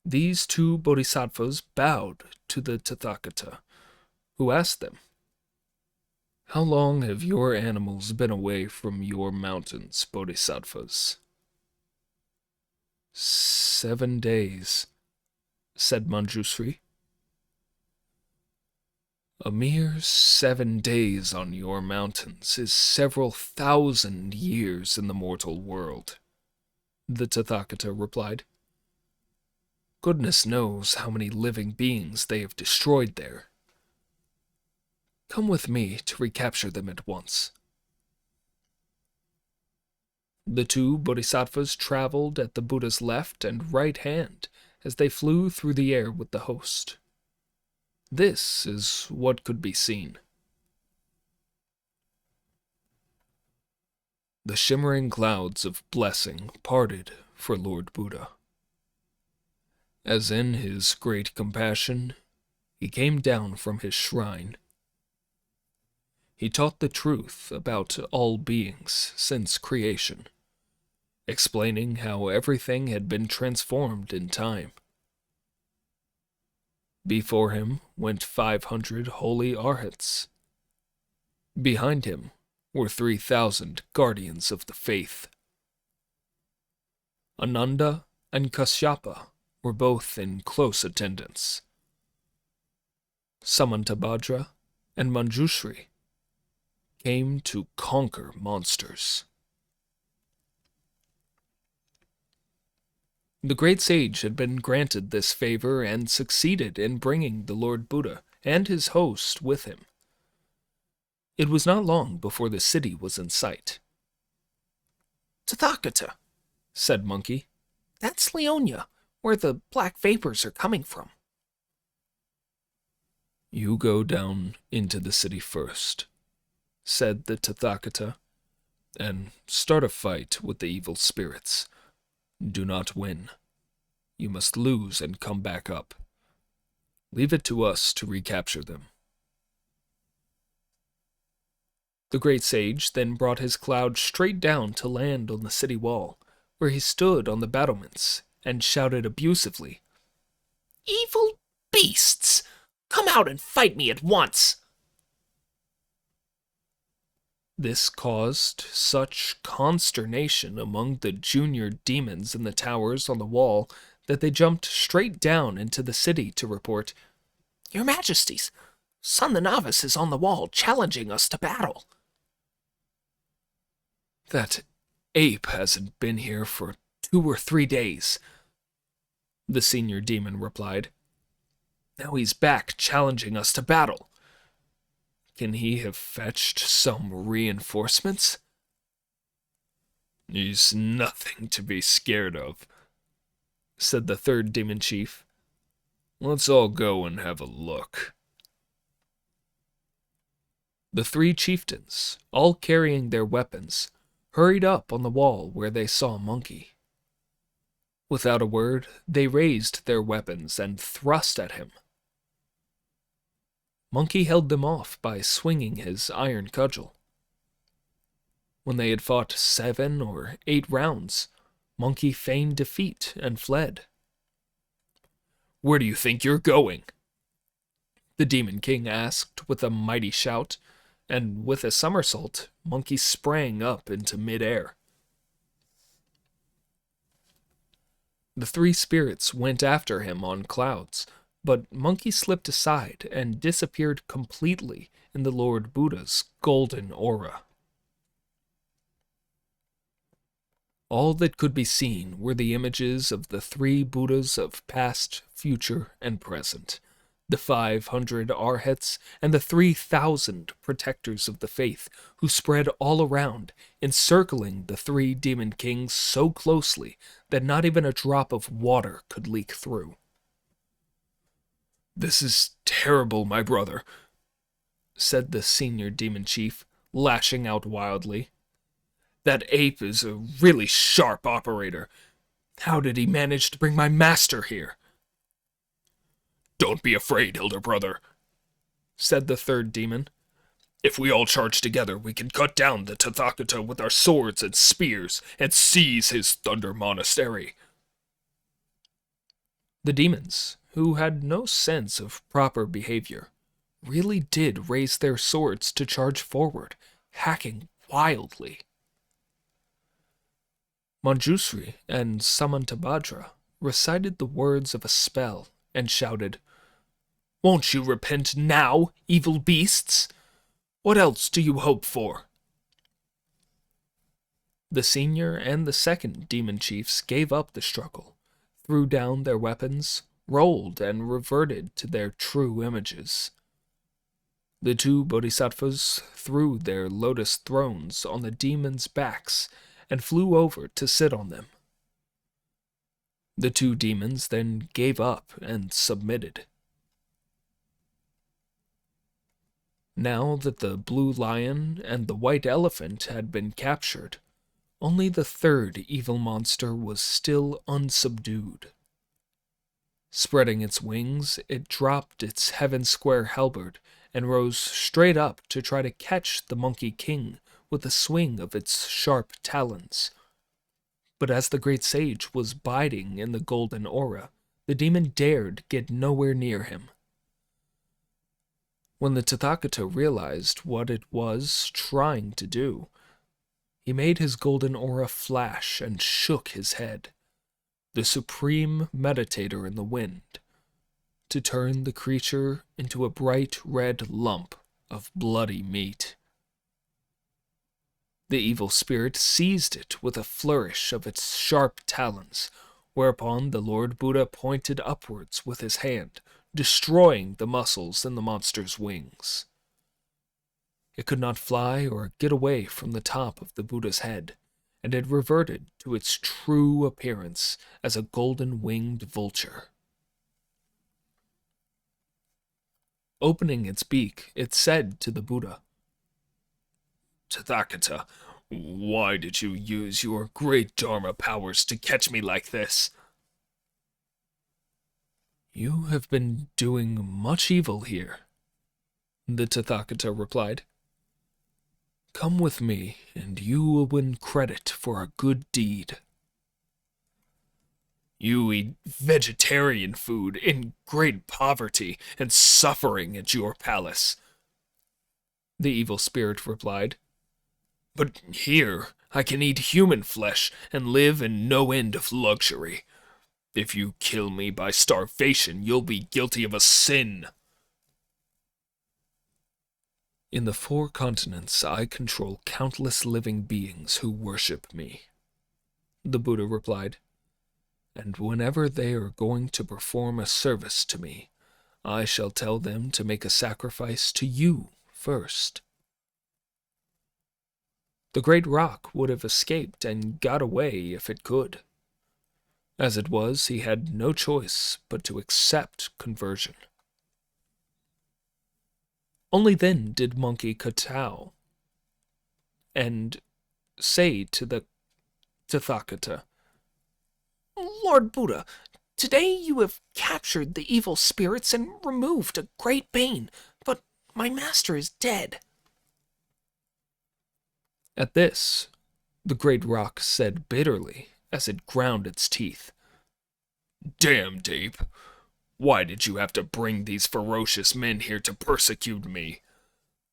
These two bodhisattvas bowed to the Tathagata, who asked them, "How long have your animals been away from your mountains, bodhisattvas?" 7 days, said Manjushri. A mere 7 days on your mountains is several thousand years in the mortal world, the Tathagata replied. Goodness knows how many living beings they have destroyed there. Come with me to recapture them at once. The two bodhisattvas traveled at the Buddha's left and right hand as they flew through the air with the host. This is what could be seen. The shimmering clouds of blessing parted for Lord Buddha. As in his great compassion, he came down from his shrine. He taught the truth about all beings since creation, explaining how everything had been transformed in time. Before him went 500 holy arhats. Behind him were 3,000 guardians of the faith. Ananda and Kashyapa were both in close attendance. Samantabhadra and Manjushri came to conquer monsters. The great sage had been granted this favor and succeeded in bringing the Lord Buddha and his host with him. It was not long before the city was in sight. Tathagata, said Monkey, that's Leonia, where the black vapors are coming from. You go down into the city first, said the Tathagata, and start a fight with the evil spirits. Do not win. You must lose and come back up. Leave it to us to recapture them. The great sage then brought his cloud straight down to land on the city wall, where he stood on the battlements and shouted abusively, Evil beasts! Come out and fight me at once! This caused such consternation among the junior demons in the towers on the wall that they jumped straight down into the city to report, Your Majesties, Son the Novice is on the wall challenging us to battle. That ape hasn't been here for 2 or 3 days, the senior demon replied. Now he's back challenging us to battle. Can he have fetched some reinforcements? He's nothing to be scared of, said the third demon chief. Let's all go and have a look. The 3 chieftains, all carrying their weapons, hurried up on the wall where they saw Monkey. Without a word, they raised their weapons and thrust at him. Monkey held them off by swinging his iron cudgel. When they had fought 7 or 8 rounds, Monkey feigned defeat and fled. Where do you think you're going? The Demon King asked with a mighty shout, and with a somersault, Monkey sprang up into midair. The 3 spirits went after him on clouds, but Monkey slipped aside and disappeared completely in the Lord Buddha's golden aura. All that could be seen were the images of the 3 Buddhas of past, future, and present, the 500 arhats, and the 3,000 protectors of the faith, who spread all around, encircling the 3 demon kings so closely that not even a drop of water could leak through. This is terrible, my brother, said the senior demon chief, lashing out wildly. That ape is a really sharp operator. How did he manage to bring my master here? Don't be afraid, elder brother, said the third demon. If we all charge together, we can cut down the Tathagata with our swords and spears and seize his thunder monastery. The demons, who had no sense of proper behavior, really did raise their swords to charge forward, hacking wildly. Manjusri and Samantabhadra recited the words of a spell and shouted, "Won't you repent now, evil beasts? What else do you hope for?" The senior and the second demon chiefs gave up the struggle, threw down their weapons, rolled, and reverted to their true images. The two bodhisattvas threw their lotus thrones on the demons' backs and flew over to sit on them. The two demons then gave up and submitted. Now that the blue lion and the white elephant had been captured, only the third evil monster was still unsubdued. Spreading its wings, it dropped its heaven-square halberd and rose straight up to try to catch the Monkey King with a swing of its sharp talons. But as the great sage was biding in the golden aura, the demon dared get nowhere near him. When the Tathagata realized what it was trying to do, he made his golden aura flash and shook his head, the supreme meditator in the wind, to turn the creature into a bright red lump of bloody meat. The evil spirit seized it with a flourish of its sharp talons, whereupon the Lord Buddha pointed upwards with his hand, destroying the muscles in the monster's wings. It could not fly or get away from the top of the Buddha's head, and it reverted to its true appearance as a golden-winged vulture. Opening its beak, it said to the Buddha, "Tathagata, why did you use your great Dharma powers to catch me like this?" "You have been doing much evil here," the Tathagata replied. "Come with me, and you will win credit for a good deed." You eat vegetarian food in great poverty and suffering at your palace, the evil spirit replied. "But here I can eat human flesh and live in no end of luxury. If you kill me by starvation, you'll be guilty of a sin." "In the 4 continents, I control countless living beings who worship me," the Buddha replied. "And whenever they are going to perform a service to me, I shall tell them to make a sacrifice to you first." The great rock would have escaped and got away if it could. As it was, he had no choice but to accept conversion. Only then did Monkey kowtow and say to the Tathagata, "Lord Buddha, today you have captured the evil spirits and removed a great bane, but my master is dead." At this, the great rock said bitterly as it ground its teeth, "Damned ape! Why did you have to bring these ferocious men here to persecute me?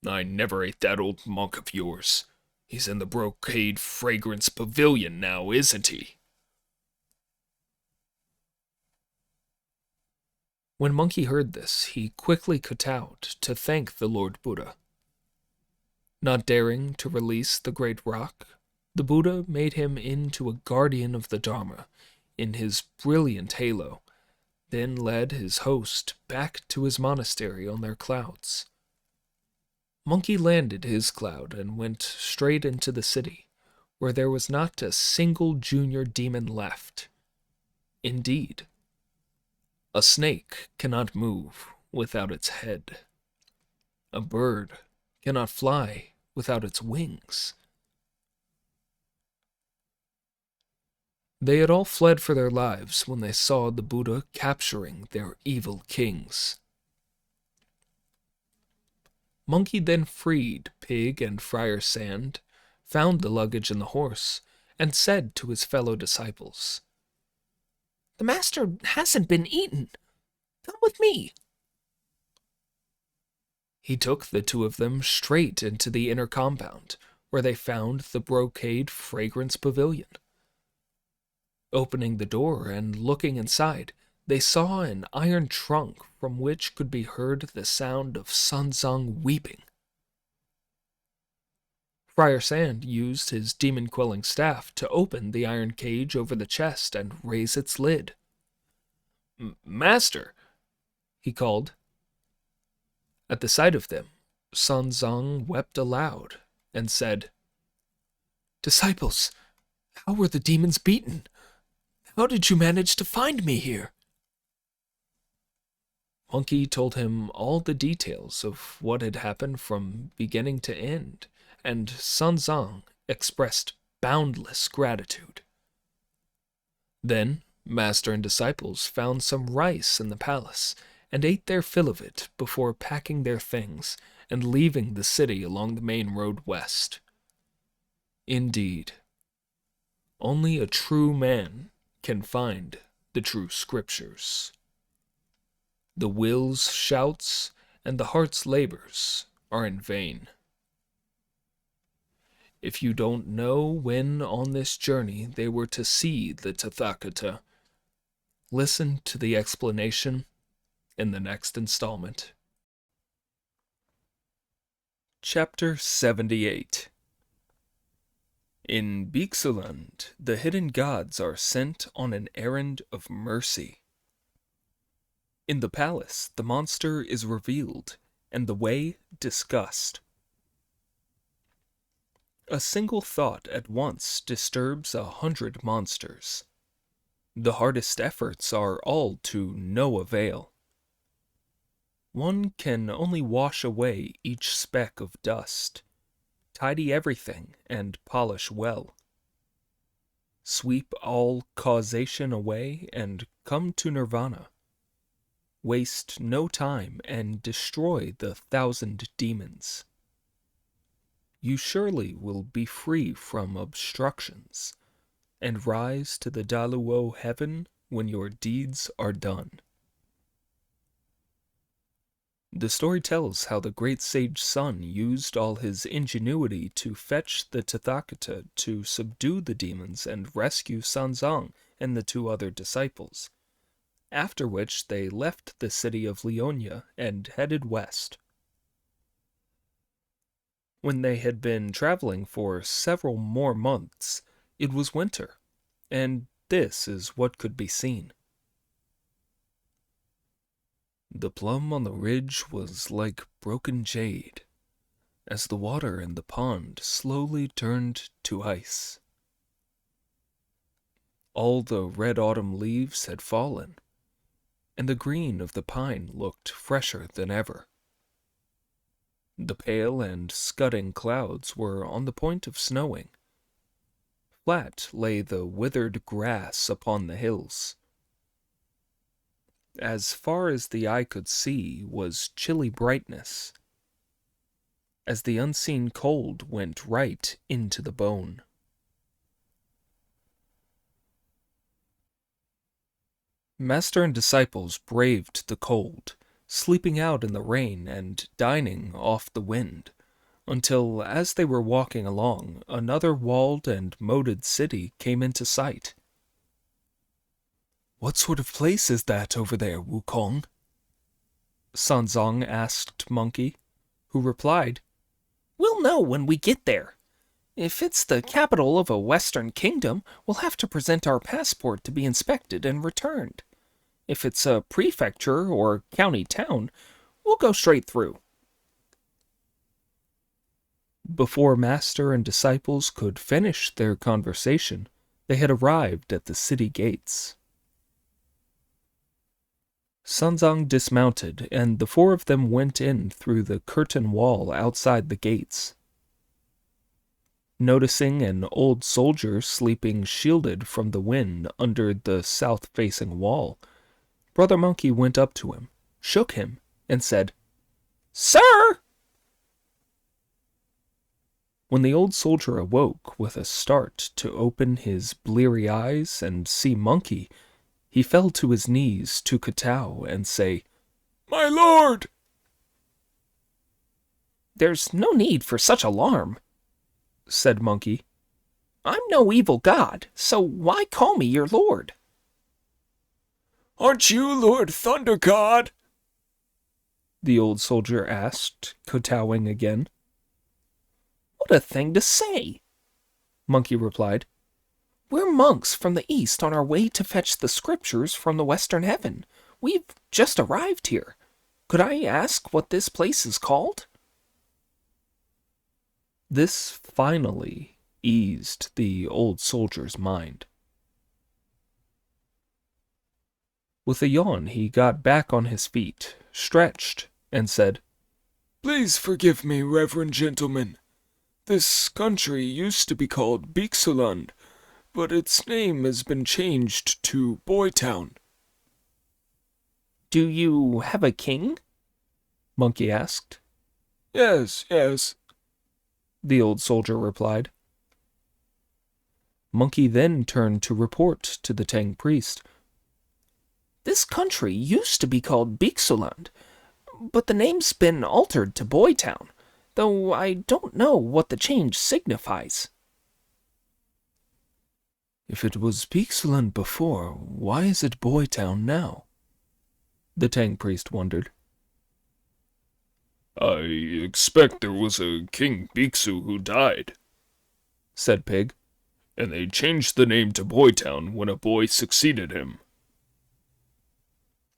I never ate that old monk of yours. He's in the brocade fragrance pavilion now, isn't he?" When Monkey heard this, he quickly kowtowed to thank the Lord Buddha. Not daring to release the great rock, the Buddha made him into a guardian of the Dharma in his brilliant halo, then led his host back to his monastery on their clouds. Monkey landed his cloud and went straight into the city, where there was not a single junior demon left. Indeed, a snake cannot move without its head. A bird cannot fly without its wings. They had all fled for their lives when they saw the Buddha capturing their evil kings. Monkey then freed Pig and Friar Sand, found the luggage and the horse, and said to his fellow disciples, "The master hasn't been eaten. Come with me." He took the two of them straight into the inner compound, where they found the brocade fragrance pavilion. Opening the door and looking inside, they saw an iron trunk from which could be heard the sound of Sun Zong weeping. Friar Sand used his demon-quelling staff to open the iron cage over the chest and raise its lid. "Master," he called. At the sight of them, Sun Zong wept aloud and said, "Disciples, how were the demons beaten? How did you manage to find me here?" Monkey told him all the details of what had happened from beginning to end, and Sun Zong expressed boundless gratitude. Then Master and disciples found some rice in the palace and ate their fill of it before packing their things and leaving the city along the main road west. Indeed, only a true man can find the true scriptures. The will's shouts and the heart's labors are in vain. If you don't know when on this journey they were to see the Tathagata, listen to the explanation in the next installment. Chapter 78. In Bixaland, the hidden gods are sent on an errand of mercy. In the palace, the monster is revealed, and the way discussed. A single thought at once disturbs 100 monsters. The hardest efforts are all to no avail. One can only wash away each speck of dust, tidy everything, and polish well. Sweep all causation away and come to nirvana. Waste no time and destroy the 1,000 demons. You surely will be free from obstructions, and rise to the Daluo heaven when your deeds are done. The story tells how the great sage Sun used all his ingenuity to fetch the Tathagata to subdue the demons and rescue Sanzang and the two other disciples, after which they left the city of Leonia and headed west. When they had been traveling for several more months, it was winter, and this is what could be seen. The plum on the ridge was like broken jade, as the water in the pond slowly turned to ice. All the red autumn leaves had fallen, and the green of the pine looked fresher than ever. The pale and scudding clouds were on the point of snowing. Flat lay the withered grass upon the hills. As far as the eye could see was chilly brightness, as the unseen cold went right into the bone. Master and disciples braved the cold, sleeping out in the rain and dining off the wind, until as they were walking along, another walled and moated city came into sight. "What sort of place is that over there, Wukong?" Sanzong asked Monkey, who replied, "We'll know when we get there. If it's the capital of a western kingdom, we'll have to present our passport to be inspected and returned. If it's a prefecture or county town, we'll go straight through." Before Master and disciples could finish their conversation, they had arrived at the city gates. Sanzang dismounted, and the four of them went in through the curtain wall outside the gates. Noticing an old soldier sleeping shielded from the wind under the south-facing wall, Brother Monkey went up to him, shook him, and said, "Sir!" When the old soldier awoke with a start to open his bleary eyes and see Monkey, he fell to his knees to kowtow and say, "My lord!" There's no need for such alarm, said Monkey. I'm no evil god, so why call me your lord? Aren't you Lord Thunder God? The old soldier asked, kowtowing again. What a thing to say, Monkey replied. We're monks from the east on our way to fetch the scriptures from the western heaven. We've just arrived here. Could I ask what this place is called? This finally eased the old soldier's mind. With a yawn, he got back on his feet, stretched, and said, Please forgive me, reverend gentlemen. This country used to be called Bixaland, but its name has been changed to Boytown. Do you have a king? Monkey asked. Yes, the old soldier replied. Monkey then turned to report to the Tang priest. This country used to be called Bixaland, but the name's been altered to Boytown, though I don't know what the change signifies. If it was Bixaland before, why is it Boytown now? The Tang priest wondered. I expect there was a King Bixu who died, said Pig, and they changed the name to Boytown when a boy succeeded him.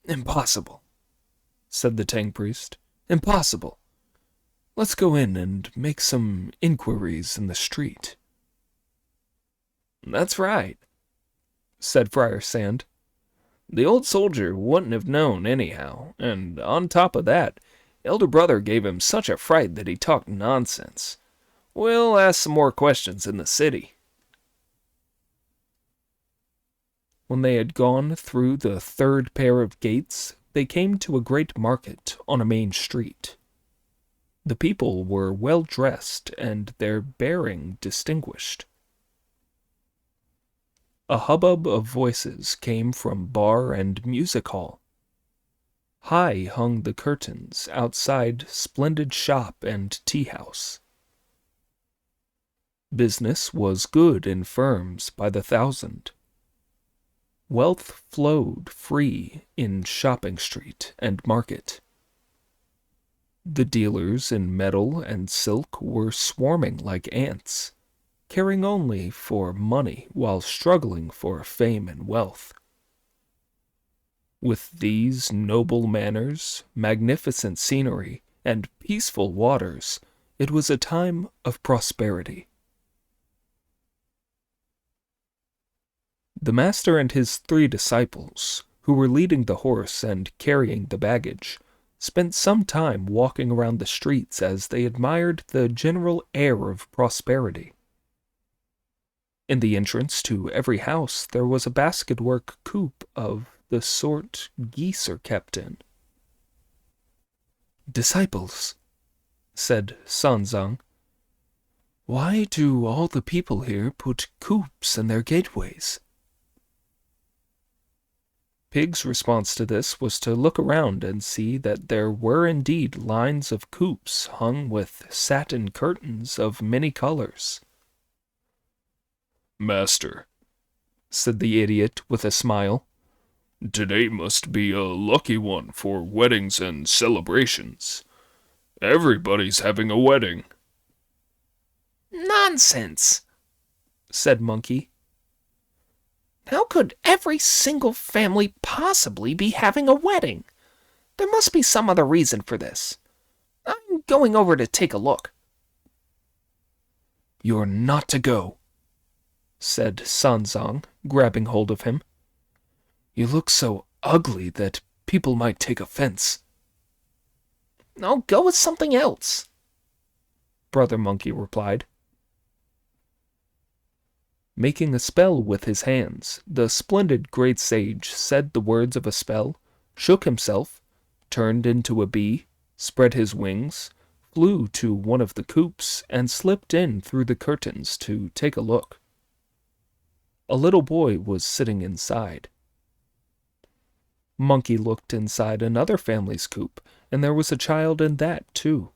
Impossible, said the Tang priest. Impossible. Let's go in and make some inquiries in the street. That's right, said Friar Sand. The old soldier wouldn't have known anyhow, and on top of that, Elder Brother gave him such a fright that he talked nonsense. We'll ask some more questions in the city. When they had gone through the third pair of gates, they came to a great market on a main street. The people were well dressed and their bearing distinguished. A hubbub of voices came from bar and music hall. High hung the curtains outside splendid shop and tea-house. Business was good in firms by the thousand. Wealth flowed free in shopping street and market. The dealers in metal and silk were swarming like ants, caring only for money while struggling for fame and wealth. With these noble manners, magnificent scenery, and peaceful waters, it was a time of prosperity. The master and his 3 disciples, who were leading the horse and carrying the baggage, spent some time walking around the streets as they admired the general air of prosperity. In the entrance to every house there was a basketwork coop of the sort geese are kept in. Disciples, said Sanzang, why do all the people here put coops in their gateways? Pig's response to this was to look around and see that there were indeed lines of coops hung with satin curtains of many colors. Master, said the idiot with a smile, today must be a lucky one for weddings and celebrations. Everybody's having a wedding. Nonsense, said Monkey. How could every single family possibly be having a wedding? There must be some other reason for this. I'm going over to take a look. You're not to go, said Sanzang, grabbing hold of him. You look so ugly that people might take offense. I'll go with something else, Brother Monkey replied. Making a spell with his hands, the splendid great sage said the words of a spell, shook himself, turned into a bee, spread his wings, flew to one of the coops, and slipped in through the curtains to take a look. A little boy was sitting inside. Monkey looked inside another family's coop, and there was a child in that, too.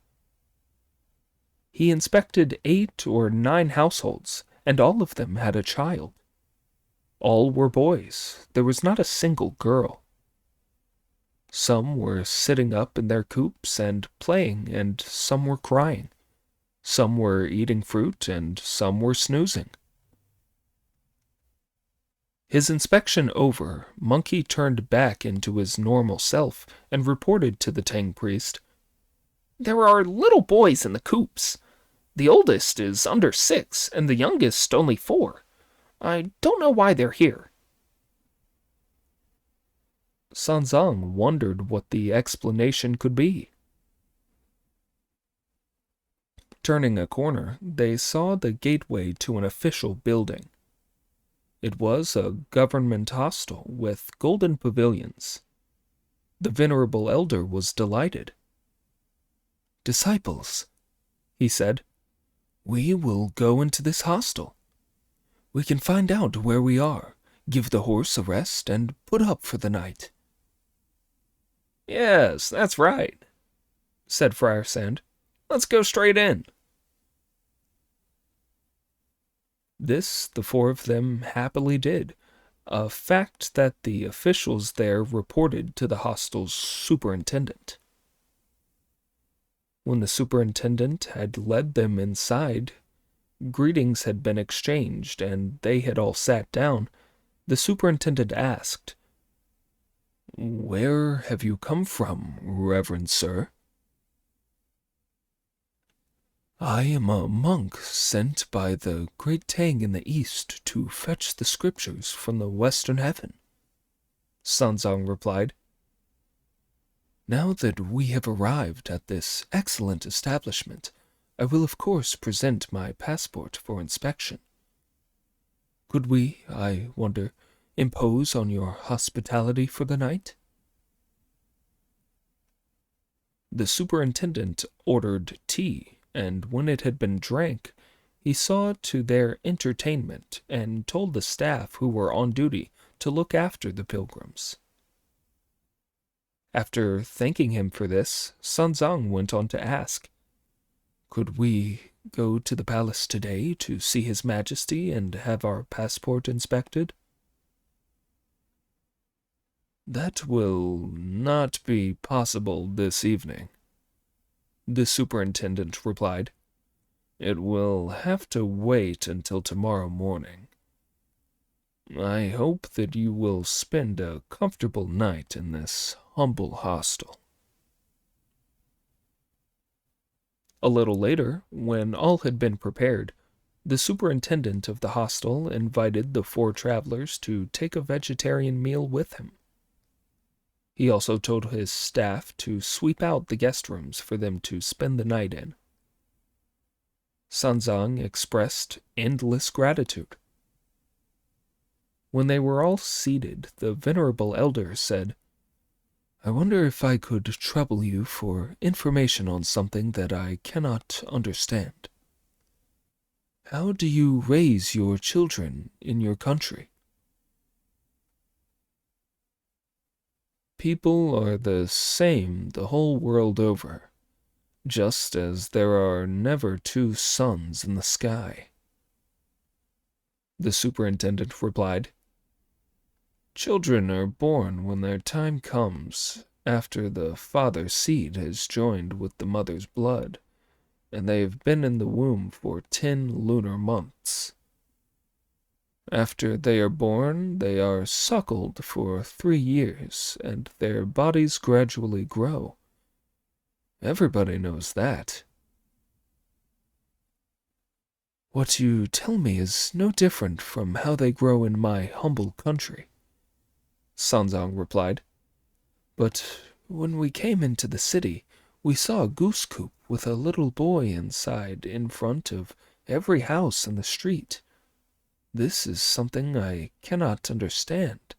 He inspected 8 or 9 households, and all of them had a child. All were boys. There was not a single girl. Some were sitting up in their coops and playing, and some were crying. Some were eating fruit, and some were snoozing. His inspection over, Monkey turned back into his normal self and reported to the Tang priest, "There are little boys in the coops. The oldest is under 6, and the youngest only 4. I don't know why they're here." Sanzang wondered what the explanation could be. Turning a corner, they saw the gateway to an official building. It was a government hostel with golden pavilions. The venerable elder was delighted. "Disciples," he said, "we will go into this hostel. We can find out where we are, give the horse a rest, and put up for the night." "Yes, that's right," said Friar Sand. "Let's go straight in." This the 4 of them happily did, a fact that the officials there reported to the hostel's superintendent. When the superintendent had led them inside, greetings had been exchanged, and they had all sat down, the superintendent asked, "Where have you come from, Reverend Sir?" "I am a monk sent by the great Tang in the east to fetch the scriptures from the western heaven," Sanzang replied. "Now that we have arrived at this excellent establishment, I will of course present my passport for inspection. Could we, I wonder, impose on your hospitality for the night?" The superintendent ordered tea, and when it had been drank, he saw to their entertainment and told the staff who were on duty to look after the pilgrims. After thanking him for this, Sanzang went on to ask, "Could we go to the palace today to see His Majesty and have our passport inspected?" "That will not be possible this evening," the superintendent replied. "It will have to wait until tomorrow morning. I hope that you will spend a comfortable night in this humble hostel." A little later, when all had been prepared, the superintendent of the hostel invited the 4 travelers to take a vegetarian meal with him. He also told his staff to sweep out the guest rooms for them to spend the night in. Sanzang expressed endless gratitude. When they were all seated, the venerable elder said, "I wonder if I could trouble you for information on something that I cannot understand. How do you raise your children in your country?" "People are the same the whole world over, just as there are never 2 suns in the sky," the superintendent replied. "Children are born when their time comes, after the father's seed has joined with the mother's blood, and they have been in the womb for 10 lunar months. After they are born, they are suckled for 3 years, and their bodies gradually grow. Everybody knows that." "What you tell me is no different from how they grow in my humble country," Sanzang replied. "But when we came into the city, we saw a goose coop with a little boy inside in front of every house in the street. This is something I cannot understand,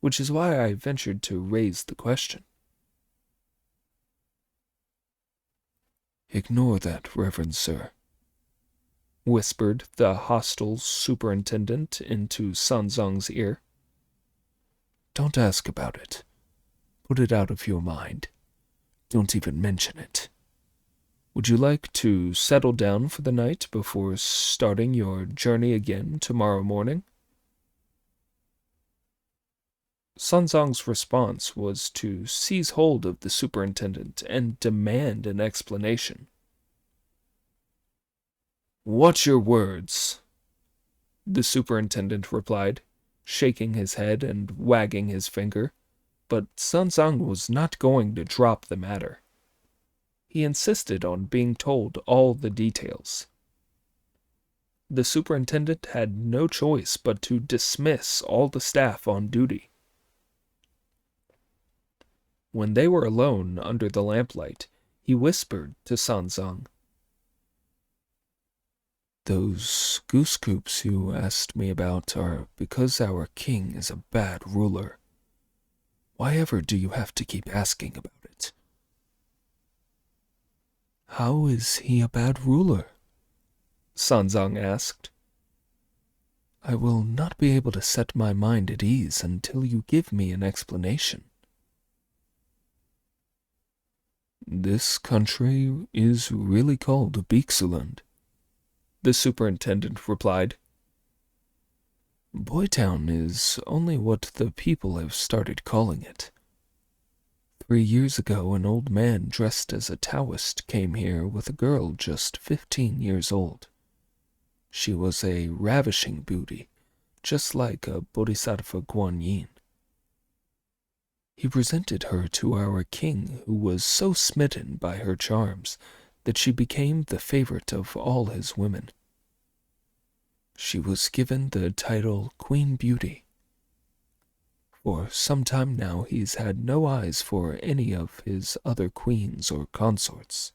which is why I ventured to raise the question." "Ignore that, Reverend Sir," whispered the hostel's superintendent into Sanzang's ear. "Don't ask about it. Put it out of your mind. Don't even mention it. Would you like to settle down for the night before starting your journey again tomorrow morning? Sanzang's response was to seize hold of the superintendent and demand an explanation. "What's your words?" the superintendent replied, shaking his head and wagging his finger, but Sanzang was not going to drop the matter. He insisted on being told all the details. The superintendent had no choice but to dismiss all the staff on duty. When they were alone under the lamplight, he whispered to Sanzang, "Those goose coops you asked me about are because our king is a bad ruler. Why ever do you have to keep asking about it?" "How is he a bad ruler?" Sanzang asked. "I will not be able to set my mind at ease until you give me an explanation." "This country is really called Bixuland," the superintendent replied. "Boytown is only what the people have started calling it. 3 years ago, an old man dressed as a Taoist came here with a girl just 15 years old. She was a ravishing beauty, just like a Bodhisattva Guanyin. He presented her to our king, who was so smitten by her charms that she became the favorite of all his women. She was given the title Queen Beauty. For some time now he's had no eyes for any of his other queens or consorts.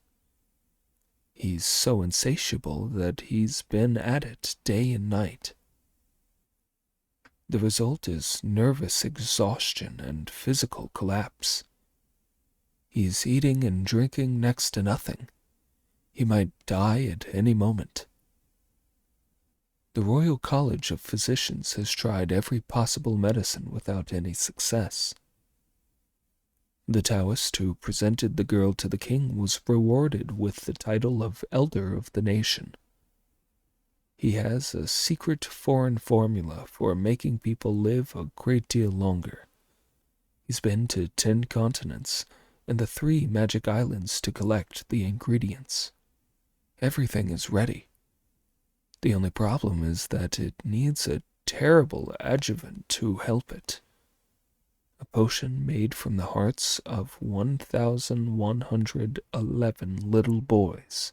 He's so insatiable that he's been at it day and night. The result is nervous exhaustion and physical collapse. He's eating and drinking next to nothing. He might die at any moment. The Royal College of Physicians has tried every possible medicine without any success. The Taoist who presented the girl to the king was rewarded with the title of Elder of the Nation. He has a secret foreign formula for making people live a great deal longer. He's been to 10 continents and the 3 magic islands to collect the ingredients. Everything is ready. The only problem is that it needs a terrible adjuvant to help it. A potion made from the hearts of 1,111 little boys.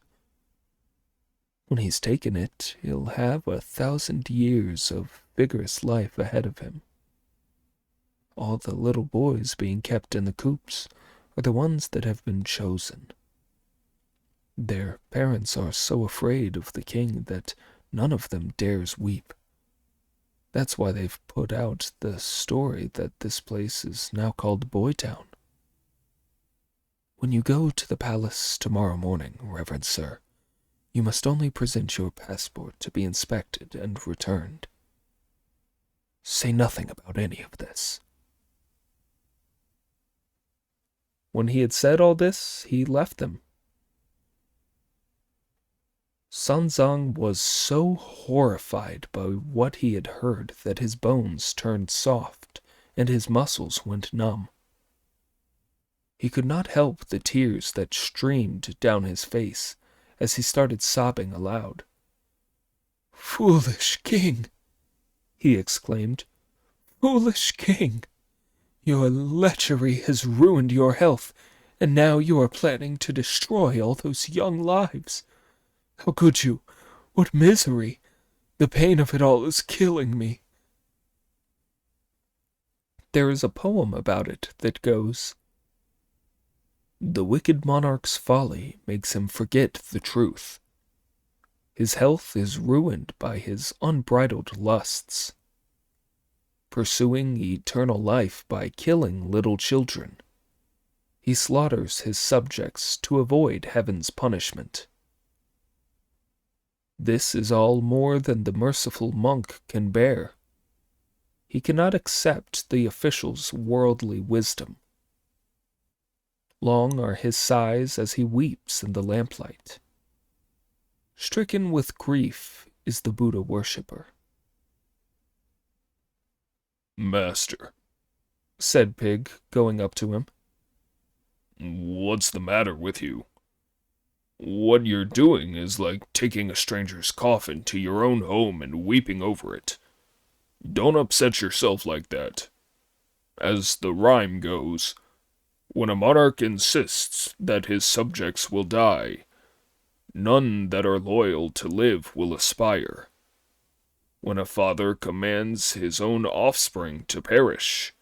When he's taken it, he'll have 1,000 years of vigorous life ahead of him. All the little boys being kept in the coops are the ones that have been chosen. Their parents are so afraid of the king that none of them dares weep. That's why they've put out the story that this place is now called Boytown. When you go to the palace tomorrow morning, Reverend Sir, you must only present your passport to be inspected and returned. Say nothing about any of this." When he had said all this, he left them. Sanzang was so horrified by what he had heard that his bones turned soft and his muscles went numb. He could not help the tears that streamed down his face as he started sobbing aloud. "Foolish king!" he exclaimed. "Foolish king! Your lechery has ruined your health, and now you are planning to destroy all those young lives. How could you? What misery! The pain of it all is killing me." There is a poem about it that goes, "The wicked monarch's folly makes him forget the truth. His health is ruined by his unbridled lusts. Pursuing eternal life by killing little children, he slaughters his subjects to avoid heaven's punishment. This is all more than the merciful monk can bear. He cannot accept the official's worldly wisdom. Long are his sighs as he weeps in the lamplight. Stricken with grief is the Buddha worshipper. Master, Said Pig, going up to him. what's the matter with you? What you're doing is like taking a stranger's coffin to your own home and weeping over it. Don't upset yourself like that. As the rhyme goes, when a monarch insists that his subjects will die, none that are loyal to live will aspire. When a father commands his own offspring to perish,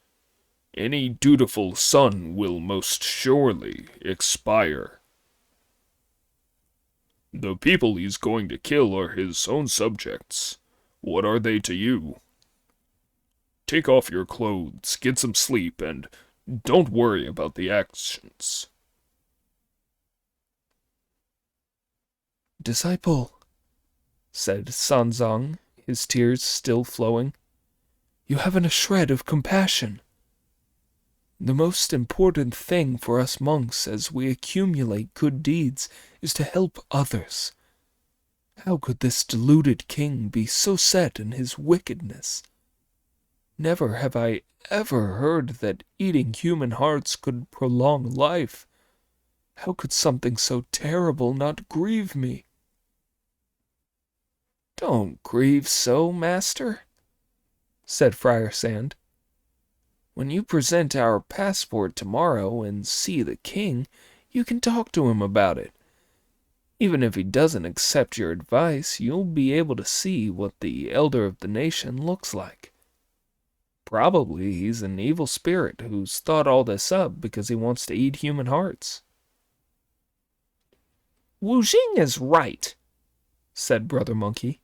any dutiful son will most surely expire. The people he's going to kill are his own subjects. What are they to you? Take off your clothes, get some sleep, and don't worry about the actions. Disciple, said Sanzang, his tears still flowing, you haven't a shred of compassion. The most important thing for us monks as we accumulate good deeds is to help others. How could this deluded king be so set in his wickedness? Never have I ever heard that eating human hearts could prolong life. How could something so terrible not grieve me? Don't grieve so, master, said Friar Sand. When you present our passport tomorrow and see the king, you can talk to him about it. Even if he doesn't accept your advice, you'll be able to see what the elder of the nation looks like. Probably he's an evil spirit who's thought all this up because he wants to eat human hearts. Wu Jing is right, said Brother Monkey.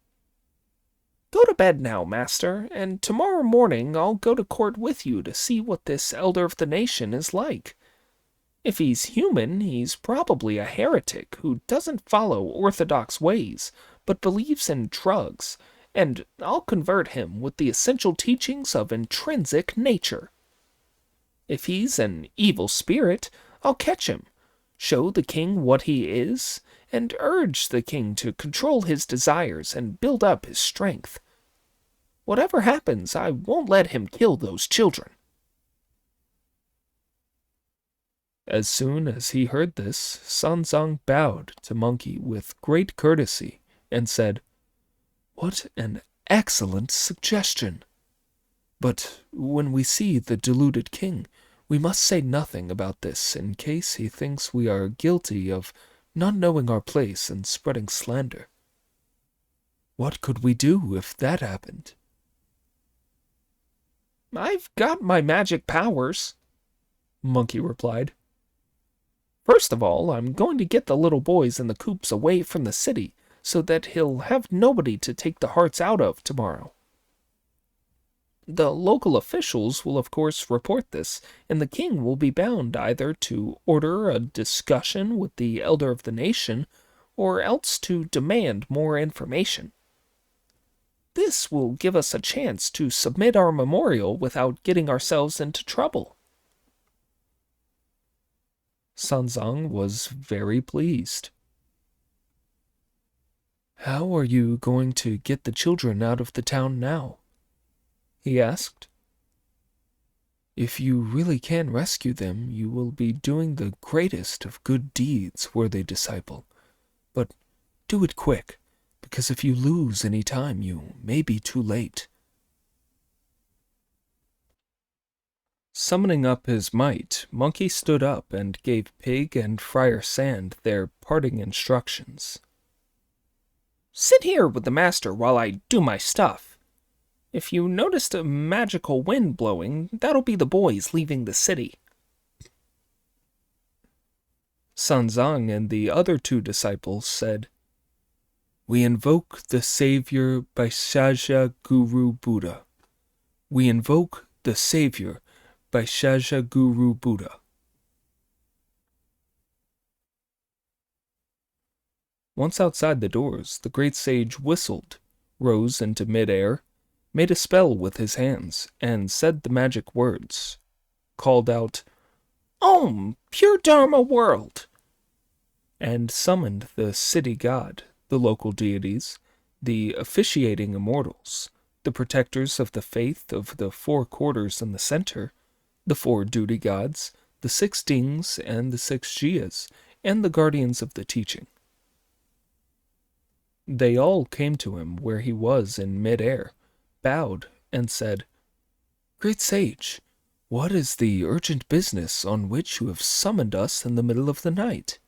Go to bed now, master, and tomorrow morning I'll go to court with you to see what this elder of the nation is like. If he's human, he's probably a heretic who doesn't follow orthodox ways, but believes in drugs, and I'll convert him with the essential teachings of intrinsic nature. If he's an evil spirit, I'll catch him, show the king what he is, and urge the king to control his desires and build up his strength. Whatever happens, I won't let him kill those children. As soon as he heard this, Sanzang bowed to Monkey with great courtesy and said, What an excellent suggestion! But when we see the deluded king, we must say nothing about this in case he thinks we are guilty of not knowing our place and spreading slander. What could we do if that happened? I've got my magic powers, Monkey replied. First of all, I'm going to get the little boys in the coops away from the city so that he'll have nobody to take the hearts out of tomorrow. The local officials will of course report this, and the king will be bound either to order a discussion with the elder of the nation or else to demand more information. This will give us a chance to submit our memorial without getting ourselves into trouble. Sanzang was very pleased. How are you going to get the children out of the town now? He asked. If you really can rescue them, you will be doing the greatest of good deeds, worthy disciple. But do it quick, because if you lose any time, you may be too late. Summoning up his might, Monkey stood up and gave Pig and Friar Sand their parting instructions. Sit here with the master while I do my stuff. If you noticed a magical wind blowing, that'll be the boys leaving the city. Sanzang and the other two disciples said, We invoke the Savior Vaishyaja Guru Buddha. We invoke the Savior Vaishyaja Guru Buddha. Once outside the doors, the great sage whistled, rose into mid-air, made a spell with his hands, and said the magic words, called out, Om, pure Dharma world. And summoned the city god, the local deities, the officiating immortals, the protectors of the faith of the 4 quarters in the center, the 4 duty gods, the 6 dings and the 6 jiyas, and the guardians of the teaching. They all came to him where he was in mid-air, bowed, and said, "Great sage, what is the urgent business on which you have summoned us in the middle of the night?"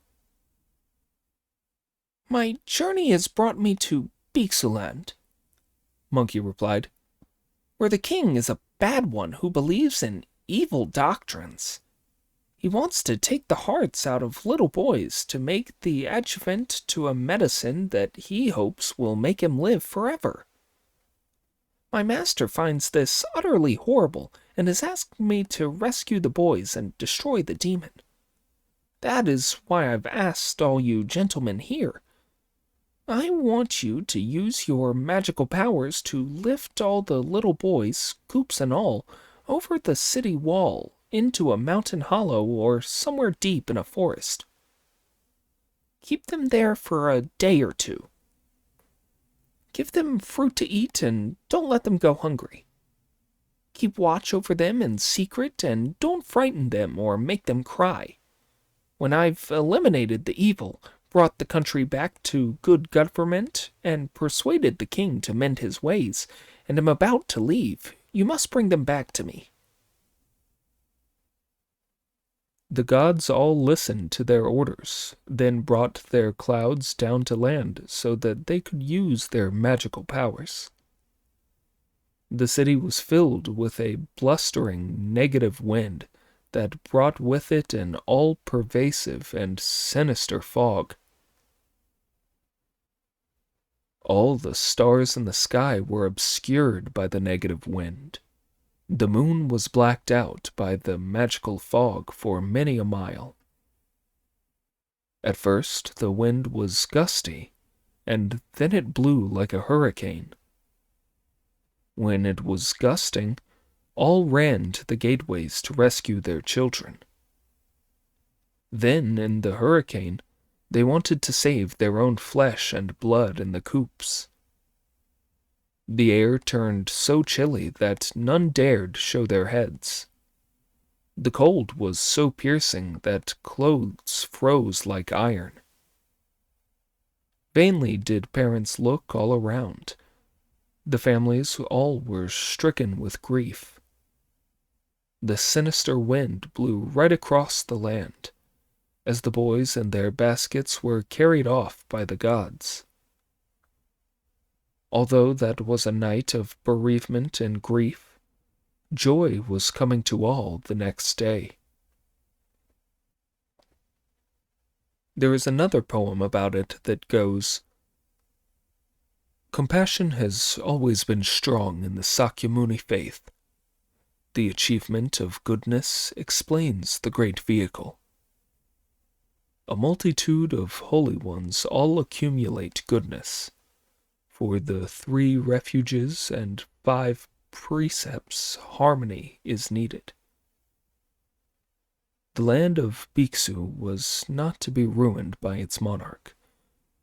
My journey has brought me to Bixuland, Monkey replied, where the king is a bad one who believes in evil doctrines. He wants to take the hearts out of little boys to make the adjuvant to a medicine that he hopes will make him live forever. My master finds this utterly horrible and has asked me to rescue the boys and destroy the demon. That is why I've asked all you gentlemen here. I want you to use your magical powers to lift all the little boys, coops and all, over the city wall into a mountain hollow or somewhere deep in a forest. Keep them there for a day or 2. Give them fruit to eat and don't let them go hungry. Keep watch over them in secret and don't frighten them or make them cry. When I've eliminated the evil, brought the country back to good government, and persuaded the king to mend his ways, and am about to leave, you must bring them back to me. The gods all listened to their orders, then brought their clouds down to land so that they could use their magical powers. The city was filled with a blustering negative wind that brought with it an all-pervasive and sinister fog. All the stars in the sky were obscured by the negative wind. The moon was blacked out by the magical fog for many a mile. At first the wind was gusty, and then it blew like a hurricane. When it was gusting, all ran to the gateways to rescue their children. Then, in the hurricane, they wanted to save their own flesh and blood in the coops. The air turned so chilly that none dared show their heads. The cold was so piercing that clothes froze like iron. Vainly did parents look all around. The families all were stricken with grief. The sinister wind blew right across the land, as the boys and their baskets were carried off by the gods. Although that was a night of bereavement and grief, joy was coming to all the next day. There is another poem about it that goes, "Compassion has always been strong in the Sakyamuni faith. The achievement of goodness explains the great vehicle. A multitude of holy ones all accumulate goodness. For the 3 refuges and 5 precepts, harmony is needed. The land of Bhiksu was not to be ruined by its monarch,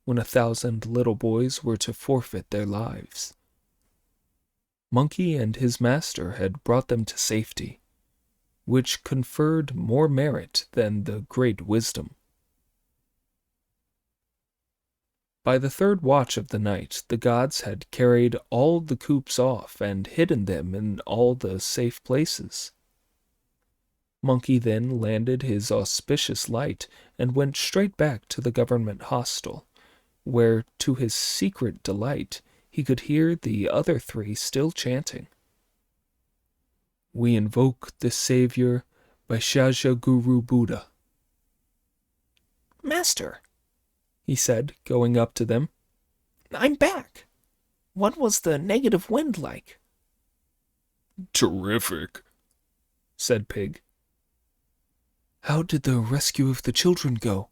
when 1,000 little boys were to forfeit their lives. Monkey and his master had brought them to safety, which conferred more merit than the great wisdom. By the 3rd watch of the night, the gods had carried all the coops off and hidden them in all the safe places. Monkey then landed his auspicious light and went straight back to the government hostel, where, to his secret delight, he could hear the other 3 still chanting. "We invoke the Savior Vaishya Guru Buddha." Master, he said, going up to them, I'm back. What was the negative wind like? Terrific, said Pig. How did the rescue of the children go?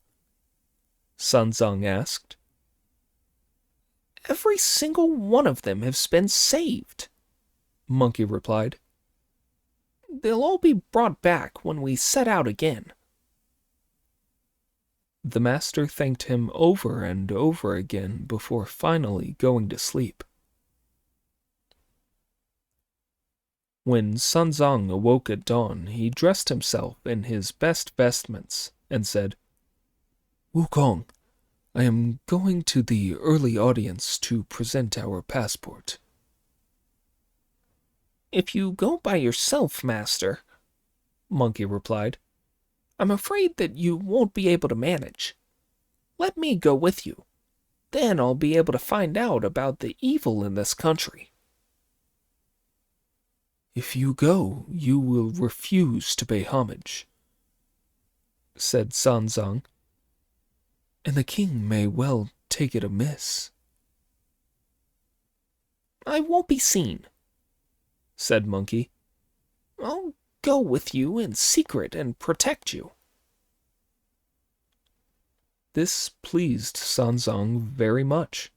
Sanzang asked. Every single one of them has been saved, Monkey replied. They'll all be brought back when we set out again." The master thanked him over and over again before finally going to sleep. When Sanzang awoke at dawn, he dressed himself in his best vestments and said, "Wukong, I am going to the early audience to present our passport." "If you go by yourself, master," Monkey replied, "I'm afraid that you won't be able to manage. Let me go with you. Then I'll be able to find out about the evil in this country." "If you go, you will refuse to pay homage," said Sanzang, "and the king may well take it amiss." "I won't be seen," said Monkey. "I'll go with you in secret and protect you." This pleased Sanzang very much.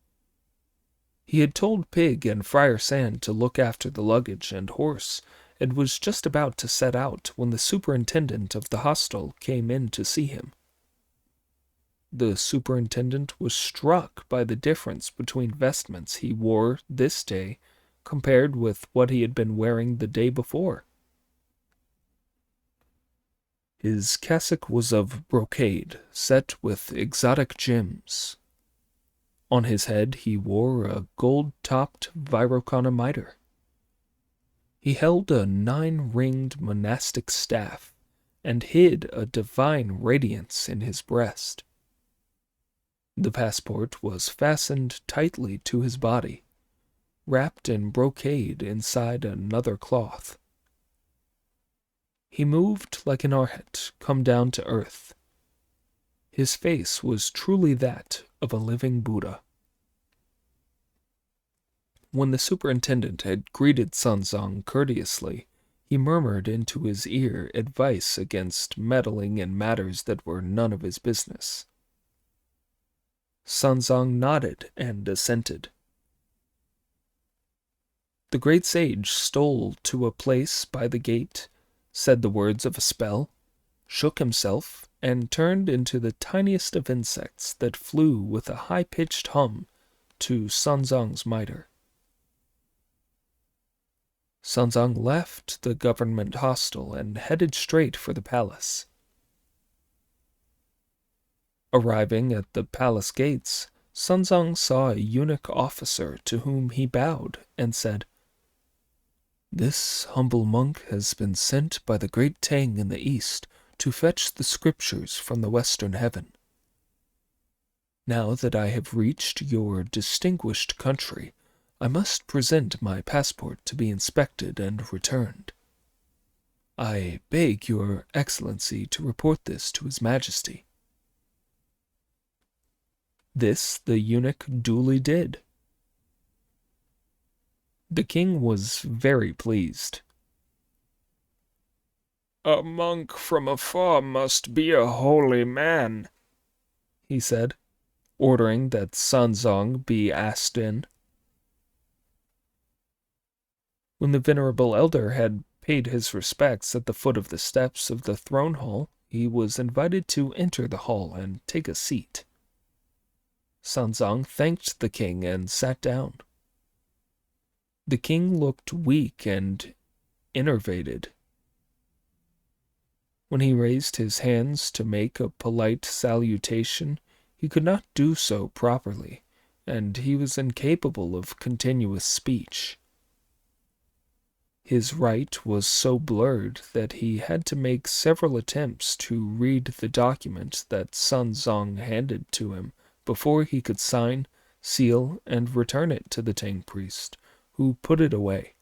He had told Pig and Friar Sand to look after the luggage and horse, and was just about to set out when the superintendent of the hostel came in to see him. The superintendent was struck by the difference between vestments he wore this day compared with what he had been wearing the day before. His cassock was of brocade, set with exotic gems. On his head he wore a gold-topped Virocana mitre. He held a 9-ringed monastic staff, and hid a divine radiance in his breast. The passport was fastened tightly to his body, wrapped in brocade inside another cloth. He moved like an arhat come down to earth. His face was truly that of a living Buddha. When the superintendent had greeted Sanzang courteously, he murmured into his ear advice against meddling in matters that were none of his business. Sanzang nodded and assented. The great sage stole to a place by the gate, said the words of a spell, shook himself, and turned into the tiniest of insects that flew with a high-pitched hum to Sanzang's mitre. Sanzang left the government hostel and headed straight for the palace. Arriving at the palace gates, Sanzang saw a eunuch officer to whom he bowed and said, "This humble monk has been sent by the great Tang in the east to fetch the scriptures from the western heaven. Now that I have reached your distinguished country, I must present my passport to be inspected and returned. I beg your excellency to report this to his majesty." This the eunuch duly did. The king was very pleased. "A monk from afar must be a holy man," he said, ordering that Sanzang be asked in. When the venerable elder had paid his respects at the foot of the steps of the throne hall, he was invited to enter the hall and take a seat. Sanzang thanked the king and sat down. The king looked weak and enervated. When he raised his hands to make a polite salutation, he could not do so properly, and he was incapable of continuous speech. His right was so blurred that he had to make several attempts to read the document that Sanzang handed to him before he could sign, seal, and return it to the Tang priest, who put it away.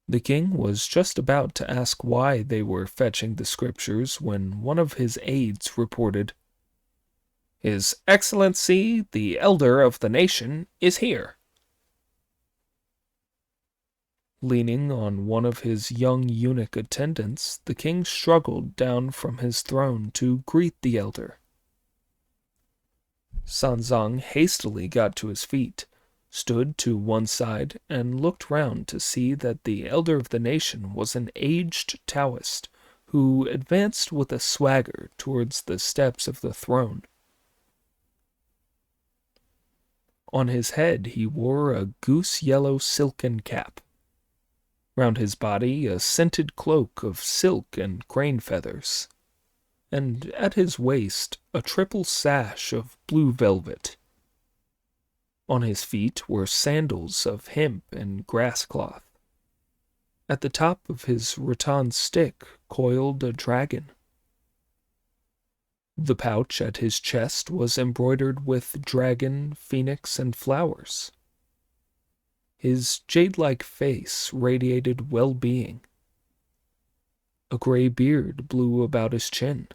The king was just about to ask why they were fetching the scriptures when one of his aides reported, "His Excellency, the elder of the nation, is here." Leaning on one of his young eunuch attendants, the king struggled down from his throne to greet the elder. Sanzang hastily got to his feet, stood to one side and looked round to see that the elder of the nation was an aged Taoist who advanced with a swagger towards the steps of the throne. On his head he wore a goose-yellow silken cap. Round his body a scented cloak of silk and crane feathers, and at his waist a triple sash of blue velvet. On his feet were sandals of hemp and grass cloth. At the top of his rattan stick coiled a dragon. The pouch at his chest was embroidered with dragon, phoenix, and flowers. His jade-like face radiated well-being. A gray beard blew about his chin.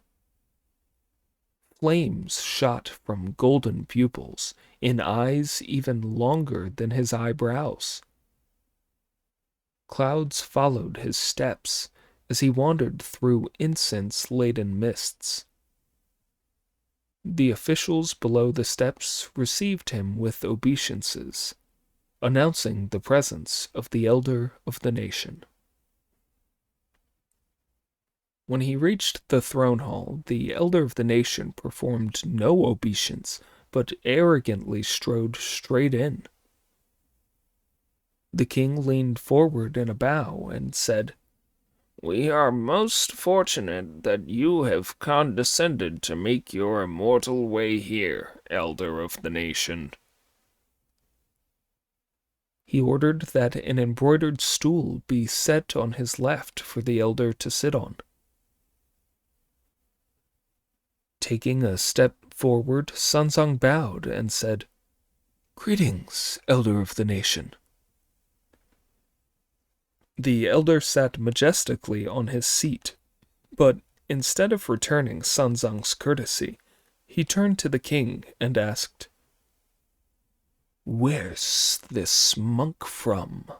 Flames shot from golden pupils in eyes even longer than his eyebrows. Clouds followed his steps as he wandered through incense-laden mists. The officials below the steps received him with obeisances, announcing the presence of the elder of the nation. When he reached the throne hall, the elder of the nation performed no obeisance, but arrogantly strode straight in. The king leaned forward in a bow and said, "We are most fortunate that you have condescended to make your immortal way here, elder of the nation." He ordered that an embroidered stool be set on his left for the elder to sit on. Taking a step forward, Sanzang bowed and said, "Greetings, elder of the nation." The elder sat majestically on his seat, but instead of returning Sanzang's courtesy, he turned to the king and asked, "Where's this monk from?"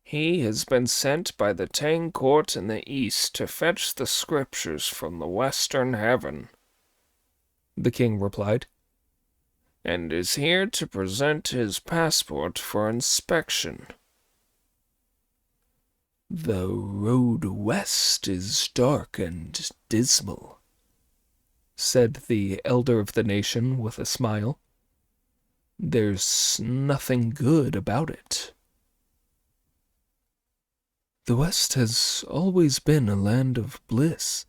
"He has been sent by the Tang court in the east to fetch the scriptures from the western heaven," the king replied, "and is here to present his passport for inspection." "The road west is dark and dismal," said the elder of the nation with a smile. "There's nothing good about it." "The West has always been a land of bliss,"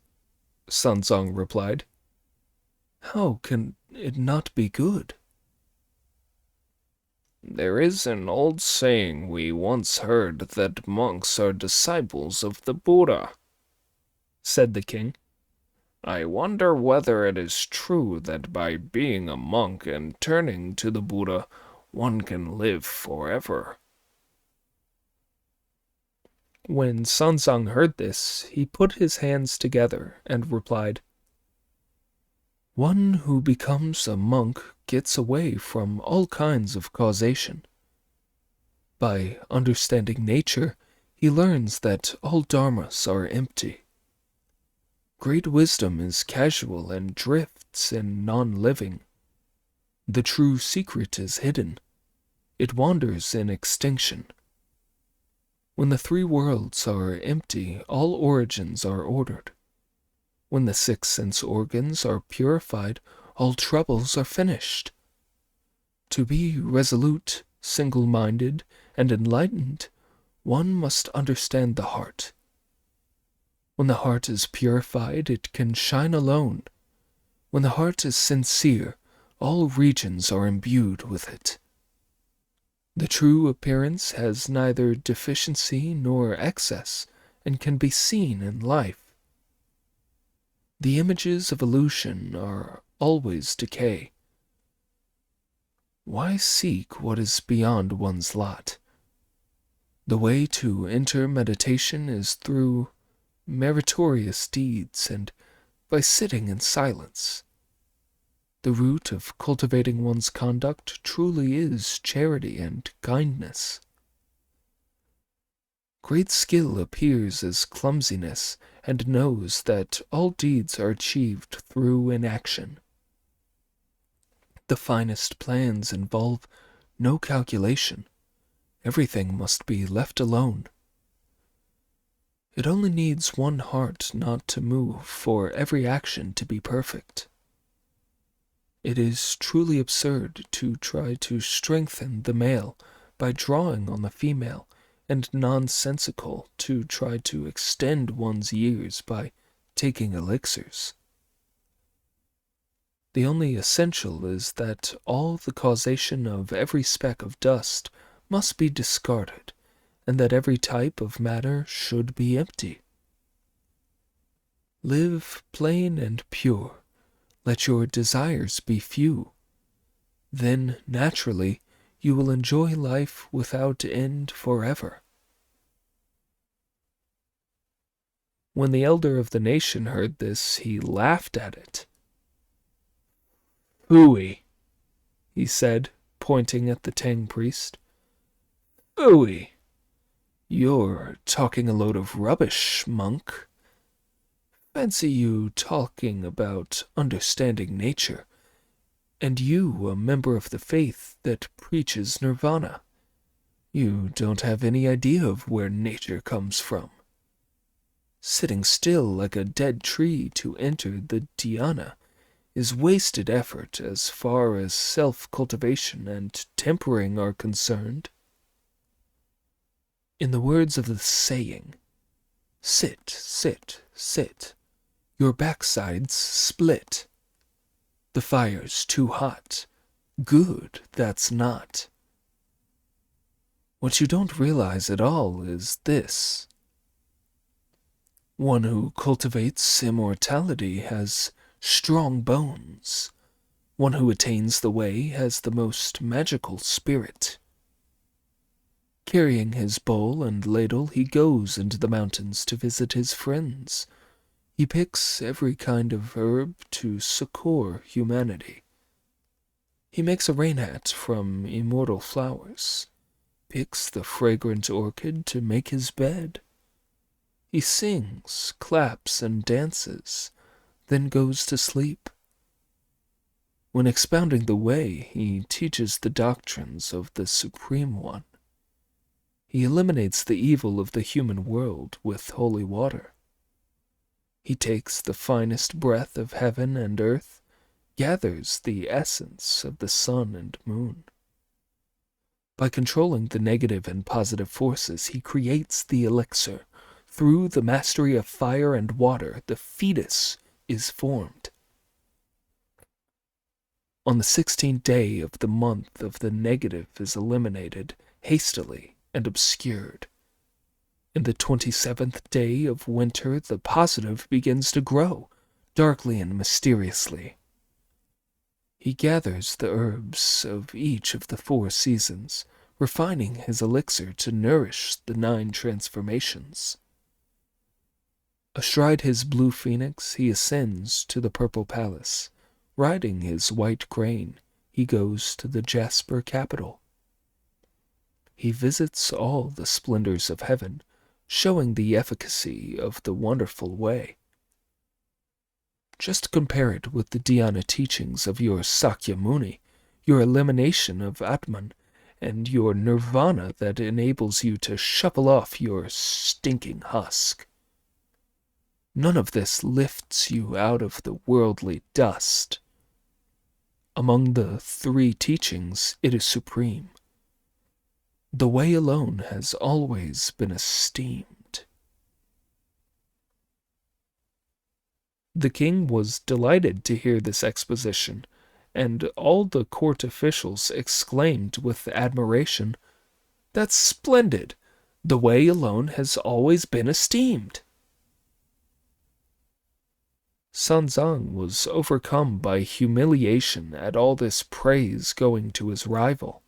Sanzang replied. "How can it not be good?" "There is an old saying we once heard that monks are disciples of the Buddha," said the king. "I wonder whether it is true that by being a monk and turning to the Buddha, one can live forever." When Sanzang heard this, he put his hands together and replied, "One who becomes a monk gets away from all kinds of causation. By understanding nature, he learns that all dharmas are empty. Great wisdom is casual and drifts in non-living. The true secret is hidden. It wanders in extinction. When the three worlds are empty, all origins are ordered. When the six sense organs are purified, all troubles are finished. To be resolute, single-minded, and enlightened, one must understand the heart. When the heart is purified, it can shine alone. When the heart is sincere, all regions are imbued with it. The true appearance has neither deficiency nor excess, and can be seen in life. The images of illusion are always decay. Why seek what is beyond one's lot? The way to enter meditation is through meritorious deeds and by sitting in silence. The root of cultivating one's conduct truly is charity and kindness. Great skill appears as clumsiness and knows that all deeds are achieved through inaction. The finest plans involve no calculation. Everything must be left alone. It only needs one heart not to move for every action to be perfect. It is truly absurd to try to strengthen the male by drawing on the female, and nonsensical to try to extend one's years by taking elixirs. The only essential is that all the causation of every speck of dust must be discarded, and that every type of matter should be empty. Live plain and pure. Let your desires be few. Then, naturally, you will enjoy life without end forever. When the elder of the nation heard this, he laughed at it. "Phooey," he said, pointing at the Tang priest. "Phooey. You're talking a load of rubbish, monk. Fancy you talking about understanding nature, and you a member of the faith that preaches nirvana. You don't have any idea of where nature comes from. Sitting still like a dead tree to enter the dhyana is wasted effort as far as self-cultivation and tempering are concerned. In the words of the saying, sit, sit, sit, your backsides split. The fire's too hot, good that's not. What you don't realize at all is this. One who cultivates immortality has strong bones. One who attains the way has the most magical spirit. Carrying his bowl and ladle, he goes into the mountains to visit his friends. He picks every kind of herb to succor humanity. He makes a rain hat from immortal flowers, picks the fragrant orchid to make his bed. He sings, claps, and dances, then goes to sleep. When expounding the way, he teaches the doctrines of the Supreme One. He eliminates the evil of the human world with holy water. He takes the finest breath of heaven and earth, gathers the essence of the sun and moon. By controlling the negative and positive forces, he creates the elixir. Through the mastery of fire and water, the fetus is formed. On the 16th day of the month of the negative is eliminated hastily and obscured. In the 27th day of winter, the positive begins to grow, darkly and mysteriously. He gathers the herbs of each of the 4 seasons, refining his elixir to nourish the 9 transformations. Astride his blue phoenix, he ascends to the purple palace. Riding his white crane, he goes to the jasper capital. He visits all the splendors of heaven, showing the efficacy of the wonderful way. Just compare it with the dhyana teachings of your Sakya Muni, your elimination of Atman, and your nirvana that enables you to shuffle off your stinking husk. None of this lifts you out of the worldly dust. Among the 3 teachings, it is supreme. The way alone has always been esteemed. The king was delighted to hear this exposition, and all the court officials exclaimed with admiration, "That's splendid! The way alone has always been esteemed." Sanzang was overcome by humiliation at all this praise going to his rival.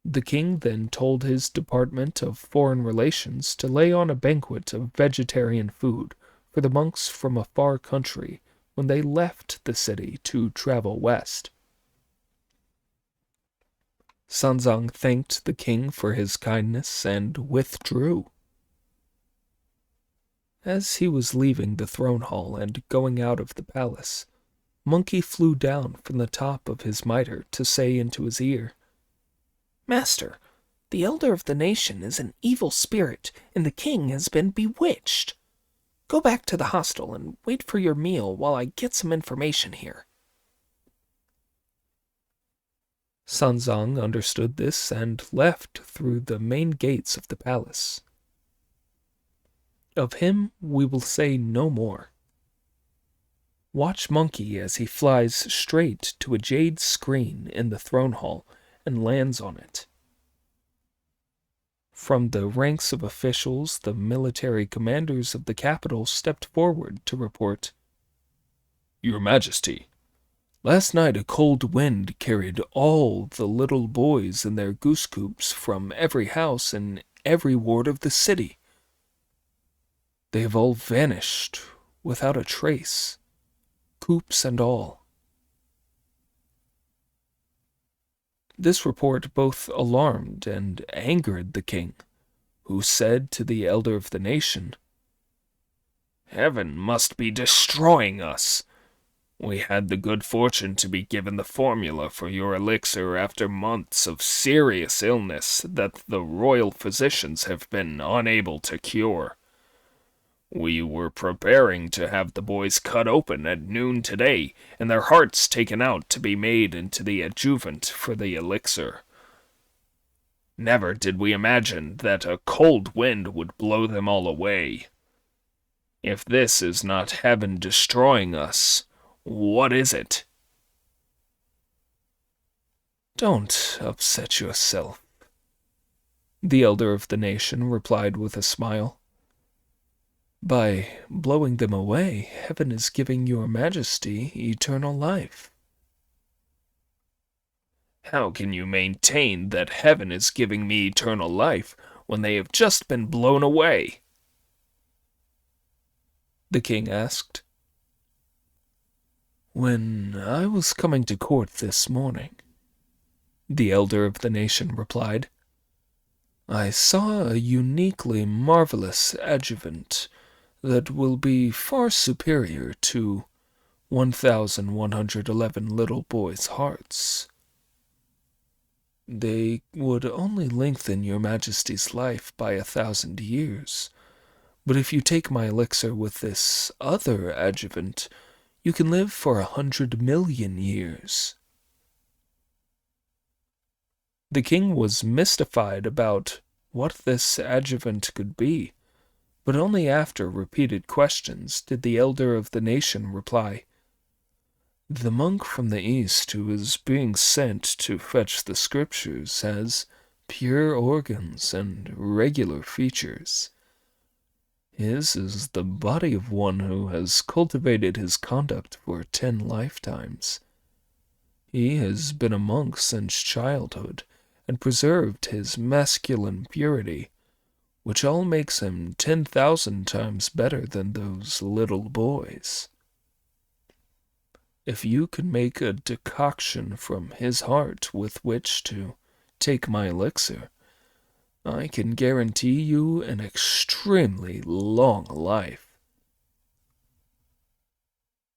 The king then told his Department of Foreign Relations to lay on a banquet of vegetarian food for the monks from a far country when they left the city to travel west. Sanzang thanked the king for his kindness and withdrew. As he was leaving the throne hall and going out of the palace, Monkey flew down from the top of his mitre to say into his ear, Master, the elder of the nation is an evil spirit, and the king has been bewitched. Go back to the hostel and wait for your meal while I get some information here. Sanzang understood this and left through the main gates of the palace. Of him we will say no more. Watch Monkey as he flies straight to a jade screen in the throne hall and lands on it. From the ranks of officials, the military commanders of the capital stepped forward to report, Your Majesty, last night a cold wind carried all the little boys in their goose coops from every house in every ward of the city. They have all vanished without a trace, coops and all. This report both alarmed and angered the king, who said to the elder of the nation, Heaven must be destroying us. We had the good fortune to be given the formula for your elixir after months of serious illness that the royal physicians have been unable to cure. We were preparing to have the boys cut open at noon today, and their hearts taken out to be made into the adjuvant for the elixir. Never did we imagine that a cold wind would blow them all away. If this is not heaven destroying us, what is it? Don't upset yourself, the elder of the nation replied with a smile. By blowing them away, heaven is giving your majesty eternal life. How can you maintain that heaven is giving me eternal life when they have just been blown away? The king asked. When I was coming to court this morning, the elder of the nation replied, I saw a uniquely marvelous adjuvant that will be far superior to 1,111 little boys' hearts. They would only lengthen your majesty's life by 1,000 years, but if you take my elixir with this other adjuvant, you can live for 100 million years. The king was mystified about what this adjuvant could be, but only after repeated questions did the elder of the nation reply, The monk from the east who is being sent to fetch the scriptures has pure organs and regular features. His is the body of one who has cultivated his conduct for 10 lifetimes. He has been a monk since childhood and preserved his masculine purity, which all makes him 10,000 times better than those little boys. If you can make a decoction from his heart with which to take my elixir, I can guarantee you an extremely long life.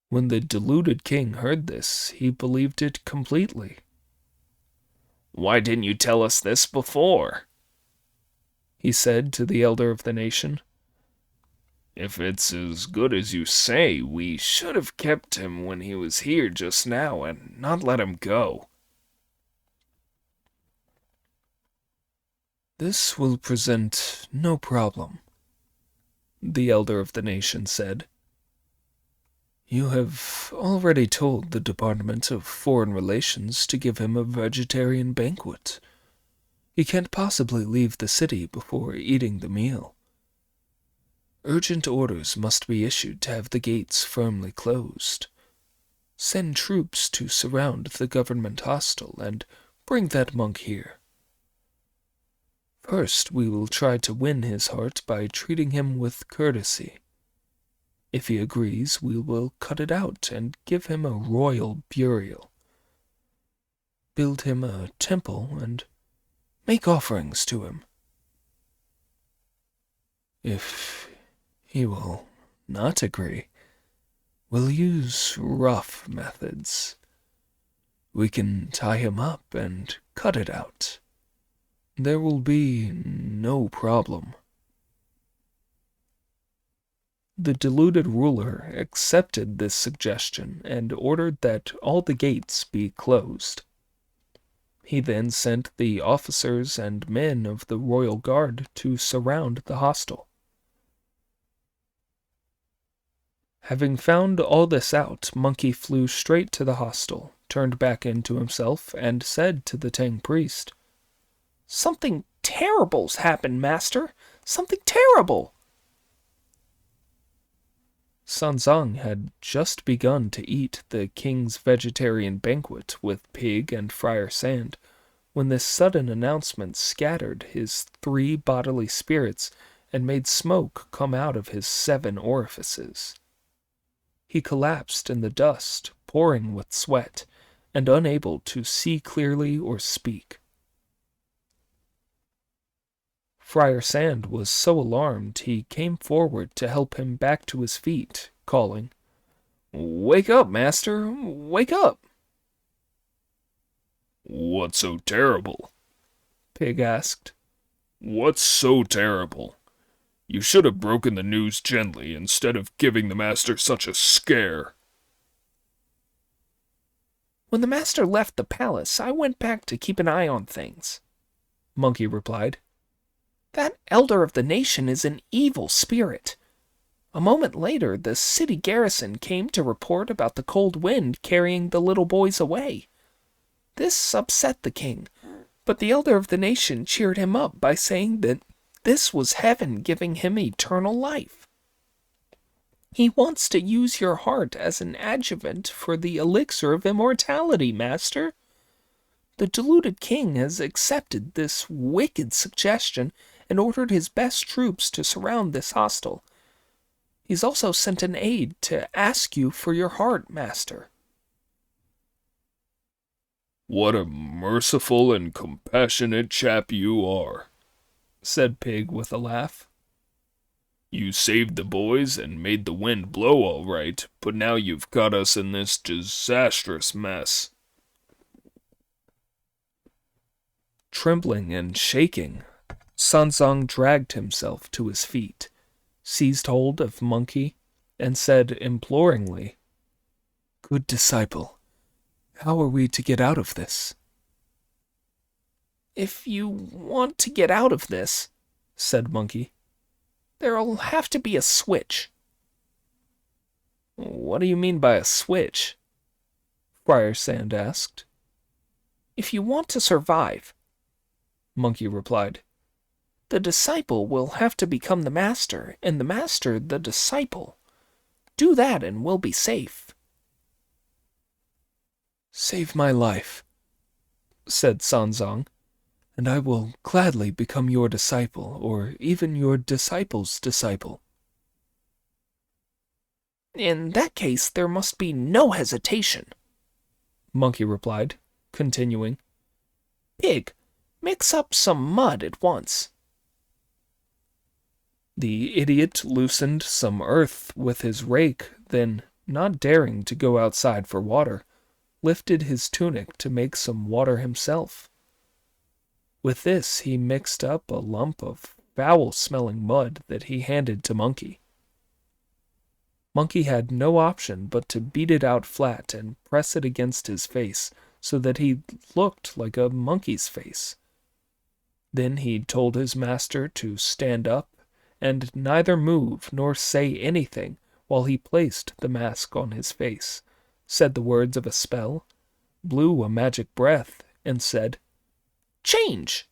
When the deluded king heard this, he believed it completely. Why didn't you tell us this before? He said to the elder of the nation. If it's as good as you say, we should have kept him when he was here just now and not let him go. This will present no problem, the elder of the nation said. You have already told the Department of Foreign Relations to give him a vegetarian banquet. He can't possibly leave the city before eating the meal. Urgent orders must be issued to have the gates firmly closed. Send troops to surround the government hostel and bring that monk here. First, we will try to win his heart by treating him with courtesy. If he agrees, we will cut it out and give him a royal burial. Build him a temple and make offerings to him. If he will not agree, We'll use rough methods. We can tie him up and cut it out. There will be no problem." The deluded ruler accepted this suggestion and ordered that all the gates be closed. He then sent the officers and men of the royal guard to surround the hostel. Having found all this out, Monkey flew straight to the hostel, turned back into himself, and said to the Tang priest, "Something terrible's happened, master. Something terrible." Sanzang had just begun to eat the king's vegetarian banquet with pig and Friar Sand, when this sudden announcement scattered his 3 bodily spirits and made smoke come out of his 7 orifices. He collapsed in the dust, pouring with sweat, and unable to see clearly or speak. Friar Sand was so alarmed he came forward to help him back to his feet, calling, "Wake up, master! Wake up!" "What's so terrible?" Pig asked. "What's so terrible? You should have broken the news gently instead of giving the master such a scare." "When the master left the palace, I went back to keep an eye on things," Monkey replied. "That elder of the nation is an evil spirit. A moment later, the city garrison came to report about the cold wind carrying the little boys away. This upset the king, but the elder of the nation cheered him up by saying that this was heaven giving him eternal life. He wants to use your heart as an adjuvant for the elixir of immortality, master. The deluded king has accepted this wicked suggestion and ordered his best troops to surround this hostel. He's also sent an aide to ask you for your heart, master." "What a merciful and compassionate chap you are," said Pig with a laugh. "You saved the boys and made the wind blow all right, but now you've got us in this disastrous mess." Trembling and shaking, Sanzang dragged himself to his feet, seized hold of Monkey, and said imploringly, "Good disciple, how are we to get out of this?" "If you want to get out of this," said Monkey, "there'll have to be a switch." "What do you mean by a switch?" Friar Sand asked. "If you want to survive," Monkey replied, "the disciple will have to become the master, and the master the disciple. Do that and we'll be safe." "Save my life," said Sanzang, "and I will gladly become your disciple, or even your disciple's disciple." "In that case, there must be no hesitation," Monkey replied, continuing, "Pig, mix up some mud at once." The idiot loosened some earth with his rake, then, not daring to go outside for water, lifted his tunic to make some water himself. With this he mixed up a lump of foul-smelling mud that he handed to Monkey. Monkey had no option but to beat it out flat and press it against his face so that he looked like a monkey's face. Then he told his master to stand up and neither move nor say anything while he placed the mask on his face, said the words of a spell, blew a magic breath, and said, "Change!"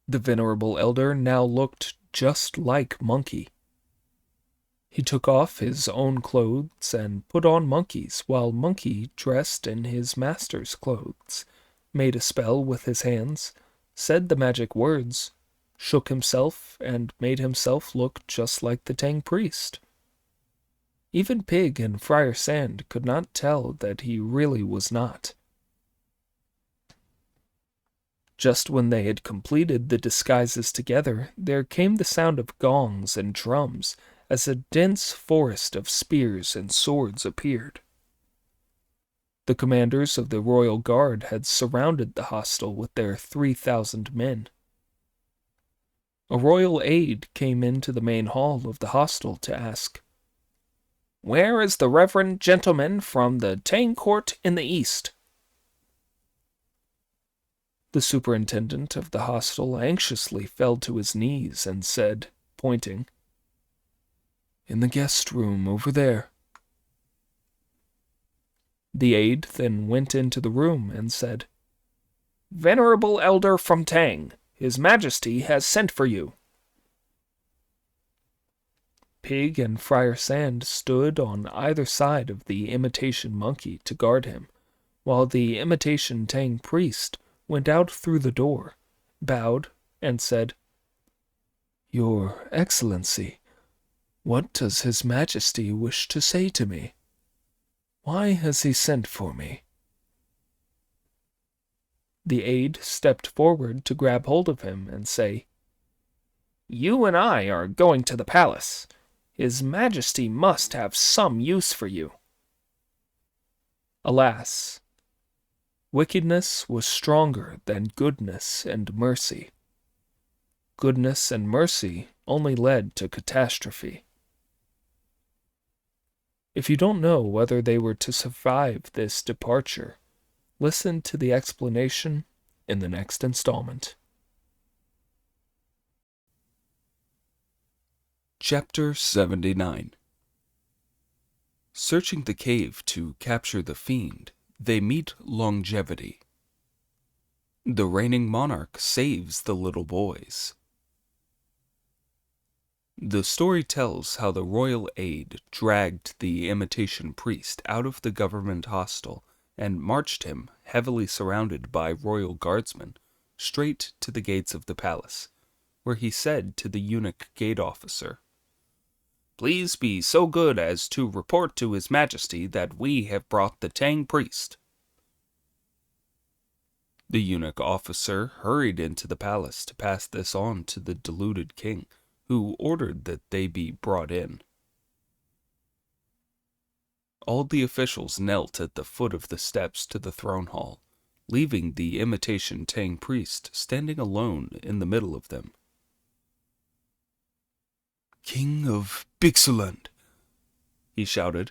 The venerable elder now looked just like Monkey. He took off his own clothes and put on Monkey's, while Monkey dressed in his master's clothes, made a spell with his hands, said the magic words, shook himself, and made himself look just like the Tang priest. Even Pig and Friar Sand could not tell that he really was not. Just when they had completed the disguises together, there came the sound of gongs and drums, as a dense forest of spears and swords appeared. The commanders of the royal guard had surrounded the hostel with their 3,000 men. A royal aide came into the main hall of the hostel to ask, "Where is the reverend gentleman from the Tang Court in the east?" The superintendent of the hostel anxiously fell to his knees and said, pointing, "In the guest room over there." The aide then went into the room and said, "Venerable elder from Tang, His Majesty has sent for you." Pig and Friar Sand stood on either side of the imitation monkey to guard him, while the imitation Tang priest went out through the door, bowed, and said, "Your Excellency, what does His Majesty wish to say to me? Why has he sent for me?" The aide stepped forward to grab hold of him and say, "You and I are going to the palace. His Majesty must have some use for you." Alas, wickedness was stronger than goodness and mercy. Goodness and mercy only led to catastrophe. If you don't know whether they were to survive this departure, listen to the explanation in the next installment. Chapter 79. Searching the cave to capture the fiend, they meet longevity. The reigning monarch saves the little boys. The story tells how the royal aide dragged the imitation priest out of the government hostel and marched him, heavily surrounded by royal guardsmen, straight to the gates of the palace, where he said to the eunuch gate officer, "Please be so good as to report to His Majesty that we have brought the Tang priest." The eunuch officer hurried into the palace to pass this on to the deluded king, who ordered that they be brought in. All the officials knelt at the foot of the steps to the throne hall, leaving the imitation Tang priest standing alone in the middle of them. "King of Bixaland," he shouted,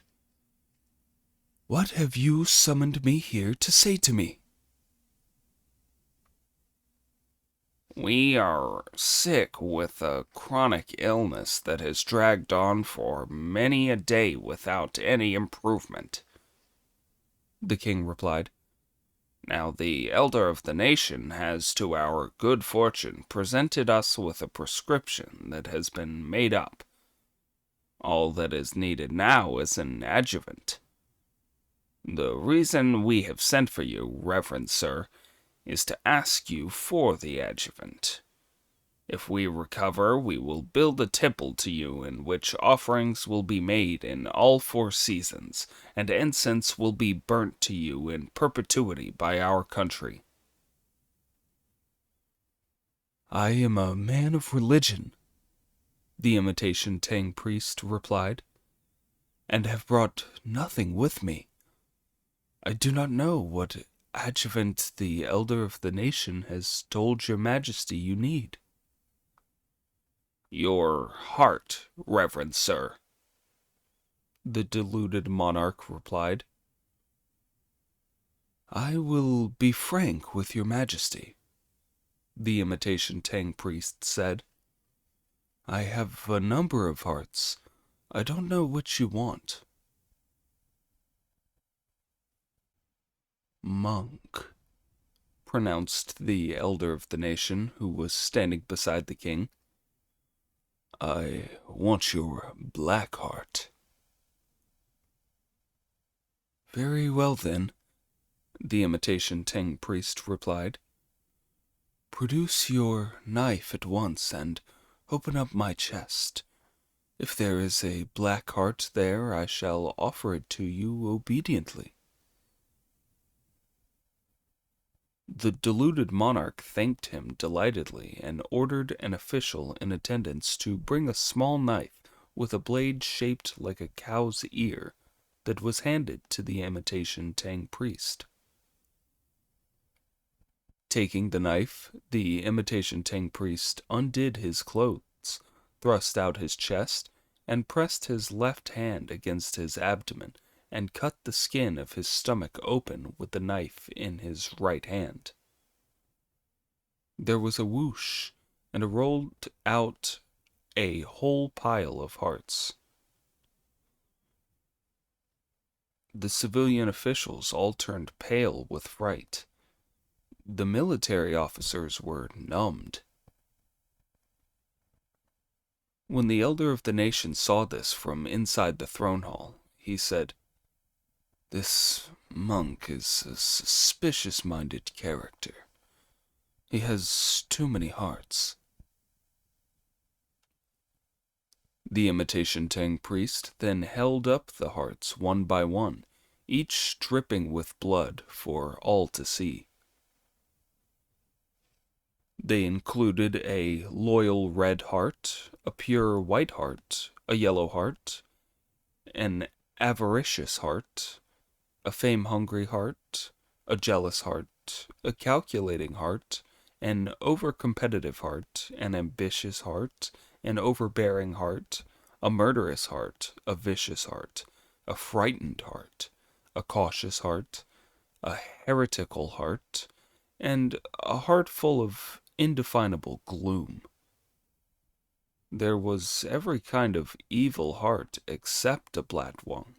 "what have you summoned me here to say to me?" We are sick with a chronic illness that has dragged on for many a day without any improvement," the king replied. "Now the elder of the nation has, to our good fortune, presented us with a prescription that has been made up. All that is needed now is an adjuvant. The reason we have sent for you, reverend sir, is to ask you for the adjuvant. If we recover, we will build a temple to you in which offerings will be made in all 4 seasons, and incense will be burnt to you in perpetuity by our country." "I am a man of religion," the imitation Tang priest replied, "and have brought nothing with me. I do not know what adjuvant the elder of the nation has told your Majesty you need." "Your heart, reverend sir," the deluded monarch replied. "I will be frank with your Majesty," the imitation Tang priest said. "I have a number of hearts. I don't know which you want." "Monk," pronounced the elder of the nation, who was standing beside the king. "I want your black heart." "Very well, then," the imitation Tang priest replied. "Produce your knife at once and open up my chest. If there is a black heart there, I shall offer it to you obediently." The deluded monarch thanked him delightedly and ordered an official in attendance to bring a small knife with a blade shaped like a cow's ear that was handed to the imitation Tang priest. Taking the knife, the imitation Tang priest undid his clothes, thrust out his chest, and pressed his left hand against his abdomen and cut the skin of his stomach open with the knife in his right hand. There was a whoosh, and rolled out a whole pile of hearts. The civilian officials all turned pale with fright. The military officers were numbed. When the elder of the nation saw this from inside the throne hall, he said, "This monk is a suspicious-minded character. He has too many hearts." The imitation Tang priest then held up the hearts one by one, each dripping with blood for all to see. They included a loyal red heart, a pure white heart, a yellow heart, an avaricious heart, a fame-hungry heart, a jealous heart, a calculating heart, an over-competitive heart, an ambitious heart, an overbearing heart, a murderous heart, a vicious heart, a frightened heart, a cautious heart, a heretical heart, and a heart full of indefinable gloom. There was every kind of evil heart except a black one.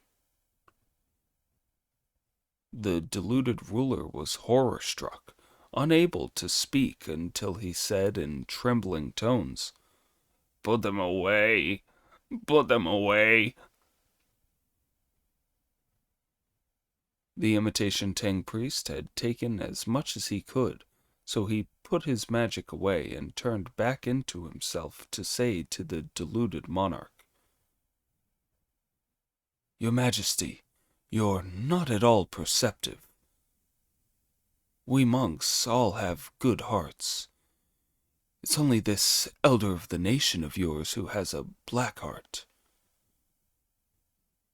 The deluded ruler was horror-struck, unable to speak until he said in trembling tones, "Put them away! Put them away!" The imitation Tang priest had taken as much as he could, so he put his magic away and turned back into himself to say to the deluded monarch, "Your Majesty, you're not at all perceptive. We monks all have good hearts. It's only this elder of the nation of yours who has a black heart."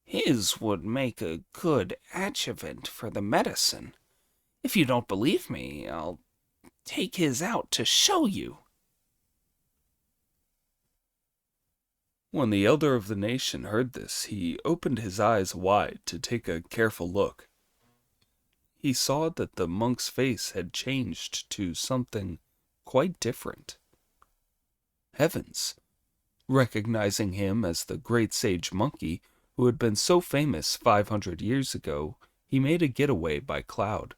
His would make a good adjuvant for the medicine. If you don't believe me, I'll take his out to show you. When the elder of the nation heard this, he opened his eyes wide to take a careful look. He saw that the monk's face had changed to something quite different. Heavens! Recognizing him as the great sage Monkey, who had been so famous 500 years ago, he made a getaway by cloud.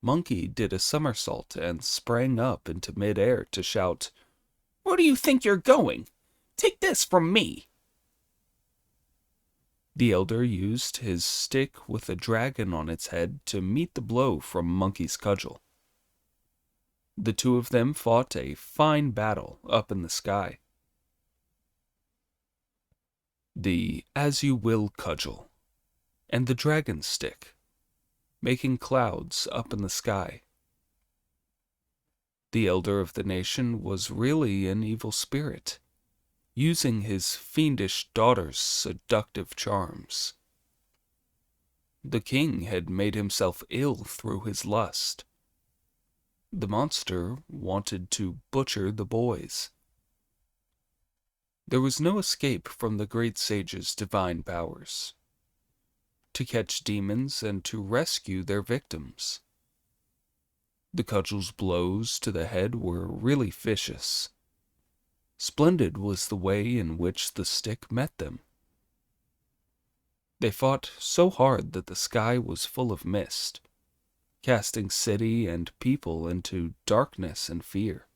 Monkey did a somersault and sprang up into mid-air to shout, "Where do you think you're going? Take this from me!" The elder used his stick with a dragon on its head to meet the blow from Monkey's cudgel. The two of them fought a fine battle up in the sky. The as-you-will cudgel and the dragon stick, making clouds up in the sky. The elder of the nation was really an evil spirit, using his fiendish daughter's seductive charms. The king had made himself ill through his lust. The monster wanted to butcher the boys. There was no escape from the great sage's divine powers. To catch demons and to rescue their victims. The cudgel's blows to the head were really vicious. Splendid was the way in which the stick met them. They fought so hard that the sky was full of mist, casting city and people into darkness and fear.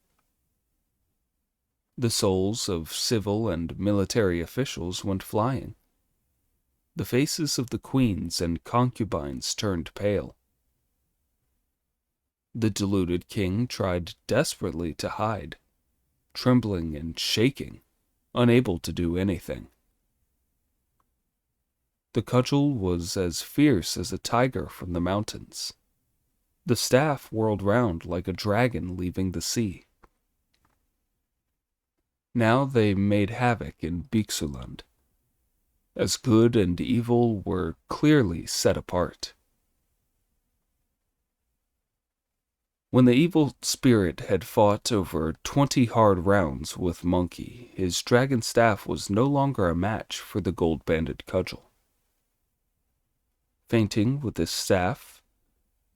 The souls of civil and military officials went flying. The faces of the queens and concubines turned pale. The deluded king tried desperately to hide, trembling and shaking, unable to do anything. The cudgel was as fierce as a tiger from the mountains. The staff whirled round like a dragon leaving the sea. Now they made havoc in Bixuland, as good and evil were clearly set apart. When the evil spirit had fought over 20 hard rounds with Monkey, his dragon staff was no longer a match for the gold-banded cudgel. Fainting with his staff,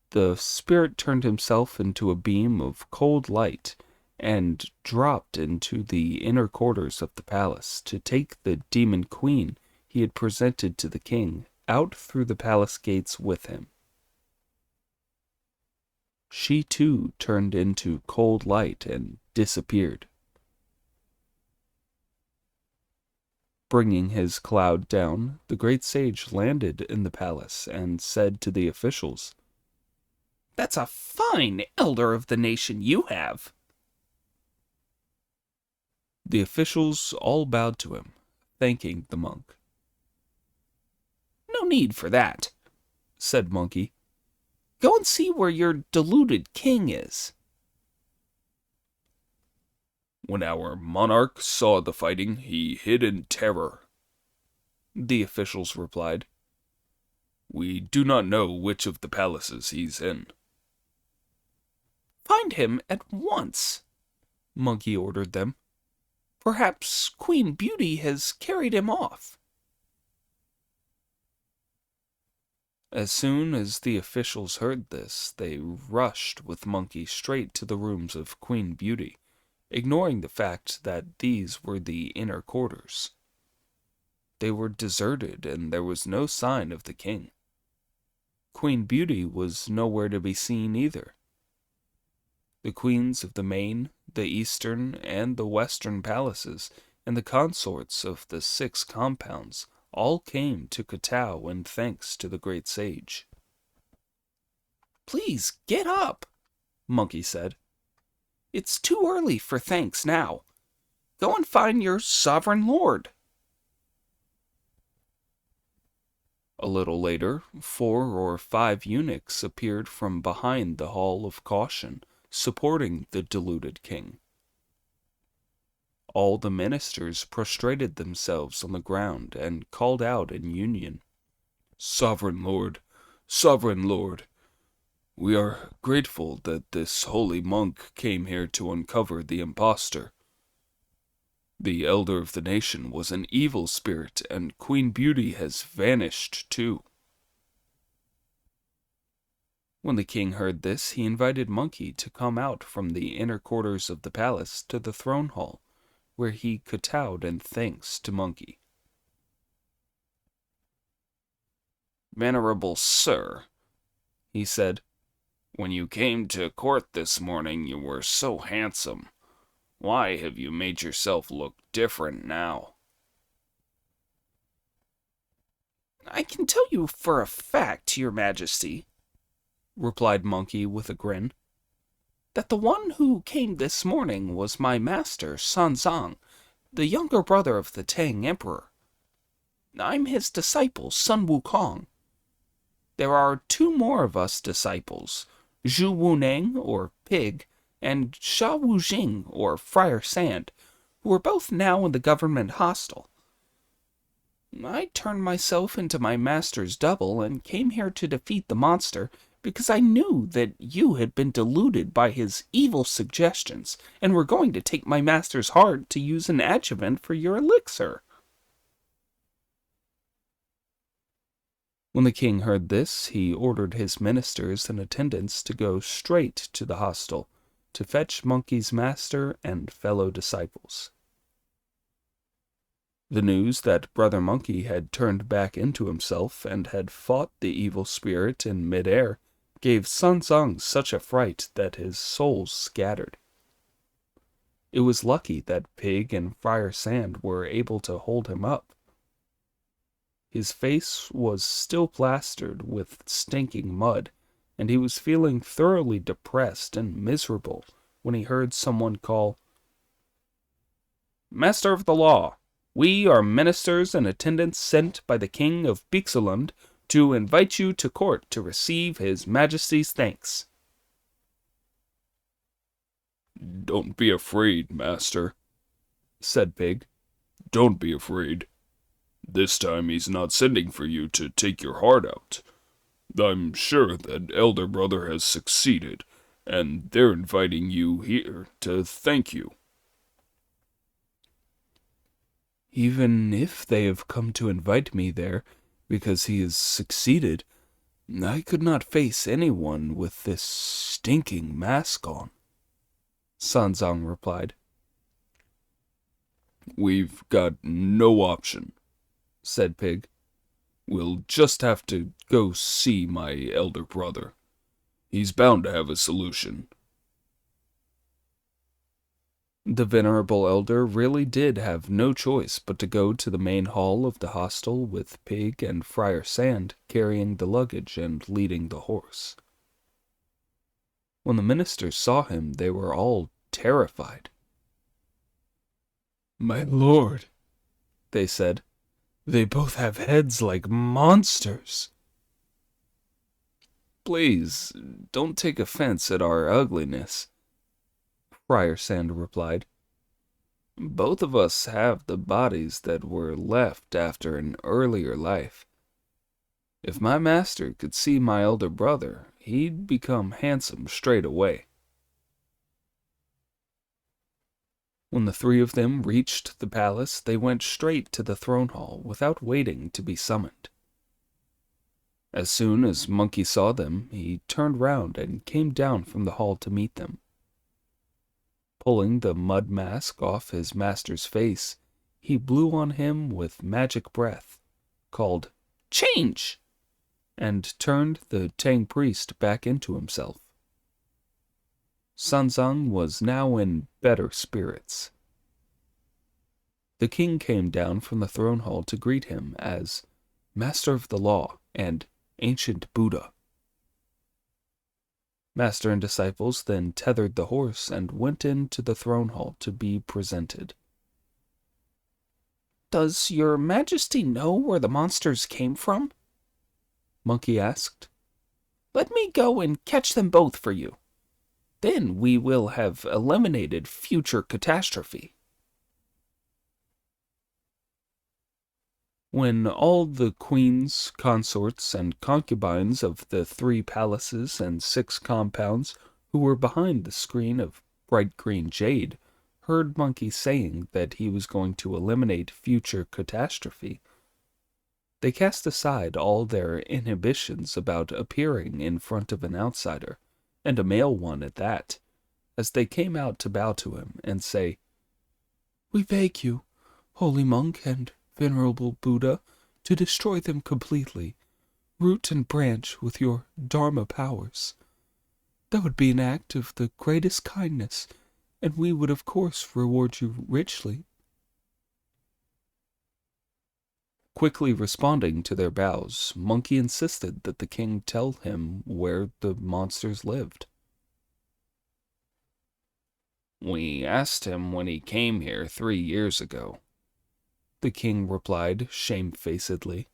the spirit turned himself into a beam of cold light and dropped into the inner quarters of the palace to take the demon queen he had presented to the king out through the palace gates with him. She too turned into cold light and disappeared. Bringing his cloud down, the great sage landed in the palace and said to the officials, "That's a fine elder of the nation you have." The officials all bowed to him, thanking the monk. "No need for that," said Monkey. "Go and see where your deluded king is." When our monarch saw the fighting, he hid in terror," the officials replied. "We do not know which of the palaces he's in." "Find him at once," Monkey ordered them. "Perhaps Queen Beauty has carried him off." As soon as the officials heard this, they rushed with Monkey straight to the rooms of Queen Beauty, ignoring the fact that these were the inner quarters. They were deserted, and there was no sign of the king. Queen Beauty was nowhere to be seen either. The queens of the main, the eastern, and the western palaces, and the consorts of the 6 compounds all came to kowtow in thanks to the great sage. "Please get up," Monkey said. "It's too early for thanks now. Go and find your sovereign lord." A little later, 4 or 5 eunuchs appeared from behind the Hall of Caution, supporting the deluded king. All the ministers prostrated themselves on the ground and called out in union, Sovereign Lord, we are grateful that this holy monk came here to uncover the impostor. The elder of the nation was an evil spirit, and Queen Beauty has vanished too." When the king heard this, he invited Monkey to come out from the inner quarters of the palace to the throne hall, where he kowtowed in thanks to Monkey. "Venerable sir," he said, "when you came to court this morning, you were so handsome. Why have you made yourself look different now?" "I can tell you for a fact, your majesty," replied Monkey with a grin, "that the one who came this morning was my master, Sanzang, the younger brother of the Tang Emperor. I'm his disciple, Sun Wukong. There are 2 more of us disciples, Zhu Wuneng, or Pig, and Sha Wujing, or Friar Sand, who are both now in the government hostel. I turned myself into my master's double and came here to defeat the monster because I knew that you had been deluded by his evil suggestions and were going to take my master's heart to use an adjuvant for your elixir." When the king heard this, he ordered his ministers and attendants to go straight to the hostel to fetch Monkey's master and fellow disciples. The news that Brother Monkey had turned back into himself and had fought the evil spirit in midair gave Sanzang such a fright that his soul scattered. It was lucky that Pig and Friar Sand were able to hold him up. His face was still plastered with stinking mud, and he was feeling thoroughly depressed and miserable when he heard someone call, "Master of the law, we are ministers and attendants sent by the king of Bixuland to invite you to court to receive his majesty's thanks." "Don't be afraid, master," said Pig. Don't be afraid. This time he's not sending for you to take your heart out. I'm sure that Elder Brother has succeeded, and they're inviting you here to thank you. Even if they have come to invite me there because he has succeeded, I could not face anyone with this stinking mask on, Sanzang replied. We've got no option, said Pig. We'll just have to go see my elder brother. He's bound to have a solution. The venerable elder really did have no choice but to go to the main hall of the hostel with Pig and Friar Sand carrying the luggage and leading the horse. When the ministers saw him, they were all terrified. "My lord," they said, "they both have heads like monsters." "Please, don't take offense at our ugliness," Friar Sand replied. "Both of us have the bodies that were left after an earlier life. If my master could see my elder brother, he'd become handsome straight away." When the three of them reached the palace, they went straight to the throne hall without waiting to be summoned. As soon as Monkey saw them, he turned round and came down from the hall to meet them. Pulling the mud mask off his master's face, he blew on him with magic breath, called "Change!" and turned the Tang priest back into himself. Sanzang was now in better spirits. The king came down from the throne hall to greet him as Master of the Law and Ancient Buddha. Master and disciples then tethered the horse and went into the throne hall to be presented. "Does your majesty know where the monsters came from?" Monkey asked. "Let me go and catch them both for you. Then we will have eliminated future catastrophe." When all the queens, consorts, and concubines of the 3 palaces and 6 compounds who were behind the screen of bright green jade heard Monkey saying that he was going to eliminate future catastrophe, they cast aside all their inhibitions about appearing in front of an outsider, and a male one at that, as they came out to bow to him and say, "We beg you, holy monk and venerable Buddha, to destroy them completely, root and branch with your Dharma powers. That would be an act of the greatest kindness, and we would of course reward you richly." Quickly responding to their bows, Monkey insisted that the king tell him where the monsters lived. We asked him when he came here 3 years ago, the king replied shamefacedly.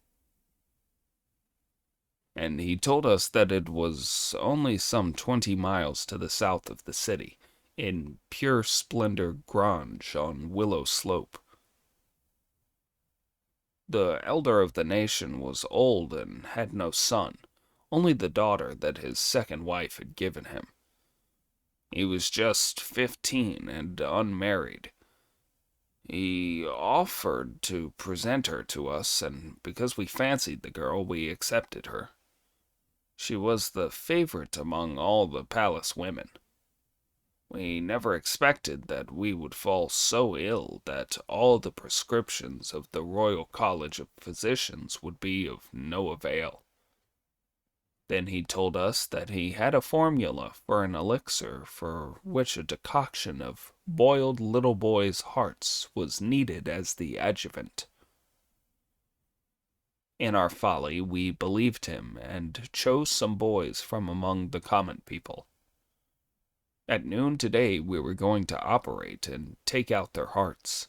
And he told us that it was only some 20 miles to the south of the city, in Pure Splendor Grange on Willow Slope. The elder of the nation was old and had no son, only the daughter that his second wife had given him. He was just 15 and unmarried. He offered to present her to us, and because we fancied the girl, we accepted her. She was the favorite among all the palace women. We never expected that we would fall so ill that all the prescriptions of the Royal College of Physicians would be of no avail. Then he told us that he had a formula for an elixir for which a decoction of boiled little boys' hearts was needed as the adjuvant. In our folly, we believed him and chose some boys from among the common people. At noon today, we were going to operate and take out their hearts.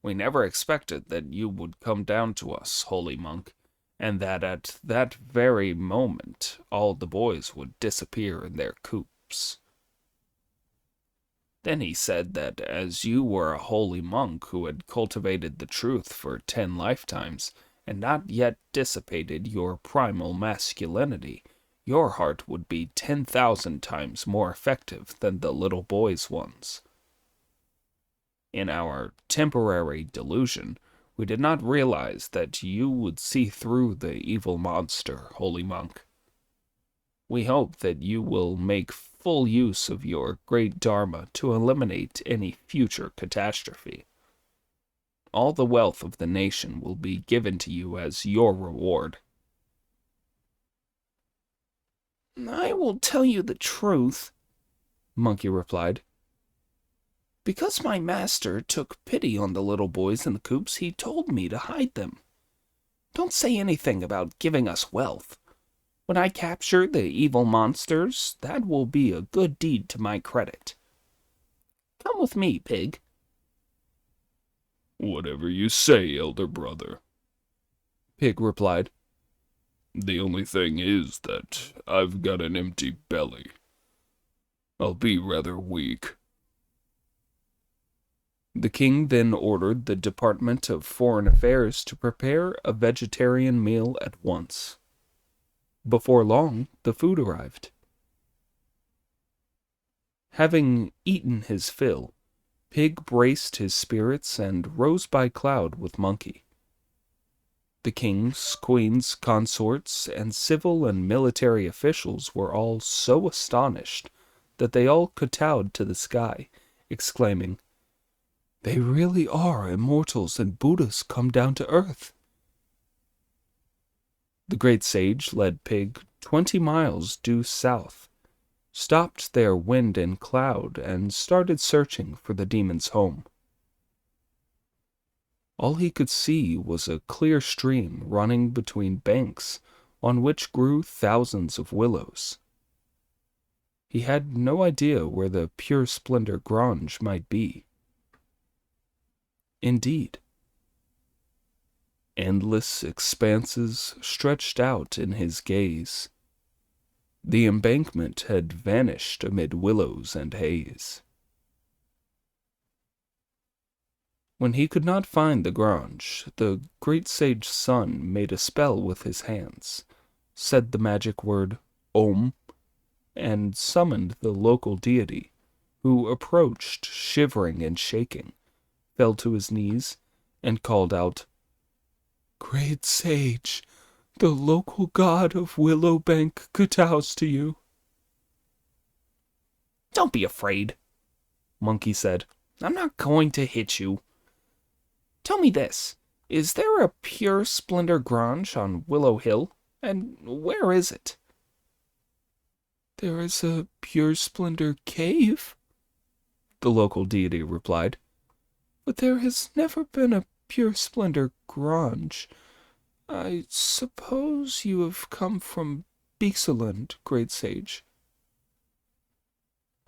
We never expected that you would come down to us, holy monk, and that at that very moment all the boys would disappear in their coops. Then he said that as you were a holy monk who had cultivated the truth for 10 lifetimes and not yet dissipated your primal masculinity, your heart would be 10,000 times more effective than the little boy's ones. In our temporary delusion, we did not realize that you would see through the evil monster, holy monk. We hope that you will make full use of your great Dharma to eliminate any future catastrophe. All the wealth of the nation will be given to you as your reward. I will tell you the truth, Monkey replied. Because my master took pity on the little boys in the coops, he told me to hide them. Don't say anything about giving us wealth. When I capture the evil monsters, that will be a good deed to my credit. Come with me, pig. Whatever you say, elder brother, Pig replied. The only thing is that I've got an empty belly. I'll be rather weak. The king then ordered the Department of Foreign Affairs to prepare a vegetarian meal at once. Before long, the food arrived. Having eaten his fill, Pig braced his spirits and rose by cloud with Monkey. The kings, queens, consorts, and civil and military officials were all so astonished that they all kowtowed to the sky, exclaiming, "They really are immortals and Buddhas come down to earth." The great sage led Pig 20 miles due south, stopped their wind and cloud, and started searching for the demon's home. All he could see was a clear stream running between banks on which grew thousands of willows. He had no idea where the Pure Splendor Grange might be. Indeed, endless expanses stretched out in his gaze. The embankment had vanished amid willows and haze. When he could not find the Grange, the great sage's son made a spell with his hands, said the magic word Om, and summoned the local deity, who approached shivering and shaking, fell to his knees, and called out, "Great sage, the local god of Willowbank kowtows to you." Don't be afraid, Monkey said. I'm not going to hit you. Tell me this, is there a Pure Splendor Grange on Willow Hill? And where is it? "There is a Pure Splendor cave," the local deity replied, "but there has never been a Pure Splendor Grange. I suppose you have come from Beekseland, great sage."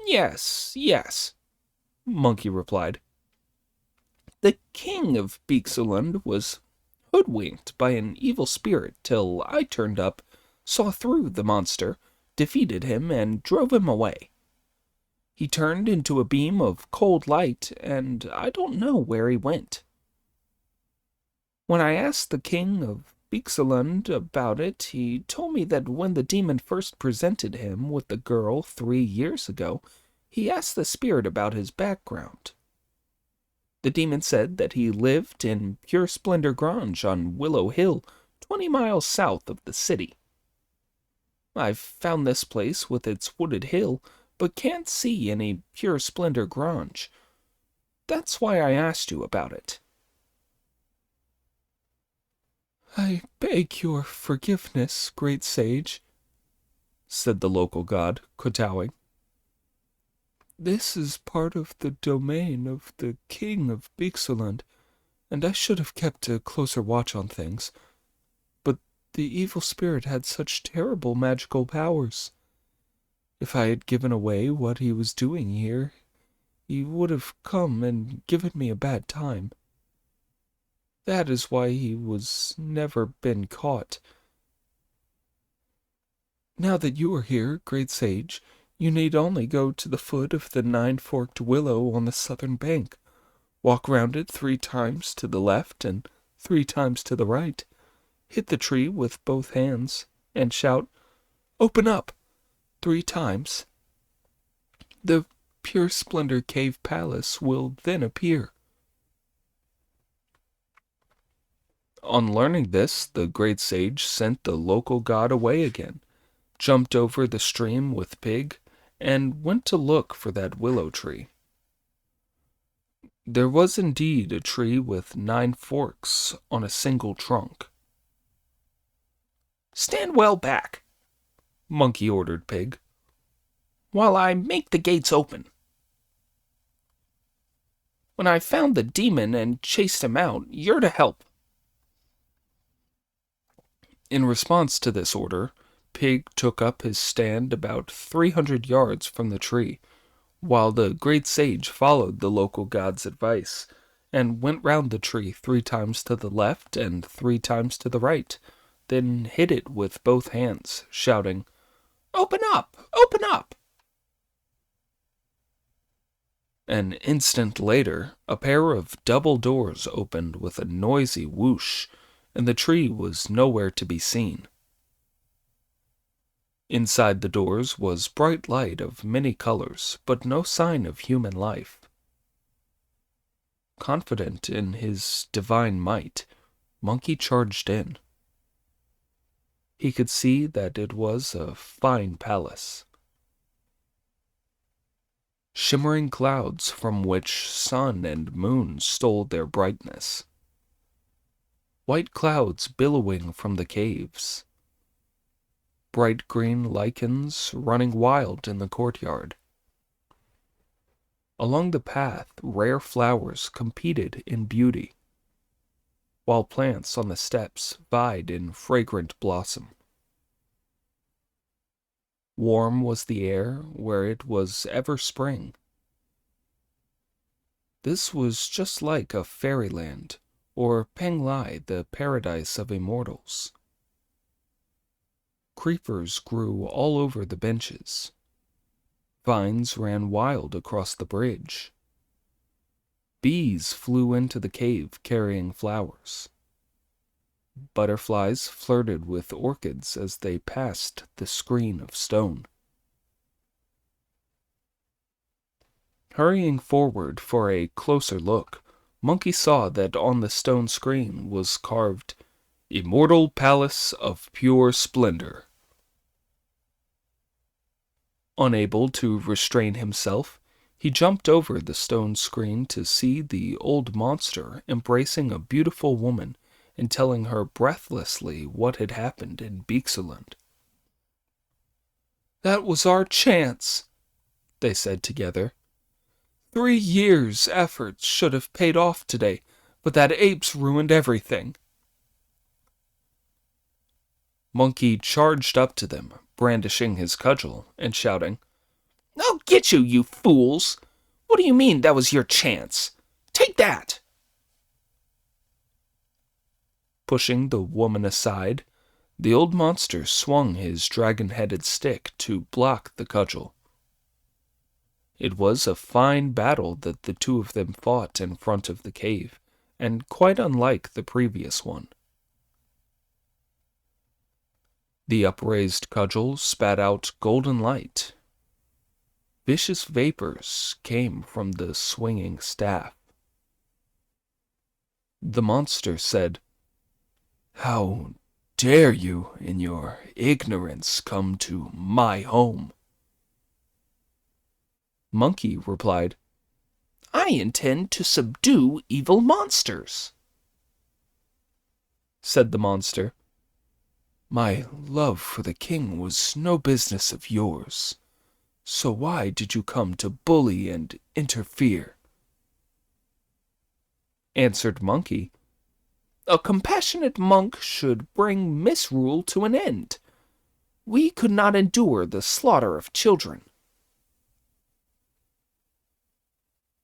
Yes, Monkey replied. The king of Beekseland was hoodwinked by an evil spirit till I turned up, saw through the monster, defeated him, and drove him away. He turned into a beam of cold light, and I don't know where he went. When I asked the king of Beekseland about it, he told me that when the demon first presented him with the girl 3 years ago, he asked the spirit about his background. The demon said that he lived in Pure Splendor Grange on Willow Hill, 20 miles south of the city. I've found this place with its wooded hill, but can't see any Pure Splendor Grange. That's why I asked you about it. "I beg your forgiveness, great sage," said the local god, kowtowing. "This is part of the domain of the king of Beekseland, and I should have kept a closer watch on things. But the evil spirit had such terrible magical powers. If I had given away what he was doing here, he would have come and given me a bad time. That is why he was never been caught. Now that you are here, great sage, You need only go to the foot of the 9-forked willow on the southern bank, walk round it 3 times to the left and 3 times to the right, hit the tree with both hands, and shout, 'Open up!' 3 times. The Pure Splendor Cave Palace will then appear." On learning this, the great sage sent the local god away again, jumped over the stream with Pig, and went to look for that willow tree. There was indeed a tree with 9 forks on a single trunk. "Stand well back," Monkey ordered Pig. "while I make the gates open. When I found the demon and chased him out, you're to help." In response to this order, Pig took up his stand about 300 yards from the tree, while the great sage followed the local god's advice, and went round the tree 3 times to the left and 3 times to the right, then hit it with both hands, shouting, "Open up! Open up!" An instant later, a pair of double doors opened with a noisy whoosh, and the tree was nowhere to be seen. Inside the doors was bright light of many colors, but no sign of human life. Confident in his divine might, Monkey charged in. He could see that it was a fine palace. Shimmering clouds from which sun and moon stole their brightness. White clouds billowing from the caves. Bright green lichens running wild in the courtyard. Along the path, rare flowers competed in beauty, while plants on the steps vied in fragrant blossom. Warm was the air where it was ever spring. This was just like a fairyland, or Penglai, the paradise of immortals. Creepers grew all over the benches. Vines ran wild across the bridge. Bees flew into the cave carrying flowers. Butterflies flirted with orchids as they passed the screen of stone. Hurrying forward for a closer look, Monkey saw that on the stone screen was carved, "Immortal Palace of Pure Splendor." Unable to restrain himself, he jumped over the stone screen to see the old monster embracing a beautiful woman and telling her breathlessly what had happened in Beekseland. "That was our chance," they said together. 3 years' efforts should have paid off today, but that ape's ruined everything. Monkey charged up to them, brandishing his cudgel and shouting, "I'll get you, you fools! What do you mean that was your chance? Take that!" Pushing the woman aside, the old monster swung his dragon-headed stick to block the cudgel. It was a fine battle that the two of them fought in front of the cave, and quite unlike the previous one. The upraised cudgel spat out golden light. Vicious vapors came from the swinging staff. The monster said, "How dare you, in your ignorance, come to my home?" Monkey replied, "I intend to subdue evil monsters." Said the monster, "My love for the king was no business of yours, so why did you come to bully and interfere?" Answered Monkey, "A compassionate monk should bring misrule to an end. We could not endure the slaughter of children."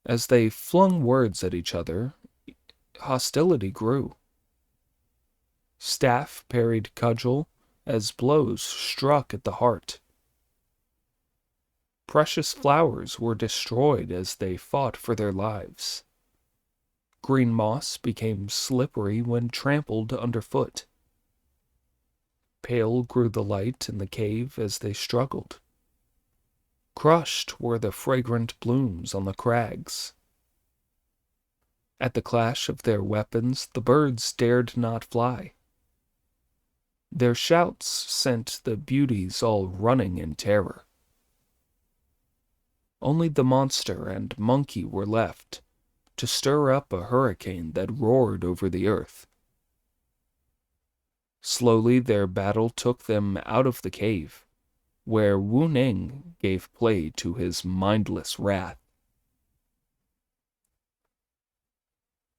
As they flung words at each other, hostility grew. Staff parried cudgel as blows struck at the heart. Precious flowers were destroyed as they fought for their lives. Green moss became slippery when trampled underfoot. Pale grew the light in the cave as they struggled. Crushed were the fragrant blooms on the crags. At the clash of their weapons, the birds dared not fly. Their shouts sent the beauties all running in terror. Only the monster and monkey were left to stir up a hurricane that roared over the earth. Slowly their battle took them out of the cave, where Wu Ning gave play to his mindless wrath.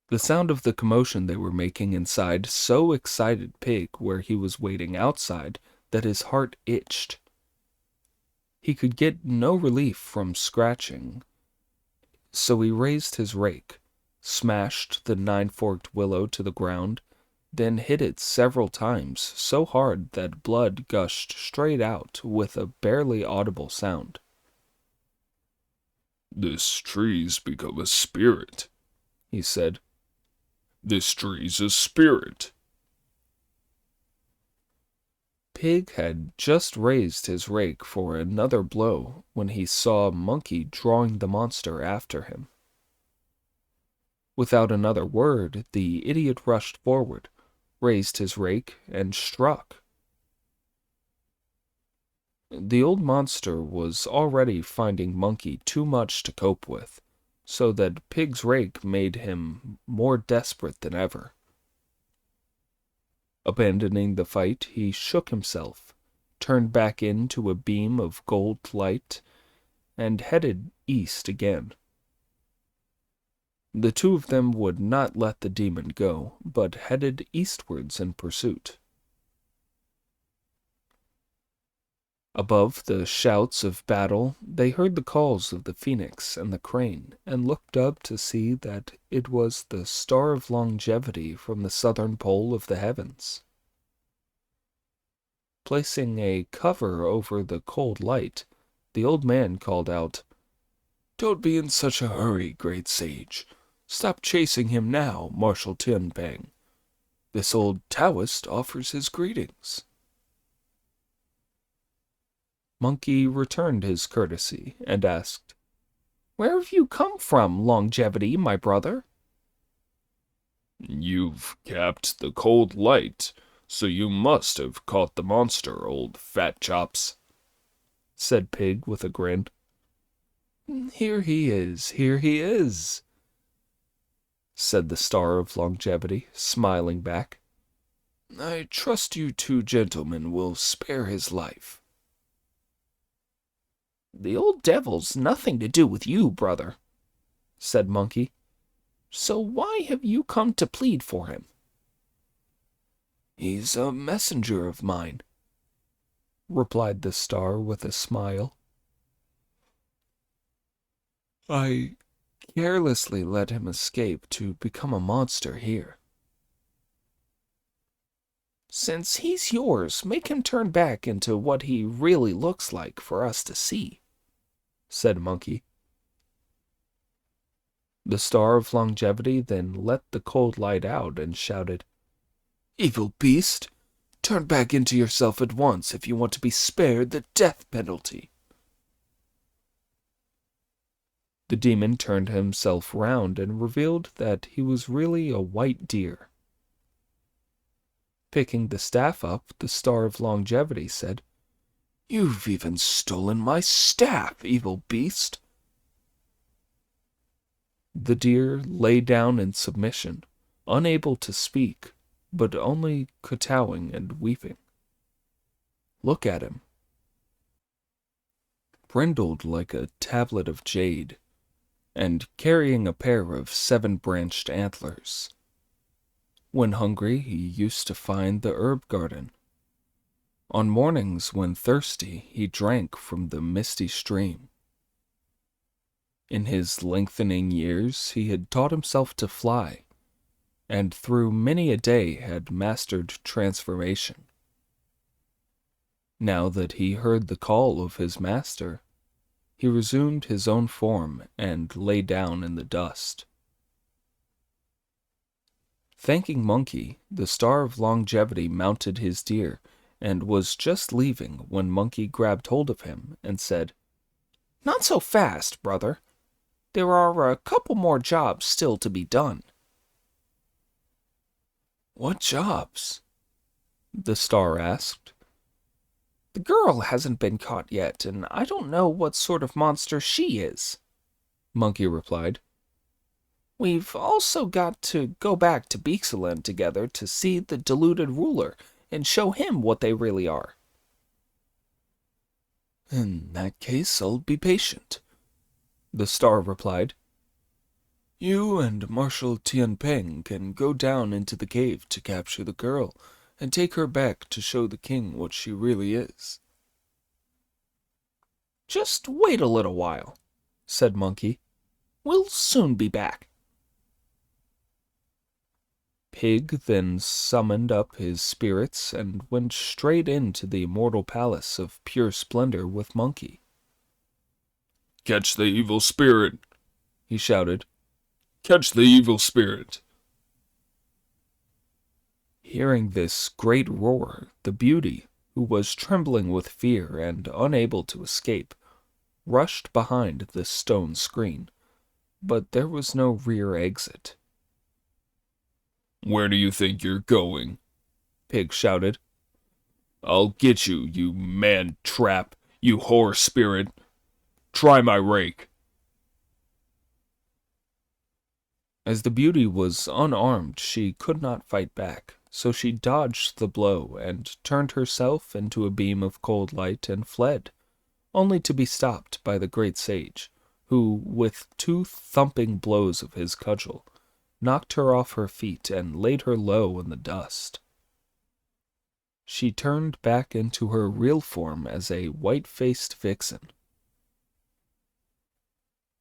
The sound of the commotion they were making inside so excited Pig where he was waiting outside that his heart itched. He could get no relief from scratching, so he raised his rake, smashed the nine-forked willow to the ground, then hit it several times so hard that blood gushed straight out with a barely audible sound. "This tree's become a spirit," he said. "This tree's a spirit." Pig had just raised his rake for another blow when he saw Monkey drawing the monster after him. Without another word, the idiot rushed forward, raised his rake, and struck. The old monster was already finding Monkey too much to cope with, so that Pig's rake made him more desperate than ever. Abandoning the fight, he shook himself, turned back into a beam of gold light, and headed east again. The two of them would not let the demon go, but headed eastwards in pursuit. Above the shouts of battle, they heard the calls of the phoenix and the crane, and looked up to see that it was the Star of Longevity from the southern pole of the heavens. Placing a cover over the cold light, the old man called out, "Don't be in such a hurry, great sage. Stop chasing him now, Marshal Tianpeng. This old Taoist offers his greetings." Monkey returned his courtesy and asked, "Where have you come from, Longevity, my brother?" "You've capped the cold light, so you must have caught the monster, old fat chops," said Pig with a grin. Here he is, said the Star of Longevity, smiling back. "I trust you two gentlemen will spare his life." "The old devil's nothing to do with you, brother," said Monkey. "So why have you come to plead for him?" "He's a messenger of mine," replied the Star with a smile. "I carelessly let him escape to become a monster here." "Since he's yours, make him turn back into what he really looks like for us to see," said Monkey. The Star of Longevity then let the cold light out and shouted, "Evil beast, turn back into yourself at once if you want to be spared the death penalty." The demon turned himself round and revealed that he was really a white deer. Picking the staff up, the Star of Longevity said, "You've even stolen my staff, evil beast." The deer lay down in submission, unable to speak, but only kowtowing and weeping. Look at him. Brindled like a tablet of jade, and carrying a pair of 7-branched antlers. When hungry, he used to find the herb garden. On mornings when thirsty, he drank from the misty stream. In his lengthening years, he had taught himself to fly, and through many a day had mastered transformation. Now that he heard the call of his master, he resumed his own form and lay down in the dust. Thanking Monkey, the Star of Longevity mounted his deer and was just leaving when Monkey grabbed hold of him and said, "Not so fast, brother. There are a couple more jobs still to be done." What jobs? The Star asked. The girl hasn't been caught yet, and I don't know what sort of monster she is, Monkey replied. We've also got to go back to Beexland together to see the deluded ruler and show him what they really are. In that case, I'll be patient, The Star replied. You and Marshal Tianpeng can go down into the cave to capture the girl and take her back to show the king what she really is. Just wait a little while, said Monkey. We'll soon be back. Pig then summoned up his spirits and went straight into the immortal palace of pure splendor with Monkey. Catch the evil spirit, he shouted. Catch the evil spirit. Hearing this great roar, the beauty, who was trembling with fear and unable to escape, rushed behind the stone screen, but there was no rear exit. Where do you think you're going? Pig shouted. I'll get you, you man-trap, you whore spirit. Try my rake. As the beauty was unarmed, she could not fight back, so she dodged the blow and turned herself into a beam of cold light and fled, only to be stopped by the great sage, who, with 2 thumping blows of his cudgel, knocked her off her feet and laid her low in the dust. She turned back into her real form as a white-faced vixen.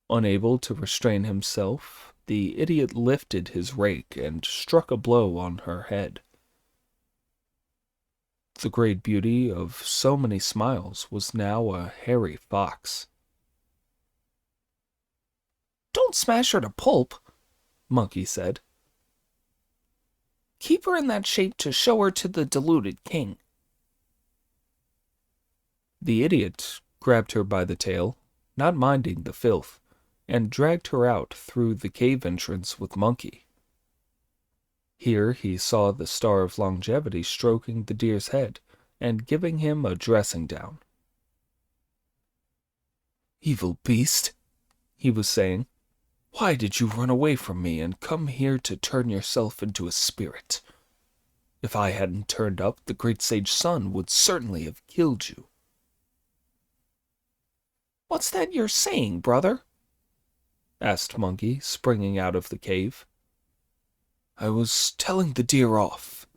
Unable to restrain himself, the idiot lifted his rake and struck a blow on her head. The great beauty of so many smiles was now a hairy fox. Don't smash her to pulp, Monkey said. Keep her in that shape to show her to the deluded king. The idiot grabbed her by the tail, not minding the filth, and dragged her out through the cave entrance with Monkey. Here he saw the Star of Longevity stroking the deer's head and giving him a dressing down. Evil beast, he was saying. Why did you run away from me and come here to turn yourself into a spirit? If I hadn't turned up, the great sage Sun would certainly have killed you. What's that you're saying, brother? Asked Monkey, springing out of the cave. I was telling the deer off,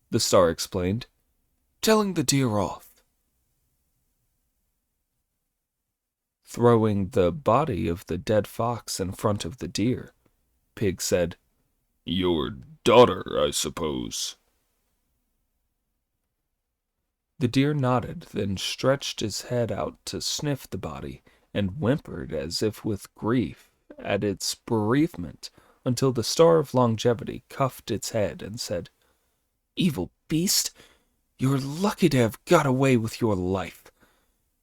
the Star explained. Telling the deer off. Throwing the body of the dead fox in front of the deer, Pig said, Your daughter, I suppose. The deer nodded, then stretched his head out to sniff the body and whimpered as if with grief at its bereavement until the Star of Longevity cuffed its head and said, Evil beast, you're lucky to have got away with your life.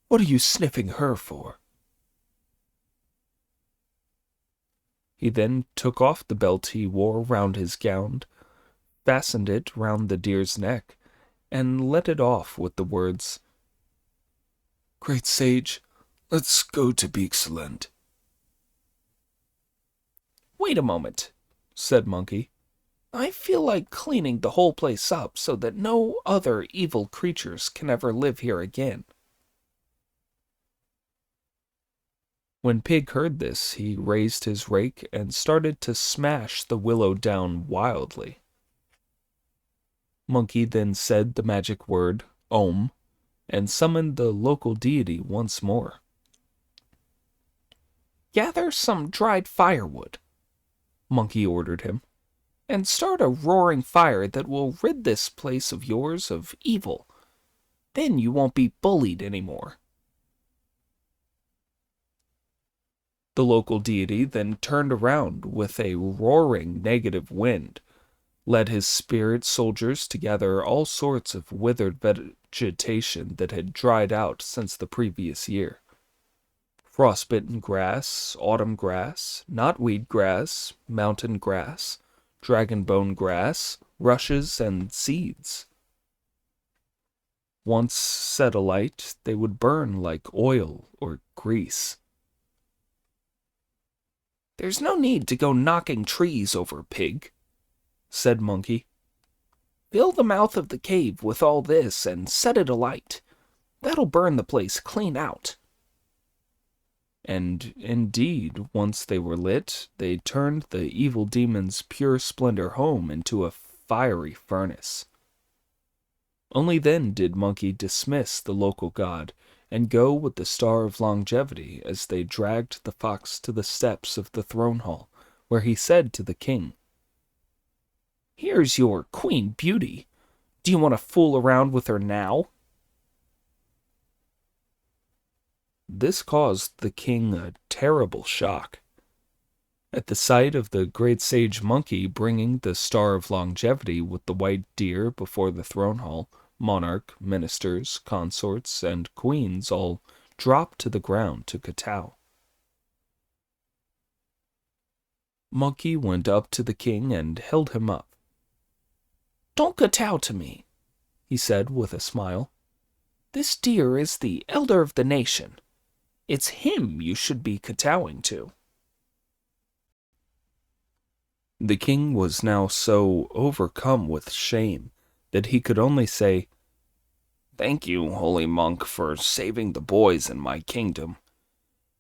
What are you sniffing her for? He then took off the belt he wore round his gown, fastened it round the deer's neck, and let it off with the words, Great sage, let's go to Beexland. Wait a moment, said Monkey. I feel like cleaning the whole place up so that no other evil creatures can ever live here again. When Pig heard this, he raised his rake and started to smash the willow down wildly. Monkey then said the magic word, Om, and summoned the local deity once more. Gather some dried firewood, Monkey ordered him, and start a roaring fire that will rid this place of yours of evil. Then you won't be bullied anymore. The local deity then turned around with a roaring negative wind, led his spirit soldiers to gather all sorts of withered vegetation that had dried out since the previous year. Frostbitten grass, autumn grass, knotweed grass, mountain grass, dragonbone grass, rushes, and seeds. Once set alight, they would burn like oil or grease. "There's no need to go knocking trees over, Pig," said Monkey. "Fill the mouth of the cave with all this and set it alight. That'll burn the place clean out." And indeed, once they were lit, they turned the evil demon's pure splendor home into a fiery furnace. Only then did Monkey dismiss the local god and go with the Star of Longevity as they dragged the fox to the steps of the throne hall, where he said to the king, "Here's your Queen Beauty. Do you want to fool around with her now?" This caused the king a terrible shock. At the sight of the great sage Monkey bringing the Star of Longevity with the white deer before the throne hall, monarch, ministers, consorts, and queens all dropped to the ground to kowtow. Monkey went up to the king and held him up. "Don't kowtow to me," he said with a smile. "This deer is the elder of the nation. It's him you should be kowtowing to." The king was now so overcome with shame that he could only say, "Thank you, holy monk, for saving the boys in my kingdom.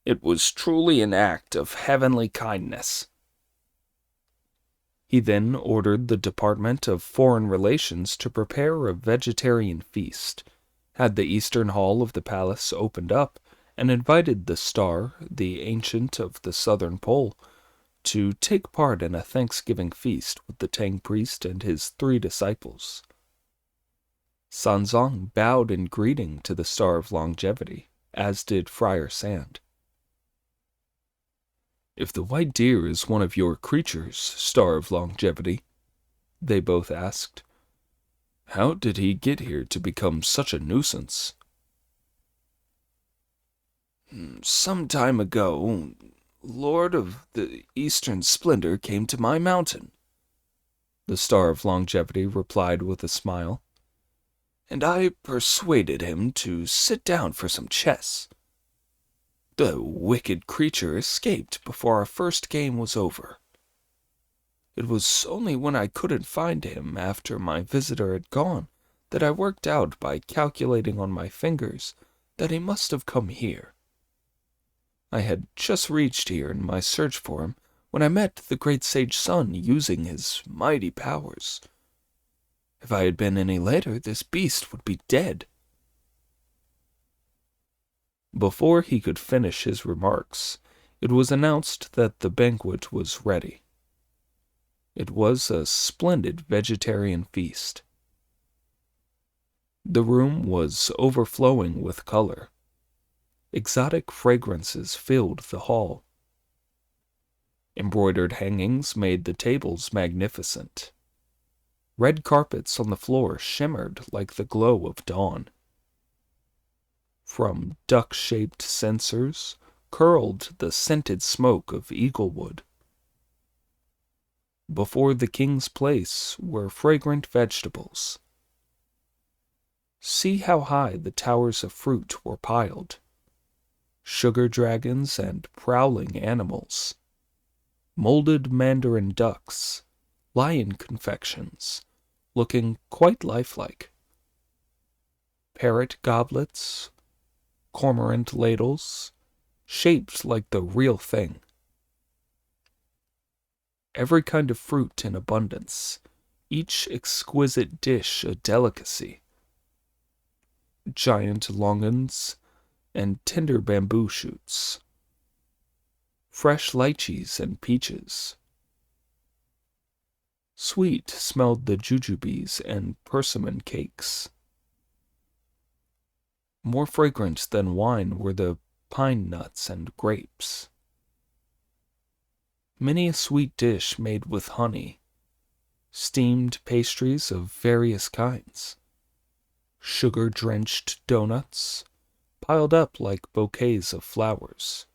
It was truly an act of heavenly kindness." He then ordered the Department of Foreign Relations to prepare a vegetarian feast, had the eastern hall of the palace opened up, and invited the Star, the Ancient of the Southern Pole, to take part in a Thanksgiving feast with the Tang priest and his 3 disciples. Sanzong bowed in greeting to the Star of Longevity, as did Friar Sand. "If the white deer is one of your creatures, Star of Longevity," they both asked, "how did he get here to become such a nuisance?" "Some time ago, Lord of the Eastern Splendor came to my mountain," the Star of Longevity replied with a smile, "and I persuaded him to sit down for some chess. The wicked creature escaped before our first game was over. It was only when I couldn't find him after my visitor had gone that I worked out by calculating on my fingers that he must have come here. I had just reached here in my search for him when I met the great sage Sun using his mighty powers. If I had been any later, this beast would be dead." Before he could finish his remarks, it was announced that the banquet was ready. It was a splendid vegetarian feast. The room was overflowing with color. Exotic fragrances filled the hall. Embroidered hangings made the tables magnificent. Red carpets on the floor shimmered like the glow of dawn. From duck-shaped censers curled the scented smoke of eaglewood. Before the king's place were fragrant vegetables. See how high the towers of fruit were piled. Sugar dragons and prowling animals. Molded mandarin ducks, lion confections, looking quite lifelike. Parrot goblets, cormorant ladles, shaped like the real thing. Every kind of fruit in abundance, each exquisite dish a delicacy. Giant longans and tender bamboo shoots. Fresh lychees and peaches. Sweet smelled the jujubes and persimmon cakes. More fragrant than wine were the pine nuts and grapes. many a sweet dish made with honey, steamed pastries of various kinds, sugar-drenched donuts, piled up like bouquets of flowers,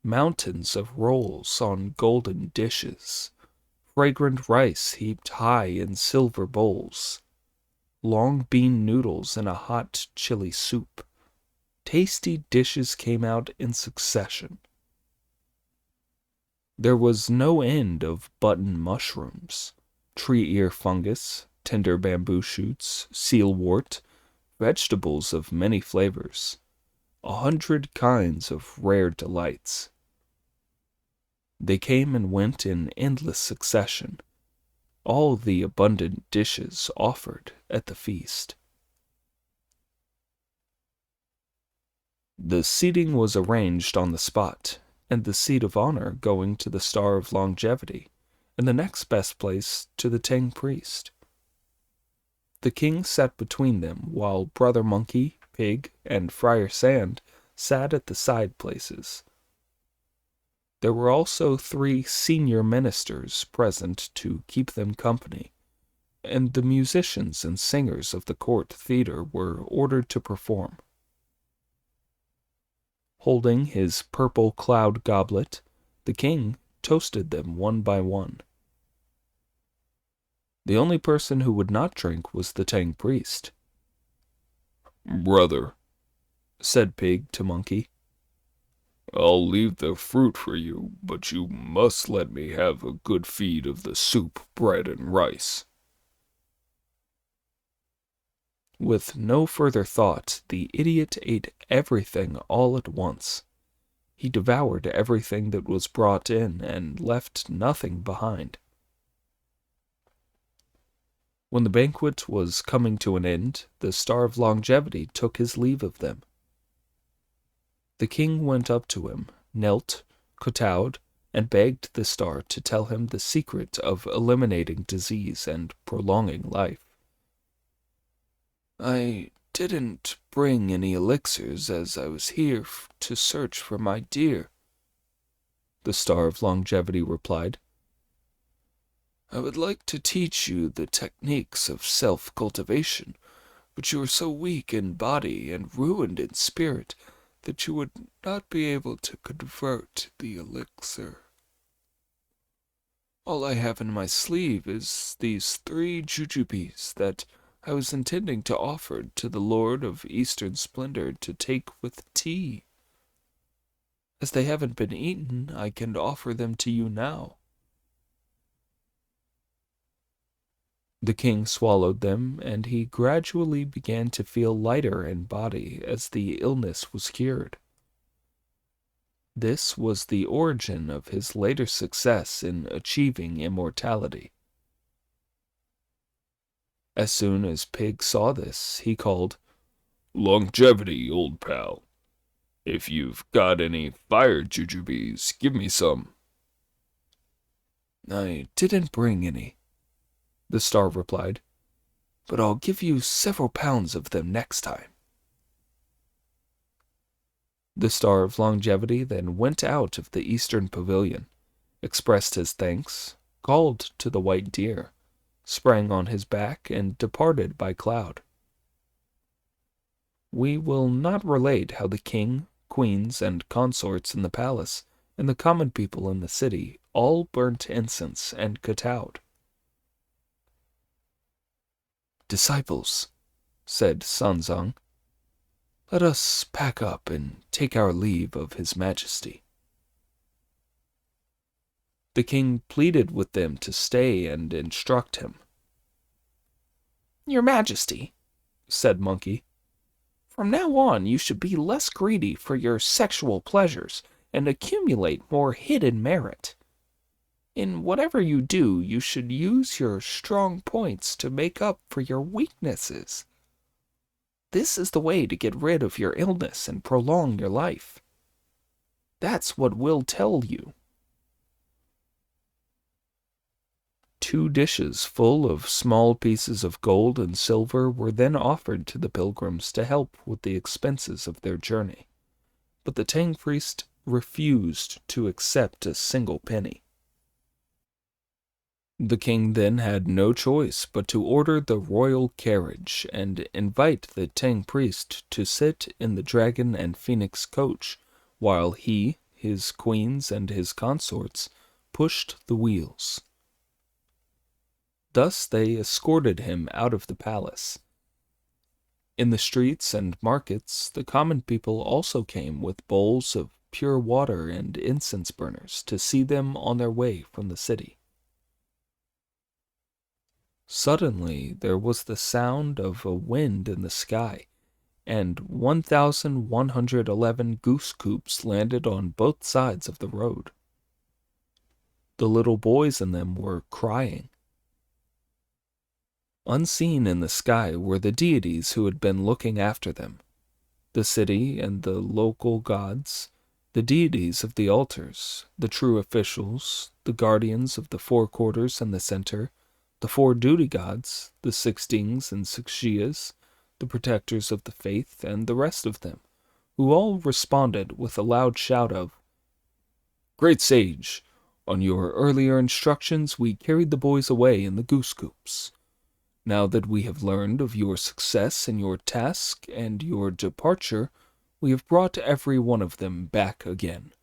mountains of rolls on golden dishes, fragrant rice heaped high in silver bowls, long bean noodles in a hot chili soup. Tasty dishes came out in succession. There was no end of button mushrooms, tree ear fungus, tender bamboo shoots, sealwort, vegetables of many flavors, 100 kinds of rare delights. They came and went in endless succession, all the abundant dishes offered at the feast. The seating was arranged on the spot, and the seat of honor going to the Star of Longevity, and the next best place to the Tang priest. The king sat between them, while Brother Monkey, Pig, and Friar Sand sat at the side places. There were also 3 senior ministers present to keep them company, and the musicians and singers of the court theater were ordered to perform. Holding his purple cloud goblet, the king toasted them one by one. The only person who would not drink was the Tang priest. "Brother," said Pig to Monkey, "I'll leave the fruit for you, but you must let me have a good feed of the soup, bread, and rice." With no further thought, the idiot ate everything all at once. He devoured everything that was brought in and left nothing behind. When the banquet was coming to an end, the Star of Longevity took his leave of them. The king went up to him, knelt, kowtowed, and begged the star to tell him the secret of eliminating disease and prolonging life. "I didn't bring any elixirs, as I was here to search for my dear," the Star of Longevity replied. "I would like to teach you the techniques of self-cultivation, but you are so weak in body and ruined in spirit that you would not be able to convert the elixir. All I have in my sleeve is these 3 jujubes that I was intending to offer to the Lord of Eastern Splendor to take with tea. As they haven't been eaten, I can offer them to you now." The king swallowed them, and he gradually began to feel lighter in body as the illness was cured. This was the origin of his later success in achieving immortality. As soon as Pig saw this, he called, "Longevity, old pal. If you've got any fire jujubes, give me some." "I didn't bring any," the star replied, "but I'll give you several pounds of them next time." The Star of Longevity then went out of the eastern pavilion, expressed his thanks, called to the white deer, sprang on his back, and departed by cloud. We will not relate how the king, queens, and consorts in the palace, and the common people in the city, all burnt incense and kowtowed. "Disciples," said Sanzang, "let us pack up and take our leave of His Majesty." The king pleaded with them to stay and instruct him. "Your Majesty," said Monkey, "from now on you should be less greedy for your sexual pleasures and accumulate more hidden merit. In whatever you do, you should use your strong points to make up for your weaknesses. This is the way to get rid of your illness and prolong your life. That's what we'll tell you." 2 dishes full of small pieces of gold and silver were then offered to the pilgrims to help with the expenses of their journey, but the Tang priest refused to accept a single penny. The king then had no choice but to order the royal carriage and invite the Tang priest to sit in the dragon and phoenix coach, while he, his queens, and his consorts pushed the wheels. Thus they escorted him out of the palace. In the streets and markets, the common people also came with bowls of pure water and incense burners to see them on their way from the city. Suddenly there was the sound of a wind in the sky, and 1,111 goose coops landed on both sides of the road. The little boys in them were crying. Unseen in the sky were the deities who had been looking after them, the city and the local gods, the deities of the altars, the true officials, the guardians of the four quarters and the center, the four duty gods, the 16s and 6shias, the protectors of the faith, and the rest of them, who all responded with a loud shout of, "Great sage, on your earlier instructions we carried the boys away in the goose coops. Now that we have learned of your success in your task and your departure, we have brought every one of them back again."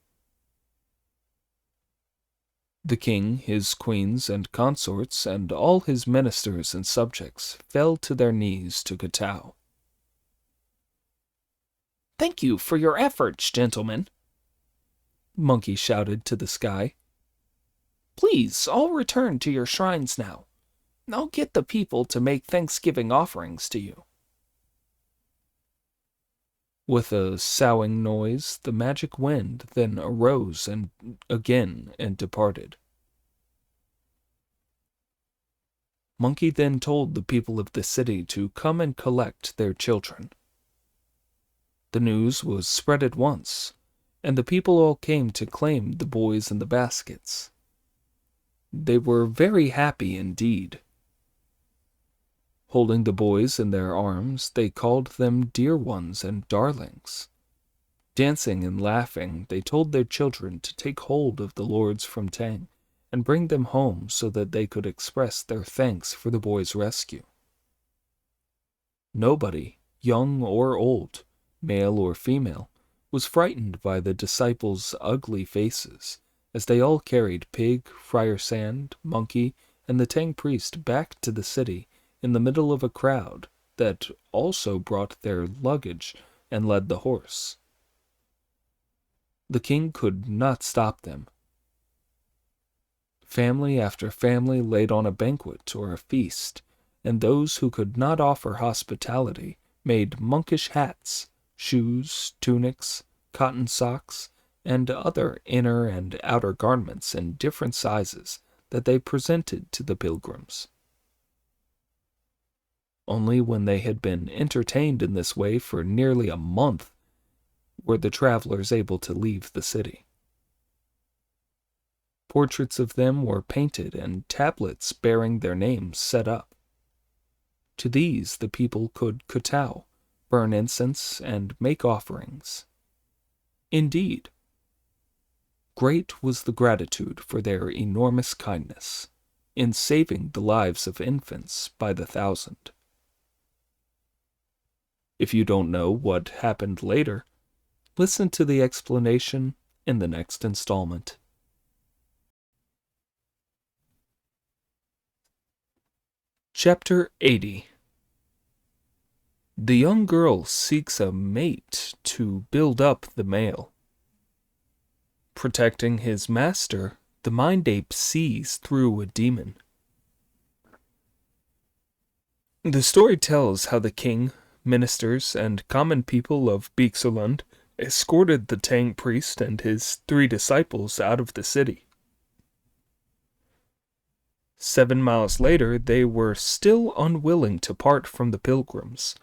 The king, his queens and consorts, and all his ministers and subjects fell to their knees to kowtow. "Thank you for your efforts, gentlemen," Monkey shouted to the sky. "Please, all return to your shrines now. I'll get the people to make Thanksgiving offerings to you." With a soughing noise, the magic wind then arose and departed. Monkey then told the people of the city to come and collect their children. The news was spread at once, and the people all came to claim the boys in the baskets. They were very happy indeed. Holding the boys in their arms, they called them dear ones and darlings. Dancing and laughing, they told their children to take hold of the lords from Tang and bring them home so that they could express their thanks for the boys' rescue. Nobody, young or old, male or female, was frightened by the disciples' ugly faces, as they all carried Pig, Friar Sand, Monkey, and the Tang priest back to the city in the middle of a crowd that also brought their luggage and led the horse. The king could not stop them. Family after family laid on a banquet or a feast, and those who could not offer hospitality made monkish hats, shoes, tunics, cotton socks, and other inner and outer garments in different sizes that they presented to the pilgrims. Only when they had been entertained in this way for nearly a month were the travelers able to leave the city. Portraits of them were painted and tablets bearing their names set up. To these the people could kowtow, burn incense, and make offerings. Indeed, great was the gratitude for their enormous kindness in saving the lives of infants by the thousand. If you don't know what happened later, listen to the explanation in the next installment. Chapter 80. The young girl seeks a mate to build up the male. Protecting his master, the mind ape sees through a demon. The story tells how the king, ministers, and common people of Bixaland escorted the Tang priest and his 3 disciples out of the city. 7 miles later, they were still unwilling to part from the pilgrims,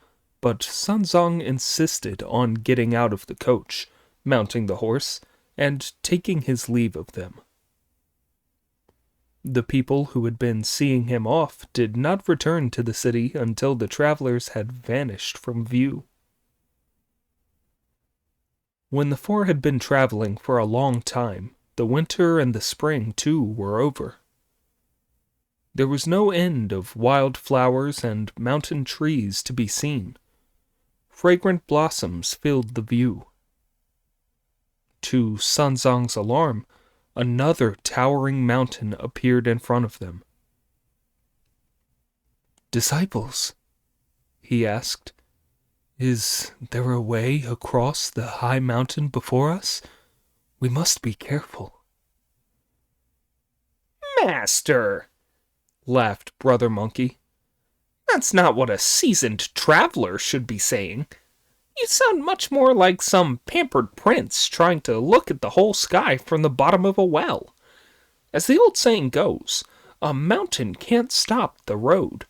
but Sanzong insisted on getting out of the coach, mounting the horse, and taking his leave of them. The people who had been seeing him off did not return to the city until the travelers had vanished from view. When the 4 had been traveling for a long time, the winter and the spring too were over. There was no end of wild flowers and mountain trees to be seen. Fragrant blossoms filled the view. To Sanzang's alarm, another towering mountain appeared in front of them. "Disciples," he asked, "is there a way across the high mountain before us? We must be careful." "Master," laughed Brother Monkey, "that's not what a seasoned traveler should be saying. You sound much more like some pampered prince trying to look at the whole sky from the bottom of a well. As the old saying goes, a mountain can't stop the road.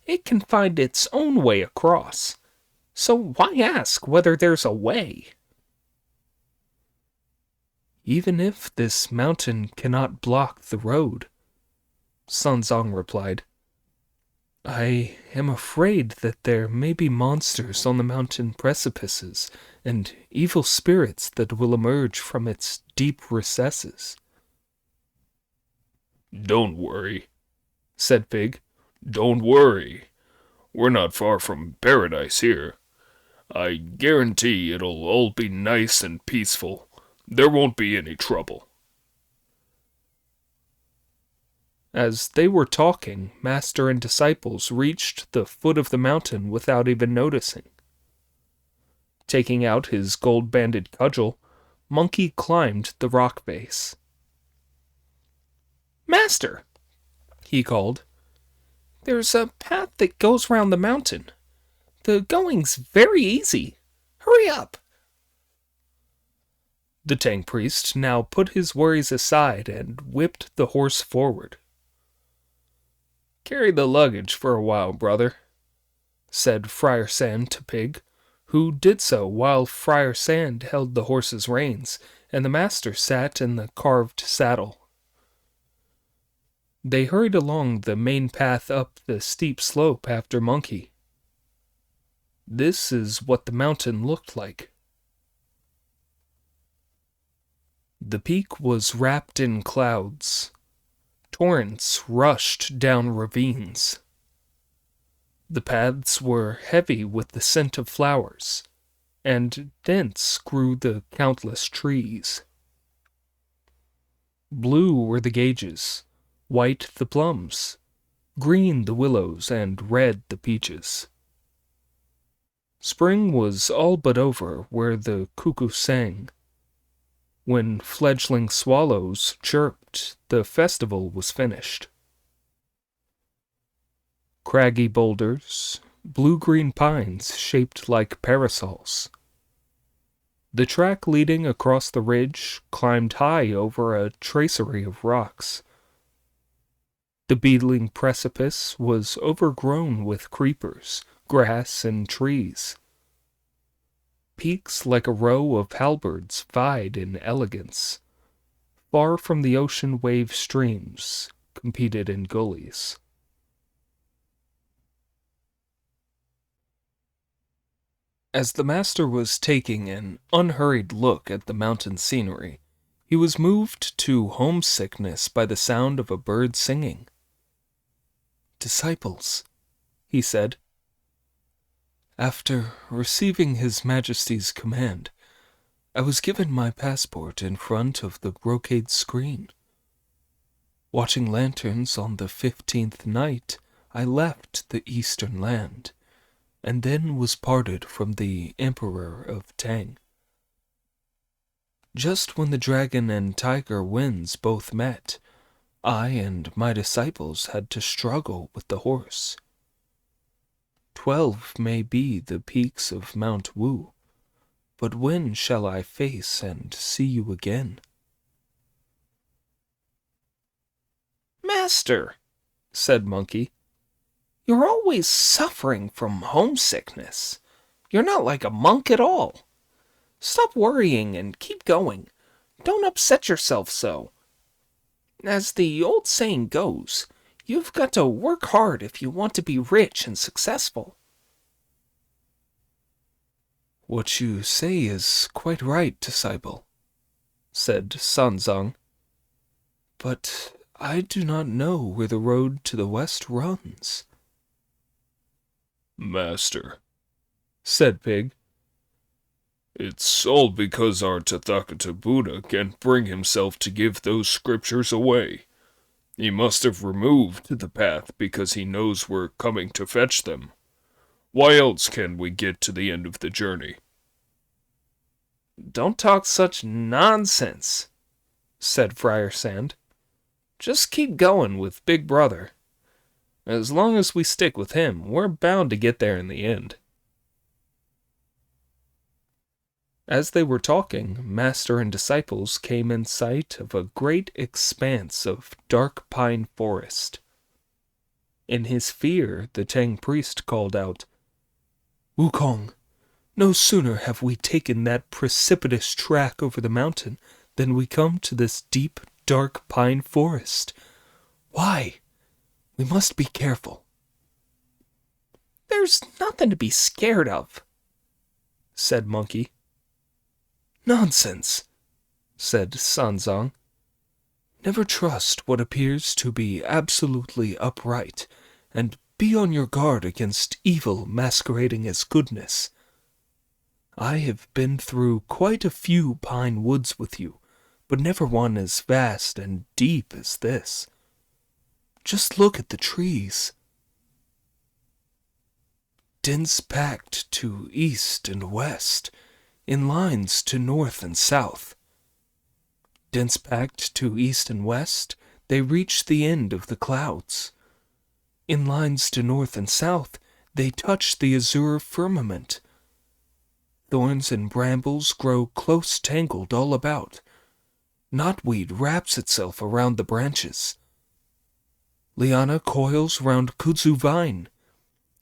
It can find its own way across. So why ask whether there's a way?" "Even if this mountain cannot block the road," Sanzang replied, "I am afraid that there may be monsters on the mountain precipices and evil spirits that will emerge from its deep recesses." "Don't worry," said Fig. "Don't worry. We're not far from paradise here. I guarantee it'll all be nice and peaceful. There won't be any trouble." As they were talking, master and disciples reached the foot of the mountain without even noticing. Taking out his gold-banded cudgel, Monkey climbed the rock face. "Master," he called, "there's a path that goes round the mountain. The going's very easy. Hurry up." The Tang priest now put his worries aside and whipped the horse forward. "Carry the luggage for a while, brother," said Friar Sand to Pig, who did so while Friar Sand held the horse's reins, and the master sat in the carved saddle. They hurried along the main path up the steep slope after Monkey. This is what the mountain looked like. The peak was wrapped in clouds. Torrents rushed down ravines. The paths were heavy with the scent of flowers, and dense grew the countless trees. Blue were the gages, white the plums, green the willows, and red the peaches. Spring was all but over where the cuckoo sang. When fledgling swallows chirped, the festival was finished. Craggy boulders, blue-green pines shaped like parasols. The track leading across the ridge climbed high over a tracery of rocks. The beetling precipice was overgrown with creepers, grass, and trees. Peaks like a row of halberds vied in elegance. Far from the ocean wave streams competed in gullies. As the master was taking an unhurried look at the mountain scenery, he was moved to homesickness by the sound of a bird singing. "Disciples," he said, "after receiving His Majesty's command, I was given my passport in front of the brocade screen. Watching lanterns on the 15th night, I left the eastern land, and then was parted from the Emperor of Tang. Just when the dragon and tiger winds both met, I and my disciples had to struggle with the horse. 12 may be the peaks of Mount Wu, but when shall I face and see you again?" "Master," said Monkey, "you're always suffering from homesickness. You're not like a monk at all. Stop worrying and keep going. Don't upset yourself so. As the old saying goes, you've got to work hard if you want to be rich and successful." "What you say is quite right, disciple," said Sanzang. "But I do not know where the road to the west runs." "Master, said Pig. it's all because our Tathagata Buddha can't bring himself to give those scriptures away. He must have removed the path because he knows we're coming to fetch them. Why else can we get to the end of the journey?" "Don't talk such nonsense," said Friar Sand. "Just keep going with Big Brother. As long as we stick with him, we're bound to get there in the end." As they were talking, master and disciples came in sight of a great expanse of dark pine forest. In his fear, the Tang priest called out, "Wukong, no sooner have we taken that precipitous track over the mountain than we come to this deep, dark pine forest. Why? We must be careful." "There's nothing to be scared of," said Monkey. "Nonsense," said Sanzang. "Never trust what appears to be absolutely upright, and be on your guard against evil masquerading as goodness. I have been through quite a few pine woods with you, but never one as vast and deep as this. Just look at the trees. Dense packed to east and west, in lines to north and south. Dense packed to east and west, they reach the end of the clouds. In lines to north and south, they touch the azure firmament. Thorns and brambles grow close tangled all about. Knotweed wraps itself around the branches. Liana coils round kudzu vine.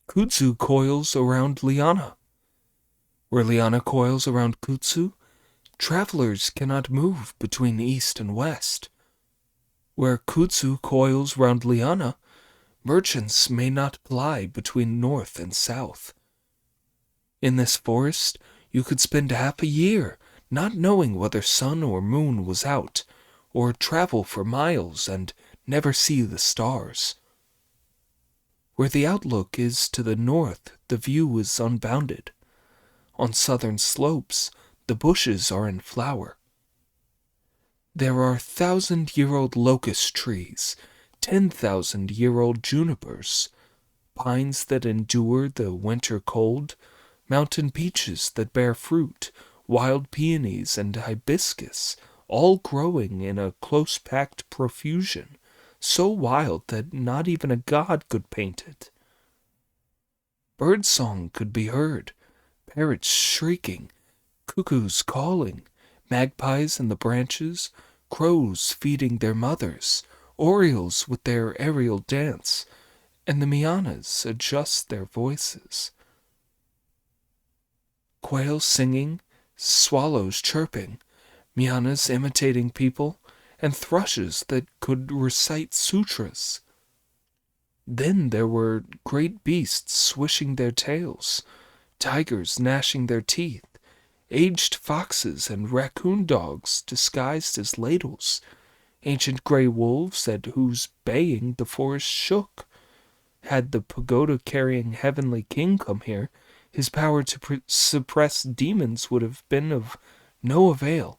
Kudzu coils around liana. Where liana coils around kudzu, travelers cannot move between east and west. Where kudzu coils round liana, merchants may not ply between north and south. In this forest, you could spend half a year not knowing whether sun or moon was out, or travel for miles and never see the stars. Where the outlook is to the north, the view is unbounded. On southern slopes, the bushes are in flower. There are 1,000-year-old locust trees, 10,000-year-old junipers, pines that endure the winter cold, mountain peaches that bear fruit, wild peonies and hibiscus, all growing in a close-packed profusion, so wild that not even a god could paint it. Birdsong could be heard, parrots shrieking, cuckoos calling, magpies in the branches, crows feeding their mothers, orioles with their aerial dance, and the mianas adjust their voices. Quail singing, swallows chirping, mianas imitating people, and thrushes that could recite sutras. Then there were great beasts swishing their tails, tigers gnashing their teeth, aged foxes and raccoon dogs disguised as ladles, ancient gray wolves at whose baying the forest shook. Had the pagoda-carrying heavenly king come here, his power to suppress demons would have been of no avail.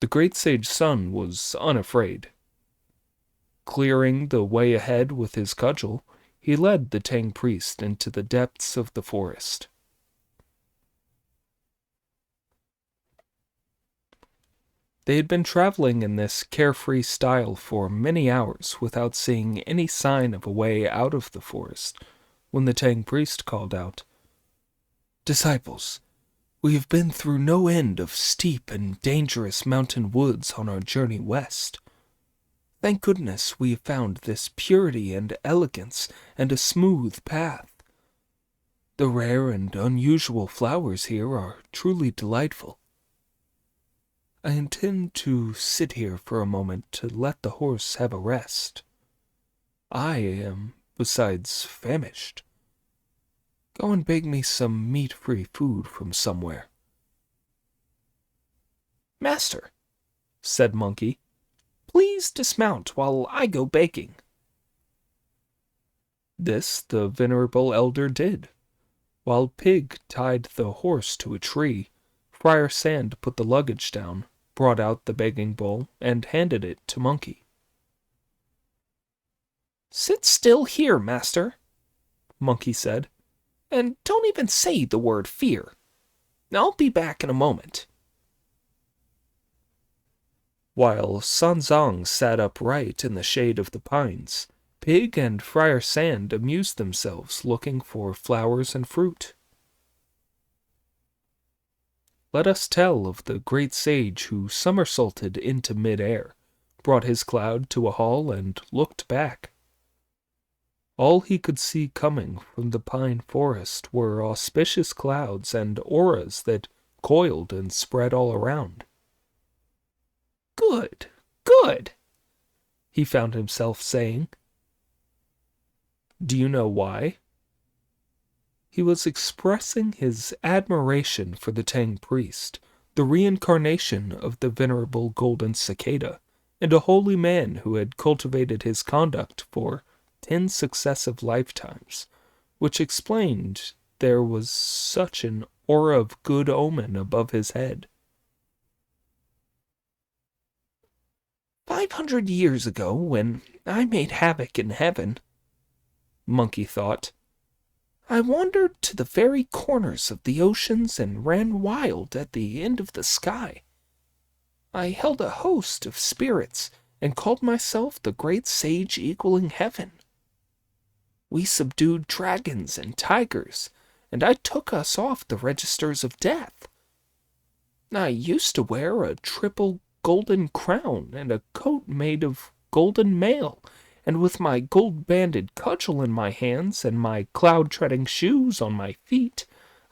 The great sage Sun was unafraid. Clearing the way ahead with his cudgel, he led the Tang priest into the depths of the forest. They had been traveling in this carefree style for many hours without seeing any sign of a way out of the forest, when the Tang priest called out, "Disciples, we have been through no end of steep and dangerous mountain woods on our journey west. Thank goodness we have found this purity and elegance and a smooth path. The rare and unusual flowers here are truly delightful. I intend to sit here for a moment to let the horse have a rest. I am, besides, famished. Go and bake me some meat-free food from somewhere." Master, said Monkey, please dismount while I go begging. This the venerable elder did. While Pig tied the horse to a tree, Friar Sand put the luggage down, brought out the begging bowl, and handed it to Monkey. Sit still here, master, Monkey said, and don't even say the word fear. I'll be back in a moment. While Sanzang sat upright in the shade of the pines, Pig and Friar Sand amused themselves looking for flowers and fruit. Let us tell of the great sage who somersaulted into mid-air, brought his cloud to a halt, and looked back. All he could see coming from the pine forest were auspicious clouds and auras that coiled and spread all around. Good, good, he found himself saying. Do you know why? He was expressing his admiration for the Tang priest, the reincarnation of the venerable golden cicada, and a holy man who had cultivated his conduct for 10 successive lifetimes, which explained there was such an aura of good omen above his head. 500 years ago, when I made havoc in heaven, Monkey thought, I wandered to the very corners of the oceans and ran wild at the end of the sky. I held a host of spirits and called myself the great sage equaling heaven. We subdued dragons and tigers, and I took us off the registers of death. I used to wear a triple golden crown and a coat made of golden mail, and with my gold-banded cudgel in my hands and my cloud-treading shoes on my feet,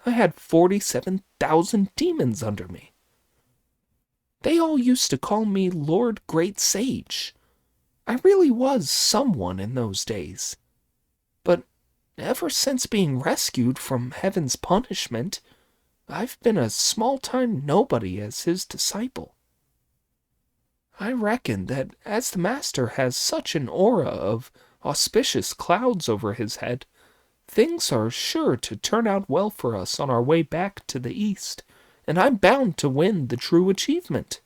I had 47,000 demons under me. They all used to call me Lord Great Sage. I really was someone in those days. But ever since being rescued from heaven's punishment, I've been a small-time nobody as his disciple. I reckon that as the master has such an aura of auspicious clouds over his head, things are sure to turn out well for us on our way back to the east, and I'm bound to win the true achievement.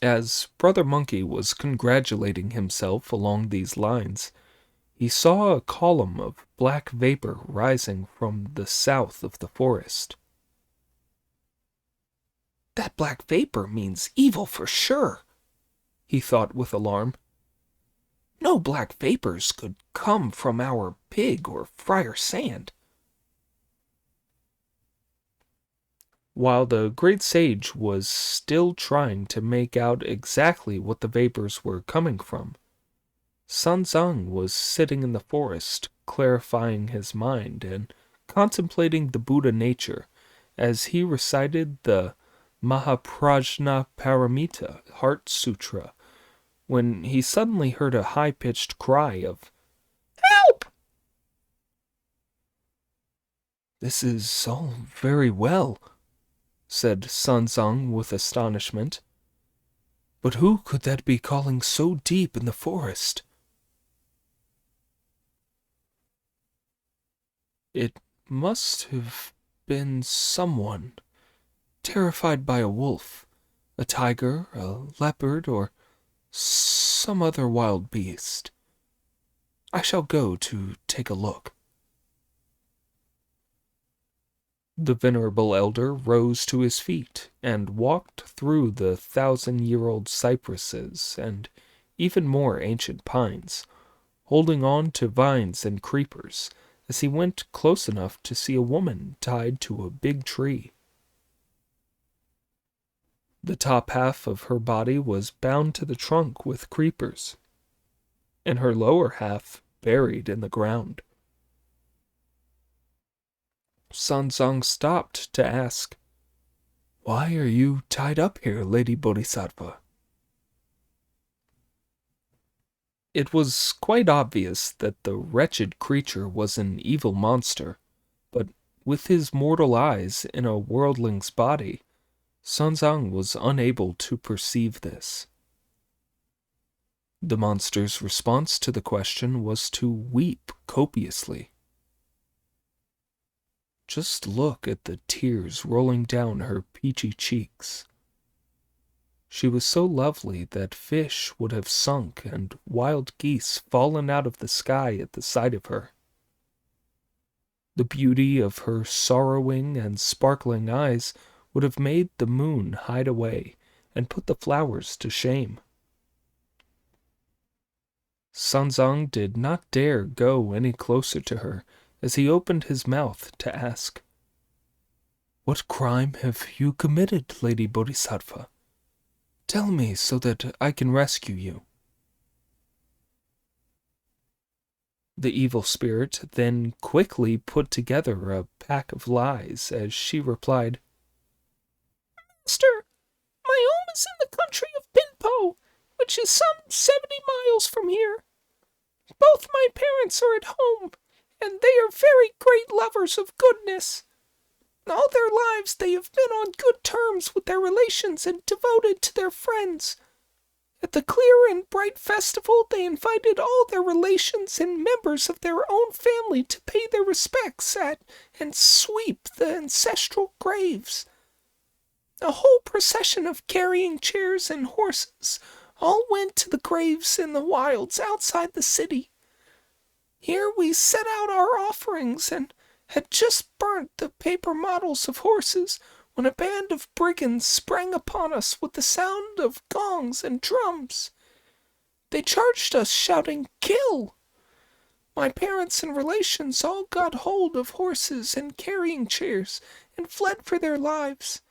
As Brother Monkey was congratulating himself along these lines, he saw a column of black vapor rising from the south of the forest. That black vapor means evil for sure, he thought with alarm. No black vapors could come from our Pig or Friar Sand. While the great sage was still trying to make out exactly what the vapors were coming from, Sanzang was sitting in the forest, clarifying his mind and contemplating the Buddha nature as he recited the Mahaprajna Paramita Heart Sutra, when he suddenly heard a high-pitched cry of, Help! "This is all very well," said Sanzang with astonishment. "But who could that be calling so deep in the forest?" "It must have been someone terrified by a wolf, a tiger, a leopard, or some other wild beast. I shall go to take a look." The venerable elder rose to his feet and walked through the 1,000-year-old cypresses and even more ancient pines, holding on to vines and creepers as he went close enough to see a woman tied to a big tree. The top half of her body was bound to the trunk with creepers, and her lower half buried in the ground. Sanzang stopped to ask, "Why are you tied up here, Lady Bodhisattva?" It was quite obvious that the wretched creature was an evil monster, but with his mortal eyes in a worldling's body, Sanzang was unable to perceive this. The monster's response to the question was to weep copiously. Just look at the tears rolling down her peachy cheeks. She was so lovely that fish would have sunk and wild geese fallen out of the sky at the sight of her. The beauty of her sorrowing and sparkling eyes would have made the moon hide away and put the flowers to shame. Sanzang did not dare go any closer to her as he opened his mouth to ask, "What crime have you committed, Lady Bodhisattva? Tell me so that I can rescue you." The evil spirit then quickly put together a pack of lies as she replied, "Master, my home is in the country of Pinpo, which is some 70 miles from here. Both my parents are at home, and they are very great lovers of goodness. All their lives they have been on good terms with their relations and devoted to their friends. At the clear and bright festival they invited all their relations and members of their own family to pay their respects at and sweep the ancestral graves. A whole procession of carrying chairs and horses all went to the graves in the wilds outside the city. Here we set out our offerings and had just burnt the paper models of horses when a band of brigands sprang upon us with the sound of gongs and drums. They charged us, shouting, 'Kill!' My parents and relations all got hold of horses and carrying chairs and fled for their lives.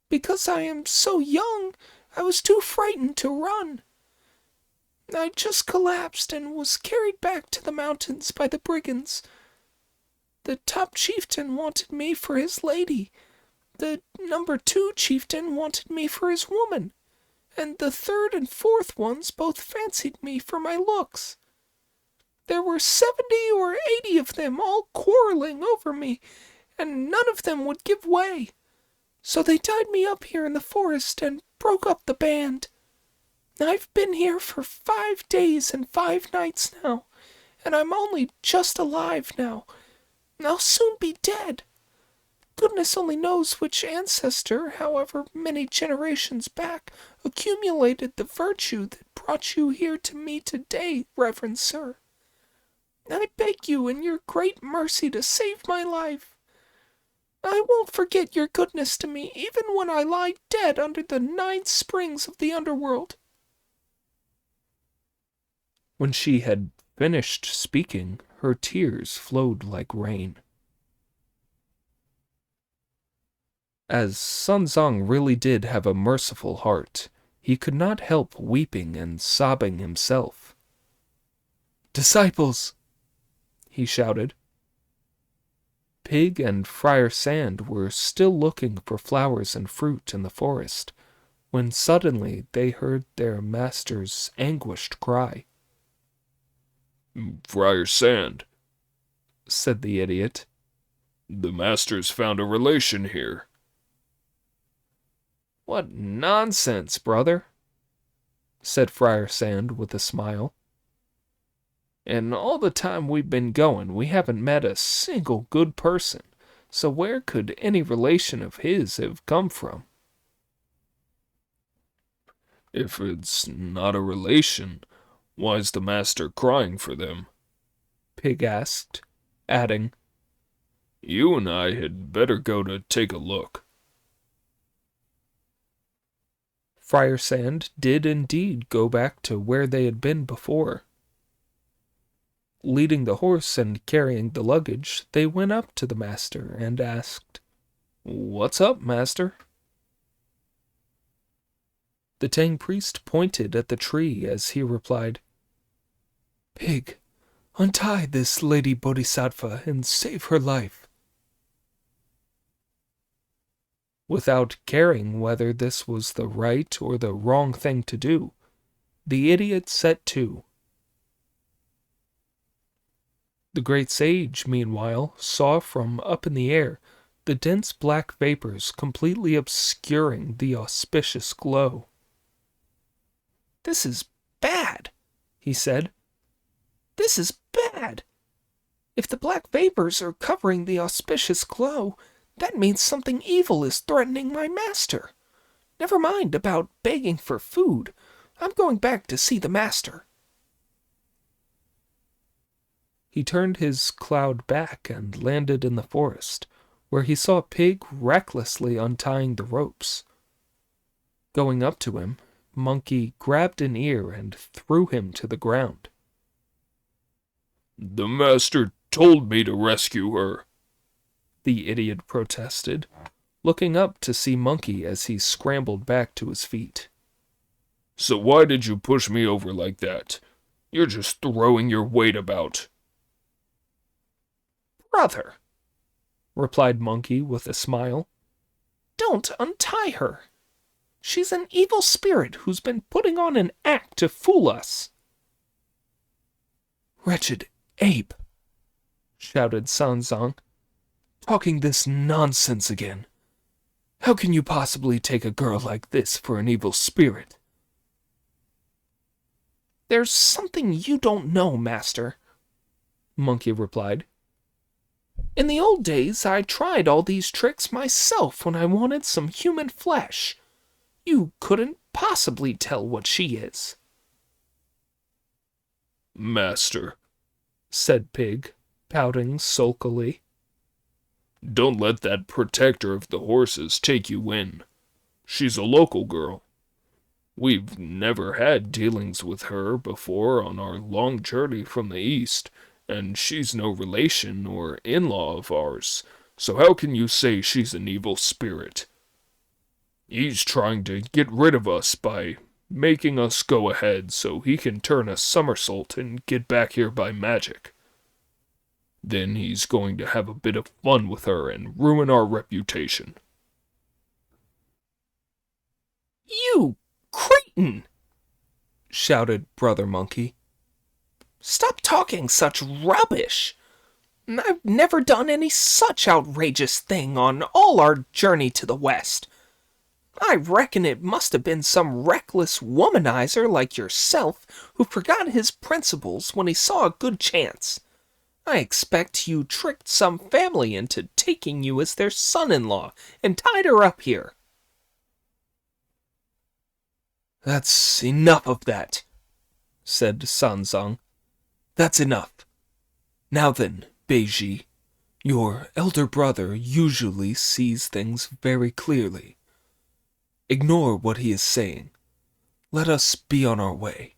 Because I am so young, I was too frightened to run. I just collapsed and was carried back to the mountains by the brigands. The top chieftain wanted me for his lady, the number 2 chieftain wanted me for his woman, and the 3rd and 4th ones both fancied me for my looks. There were 70 or 80 of them all quarreling over me, and none of them would give way. So they tied me up here in the forest and broke up the band. I've been here for 5 days and 5 nights now, and I'm only just alive now. I'll soon be dead. Goodness only knows which ancestor, however many generations back, accumulated the virtue that brought you here to me today, Reverend Sir. I beg you in your great mercy to save my life. I won't forget your goodness to me even when I lie dead under the 9 springs of the underworld." When she had finished speaking, her tears flowed like rain. As Sanzang really did have a merciful heart, he could not help weeping and sobbing himself. "Disciples!" he shouted. Pig and Friar Sand were still looking for flowers and fruit in the forest, when suddenly they heard their master's anguished cry. "Friar Sand," said the idiot, "the master's found a relation here." "What nonsense, brother," said Friar Sand with a smile. "In all the time we've been going, we haven't met a single good person, so where could any relation of his have come from?" "If it's not a relation, why's the master crying for them?" Pig asked, adding, "You and I had better go to take a look." Friar Sand did indeed go back to where they had been before. Leading the horse and carrying the luggage, they went up to the master and asked, "What's up, master?" The Tang priest pointed at the tree as he replied, "Pig, untie this Lady Bodhisattva and save her life." Without caring whether this was the right or the wrong thing to do, the idiot set to. The great sage, meanwhile, saw from up in the air the dense black vapors completely obscuring the auspicious glow. "This is bad," he said. "This is bad. If the black vapors are covering the auspicious glow, that means something evil is threatening my master. Never mind about begging for food. I'm going back to see the master." He turned his cloud back and landed in the forest, where he saw Pig recklessly untying the ropes. Going up to him, Monkey grabbed an ear and threw him to the ground. "The master told me to rescue her," the idiot protested, looking up to see Monkey as he scrambled back to his feet. "So why did you push me over like that? You're just throwing your weight about." "Brother," replied Monkey with a smile, "don't untie her. She's an evil spirit who's been putting on an act to fool us." "Wretched ape!" shouted Sanzang, "talking this nonsense again. How can you possibly take a girl like this for an evil spirit?" "There's something you don't know, master," Monkey replied. "In the old days, I tried all these tricks myself when I wanted some human flesh. You couldn't possibly tell what she is." "Master," said Pig, pouting sulkily, "don't let that protector of the horses take you in. She's a local girl. We've never had dealings with her before on our long journey from the east, and she's no relation or in-law of ours, so how can you say she's an evil spirit? He's trying to get rid of us by making us go ahead so he can turn a somersault and get back here by magic. Then he's going to have a bit of fun with her and ruin our reputation." "You cretin!" shouted Brother Monkey. "Stop talking such rubbish. I've never done any such outrageous thing on all our journey to the west. I reckon it must have been some reckless womanizer like yourself who forgot his principles when he saw a good chance. I expect you tricked some family into taking you as their son-in-law and tied her up here." "That's enough of that," said Sanzang. "That's enough. Now then, Beiji, your elder brother usually sees things very clearly. Ignore what he is saying. Let us be on our way."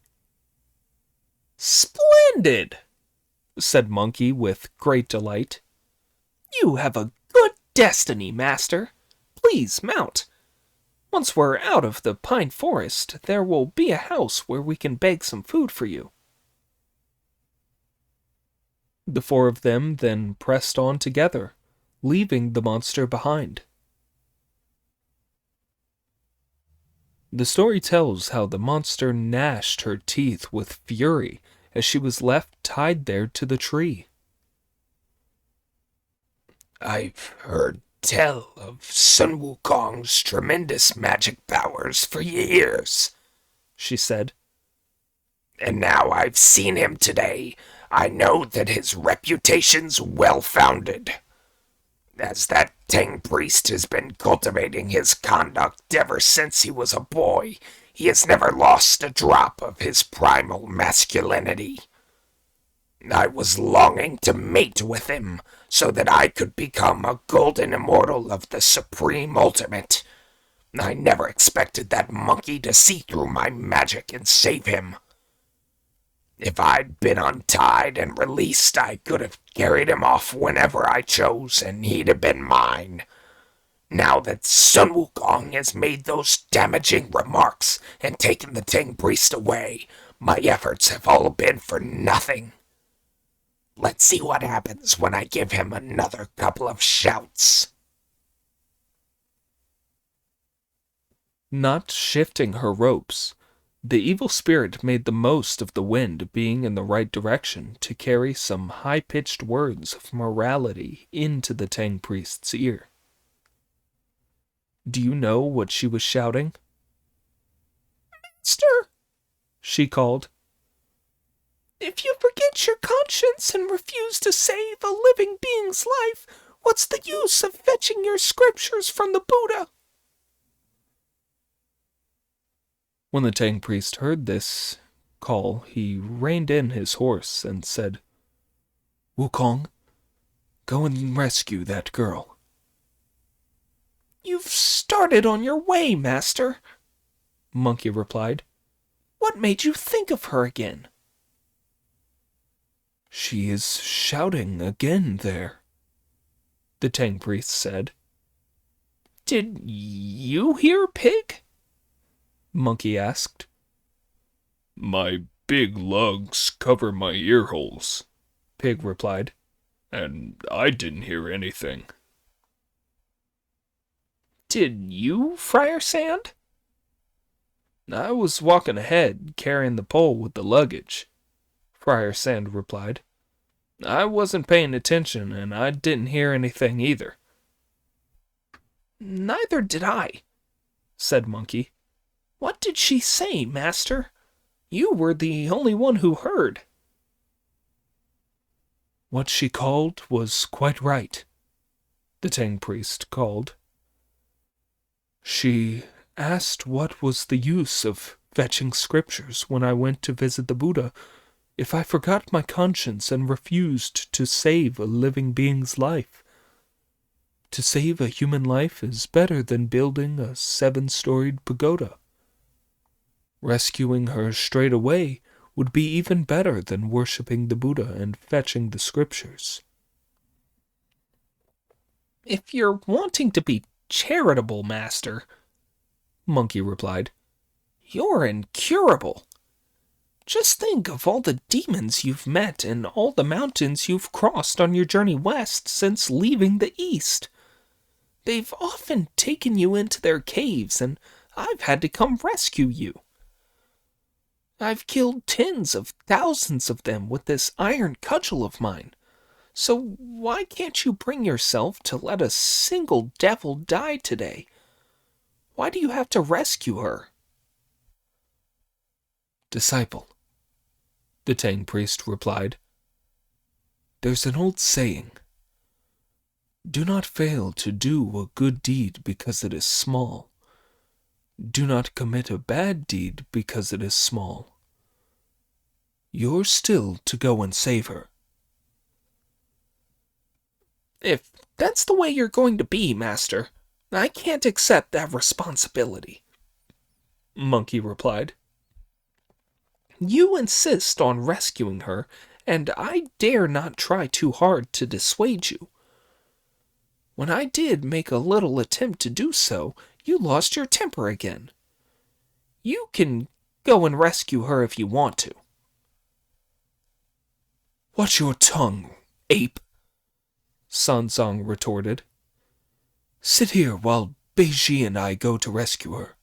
"Splendid!" said Monkey with great delight. "You have a good destiny, master. Please mount. Once we're out of the pine forest, there will be a house where we can beg some food for you." The four of them then pressed on together, leaving the monster behind. The story tells how the monster gnashed her teeth with fury as she was left tied there to the tree. "I've heard tell of Sun Wukong's tremendous magic powers for years," she said. "And now I've seen him today, I know that his reputation's well-founded. As that Tang priest has been cultivating his conduct ever since he was a boy, he has never lost a drop of his primal masculinity. I was longing to mate with him so that I could become a golden immortal of the supreme ultimate. I never expected that monkey to see through my magic and save him. If I'd been untied and released, I could have carried him off whenever I chose, and he'd have been mine. Now that Sun Wukong has made those damaging remarks and taken the Tang priest away, my efforts have all been for nothing. Let's see what happens when I give him another couple of shouts." Not shifting her ropes, The evil spirit made the most of the wind being in the right direction to carry some high-pitched words of morality into the Tang priest's ear. Do you know what she was shouting? Master, She called. if you forget your conscience and refuse to save a living being's life, what's the use of fetching your scriptures from the Buddha? When the Tang priest heard this call, he reined in his horse and said, Wukong, go and rescue that girl. You've started on your way, Master, Monkey replied. What made you think of her again? She is shouting again there, the Tang priest said. Did you hear, Pig? Monkey asked. My big lugs cover my ear holes, Pig replied. and I didn't hear anything. Did you, Friar Sand? I was walking ahead, carrying the pole with the luggage, Friar Sand replied. I wasn't paying attention, and I didn't hear anything either. Neither did I, said Monkey. What did she say, Master? You were the only one who heard. What she called was quite right, the Tang priest called. She asked what was the use of fetching scriptures when I went to visit the Buddha if I forgot my conscience and refused to save a living being's life. To save a human life is better than building a 7-storied pagoda. Rescuing her straight away would be even better than worshipping the Buddha and fetching the scriptures. If you're wanting to be charitable, Master, Monkey replied, you're incurable. Just think of all the demons you've met and all the mountains you've crossed on your journey west since leaving the east. They've often taken you into their caves, and I've had to come rescue you. I've killed tens of thousands of them with this iron cudgel of mine. So why can't you bring yourself to let a single devil die today? Why do you have to rescue her? Disciple, the Tang priest replied, there's an old saying. Do not fail to do a good deed because it is small. Do not commit a bad deed because it is small. You're still to go and save her. If that's the way you're going to be, Master, I can't accept that responsibility, Monkey replied. You insist on rescuing her, and I dare not try too hard to dissuade you. When I did make a little attempt to do so, you lost your temper again. You can go and rescue her if you want to. Watch your tongue, ape, Sanzong retorted. Sit here while Beiji and I go to rescue her.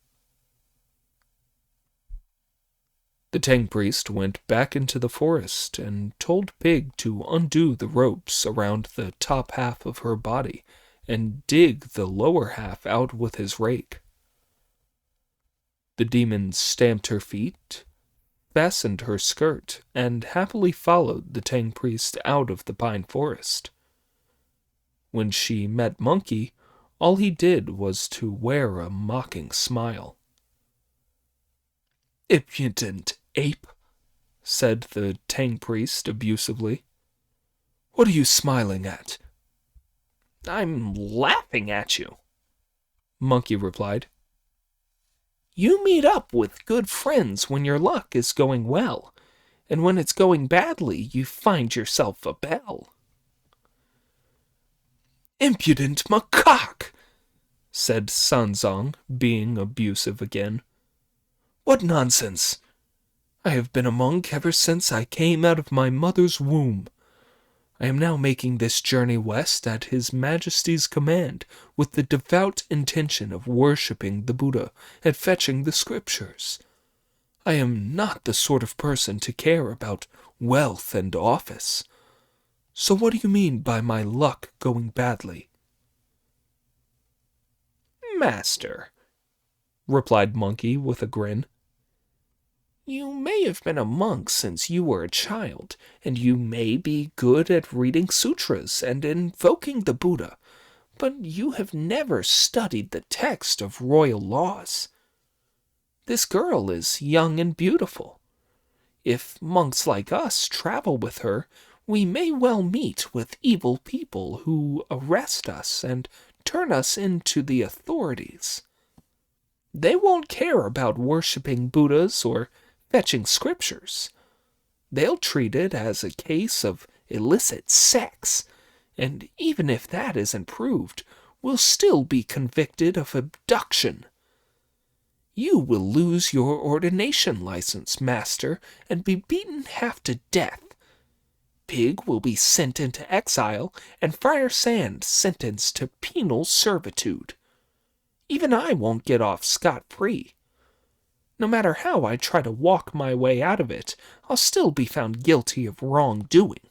The Tang priest went back into the forest and told Pig to undo the ropes around the top half of her body and dig the lower half out with his rake. The demon stamped her feet, fastened her skirt, and happily followed the Tang priest out of the pine forest. When she met Monkey, all he did was to wear a mocking smile. Impudent ape, said the Tang priest abusively. What are you smiling at? I'm laughing at you, Monkey replied. You meet up with good friends when your luck is going well, and when it's going badly, you find yourself a belle. Impudent macaque, said Sanzong, being abusive again. What nonsense! I have been a monk ever since I came out of my mother's womb. I am now making this journey west at His Majesty's command with the devout intention of worshipping the Buddha and fetching the scriptures. I am not the sort of person to care about wealth and office. So what do you mean by my luck going badly?" "Master," replied Monkey with a grin, "you may have been a monk since you were a child, and you may be good at reading sutras and invoking the Buddha, but you have never studied the text of royal laws. This girl is young and beautiful. If monks like us travel with her, we may well meet with evil people who arrest us and turn us into the authorities. They won't care about worshipping Buddhas or fetching scriptures. They'll treat it as a case of illicit sex, and even if that isn't proved, we'll still be convicted of abduction. You will lose your ordination license, master, and be beaten half to death. Pig will be sent into exile, and Friar Sand sentenced to penal servitude. Even I won't get off scot-free. No matter how I try to walk my way out of it, I'll still be found guilty of wrongdoing."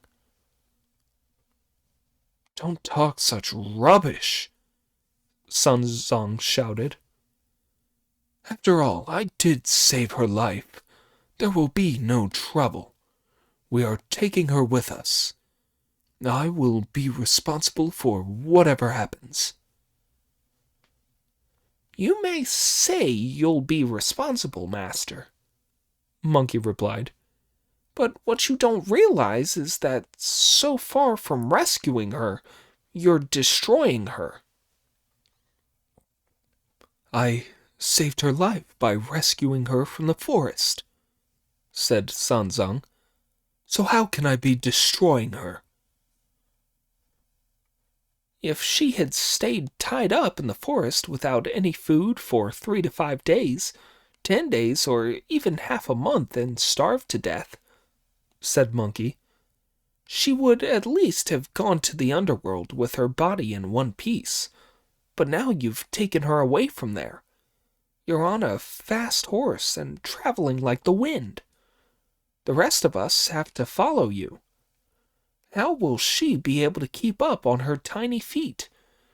"Don't talk such rubbish," Sun Zong shouted. "After all, I did save her life. There will be no trouble. We are taking her with us. I will be responsible for whatever happens." "You may say you'll be responsible, master," Monkey replied. "But what you don't realize is that so far from rescuing her, you're destroying her." "I saved her life by rescuing her from the forest," said Sanzang. "So how can I be destroying her?" If she had stayed tied up in the forest without any food for 3 to 5 days, 10 days, or even half a month and starved to death, said Monkey, she would at least have gone to the underworld with her body in one piece. But now you've taken her away from there. You're on a fast horse and traveling like the wind. The rest of us have to follow you. How will she be able to keep up on her tiny feet?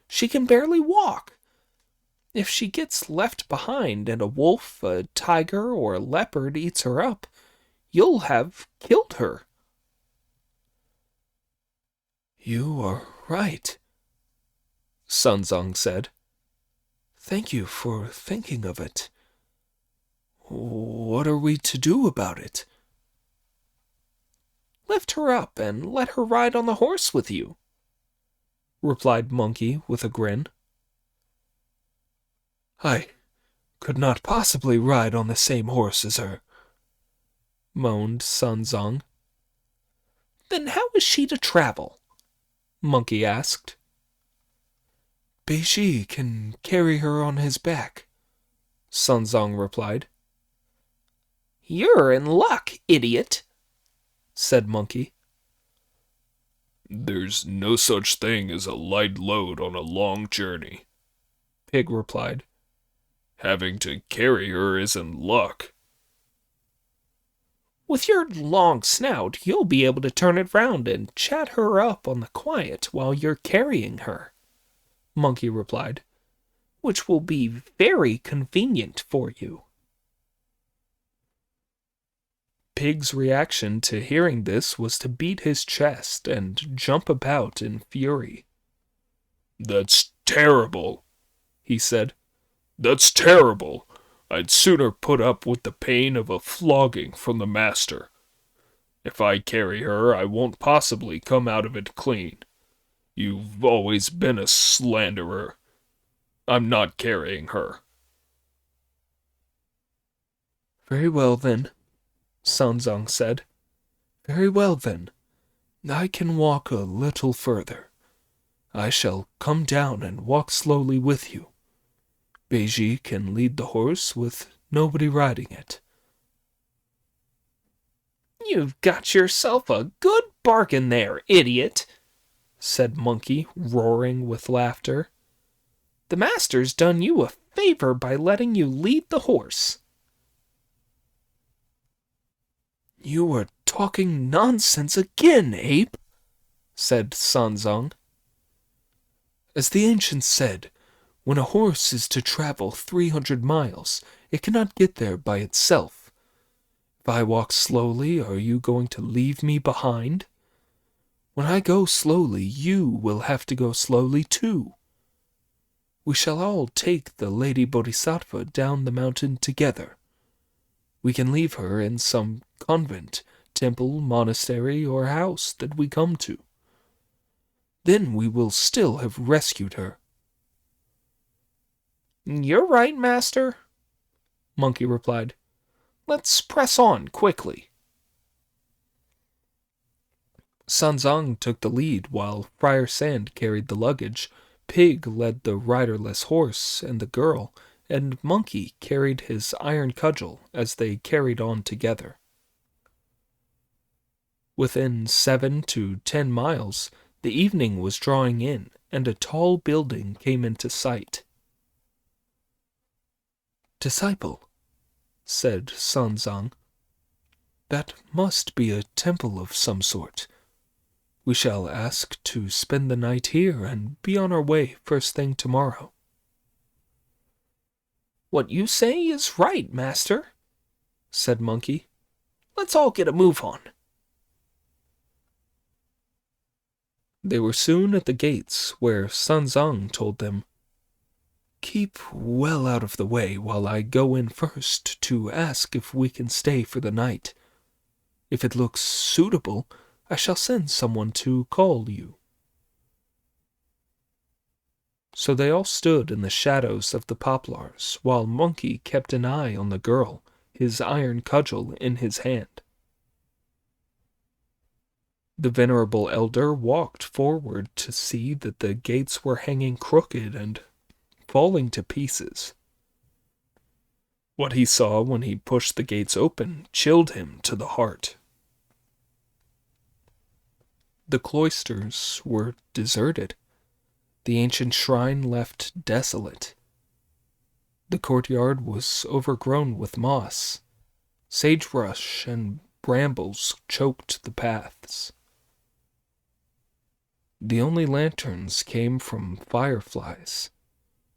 She can barely walk. If she gets left behind and a wolf, a tiger, or a leopard eats her up, you'll have killed her." "You are right," Sunzong said. "Thank you for thinking of it. What are we to do about it?" "Lift her up and let her ride on the horse with you," replied Monkey with a grin. "I could not possibly ride on the same horse as her," moaned Sunzong. "Then how is she to travel?" Monkey asked. "Beiji can carry her on his back," Sunzong replied. "You're in luck, idiot," said Monkey. "There's no such thing as a light load on a long journey," Pig replied. "Having to carry her isn't luck." "With your long snout, you'll be able to turn it round and chat her up on the quiet while you're carrying her," Monkey replied, "which will be very convenient for you." Pig's reaction to hearing this was to beat his chest and jump about in fury. "That's terrible," he said. "That's terrible. I'd sooner put up with the pain of a flogging from the master. If I carry her, I won't possibly come out of it clean. You've always been a slanderer. I'm not carrying her." "Very well, then," Sanzong said. "Very well, then. I can walk a little further. I shall come down and walk slowly with you. Beiji can lead the horse with nobody riding it." "You've got yourself a good bargain there, idiot," said Monkey, roaring with laughter. "The master's done you a favor by letting you lead the horse." You are talking nonsense again, ape, said Sanzang. As the ancients said, when a horse is to travel 300 miles, it cannot get there by itself. If I walk slowly, are you going to leave me behind? When I go slowly, you will have to go slowly too. We shall all take the Lady Bodhisattva down the mountain together. We can leave her in some convent, temple, monastery, or house that we come to. Then we will still have rescued her. You're right, master, Monkey replied. Let's press on quickly. Sanzang took the lead while Friar Sand carried the luggage, Pig led the riderless horse and the girl, and Monkey carried his iron cudgel as they carried on together. Within 7 to 10 miles, the evening was drawing in, and a tall building came into sight. Disciple, said Sanzang, that must be a temple of some sort. We shall ask to spend the night here and be on our way first thing tomorrow. What you say is right, master, said Monkey. Let's all get a move on. They were soon at the gates, where Sanzang told them, Keep well out of the way while I go in first to ask if we can stay for the night. If it looks suitable, I shall send someone to call you. So they all stood in the shadows of the poplars, while Monkey kept an eye on the girl, his iron cudgel in his hand. The venerable elder walked forward to see that the gates were hanging crooked and falling to pieces. What he saw when he pushed the gates open chilled him to the heart. The cloisters were deserted, the ancient shrine left desolate. The courtyard was overgrown with moss. Sagebrush and brambles choked the paths. The only lanterns came from fireflies,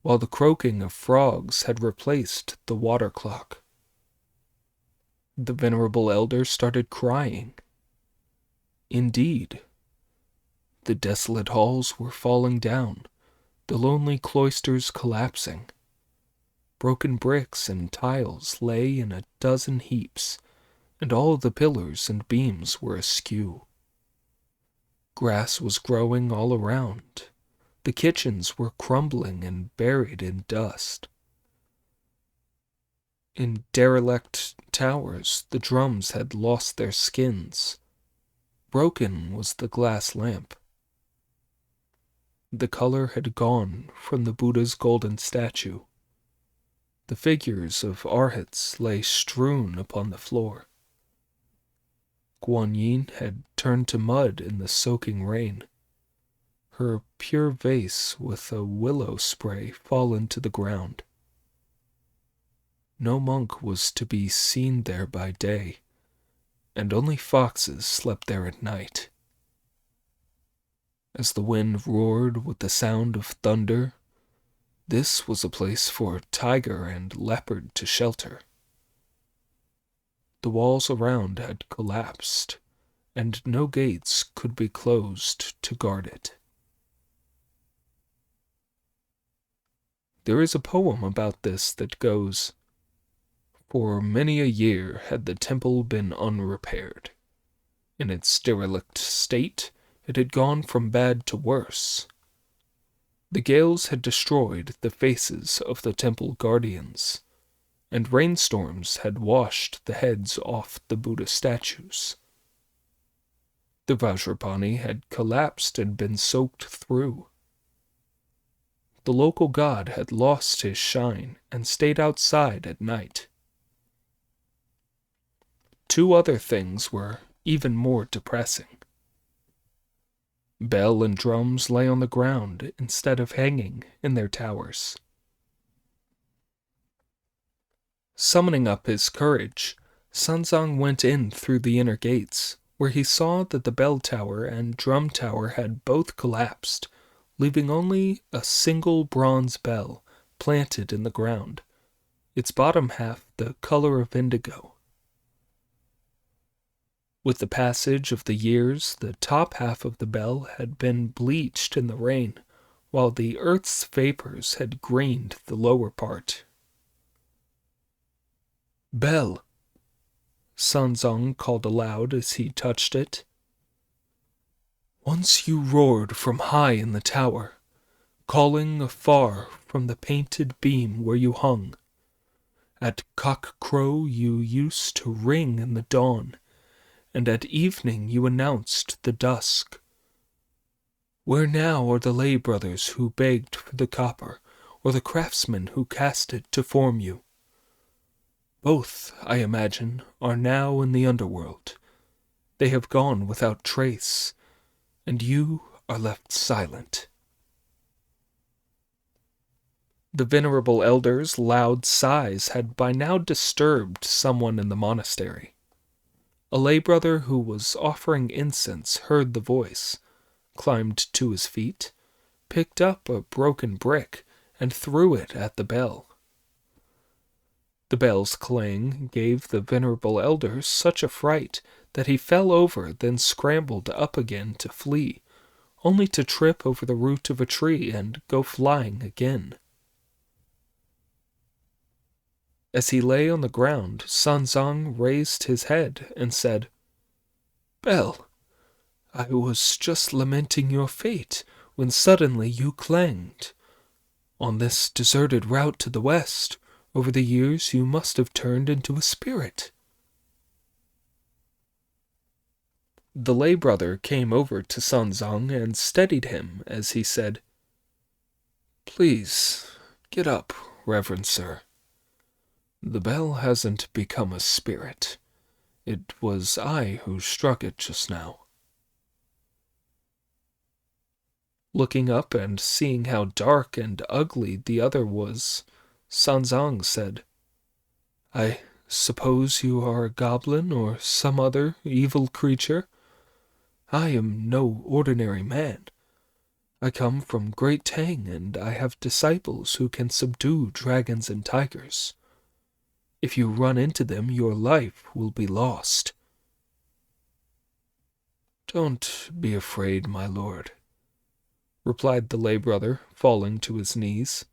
while the croaking of frogs had replaced the water clock. The venerable elder started crying. Indeed, the desolate halls were falling down, the lonely cloisters collapsing. Broken bricks and tiles lay in a dozen heaps, and all the pillars and beams were askew. Grass was growing all around. The kitchens were crumbling and buried in dust. In derelict towers, the drums had lost their skins. Broken was the glass lamp. The color had gone from the Buddha's golden statue. The figures of arhats lay strewn upon the floor. Guan Yin had turned to mud in the soaking rain. Her pure vase with a willow spray fallen to the ground. No monk was to be seen there by day, and only foxes slept there at night. As the wind roared with the sound of thunder, this was a place for tiger and leopard to shelter. The walls around had collapsed, and no gates could be closed to guard it. There is a poem about this that goes, For many a year had the temple been unrepaired. In its derelict state, it had gone from bad to worse. The gales had destroyed the faces of the temple guardians, and rainstorms had washed the heads off the Buddha statues. The Vajrapani had collapsed and been soaked through. The local god had lost his shine and stayed outside at night. Two other things were even more depressing. Bell and drums lay on the ground instead of hanging in their towers. Summoning up his courage, Sanzang went in through the inner gates, where he saw that the bell tower and drum tower had both collapsed, leaving only a single bronze bell planted in the ground, its bottom half the color of indigo. With the passage of the years, the top half of the bell had been bleached in the rain, while the earth's vapors had greened the lower part. "Bell," Sanzong called aloud as he touched it. "Once you roared from high in the tower, calling afar from the painted beam where you hung. At cock-crow you used to ring in the dawn, and at evening you announced the dusk. Where now are the lay brothers who begged for the copper, or the craftsmen who cast it to form you? Both, I imagine, are now in the underworld. They have gone without trace, and you are left silent." The venerable elder's loud sighs had by now disturbed someone in the monastery. A lay brother who was offering incense heard the voice, climbed to his feet, picked up a broken brick, and threw it at the bell. The bell's clang gave the venerable elder such a fright that he fell over, then scrambled up again to flee, only to trip over the root of a tree and go flying again. As he lay on the ground, Sanzang raised his head and said, "Bell, I was just lamenting your fate when suddenly you clanged. On this deserted route to the west, over the years you must have turned into a spirit." The lay brother came over to Sanzang and steadied him as he said, "Please, get up, reverend sir. The bell hasn't become a spirit. It was I who struck it just now." Looking up and seeing how dark and ugly the other was, Sanzang said, "I suppose you are a goblin or some other evil creature? I am no ordinary man. I come from Great Tang, and I have disciples who can subdue dragons and tigers. If you run into them, your life will be lost." "Don't be afraid, my lord," replied the lay brother, falling to his knees.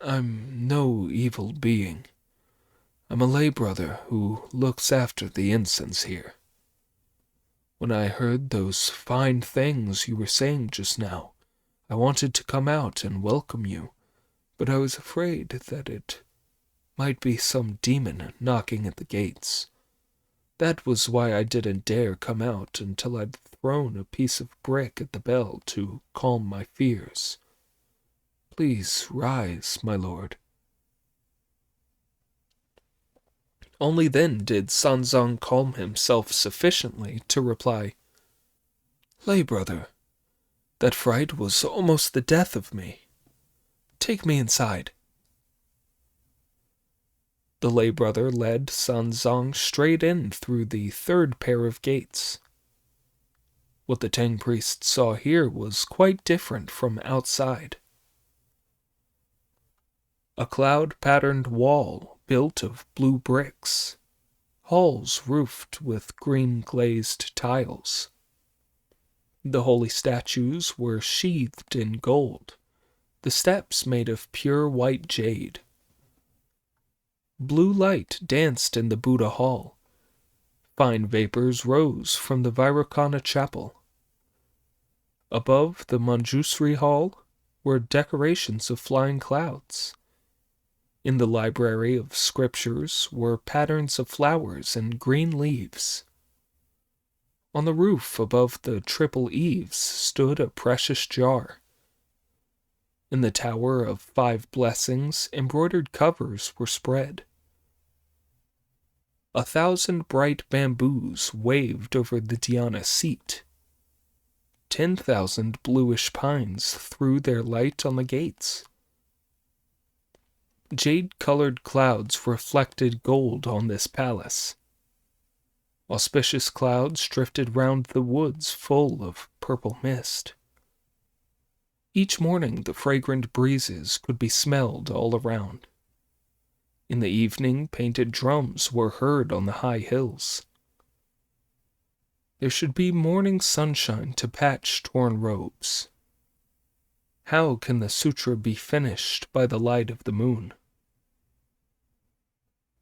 "I'm no evil being. I'm a lay brother who looks after the incense here. When I heard those fine things you were saying just now, I wanted to come out and welcome you, but I was afraid that it might be some demon knocking at the gates. That was why I didn't dare come out until I'd thrown a piece of brick at the bell to calm my fears. Please rise, my lord." Only then did Sanzang calm himself sufficiently to reply, "Lay brother, that fright was almost the death of me. Take me inside." The lay brother led Sanzang straight in through the third pair of gates. What the Tang priest saw here was quite different from outside. A cloud-patterned wall built of blue bricks, halls roofed with green glazed tiles. The holy statues were sheathed in gold, the steps made of pure white jade. Blue light danced in the Buddha hall. Fine vapors rose from the Vairocana chapel. Above the Manjusri hall were decorations of flying clouds. In the library of scriptures were patterns of flowers and green leaves. On the roof above the triple eaves stood a precious jar. In the Tower of 5 Blessings, embroidered covers were spread. 1,000 bright bamboos waved over the dhyana seat. 10,000 bluish pines threw their light on the gates. Jade-colored clouds reflected gold on this palace. Auspicious clouds drifted round the woods full of purple mist. Each morning the fragrant breezes could be smelled all around. In the evening painted drums were heard on the high hills. There should be morning sunshine to patch torn robes. How can the sutra be finished by the light of the moon?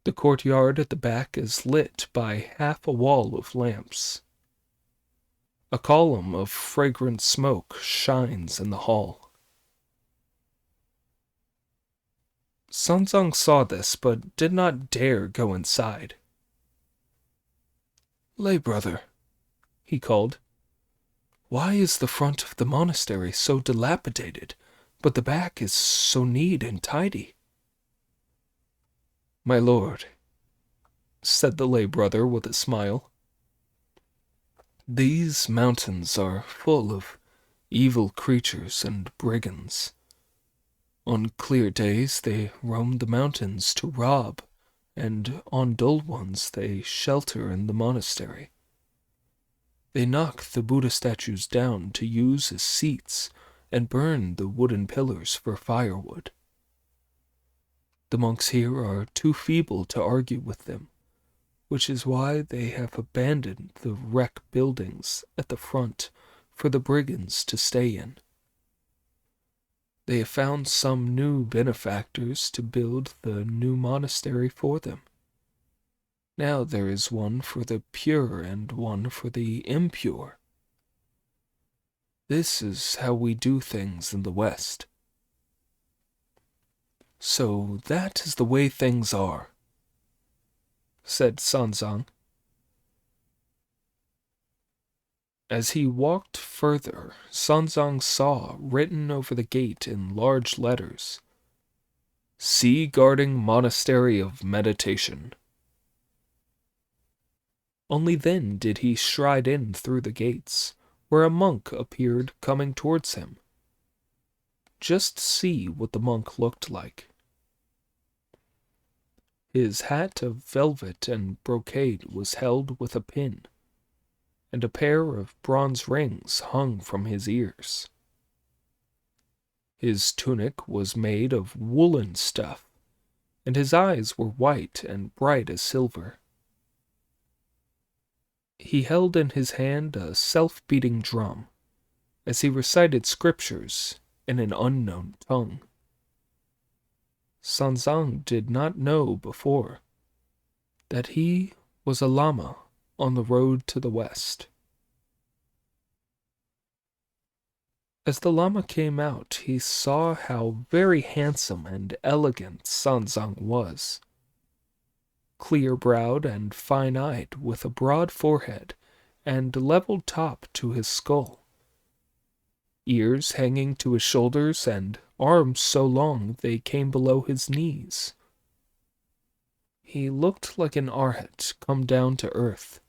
The courtyard at the back is lit by half a wall of lamps. A column of fragrant smoke shines in the hall. Sanzang saw this, but did not dare go inside. "Lay brother," he called, "why is the front of the monastery so dilapidated, but the back is so neat and tidy?" "My lord," said the lay brother with a smile, "these mountains are full of evil creatures and brigands. On clear days they roam the mountains to rob, and on dull ones they shelter in the monastery. They knock the Buddha statues down to use as seats and burn the wooden pillars for firewood. The monks here are too feeble to argue with them, which is why they have abandoned the wreck buildings at the front for the brigands to stay in. They have found some new benefactors to build the new monastery for them. Now there is one for the pure and one for the impure. This is how we do things in the West. So that is the way things are," said Sanzang. As he walked further, Sanzang saw written over the gate in large letters, "Sea Guarding Monastery of Meditation." Only then did he stride in through the gates, where a monk appeared coming towards him. Just see what the monk looked like. His hat of velvet and brocade was held with a pin, and a pair of bronze rings hung from his ears. His tunic was made of woolen stuff, and his eyes were white and bright as silver. He held in his hand a self-beating drum, as he recited scriptures in an unknown tongue. Sanzang did not know before that he was a lama on the road to the west. As the lama came out, he saw how very handsome and elegant Sanzang was. Clear-browed and fine-eyed, with a broad forehead and leveled top to his skull, ears hanging to his shoulders, and arms so long they came below his knees. He looked like an arhat come down to earth.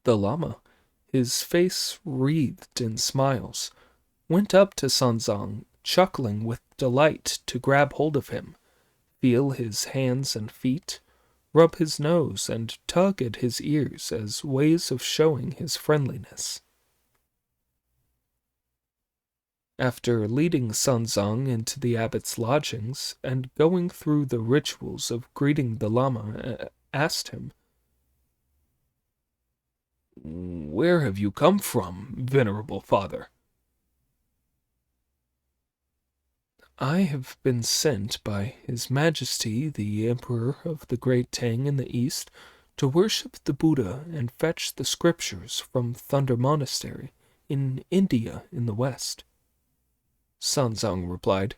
The lama, his face wreathed in smiles, went up to Sanzang, chuckling with delight to grab hold of him, feel his hands and feet, rub his nose, and tug at his ears as ways of showing his friendliness. After leading Sanzang into the abbot's lodgings and going through the rituals of greeting the lama, asked him, "Where have you come from, venerable father?" "I have been sent by His Majesty the Emperor of the Great Tang in the East to worship the Buddha and fetch the scriptures from Thunder Monastery in India in the West," Sanzang replied.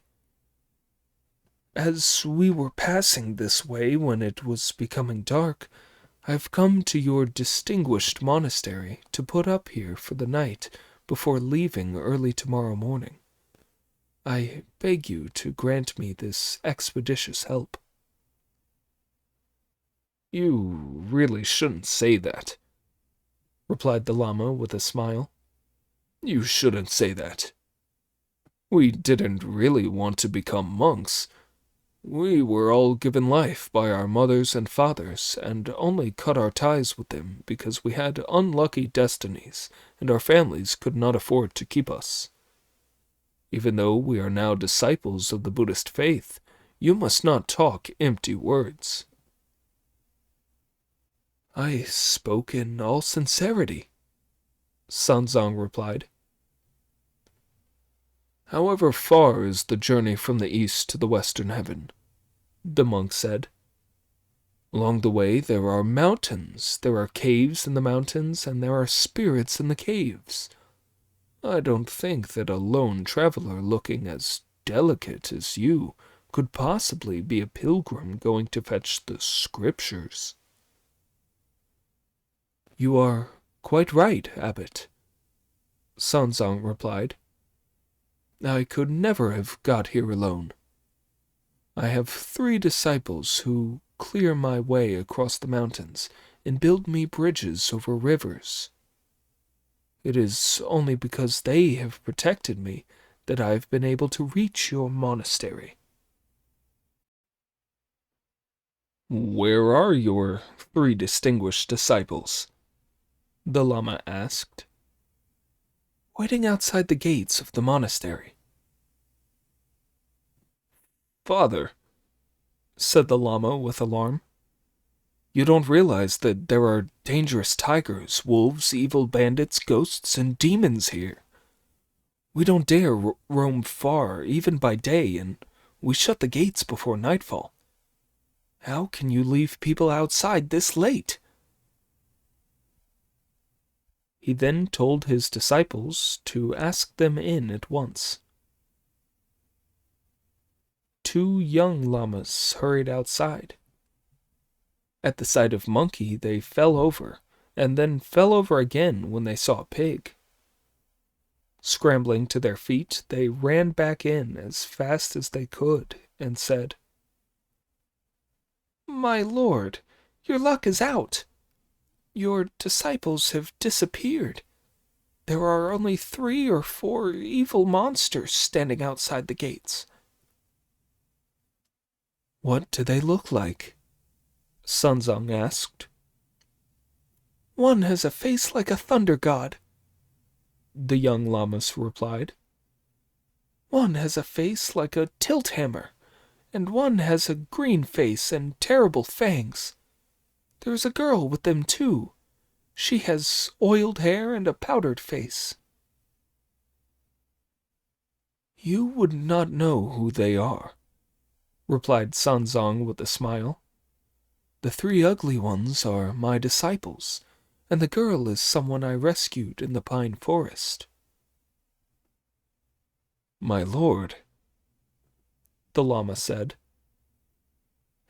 "As we were passing this way when it was becoming dark, I have come to your distinguished monastery to put up here for the night before leaving early tomorrow morning. I beg you to grant me this expeditious help." "You really shouldn't say that," replied the Lama with a smile. "You shouldn't say that." We didn't really want to become monks. We were all given life by our mothers and fathers, and only cut our ties with them because we had unlucky destinies, and our families could not afford to keep us. Even though we are now disciples of the Buddhist faith, you must not talk empty words. I spoke in all sincerity, Sanzang replied. However far is the journey from the east to the western heaven? The monk said. Along the way there are mountains, there are caves in the mountains, and there are spirits in the caves. I don't think that a lone traveler looking as delicate as you could possibly be a pilgrim going to fetch the scriptures. You are quite right, Abbot, Sanzang replied. I could never have got here alone. I have 3 disciples who clear my way across the mountains and build me bridges over rivers. It is only because they have protected me that I have been able to reach your monastery. Where are your 3 distinguished disciples? The Lama asked. Waiting outside the gates of the monastery. Father, said the Lama with alarm. You don't realize that there are dangerous tigers, wolves, evil bandits, ghosts, and demons here. We don't dare roam far, even by day, and we shut the gates before nightfall. How can you leave people outside this late? He then told his disciples to ask them in at once. 2 young llamas hurried outside. At the sight of Monkey, they fell over, and then fell over again when they saw Pig. Scrambling to their feet, they ran back in as fast as they could and said, My lord, your luck is out. Your disciples have disappeared. There are only 3 or 4 evil monsters standing outside the gates. What do they look like? Sanzang asked. One has a face like a thunder god, the young llamas replied. One has a face like a tilt hammer, and one has a green face and terrible fangs. There's a girl with them too. She has oiled hair and a powdered face. You would not know who they are, replied Sanzang with a smile. The 3 ugly ones are my disciples, and the girl is someone I rescued in the pine forest. My lord, the Lama said,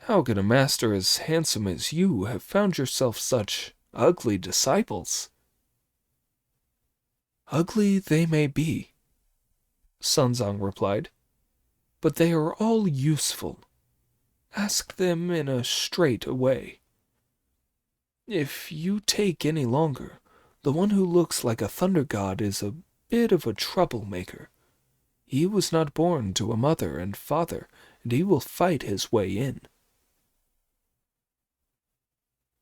how can a master as handsome as you have found yourself such ugly disciples? Ugly they may be, Sanzang replied, but they are all useful. Ask them in a straight way. If you take any longer, the one who looks like a thunder god is a bit of a troublemaker. He was not born to a mother and father, and he will fight his way in.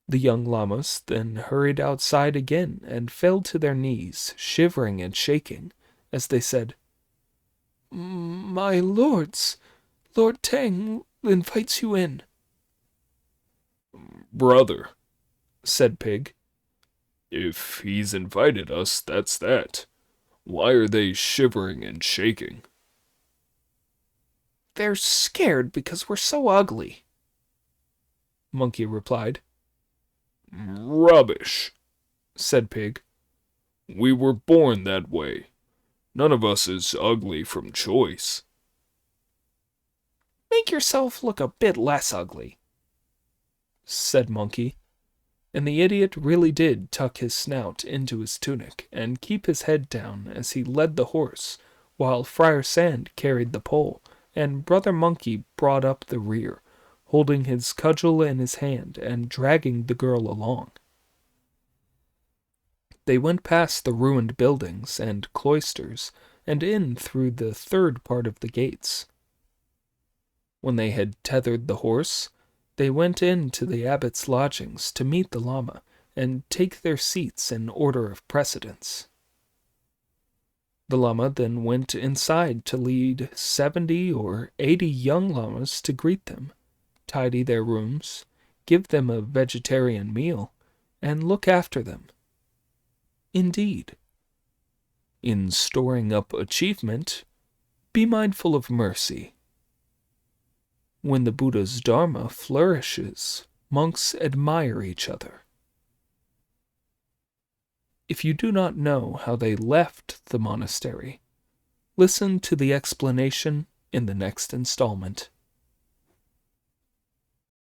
The young llamas then hurried outside again and fell to their knees, shivering and shaking, as they said, My lords, Lord Tang invites you in. Brother, said Pig, if he's invited us, that's that. Why are they shivering and shaking? They're scared because we're so ugly, Monkey replied. Rubbish, said Pig. We were born that way. None of us is ugly from choice. Make yourself look a bit less ugly, said Monkey, and the idiot really did tuck his snout into his tunic and keep his head down as he led the horse, while Friar Sand carried the pole, and Brother Monkey brought up the rear, holding his cudgel in his hand and dragging the girl along. They went past the ruined buildings and cloisters and in through the third part of the gates. When they had tethered the horse, they went in to the abbot's lodgings to meet the Lama and take their seats in order of precedence. The Lama then went inside to lead 70 or 80 young Lamas to greet them, tidy their rooms, give them a vegetarian meal, and look after them. Indeed, in storing up achievement, be mindful of mercy. When the Buddha's Dharma flourishes, monks admire each other. If you do not know how they left the monastery, listen to the explanation in the next installment.